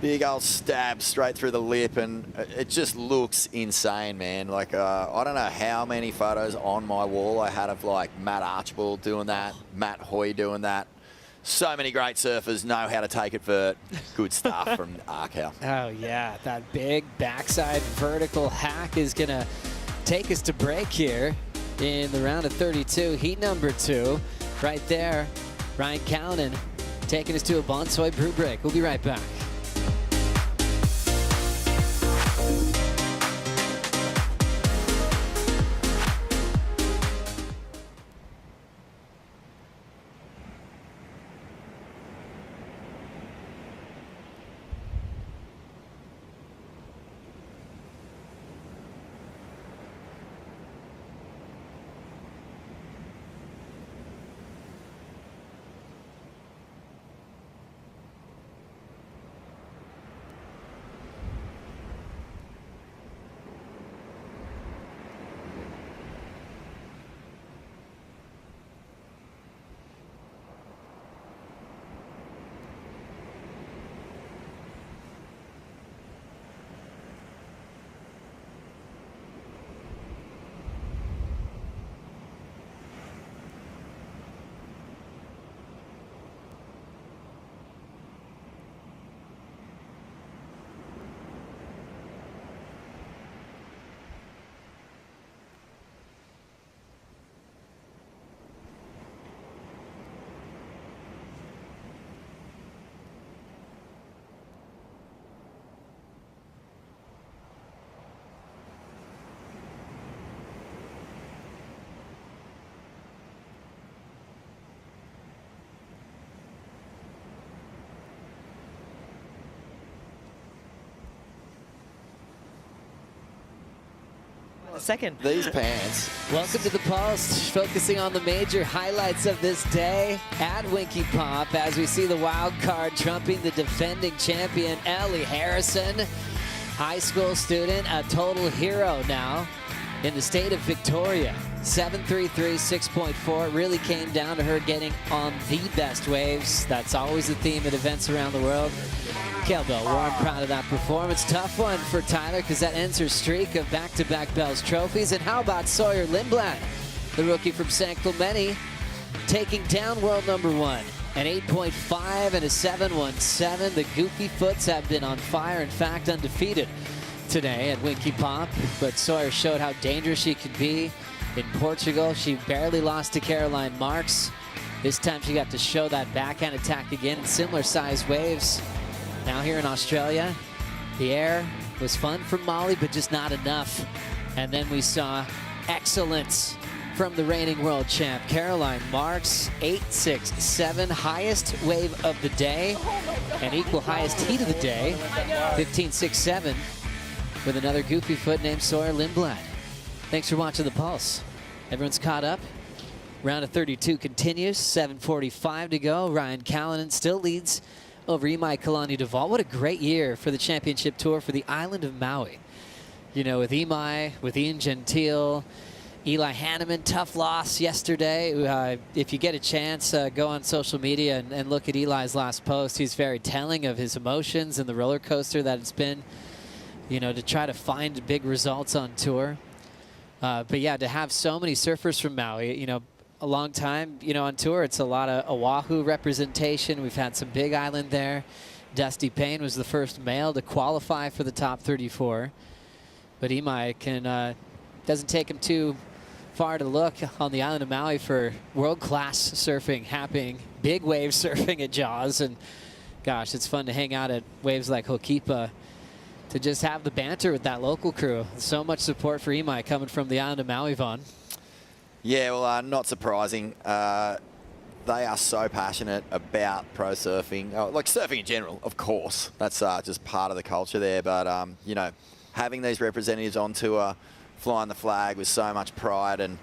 big old stab straight through the lip, and it just looks insane, man. Like, I don't know how many photos on my wall I had of, like, Matt Archibald doing that, Matt Hoy doing that. So many great surfers know how to take it vert. Good stuff from Arcal. Oh, yeah, that big backside vertical hack is going to take us to break here in the round of 32. Heat number 2 right there. Ryan Callanan taking us to a Bonsoy brew break. We'll be right back. Second. These pants. Welcome to the Post, focusing on the major highlights of this day at Winky Pop as we see the wild card trumping the defending champion, Ellie Harrison. High school student, a total hero now in the state of Victoria. 7.33, 6.4. Really came down to her getting on the best waves. That's always the theme at events around the world. Kelbell Warren proud of that performance. Tough one for Tyler because that ends her streak of back-to-back Bell's trophies. And how about Sawyer Lindblad, the rookie from San Clemente, taking down world number 1. An 8.5 and a 7.17. The Goofy Foots have been on fire. In fact, undefeated today at Winky Pop. But Sawyer showed how dangerous she could be in Portugal. She barely lost to Caroline Marks. This time she got to show that backhand attack again in similar sized waves. Now here in Australia, the air was fun for Molly, but just not enough. And then we saw excellence from the reigning world champ, Caroline Marks. 8.67, highest wave of the day and equal highest heat of the day. 15.67 with another goofy foot named Sawyer Lindblad. Thanks for watching The Pulse. Everyone's caught up. Round of 32 continues. 7:45 to go. Ryan Callanan still leads over Imai Kalani-Duval. What a great year for the championship tour for the island of Maui. You know, with Imai, with Ian Gentile, Eli Hanneman, tough loss yesterday. If you get a chance, go on social media and look at Eli's last post. He's very telling of his emotions and the roller coaster that it's been, you know, to try to find big results on tour. But yeah, to have so many surfers from Maui, you know, a long time, you know, on tour, it's a lot of Oahu representation. We've had some big island there. Dusty Payne was the first male to qualify for the top 34. But Imai doesn't take him too far to look on the island of Maui for world-class surfing happening, big wave surfing at Jaws. And gosh, it's fun to hang out at waves like Hokipa, to just have the banter with that local crew. So much support for Imai coming from the island of Maui, Vaughn. Yeah, well, not surprising. They are so passionate about pro surfing, like surfing in general, of course. That's just part of the culture there. But, you know, having these representatives on tour, flying the flag with so much pride and,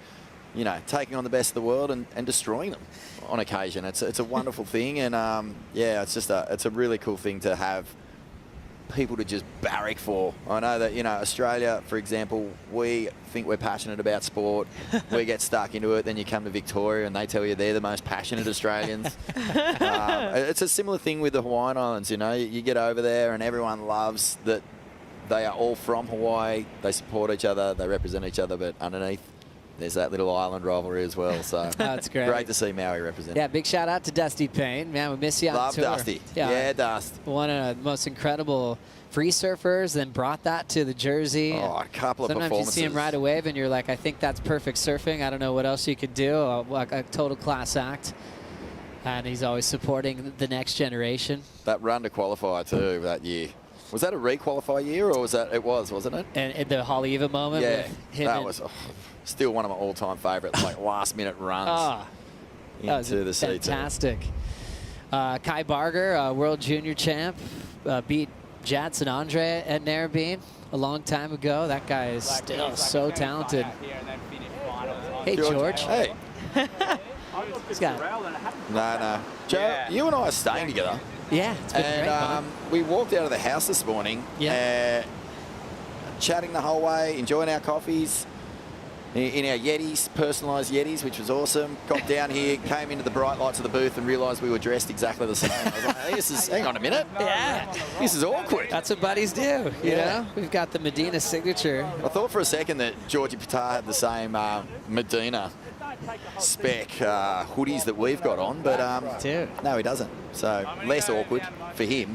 you know, taking on the best of the world and destroying them on occasion. It's a wonderful thing. And, yeah, it's a really cool thing to have people to just barrack for. I know that, you know, Australia, for example, we think we're passionate about sport. We get stuck into it. Then you come to Victoria and they tell you they're the most passionate Australians. It's a similar thing with the Hawaiian Islands, you know. You get over there and everyone loves that they are all from Hawaii. They support each other. They represent each other. But underneath, there's that little island rivalry as well. So that's great. Great to see Maui represented. Yeah, big shout out to Dusty Payne. Man, we miss you on tour. Love Dusty. Yeah, Dust. One of the most incredible free surfers, then brought that to the Jersey. Oh, a couple of Sometimes performances. you see him ride a wave and you're like, I think that's perfect surfing. I don't know what else you could do. A total class act. And he's always supporting the next generation. That run to qualify too that year. Was that a re-qualify year or was that, it was, wasn't it? And the Haleiwa moment. Yeah, with him that was still one of my all-time favourites, like last-minute runs that was into the sea. Fantastic. Kai Barger, world junior champ, beat Jadson Andre at Narrabeen a long time ago. That guy is still so talented. Hey, George. Hey. He's got No. Joe, you and I are staying together. Yeah, it's been great, man. We walked out of the house this morning, chatting the whole way, enjoying our coffees, in our Yetis, personalised Yetis, which was awesome. Got down here, came into the bright lights of the booth and realised we were dressed exactly the same. I was like, hey, hang on a minute. Yeah. This is awkward. That's what buddies do, you know? We've got the Medina signature. I thought for a second that Georgie Pitar had the same Medina spec hoodies that we've got on, but no, he doesn't. So less awkward for him,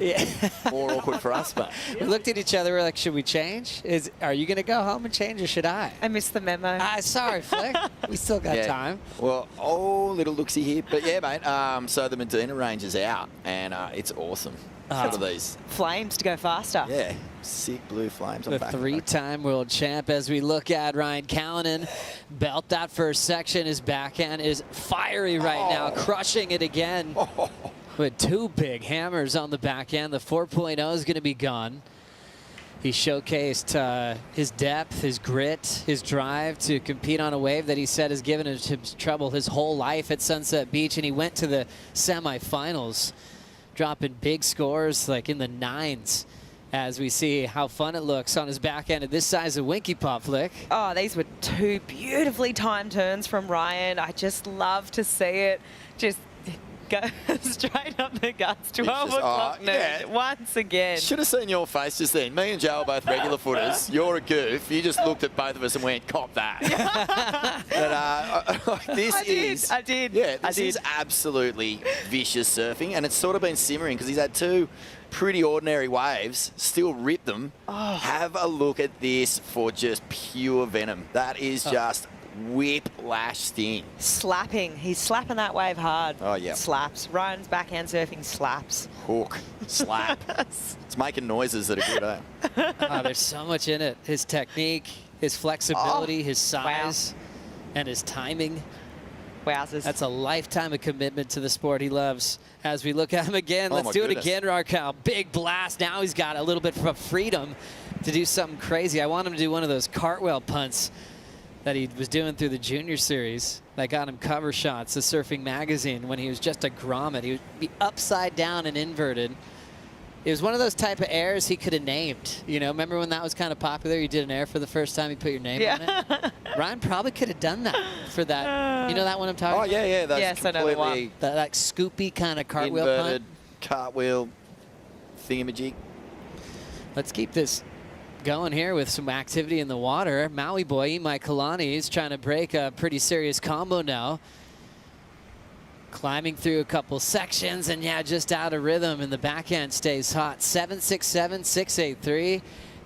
more awkward for us. But we looked at each other, we're like, should we change? Are you going to go home and change or should I? I missed the memo. Sorry, Flick. We still got time. Well, little looksy here. But yeah, mate, so the Medina range is out and it's awesome. Some of these flames to go faster. Yeah, sick blue flames. The three-time world champ. As we look at Ryan Callanan belt that first section, his backhand is fiery right now, crushing it again with two big hammers on the backhand. The 4.0 is going to be gone. He showcased his depth, his grit, his drive to compete on a wave that he said has given him trouble his whole life at Sunset Beach, and he went to the semifinals, dropping big scores like in the 9s as we see how fun it looks on his backhand at this size of Winky Pop, Flick. Oh, these were two beautifully timed turns from Ryan. I just love to see it. Just go straight up the guts. 12 o'clock noon once again. Should have seen your face just then. Me and Joe are both regular footers. You're a goof. You just looked at both of us and went, cop that. But I did. Yeah, this is absolutely vicious surfing, and it's sort of been simmering because he's had two pretty ordinary waves, still ripped them. Have a look at this for just pure venom. That is just whiplash sting. Slapping. He's slapping that wave hard. Oh, yeah. Slaps. Ryan's backhand surfing slaps. Hook. Slap. It's making noises that are good, There's so much in it. His technique, his flexibility, his size. and his timing. Wowzers. That's a lifetime of commitment to the sport he loves. As we look at him again, let's do it again, Raquel. Big blast. Now he's got a little bit of freedom to do something crazy. I want him to do one of those cartwheel punts that he was doing through the junior series that got him cover shots, the Surfing Magazine, when he was just a grommet. He would be upside down and inverted. It was one of those type of airs he could have named. You know, remember when that was kind of popular? You did an air for the first time, you put your name on it? Ryan probably could have done that for that. You know that one I'm talking about? Oh, yeah. That's yes, I know the one. That like scoopy kind of cartwheel inverted punt. cartwheel thingamajig. Let's keep this going here with some activity in the water. Maui boy, Imai Kalani, is trying to break a pretty serious combo now. Climbing through a couple sections, and yeah, just out of rhythm, and the backhand stays hot. 7-6-7, 6-8-3.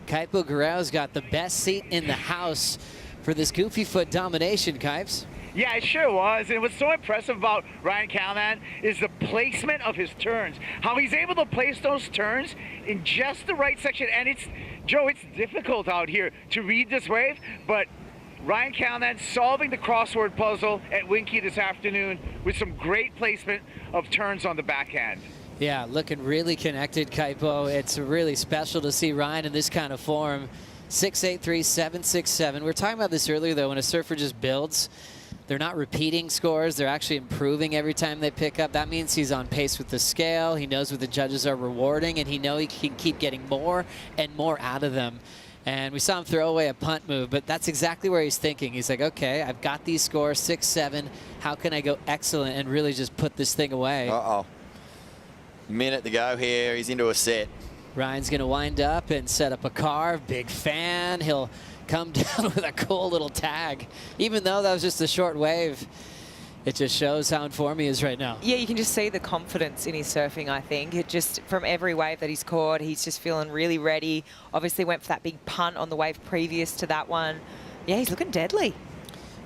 Kaipo Guerrero's got the best seat in the house for this goofy foot domination, Kipes. Yeah, it sure was. And what's so impressive about Ryan Callahan is the placement of his turns. How he's able to place those turns in just the right section. And it's, Joe, it's difficult out here to read this wave, but Ryan Callahan solving the crossword puzzle at Winky this afternoon with some great placement of turns on the backhand. Yeah, looking really connected, Kaipo. It's really special to see Ryan in this kind of form. 6-8-3, 7-6-7. We were talking about this earlier, though. When a surfer just builds, they're not repeating scores. They're actually improving every time they pick up. That means he's on pace with the scale. He knows what the judges are rewarding, and he knows he can keep getting more and more out of them. And we saw him throw away a punt move, but that's exactly where he's thinking. He's like, okay, I've got these scores, 6-7. How can I go excellent and really just put this thing away? Uh-oh. Minute to go here. He's into a set. Ryan's going to wind up and set up a carve. Big fan. He'll come down with a cool little tag. Even though that was just a short wave, it just shows how in form he is right now. Yeah, you can just see the confidence in his surfing, I think. It just, from every wave that he's caught, he's just feeling really ready. Obviously went for that big punt on the wave previous to that one. Yeah, he's looking deadly.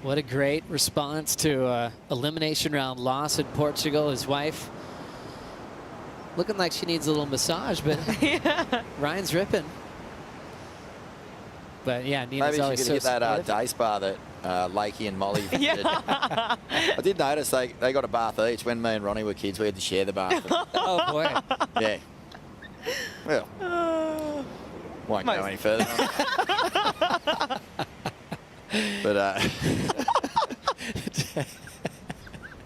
What a great response to elimination round loss in Portugal. His wife looking like she needs a little massage, but yeah. Ryan's ripping. But yeah, Nina's maybe always she could so hit that supportive. day spa that Lakey and Molly did. I did notice they got a bath each. When me and Ronnie were kids, we had to share the bath. Oh, boy. Yeah. Well, won't go any further. But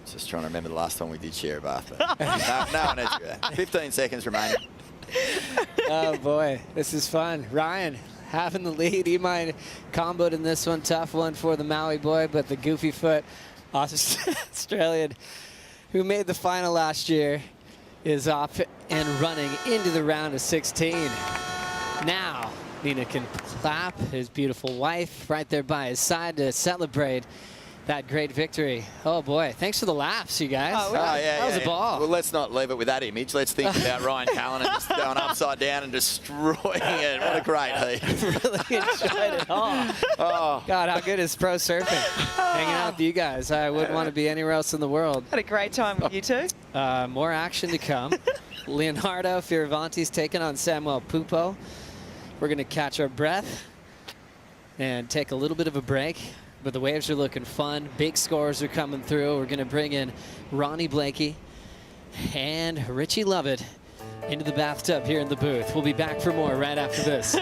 just trying to remember the last time we did share a bath. No one has to do that. 15 seconds remaining. Oh, boy. This is fun. Ryan having the lead. He might comboed in this one. Tough one for the Maui boy, but the goofy foot Australian who made the final last year is off and running into the round of 16. Now, Nina can clap his beautiful wife right there by his side to celebrate that great victory. Oh, boy. Thanks for the laughs, you guys. Oh, yeah, that was a ball. Well, let's not leave it with that image. Let's think about Ryan Callahan just going upside down and destroying it. What a great heat. Really enjoyed it all. Oh. God, how good is pro surfing? Hanging out with you guys. I wouldn't want to be anywhere else in the world. Had a great time with you two. More action to come. Leonardo Fioravanti's taking on Samuel Pupo. We're going to catch our breath and take a little bit of a break. But the waves are looking fun. Big scores are coming through. We're going to bring in Ronnie Blakey and Richie Lovett into the bathtub here in the booth. We'll be back for more right after this.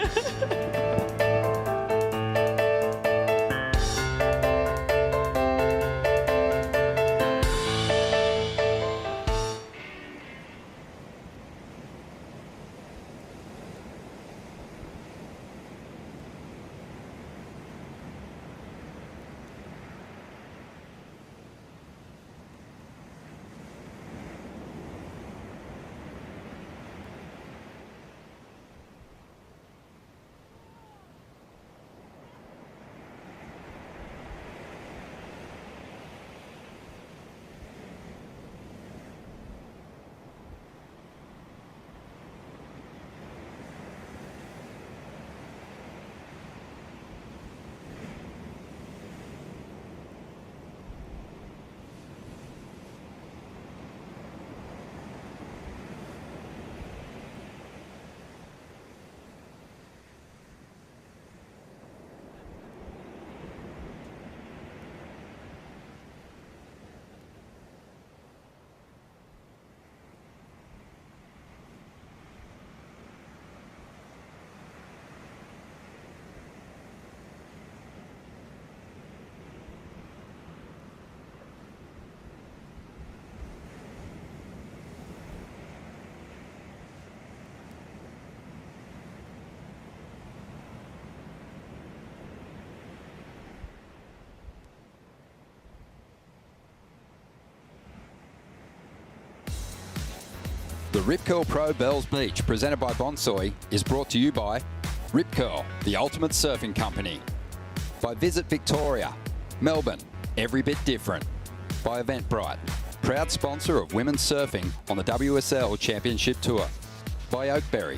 The Rip Curl Pro Bells Beach, presented by Bonsoy, is brought to you by Rip Curl, the ultimate surfing company. By Visit Victoria, Melbourne, every bit different. By Eventbrite, proud sponsor of women's surfing on the WSL Championship Tour. By Oakberry,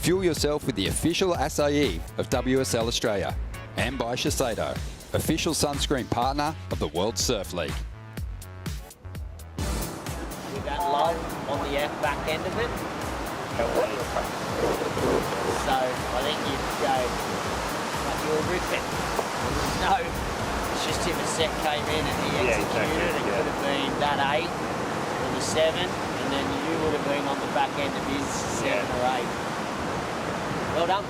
fuel yourself with the official acai of WSL Australia. And by Shiseido, official sunscreen partner of the World Surf League. With that low on the back end of it. So I think you go, like you'll rip it. No, it's just if a set came in and he executed it, it could have been that 8 or the 7, and then you would have been on the back end of his 7 or 8. Well done.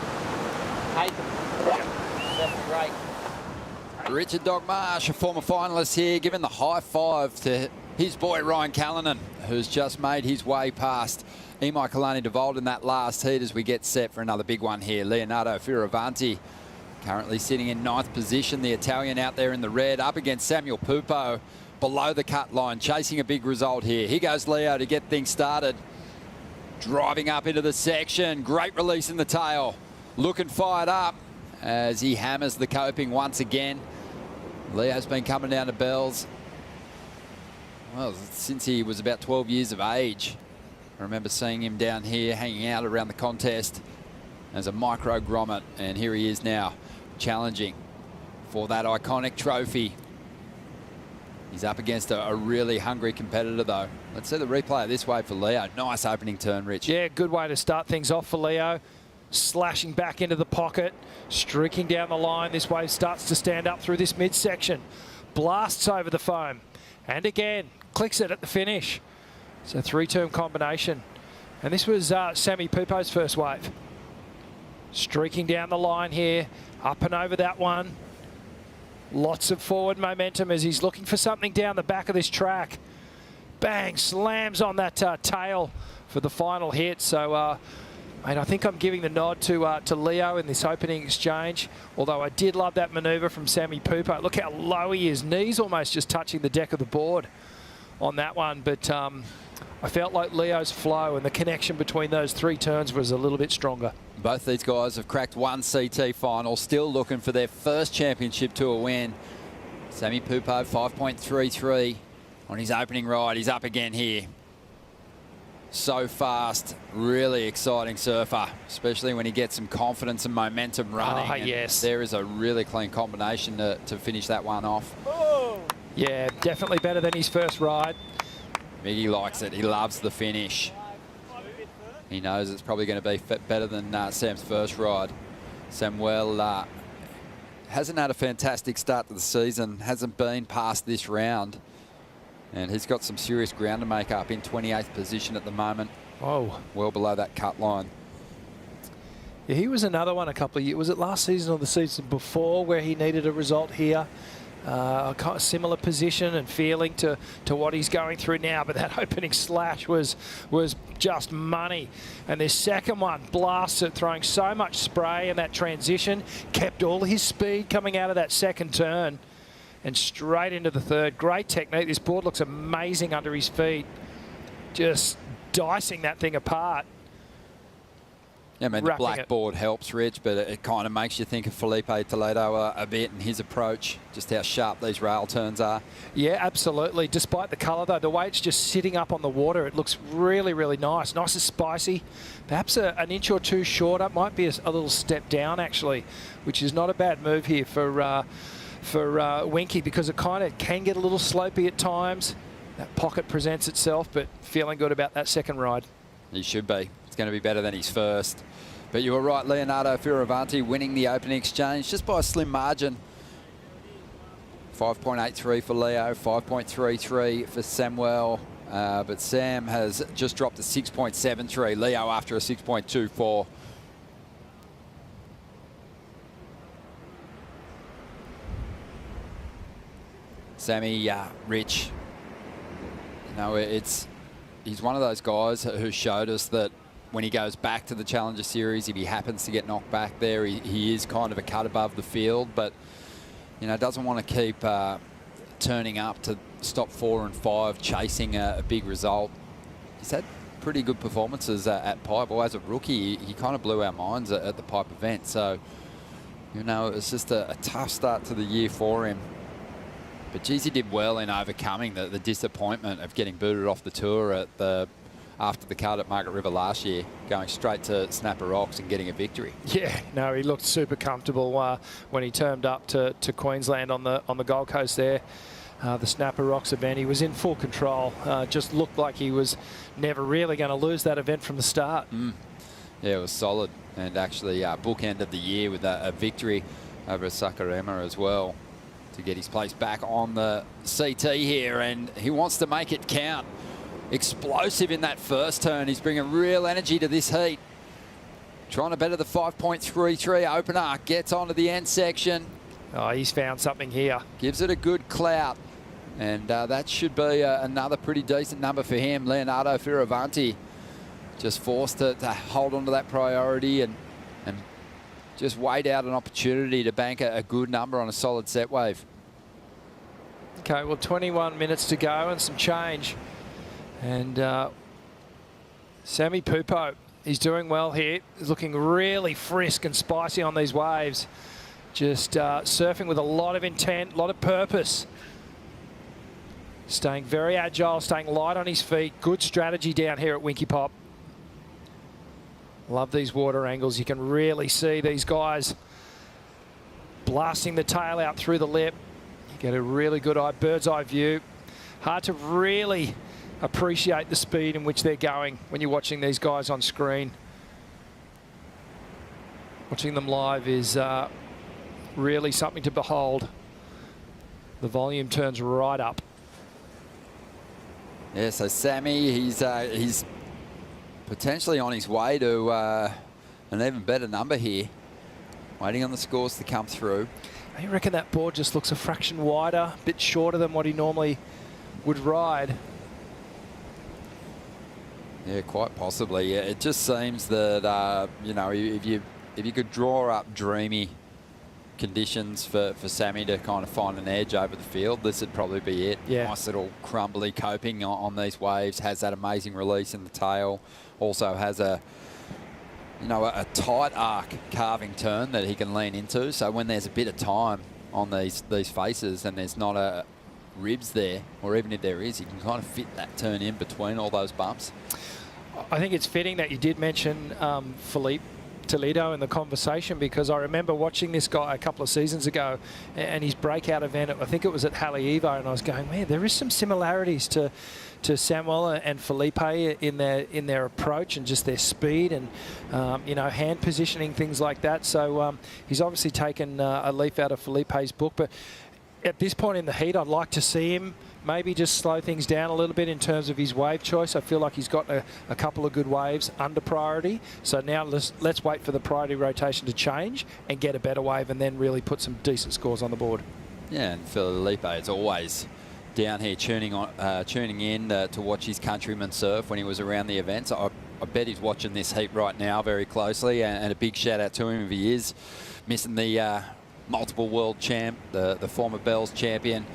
That's great. Richard Dogmarsh, a former finalist here, giving the high five to his boy Ryan Callanan, who's just made his way past Imai Kalani-Devold in that last heat as we get set for another big one here. Leonardo Fioravanti currently sitting in 9th position, the Italian out there in the red, up against Samuel Pupo below the cut line, chasing a big result here. Here goes Leo to get things started. Driving up into the section, great release in the tail. Looking fired up as he hammers the coping once again. Leo's been coming down to bells, well, since he was about 12 years of age. I remember seeing him down here hanging out around the contest as a micro grommet, and here he is now challenging for that iconic trophy. He's up against a really hungry competitor though. Let's see the replay of this way for Leo. Nice opening turn, Rich. Yeah, good way to start things off for Leo. Slashing back into the pocket, streaking down the line. This wave starts to stand up through this midsection. Blasts over the foam. And again, clicks it at the finish. It's a 3-term combination. And this was Sammy Pupo's first wave. Streaking down the line here, up and over that one. Lots of forward momentum as he's looking for something down the back of this track. Bang, slams on that tail for the final hit. So, mate, I think I'm giving the nod to Leo in this opening exchange, although I did love that manoeuvre from Sammy Pupo. Look how low he is. Knees almost just touching the deck of the board on that one. But I felt like Leo's flow and the connection between those 3 turns was a little bit stronger. Both these guys have cracked one CT final, still looking for their first championship tour win. Sammy Pupo, 5.33 on his opening ride. He's up again here. So fast, really exciting surfer, especially when he gets some confidence and momentum running. Oh, yes. There is a really clean combination to finish that one off. Oh. Yeah, definitely better than his first ride. Miggy likes it. He loves the finish. He knows it's probably going to be better than Sam's first ride. Samuel hasn't had a fantastic start to the season, hasn't been past this round. And he's got some serious ground to make up in 28th position at the moment. Oh. Well below that cut line. Yeah, he was another one a couple of years. Was it last season or the season before where he needed a result here? A kind of similar position and feeling to what he's going through now. But that opening slash was just money. And this second one blasts it, throwing so much spray in that transition. Kept all his speed coming out of that second turn. And straight into the third. Great technique. This board looks amazing under his feet. Just dicing that thing apart. Yeah, I mean, the blackboard helps, Rich, but it kind of makes you think of Felipe Toledo a bit and his approach, just how sharp these rail turns are. Yeah, absolutely. Despite the colour, though, the way it's just sitting up on the water, it looks really, really nice. Nice and spicy. Perhaps an inch or two shorter. Might be a little step down, actually, which is not a bad move here for Winky, because it kind of can get a little slopey at times. That pocket presents itself, but feeling good about that second ride. He should be. It's going to be better than his first. But you were right, Leonardo Fioravanti winning the opening exchange just by a slim margin. 5.83 for Leo, 5.33 for Samuel. But Sam has just dropped to 6.73. Leo after a 6.24. Sammy, Rich, you know, he's one of those guys who showed us that when he goes back to the Challenger Series, if he happens to get knocked back there, he is kind of a cut above the field, but, you know, doesn't want to keep turning up to stop 4 and 5, chasing a big result. He's had pretty good performances at Pipe. Well, as a rookie, he kind of blew our minds at the Pipe event. So, you know, it was just a tough start to the year for him. But geez, he did well in overcoming the disappointment of getting booted off the tour after the cut at Margaret River last year, going straight to Snapper Rocks and getting a victory. Yeah, no, he looked super comfortable when he turned up to Queensland on the Gold Coast there. The Snapper Rocks event, he was in full control. Just looked like he was never really going to lose that event from the start. Yeah, it was solid, and actually bookended the year with a victory over Sakurema as well to get his place back on the CT here, and he wants to make it count. Explosive in that first turn. He's bringing real energy to this heat. Trying to better the 5.33 opener. Gets onto the end section. Oh, he's found something here. Gives it a good clout. And that should be another pretty decent number for him. Leonardo Fioravanti just forced to hold on to that priority and just wait out an opportunity to bank a good number on a solid set wave. Okay, well, 21 minutes to go and some change. And Sammy Pupo, he's doing well here. He's looking really frisk and spicy on these waves. Just surfing with a lot of intent, a lot of purpose. Staying very agile, staying light on his feet. Good strategy down here at Winky Pop. Love these water angles. You can really see these guys blasting the tail out through the lip. You get a really good bird's eye view. Hard to really appreciate the speed in which they're going when you're watching these guys on screen. Watching them live is really something to behold. The volume turns right up. Yeah, so Sammy, he's potentially on his way to an even better number here. Waiting on the scores to come through. I reckon that board just looks a fraction wider, a bit shorter than what he normally would ride. Yeah, quite possibly. Yeah, it just seems that you know, if you could draw up dreamy conditions for Sammy to kind of find an edge over the field, this would probably be it. Yeah. Nice little crumbly coping on these waves. Has that amazing release in the tail. Also has a tight arc carving turn that he can lean into. So when there's a bit of time on these faces and there's not a ribs there, or even if there is, he can kind of fit that turn in between all those bumps. I think it's fitting that you did mention Felipe Toledo in the conversation, because I remember watching this guy a couple of seasons ago and his breakout event, I think it was at Halle Evo, and I was going, man, there is some similarities to Samuel and Felipe in their approach and just their speed and you know, hand positioning, things like that. So he's obviously taken a leaf out of Felipe's book, but at this point in the heat, I'd like to see him maybe just slow things down a little bit in terms of his wave choice. I feel like he's got a couple of good waves under priority. So now let's wait for the priority rotation to change and get a better wave and then really put some decent scores on the board. Yeah, and Felipe is always down here tuning in to watch his countrymen surf when he was around the events. I bet he's watching this heat right now very closely, and a big shout out to him if he is missing the multiple world champ, the former Bells champion.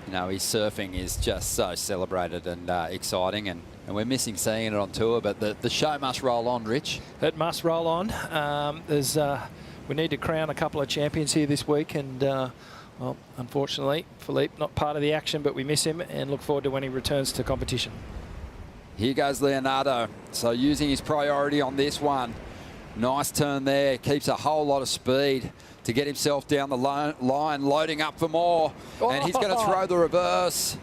You know, his surfing is just so celebrated and exciting, and we're missing seeing it on tour, but the show must roll on, Rich. It must roll on. We need to crown a couple of champions here this week, and well, unfortunately, Philippe not part of the action, but we miss him and look forward to when he returns to competition. Here goes Leonardo. So using his priority on this one. Nice turn there. Keeps a whole lot of speed to get himself down the line, loading up for more. And he's going to throw the reverse.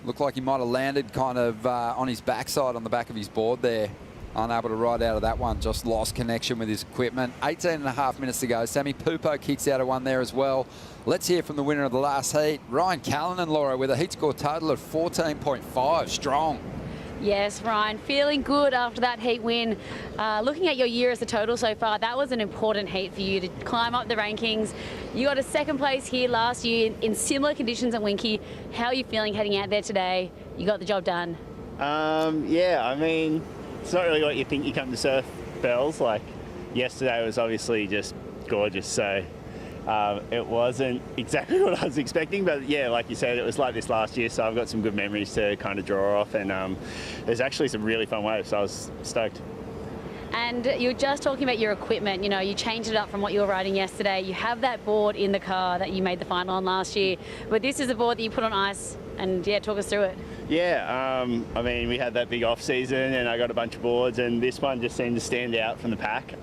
Looked like he might have landed kind of on his backside on the back of his board there. Unable to ride out of that one. Just lost connection with his equipment. 18.5 minutes to go. Sammy Pupo kicks out of one there as well. Let's hear from the winner of the last heat, Ryan Callanan, Laura, with a heat score total of 14.5. Strong. Yes, Ryan, feeling good after that heat win. Looking at your year as a total so far, that was an important heat for you to climb up the rankings. You got a second place here last year in similar conditions at Winky. How are you feeling heading out there today? You got the job done. Yeah, I mean, it's not really what you think you come to surf Bells. Like, yesterday was obviously just gorgeous, so It wasn't exactly what I was expecting, but yeah, like you said, it was like this last year, so I've got some good memories to kind of draw off, and there's actually some really fun waves, so I was stoked. And you were just talking about your equipment. You know, you changed it up from what you were riding yesterday. You have that board in the car that you made the final on last year, but this is a board that you put on ice, and yeah, talk us through it. Yeah, I mean, we had that big off season and I got a bunch of boards, and this one just seemed to stand out from the pack.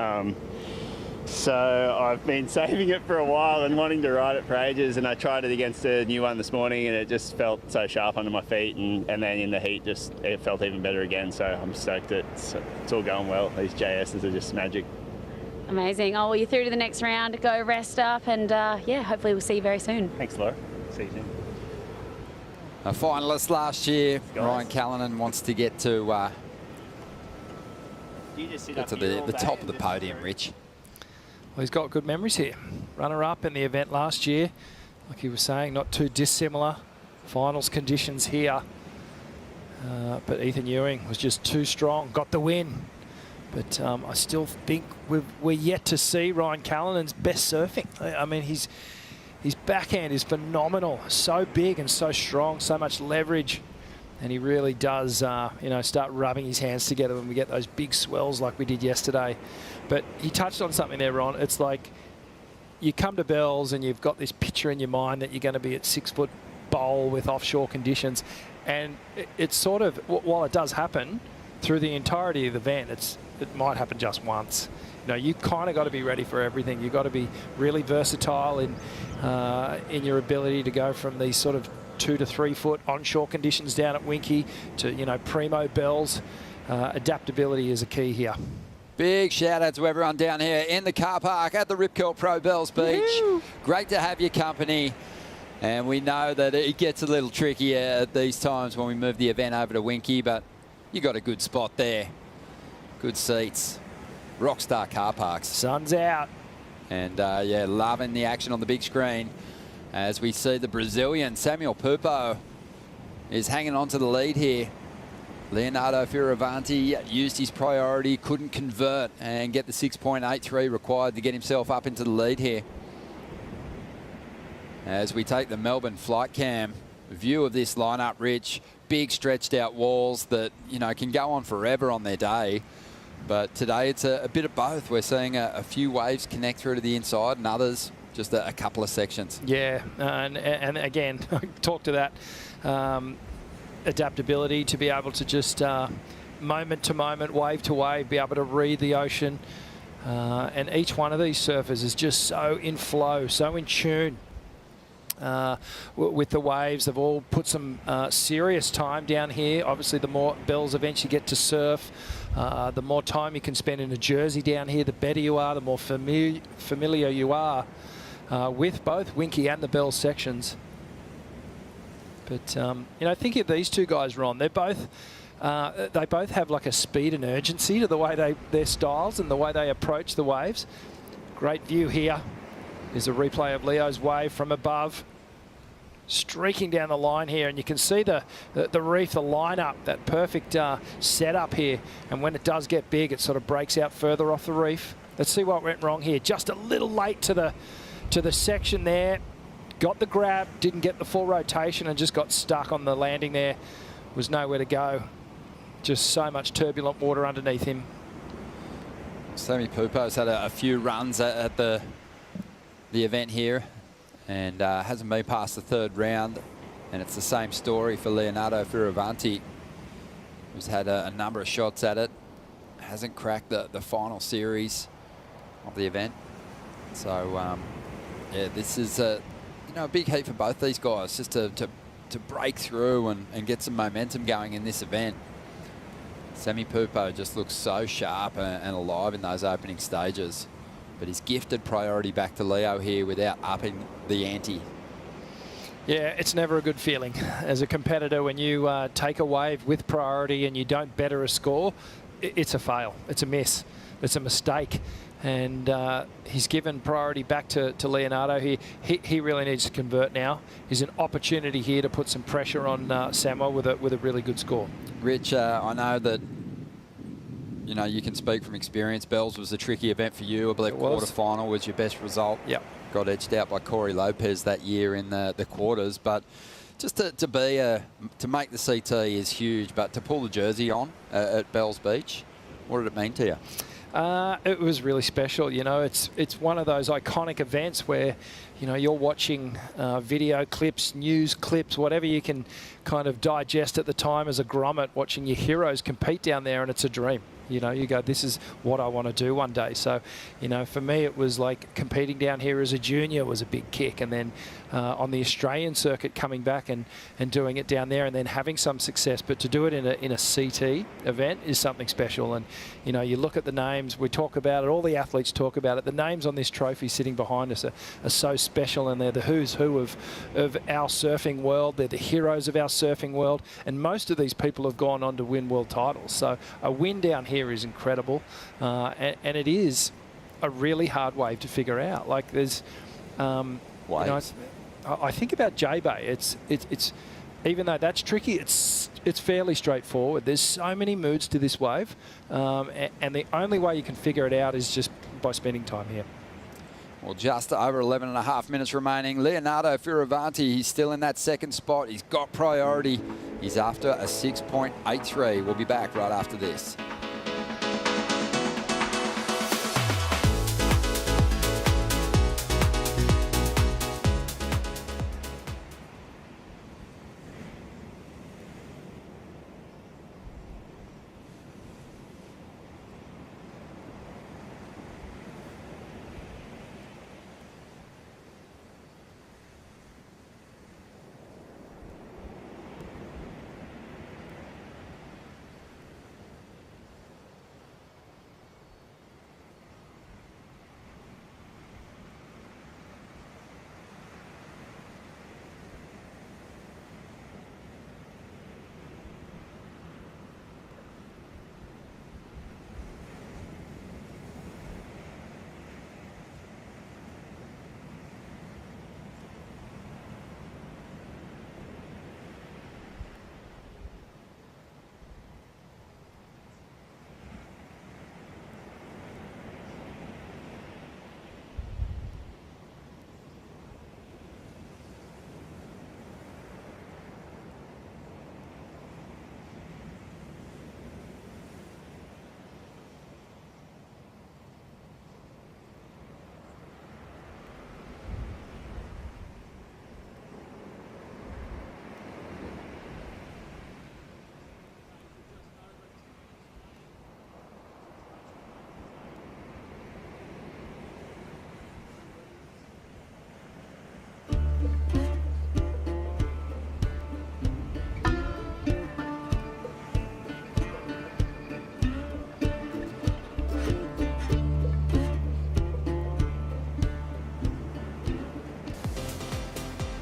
So I've been saving it for a while and wanting to ride it for ages, and I tried it against a new one this morning and it just felt so sharp under my feet, and then in the heat it felt even better again, so I'm stoked that it's all going well. These JSs are just magic. Amazing. Oh, well, you're through to the next round. Go rest up, and yeah, hopefully we'll see you very soon. Thanks, Laura. See you soon. A finalist last year, Ryan Callanan wants to get to the top of the podium, Rich. Well, he's got good memories here. Runner-up in the event last year, like he was saying, not too dissimilar. Finals conditions here. But Ethan Ewing was just too strong, got the win. But I still think we're yet to see Ryan Callanan's best surfing. I mean, his backhand is phenomenal, so big and so strong, so much leverage. And he really does, you know, start rubbing his hands together when we get those big swells like we did yesterday. But he touched on something there, Ron. It's like you come to Bells and you've got this picture in your mind that you're going to be at 6 foot bowl with offshore conditions. And it's sort of, while it does happen through the entirety of the event, it might happen just once. You know, you kind of got to be ready for everything. You've got to be really versatile in your ability to go from these sort of 2 to 3 foot onshore conditions down at Winky to, you know, primo Bells. Adaptability is a key here. Big shout out to everyone down here in the car park at the Rip Curl Pro Bells Beach. Great to have your company. And we know that it gets a little trickier at these times when we move the event over to Winky, but you got a good spot there. Good seats. Rockstar car parks. Sun's out. And yeah, loving the action on the big screen as we see the Brazilian Samuel Pupo is hanging on to the lead here. Leonardo Fioravanti used his priority, couldn't convert and get the 6.83 required to get himself up into the lead here. As we take the Melbourne flight cam view of this lineup, Rich, big stretched out walls that, you know, can go on forever on their day. But today it's a bit of both. We're seeing a few waves connect through to the inside and others just a couple of sections. Yeah, and again, talk to that adaptability to be able to just moment to moment, wave to wave, be able to read the ocean. And each one of these surfers is just so in flow, so in tune with the waves. They've all put some serious time down here. Obviously, the more Bells events you get to surf, the more time you can spend in a jersey down here, the better you are, the more familiar you are with both Winky and the Bells sections. But, you know, think of these two guys, Ron. They're both, they both have like a speed and urgency to the way their styles and the way they approach the waves. Great view here. There's a replay of Leo's wave from above, streaking down the line here, and you can see the reef, the lineup, that perfect setup here. And when it does get big, it sort of breaks out further off the reef. Let's see what went wrong here. Just a little late to the section there. Got the grab, didn't get the full rotation, and just got stuck on the landing there. Was nowhere to go. Just so much turbulent water underneath him. Sammy Pupo's had a few runs at the event here and hasn't been past the third round. And it's the same story for Leonardo Fioravanti, who's had a number of shots at it. Hasn't cracked the final series of the event. So, yeah, this is a big heat for both these guys, just to break through and get some momentum going in this event. Sammy Pupo just looks so sharp and alive in those opening stages. But he's gifted priority back to Leo here without upping the ante. Yeah, it's never a good feeling as a competitor when you take a wave with priority and you don't better a score. It's a fail. It's a miss. It's a mistake. And he's given priority back to Leonardo here. He really needs to convert now. There's an opportunity here to put some pressure on Samuel with a really good score. Rich, I know that you know, you can speak from experience. Bells was a tricky event for you. I believe quarterfinal was your best result. Yep. Got edged out by Corey Lopez that year in the quarters, but just to make the CT is huge. But to pull the jersey on at Bells Beach, what did it mean to you? It was really special. You know, it's one of those iconic events where, you know, you're watching video clips, news clips, whatever you can kind of digest at the time as a grommet, watching your heroes compete down there, and it's a dream. You know, you go, this is what I want to do one day. So, you know, for me, it was like competing down here as a junior was a big kick. And then on the Australian circuit, coming back and doing it down there and then having some success. But to do it in a CT event is something special. And, you know, you look at the names, we talk about it, all the athletes talk about it. The names on this trophy sitting behind us are so special, and they're the who's who of our surfing world. They're the heroes of our surfing world. And most of these people have gone on to win world titles. So a win down here is incredible, and it is a really hard wave to figure out. Like there's, you know, I think about J-Bay. It's even though that's tricky, it's fairly straightforward. There's so many moods to this wave, and the only way you can figure it out is just by spending time here. Well, just over 11.5 minutes remaining. Leonardo Fioravanti, he's still in that second spot. He's got priority. He's after a 6.83. We'll be back right after this.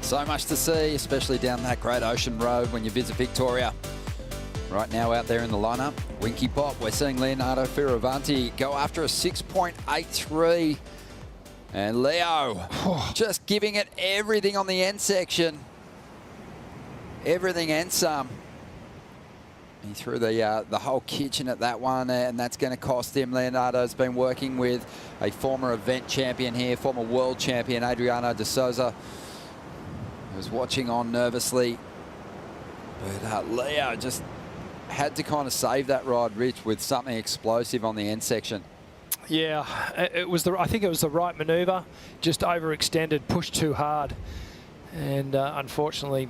So much to see, especially down that Great Ocean Road when you visit Victoria. Right now out there in the lineup, Winky Pop, we're seeing Leonardo Fioravanti go after a 6.83. And Leo just giving it everything on the end section. Everything and some. He threw the whole kitchen at that one, and that's going to cost him. Leonardo's been working with a former event champion here, former world champion, Adriano de Souza. He was watching on nervously. But Leo just had to kind of save that ride, Rich, with something explosive on the end section. Yeah, I think it was the right manoeuvre. Just overextended, pushed too hard, and unfortunately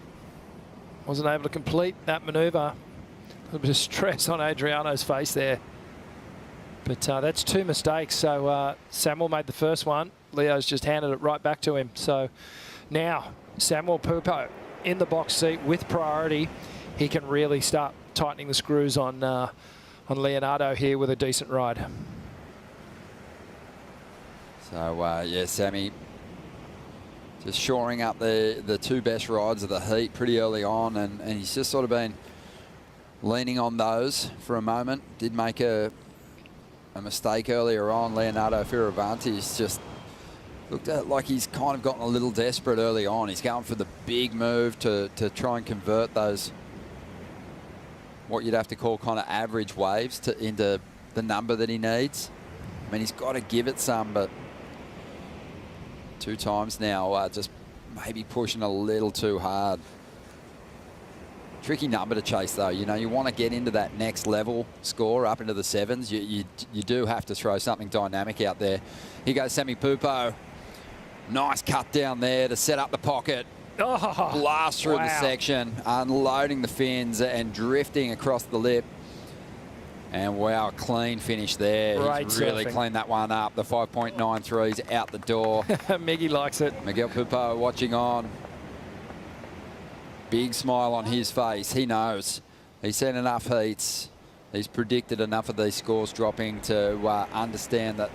wasn't able to complete that manoeuvre. A little bit of stress on Adriano's face there. But that's two mistakes. So Samuel made the first one. Leo's just handed it right back to him. So now Samuel Pupo in the box seat with priority. He can really start tightening the screws on Leonardo here with a decent ride. So, yeah, Sammy just shoring up the two best rides of the heat pretty early on, and he's just sort of been leaning on those for a moment. Did make a mistake earlier on. Leonardo Fioravanti's just looked like he's kind of gotten a little desperate early on. He's going for the big move to try and convert those, what you'd have to call kind of average waves into the number that he needs. I mean, he's got to give it some, but 2 times now, just maybe pushing a little too hard. Tricky number to chase, though. You know, you want to get into that next level score up into the 7s. You do have to throw something dynamic out there. Here goes Sammy Pupo. Nice cut down there to set up the pocket. Oh, blast through wow. the section, unloading the fins and drifting across the lip. And wow, clean finish there. Great He's really surfing. cleaned that one up. The 5.93's out the door. Miggy likes it. Miguel Pupo watching on. Big smile on his face. He knows. He's seen enough heats. He's predicted enough of these scores dropping to understand that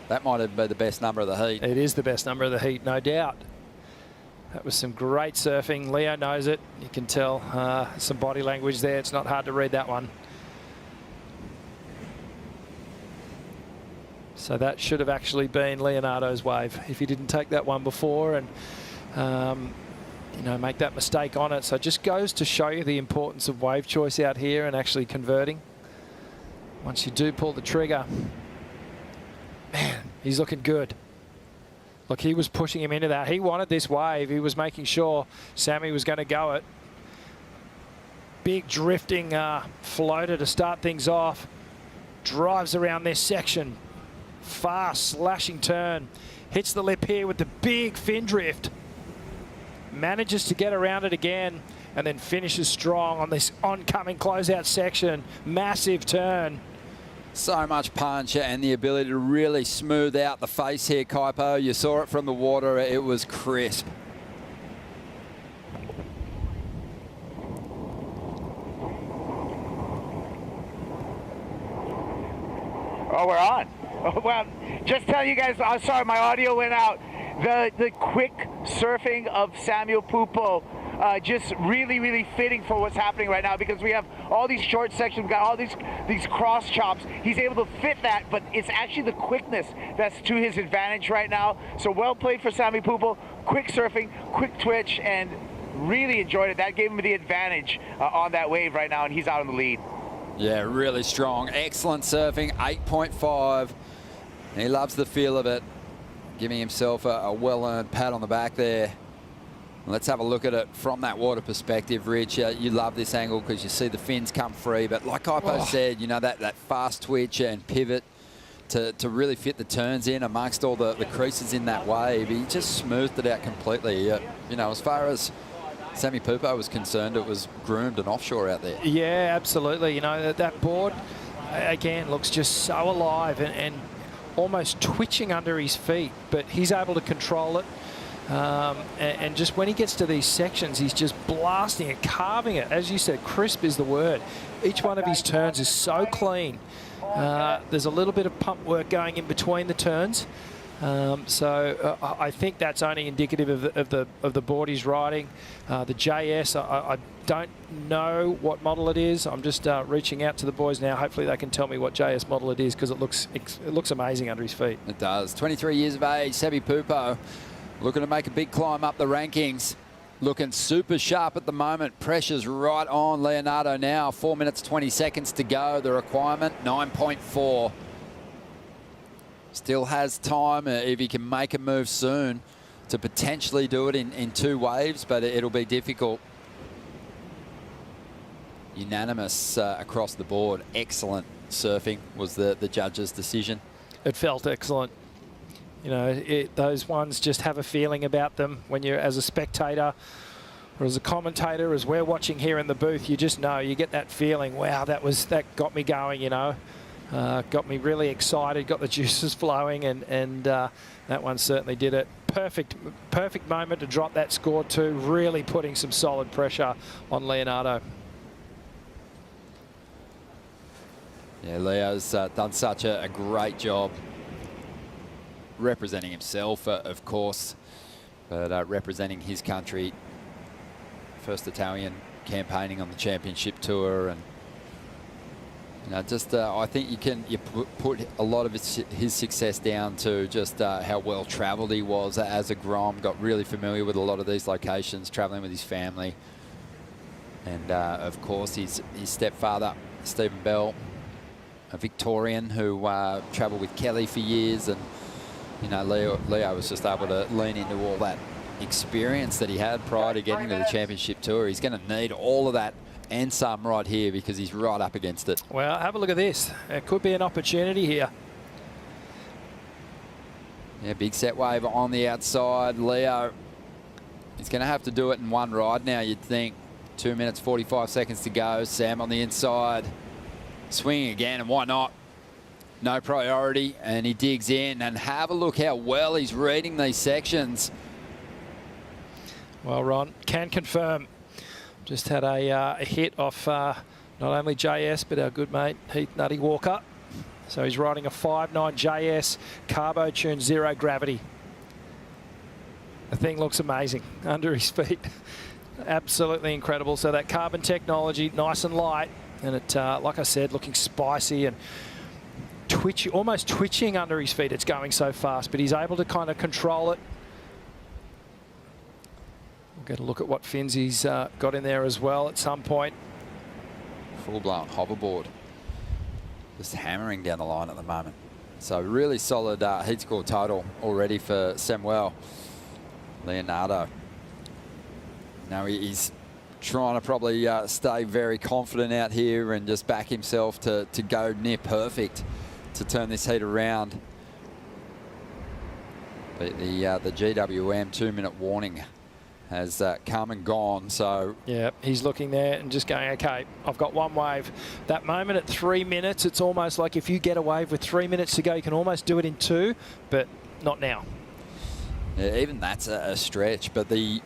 that might have been the best number of the heat. It is the best number of the heat, no doubt. That was some great surfing. Leo knows it. You can tell some body language there. It's not hard to read that one. So that should have actually been Leonardo's wave if he didn't take that one before and, you know, make that mistake on it. So it just goes to show you the importance of wave choice out here and actually converting. Once you do pull the trigger, man, he's looking good. Look, he was pushing him into that. He wanted this wave. He was making sure Sammy was going to go it. Big drifting floater to start things off. Drives around this section. Fast slashing turn. Hits the lip here with the big fin drift. Manages to get around it again and then finishes strong on this oncoming closeout section. Massive turn. So much punch and the ability to really smooth out the face here, Kaipo. You saw it from the water. It was crisp. Oh, we're on. Oh, well, just tell you guys, I'm sorry, my audio went out. The quick surfing of Samuel Pupo, just really fitting for what's happening right now, because we have all these short sections, we've got all these cross chops. He's able to fit that, but it's actually the quickness that's to his advantage right now. So well played for Sammy Pupo. Quick surfing, quick twitch, and really enjoyed it. That gave him the advantage on that wave right now, and he's out in the lead. Yeah, really strong. Excellent surfing, 8.5. He loves the feel of it. Giving himself a well-earned pat on the back there. Let's have a look at it from that water perspective, Rich. You love this angle because you see the fins come free. But like Kaipo said, you know, that fast twitch and pivot to really fit the turns in amongst all the creases in that wave. He just smoothed it out completely. You know, as far as Sammy Pupo was concerned, it was groomed and offshore out there. Yeah, absolutely. You know, that board, again, looks just so alive and almost twitching under his feet, but he's able to control it. And just when he gets to these sections, he's just blasting it, carving it. As you said, crisp is the word. Each one of his turns is so clean. There's a little bit of pump work going in between the turns. So I think that's only indicative of the board he's riding. The JS, I don't know what model it is. I'm just reaching out to the boys now. Hopefully they can tell me what JS model it is, because it looks amazing under his feet. It does. 23 years of age, Sammy Pupo, looking to make a big climb up the rankings. Looking super sharp at the moment. Pressure's right on Leonardo now. 4 minutes, 20 seconds to go. The requirement, 9.4. Still has time if he can make a move soon to potentially do it in 2 waves, but it'll be difficult. Unanimous across the board. Excellent surfing was the judge's decision. It felt excellent. You know, those ones just have a feeling about them when you're as a spectator or as a commentator, as we're watching here in the booth. You just know, you get that feeling. Wow, that got me going, you know. Got me really excited, got the juices flowing, and that one certainly did it. Perfect moment to drop that score too, really putting some solid pressure on Leonardo. Yeah, Leo's done such a great job representing himself, of course, but representing his country. First Italian campaigning on the championship tour, and you know, just I think you put a lot of his success down to just how well travelled he was as a Grom. Got really familiar with a lot of these locations, travelling with his family, and of course his stepfather Stephen Bell a Victorian who travelled with Kelly for years, and you know, Leo was just able to lean into all that experience that he had prior to getting to the championship tour. He's going to need all of that and some right here because he's right up against it. Well, have a look at this. It could be an opportunity here. Yeah, big set wave on the outside. Leo, he's going to have to do it in one ride now, you'd think. 2 minutes, 45 seconds to go. Sam on the inside. Swinging again, and why not? No priority, and he digs in, and have a look how well he's reading these sections. Well, Ron, can confirm. Just had a hit off not only JS, but our good mate, Heath Nutty Walker. So he's riding a 5.9 JS, carbo tuned, zero gravity. The thing looks amazing under his feet. Absolutely incredible. So that carbon technology, nice and light. And it, like I said, looking spicy and twitchy, almost twitching under his feet. It's going so fast, but he's able to kind of control it. We'll get a look at what fins he's got in there as well at some point. Full-blown hoverboard. Just hammering down the line at the moment. So really solid heat score total already for Samuel Leonardo. Now he's trying to probably stay very confident out here and just back himself to go near perfect to turn this heat around. But the GWM 2-minute warning has come and gone. So yeah, he's looking there and just going, okay, I've got one wave. That moment at 3 minutes, it's almost like if you get a wave with 3 minutes to go, you can almost do it in 2, but not now. Yeah, even that's a stretch. But you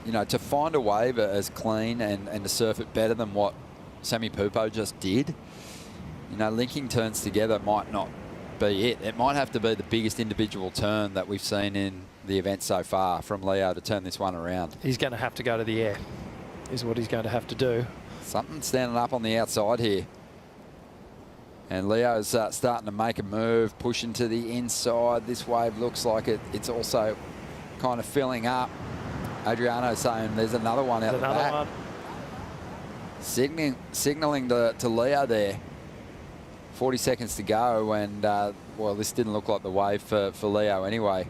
know, to find a wave as clean and to surf it better than what Sammy Pupo just did, you know, linking turns together might not be it. It might have to be the biggest individual turn that we've seen in the event so far from Leo to turn this one around. He's going to have to go to the air, is what he's going to have to do. Something standing up on the outside here. And Leo's starting to make a move, pushing to the inside. This wave looks like it's also kind of filling up. Adriano saying there's another one out the back. One. Signaling to Leo there. 40 seconds to go, and well, this didn't look like the wave for Leo anyway.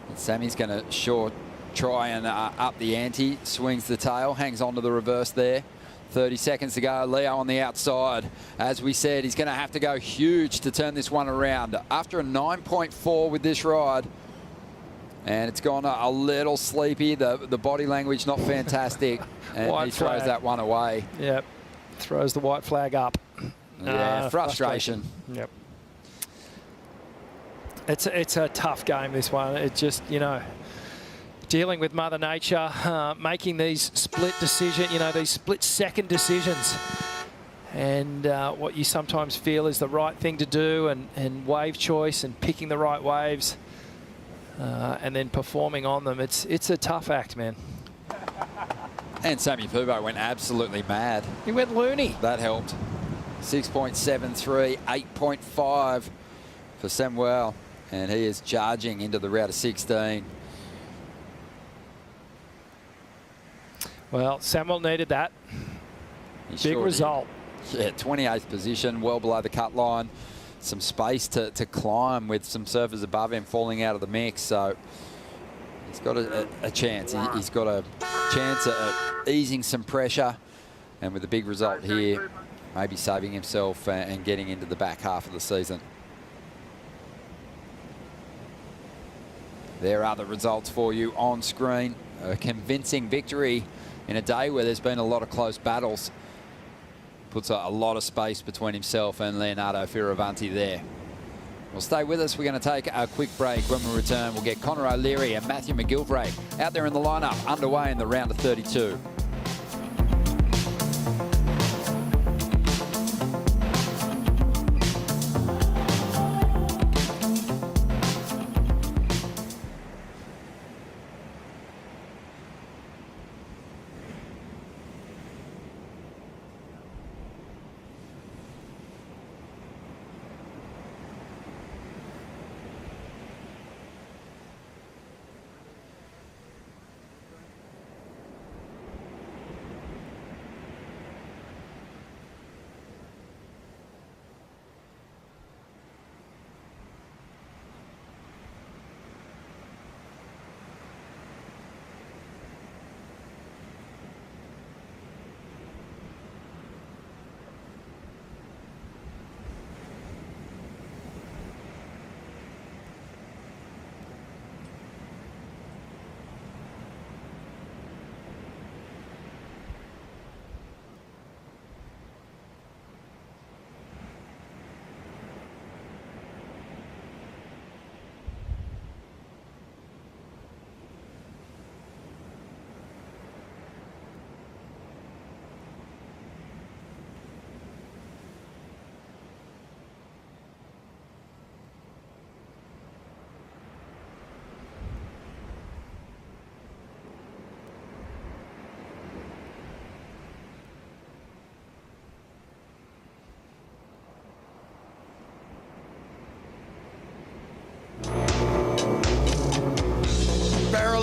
And Sammy's going to try and up the ante. Swings the tail, hangs on to the reverse there. 30 seconds to go. Leo on the outside. As we said, he's going to have to go huge to turn this one around. After a 9.4 with this ride, and it's gone a little sleepy. The body language not fantastic, and he throws that one away. Yep, throws the white flag up. Yeah, frustration. Yep. It's a tough game, this one. It just, you know, dealing with Mother Nature, making these split these split-second decisions. And what you sometimes feel is the right thing to do, and wave choice and picking the right waves, and then performing on them. It's a tough act, man. And Sammy Pupo went absolutely mad. He went loony. That helped. 6.73, 8.5 for Samuel. And he is charging into the route of 16. Well, Samuel needed that. Big result. Yeah, 28th position, well below the cut line. Some space to climb with some surfers above him falling out of the mix. So he's got a chance. He's got a chance at easing some pressure. And with a big result here, maybe saving himself and getting into the back half of the season. There are the results for you on screen. A convincing victory in a day where there's been a lot of close battles. Puts a lot of space between himself and Leonardo Fioravanti there. Well, stay with us. We're going to take a quick break. When we return, we'll get Connor O'Leary and Matthew McGilvray out there in the lineup, underway in the round of 32.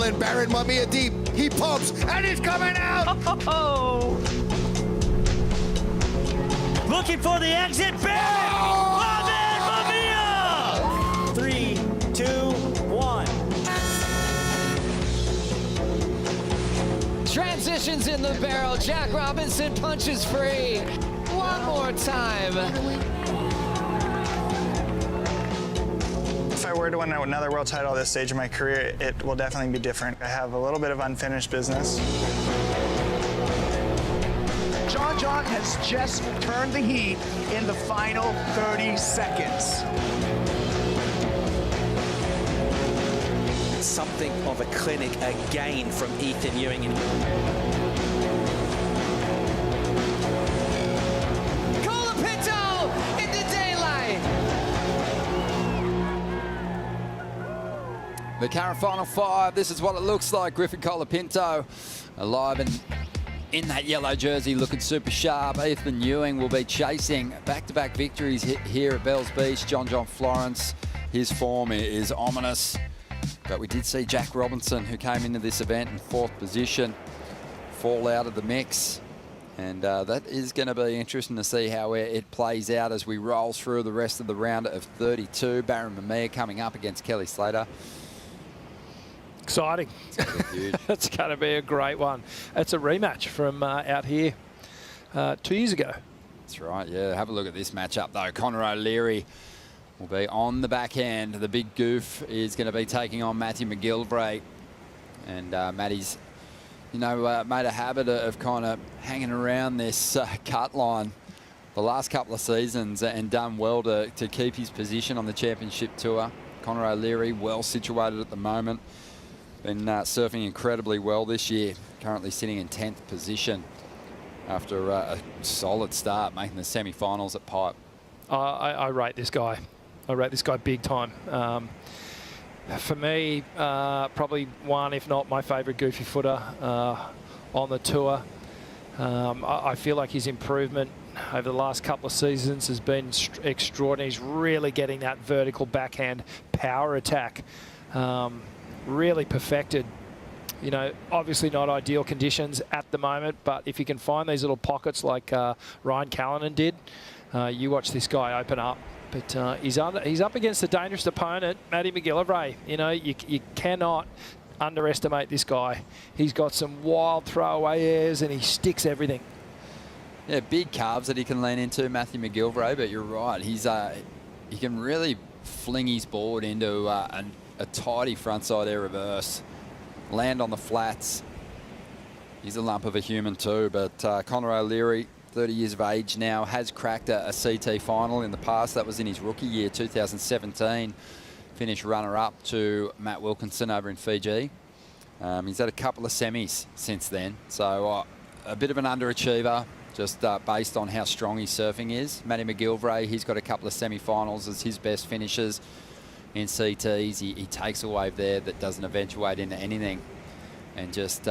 in. Baron Mamiya deep. He pumps, and he's coming out. Looking for the exit. Baron Mamiya! 3, 2, 1. Transitions in the barrel. Jack Robinson punches free. One more time. If I were to win another world title at this stage of my career, it will definitely be different. I have a little bit of unfinished business. John has just turned the heat in the final 30 seconds. Something of a clinic again from Ethan Ewing. Colapinto into daylight. The current final 5, this is what it looks like. Griffin Colapinto alive and in that yellow jersey, looking super sharp. Ethan Ewing will be chasing back-to-back victories here at Bells Beach. John Florence, his form is ominous. But we did see Jack Robinson, who came into this event in 4th position, fall out of the mix. And that is going to be interesting to see how it plays out as we roll through the rest of the round of 32. Baron Mamiya coming up against Kelly Slater. Exciting. That's going to be a great one. It's a rematch from out here 2 years ago. That's right, yeah. Have a look at this matchup, though. Conor O'Leary will be on the back end. The big goof is going to be taking on Matthew McGillivray. And Matty's, made a habit of kind of hanging around this cut line the last couple of seasons and done well to keep his position on the championship tour. Conor O'Leary, well situated at the moment. Been surfing incredibly well this year. Currently sitting in 10th position after a solid start, making the semi-finals at Pipe. I rate this guy. I rate this guy big time. For me, probably one, if not my favourite goofy footer on the tour. I feel like his improvement over the last couple of seasons has been extraordinary. He's really getting that vertical backhand power attack. Really perfected. Obviously not ideal conditions at the moment, but if you can find these little pockets like Ryan Callanan did, you watch this guy open up. But he's up against a dangerous opponent, Matty McGillivray. You cannot underestimate this guy. He's got some wild throwaway airs and he sticks everything. Yeah, big calves that he can lean into, Matthew McGillivray, but you're right. He can really fling his board into a tidy frontside air reverse, land on the flats. He's a lump of a human too, but Conor O'Leary, 30 years of age now, has cracked a CT final in the past. That was in his rookie year, 2017. Finished runner-up to Matt Wilkinson over in Fiji. He's had a couple of semis since then, so a bit of an underachiever, just based on how strong his surfing is. Matty McGillivray, he's got a couple of semi-finals as his best finishes in CTs. He takes a wave there that doesn't eventuate into anything and just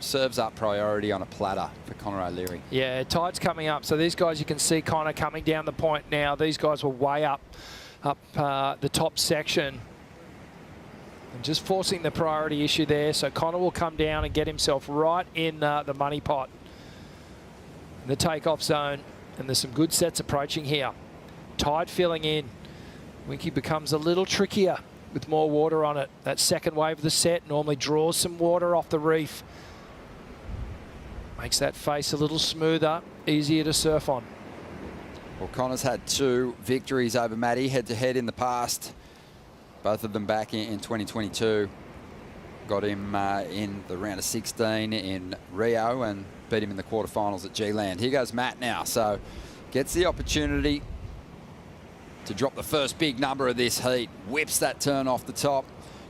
serves up priority on a platter for Conor O'Leary. Yeah, tide's coming up. So these guys, you can see Conor coming down the point now. These guys were way up the top section. And just forcing the priority issue there. So Conor will come down and get himself right in the money pot. The takeoff zone. And there's some good sets approaching here. Tide filling in. Winky becomes a little trickier with more water on it. That second wave of the set normally draws some water off the reef. Makes that face a little smoother, easier to surf on. Well, Conor's had 2 victories over Matty head-to-head in the past. Both of them back in 2022. Got him in the round of 16 in Rio and beat him in the quarterfinals at G-Land. Here goes Matt now. So gets the opportunity to drop the first big number of this heat. Whips that turn off the top.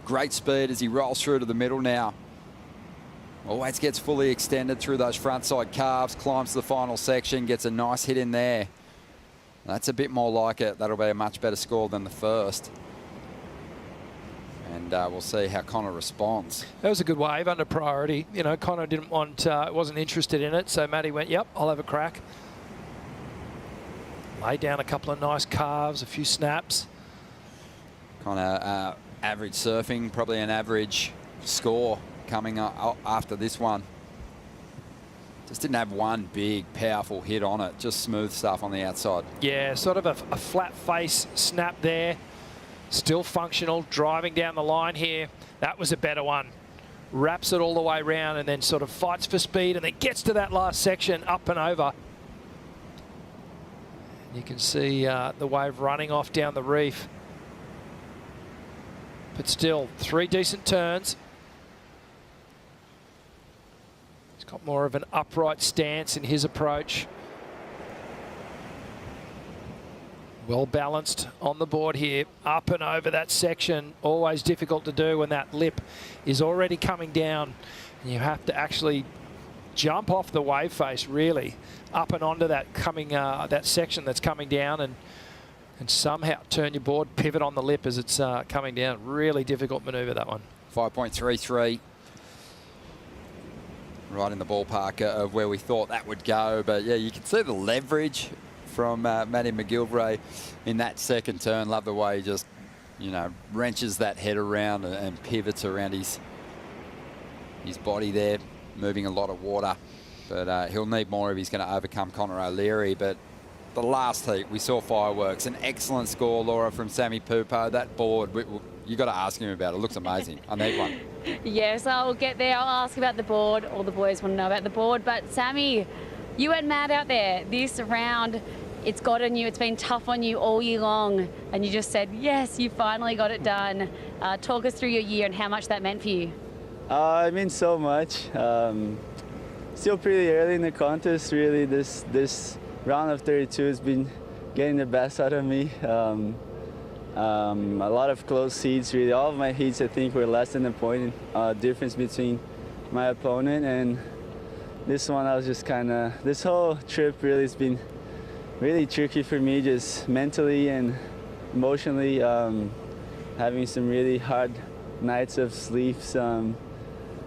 Great speed as he rolls through to the middle now. Always gets fully extended through those frontside calves, climbs to the final section, gets a nice hit in there. That's a bit more like it. That'll be a much better score than the first. And we'll see how Conor responds. That was a good wave under priority. Conor didn't want, wasn't interested in it, so Matty went, yep, I'll have a crack. Laid down a couple of nice calves, a few snaps. Conor average surfing, probably an average score coming up after this one. Just didn't have one big, powerful hit on it. Just smooth stuff on the outside. Yeah, sort of a flat face snap there. Still functional, driving down the line here. That was a better one. Wraps it all the way around and then sort of fights for speed and then gets to that last section up and over. You can see the wave running off down the reef. But still, 3 decent turns. He's got more of an upright stance in his approach. Well balanced on the board here, up and over that section. Always difficult to do when that lip is already coming down. And you have to actually jump off the wave face, really, up and onto that that section that's coming down, and somehow turn your board, pivot on the lip as it's coming down. Really difficult manoeuvre, that one. 5.33. Right in the ballpark of where we thought that would go. But yeah, you can see the leverage from Matty McGilvray in that second turn. Love the way he just, you know, wrenches that head around and pivots around his body there, moving a lot of water. But he'll need more if he's going to overcome Connor O'Leary. But the last heat, we saw fireworks. An excellent score, Laura, from Sammy Pupo. That board, you got to ask him about it. It looks amazing. I need one. Yes, I'll get there. I'll ask about the board. All the boys want to know about the board. But Sammy, you went mad out there. This round, it's got on you. It's been tough on you all year long. And you just said, yes, you finally got it done. Talk us through your year and how much that meant for you. It means so much. Still pretty early in the contest, really. This round of 32 has been getting the best out of me. A lot of close heats, really. All of my heats, I think, were less than a point difference between my opponent. And this one, I was just kind of... This whole trip really has been really tricky for me, just mentally and emotionally. Having some really hard nights of sleeps.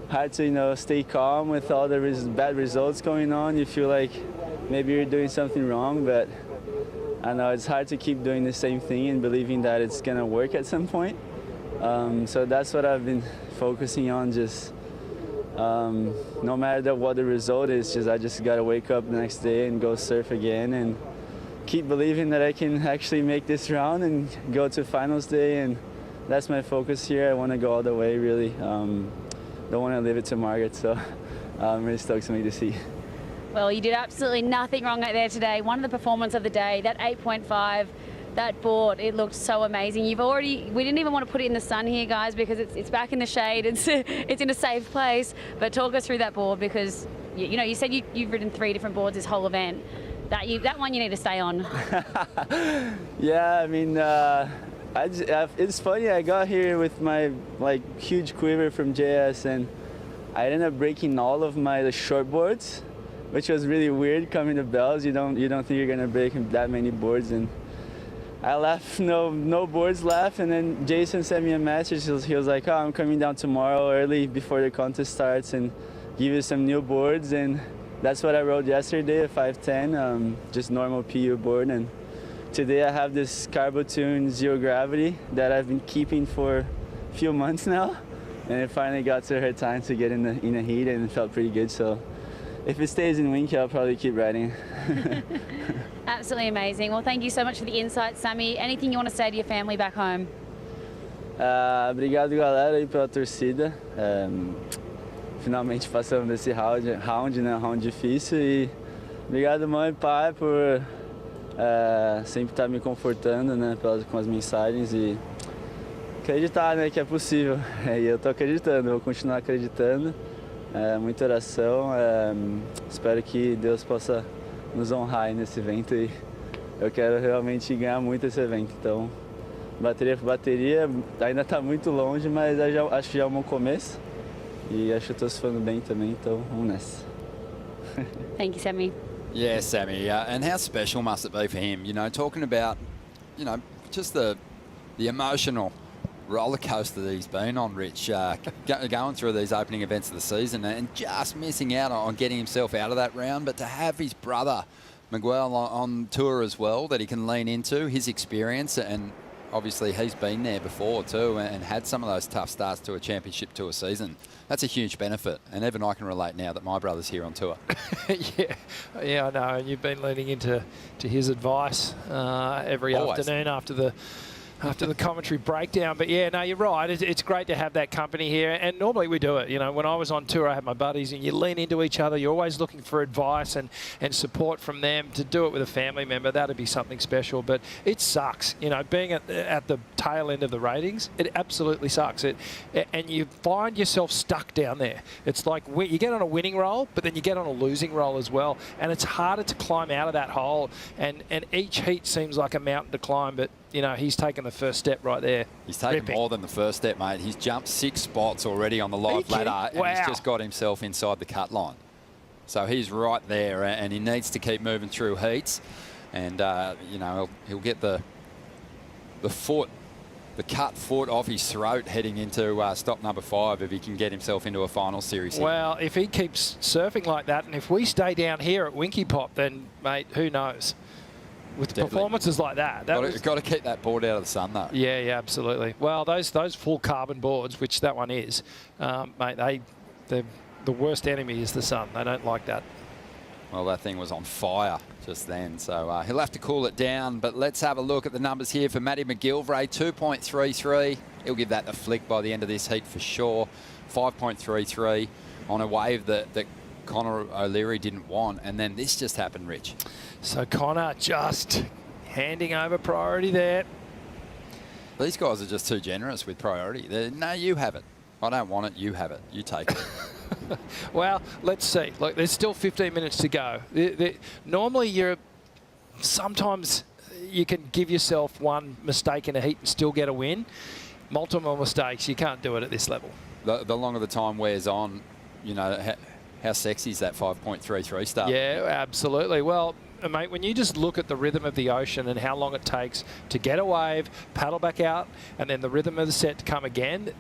Hard to, you know, stay calm with all the bad results going on. You feel like maybe you're doing something wrong, but I know it's hard to keep doing the same thing and believing that it's gonna work at some point. So that's what I've been focusing on. Just no matter what the result is, I just gotta wake up the next day and go surf again and keep believing that I can actually make this round and go to finals day. And that's my focus here. I want to go all the way, really. Don't want to leave it to Margaret, so I'm really stoked for me to see. Well, you did absolutely nothing wrong out there today. One of the performances of the day, that 8.5, that board, it looked so amazing. We didn't even want to put it in the sun here, guys, because it's back in the shade. It's in a safe place. But talk us through that board, because you know, you said you've ridden 3 different boards this whole event. That one you need to stay on. Yeah, I mean, it's funny. I got here with my huge quiver from JS, and I ended up breaking all of my short boards, which was really weird coming to Bells. You don't think you're gonna break that many boards, and I left no boards left. And then Jason sent me a message. He was like, "Oh, I'm coming down tomorrow early before the contest starts and give you some new boards." And that's what I rode yesterday, a 510, just normal PU board. And today I have this Carbotune Zero Gravity that I've been keeping for a few months now, and it finally got to her time to get in the heat, and it felt pretty good. So if it stays in Winky, I'll probably keep riding. Absolutely amazing. Well, thank you so much for the insights, Sammy. Anything you want to say to your family back home? Obrigado, galera, aí pela torcida. Finalmente passamos desse round, né? Round difícil. E obrigado, mãe e pai, por sempre estar me confortando, né? Com as mensagens, e acreditar, né? Que é possível. E eu tô acreditando, vou continuar acreditando. Muita oração. Espero que Deus possa nos honrar aí nesse evento, e eu quero realmente ganhar muito esse evento. Então, bateria por bateria, ainda está muito longe, mas acho que já é um bom começo. E acho que estou surfando bem também, então vamos nessa. Thank you, Sammy. Yeah, Sammy. And how special must it be for him? You know, talking about, you know, just the emotional roller coaster that he's been on, Rich, going through these opening events of the season and just missing out on getting himself out of that round. But to have his brother Miguel on tour as well, that he can lean into, his experience, and obviously he's been there before too and had some of those tough starts to a championship tour season. That's a huge benefit, and even I can relate now that my brother's here on tour. Yeah, I know. And you've been leaning into his advice every afternoon after the commentary breakdown. But yeah, no, you're right. It's great to have that company here. And normally we do it. You know, when I was on tour, I had my buddies, and you lean into each other. You're always looking for advice and support from them. To do it with a family member, that'd be something special. But it sucks. You know, being at the tail end of the ratings, it absolutely sucks. And you find yourself stuck down there. It's like you get on a winning roll, but then you get on a losing roll as well. And it's harder to climb out of that hole. And each heat seems like a mountain to climb, but you know, he's taken the first step right there. He's taken more than the first step, mate. He's jumped 6 spots already on the live ladder, and he's just got himself inside the cut line. So he's right there, and he needs to keep moving through heats. And, you know, he'll get the cut foot off his throat heading into stop number 5 if he can get himself into a final series here. Well, if he keeps surfing like that, and if we stay down here at Winky Pop, then, mate, who knows? With performances like that. Got to keep that board out of the sun, though. Yeah, absolutely. Well, those full carbon boards, which that one is, mate, the worst enemy is the sun. They don't like that. Well, that thing was on fire just then, so he'll have to cool it down. But let's have a look at the numbers here for Matty McGillivray. 2.33. He'll give that the flick by the end of this heat for sure. 5.33 on a wave that Connor O'Leary didn't want, and then this just happened, Rich. So Connor just handing over priority there. These guys are just too generous with priority. No, you have it. I don't want it. You have it. You take it. Well, let's see. Look, there's still 15 minutes to go. Normally, sometimes you can give yourself one mistake in a heat and still get a win. Multiple mistakes, you can't do it at this level. The longer the time wears on, you know, how sexy is that 5.33 start? Yeah, absolutely. Well, mate, when you just look at the rhythm of the ocean and how long it takes to get a wave, paddle back out, and then the rhythm of the set to come again,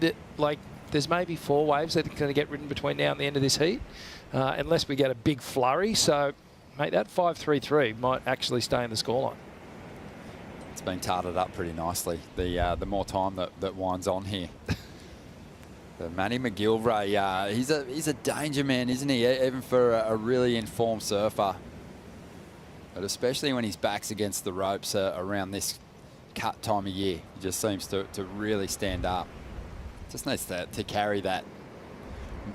there's maybe 4 waves that are going to get ridden between now and the end of this heat, unless we get a big flurry. So, mate, that 5.33 might actually stay in the scoreline. It's been tarted up pretty nicely, the more time that winds on here. Matty McGillivray, he's a danger man, isn't he? Even for a really informed surfer. But especially when his back's against the ropes around this cut time of year. He just seems to really stand up. Just needs to carry that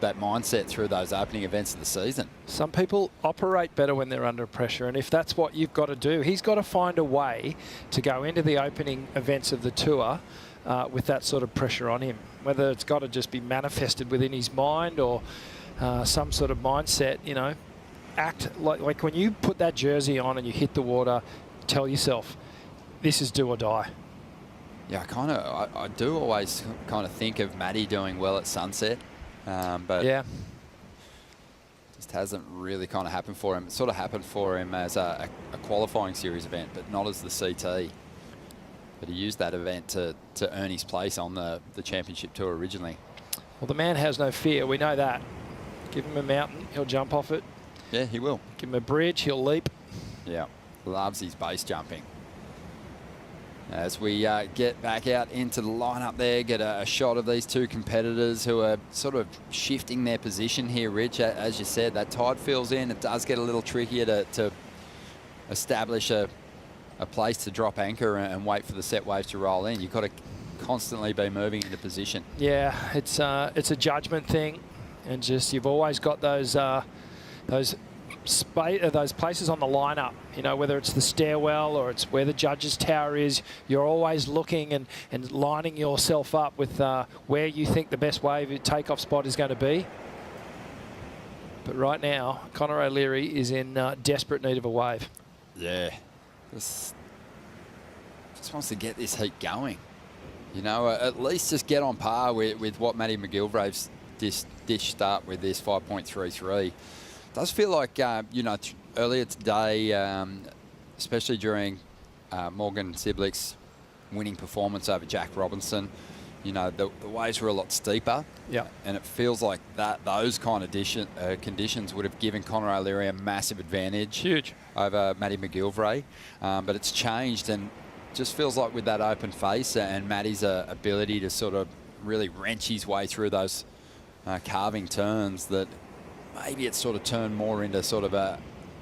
mindset through those opening events of the season. Some people operate better when they're under pressure, and if that's what you've got to do, he's got to find a way to go into the opening events of the tour with that sort of pressure on him. Whether it's got to just be manifested within his mind or some sort of mindset, you know, act like when you put that jersey on and you hit the water, tell yourself, this is do or die. Yeah, I do always kind of think of Matty doing well at Sunset, but yeah, just hasn't really kind of happened for him. It sort of happened for him as a qualifying series event, but not as the CT. But he used that event to earn his place on the championship tour originally. Well, the man has no fear. We know that. Give him a mountain, he'll jump off it. Yeah, he will. Give him a bridge, he'll leap. Yeah, loves his base jumping. As we get back out into the lineup there, get a shot of these two competitors who are sort of shifting their position here, Rich. As you said, that tide fills in. It does get a little trickier to establish a place to drop anchor and wait for the set waves to roll in. You've got to constantly be moving into position. Yeah, it's a judgment thing, and just you've always got those places on the lineup. You know, whether it's the stairwell or it's where the judge's tower is, you're always looking and lining yourself up with where you think the best wave takeoff spot is going to be. But right now, Connor O'Leary is in desperate need of a wave. Yeah. Just wants to get this heat going. You know, at least just get on par with what Matty McGillivrave's dished up with this 5.33. Does feel like, you know, earlier today, especially during Morgan Siblick's winning performance over Jack Robinson, you know, the waves were a lot steeper. Yeah. And it feels like those kind of conditions would have given Connor O'Leary a massive advantage. Huge. Over Matty McGillivray. But it's changed, and just feels like with that open face and Matty's ability to sort of really wrench his way through those carving turns, that maybe it's sort of turned more into sort of a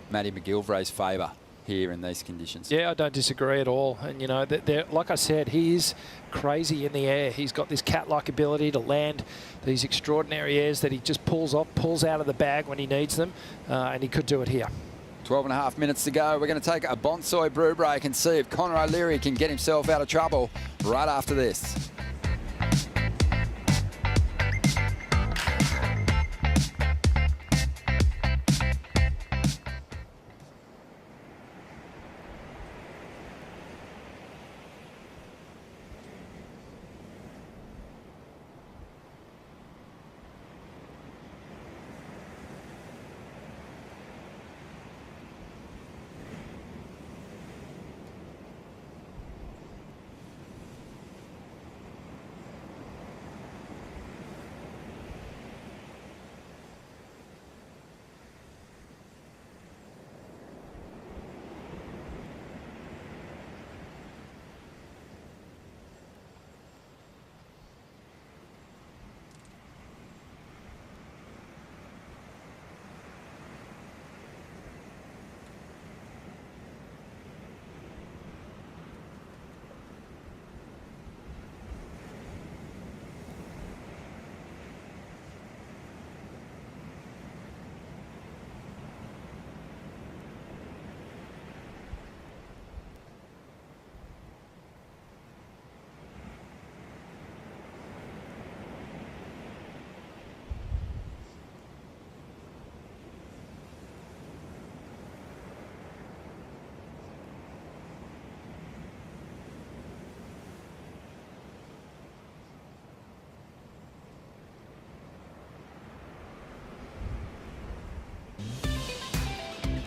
Matty McGillivray's favour here in these conditions. Yeah, I don't disagree at all. And, you know, like I said, he is crazy in the air. He's got this cat-like ability to land these extraordinary airs that he just pulls out of the bag when he needs them, and he could do it here. 12.5 minutes to go. We're going to take a Bonsoy brew break and see if Conor O'Leary can get himself out of trouble right after this.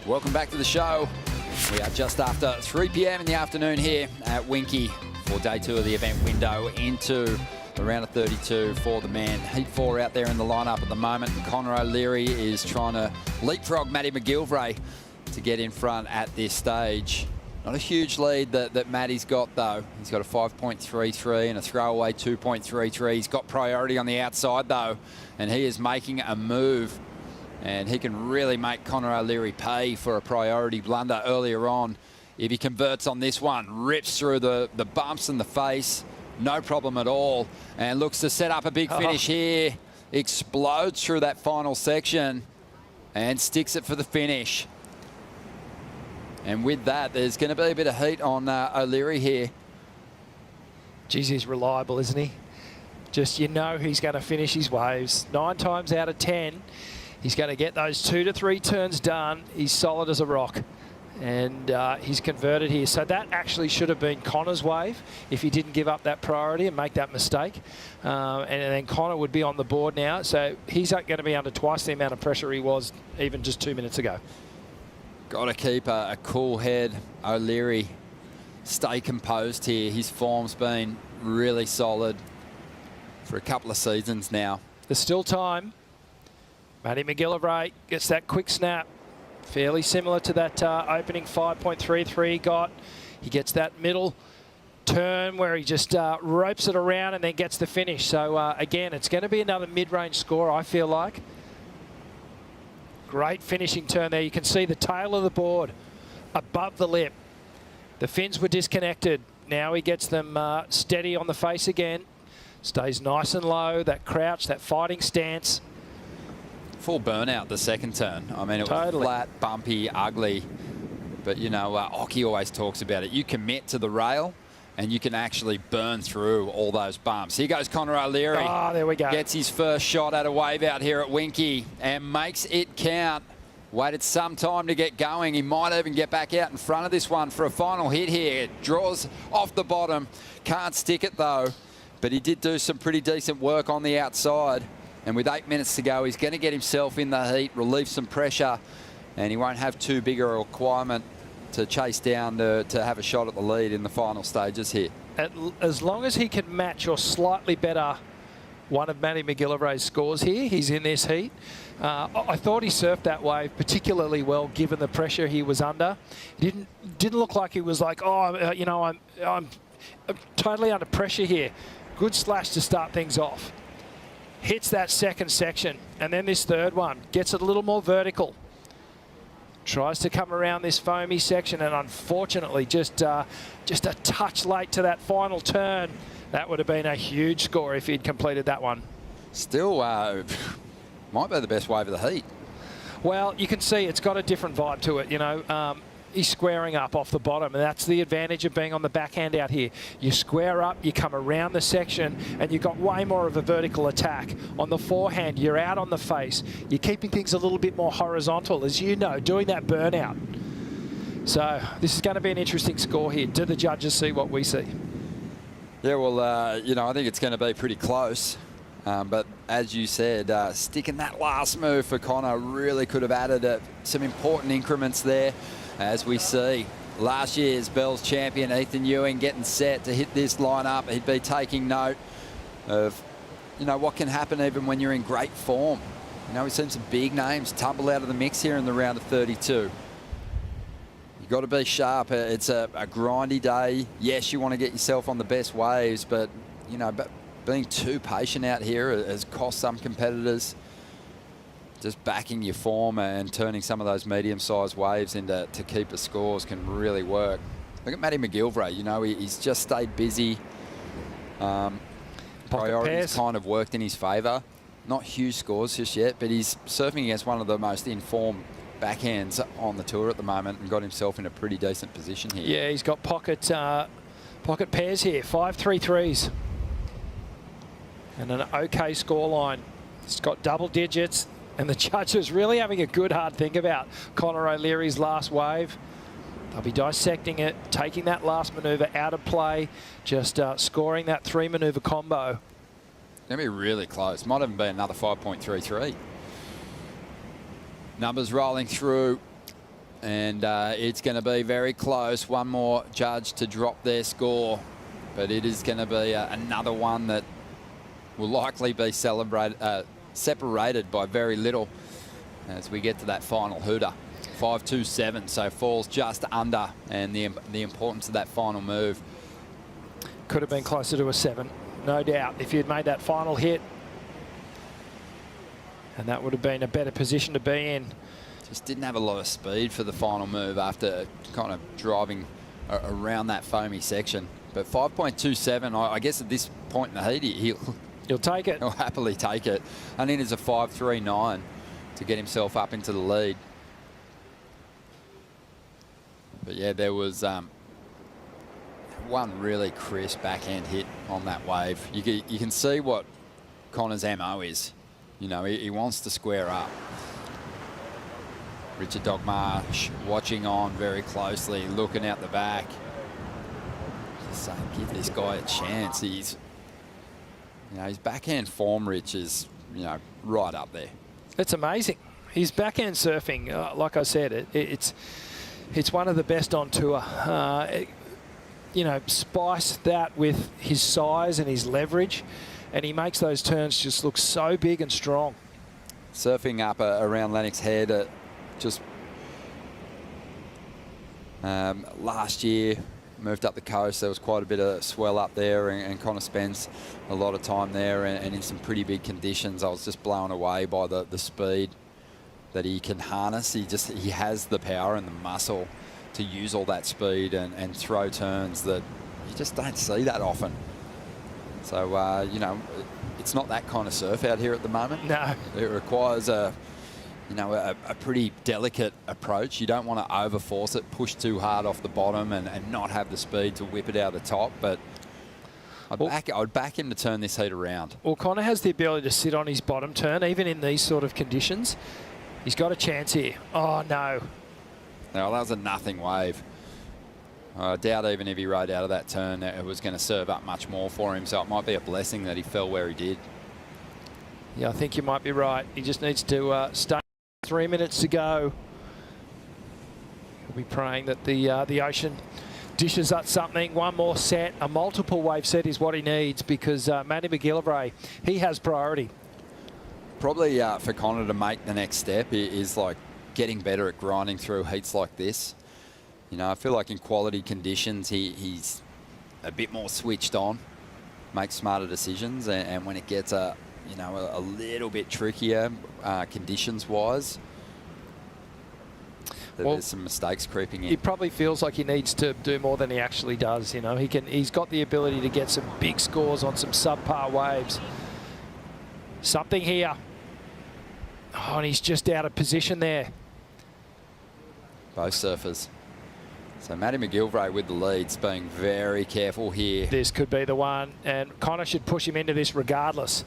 Welcome back to the show. We are just after 3 p.m. in the afternoon here at Winky for day 2 of the event window into the round of 32 for the man. Heat 4 out there in the lineup at the moment. Conor O'Leary is trying to leapfrog Matty McGillivray to get in front at this stage. Not a huge lead that Matty's got, though. He's got a 5.33 and a throwaway 2.33. He's got priority on the outside, though, and he is making a move. And he can really make Conor O'Leary pay for a priority blunder earlier on. If he converts on this one, rips through the bumps in the face, no problem at all. And looks to set up a big finish here. Explodes through that final section and sticks it for the finish. And with that, there's going to be a bit of heat on O'Leary here. Geez, he's reliable, isn't he? Just, you know, he's going to finish his waves. 9 times out of 10. He's going to get those 2 to 3 turns done. He's solid as a rock. And he's converted here. So that actually should have been Conor's wave if he didn't give up that priority and make that mistake. And then Conor would be on the board now. So he's going to be under twice the amount of pressure he was even just 2 minutes ago. Got to keep a cool head. O'Leary, stay composed here. His form's been really solid for a couple of seasons now. There's still time. Matty McGillivray gets that quick snap. Fairly similar to that opening 5.33 he got. He gets that middle turn where he just ropes it around and then gets the finish. So again, it's going to be another mid-range score, I feel like. Great finishing turn there. You can see the tail of the board above the lip. The fins were disconnected. Now he gets them steady on the face again. Stays nice and low. That crouch, that fighting stance. Full burnout the second turn. I mean, it was flat, bumpy, ugly. But, you know, Oki always talks about it. You commit to the rail and you can actually burn through all those bumps. Here goes Conor O'Leary. Oh, there we go. Gets his first shot at a wave out here at Winky and makes it count. Waited some time to get going. He might even get back out in front of this one for a final hit here. It draws off the bottom. Can't stick it, though. But he did do some pretty decent work on the outside. And with 8 minutes to go, he's going to get himself in the heat, relieve some pressure, and he won't have too big a requirement to chase down to have a shot at the lead in the final stages here. As long as he can match or slightly better one of Matty McGillivray's scores here. He's in this heat. I thought he surfed that wave particularly well, given the pressure he was under. Didn't look like he was like, oh, you know, I'm totally under pressure here. Good slash to start things off. Hits that second section, and then this third one gets it a little more vertical. Tries to come around this foamy section, and unfortunately just a touch late to that final turn. That would have been a huge score if he'd completed that one. Still might be the best wave of the heat. Well, you can see it's got a different vibe to it, you know. He's squaring up off the bottom, and that's the advantage of being on the backhand out here. You square up, you come around the section, and you've got way more of a vertical attack. On the forehand, you're out on the face. You're keeping things a little bit more horizontal, as you know, doing that burnout. So this is going to be an interesting score here. Do the judges see what we see? Yeah, well, you know, I think it's going to be pretty close. But as you said, sticking that last move for Connor really could have added some important increments there. As we see, last year's Bells champion Ethan Ewing getting set to hit this lineup. He'd be taking note of, you know, what can happen even when you're in great form. You know, we've seen some big names tumble out of the mix here in the round of 32. You've got to be sharp. It's a grindy day. Yes, you want to get yourself on the best waves, but, you know, being too patient out here has cost some competitors. Just backing your form and turning some of those medium-sized waves into keeper scores can really work. Look at Matty McGilvray. You know, he's just stayed busy. Priorities kind of worked in his favour. Not huge scores just yet, but he's surfing against one of the most informed backhands on the tour at the moment and got himself in a pretty decent position here. Yeah, he's got pocket pairs here, 5-3-3s. And an okay scoreline. He's got double digits. And the judges really having a good hard think about Conor O'Leary's last wave. They'll be dissecting it, taking that last manoeuvre out of play, just scoring that 3-manoeuvre combo. Going to be really close. Might even be another 5.33. Numbers rolling through, and it's going to be very close. One more judge to drop their score, but it is going to be another one that will likely be separated by very little as we get to that final hooter. 5.27, so falls just under, and the importance of that final move. Could have been closer to a 7, no doubt, if you'd made that final hit. And that would have been a better position to be in. Just didn't have a lot of speed for the final move after kind of driving around that foamy section. But 5.27, I guess at this point in the heat, He'll take it. He'll happily take it. I think it's a 5.39 to get himself up into the lead. But yeah, there was one really crisp backhand hit on that wave. You can see what Connor's MO is. You know, he wants to square up. Richard Dogmarsh watching on very closely, looking out the back. Just saying, give this guy a chance. He's, you know, his backhand form, Rich, is, you know, right up there. It's amazing. His backhand surfing, like I said, it's one of the best on tour. You know, spice that with his size and his leverage, and he makes those turns just look so big and strong. Surfing up around Lennox Head, just last year, moved up the coast. There was quite a bit of swell up there, and Connor spends a lot of time there and in some pretty big conditions. I was just blown away by the speed that he can harness. He has the power and the muscle to use all that speed and throw turns that you just don't see that often. So, you know, it's not that kind of surf out here at the moment. No. It requires a pretty delicate approach. You don't want to overforce it, push too hard off the bottom and not have the speed to whip it out the top. But I'd back him to turn this heat around. Well, Connor has the ability to sit on his bottom turn, even in these sort of conditions. He's got a chance here. Oh, no. No, that was a nothing wave. I doubt even if he rode out of that turn, it was going to serve up much more for him. So it might be a blessing that he fell where he did. Yeah, I think you might be right. He just needs to stay. 3 minutes to go. He'll be praying that the ocean dishes up something. One more set, a multiple wave set is what he needs, because Matty McGillivray, he has priority. Probably for Connor to make the next step is like getting better at grinding through heats like this. You know, I feel like in quality conditions, he's a bit more switched on, makes smarter decisions, and when it gets a little bit trickier conditions-wise, there's some mistakes creeping in. He probably feels like he needs to do more than he actually does. You know, he's got the ability to get some big scores on some subpar waves. Something here. Oh, and he's just out of position there. Both surfers. So Matty McGillivray with the leads, being very careful here. This could be the one, and Connor should push him into this regardless.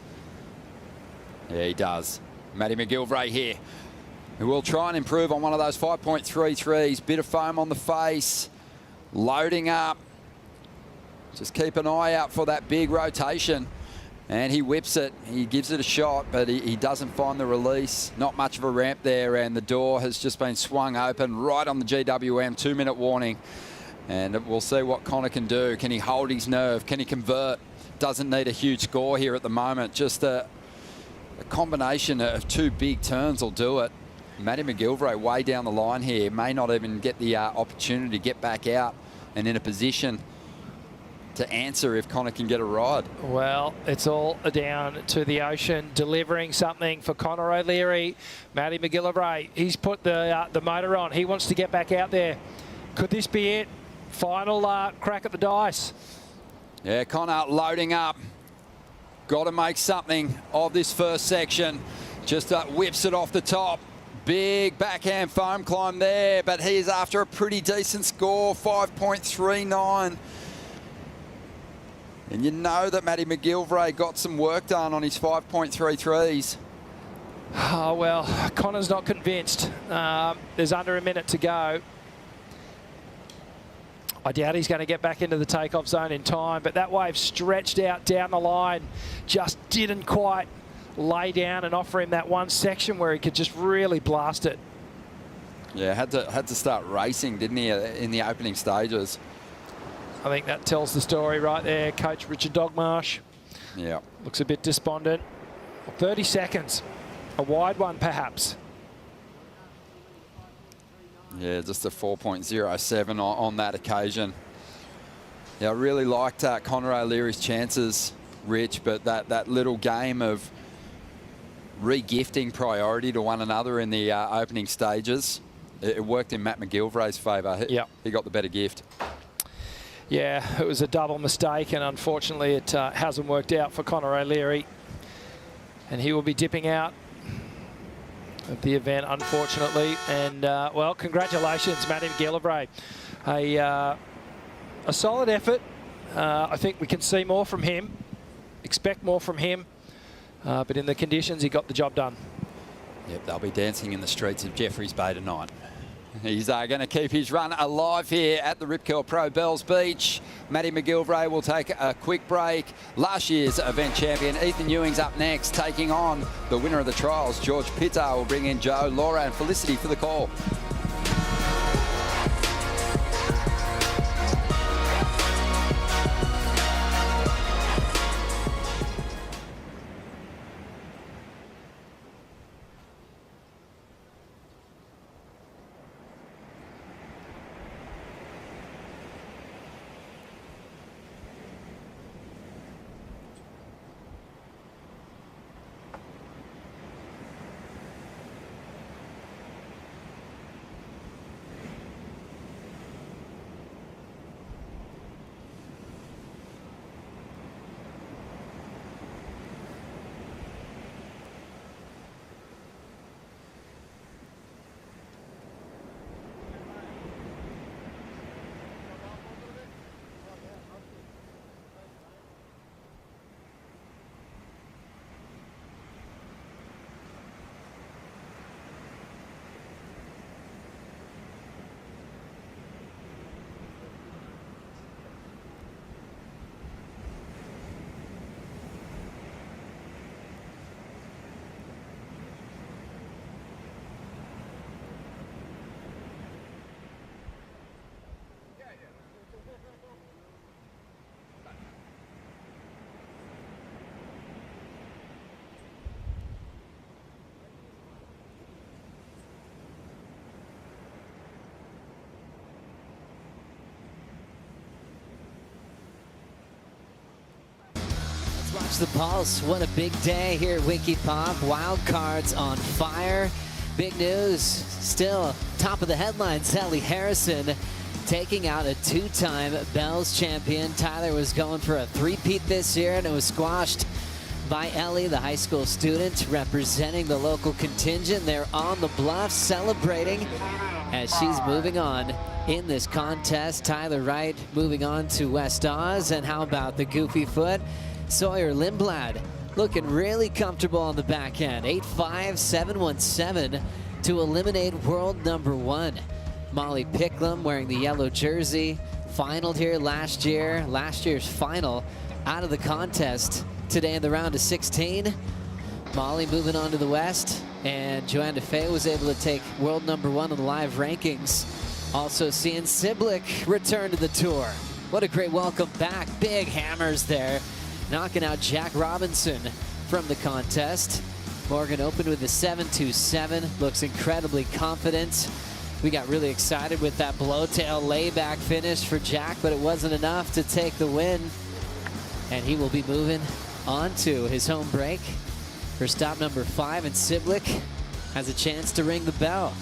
Yeah, he does. Matty McGillivray here, who will try and improve on one of those 5.33s. Bit of foam on the face, loading up. Just keep an eye out for that big rotation. And he whips it, he gives it a shot, but he doesn't find the release. Not much of a ramp there, and the door has just been swung open right on the GWM. 2-minute warning. And we'll see what Connor can do. Can he hold his nerve? Can he convert? Doesn't need a huge score here at the moment. Just a combination of two big turns will do it. Matty McGillivray way down the line here. May not even get the opportunity to get back out and in a position to answer if Connor can get a ride. Well, it's all down to the ocean, delivering something for Connor O'Leary. Matty McGillivray, he's put the motor on. He wants to get back out there. Could this be it? Final crack at the dice. Yeah, Connor loading up. Got to make something of this first section. Just whips it off the top. Big backhand foam climb there, but he is after a pretty decent score, 5.39. And you know that Matty McGillivray got some work done on his 5.33s. Oh, well, Connor's not convinced. There's under a minute to go. I doubt he's going to get back into the takeoff zone in time, but that wave stretched out down the line, just didn't quite lay down and offer him that one section where he could just really blast it. Yeah, had to start racing, didn't he, in the opening stages. I think that tells the story right there. Coach Richard Dogmarsh. Yeah. Looks a bit despondent. 30 seconds. A wide one, perhaps. Yeah, just a 4.07 on that occasion. Yeah, I really liked Connor O'Leary's chances, Rich, but that little game of re-gifting priority to one another in the opening stages, it worked in Matt McGillivray's favour. He got the better gift. Yeah, it was a double mistake, and unfortunately it hasn't worked out for Connor O'Leary. And he will be dipping out of the event, unfortunately. And, well, congratulations, Matty McGillivray. A solid effort. I think we can see more from him, expect more from him. But in the conditions, he got the job done. Yep, they'll be dancing in the streets of Jeffreys Bay tonight. He's going to keep his run alive here at the Rip Curl Pro Bells Beach. Matty McGillivray will take a quick break. Last year's event champion Ethan Ewing's up next, taking on the winner of the trials. George Pitta will bring in Joe, Laura and Felicity for the call. Catch the pulse. What a big day here at Winky Pop. Wild cards on fire. Big news, still top of the headlines, Ellie Harrison taking out a two-time Bells champion. Tyler was going for a three-peat this year, and it was squashed by Ellie, the high school student representing the local contingent. They're on the bluff celebrating as she's moving on in this contest. Tyler Wright moving on to West Oz. And how about the goofy foot? Sawyer Lindblad looking really comfortable on the back end. 8.5, 7.17 to eliminate world number 1. Molly Picklum wearing the yellow jersey. Finaled here last year. Last year's final out of the contest today in the round of 16. Molly moving on to the West. And Joanne DeFeo was able to take world number 1 in the live rankings. Also seeing Siblick return to the tour. What a great welcome back. Big hammers there. Knocking out Jack Robinson from the contest. Morgan opened with a 7.27. Looks incredibly confident. We got really excited with that blowtail layback finish for Jack, but it wasn't enough to take the win. And he will be moving on to his home break for stop number 5, and Siblick has a chance to ring the bell.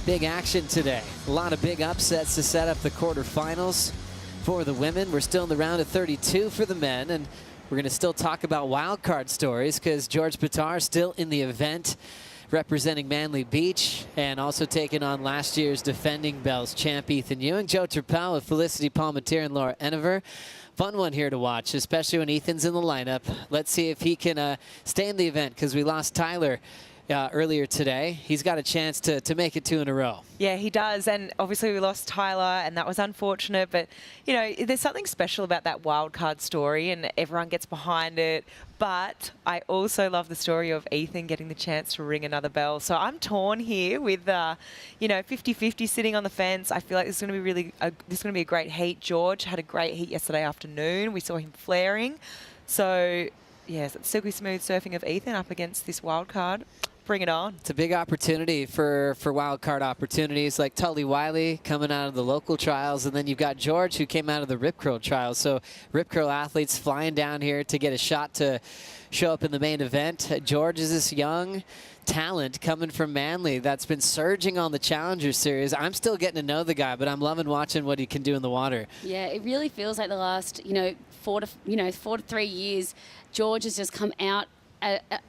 Big action today. A lot of big upsets to set up the quarterfinals for the women. We're still in the round of 32 for the men, and we're going to still talk about wild card stories because George Pitar still in the event representing Manly Beach and also taking on last year's defending Bells champ Ethan Ewing. Joe Turpel with Felicity Palmatier and Laura Enever. Fun one here to watch, especially when Ethan's in the lineup. Let's see if he can stay in the event because we lost Tyler earlier today. He's got a chance to make it 2 in a row. Yeah, he does. And obviously we lost Tyler, and that was unfortunate. But, you know, there's something special about that wild card story, and everyone gets behind it. But I also love the story of Ethan getting the chance to ring another bell. So I'm torn here with, 50-50 sitting on the fence. I feel like this is going to be a great heat. George had a great heat yesterday afternoon. We saw him flaring. So, yes, silky smooth surfing of Ethan up against this wild card. Bring it on. It's a big opportunity for wild card opportunities like Tully Wiley coming out of the local trials, and then you've got George who came out of the Rip Curl trials. So Rip Curl athletes flying down here to get a shot to show up in the main event. George is this young talent coming from Manly that's been surging on the Challenger Series. I'm still getting to know the guy, but I'm loving watching what he can do in the water. Yeah, it really feels like the last 4 to 3 years, George has just come out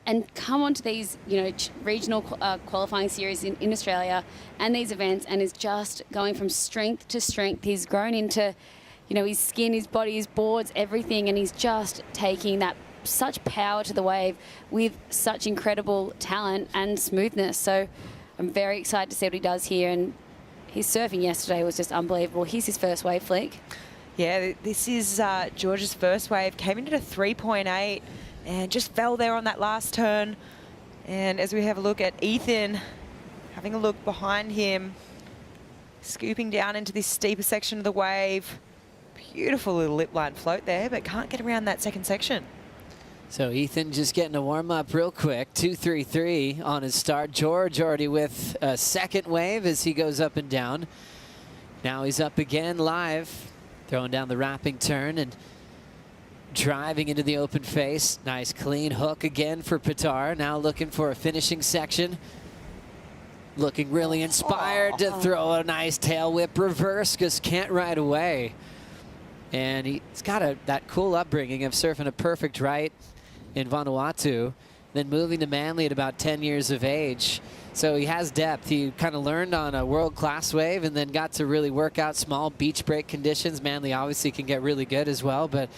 and come onto these, regional qualifying series in Australia and these events, and is just going from strength to strength. He's grown into, his skin, his body, his boards, everything, and he's just taking that such power to the wave with such incredible talent and smoothness. So I'm very excited to see what he does here, and his surfing yesterday was just unbelievable. Here's his first wave flick. Yeah, this is George's first wave. Came into a 3.8. And just fell there on that last turn. And as we have a look at Ethan, having a look behind him, scooping down into this steeper section of the wave. Beautiful little lip line float there, but can't get around that second section. So Ethan just getting a warm up real quick. 2.33 on his start. George already with a second wave as he goes up and down. Now he's up again live, throwing down the wrapping turn and driving into the open face. Nice clean hook again for Pitar. Now looking for a finishing section. Looking really inspired to throw a nice tail whip reverse. Just can't ride away. And he's got that cool upbringing of surfing a perfect right in Vanuatu, then moving to Manly at about 10 years of age. So he has depth. He kind of learned on a world-class wave and then got to really work out small beach break conditions. Manly obviously can get really good as well, but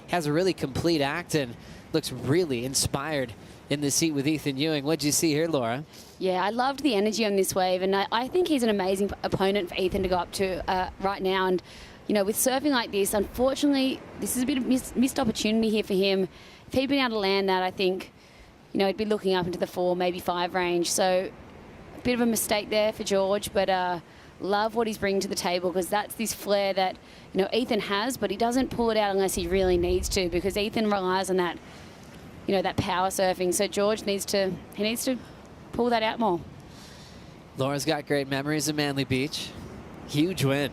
has a really complete act and looks really inspired in the seat with Ethan Ewing. What'd you see here, Laura? Yeah, I loved the energy on this wave, and I think he's an amazing opponent for Ethan to go up to right now. And, with surfing like this, unfortunately, this is a bit of missed opportunity here for him. If he'd been able to land that, I think, he'd be looking up into the 4, maybe 5 range. So a bit of a mistake there for George, but love what he's bringing to the table, because that's this flair that, Ethan has, but he doesn't pull it out unless he really needs to, because Ethan relies on that, that power surfing. So George needs to pull that out more. Laura's got great memories of Manly Beach. Huge win.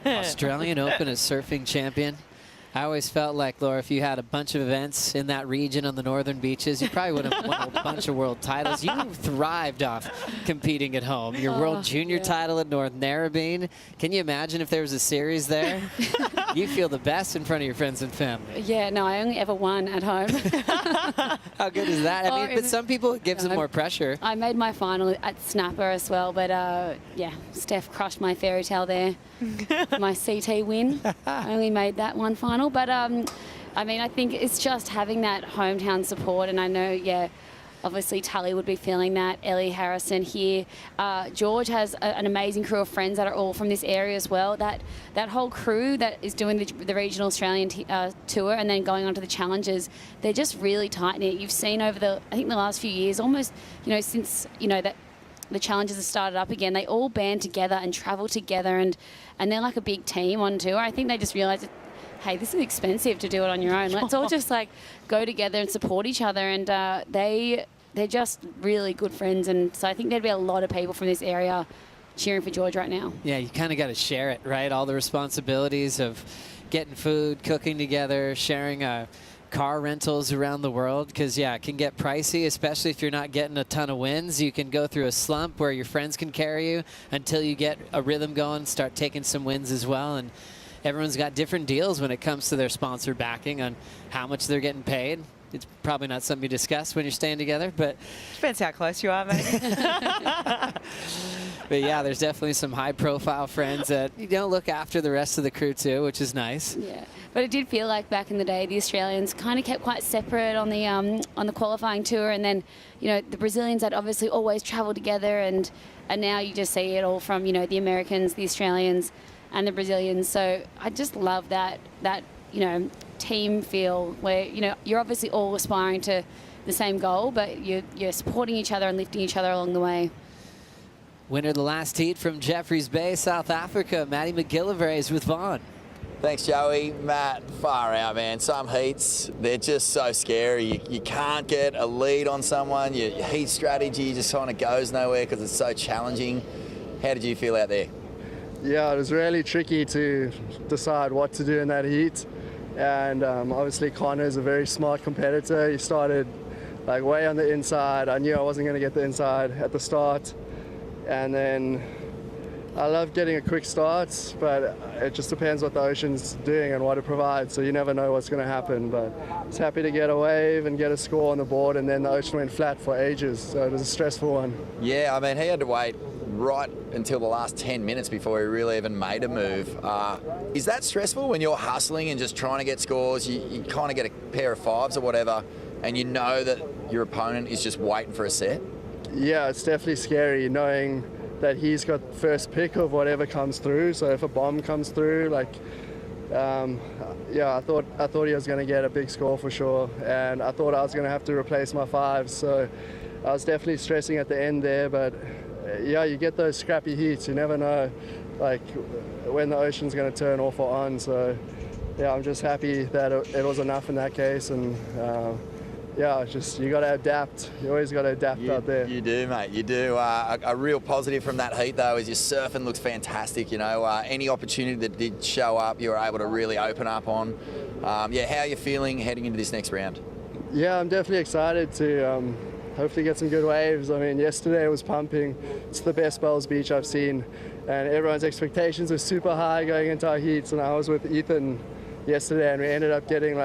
Australian Open as surfing champion. I always felt like, Laura, if you had a bunch of events in that region on the northern beaches, you probably would have won a bunch of world titles. You thrived off competing at home. Your world junior title at North Narrabeen. Can you imagine if there was a series there? You feel the best in front of your friends and family. Yeah, no, I only ever won at home. How good is that? I mean, but some people, it gives them more pressure. I made my final at Snapper as well, but yeah, Steph crushed my fairy tale there. My CT win. I only made that one final, but I mean, I think it's just having that hometown support, and I know, yeah, obviously Tully would be feeling that, Ellie Harrison here. George has an amazing crew of friends that are all from this area as well. That whole crew that is doing the regional Australian tour and then going on to the challenges, they're just really tight-knit. You've seen over I think the last few years, almost, since, that the challenges have started up again, they all band together and travel together, and they're like a big team on tour. I think they just realised that, hey, this is expensive to do it on your own. Let's all just go together and support each other, and they're just really good friends, and so I think there'd be a lot of people from this area cheering for George right now. Yeah, you kind of got to share it, right? All the responsibilities of getting food, cooking together, sharing car rentals around the world, because, yeah, it can get pricey, especially if you're not getting a ton of wins. You can go through a slump where your friends can carry you until you get a rhythm going, start taking some wins as well, and everyone's got different deals when it comes to their sponsor backing on how much they're getting paid. It's probably not something you discuss when you're staying together, but depends how close you are, maybe. But yeah, there's definitely some high-profile friends that look after the rest of the crew too, which is nice. Yeah, but it did feel like back in the day the Australians kind of kept quite separate on the qualifying tour, and then the Brazilians had obviously always travelled together, and now you just see it all from the Americans, the Australians, and the Brazilians. So I just love that team feel where you're obviously all aspiring to the same goal, but you're supporting each other and lifting each other along the way. Winner of the last heat from Jeffreys Bay, South Africa, Matty McGillivray is with Vaughn. Thanks, Joey. Matt, far out, man. Some heats, they're just so scary. You can't get a lead on someone. Your heat strategy just kind of goes nowhere because it's so challenging. How did you feel out there? Yeah, it was really tricky to decide what to do in that heat. And obviously Connor's a very smart competitor. He started way on the inside. I knew I wasn't going to get the inside at the start. And then I love getting a quick start, but it just depends what the ocean's doing and what it provides. So you never know what's going to happen. But I was happy to get a wave and get a score on the board, and then the ocean went flat for ages. So it was a stressful one. Yeah, I mean, he had to wait right until the last 10 minutes before he really even made a move. Is that stressful when you're hustling and just trying to get scores? You kind of get a pair of fives or whatever, and you know that your opponent is just waiting for a set? Yeah, it's definitely scary knowing that he's got first pick of whatever comes through. So if a bomb comes through, yeah, I thought he was going to get a big score for sure, and I thought I was going to have to replace my fives. So I was definitely stressing at the end there, but yeah, you get those scrappy heats. You never know, when the ocean's going to turn off or on. So yeah, I'm just happy that it was enough in that case, and yeah, it's just you got to adapt. You always got to adapt out there. You do, mate. You do. A real positive from that heat, though, is your surfing looks fantastic. Any opportunity that did show up, you were able to really open up on. Yeah, how are you feeling heading into this next round? Yeah, I'm definitely excited to hopefully get some good waves. I mean, yesterday it was pumping. It's the best Bells Beach I've seen, and everyone's expectations are super high going into our heats. And I was with Ethan yesterday, and we ended up getting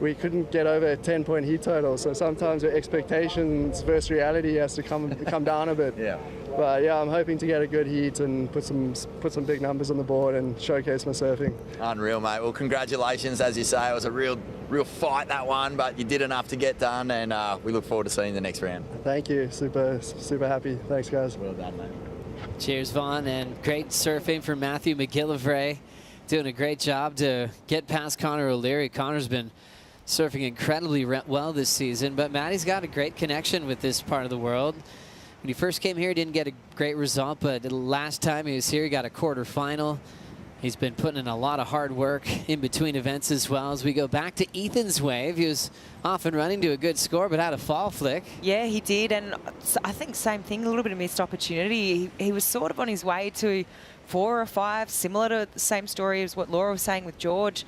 we couldn't get over a 10-point heat total. So sometimes your expectations versus reality has to come down a bit. Yeah. But yeah, I'm hoping to get a good heat and put some big numbers on the board and showcase my surfing. Unreal, mate. Well, congratulations. As you say, it was a real fight, that one, but you did enough to get done, and we look forward to seeing you the next round. Thank you. Super happy. Thanks, guys. Well done, mate. Cheers, Vaughn, and great surfing for Matthew McGillivray. Doing a great job to get past Connor O'Leary. Connor's been surfing incredibly well this season, but Matty's got a great connection with this part of the world. When he first came here, he didn't get a great result, but the last time he was here, he got a quarterfinal. He's been putting in a lot of hard work in between events as well. As we go back to Ethan's wave, he was off and running to a good score, but had a fall flick. Yeah, he did, and I think same thing, a little bit of missed opportunity. He was sort of on his way to 4 or 5, similar to the same story as what Laura was saying with George.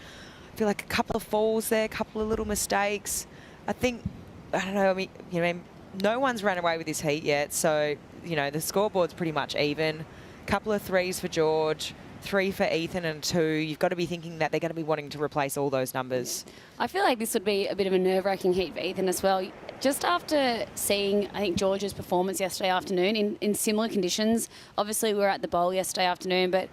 feel like a couple of falls there, a couple of little mistakes. I don't know, I mean, no one's run away with this heat yet, so, the scoreboard's pretty much even. A couple of threes for George, 3 for Ethan and 2. You've got to be thinking that they're going to be wanting to replace all those numbers. I feel like this would be a bit of a nerve-wracking heat for Ethan as well. Just after seeing, I think, George's performance yesterday afternoon in similar conditions, obviously we were at the bowl yesterday afternoon, but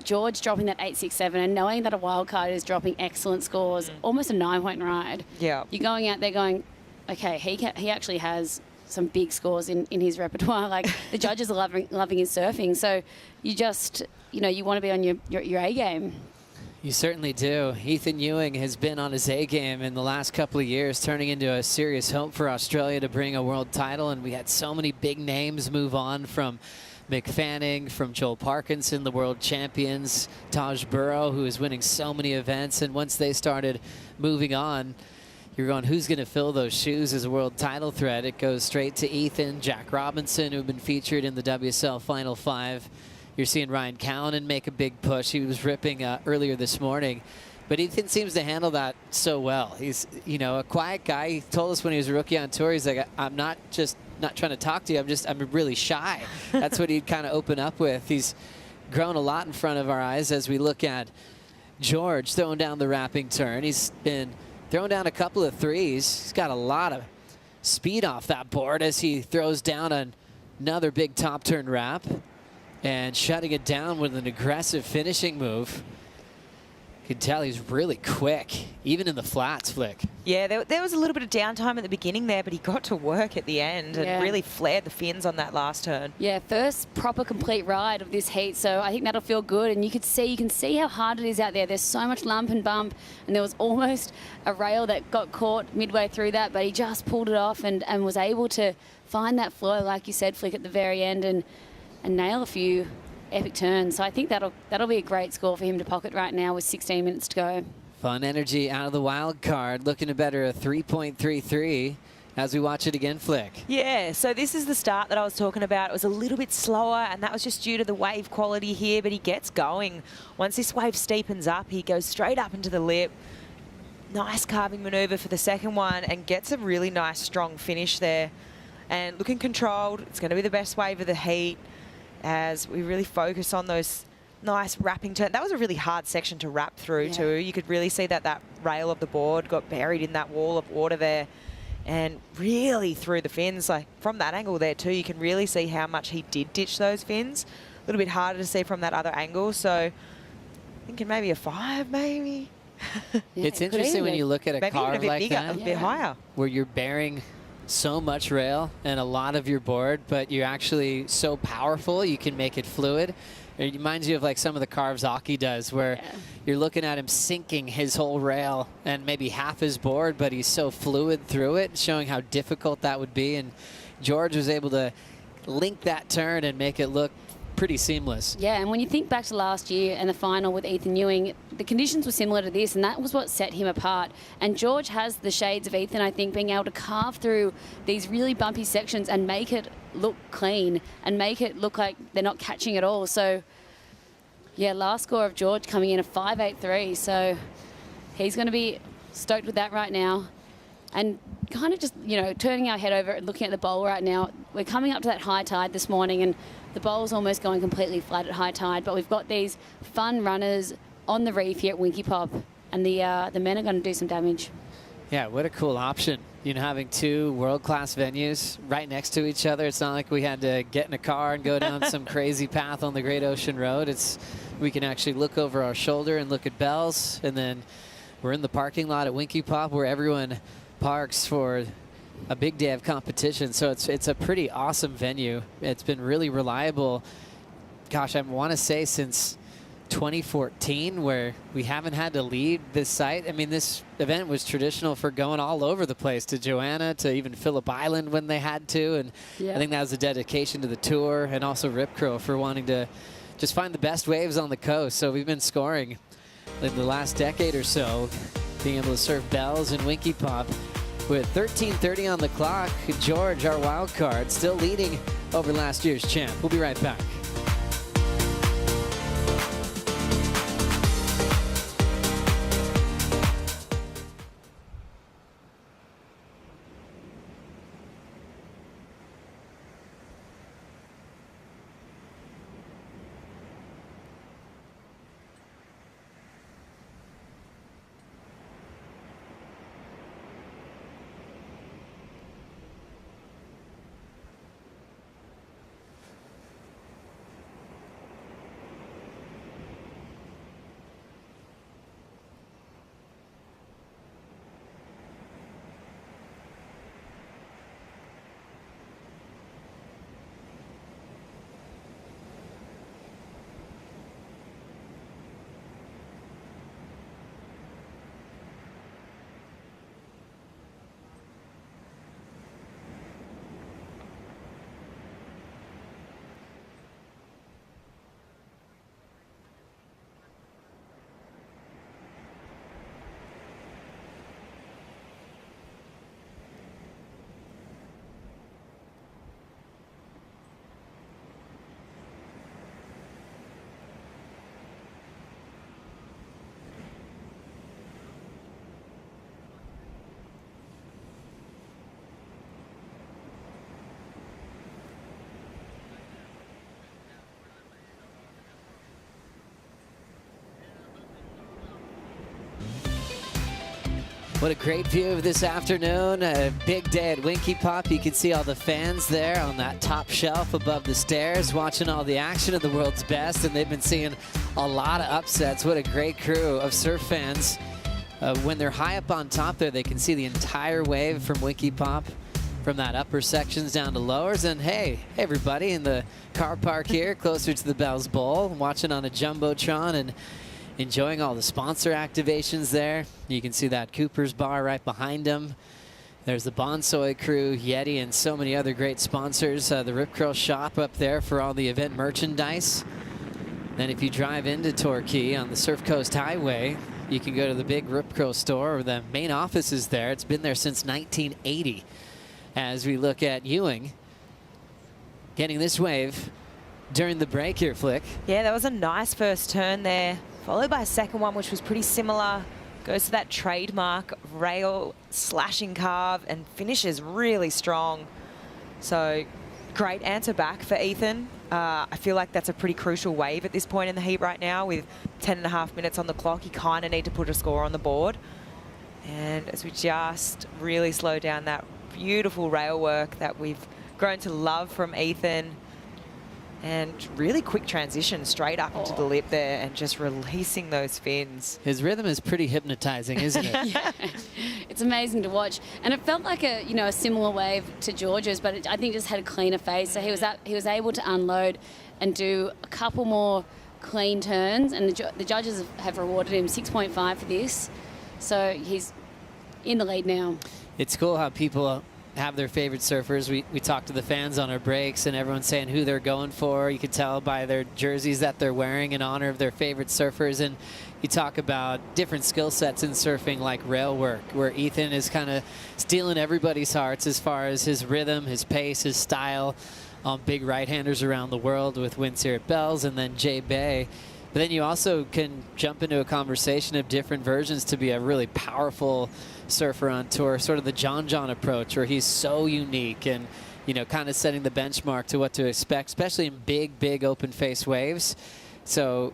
George dropping that 8.67 and knowing that a wild card is dropping excellent scores, almost a 9-point ride. Yeah. You're going out there going, okay, he actually has some big scores in his repertoire. Like, the judges are loving his surfing. So you just, you want to be on your A game. You certainly do. Ethan Ewing has been on his A game in the last couple of years, turning into a serious hope for Australia to bring a world title. And we had so many big names move on, from Mick Fanning, from Joel Parkinson, the world champions, Taj Burrow, who is winning so many events. And once they started moving on, you're going, who's going to fill those shoes as a world title threat? It goes straight to Ethan, Jack Robinson, who have been featured in the WSL Final 5. You're seeing Ryan Callanan make a big push. He was ripping earlier this morning. But Ethan seems to handle that so well. He's, a quiet guy. He told us when he was a rookie on tour, he's like, I'm not trying to talk to you. I'm really shy. That's what he'd kind of open up with. He's grown a lot in front of our eyes as we look at George throwing down the wrapping turn. He's been throwing down a couple of threes. He's got a lot of speed off that board as he throws down another big top turn wrap. And shutting it down with an aggressive finishing move. You can tell he's really quick, even in the flats, Flick. Yeah, there was a little bit of downtime at the beginning there, but he got to work at the end and really flared the fins on that last turn. Yeah, first proper complete ride of this heat, so I think that'll feel good. And you can see how hard it is out there. There's so much lump and bump, and there was almost a rail that got caught midway through that, but he just pulled it off and was able to find that flow, like you said, Flick, at the very end, and nail a few epic turns. So I think that'll be a great score for him to pocket right now with 16 minutes to go. Fun energy out of the wild card, looking to better a 3.33 as we watch it again, Flick. Yeah, so this is the start that I was talking about. It was a little bit slower, and that was just due to the wave quality here, but he gets going. Once this wave steepens up, he goes straight up into the lip. Nice carving maneuver for the second one, and gets a really nice strong finish there. And looking controlled, it's going to be the best wave of the heat, as we really focus on those nice wrapping turns. That was a really hard section to wrap through too. You could really see that rail of the board got buried in that wall of water there, and really through the fins. Like, from that angle there too, you can really see how much he did ditch those fins. A little bit harder to see from that other angle, so thinking maybe a 5 maybe. It's interesting when you look at a carve like bigger, that, a bit higher, where you're bearing so much rail and a lot of your board, but you're actually so powerful you can make it fluid. It reminds you of like some of the carves Aki does, where you're looking at him sinking his whole rail and maybe half his board, but he's so fluid through it, showing how difficult that would be. And George was able to link that turn and make it look pretty seamless. Yeah, and when you think back to last year and the final with Ethan Ewing, the conditions were similar to this, and that was what set him apart. And George has the shades of Ethan, I think, being able to carve through these really bumpy sections and make it look clean and make it look like they're not catching at all. So, yeah, last score of George coming in a 5.83. So he's going to be stoked with that right now. And kind of just, turning our head over and looking at the bowl right now, we're coming up to that high tide this morning, and the bowl's almost going completely flat at high tide, but we've got these fun runners on the reef here at Winky Pop, and the men are going to do some damage. Yeah, what a cool option. Having two world-class venues right next to each other. It's not like we had to get in a car and go down some crazy path on the Great Ocean Road. We can actually look over our shoulder and look at Bell's, and then we're in the parking lot at Winky Pop where everyone parks for a big day of competition. So it's a pretty awesome venue. It's been really reliable. Gosh, I want to say since 2014, where we haven't had to leave this site. I mean, this event was traditional for going all over the place, to Joanna, to even Phillip Island when they had to. And I think that was a dedication to the tour, and also Rip Curl for wanting to just find the best waves on the coast. So we've been scoring in the last decade or so, being able to surf Bells and Winky Pop. With 13:30 on the clock, George, our wild card, still leading over last year's champ. We'll be right back. What a great view of this afternoon. A big day at Winky Pop. You can see all the fans there on that top shelf above the stairs watching all the action of the world's best, and they've been seeing a lot of upsets. What a great crew of surf fans. When they're high up on top there, they can see the entire wave from Winky Pop, from that upper sections down to lowers. And hey, everybody in the car park here closer to the Bell's Bowl, watching on a Jumbotron and enjoying all the sponsor activations there. You can see that Cooper's Bar right behind them. There's the Bonsoy crew, Yeti, and so many other great sponsors. The Rip Curl shop up there for all the event merchandise. Then if you drive into Torquay on the Surf Coast Highway, you can go to the big Rip Curl store, or the main office is there. It's been there since 1980. As we look at Ewing getting this wave during the break here, Flick. Yeah, that was a nice first turn there, followed by a second one, which was pretty similar. Goes to that trademark rail slashing carve and finishes really strong. So great answer back for Ethan. I feel like that's a pretty crucial wave at this point in the heat right now. With 10.5 minutes on the clock, you kind of need to put a score on the board. And as we just really slow down that beautiful rail work that we've grown to love from Ethan. And really quick transition straight up into the lip there and just releasing those fins. His rhythm is pretty hypnotizing, isn't it? Yeah, it's amazing to watch. And it felt like a similar wave to George's, but I think just had a cleaner face. So he was able to unload and do a couple more clean turns, and the judges have rewarded him 6.5 for this. So he's in the lead now. It's cool how people have their favorite surfers. We talked to the fans on our breaks, and everyone's saying who they're going for. You could tell by their jerseys that they're wearing in honor of their favorite surfers. And you talk about different skill sets in surfing, like rail work, where Ethan is kind of stealing everybody's hearts as far as his rhythm, his pace, his style on big right-handers around the world with wins here at Bell's and then J Bay. But then you also can jump into a conversation of different versions to be a really powerful surfer on tour, sort of the John approach, where he's so unique and, kind of setting the benchmark to what to expect, especially in big open face waves. So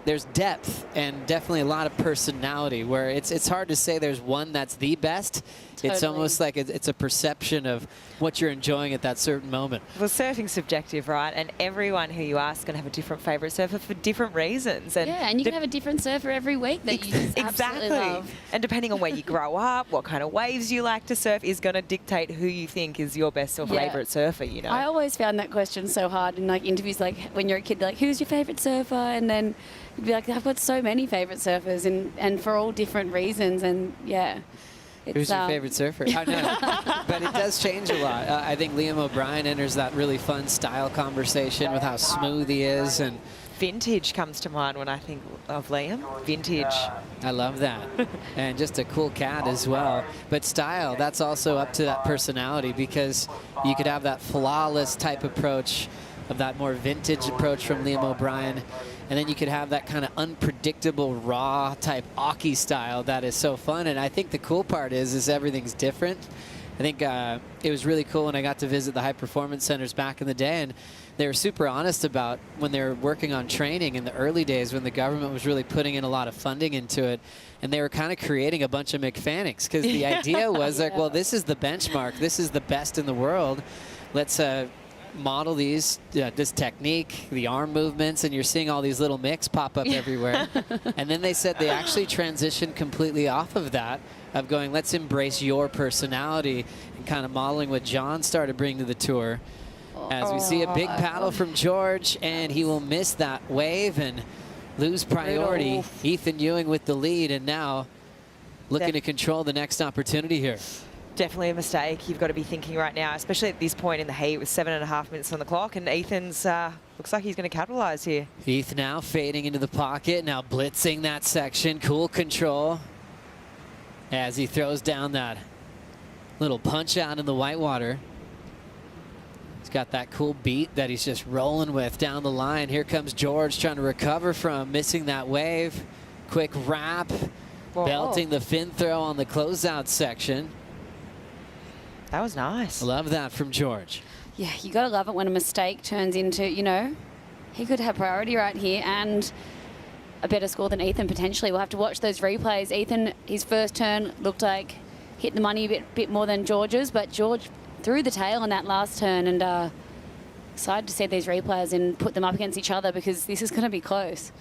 there's depth and definitely a lot of personality, where it's hard to say there's one that's the best. Totally. It's almost like it's a perception of what you're enjoying at that certain moment. Well, surfing's subjective, right? And everyone who you ask is going to have a different favourite surfer for different reasons. And yeah, and you can have a different surfer every week that you just absolutely love. And depending on where you grow up, what kind of waves you like to surf is going to dictate who you think is your best or favourite surfer, I always found that question so hard in interviews, like when you're a kid, like, who's your favourite surfer? And then you'd be like, I've got so many favourite surfers and for all different reasons. And yeah. Who's your favorite surfer? I know, but it does change a lot. I think Liam O'Brien enters that really fun style conversation with how smooth he is. And vintage comes to mind when I think of Liam. Vintage. I love that. And just a cool cat as well. But style, that's also up to that personality, because you could have that flawless type approach of that more vintage approach from Liam O'Brien. And then you could have that kind of unpredictable, raw type Aki style that is so fun. And I think the cool part is everything's different. I think it was really cool when I got to visit the high performance centers back in the day, and they were super honest about when they were working on training in the early days when the government was really putting in a lot of funding into it. And they were kind of creating a bunch of McFannics, because the idea was like, well, this is the benchmark. This is the best in the world. Let's model this technique, the arm movements, and you're seeing all these little mix pop up everywhere. And then they said they actually transitioned completely off of that, of going, let's embrace your personality, and kind of modeling what John started bringing to the tour. As we see a big paddle from George, and he will miss that wave and lose priority. Ethan Ewing with the lead, and now looking to control the next opportunity here. Definitely a mistake you've got to be thinking right now, especially at this point in the heat with 7.5 minutes on the clock, and Ethan's looks like he's going to capitalise here. Heath now fading into the pocket, now blitzing that section, cool control as he throws down that little punch out in the whitewater. He's got that cool beat that he's just rolling with down the line. Here comes George trying to recover from missing that wave. Quick wrap, belting the fin throw on the closeout section. That was nice. Love that from George. Yeah, you got to love it when a mistake turns into, he could have priority right here. And a better score than Ethan potentially. We'll have to watch those replays. Ethan, his first turn looked like hit the money a bit more than George's, but George threw the tail on that last turn, and excited to see these replays and put them up against each other because this is going to be close.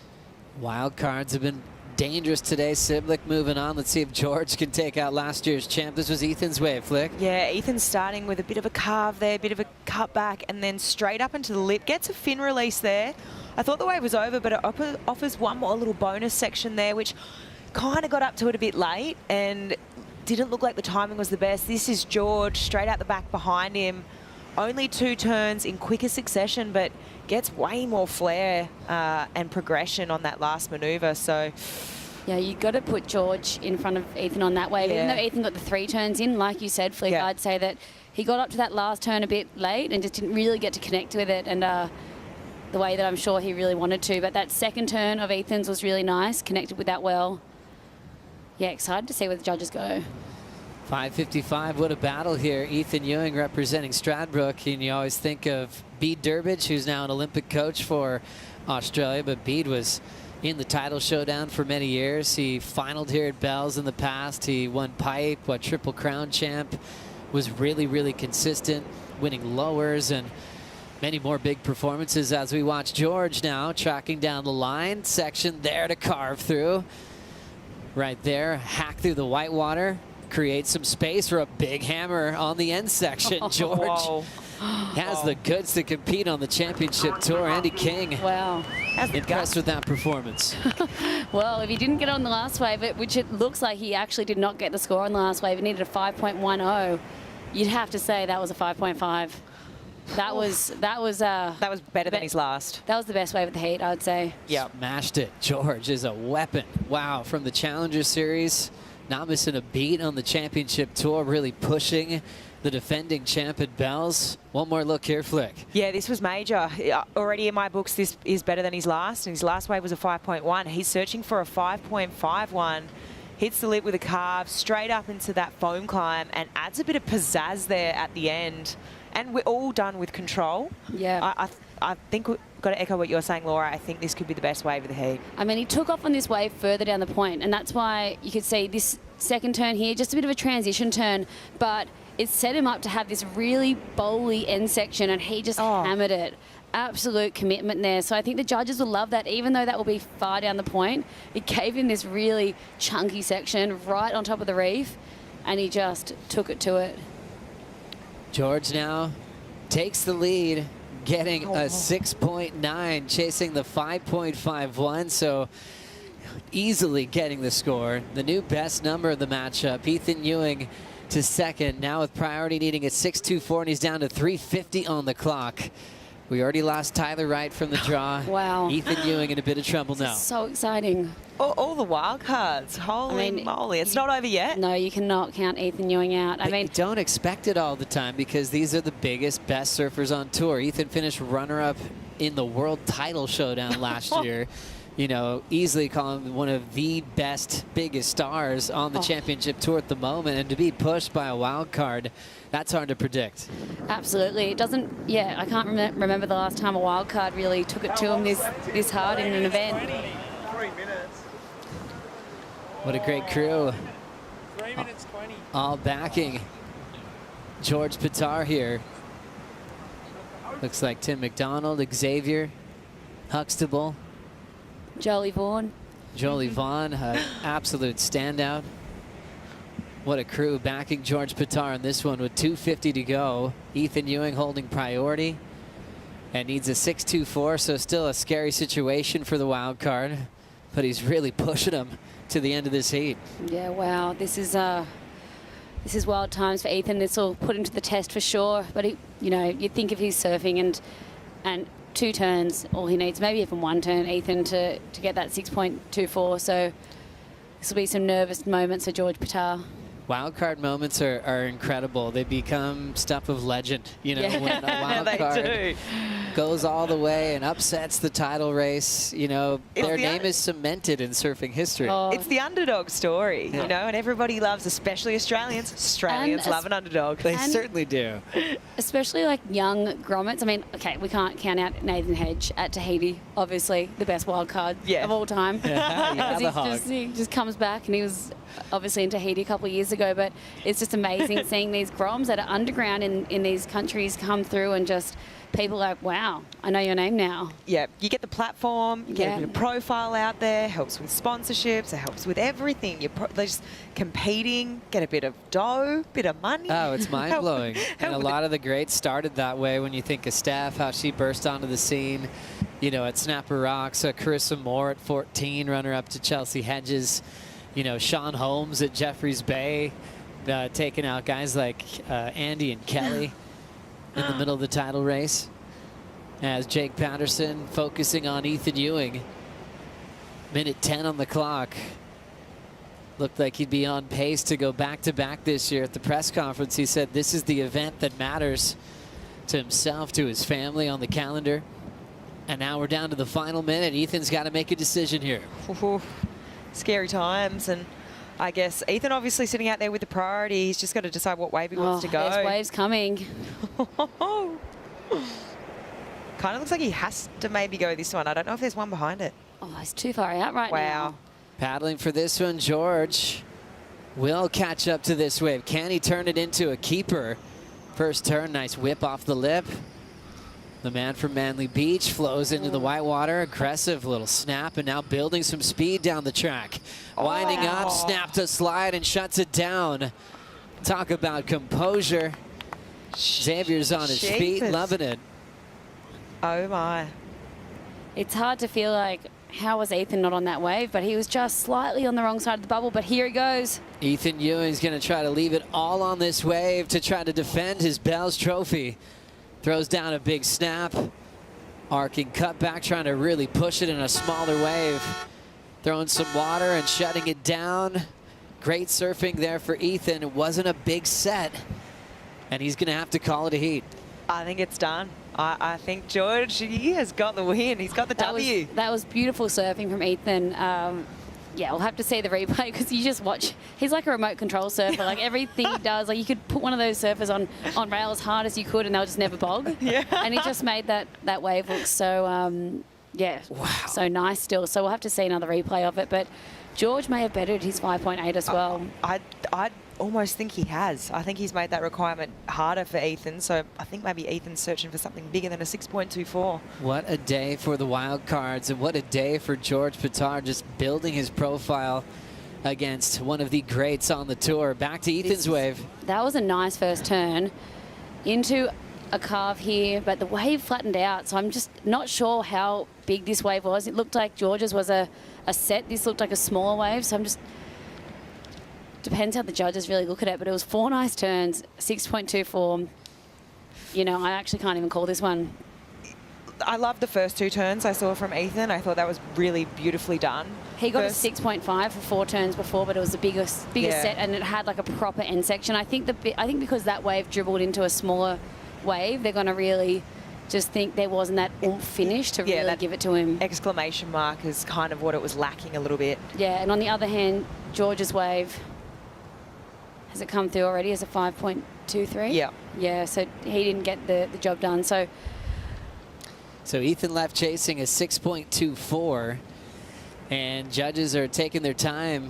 Wild cards have been dangerous today. Siblick moving on. Let's see if George can take out last year's champ. This was Ethan's wave, Flick. Yeah, Ethan's starting with a bit of a carve there, a bit of a cut back, and then straight up into the lip. Gets a fin release there. I thought the wave was over, but it offers one more little bonus section there, which kind of got up to it a bit late and didn't look like the timing was the best. This is George straight out the back behind him. Only 2 turns in quicker succession, but gets way more flair and progression on that last manoeuvre. So, yeah, you got to put George in front of Ethan on that wave. Yeah. Even though Ethan got the 3 turns in, like you said, Flick, I'd say that he got up to that last turn a bit late and just didn't really get to connect with it, and the way that I'm sure he really wanted to. But that second turn of Ethan's was really nice, connected with that well. Yeah, excited to see where the judges go. 5:55, what a battle here. Ethan Ewing representing Stradbroke, and you always think of Bede Durbridge, who's now an Olympic coach for Australia, but Bede was in the title showdown for many years. He finaled here at Bells in the past. He won pipe, Triple Crown champ, was really, really consistent, winning lowers and many more big performances as we watch George now tracking down the line. Section there to carve through. Right there, hack through the whitewater. Create some space for a big hammer on the end section. George has the goods to compete on the championship tour. Andy King, wow, impressed with that performance. Well, if he didn't get on the last wave, which it looks like he actually did not get the score on the last wave, he needed a 5.10. You'd have to say that was a 5.5. That was better than his last. That was the best wave of the heat, I would say. Yeah, smashed it. George is a weapon. Wow, from the Challenger Series. Not missing a beat on the championship tour, really pushing the defending champ at Bells. One more look here, Flick. Yeah, this was major. Already in my books, this is better than his last, and his last wave was a 5.1. He's searching for a 5.51. Hits the lip with a carve, straight up into that foam climb, and adds a bit of pizzazz there at the end. And we're all done with control. Yeah. I think we've got to echo what you're saying, Laura. I think this could be the best wave of the heat. I mean, he took off on this wave further down the point, and that's why you could see this second turn here, just a bit of a transition turn, but it set him up to have this really bowly end section, and he just hammered it. Absolute commitment there. So I think the judges will love that, even though that will be far down the point. It gave him this really chunky section right on top of the reef, and he just took it to it. George now takes the lead, getting a 6.9, chasing the 5.51, so easily getting the score. The new best number of the matchup. Ethan Ewing to second, now with priority needing a 6.24, and he's down to 3:50 on the clock. We already lost Tyler Wright from the draw. Wow. Ethan Ewing in a bit of trouble now. So exciting. All the wild cards. Holy moly. It's not over yet. No, you cannot count Ethan Ewing out. I mean, you don't expect it all the time because these are the biggest, best surfers on tour. Ethan finished runner-up in the world title showdown last year. You know, easily call him one of the best, biggest stars on the championship tour at the moment. And to be pushed by a wild card, that's hard to predict. Absolutely. It doesn't, I can't remember the last time a wild card really took it to him this hard in an event. 3 minutes. What a great crew. 3 minutes 20. All backing George Pitar here. Looks like Tim McDonald, Xavier, Huxtable. Jolie Vaughan. Jolie Vaughan, absolute standout. What a crew backing George Pitar in this one with 2:50 to go. Ethan Ewing holding priority and needs a 6.24, so still a scary situation for the wild card, but he's really pushing him to the end of this heat. Yeah, wow. This is wild times for Ethan. This will put him to the test for sure. But you'd think of his surfing and 2 turns, all he needs, maybe even 1 turn, Ethan, to get that 6.24. So this will be some nervous moments for George Pitar. Wildcard moments are incredible. They become stuff of legend. You know, Yeah, when a wild they card do. goes all the way and upsets the title race, you know, their name is cemented in surfing history. It's the underdog story, you know, and everybody loves, especially Australians. Australians love an underdog. They certainly do. Especially like young grommets. I mean, okay, we can't count out Nathan Hedge at Tahiti, obviously the best wild card of all time. Yeah, the hog. He just comes back, and he was obviously in Tahiti a couple of years ago, but it's just amazing seeing these groms that are underground in these countries come through, and just people are like, wow, I know your name now. Yeah, you get the platform, you get a bit of profile out there, helps with sponsorships, it helps with everything. They're just competing, get a bit of dough, bit of money. Oh, it's mind-blowing. And a lot of the greats started that way. When you think of Steph, how she burst onto the scene, you know, at Snapper Rocks, Carissa Moore at 14, runner-up to Chelsea Hedges, you know, Sean Holmes at Jeffreys Bay, taking out guys like Andy and Kelly in the middle of the title race. As Jake Patterson focusing on Ethan Ewing. Minute 10 on the clock. Looked like he'd be on pace to go back-to-back this year. At the press conference, he said this is the event that matters to himself, to his family on the calendar. And now we're down to the final minute. Ethan's got to make a decision here. Scary times, and I guess Ethan obviously sitting out there with the priority. He's just got to decide what wave he wants to go. There's waves coming. Kind of looks like he has to maybe go this one. I don't know if there's one behind it. Oh, he's too far out right now. Paddling for this one, George will catch up to this wave. Can he turn it into a keeper? First turn, nice whip off the lip. The man from Manly Beach flows into the whitewater. Aggressive little snap, and now building some speed down the track. Winding up, snap to slide, and shuts it down. Talk about composure. Xavier's on his feet, loving it. Oh my. It's hard to feel like, how was Ethan not on that wave? But he was just slightly on the wrong side of the bubble, but here he goes. Ethan Ewing's going to try to leave it all on this wave to try to defend his Bell's Trophy. Throws down a big snap. Arcing cutback, trying to really push it in a smaller wave. Throwing some water and shutting it down. Great surfing there for Ethan. It wasn't a big set, and he's going to have to call it a heat. I think it's done. I think George, he has got the win. He's got the W. That was beautiful surfing from Ethan. Yeah, we'll have to see the replay, because you just watch. He's like a remote control surfer. Like everything he does, like you could put one of those surfers on rail as hard as you could, and they'll just never bog. Yeah. And he just made that wave look so, yeah, so nice still. So we'll have to see another replay of it. But George may have bettered his 5.8 as well. I almost think he has. I think he's made that requirement harder for Ethan. So I think maybe Ethan's searching for something bigger than a 6.24. What a day for the wild cards, and what a day for George Pittar, just building his profile against one of the greats on the tour. Back to Ethan's wave. That was a nice first turn into a carve here, but the wave flattened out, so I'm just not sure how big this wave was. It looked like George's was a set. This looked like a smaller wave, so I'm just... Depends how the judges really look at it, but it was 4 nice turns, 6.24. You know, I actually can't even call this one. I love the first 2 turns I saw from Ethan. I thought that was really beautifully done. He got a 6.5 for 4 turns before, but it was the biggest set, and it had like a proper end section. I think because that wave dribbled into a smaller wave, they're going to really just think there wasn't that oomph finish to really give it to him. Exclamation mark is kind of what it was lacking a little bit. Yeah, and on the other hand, George's wave, has it come through already as a 5.23? Yeah. Yeah, so he didn't get the job done. So Ethan left chasing a 6.24, and judges are taking their time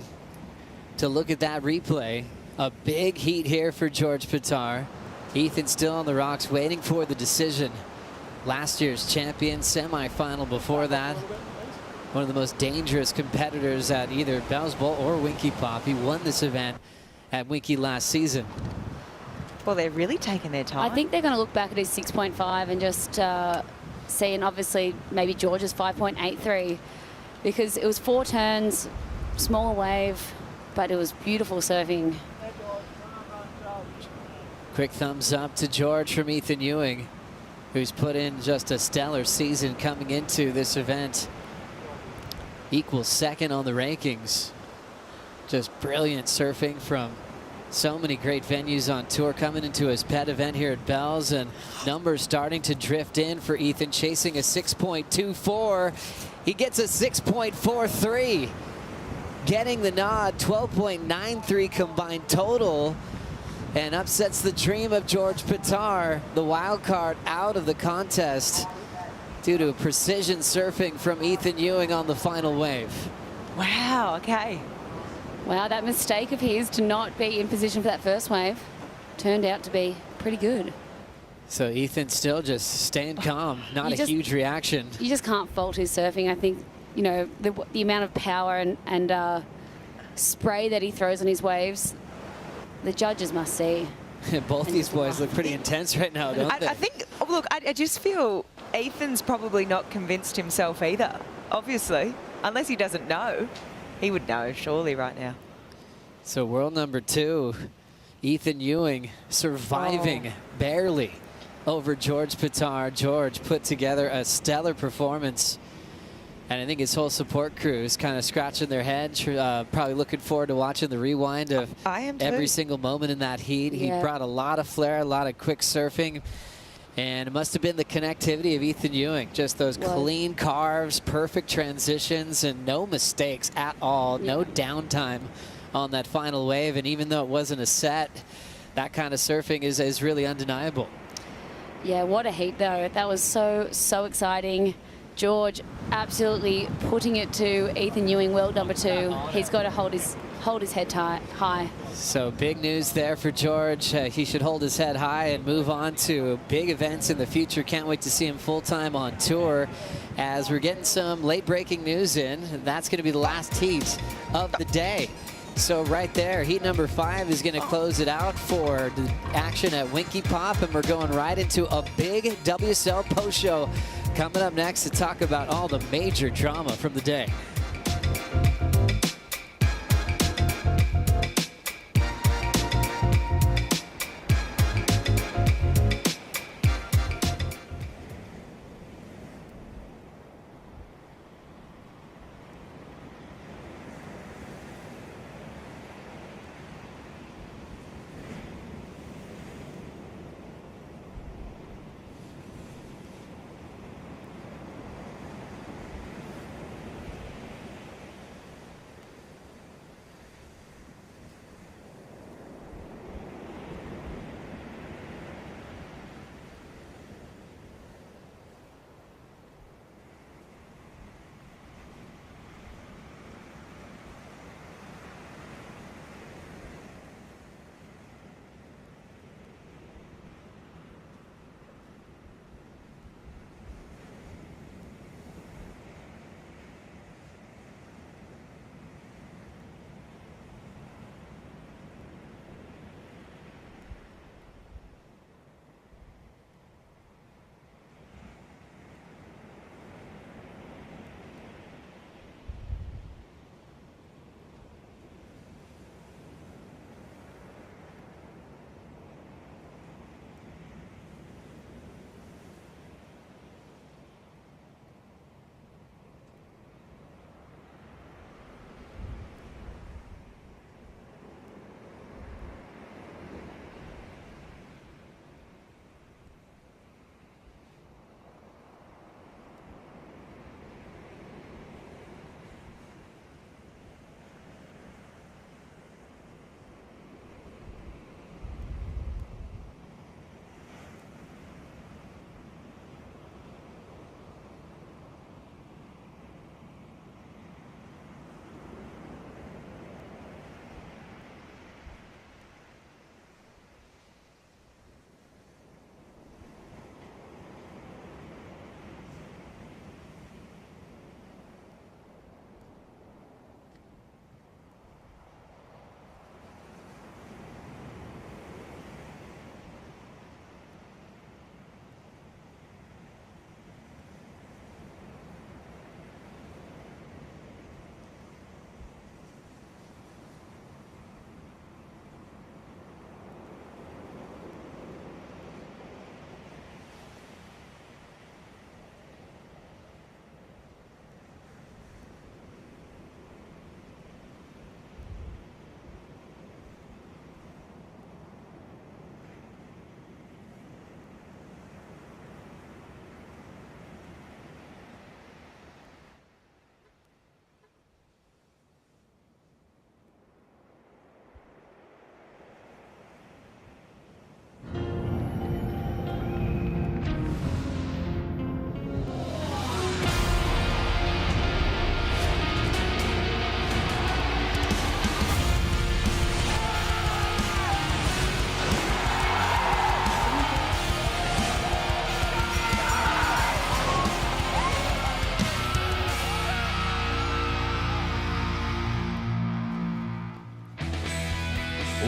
to look at that replay. A big heat here for George Pittar. Ethan still on the rocks waiting for the decision. Last year's champion, semi-final before that. One of the most dangerous competitors at either Bell's Bowl or Winky Pop. He won this event at Winky last season. Well, they're really taking their time. I think they're going to look back at his 6.5 and just see, and obviously maybe George's 5.83, because it was 4 turns, smaller wave, but it was beautiful surfing. Quick thumbs up to George from Ethan Ewing, who's put in just a stellar season coming into this event. Equals second on the rankings. Just brilliant surfing from So many great venues on tour coming into his pet event here at Bell's, and numbers starting to drift in for Ethan, chasing a 6.24. He gets a 6.43, getting the nod, 12.93 combined total, and upsets the dream of George Pitar, the wild card out of the contest due to precision surfing from Ethan Ewing on the final wave. Wow, okay. Wow, that mistake of his to not be in position for that first wave turned out to be pretty good. So Ethan still just staying calm, not a huge reaction. You just can't fault his surfing. I think, you know, the amount of power and spray that he throws on his waves, the judges must see. Both these boys look pretty intense right now, don't they? I think, look, I just feel Ethan's probably not convinced himself either, obviously, unless he doesn't know. He would know, surely, right now. So world number 2, Ethan Ewing surviving barely over George Pitar. George put together a stellar performance. And I think his whole support crew is kind of scratching their head, probably looking forward to watching the rewind of every single moment in that heat. He brought a lot of flair, a lot of quick surfing. And it must have been the connectivity of Ethan Ewing. Just those clean carves, perfect transitions, and no mistakes at all. No downtime on that final wave. And even though it wasn't a set, that kind of surfing is really undeniable. Yeah, what a heat, though. That was so exciting. George absolutely putting it to Ethan Ewing, world number 2. He's got to hold his head high. So big news there for George. He should hold his head high and move on to big events in the future. Can't wait to see him full-time on tour as we're getting some late-breaking news in. That's going to be the last heat of the day. So right there, heat number 5 is going to close it out for the action at Winky Pop, and we're going right into a big WSL post show coming up next to talk about all the major drama from the day.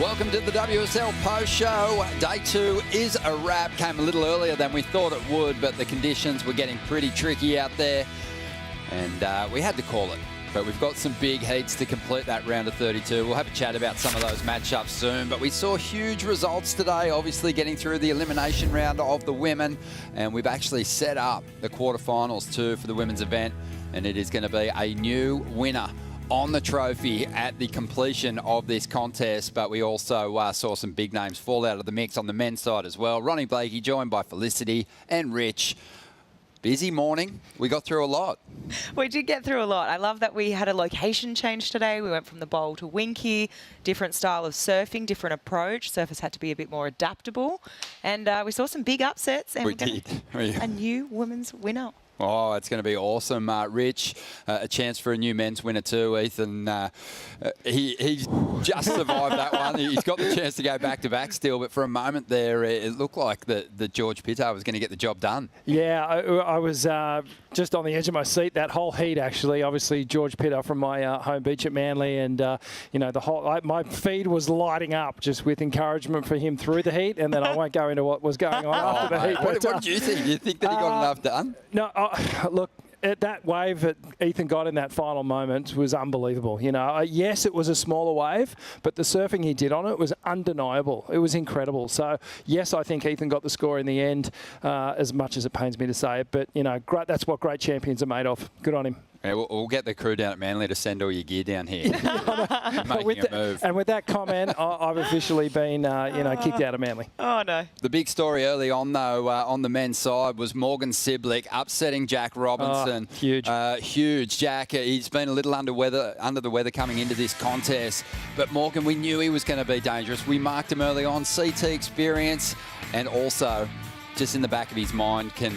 Welcome to the WSL Post Show. Day 2 is a wrap. Came a little earlier than we thought it would, but the conditions were getting pretty tricky out there, and we had to call it. But we've got some big heats to complete that round of 32. We'll have a chat about some of those matchups soon, but we saw huge results today, obviously getting through the elimination round of the women, and we've actually set up the quarterfinals too for the women's event, and it is going to be a new winner on the trophy at the completion of this contest. But we also saw some big names fall out of the mix on the men's side as well. Ronnie Blakey joined by Felicity and Rich. Busy morning. We got through a lot. We did get through a lot. I love that we had a location change today. We went from the bowl to Winky, different style of surfing, different approach. Surfers had to be a bit more adaptable. And we saw some big upsets. And we did. A new women's winner. Oh, it's going to be awesome. Rich, a chance for a new men's winner too. Ethan, he just survived that one. He's got the chance to go back-to-back still, but for a moment there, it looked like the George Pittard was going to get the job done. Yeah, I was just on the edge of my seat that whole heat, actually. Obviously, George Pittard from my home beach at Manly, and, the whole my feed was lighting up just with encouragement for him through the heat, and then I won't go into what was going on after the heat. What did you think? Do you think that he got enough done? No, look, that wave that Ethan got in that final moment was unbelievable. Yes, it was a smaller wave, but the surfing he did on it was undeniable. It was incredible. So, yes, I think Ethan got the score in the end, as much as it pains me to say it. But, great, that's what great champions are made of. Good on him. Yeah, we'll get the crew down at Manly to send all your gear down here. Making a move. And with that comment, I've officially been, kicked out of Manly. Oh, no. The big story early on, though, on the men's side was Morgan Siblick upsetting Jack Robinson. Huge. Huge. Jack, he's been a little under the weather coming into this contest. But Morgan, we knew he was going to be dangerous. We marked him early on. CT experience, and also just in the back of his mind can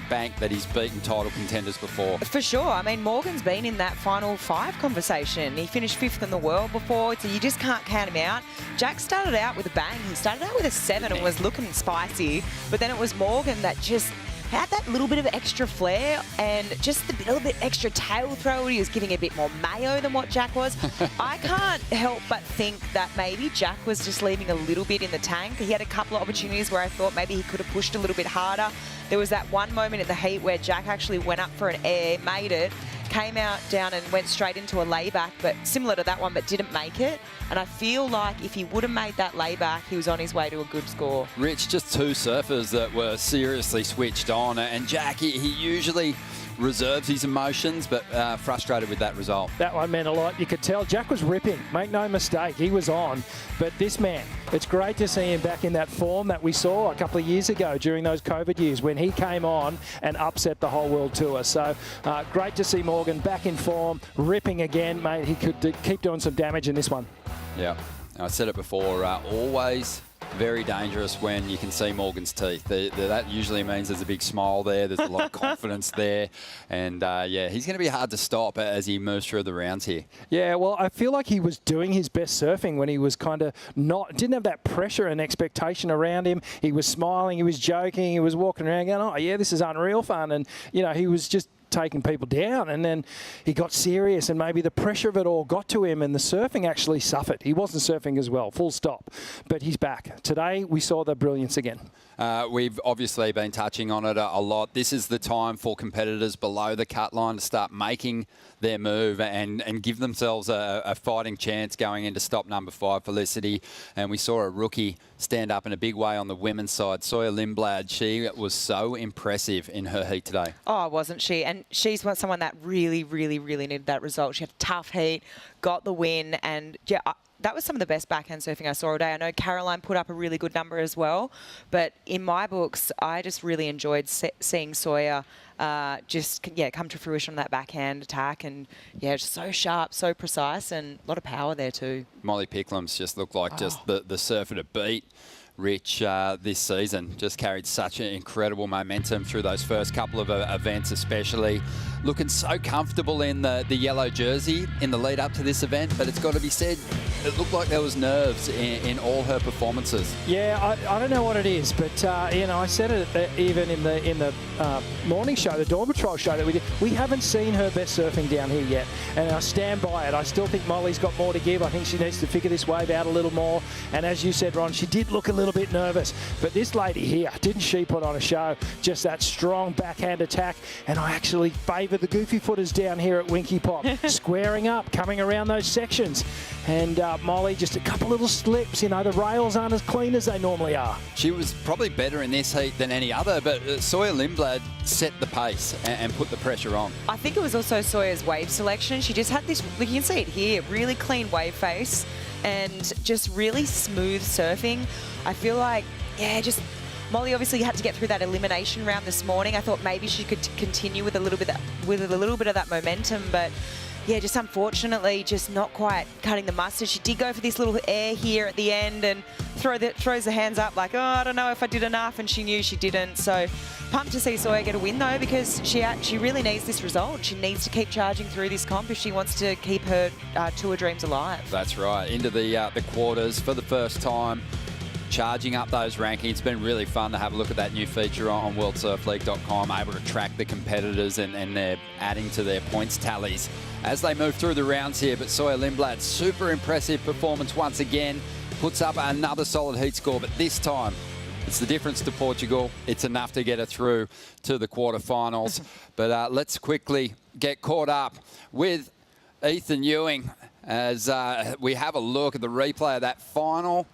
bank that he's beaten title contenders before. For sure. I mean, Morgan's been in that final 5 conversation. He finished 5th in the world before, so you just can't count him out. Jack started out with a bang. He started out with a 7 and was looking spicy, but then it was Morgan that just had that little bit of extra flair and just a little bit extra tail throw. He was giving a bit more mayo than what Jack was. I can't help but think that maybe Jack was just leaving a little bit in the tank. He had a couple of opportunities where I thought maybe he could have pushed a little bit harder. There was that one moment in the heat where Jack actually went up for an air, made it, came out down and went straight into a layback, but similar to that one, but didn't make it. And I feel like if he would have made that layback, he was on his way to a good score. Rich, just 2 surfers that were seriously switched on, and Jack, he usually reserves his emotions, but frustrated with that result. That one meant a lot. You could tell Jack was ripping. Make no mistake, he was on. But this man, it's great to see him back in that form that we saw a couple of years ago during those COVID years when he came on and upset the whole world tour. So great to see Morgan back in form, ripping again, mate. He could keep doing some damage in this one. Yeah, I said it before, always very dangerous when you can see Morgan's teeth. That usually means there's a big smile there, there's a lot of confidence there, and he's going to be hard to stop as he moves through the rounds here. Yeah, well, I feel like he was doing his best surfing when he was kind of didn't have that pressure and expectation around him. He was smiling, he was joking, he was walking around going, oh yeah, this is unreal fun, and he was just taking people down, and then he got serious, and maybe the pressure of it all got to him, and the surfing actually suffered. He wasn't surfing as well, full stop, but he's back. Today we saw the brilliance again. We've obviously been touching on it a lot. This is the time for competitors below the cut line to start making their move and give themselves a fighting chance going into stop number 5, Felicity. And we saw a rookie stand up in a big way on the women's side. Sawyer Lindblad, she was so impressive in her heat today. Oh, wasn't she? And she's someone that really, really, really needed that result. She had a tough heat, got the win, and yeah, that was some of the best backhand surfing I saw all day. I know Caroline put up a really good number as well, but in my books, I just really enjoyed seeing Sawyer come to fruition on that backhand attack, and just so sharp, so precise, and a lot of power there too. Molly Picklam's just looked like just the surfer to beat. Rich, this season. Just carried such an incredible momentum through those first couple of events, especially. Looking so comfortable in the yellow jersey in the lead up to this event, but it's got to be said, it looked like there was nerves in all her performances. Yeah, I don't know what it is, but you know, I said it even in the morning show, the Dawn Patrol show that we did. We haven't seen her best surfing down here yet, and I stand by it. I still think Molly's got more to give. I think she needs to figure this wave out a little more. And as you said, Ron, she did look a little bit nervous, but this lady here, didn't she put on a show? Just that strong backhand attack, and I actually favour the goofy footers down here at Winky Pop, squaring up, coming around those sections. And Molly, just a couple little slips. You know, the rails aren't as clean as they normally are. She was probably better in this heat than any other, but Sawyer Lindblad set the pace and put the pressure on. I think it was also Sawyer's wave selection. She just had this, you can see it here, really clean wave face and just really smooth surfing. I feel like, yeah, just Molly obviously had to get through that elimination round this morning. I thought maybe she could continue with a little bit of that momentum, but yeah, just unfortunately, just not quite cutting the mustard. She did go for this little air here at the end and throws the hands up like, oh, I don't know if I did enough, and she knew she didn't. So pumped to see Sawyer get a win though, because she really needs this result. She needs to keep charging through this comp if she wants to keep her tour dreams alive. That's right. Into the quarters for the first time. Charging up those rankings. It's been really fun to have a look at that new feature on worldsurfleague.com, able to track the competitors and they're adding to their points tallies as they move through the rounds here. But Sawyer Lindblad, super impressive performance once again, puts up another solid heat score, but this time it's the difference to Portugal. It's enough to get her through to the quarterfinals. But let's quickly get caught up with Ethan Ewing as we have a look at the replay of that final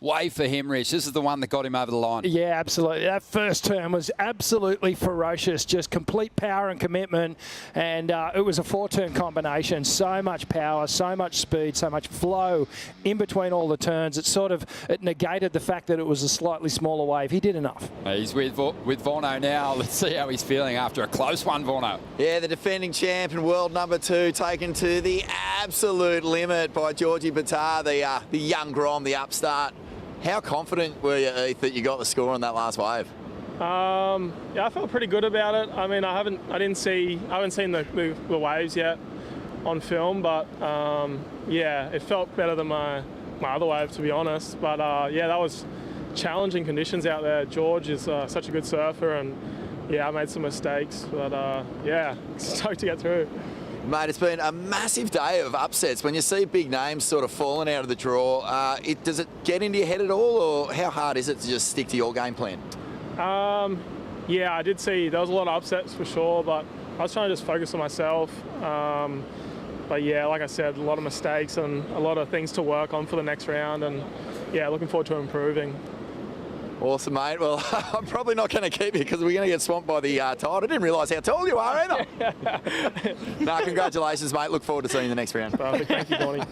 wave for him, Rich. This is the one that got him over the line. Yeah, absolutely. That first turn was absolutely ferocious, just complete power and commitment. And it was a 4-turn combination. So much power, so much speed, so much flow in between all the turns. It negated the fact that it was a slightly smaller wave. He did enough. He's with Vorno now. Let's see how he's feeling after a close one, Vorno. Yeah, the defending champ and world number 2 taken to the absolute limit by Georgie Batar, the young Grom, the upstart. How confident were you, Heath, that you got the score on that last wave? Yeah, I felt pretty good about it. I mean, I haven't seen the waves yet on film, but yeah, it felt better than my other wave, to be honest. But yeah, that was challenging conditions out there. George is such a good surfer, and yeah, I made some mistakes, but yeah, stoked to get through. Mate, it's been a massive day of upsets. When you see big names sort of falling out of the draw, does it get into your head at all, or how hard is it to just stick to your game plan? Yeah, I did see there was a lot of upsets for sure, but I was trying to just focus on myself. But yeah, like I said, a lot of mistakes and a lot of things to work on for the next round, and yeah, looking forward to improving. Awesome, mate. Well, I'm probably not going to keep you because we're going to get swamped by the tide. I didn't realise how tall you are either. No, congratulations, mate. Look forward to seeing you in the next round. Perfect. Thank you, Bonnie.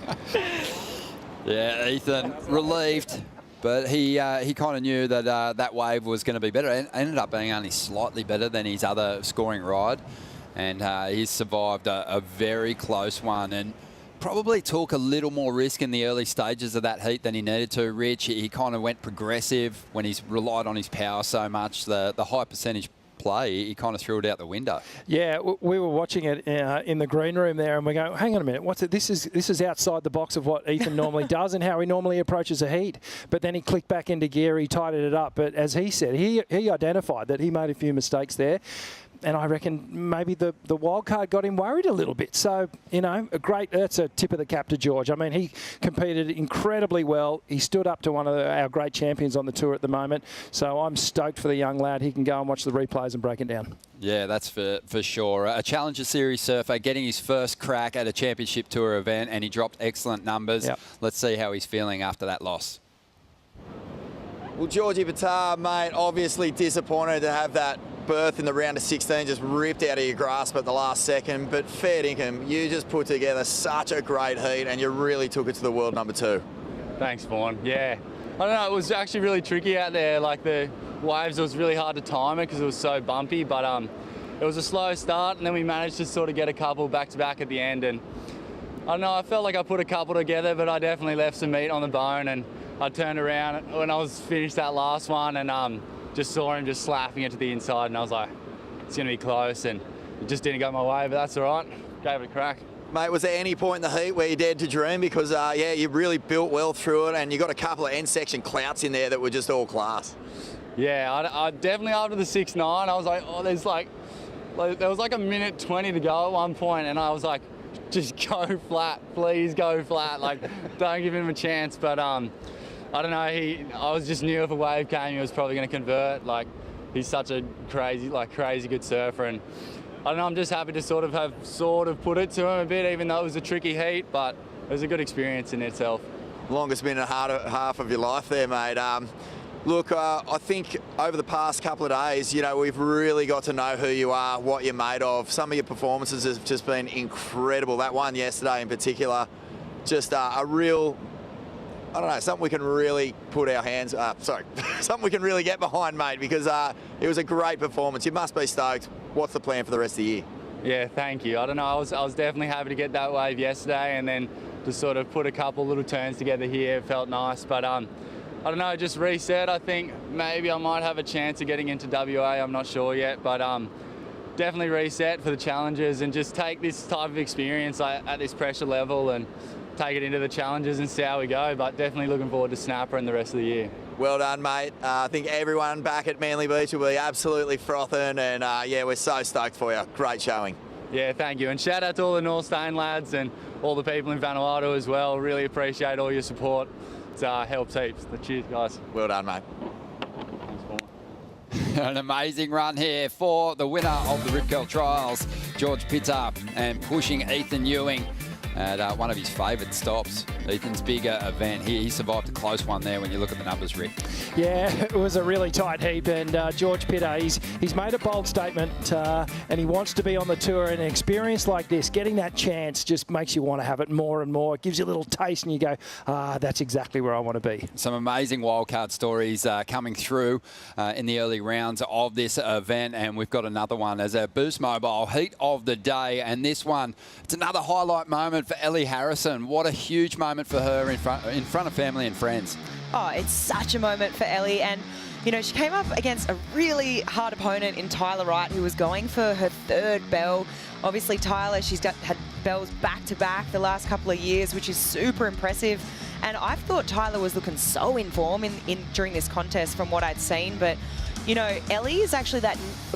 Yeah, Ethan, relieved. But he kind of knew that that wave was going to be better. It ended up being only slightly better than his other scoring ride. And he's survived a very close one. And probably took a little more risk in the early stages of that heat than he needed to, Rich. He kind of went progressive when he's relied on his power so much. The high percentage play, he kind of threw it out the window. Yeah, we were watching it in the green room there, and we go, hang on a minute, what's it? This is outside the box of what Ethan normally does and how he normally approaches a heat. But then he clicked back into gear, he tidied it up. But as he said, he identified that he made a few mistakes there. And I reckon maybe the wild card got him worried a little bit. So, you know, that's a tip of the cap to George. I mean, he competed incredibly well. He stood up to one of our great champions on the tour at the moment. So I'm stoked for the young lad. He can go and watch the replays and break it down. Yeah, that's for sure. A Challenger Series surfer getting his first crack at a Championship Tour event, and he dropped excellent numbers. Yep. Let's see how he's feeling after that loss. Well, Georgie Batar, mate, obviously disappointed to have that berth in the round of 16 just ripped out of your grasp at the last second, but fair dinkum, you just put together such a great heat and you really took it to the world number 2. Thanks, Vaughn. Yeah, I don't know, it was actually really tricky out there. Like the waves, it was really hard to time it because it was so bumpy, but it was a slow start, and then we managed to sort of get a couple back to back at the end, and I don't know, I felt like I put a couple together, but I definitely left some meat on the bone, and I turned around when I was finished that last one and just saw him just slapping it to the inside, and I was like, it's going to be close, and it just didn't go my way, but that's all right. Gave it a crack. Mate, was there any point in the heat where you dared to dream? Because, yeah, you really built well through it, and you got a couple of end section clouts in there that were just all class. Yeah, I definitely after the 6.9, I was like, oh, there was like a minute 20 to go at one point, and I was like, just go flat, please go flat. Like, don't give him a chance. But I don't know. I was just knew if a wave came, he was probably going to convert. Like, he's such a crazy good surfer, and I don't know. I'm just happy to sort of put it to him a bit, even though it was a tricky heat. But it was a good experience in itself. Longest minute half of your life there, mate. Look, I think over the past couple of days, you know, we've really got to know who you are, what you're made of. Some of your performances have just been incredible. That one yesterday in particular, just a real, I don't know, something we can really put our hands, something we can really get behind, mate, because it was a great performance. You must be stoked. What's the plan for the rest of the year? Yeah, thank you. I don't know, I was definitely happy to get that wave yesterday, and then to sort of put a couple little turns together here. It felt nice, but I don't know, just reset. I think maybe I might have a chance of getting into WA. I'm not sure yet, but definitely reset for the challenges and just take this type of experience at this pressure level and take it into the challenges and see how we go. But definitely looking forward to Snapper and the rest of the year. Well done, mate. I think everyone back at Manly Beach will be absolutely frothing, and yeah, we're so stoked for you. Great showing. Yeah, thank you. And shout out to all the North Stain lads and all the people in Vanuatu as well. Really appreciate all your support. It's helps heaps. Cheers, guys. Well done, mate. An amazing run here for the winner of the Rip Curl Trials, George Pitta, and pushing Ethan Ewing at one of his favourite stops. Ethan's bigger event. He survived a close one there when you look at the numbers, Rick. Yeah, it was a really tight heap, and George Pitta, he's made a bold statement, and he wants to be on the tour. And an experience like this, getting that chance, just makes you want to have it more and more. It gives you a little taste, and you go, that's exactly where I want to be. Some amazing wildcard stories coming through in the early rounds of this event, and we've got another one as a Boost Mobile heat of the day. And this one, it's another highlight moment for Ellie Harrison. What a huge moment for her in front of family and friends. Oh, it's such a moment for Ellie, and you know, she came up against a really hard opponent in Tyler Wright, who was going for her third bell. Obviously, Tyler, she's had bells back-to-back the last couple of years, which is super impressive. And I thought Tyler was looking so in form during this contest from what I'd seen, but you know, Ellie is actually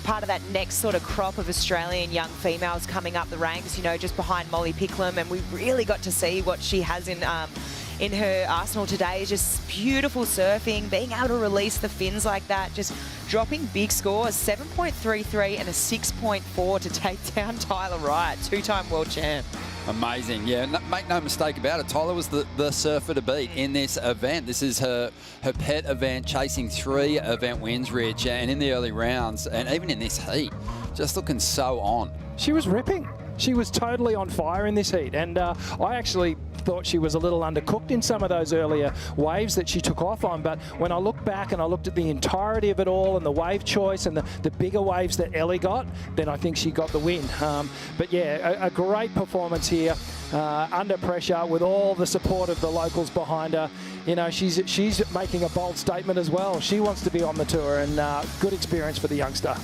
part of that next sort of crop of Australian young females coming up the ranks, you know, just behind Molly Picklum, and we really got to see what she has in her arsenal today. Just beautiful surfing, being able to release the fins like that, just dropping big scores, 7.33 and a 6.4 to take down Tyler Wright, two-time world champ. Amazing, yeah. Make no mistake about it, Tyler was the surfer to beat in this event. This is her pet event, chasing 3 event wins, Rich, and in the early rounds, and even in this heat, just looking so on. She was ripping. She was totally on fire in this heat, and I actually thought she was a little undercooked in some of those earlier waves that she took off on, but when I look back and I looked at the entirety of it all and the wave choice and the bigger waves that Ellie got, then I think she got the win. But yeah, a great performance here under pressure with all the support of the locals behind her. You know, she's making a bold statement as well. She wants to be on the tour, and good experience for the youngster.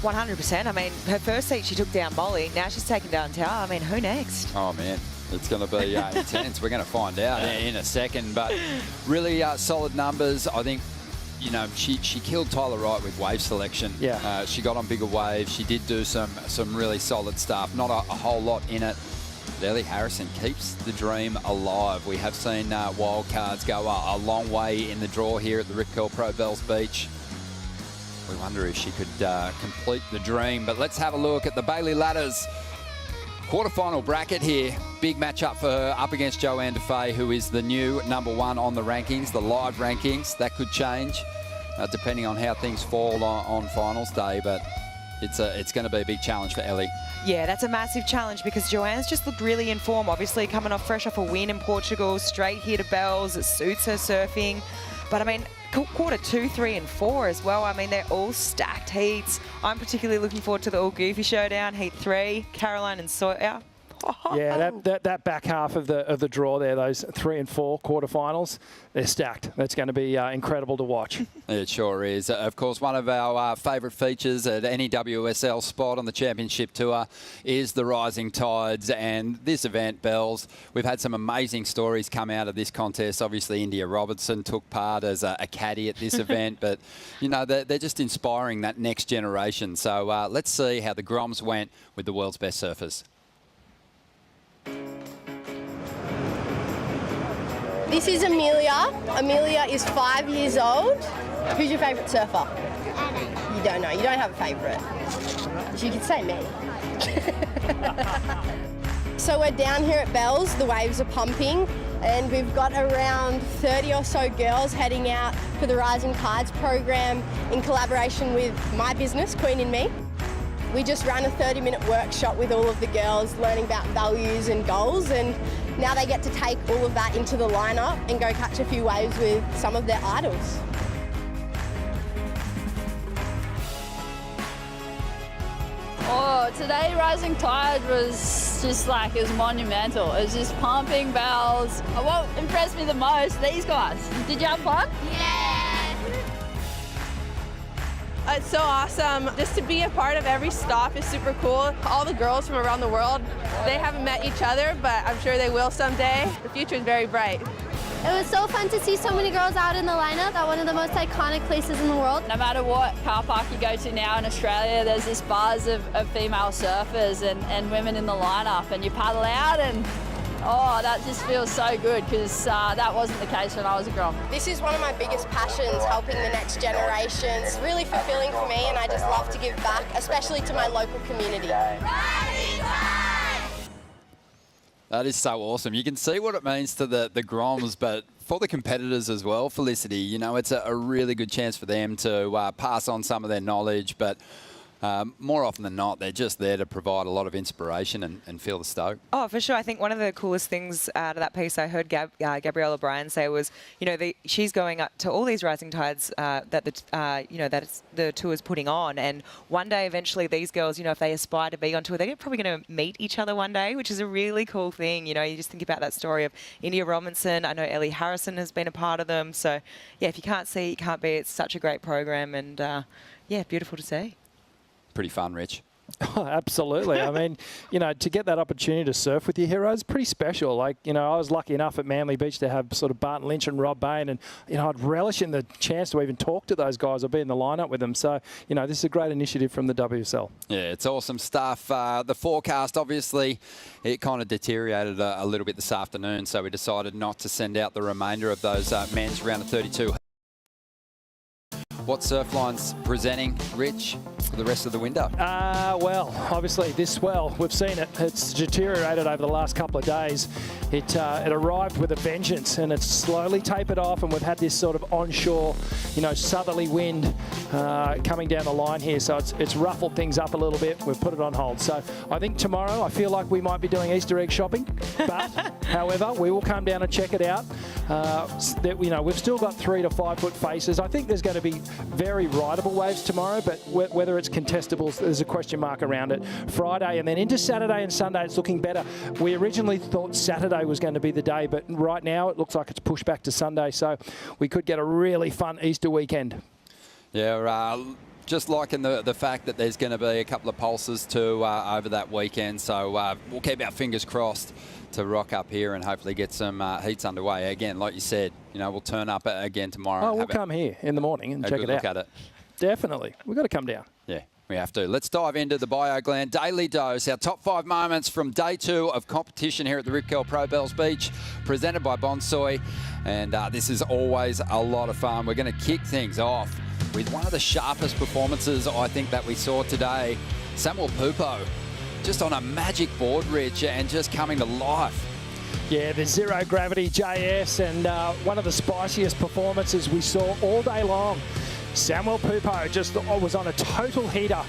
100%. I mean, her first heat she took down Molly. Now she's taken down Tower. I mean, who next? Oh, man. It's going to be intense. We're going to find out in a second. But really solid numbers. I think, you know, she killed Tyler Wright with wave selection. Yeah. She got on bigger waves. She did do some really solid stuff. Not a whole lot in it. But Ellie Harrison keeps the dream alive. We have seen wildcards go a long way in the draw here at the Rip Curl Pro Bells Beach. We wonder if she could complete the dream. But let's have a look at the Bailey Ladders quarterfinal bracket here. Big matchup for her up against Joanne Defay, who is the new #1 on the rankings, the live rankings. That could change depending on how things fall on finals day. But it's going to be a big challenge for Ellie. Yeah, that's a massive challenge because Joanne's just looked really in form. Obviously coming off fresh off a win in Portugal, straight here to bells. It suits her surfing. But I mean, quarter 2, 3 and 4 as well. I mean, they're all stacked heats. I'm particularly looking forward to the All Goofy Showdown, heat 3, Caroline and Sawyer. Yeah, that back half of the draw there, those 3 and 4 quarterfinals, they're stacked. That's going to be incredible to watch. It sure is. Of course, one of our favourite features at any WSL spot on the Championship Tour is the Rising Tides. And this event, Bells, we've had some amazing stories come out of this contest. Obviously, India Robertson took part as a caddy at this event. But, you know, they're just inspiring that next generation. So let's see how the Groms went with the world's best surfers. This is Amelia. Amelia is 5 years old. Who's your favourite surfer? You don't know. You don't have a favourite. You could say me. So we're down here at Bells. The waves are pumping, and we've got around 30 or so girls heading out for the Rising Tides program in collaboration with my business, Queen and Me. We just ran a 30-minute workshop with all of the girls, learning about values and goals, and now they get to take all of that into the lineup and go catch a few waves with some of their idols. Oh, today Rising Tide was just like, it was monumental. It was just pumping bells. What impressed me the most, these guys. Did you have fun? Yeah! It's so awesome. Just to be a part of every stop is super cool. All the girls from around the world, they haven't met each other, but I'm sure they will someday. The future is very bright. It was so fun to see so many girls out in the lineup at one of the most iconic places in the world. No matter what car park you go to now in Australia, there's this buzz of female surfers and women in the lineup, and you paddle out and oh, that just feels so good because that wasn't the case when I was a Grom. This is one of my biggest passions, helping the next generation. It's really fulfilling for me, and I just love to give back, especially to my local community. That is so awesome. You can see what it means to the Groms, but for the competitors as well, Felicity, you know, it's a really good chance for them to pass on some of their knowledge, but more often than not, they're just there to provide a lot of inspiration and feel the stoke. Oh, for sure. I think one of the coolest things out of that piece I heard Gabrielle O'Brien say was, you know, she's going up to all these Rising Tides that the tour's putting on, and one day eventually these girls, you know, if they aspire to be on tour, they're probably going to meet each other one day, which is a really cool thing. You know, you just think about that story of India Robinson. I know Ellie Harrison has been a part of them. So, yeah, if you can't see, you can't be. It's such a great program, and yeah, beautiful to see. Pretty fun, Rich. Oh, absolutely. I mean, you know, to get that opportunity to surf with your heroes, pretty special. Like, you know, I was lucky enough at Manly Beach to have sort of Barton Lynch and Rob Bain, and, you know, I'd relish in the chance to even talk to those guys or be in the lineup with them. So, you know, this is a great initiative from the WSL. Yeah, it's awesome stuff. The forecast, obviously, it kind of deteriorated a little bit this afternoon, so we decided not to send out the remainder of those men's round of 32. What surf line's presenting, Rich, for the rest of the window? Well, obviously this swell, we've seen it. It's deteriorated over the last couple of days. It arrived with a vengeance, and it's slowly tapered off, and we've had this sort of onshore, you know, southerly wind coming down the line here. So it's ruffled things up a little bit. We've put it on hold. So I think tomorrow, I feel like we might be doing Easter egg shopping, but however, we will come down and check it out. You know, we've still got 3 to 5 foot faces. I think there's going to be very rideable waves tomorrow, but whether it's contestables, there's a question mark around it. Friday and then into Saturday and Sunday, it's looking better. We originally thought Saturday was going to be the day, but right now it looks like it's pushed back to Sunday, so we could get a really fun Easter weekend. Yeah, just liking the fact that there's going to be a couple of pulses too over that weekend, so we'll keep our fingers crossed to rock up here and hopefully get some heats underway. Again, like you said, you know, we'll turn up again tomorrow. Oh, we'll come here in the morning and check it out. Look at it. Definitely. We've got to come down. Yeah, we have to. Let's dive into the BioGland Daily Dose, our top 5 moments from day 2 of competition here at the Rip Curl Pro Bells Beach, presented by Bonsoy. And this is always a lot of fun. We're going to kick things off with one of the sharpest performances I think that we saw today. Samuel Pupo, just on a magic board, Rich, and just coming to life. Yeah, the zero gravity JS, and one of the spiciest performances we saw all day long. Samuel Pupo just was on a total heater.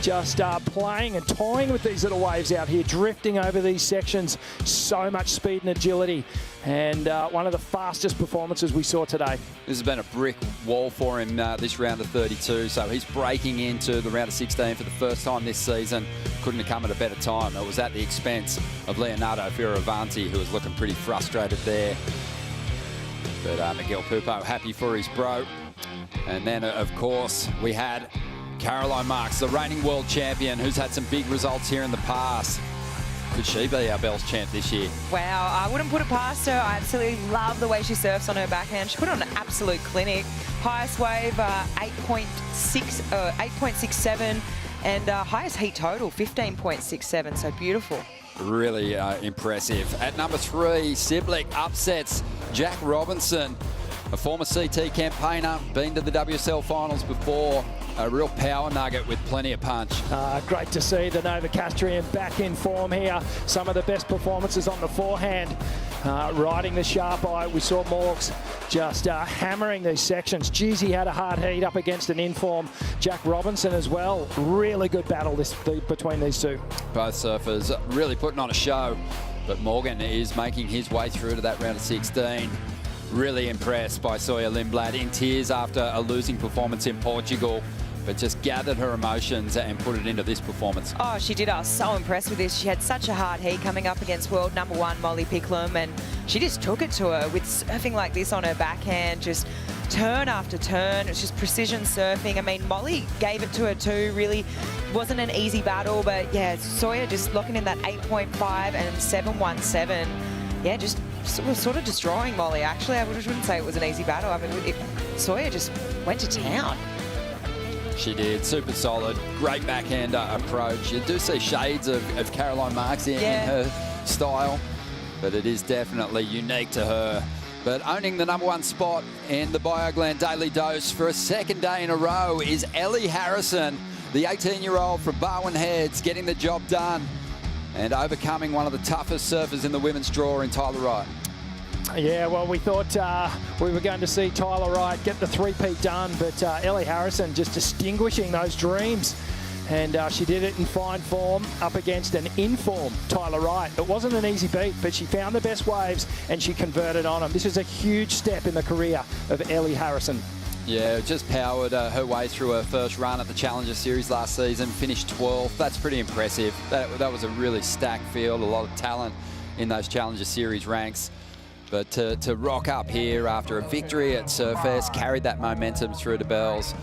just playing and toying with these little waves out here, drifting over these sections. So much speed and agility, and one of the fastest performances we saw today. This has been a brick wall for him this round of 32, so he's breaking into the round of 16 for the first time this season. Couldn't have come at a better time. It was at the expense of Leonardo Fioravanti, who was looking pretty frustrated there. But Miguel Pupo happy for his bro. And then, of course, we had Caroline Marks, the reigning world champion, who's had some big results here in the past. Could she be our Bells champ this year? Wow, I wouldn't put it past her. I absolutely love the way she surfs on her backhand. She put on an absolute clinic. Highest wave, 8.67, and highest heat total, 15.67, so beautiful. Really impressive. At number 3, Siblick upsets Jack Robinson, a former CT campaigner, been to the WSL finals before. A real power nugget with plenty of punch. Great to see the Novocastrian back in form here. Some of the best performances on the forehand. Riding the sharp eye, we saw Morgs just hammering these sections. Geez, he had a hard heat up against an in-form Jack Robinson as well. Really good battle between these two. Both surfers really putting on a show, but Morgan is making his way through to that round of 16. Really impressed by Sawyer Lindblad, in tears after a losing performance in Portugal, but just gathered her emotions and put it into this performance. Oh, she did. I was so impressed with this. She had such a hard heat coming up against world number 1 Molly Picklum, and she just took it to her with surfing like this on her backhand, just turn after turn. It's just precision surfing. I mean, Molly gave it to her too. Really wasn't an easy battle, but yeah, Sawyer just locking in that 8.5 and 7.17. Yeah, just sort of destroying Molly, actually. I wouldn't say it was an easy battle. I mean, Sawyer just went to town. She did. Super solid. Great backhand approach. You do see shades of Caroline Marks in her style, but it is definitely unique to her. But owning the number 1 spot in the BioGland Daily Dose for a second day in a row is Ellie Harrison, the 18-year-old from Barwon Heads, getting the job done and overcoming one of the toughest surfers in the women's draw in Tyler Wright. Yeah, well, we thought we were going to see Tyler Wright get the three-peat done, but Ellie Harrison just distinguishing those dreams. And she did it in fine form up against an in-form Tyler Wright. It wasn't an easy beat, but she found the best waves and she converted on them. This is a huge step in the career of Ellie Harrison. Yeah, just powered her way through her first run at the Challenger Series last season, finished 12th. That's pretty impressive. That was a really stacked field, a lot of talent in those Challenger Series ranks. But to rock up here after a victory at Surfest, carried that momentum through to Bells.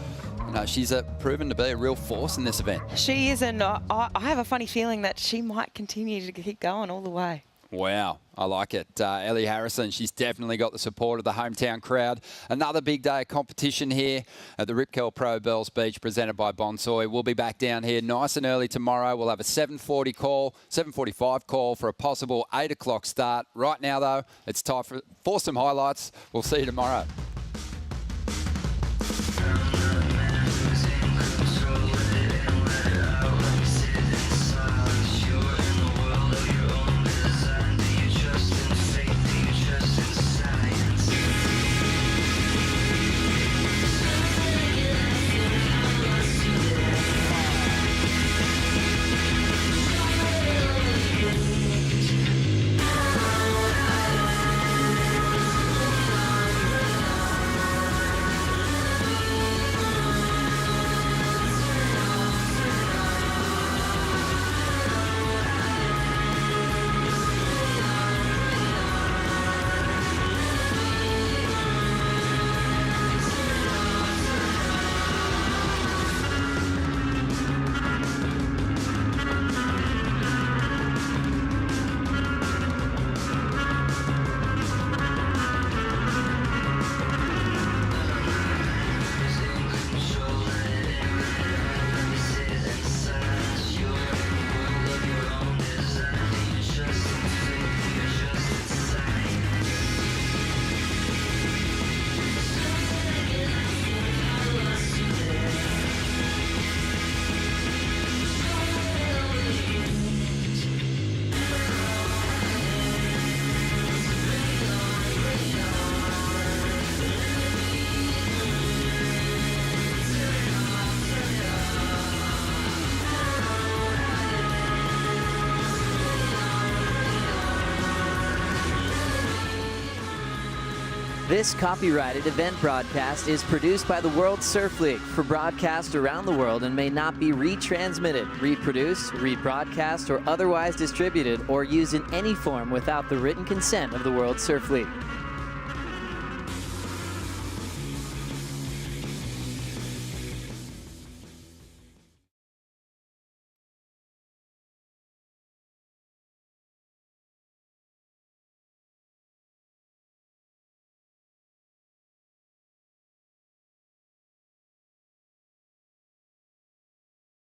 You know, she's proven to be a real force in this event. She is, and I have a funny feeling that she might continue to keep going all the way. Wow, I like it. Ellie Harrison, she's definitely got the support of the hometown crowd. Another big day of competition here at the Rip Curl Pro Bells Beach, presented by Bonsoy. We'll be back down here nice and early tomorrow. We'll have a 7:45 call for a possible 8 o'clock start. Right now, though, it's time for some highlights. We'll see you tomorrow. This copyrighted event broadcast is produced by the World Surf League for broadcast around the world and may not be retransmitted, reproduced, rebroadcast, or otherwise distributed or used in any form without the written consent of the World Surf League.